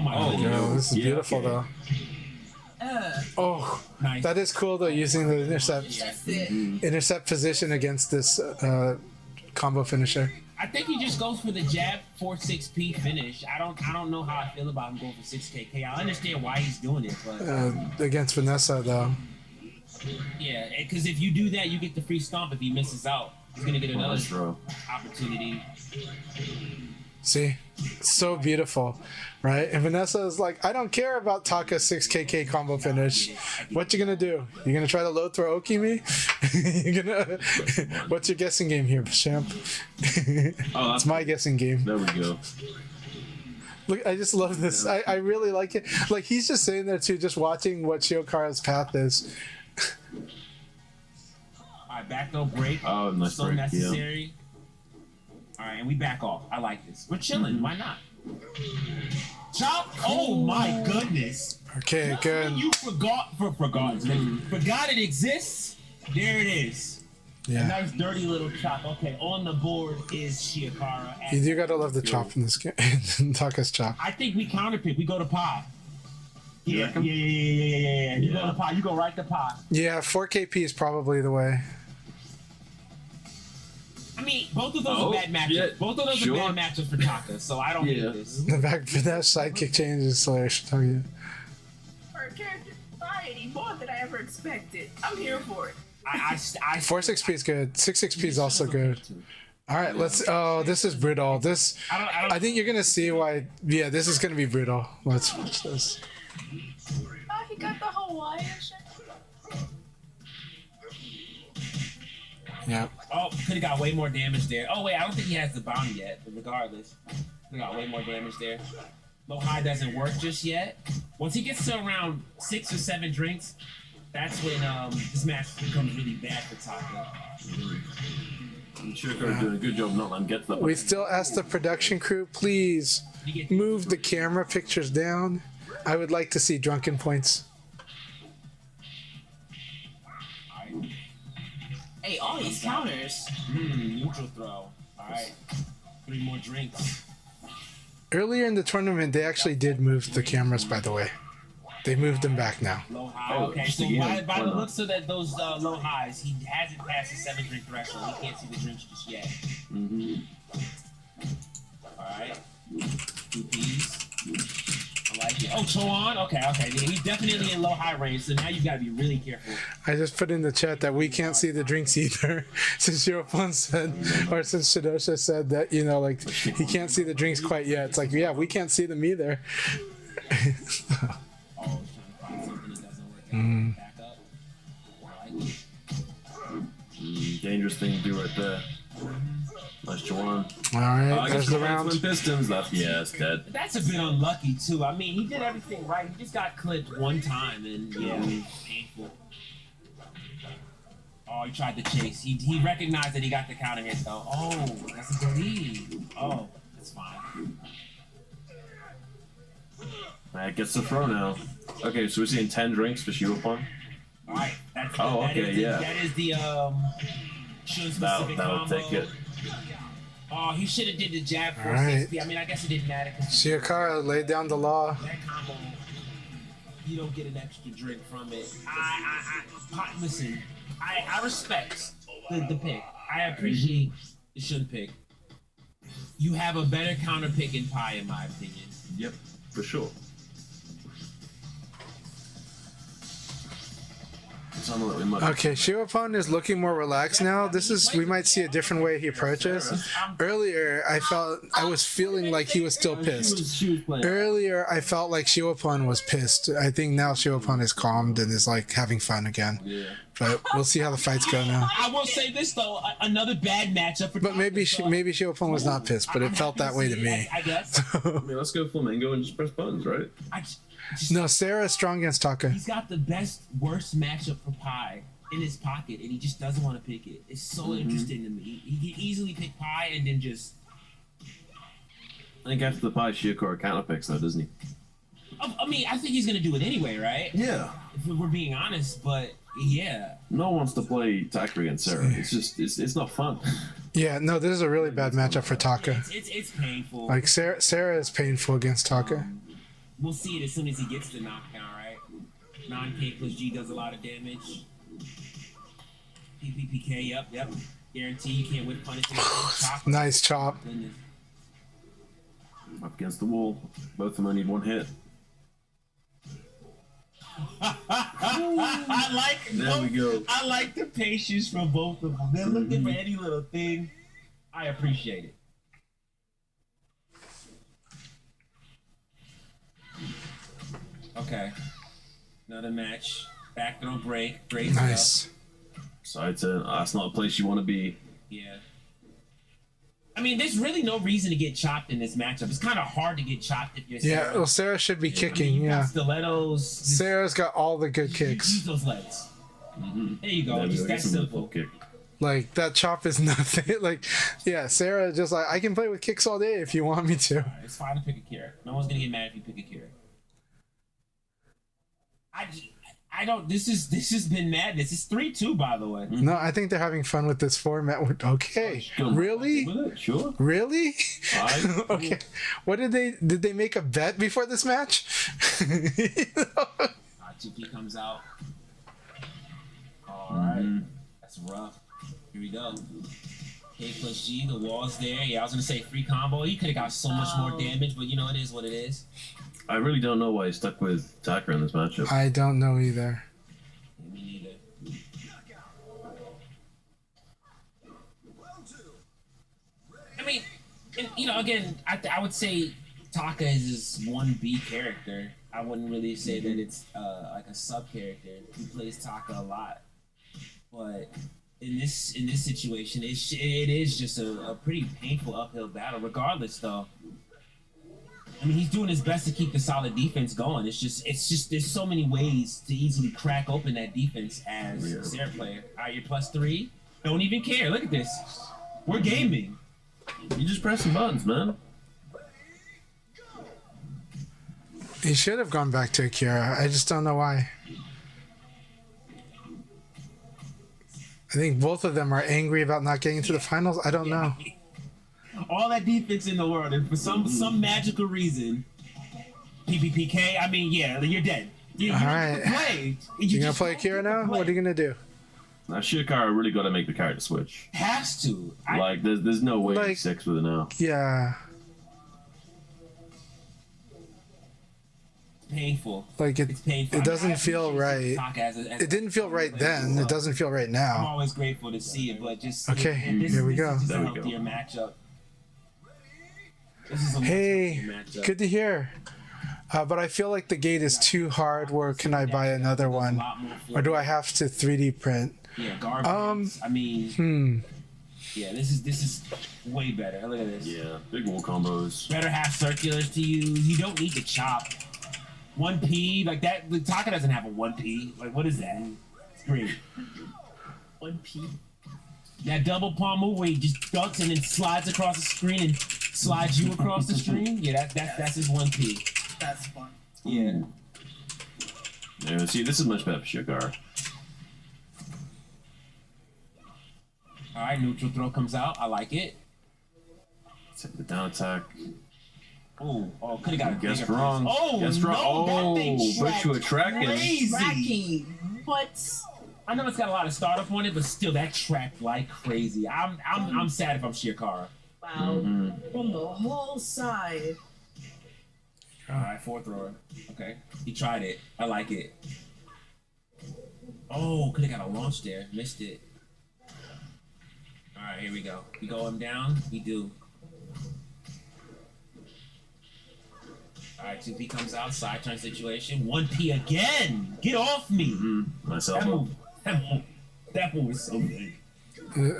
S2: my god.
S1: Yo, this is beautiful though. Oh,
S2: Nice.
S1: that is cool though, using the intercept position against this combo finisher.
S2: I think he just goes for the jab 4-6P finish. I don't know how I feel about him going for 6KK. I understand why he's doing it, but
S1: Against Vanessa though.
S2: yeah, because if you do that, you get the free stomp. If he misses out, he's gonna get another
S3: Throw.
S2: opportunity.
S1: See? So beautiful, right? And Vanessa is like, I don't care about Taka's 6KK combo finish. What you gonna do? You gonna try to low throw Oki me? You gonna? What's your guessing game here, champ? It's my guessing game.
S3: There we go.
S1: Look, I just love this. I really like it. Like, he's just sitting there too, just watching what Shiokara's path is.
S2: All right, back throw break.
S3: Oh, nice
S2: so
S3: break,
S2: necessary. All right, and we back off. I like this. We're chilling. Why not? Chop! Oh my goodness!
S1: Okay, good.
S2: You forgot it exists. There it is. A
S1: Yeah.
S2: nice dirty little chop. Okay, on the board is Shiokara.
S1: You do gotta love the chop in this game. Taka's chop.
S2: I think we counterpick. We go to pie. Yeah.
S3: reckon?
S2: Yeah. You go to pie. You go right to pie.
S1: Yeah, 4KP is probably the way.
S2: I mean, both of those are bad matchups.
S3: yeah,
S2: Both of those
S3: sure.
S2: are bad matchups for Taka, so I don't hate this.
S1: The back for that sidekick change is hilarious. I'll tell you.
S4: For a character variety, more than I ever expected. I'm here for it.
S2: I
S1: 4-6P is good. 6-6P is also good. All right, let's. Oh, this is brutal. This. I think you're gonna see why. Yeah, this is gonna be brutal. Let's watch this.
S4: Oh, he got the Hawaiian shit.
S1: Yeah.
S2: Oh, could have got way more damage there. Oh wait, I don't think he has the bounty yet. But regardless, could have got way more damage there. Low high doesn't work just yet. Once he gets to around 6 or 7 drinks, that's when this match becomes really bad for Taka.
S3: I'm sure they're doing a good job not letting him get to that.
S1: We still ask the production crew, please move the camera pictures down. I would like to see drunken points.
S5: Hey, all these counters.
S2: Neutral throw. All right, 3 more drinks.
S1: Earlier in the tournament, they actually did move the cameras, by the way. They moved him back now.
S2: Low high.
S3: Oh,
S2: Okay,
S3: just
S2: so
S3: again,
S2: by
S3: why
S2: the
S3: not?
S2: looks of that, those low highs, he hasn't passed the 7-drink threshold. He can't see the drinks just yet.
S3: Mm-hmm.
S2: All right. 2 Ps. I like it. Oh, Choan. Okay. Yeah, he's definitely in low high range. So now you got to be really careful.
S1: I just put in the chat that we can't see the drinks either. Since Shiropon said, or since Shidosha said that, you know, like, he can't see the drinks quite yet. It's like, yeah, we can't see them either.
S2: Oh, he's trying to find something that doesn't work out. Back up. I like it.
S3: Dangerous thing to do right there. Nice Juwan.
S1: All right,
S3: I
S1: there's
S3: guess
S1: the
S3: Twin
S1: round.
S3: Pistons. It's dead.
S2: That's a bit unlucky too. I mean, he did everything right. He just got clipped one time, and yeah, painful. Oh, he tried to chase. He recognized that he got the counter hit though. Oh, that's a believe. Oh, that's fine.
S3: That gets the throw now. Okay, so we're seeing 10 drinks for Shiropon.
S2: All right, that's
S3: Oh,
S2: that
S3: okay,
S2: is the,
S3: yeah.
S2: That is the Shun specific
S3: That'll
S2: combo.
S3: take it.
S2: Oh, he should have did the jab for
S1: Right.
S2: 60. I mean, I guess it didn't matter. 'Cause
S1: Shiokara laid down the law.
S2: that combo, you don't get an extra drink from it. Listen, I respect the pick. I appreciate the Shun pick. You have a better counter pick in Pi, in my opinion.
S3: Yep, for sure. Someone that we might
S1: Okay, Shiropon is looking more relaxed now. We might see a different way he approaches. Earlier, I was feeling like he was still pissed.
S3: She was playing.
S1: Earlier, I felt like Shiropon was pissed. I think now Shiropon is calmed and is like having fun again.
S3: Yeah.
S1: But we'll see how the fights go now.
S2: I will say this though, another bad matchup for.
S1: But maybe Shiropon was not pissed, but it felt that way to me.
S2: I guess.
S3: I mean, let's go Flamingo and just press buttons, right?
S1: No, Sarah is strong against Taka.
S2: He's got the worst matchup for Pi in his pocket, and he just doesn't want to pick it. It's so interesting to me. He can easily pick Pi and then just.
S3: I think after the pie, Shiokara counterpicks though, doesn't he?
S2: I mean, I think he's gonna do it anyway, right?
S3: Yeah.
S2: If we're being honest, but yeah.
S3: No one wants to play Taka against Sarah. It's just, it's not fun.
S1: Yeah, no, this is a really bad matchup for Taka.
S2: It's painful.
S1: Like Sarah is painful against Taka.
S2: We'll see it as soon as he gets the knockdown, right? 9K plus G does a lot of damage. PPPK, yep. Guarantee you can't whip punish him. Chop.
S1: Nice chop.
S2: Goodness.
S3: Up against the wall. Both of them only need one hit.
S2: I like
S3: There we go.
S2: I like the patience from both of them. They're looking for any little thing. I appreciate it. Okay. Another match. Back throw break. Great
S1: Nice.
S2: stuff.
S3: Side turn. That's not a place you want to be.
S2: Yeah. I mean, there's really no reason to get chopped in this matchup. It's kind of hard to get chopped if you're
S1: Yeah,
S2: Sarah.
S1: well, Sarah should be
S2: I mean,
S1: kicking,
S2: you got
S1: yeah.
S2: stilettos.
S1: Sarah's got all the good
S2: Use
S1: kicks.
S2: those legs. There you go.
S3: There we
S2: Just
S3: go.
S2: that
S3: Get some
S2: simple.
S3: full kick.
S1: Like, that chop is nothing. Like, yeah, Sarah just like, I can play with kicks all day if you want me to.
S2: It's fine to pick a carrot. No one's gonna get mad if you pick a carrot. I don't. This has been madness. It's 3-2, by the way.
S1: No, I think they're having fun with this format. Okay. Really?
S3: With it, sure.
S1: Really?
S3: Fine.
S1: Okay. What did they make a bet before this match?
S2: GP comes out. All right. That's rough. Here we go. K plus G, the wall's there. Yeah, I was gonna say free combo. He could have got so much more damage, but you know, it is what it is.
S3: I really don't know why he stuck with Taka in this matchup.
S1: I don't know either.
S2: Yeah, me neither. I mean, and, you know, again, I would say Taka is his 1B character. I wouldn't really say that it's like a sub character. He plays Taka a lot, but in this situation, it is just a pretty painful uphill battle. Regardless, though, I mean, he's doing his best to keep the solid defense going. It's just there's so many ways to easily crack open that defense as a Sarah player. All right, you're +3. Don't even care. Look at this. We're gaming.
S3: You just pressing buttons, man.
S1: He should have gone back to Akira. I just don't know why. I think both of them are angry about not getting to the finals. I don't know.
S2: All that defense in the world, and for some magical reason, PPPK. I mean, yeah, you're dead. You
S1: All
S2: don't
S1: right.
S2: play.
S1: You gonna
S2: just
S1: play
S2: don't
S1: Kira now?
S2: play.
S1: What are you gonna do?
S3: Now Shiakara really got to make the character switch.
S2: Has to.
S3: Like there's no way
S1: Like-
S3: he sticks with it now.
S1: Yeah,
S2: painful.
S1: like
S2: It's painful.
S1: it doesn't
S2: I
S1: feel
S2: appreciate
S1: right.
S2: Taka as
S1: It didn't feel right then. It doesn't feel right
S2: I'm
S1: now.
S2: always grateful to see it, but just
S1: Okay,
S2: and
S1: here we
S2: this
S1: go.
S2: Is just
S3: There
S2: a
S3: we go.
S2: healthier matchup. This is a much
S1: Hey,
S2: healthier matchup.
S1: good to hear. But I feel like the gate is too hard. Where can I buy another
S2: There's a
S1: one,
S2: lot more
S1: or do I have to 3D print?
S2: Yeah, garbage. I mean, yeah, this is way better. Look at this.
S3: Yeah, big wall combos.
S2: Better half circulars to use. You don't need to chop. 1P like that. The Taka doesn't have a 1P. Like what is that? It's great.
S4: 1P.
S2: That double palm move where he just ducks and then slides across the screen and slides you across the screen. Yeah, that's his 1P.
S4: That's fun.
S2: Yeah.
S3: Yeah, see, this is much better for Shiakara.
S2: All right, neutral throw comes out. I like it.
S3: Take the down attack.
S2: Oh, could have got a
S3: Guessed
S2: bigger
S3: wrong.
S2: place. Oh,
S3: Guessed wrong.
S2: no, that thing
S3: Oh, but you were tracking.
S2: crazy.
S4: Tracking. What?
S2: I know it's got a lot of startup on it, but still, that tracked like crazy. I'm sad if I'm Shiakara.
S4: Wow. From the whole side.
S2: All right, fourth thrower. Okay, he tried it. I like it. Oh, could have got a launch there. Missed it. All right, here we go. We go him down. We do. All right, 2P comes out. Side turn situation. 1P again. Get off me.
S3: Nice
S2: That
S3: elbow.
S2: move. That move is so good.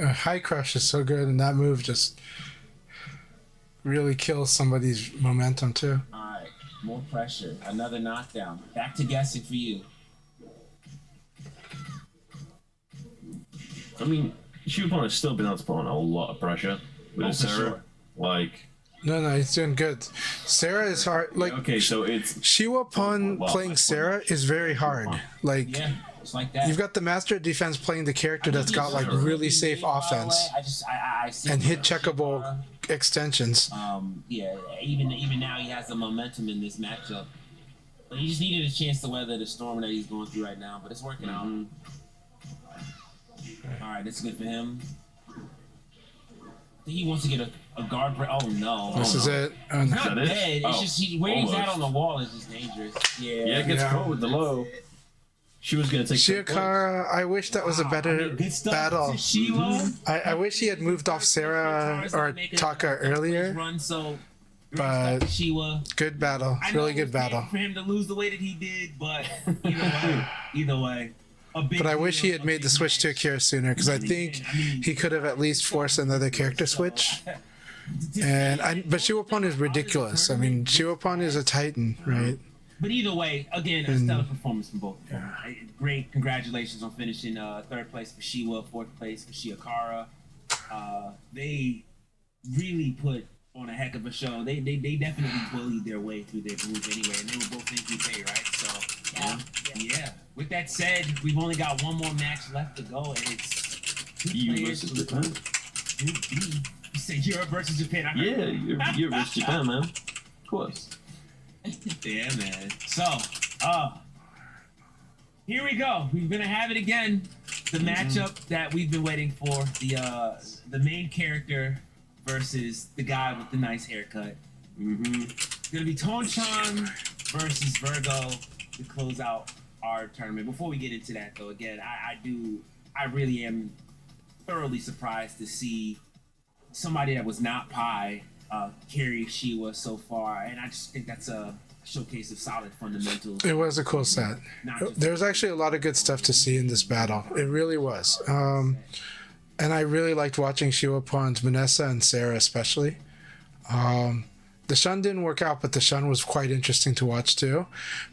S1: High crush is so good, and that move just really kills somebody's momentum too.
S2: All right, more pressure. Another knockdown. Back to guessing for you.
S3: I mean, Shiakara has still been able to put on a lot of pressure with
S2: Oh,
S3: his
S2: for
S3: Sarah.
S2: sure.
S3: Like,
S1: No, he's doing good. Sarah is hard. Like
S3: okay, so it's
S1: Shiwa Pun
S3: Well,
S1: playing Sarah is very hard. Like
S2: Yeah, it's like that.
S1: you've got the master defense playing the character that's got like really safe offense
S2: I see
S1: and hit
S2: that.
S1: checkable extensions.
S2: Yeah, even now he has the momentum in this matchup. But he just needed a chance to weather the storm that he's going through right now. But it's working out. All right, that's good for him. I think he wants to get a guard break. Oh no!
S1: This is it. Oh,
S2: He's
S1: no.
S2: not
S3: Is that it?
S2: dead. It's
S3: Oh,
S2: just where he's at
S3: almost.
S2: on the wall is just dangerous. Yeah.
S3: yeah, it gets
S1: Yeah.
S3: caught with the low. She was gonna take some points.
S1: Shiakara, I wish that was a
S2: Wow,
S1: better
S2: I mean, good stuff
S1: battle.
S2: to Sheila.
S1: I wish he had moved off Sarah or Taka earlier.
S2: Run, so
S1: but-
S2: Sheila.
S1: Good battle.
S2: I know
S1: Really
S2: it
S1: good
S2: was painful
S1: battle.
S2: for him to lose the way that he did, but either way, a big
S1: But I wish he
S2: deal,
S1: had made the switch to Akira sooner because I think he could have at least forced another character switch. But Shiwapon is ridiculous. I mean, Shiwapon is a titan, right?
S2: But either way, again, a stellar performance from both of them. Great, congratulations on finishing third place for Shiwa, fourth place for Shiakara. They really put on a heck of a show. They definitely bullied their way through their group anyway, and they were both in Group A, right? So yeah. With that said, we've only got one more match left to go, and it's two
S3: You
S2: players
S3: versus
S2: from
S3: Japan.
S2: Group B. You say Europe versus Japan. I heard
S3: Yeah, you're versus Japan, man. Of course.
S2: Yeah, man. So, here we go. We're gonna have it again. The matchup that we've been waiting for. The main character versus the guy with the nice haircut. It's gonna be Tonchan versus Virgo to close out our tournament. Before we get into that, though, again, I really am thoroughly surprised to see somebody that was not Pi carry Shiwa so far, and I just think that's a showcase of solid fundamentals.
S1: It was a cool set. There's actually a lot of good stuff to see in this battle. It really was. And I really liked watching Shiwapon's Vanessa and Sarah especially. The Shun didn't work out, but the Shun was quite interesting to watch too.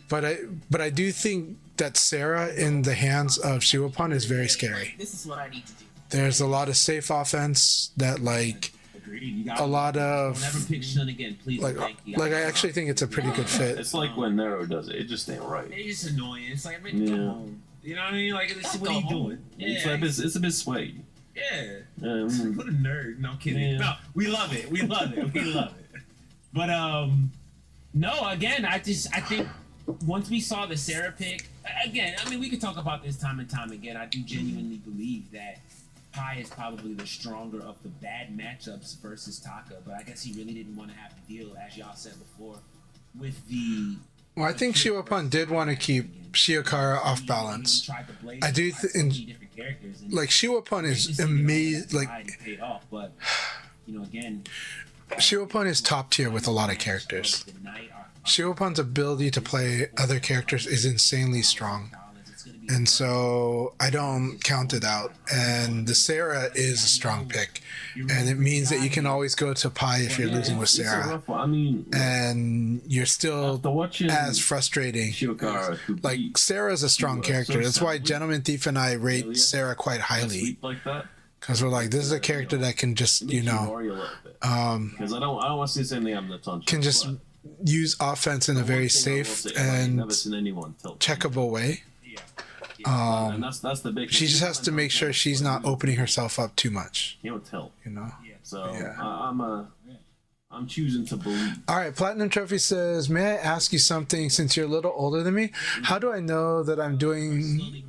S1: But I do think that Sarah in the hands of Shiwapon is very scary.
S4: This is what I need to do.
S1: There's a lot of safe offense that like
S2: Agreed. You got
S1: a lot of
S2: Don't ever pick Shun again, please.
S1: like
S2: Thank you.
S1: I actually think it's a pretty good fit.
S3: It's like when Nero does it. It just ain't right.
S2: It's just annoying. It's like, man,
S3: Yeah.
S2: go home. You know what I mean? Like, what
S4: Go
S2: are you
S4: home.
S2: doing?
S3: It's a bit sway.
S2: Yeah.
S3: Mm.
S2: What a nerd. No I'm kidding.
S3: Yeah.
S2: No, we love it. We love it. We love it. But no, again, I think once we saw the Sarah pick, again, I mean, we could talk about this time and time again. I do genuinely believe that Pi is probably the stronger of the bad matchups versus Taka, but I guess he really didn't want to have to deal, as y'all said before, with the.
S1: Well, I think Shiwapun did want to keep Shiokara off balance. I do like Shiwapun is amazing. Like
S2: paid off, but you know, again,
S1: Shiwapun is top tier with a lot of characters. Shiwapun's ability to play other characters is insanely strong. And so I don't count it out. And the Sarah is a strong pick. And it means that you can always go to Pi if you're losing with Sarah.
S3: I mean,
S1: and you're still as frustrating. Like, Sarah's a strong character. That's why Gentleman Thief and I rate Sarah quite highly. Because we're like, this is a character that can just, you know,
S3: because I don't want to say something I'm not
S1: can just use offense in a very safe and checkable way.
S3: And that's the big.
S1: She just has to make sure she's not opening herself up too much.
S3: You don't tell.
S1: You know.
S3: So yeah. I'm choosing to believe.
S1: All right, Platinum Trophy says, "May I ask you something? Since you're a little older than me, how do I know that I'm doing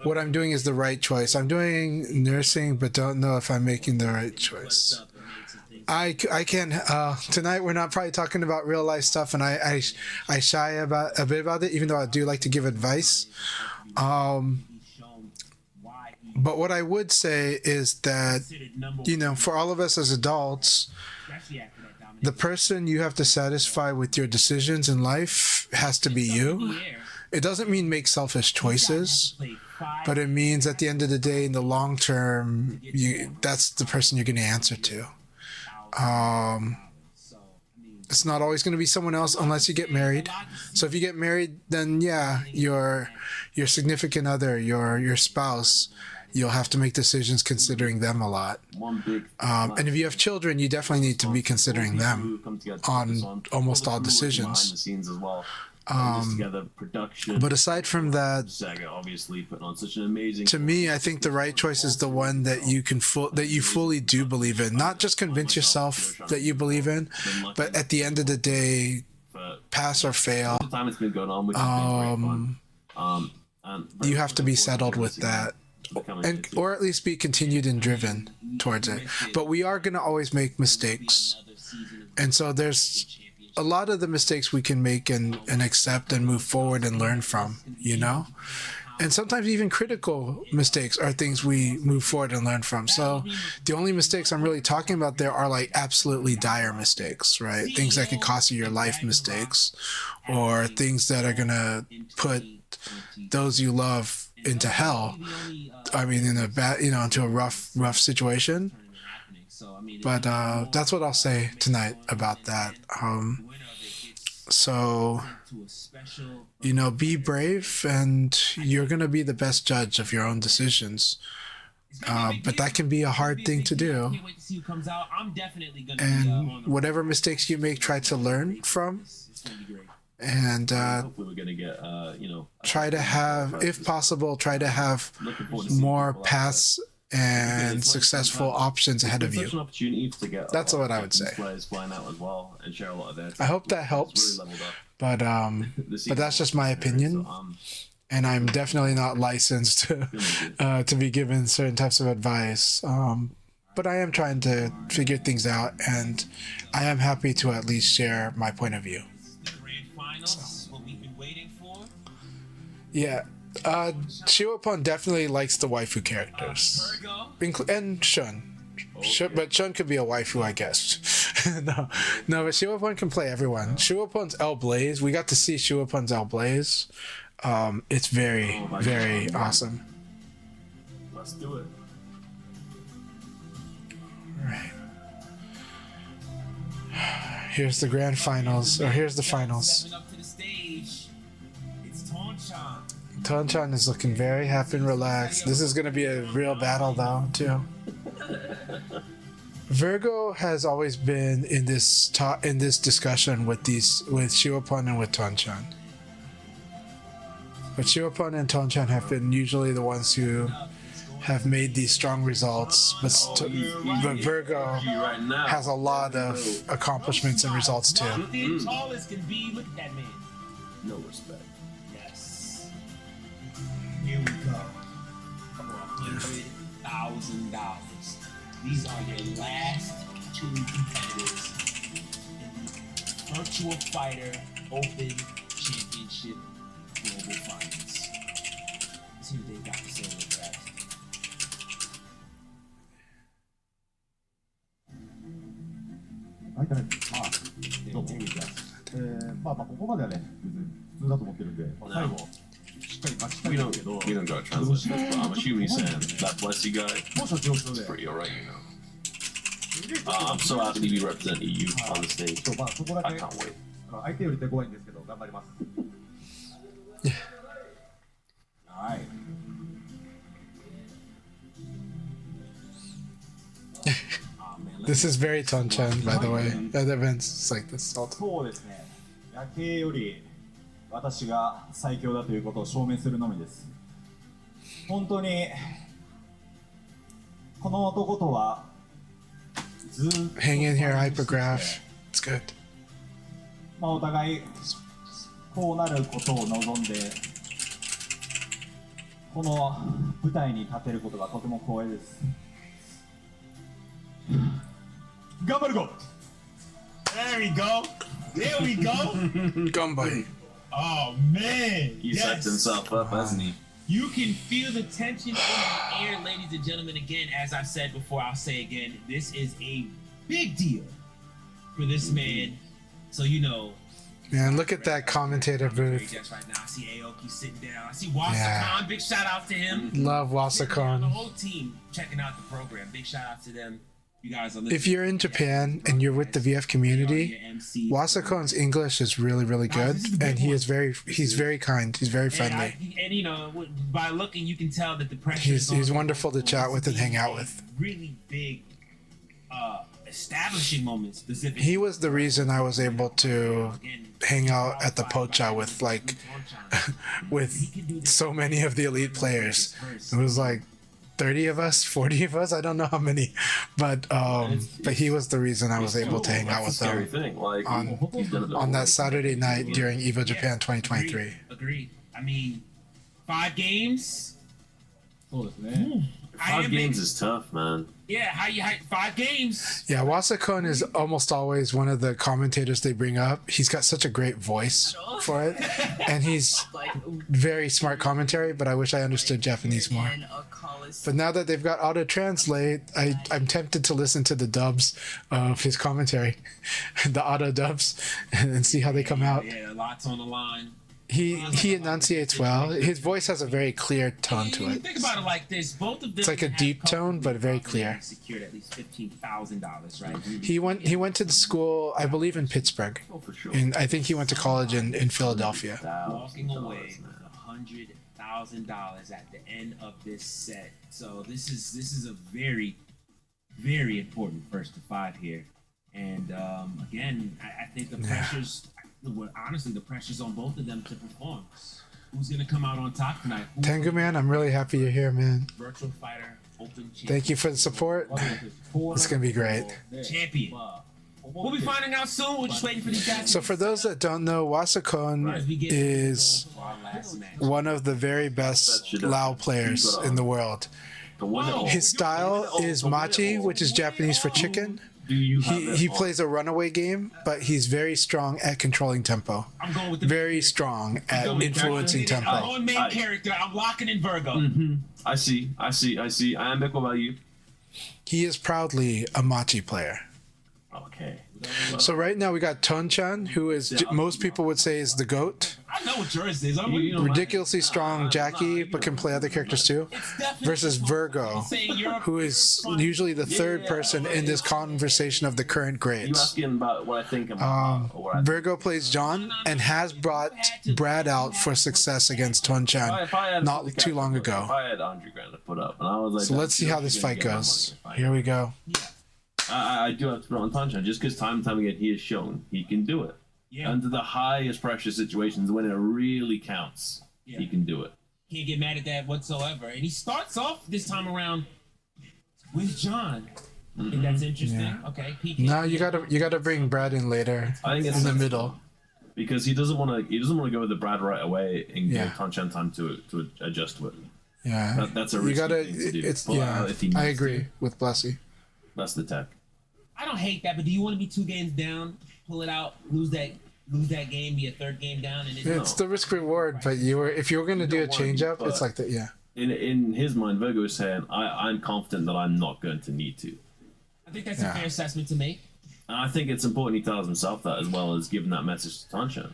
S1: what I'm doing is the right choice? I'm doing nursing, but don't know if I'm making the right choice." I can tonight we're not probably talking about real life stuff, and I shy about a bit about it, even though I do like to give advice. But what I would say is that, you know, for all of us as adults, the person you have to satisfy with your decisions in life has to be you. It doesn't mean make selfish choices, but it means at the end of the day, in the long term, that's the person you're going to answer to. It's not always going to be someone else unless you get married. So if you get married, then yeah, your significant other, your spouse, you'll have to make decisions considering them a lot. And if you have children, you definitely need to be considering them on almost all decisions. But aside from that,
S3: obviously putting on such an amazing.
S1: To me, I think the right choice is the one that you can that you fully do believe in. Not just convince yourself that you believe in, but at the end of the day, pass or fail.
S3: Time it's been going on, which
S1: you have to be settled with that, and or at least be continued and driven towards it. But we are going to always make mistakes, and so there's a lot of the mistakes we can make and accept and move forward and learn from, you know? And sometimes even critical mistakes are things we move forward and learn from. So the only mistakes I'm really talking about there are like absolutely dire mistakes, right? Things that could cost you your life mistakes, or things that are going to put those you love into hell. I mean, in a bad, you know, into a rough situation. But that's what I'll say tonight about that. So, you know, be brave, and you're going to be the best judge of your own decisions. But that can be a hard thing to do. And whatever mistakes you make, try to learn from. And try to have, if possible, try to have more paths and successful options ahead of you. That's what I would say. I hope that helps, but that's just my opinion, and I'm definitely not licensed to be given certain types of advice. But I am trying to figure things out, and I am happy to at least share my point of view. Yeah. Shiwapun definitely likes the waifu characters, and Shun. But Shun could be a waifu, I guess. no, but Shiwapun can play everyone. Shiwapun's El Blaze, we got to see Shiwapun's El Blaze. It's very, very awesome.
S3: Let's do it.
S1: All right. Here's the grand finals, or here's the finals. Tonchan is looking very happy and relaxed. This is going to be a real battle, though, too. Virgo has always been in this discussion with Shiwapun and with Tonchan. But Shiwapun and Tonchan have been usually the ones who have made these strong results, but Virgo has a lot of accomplishments and results too.
S3: No respect.
S2: Yes. Here we go. For $100,000. These are your last two competitors in the Virtual Fighter Open Championship Global Finals. Let's see what they got to say with that.
S8: 開いたね。まあ、どうも。まあここまではね、別に普通だと思ってるんで、最後、しっかり勝ちたい
S3: We
S8: ん
S3: don't
S8: だけど、
S3: we don't got translation, but I'm assuming he's saying that Blessy guy
S8: もう社長所
S3: is
S8: で、
S3: pretty alright, you know. I'm so happy to be representing you on the stage.
S8: まあそこだ
S3: I
S8: け
S3: can't wait.
S8: 相手より手強いんですけど、頑張ります。
S2: Alright.
S1: This is very Tonchan, by the way. At events, it's like this all the time.
S8: そうですね。夜景より私が最強だということを証明するのみです。本当にこの男とはずっと
S1: Hang in here, Hypergraph. It's good.
S8: まあお互いこうなることを望んでこの舞台に立てることがとても光栄です。頑張るぞ。
S2: There we go. There we go.
S1: Gumbai.
S2: Oh man.
S3: He psyched himself up, hasn't he?
S2: You can feel the tension in the air, ladies and gentlemen. Again, as I've said before, I'll say again, this is a big deal for this man. So you know.
S1: Man, look at that commentator booth.
S2: Right now. I see Aoki sitting down. I see Wasakan.
S1: Yeah.
S2: Big shout out to him.
S1: Love
S2: The
S1: Wasakan.
S2: whole team checking out the program. Big shout out to them. You guys are listening.
S1: If you're in Japan and you're with the VF community, Wasakon's English is really, really good, and he's very kind. He's very friendly.
S2: And you know, by looking, you can tell that the pressure.
S1: He's wonderful to chat with and hang out with.
S2: Really big, establishing moments. Specifically,
S1: He was the reason I was able to hang out at the Pocha with with so many of the elite players. It was like 30 of us, 40 of us, I don't know how many, but he was the reason I was able to hang out with them on that Saturday night during EVO Japan 2023.
S2: Agreed. I mean, 5 games.
S7: そうですね。
S3: 5 games is tough, man.
S2: Yeah, how 5 games?
S1: Yeah, Wasakon is almost always one of the commentators they bring up. He's got such a great voice for it, and he's very smart commentary, but I wish I understood Japanese more. But now that they've got auto translate, I'm tempted to listen to the dubs of his commentary, the auto dubs, and see how they come out.
S2: Yeah, lots on the line.
S1: He enunciates well. His voice has a very clear tone to it.
S2: Think about it like this: both of them.
S1: It's like a deep tone, but very clear.
S2: Secured at least $15,000, right?
S1: He went to the school, I believe, in Pittsburgh, and I think he went to college in Philadelphia.
S2: Walking away with $100,000 at the end of this set. So this is a very, very important first to 5 here. And again, I think the pressure's. Well, honestly, the pressure's on both of them to perform. Who's gonna come out on top tonight?
S1: Tengu man, I'm really happy you're here, man.
S2: Virtual Fighter Open Champion.
S1: Thank you for the support. It's gonna be great.
S2: Champion. We'll be finding out soon. We're just waiting for these guys.
S1: So for those that don't know, Wasakon is one of the very best Lao players in the world. His style is machi, which is Japanese for chicken. He plays a runaway game, but he's very strong at controlling tempo. Very strong at influencing
S2: I'm
S1: tempo.
S2: going main character. I'm locking in Virgo.
S3: I see. I am Echo about you.
S1: He is proudly a machi player.
S3: Okay.
S1: So right now we got Tonchan, who is most people would say is the GOAT.
S2: I know what yours is.
S1: Ridiculously strong Jackie, but can play other characters too. Versus Virgo, who is usually the third person in this conversation of the current
S3: You
S1: grades.
S3: asking about what I think about? Or what I
S1: Virgo plays John and has brought Brad out for success against Tonchan not too long
S3: If
S1: ago.
S3: I had $100,000 to put up, and I was like,
S1: So let's see how this fight goes. Here we go.
S3: I do have to put on Tonchan just because time and time again he has shown he can do it.
S2: Yeah.
S3: Under the highest pressure situations when it really counts, he can do it.
S2: Can't get mad at that whatsoever. And he starts off this time around with John. I think that's interesting.
S1: Yeah.
S2: Okay. PK.
S1: Now you gotta bring Brad in later
S3: I think it's
S1: in the middle.
S3: because he doesn't want to go with the Brad right away and
S1: Yeah.
S3: give Tanchan time to adjust to it.
S1: Yeah.
S3: That's a
S1: you
S3: risky
S1: gotta.
S3: thing to do.
S1: It's
S3: Pull out if he
S1: I
S3: needs
S1: agree
S3: to.
S1: with Blessy.
S3: That's the tech.
S2: I don't hate that, but do you want to be 2 games down, pull it out, lose that game, be a 3rd game down, and then
S1: It's the risk reward, but if you were gonna do a
S3: don't wanna
S1: change
S3: be,
S1: up, it's
S3: but-
S1: like that. Yeah.
S3: In his mind, Virgo is saying, I'm confident that I'm not going to need to.
S2: I think that's
S1: Yeah.
S2: a fair assessment to make.
S3: And I think it's important he tells himself that as well as giving that message to Tanchan.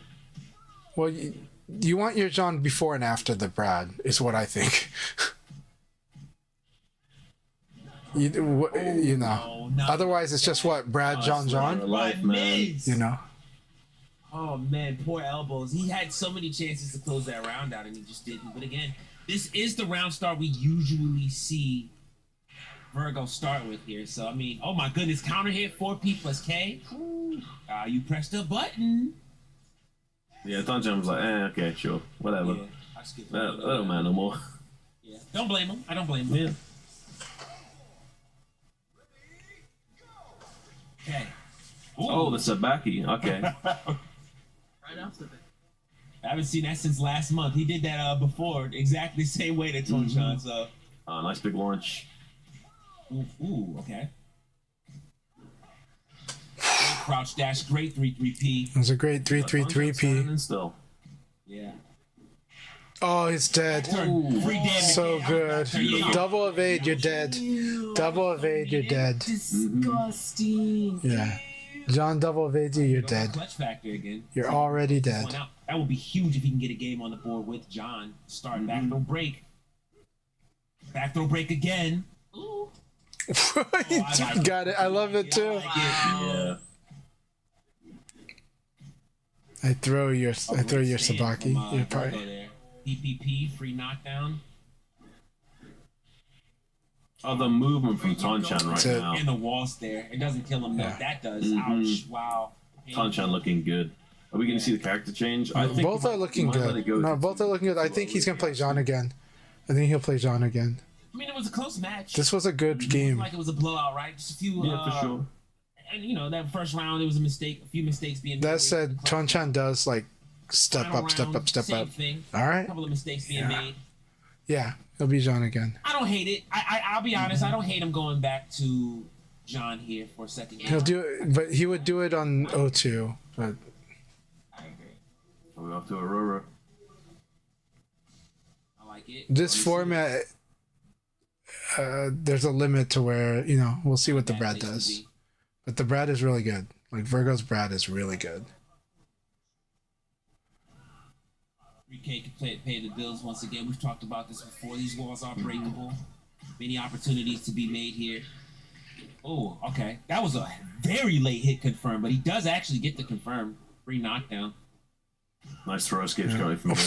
S1: Well, you want your John before and after the Brad is what I think. you know.
S2: No, not
S1: Otherwise, it's just what Brad, John.
S3: Life, man.
S1: You know.
S2: Oh man, poor elbows. He had so many chances to close that round out, and he just didn't. But again, this is the round start we usually see Virgo start with here. So I mean, oh my goodness, counter hit 4P plus K. You pressed a button.
S3: Yeah, Tanchan was like, okay, sure, whatever.
S2: Yeah, I skipped
S3: That don't matter no more.
S2: Yeah, don't blame him. I don't blame him.
S3: Yeah.
S2: Okay.
S3: Oh, the Sabaki. Okay.
S4: Right off the bat.
S2: I haven't seen that since last month. He did that before, exactly the same way to Tonchan. So,
S3: Nice big launch.
S2: ooh, okay. Great crouch dash, great 3-3P.
S1: It was a great 3-3-3P.
S3: And still.
S2: Yeah.
S1: Oh, he's dead.
S2: Free damage.
S1: So good.
S2: Yeah.
S1: Double evade, you're dead. Double evade, you're dead.
S5: Disgusting.
S1: Yeah. John double evades you, you're dead.
S2: Clutch factor again.
S1: You're already
S2: Point
S1: dead.
S2: out, that would be huge if he can get a game on the board with John. Start back throw break. Back throw break again. Ooh.
S1: Got it. I love it too.
S3: Yeah.
S1: I throw your Sabaki. You're probably.
S2: There. PPP, free knockdown.
S3: Oh, the movement from Tanchan right
S1: it.
S3: now.
S2: And the wall stare. It doesn't kill him. No,
S1: Yeah.
S2: that does.
S3: Mhm.
S2: Ouch. Wow.
S3: Tanchan looking good. Are we going to see the character change? I think
S1: Both are looking
S3: might let it
S1: good.
S3: go
S1: No,
S3: to
S1: both are looking good. I think he's gonna play John again. I think he'll play John again.
S2: I mean, it was a close match.
S1: This was a good
S2: It
S1: game.
S2: wasn't like it was a blowout, right? Just a few.
S3: Yeah, for sure.
S2: And you know that first round, it was a mistake. A few mistakes being made.
S1: That said, Tonchan does like step
S2: Final
S1: up, step
S2: round,
S1: up, step
S2: same
S1: up.
S2: Thing.
S1: All
S2: A
S1: right.
S2: couple of mistakes being made.
S1: Yeah, he'll be John again.
S2: I don't hate it. I'll be honest. I don't hate him going back to John here for a second game.
S1: He'll do it, but he would do it on O2. But
S2: I agree.
S3: Are we off to Aurora?
S2: I like it.
S1: this format, there's a limit to where we'll see what the Brad does. But the Brad is really good. Like Virgo's Brad is really good.
S2: 3K can pay the bills once again. We've talked about this before. These walls are breakable. Many opportunities to be made here. Oh, okay. That was a very late hit confirmed, but he does actually get the confirm. Free knockdown.
S3: Nice throw escape Scotty from Virgo.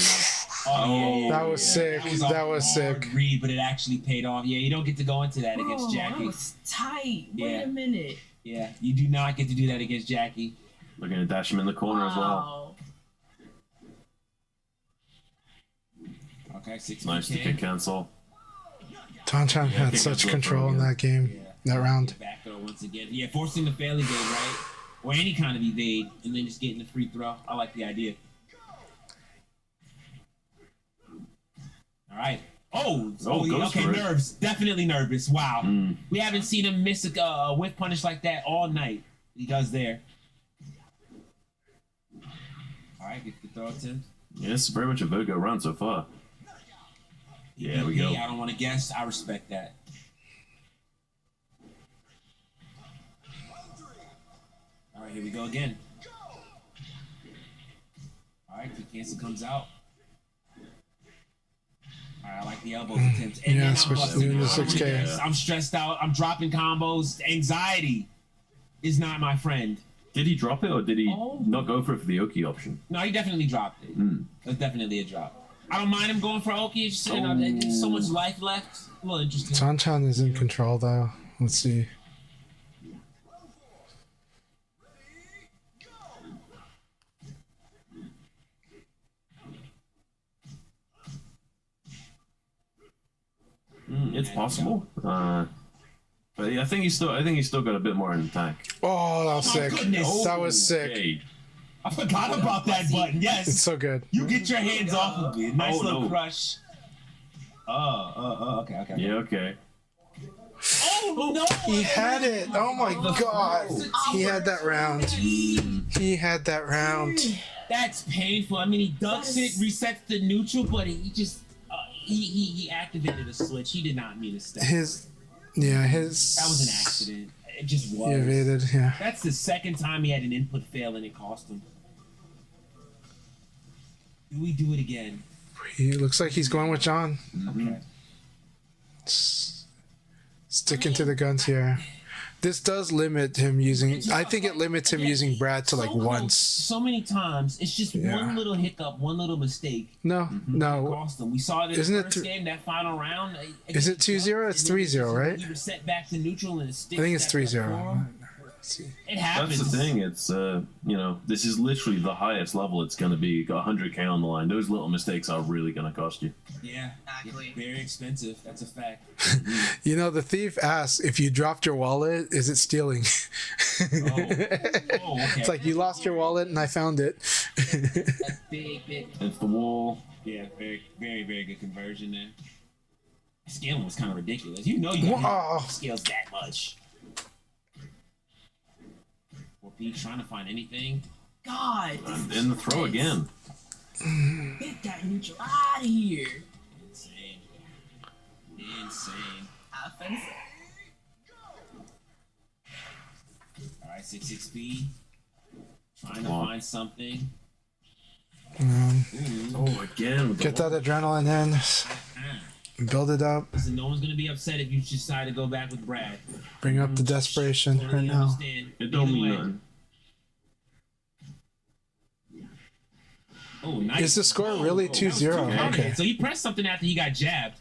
S2: Oh,
S1: That was sick.
S2: a
S1: That was
S2: hard
S1: sick.
S2: read, but it actually paid off. Yeah, you don't get to go into that against
S5: Oh,
S2: Jackie.
S5: that was tight. Wait
S2: Yeah.
S5: a minute.
S2: Yeah, you do not get to do that against Jackie.
S3: Looking to dash him in the corner as well.
S5: Wow.
S2: Okay, 6
S3: Nice to kick cancel.
S1: Tonchan had
S3: kick
S1: such
S3: cancel
S1: control in
S3: again.
S1: that game, that round.
S2: Back throw once again. Yeah, forcing the fail evade, right? Or any kind of evade, and then just getting the free throw. I like the idea. All right. Oh, yeah,
S3: goes
S2: okay,
S3: for it.
S2: nerves. Definitely nervous. Wow.
S3: Mm.
S2: We haven't seen him miss a whiff punish like that all night. He does there. All right, get the throw attempt.
S3: Yeah, it's very much a Virgo round so far. Yeah, we go.
S2: I don't want to guess. I respect that. All right, here we go again. All right, the cancel comes out. All right, I like the elbows attempts. And
S1: Yeah,
S2: then I'm
S1: especially
S2: busting
S1: doing the
S2: out. I don't wanna
S1: 6K.
S2: guess. I'm stressed out. I'm dropping combos. Anxiety is not my friend.
S3: Did he drop it or did he
S5: Oh.
S3: not go for it for the Oki option?
S2: No, he definitely dropped it.
S3: Mm.
S2: That's definitely a drop. I don't mind him going for Oki. It's just, there's so much life left. A little interesting.
S1: Tonchan is in control though. Let's see.
S3: It's possible. But yeah, I think he's still got a bit more in the tank.
S1: Oh, that was
S2: my
S1: sick.
S2: goodness.
S1: That was sick.
S3: Okay.
S2: I forgot about that button.
S1: It's
S2: Yes.
S1: so good.
S2: You get your hands off of me. Nice
S3: Oh,
S2: little
S3: no.
S2: crush. Okay.
S3: Yeah, okay.
S2: Oh, no.
S1: He had it. Oh my god. He had that round. He had that round.
S2: That's painful. I mean, he ducks it, resets the neutral, but he just he activated a switch. He did not mean to step.
S1: His
S2: That was an accident. It just was.
S1: He evaded, yeah.
S2: That's the second time he had an input fail and it cost him. Do we do it again?
S1: He looks like he's going with John.
S2: Okay.
S1: Sticking to the guns here. This does limit him using. I think it limits him using Brad to like once.
S2: So many times, it's just
S1: Yeah.
S2: one little hiccup, one little mistake.
S1: No, no.
S2: Cost them. We saw it in
S1: Isn't
S2: the
S1: it
S2: first
S1: th-
S2: game, that final round.
S1: Is it 2-0? It's 3-0, right?
S2: He was set back to neutral and
S1: I think it's 3-0.
S2: It happens.
S3: That's the thing. It's this is literally the highest level it's going to be. Got 100K on the line. Those little mistakes are really going to cost you.
S2: Yeah,
S4: Exactly.
S2: very expensive. That's a fact.
S1: You know, the thief asks if you dropped your wallet, is it stealing?
S2: Okay.
S1: It's like you lost your wallet and I found it.
S2: That's big.
S3: It's the wall.
S2: Yeah, very good conversion there. Scaling was kind of ridiculous. You know you got
S1: Wow.
S2: scales that much. Or B trying to find anything.
S5: God.
S3: In the throw again.
S5: Get that neutral out of here.
S2: Insane.
S4: Offensive.
S2: All right, 6 speed. Trying to
S3: Come on.
S2: find something.
S3: Oh, again. With the
S1: Get that
S3: wall.
S1: adrenaline in. Build it up.
S2: Listen, no one's gonna be upset if you decide to go back with Brad.
S1: Bring up the desperation right
S2: Totally
S1: now.
S2: understand.
S3: It don't
S2: Either
S3: mean
S2: way.
S3: nothing.
S2: Oh, nice.
S1: Is the score really
S2: that was
S1: 2-0?
S2: two-handed.
S1: Okay.
S2: So he pressed something after he got jabbed.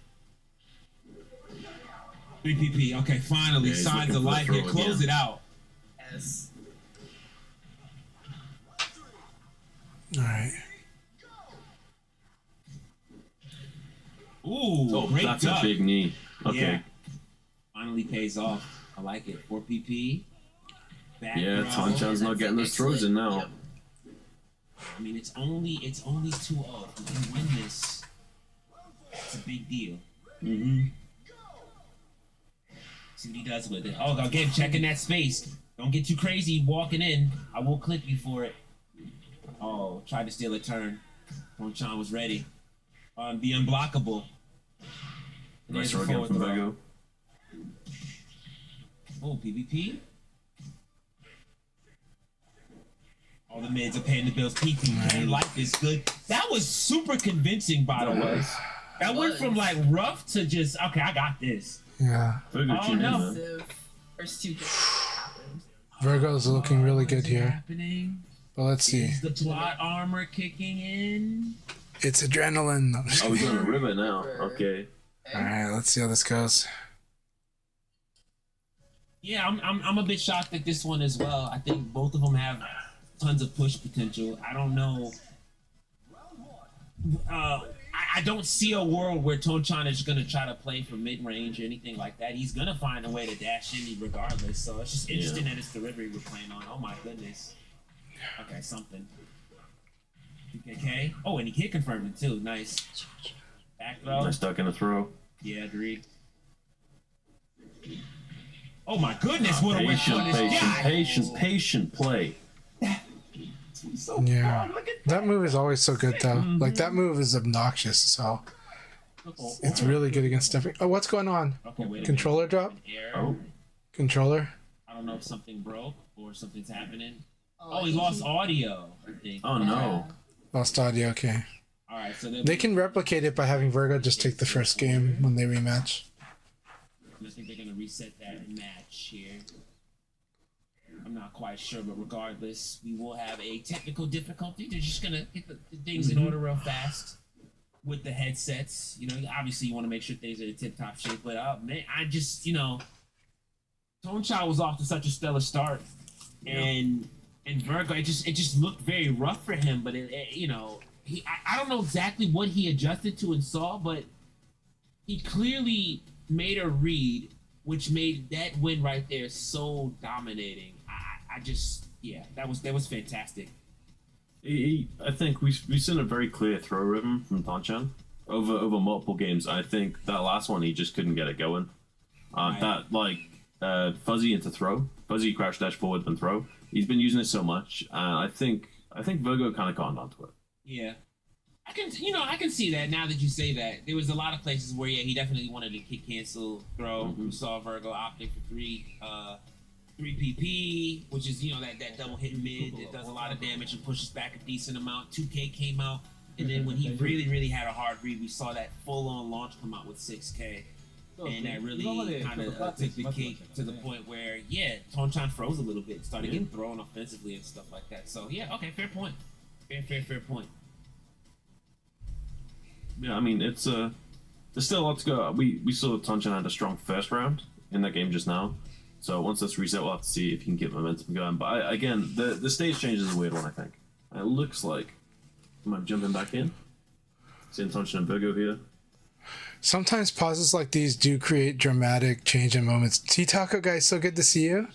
S2: 3PP. Okay, finally,
S3: Yeah, he's
S2: signs
S3: looking
S2: of
S3: for the
S2: life here.
S3: throw
S2: Close
S3: again.
S2: it out.
S4: Yes.
S1: All right.
S2: Ooh,
S3: Oh,
S2: great
S3: that's
S2: duck.
S3: a big knee. Okay.
S2: Yeah. Finally pays off. I like it. 4 PP. Back
S3: Yeah,
S2: throw.
S3: Tanchai's not getting those throws in now.
S4: Yep.
S2: I mean, it's only 2-0. If we can win this, it's a big deal.
S3: Mm-hmm.
S2: See what he does with it. Oh, again, checking that space. Don't get too crazy walking in. I will clip you for it. Oh, tried to steal a turn. Chanchan was ready. Be unblockable.
S3: Nice
S2: There's a
S3: throw again
S2: forward
S3: from
S2: throw.
S3: Virgo.
S2: Oh, PvP. All the mids are paying the bills. PvP life is good. That was super convincing, by the way. That went from like rough to just okay. I got this.
S1: Yeah.
S3: Virgo
S2: Oh,
S3: cheated,
S2: no.
S3: man.
S4: The first two games happened.
S1: Virgo's looking really good here.
S2: Happening.
S1: But let's see.
S2: Is the plot armor kicking in?
S1: It's adrenaline.
S3: Oh, he's on a river now. Okay.
S1: All right, let's see how this goes.
S2: Yeah, I'm a bit shocked at this one as well. I think both of them have tons of push potential. I don't know. I don't see a world where Tonchan is going to try to play for mid-range or anything like that. He's going to find a way to dash in regardless. So it's just interesting that it's delivery we're playing on. Oh my goodness. Okay, something. Okay. Oh, and he hit confirmed it too. Nice. Back throw.
S3: Nice duck in a throw.
S2: Yeah, agreed. Oh my goodness, what a whip
S3: Patient play.
S2: So
S1: Yeah.
S2: fun. Look at
S1: That move is always so good, though. Like, that move is obnoxious, so it's really good against stepping. Oh, what's going on?
S2: Okay, wait a
S1: Controller drop?
S2: minute. Error.
S3: Oh,
S1: Controller?
S2: I don't know if something broke or something's happening. Oh, he lost audio, I think.
S3: oh no.
S1: Lost audio, okay.
S2: All right, so
S1: They can replicate it by having Virgo just take the first game when they rematch.
S2: I think they're gonna reset that match here. I'm not quite sure, but regardless, we will have a technical difficulty. They're just gonna get the things in order real fast with the headsets. You know, obviously you want to make sure things are in tip-top shape. But man, I just Tonchai was off to such a stellar start, and Virgo, it just looked very rough for him. But I don't know exactly what he adjusted to and saw, but he clearly made a read, which made that win right there so dominating. I just, that was fantastic.
S3: I think we've seen a very clear throw rhythm from Tanchan over multiple games. I think that last one he just couldn't get it going. That fuzzy into throw, fuzzy crouch dash forward and throw. He's been using it so much. I think Virgo kind of conned onto it.
S2: Yeah. I can see that now that you say that. There was a lot of places where he definitely wanted to kick cancel throw. We saw Virgo opting for 3 PP, which is that double hit mid that does a lot of damage and pushes back a decent amount. 2K came out, and then when he really had a hard read, we saw that full on launch come out with 6K. And that really kind of took the cake to the point where, Tonchan froze a little bit, started getting thrown offensively and stuff like that. So, okay, fair point. Fair point.
S3: Yeah, I mean, there's still a lot to go. We saw Tonchan had a strong first round in that game just now. So once that's reset, we'll have to see if he can get momentum going. But again, the stage change is a weird one, I think. It looks like I might be jumping back in. Seeing Tonchan and Virgo here.
S1: Sometimes pauses like these do create dramatic change in moments. T-Taco guys, so good to see you.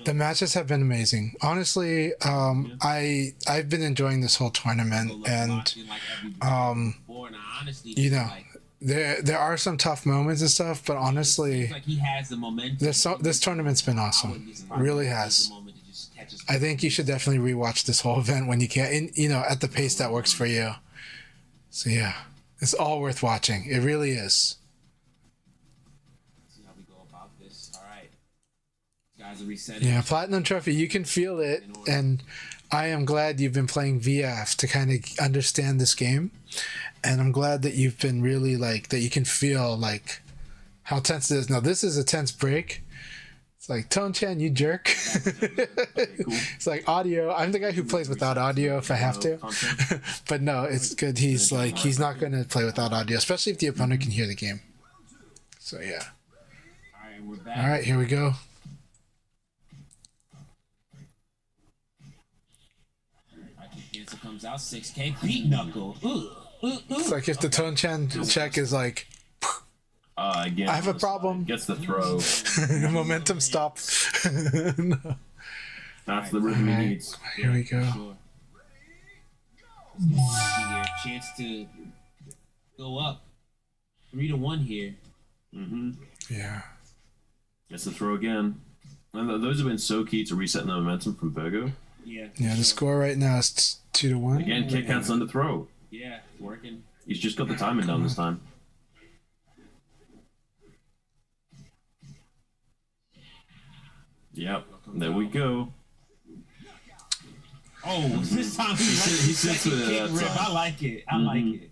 S1: The matches have been amazing. Honestly, I've been enjoying this whole tournament, and there are some tough moments and stuff, but honestly,
S2: he has the momentum.
S1: This tournament's been awesome. It really has. I think you should definitely rewatch this whole event when you can, at the pace that works for you. So yeah. It's all worth watching. It really is.
S2: Let's see how we go about this. All right. Guys are resetting.
S1: Yeah, Platinum Trophy, you can feel it. And I am glad you've been playing VF to kind of understand this game. And I'm glad that you've been really that you can feel how tense it is. Now, this is a tense break. It's like, Tonchan, you jerk. It's like audio. I'm the guy who plays without audio if I have to. But no, it's good. He's not going to play without audio, especially if the opponent can hear the game. So, yeah.
S2: All right, we're back.
S1: All right, here we go.
S2: Cancel comes out, 6K, beat knuckle.
S1: It's like if the Tonchan check is like,
S3: again,
S1: I have a problem.
S3: Gets the throw.
S1: Momentum stop. No.
S3: That's the rhythm he needs.
S1: Here we go.
S2: Sure. Chance to go up 3-1 here.
S1: Yeah.
S3: Gets the throw again. And those have been so key to resetting the momentum from Virgo.
S2: Yeah.
S1: Yeah, the score right now is 2-1.
S3: Again, kick cancel and the throw.
S2: Yeah, working.
S3: He's just got the timing down this time. Yep, there we go.
S2: Oh, this time he
S3: sits with it.
S2: I like it. I like it.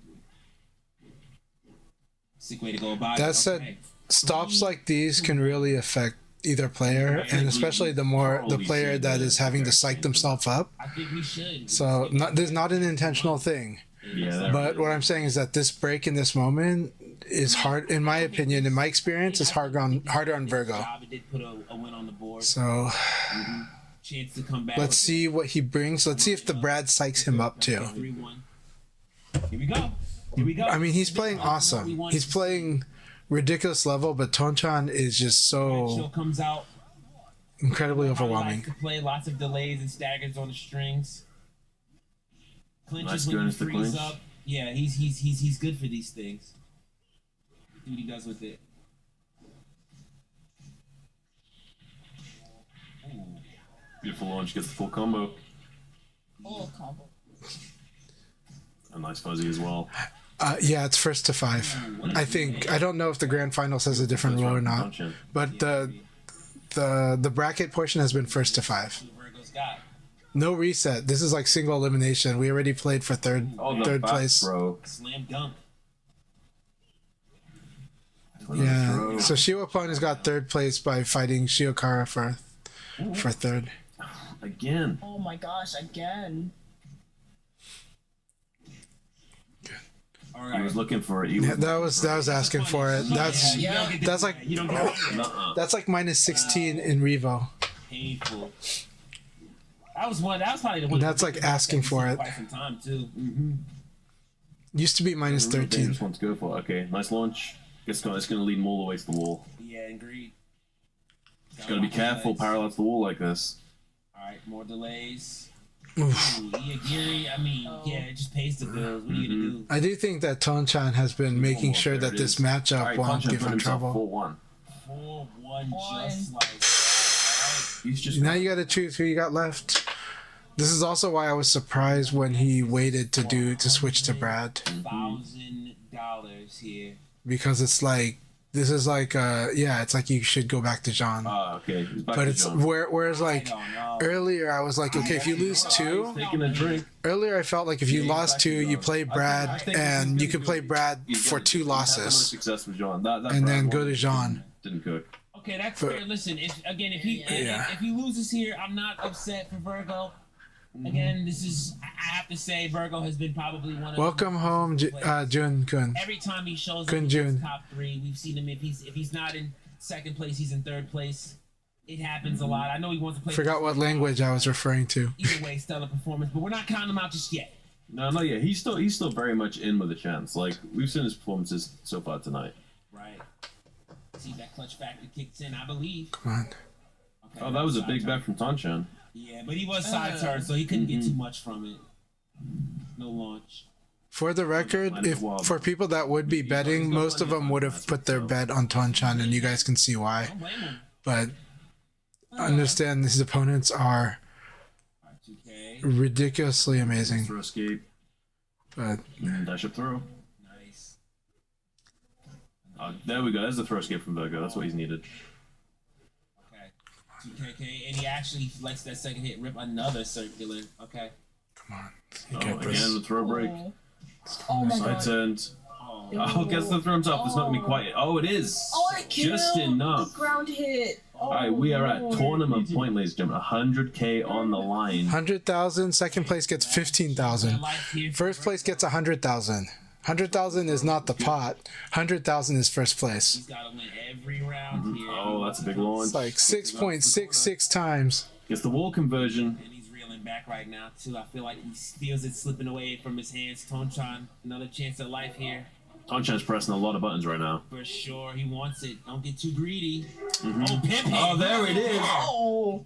S2: Sick way to go about it.
S1: That said, stops like these can really affect either player, and especially the player that is having to psych themselves up.
S2: I think we should.
S1: So there's not an intentional thing.
S3: Yeah,
S1: but what I'm saying is that this break in this moment is hard, in my opinion, in my experience, is harder on Virgo.
S2: It did put a win on the board.
S1: So
S2: chance to come back.
S1: let's see what he brings. Let's see if the Brad psychs him up too.
S2: 3-1. Here we go. Here we go.
S1: I mean, he's playing awesome. He's playing ridiculous level, but Tonchan is just so
S2: comes out
S1: incredibly overwhelming.
S2: To play lots of delays and staggers on the strings. Clinches
S3: Nice
S2: when he
S3: to
S2: frees
S3: clinch.
S2: up. Yeah, he's good for these things. See what he does with it. Ooh.
S3: Beautiful launch, gets the full combo.
S5: Full combo.
S3: A nice fuzzy as well.
S1: Yeah, it's first to 5. I don't know if the grand finals has a different rule or not, but the bracket portion has been first to 5.
S2: Virgo's got.
S1: No reset. This is like single elimination. We already played for third place.
S3: Throw.
S2: Slam dunk.
S1: Yeah. So Shio has got third place by fighting Shiokara for third.
S3: Again.
S5: Oh my gosh, again.
S2: All
S3: He
S2: right.
S3: was looking for it.
S1: Yeah, that was asking for it. That's like
S2: you don't get it.
S1: that's like minus 16 in Revo.
S2: Painful. That was probably the one.
S1: That's like asking for it.
S2: Quite some time too.
S1: Used to be minus
S3: Really
S1: 13.
S3: dangerous one to go for. Okay, nice launch. It's going to lead him all the way to the wall.
S2: Yeah, agreed.
S3: Just got to be careful, parallel to the wall like this.
S2: All right, more delays. Yeah, Gary, I mean, yeah, it just pays the bills. What are you gonna do?
S1: I do think that Tonchan has been making sure that this matchup won't give him trouble.
S3: 4-1.
S2: 4-1, just like.
S3: He's just
S1: Now you got to choose who you got left. This is also why I was surprised when he waited to switch to Brad,
S2: $1,000 here.
S1: because it's like this is like it's like you should go back to Jean.
S3: okay. He's back
S1: But
S3: to
S1: it's
S3: John.
S1: whereas like earlier I was like, okay, if you lose two,
S3: Taking a drink.
S1: earlier I felt like if you lost two, you play Brad and you could play Brad for two
S3: Had the most
S1: losses
S3: success with John. That
S1: and then
S3: Brad
S1: go
S3: one
S1: to Jean.
S3: Didn't cook.
S2: Okay, that's
S1: But-
S2: fair. Listen, if he
S1: Yeah.
S2: if he loses here, I'm not upset for Virgo. Again, this is I have to say Virgo has been probably one of
S1: Welcome home, Jun Kun.
S2: every time he shows up
S1: Kun
S2: in
S1: Jun.
S2: his top three. We've seen him if he's not in second place, he's in third place. It happens a lot. I know he wants to play.
S1: Forgot what language I was referring to.
S2: Either way, stellar performance, but we're not counting him out just yet.
S3: No, yeah. He's still very much in with a chance. Like we've seen his performances so far tonight.
S2: Right. See that clutch factor kicks in, I believe.
S1: Come on.
S2: Okay,
S3: Oh, that was a
S2: side
S3: big
S2: turn.
S3: bet from Tanchan.
S2: Yeah, but he was side turn, so he couldn't get too much from it. No launch.
S1: For the record, if for people that would be betting, most of them would have put their bet on Tonchan, and you guys can see why.
S2: Don't blame him.
S1: But understand his opponents are
S2: 2K.
S1: ridiculously amazing.
S3: Throw escape.
S1: But
S3: Dash up throw.
S2: Nice.
S3: There we go. There's the throw escape from Virgo. That's what he's needed.
S2: Okay. 2KK, and he actually lets that second hit rip another circular. Okay.
S1: come on,
S3: Oh,
S1: get
S3: again
S1: this.
S3: the throw break.
S4: Oh my
S3: Side
S4: god.
S3: turns.
S2: Oh,
S3: Oh, gets the throw himself. It's not gonna be quite. Oh, it is.
S4: Oh, I killed
S3: Just enough.
S4: the ground hit. Oh,
S3: All right, we are at
S4: Lord.
S3: tournament point, ladies and gentlemen. 100K on the line.
S1: 100,000. Second place gets 15,000.
S2: life here.
S1: First place gets 100,000. 100,000 is not the pot. 100,000 is first place.
S2: He's got to win every round here.
S3: Oh, that's a big launch.
S1: It's like 6.66 times.
S3: Gets the wall conversion.
S2: And he's reeling back right now, too. I feel like he feels it slipping away from his hands. Tonchan, another chance at life here.
S3: Tanchan's pressing a lot of buttons right now.
S2: For sure. He wants it. Don't get too greedy.
S3: Mhm.
S2: Oh, pimp.
S3: Oh, there it is.
S4: Oh.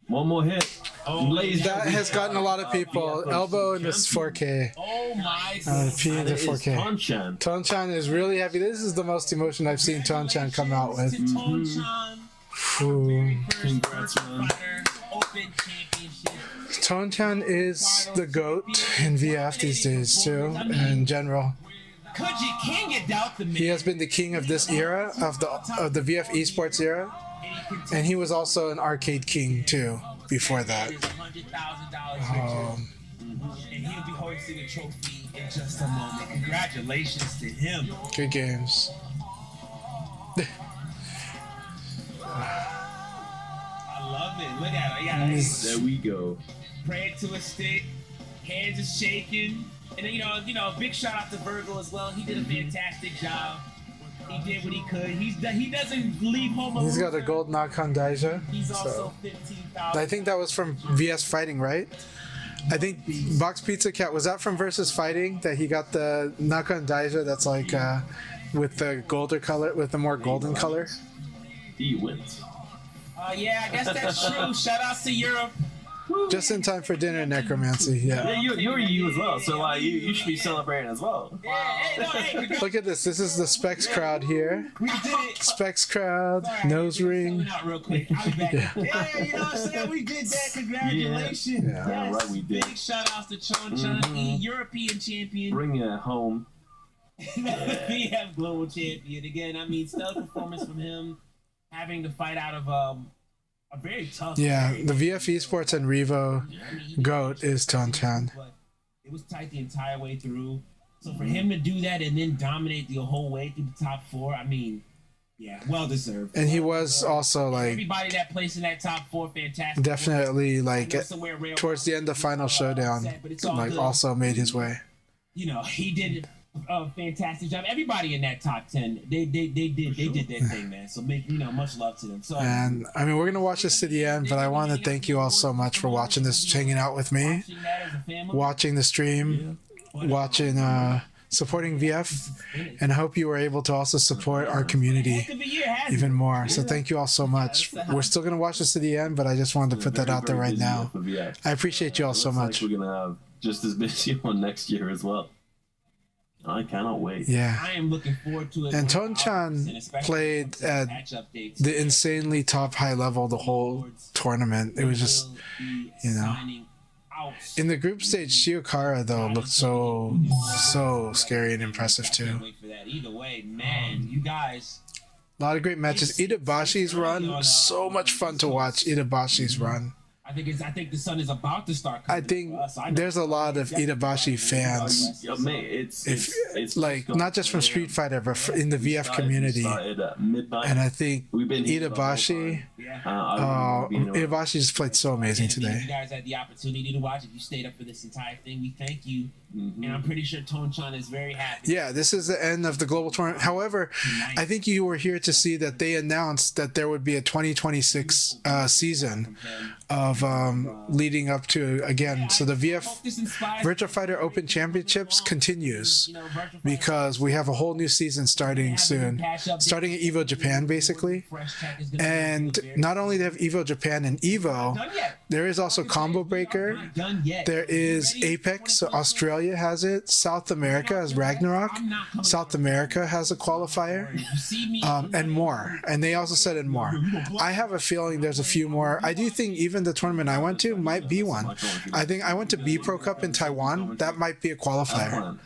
S3: One more hit.
S2: Oh,
S3: Ladies
S1: That has gotten a lot of people. Elbow in this 4K.
S2: Oh, my
S1: P
S3: and
S1: into
S3: it is
S1: 4K.
S3: Tanchan.
S1: Tonchan is really happy. This is the most emotion I've seen Tonchan come out with.
S2: To Tonchan.
S1: Ooh.
S3: Congrats, man.
S2: Fighter Open Championship.
S1: Tonchan is the GOAT in VF these days too, in general.
S2: Could you can't get doubt the man.
S1: He has been the king of this era, of the VF esports era, and he was also an arcade king too before that.
S2: $100,000 and he'll be hosting a trophy in just a moment. Congratulations to him.
S1: Good games.
S2: I love it. Look at it. Yeah,
S3: There we go.
S2: praying to a stick, hands is shaking. And then, you know, big shout out to Virgil as well. He did a fantastic job. He did what he could. He doesn't leave home alone.
S1: He's got a gold knock on Daija.
S2: He's also
S1: So
S2: 15,000.
S1: I think that was from VS Fighting, right? I think Box Pizza Cat, was that from Versus Fighting that he got the knock on Daija that's like with the golder color, with the more golden color?
S3: He wins.
S2: Yeah, I guess that's true. Shout outs to Europe.
S1: Just in time for dinner, Necromancy. Yeah.
S3: Yeah, you're you as well. So like you should be celebrating as well.
S2: Yeah, hey, no, hey,
S1: Look at this. This is the Specs crowd here.
S2: we did it.
S1: Specs crowd,
S2: Sorry,
S1: nose
S2: I'm
S1: ring.
S2: zooming out real quick. I'll be back. Yeah, you know what I'm saying? We did that. Congratulations.
S1: Yeah.
S3: Yeah, right, we did.
S2: Big shout outs to Chanchai, European champion.
S3: Bring it home.
S2: VF global champion. Again, I mean, stellar performance from him. Having to fight out of a very tough.
S1: Yeah,
S2: very-
S1: the VF Esports and Revo
S2: I mean, he
S1: GOAT
S2: did-
S1: is Tonchan.
S2: But it was tight the entire way through. So for him to do that and then dominate the whole way through the top four, I mean, yeah, well deserved.
S1: And he was also like
S2: Everybody that placed in that top four, fantastic.
S1: definitely like
S2: You know, somewhere rare-
S1: towards the end of Final Showdown,
S2: but it's all
S1: like
S2: good.
S1: also made his way.
S2: You know, he did a fantastic job. Everybody in that top 10, they did their thing, man. So much love to them. So
S1: And I mean, we're gonna watch this to the end, but I want to thank you all so much for watching this, hanging out with me,
S2: watching that as a family,
S1: watching the stream, watching supporting VF, and I hope you were able to also support our community
S2: Heck of a year, hasn't
S1: even
S2: it?
S1: more. So thank you all so much. We're still gonna watch this to the end, but I just wanted to put that out there right now. I appreciate you all so much.
S3: We're gonna have just as busy one next year as well. I cannot wait.
S1: Yeah.
S2: I am looking forward to it.
S1: And Tonchan played at the insanely top high level the whole tournament. It was just, you know. In the group stage, Shiokara though looked so scary and impressive too.
S2: Wait for that. Either way, man, you guys.
S1: A lot of great matches. Itabashi's run, so much fun to watch. Itabashi's run.
S2: I think the sun is about to start coming.
S1: I think there's a lot of Itabashi fans.
S3: Yo, mate, it's
S1: Like not just from Street Fighter, but in the VF community. And I think Itabashi, Itabashi just played so amazing today.
S2: You guys had the opportunity to watch. If you stayed up for this entire thing, we thank you. And I'm pretty sure Tonchan is very happy.
S1: Yeah, this is the end of the global tournament. However, I think you were here to see that they announced that there would be a 2026 season of leading up to, again, so the VF Virtua Fighter Open Championships continues because we have a whole new season starting soon, starting at EVO Japan basically. And not only do they have EVO Japan and EVO, there is also Combo Breaker, there is Apex, so Australia has it, South America has Ragnarok, South America has a qualifier, and more. And they also said and more. I have a feeling there's a few more. I do think even the tournament I went to might be one. I think I went to B Pro Cup in Taiwan. That might be a qualifier.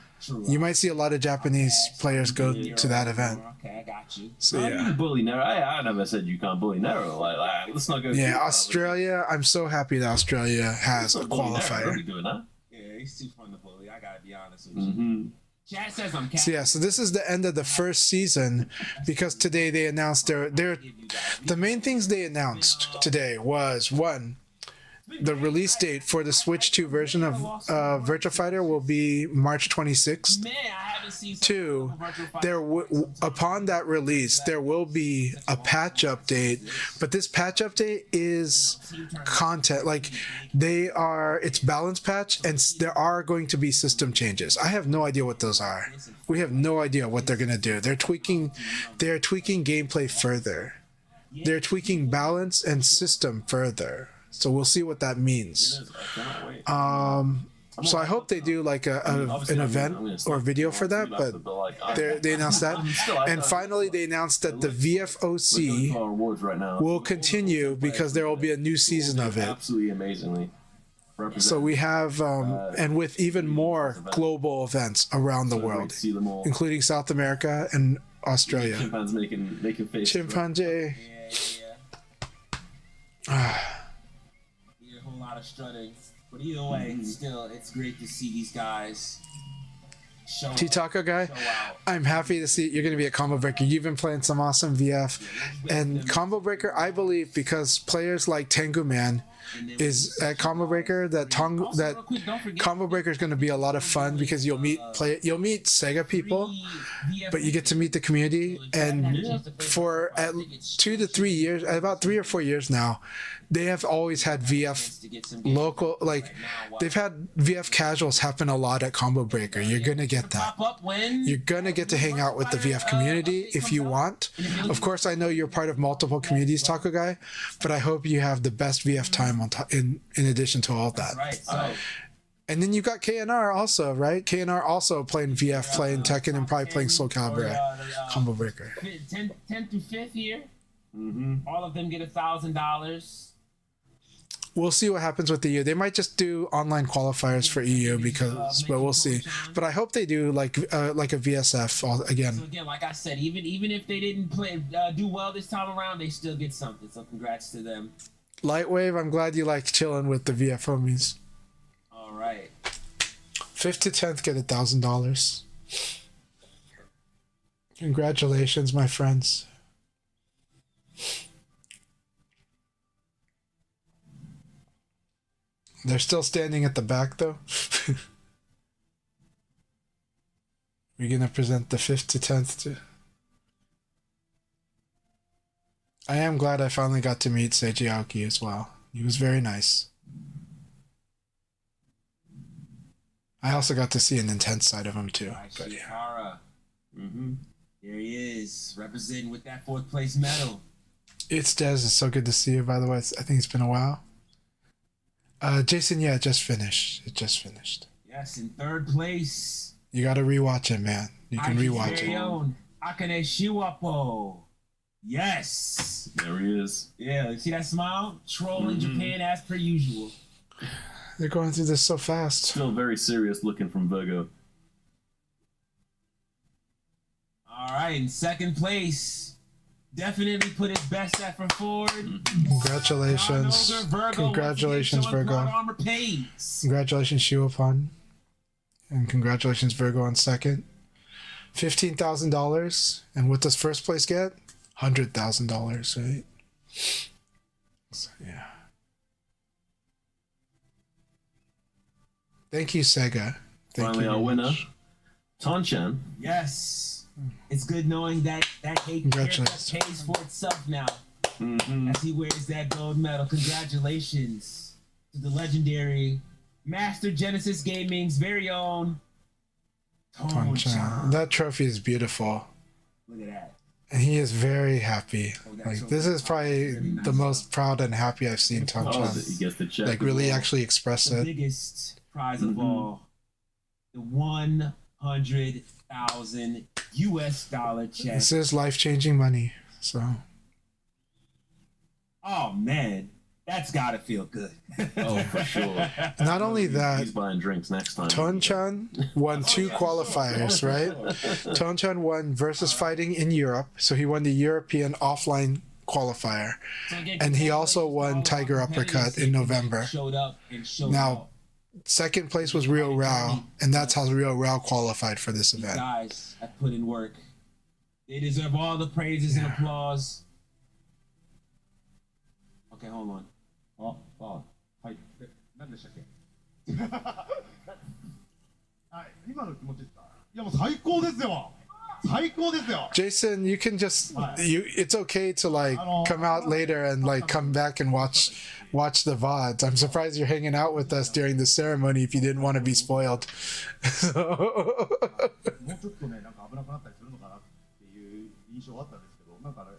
S1: You might see a lot of Japanese players go to that event.
S2: Okay, I got you.
S1: So
S3: You
S1: yeah.
S3: can bully Nero. I never said you can't bully Nero. Like let's not go.
S1: Yeah, Australia. I'm so happy that Australia has a qualifier.
S3: Doing that.
S2: Yeah, he's too fun to bully. I gotta be honest with you. Chat says I'm
S1: So yeah, so this is the end of the first season because today they announced the main things they announced today was one, the release date for the Switch 2 version of Virtua Fighter will be March 26th.
S2: Man, I haven't seen
S1: Two, upon that release, there will be a patch update, but this patch update is content. Like it's balance patch, and there are going to be system changes. I have no idea what those are. We have no idea what they're gonna do. They're tweaking gameplay further. They're tweaking balance and system further. So we'll see what that means. So I hope they do like an event or video for that, but they announced that. And finally, they announced that the VFOC will continue because there will be a new season of it.
S3: Absolutely amazingly.
S1: So we have, and with even more global events around the world, including South America and Australia.
S3: Chimpanzees making faces.
S1: Chimpanzee.
S2: a whole lot of strutting. But either way, still, it's great to see these guys show
S1: T-Taco guy, I'm happy to see you're going to be a Combo Breaker. You've been playing some awesome VF. And Combo Breaker, I believe, because players like Tengu Man is at Combo Breaker, that Combo Breaker is going to be a lot of fun because you'll meet Sega people, but you get to meet the community. And for at 2 to 3 years, about 3 or 4 years now, they have always had VF local, like they've had VF casuals happen a lot at Combo Breaker. You're gonna get that. You're gonna get to hang out with the VF community if you want. Of course, I know you're part of multiple communities, Taco Guy, but I hope you have the best VF time on in addition to all of that. And then you got KNR also, right? KNR also playing VF, playing Tekken, and probably playing Soul Calibur at Combo Breaker.
S2: 10 through 5th here. All of them get $1,000.
S1: We'll see what happens with the EU. They might just do online qualifiers for EU but we'll see. But I hope they do like a VSF again.
S2: So again, like I said, even if they didn't do well this time around, they still get something. So congrats to them.
S1: Lightwave, I'm glad you like chilling with the VF homies.
S2: All right.
S1: 5th to 10th get $1,000. Congratulations, my friends. They're still standing at the back, though. We're going to present the 5th to 10th, too. I am glad I finally got to meet Seiji Aoki as well. He was very nice. I also got to see an intense side of him too.
S2: All right,
S1: But yeah.
S2: Shiokara.
S3: Mm-hmm.
S2: There he is, representing with that 4th place medal.
S1: It's Des. It's so good to see you. By the way, I think it's been a while. Jason, yeah, it just finished. It just finished.
S2: Yes, in 3rd place.
S1: You got to rewatch it, man. You can rewatch
S2: very
S1: it.
S2: own Akane Shiwapo. Yes.
S3: There he is.
S2: Yeah, see that smile? Trolling Japan as per usual.
S1: They're going through this so fast.
S3: Still very serious looking from Virgo.
S2: All right, in 2nd place. Definitely put his best effort forward.
S1: Congratulations.
S2: John Ogre, Virgo,
S1: Congratulations,
S2: once again, showing
S1: Virgo.
S2: plot armor pays.
S1: Congratulations, Shiwapon. And congratulations, Virgo, on 2nd. $15,000. And what does 1st place get? $100,000, right? So, yeah. Thank you, Sega. Thank
S3: Finally,
S1: you
S3: our
S1: very
S3: winner,
S1: much.
S3: Tonchan.
S2: Yes. It's good knowing that hate
S1: Congratulations.
S2: pays for itself now
S3: Mm-hmm.
S2: as he wears that gold medal. Congratulations to the legendary Master Genesis Gaming's very own
S1: Tonchan. That trophy is beautiful.
S2: Look at that.
S1: And he is very happy.
S2: that's
S1: Like,
S2: so
S1: this is probably
S2: really nice.
S1: the most proud and happy I've seen
S3: Oh, he
S1: Tonchan.
S3: gets the check.
S1: Like,
S3: as
S1: really
S3: well.
S1: actually express
S2: The
S1: it.
S2: biggest prize of all, the $100,000 US check.
S1: This is life-changing money. So,
S2: Oh man, that's gotta feel good.
S3: Oh, for sure.
S1: not only that,
S3: He's buying drinks next time.
S1: Tonchan won 2 qualifiers, right? Tonchan won versus fighting in Europe, so he won the European offline qualifier.
S2: So again,
S1: And he also won
S2: congratulations to all
S1: Tiger
S2: our
S1: Uppercut
S2: competitors
S1: in
S2: that
S1: November.
S2: Showed up and showed
S1: Now,
S2: out.
S1: 2nd place was Rio Rao, and that's how Rio Rao qualified for this
S2: These
S1: event.
S2: guys have put in work. They deserve all the praises and applause. Okay, hold on.
S7: はい。で、何でしたっけはい、今の気持ちですかいや、もう最高ですよ最高ですよ
S1: Jason, you can just it's okay to like come out later and like come back and watch the VODs. I'm surprised you're hanging out with us during the ceremony if you didn't want to be spoiled.
S7: もうちょっとね、なんか危なくなったりするのかなっていう印象があったんですけど、なんかね、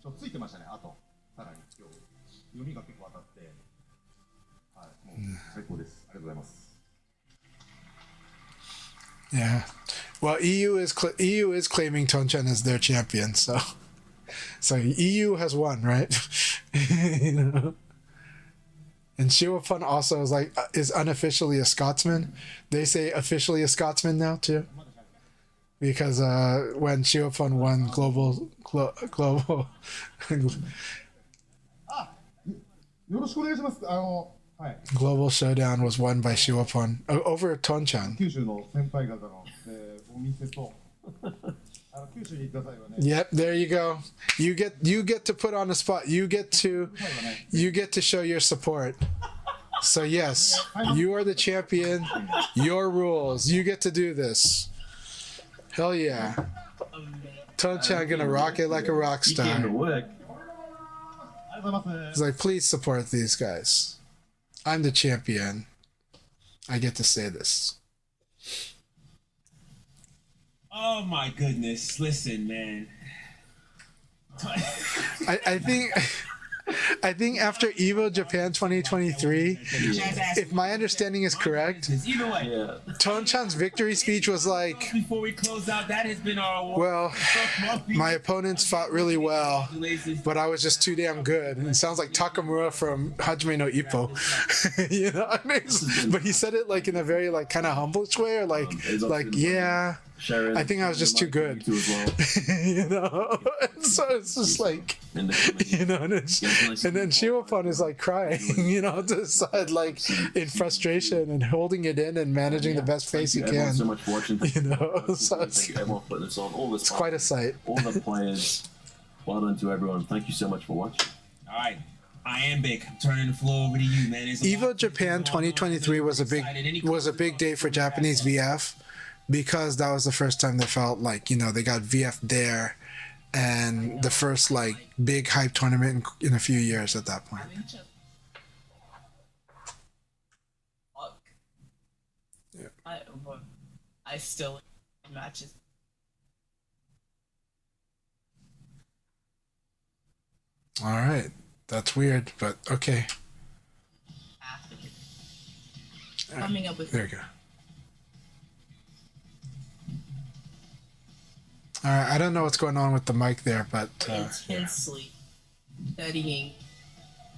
S7: ちょっとついてましたね、あと、さらに今日、読みが結構当たって、はい、もう最高です。ありがとうございます。
S1: Yeah. Well, EU is claiming Tonchan as their champion, so EU has won, right? You know? And Shiwapun also is unofficially a Scotsman. They say officially a Scotsman now too, because when Shiwapun won global
S7: よろしくお願いします。はい。
S1: global showdown was won by Shiwapun over Tonchan.
S7: 九州の先輩方の、お店と、九州に行った際はね。
S1: Yep, there you go. You get to put on a spot. You get to show your support. So yes, you are the champion. Your rules. You get to do this. Hell yeah. Tonchan gonna rock it like a rock
S3: He came to
S1: star.
S3: work.
S7: ありがとうございます。
S1: He's like, please support these guys. I'm the champion. I get to say this.
S2: Oh my goodness! Listen, man.
S1: I think after Evo Japan 2023, if my understanding is correct,
S2: Either way,
S3: Yeah.
S1: Tonchan's victory speech was like,
S2: before we close out, that has been our award.
S1: well, my opponents fought really well, but I was just too damn good. And it sounds like Takamura from Hajime no Ippo. You know what I mean? But he said it like in a very like kind of humble way, or like yeah,
S3: Sharon,
S1: I think I was just too good.
S3: You as well.
S1: You know? So it's just like,
S3: In the coming-
S1: you know, and then Shiwapun is like crying, you know, to the side, like in frustration and holding it in and managing the best face he
S3: Thank you everyone so
S1: can.
S3: much for watching.
S1: You know, so
S3: Thank you everyone for putting this on. All the
S1: it's quite a sight.
S3: all the players. Well done to everyone. Thank you so much for watching.
S2: All right, Iambic, I'm turning the floor over to you, man. There's a lot
S1: Evo
S2: of
S1: Japan
S2: things going on.
S1: 2023 was a big day for Japanese VF, because that was the first time they felt like, you know, they got VF there, and the first like big hype tournament in a few years at that point.
S5: I still matches.
S1: All right. That's weird, but okay.
S5: Coming up with
S1: There you go. All right. I don't know what's going on with the mic there, but
S5: intensely studying,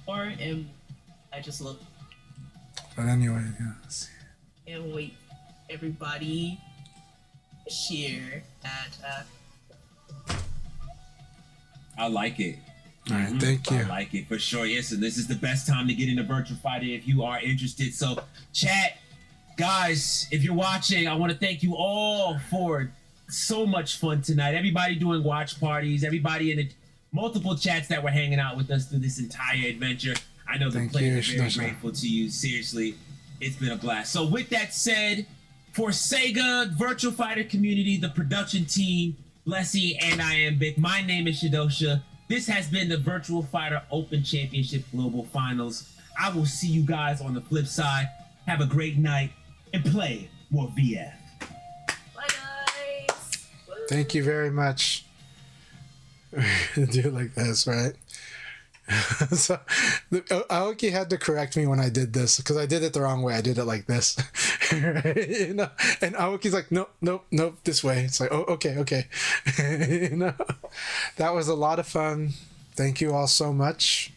S5: and I just love.
S1: But anyway, yeah. Let's see.
S5: And wait, everybody, share at.
S2: I like it.
S1: All right, thank you.
S2: I like it for sure. Yes, and this is the best time to get into Virtual Fighter if you are interested. So, chat, guys, if you're watching, I want to thank you all for so much fun tonight. Everybody doing watch parties, everybody in the multiple chats that were hanging out with us through this entire adventure. I know the players are very grateful to you. Seriously, it's been a blast. So, with that said, for Sega, Virtual Fighter community, the production team, Blessy, and Iambic, my name is Shidosha. This has been the Virtual Fighter Open Championship Global Finals. I will see you guys on the flip side. Have a great night and play more VF.
S5: Bye, guys.
S1: Thank you very much. Do it like this, right? So Aoki had to correct me when I did this because I did it the wrong way. I did it like this, right? You know? And Aoki's like, nope, this way. It's like, oh, okay. You know, that was a lot of fun. Thank you all so much.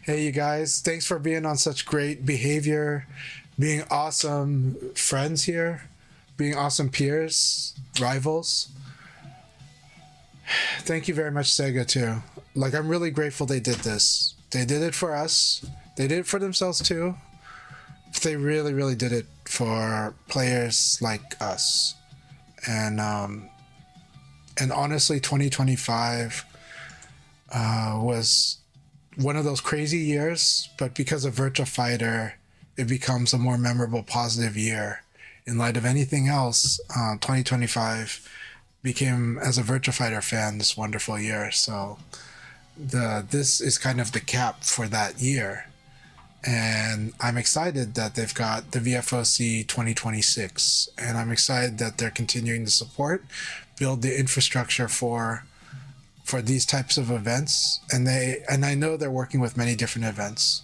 S1: Hey, you guys, thanks for being on such great behavior, being awesome friends here, being awesome peers, rivals. Thank you very much, Sega, too. Like, I'm really grateful they did this. They did it for us. They did it for themselves, too. But they really, really did it for players like us. And honestly, 2025 was one of those crazy years, but because of Virtua Fighter, it becomes a more memorable, positive year. In light of anything else, 2025 became, as a Virtua Fighter fan, this wonderful year. So this is kind of the cap for that year, and I'm excited that they've got the VFOC 2026, and I'm excited that they're continuing to support, build the infrastructure for these types of events, and I know they're working with many different events.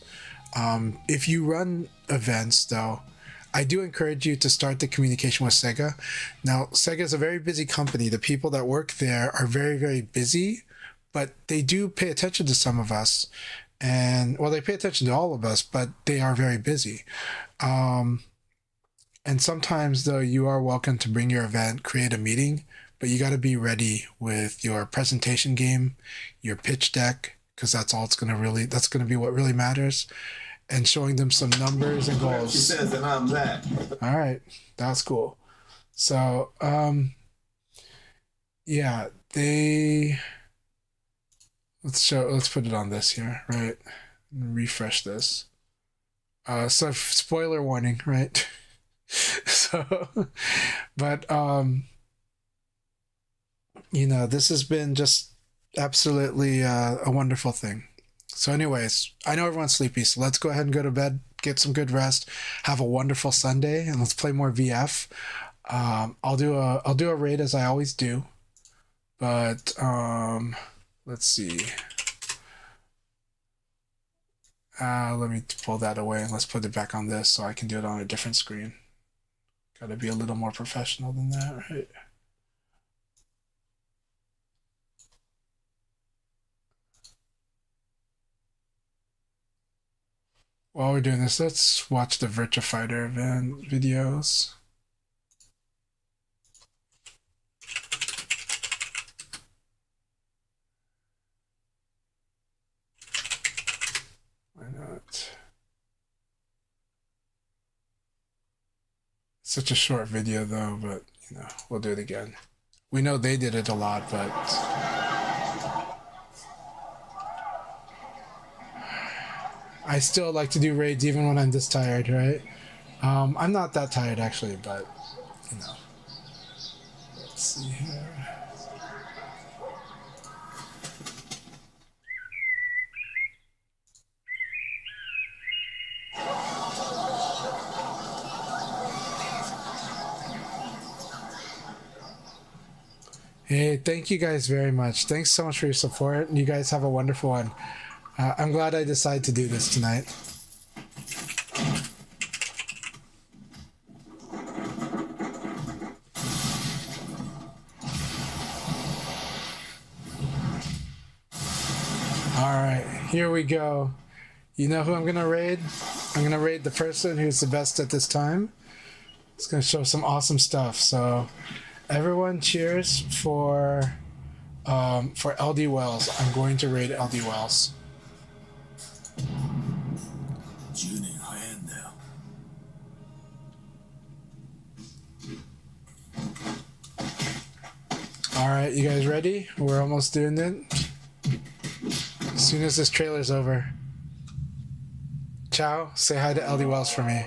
S1: If you run events, though, I do encourage you to start the communication with Sega. Now, Sega is a very busy company. The people that work there are very, very busy, but they do pay attention to some of us. And, well, they pay attention to all of us, but they are very busy. And sometimes, though, you are welcome to bring your event, create a meeting, but you got to be ready with your presentation game, your pitch deck, because that's going to be what really matters. And showing them some numbers and goals.
S3: She says, and I'm that.
S1: All right, that's cool. So, yeah, let's put it on this here, right? Refresh this. So spoiler warning, right? So, but you know, this has been just absolutely a wonderful thing. So anyways, I know everyone's sleepy, so let's go ahead and go to bed, get some good rest, have a wonderful Sunday, and let's play more VF. I'll do a raid as I always do, but let's see. Let me pull that away and let's put it back on this so I can do it on a different screen. Gotta be a little more professional than that, right? While we're doing this, let's watch the Virtua Fighter event videos. Why not? Such a short video though, but you know, we'll do it again. We know they did it a lot, but I still like to do raids even when I'm this tired, right? I'm not that tired actually, but you know. Let's see here. Hey, thank you guys very much. Thanks so much for your support. You guys have a wonderful one. I'm glad I decided to do this tonight. All right, here we go. You know who I'm gonna raid? I'm gonna raid the person who's the best at this time. It's gonna show some awesome stuff. So, everyone, cheers for LD Wells. I'm going to raid LD Wells. All right, you guys ready? We're almost doing it. As soon as this trailer's over. Ciao. Say hi to LD Wells for me.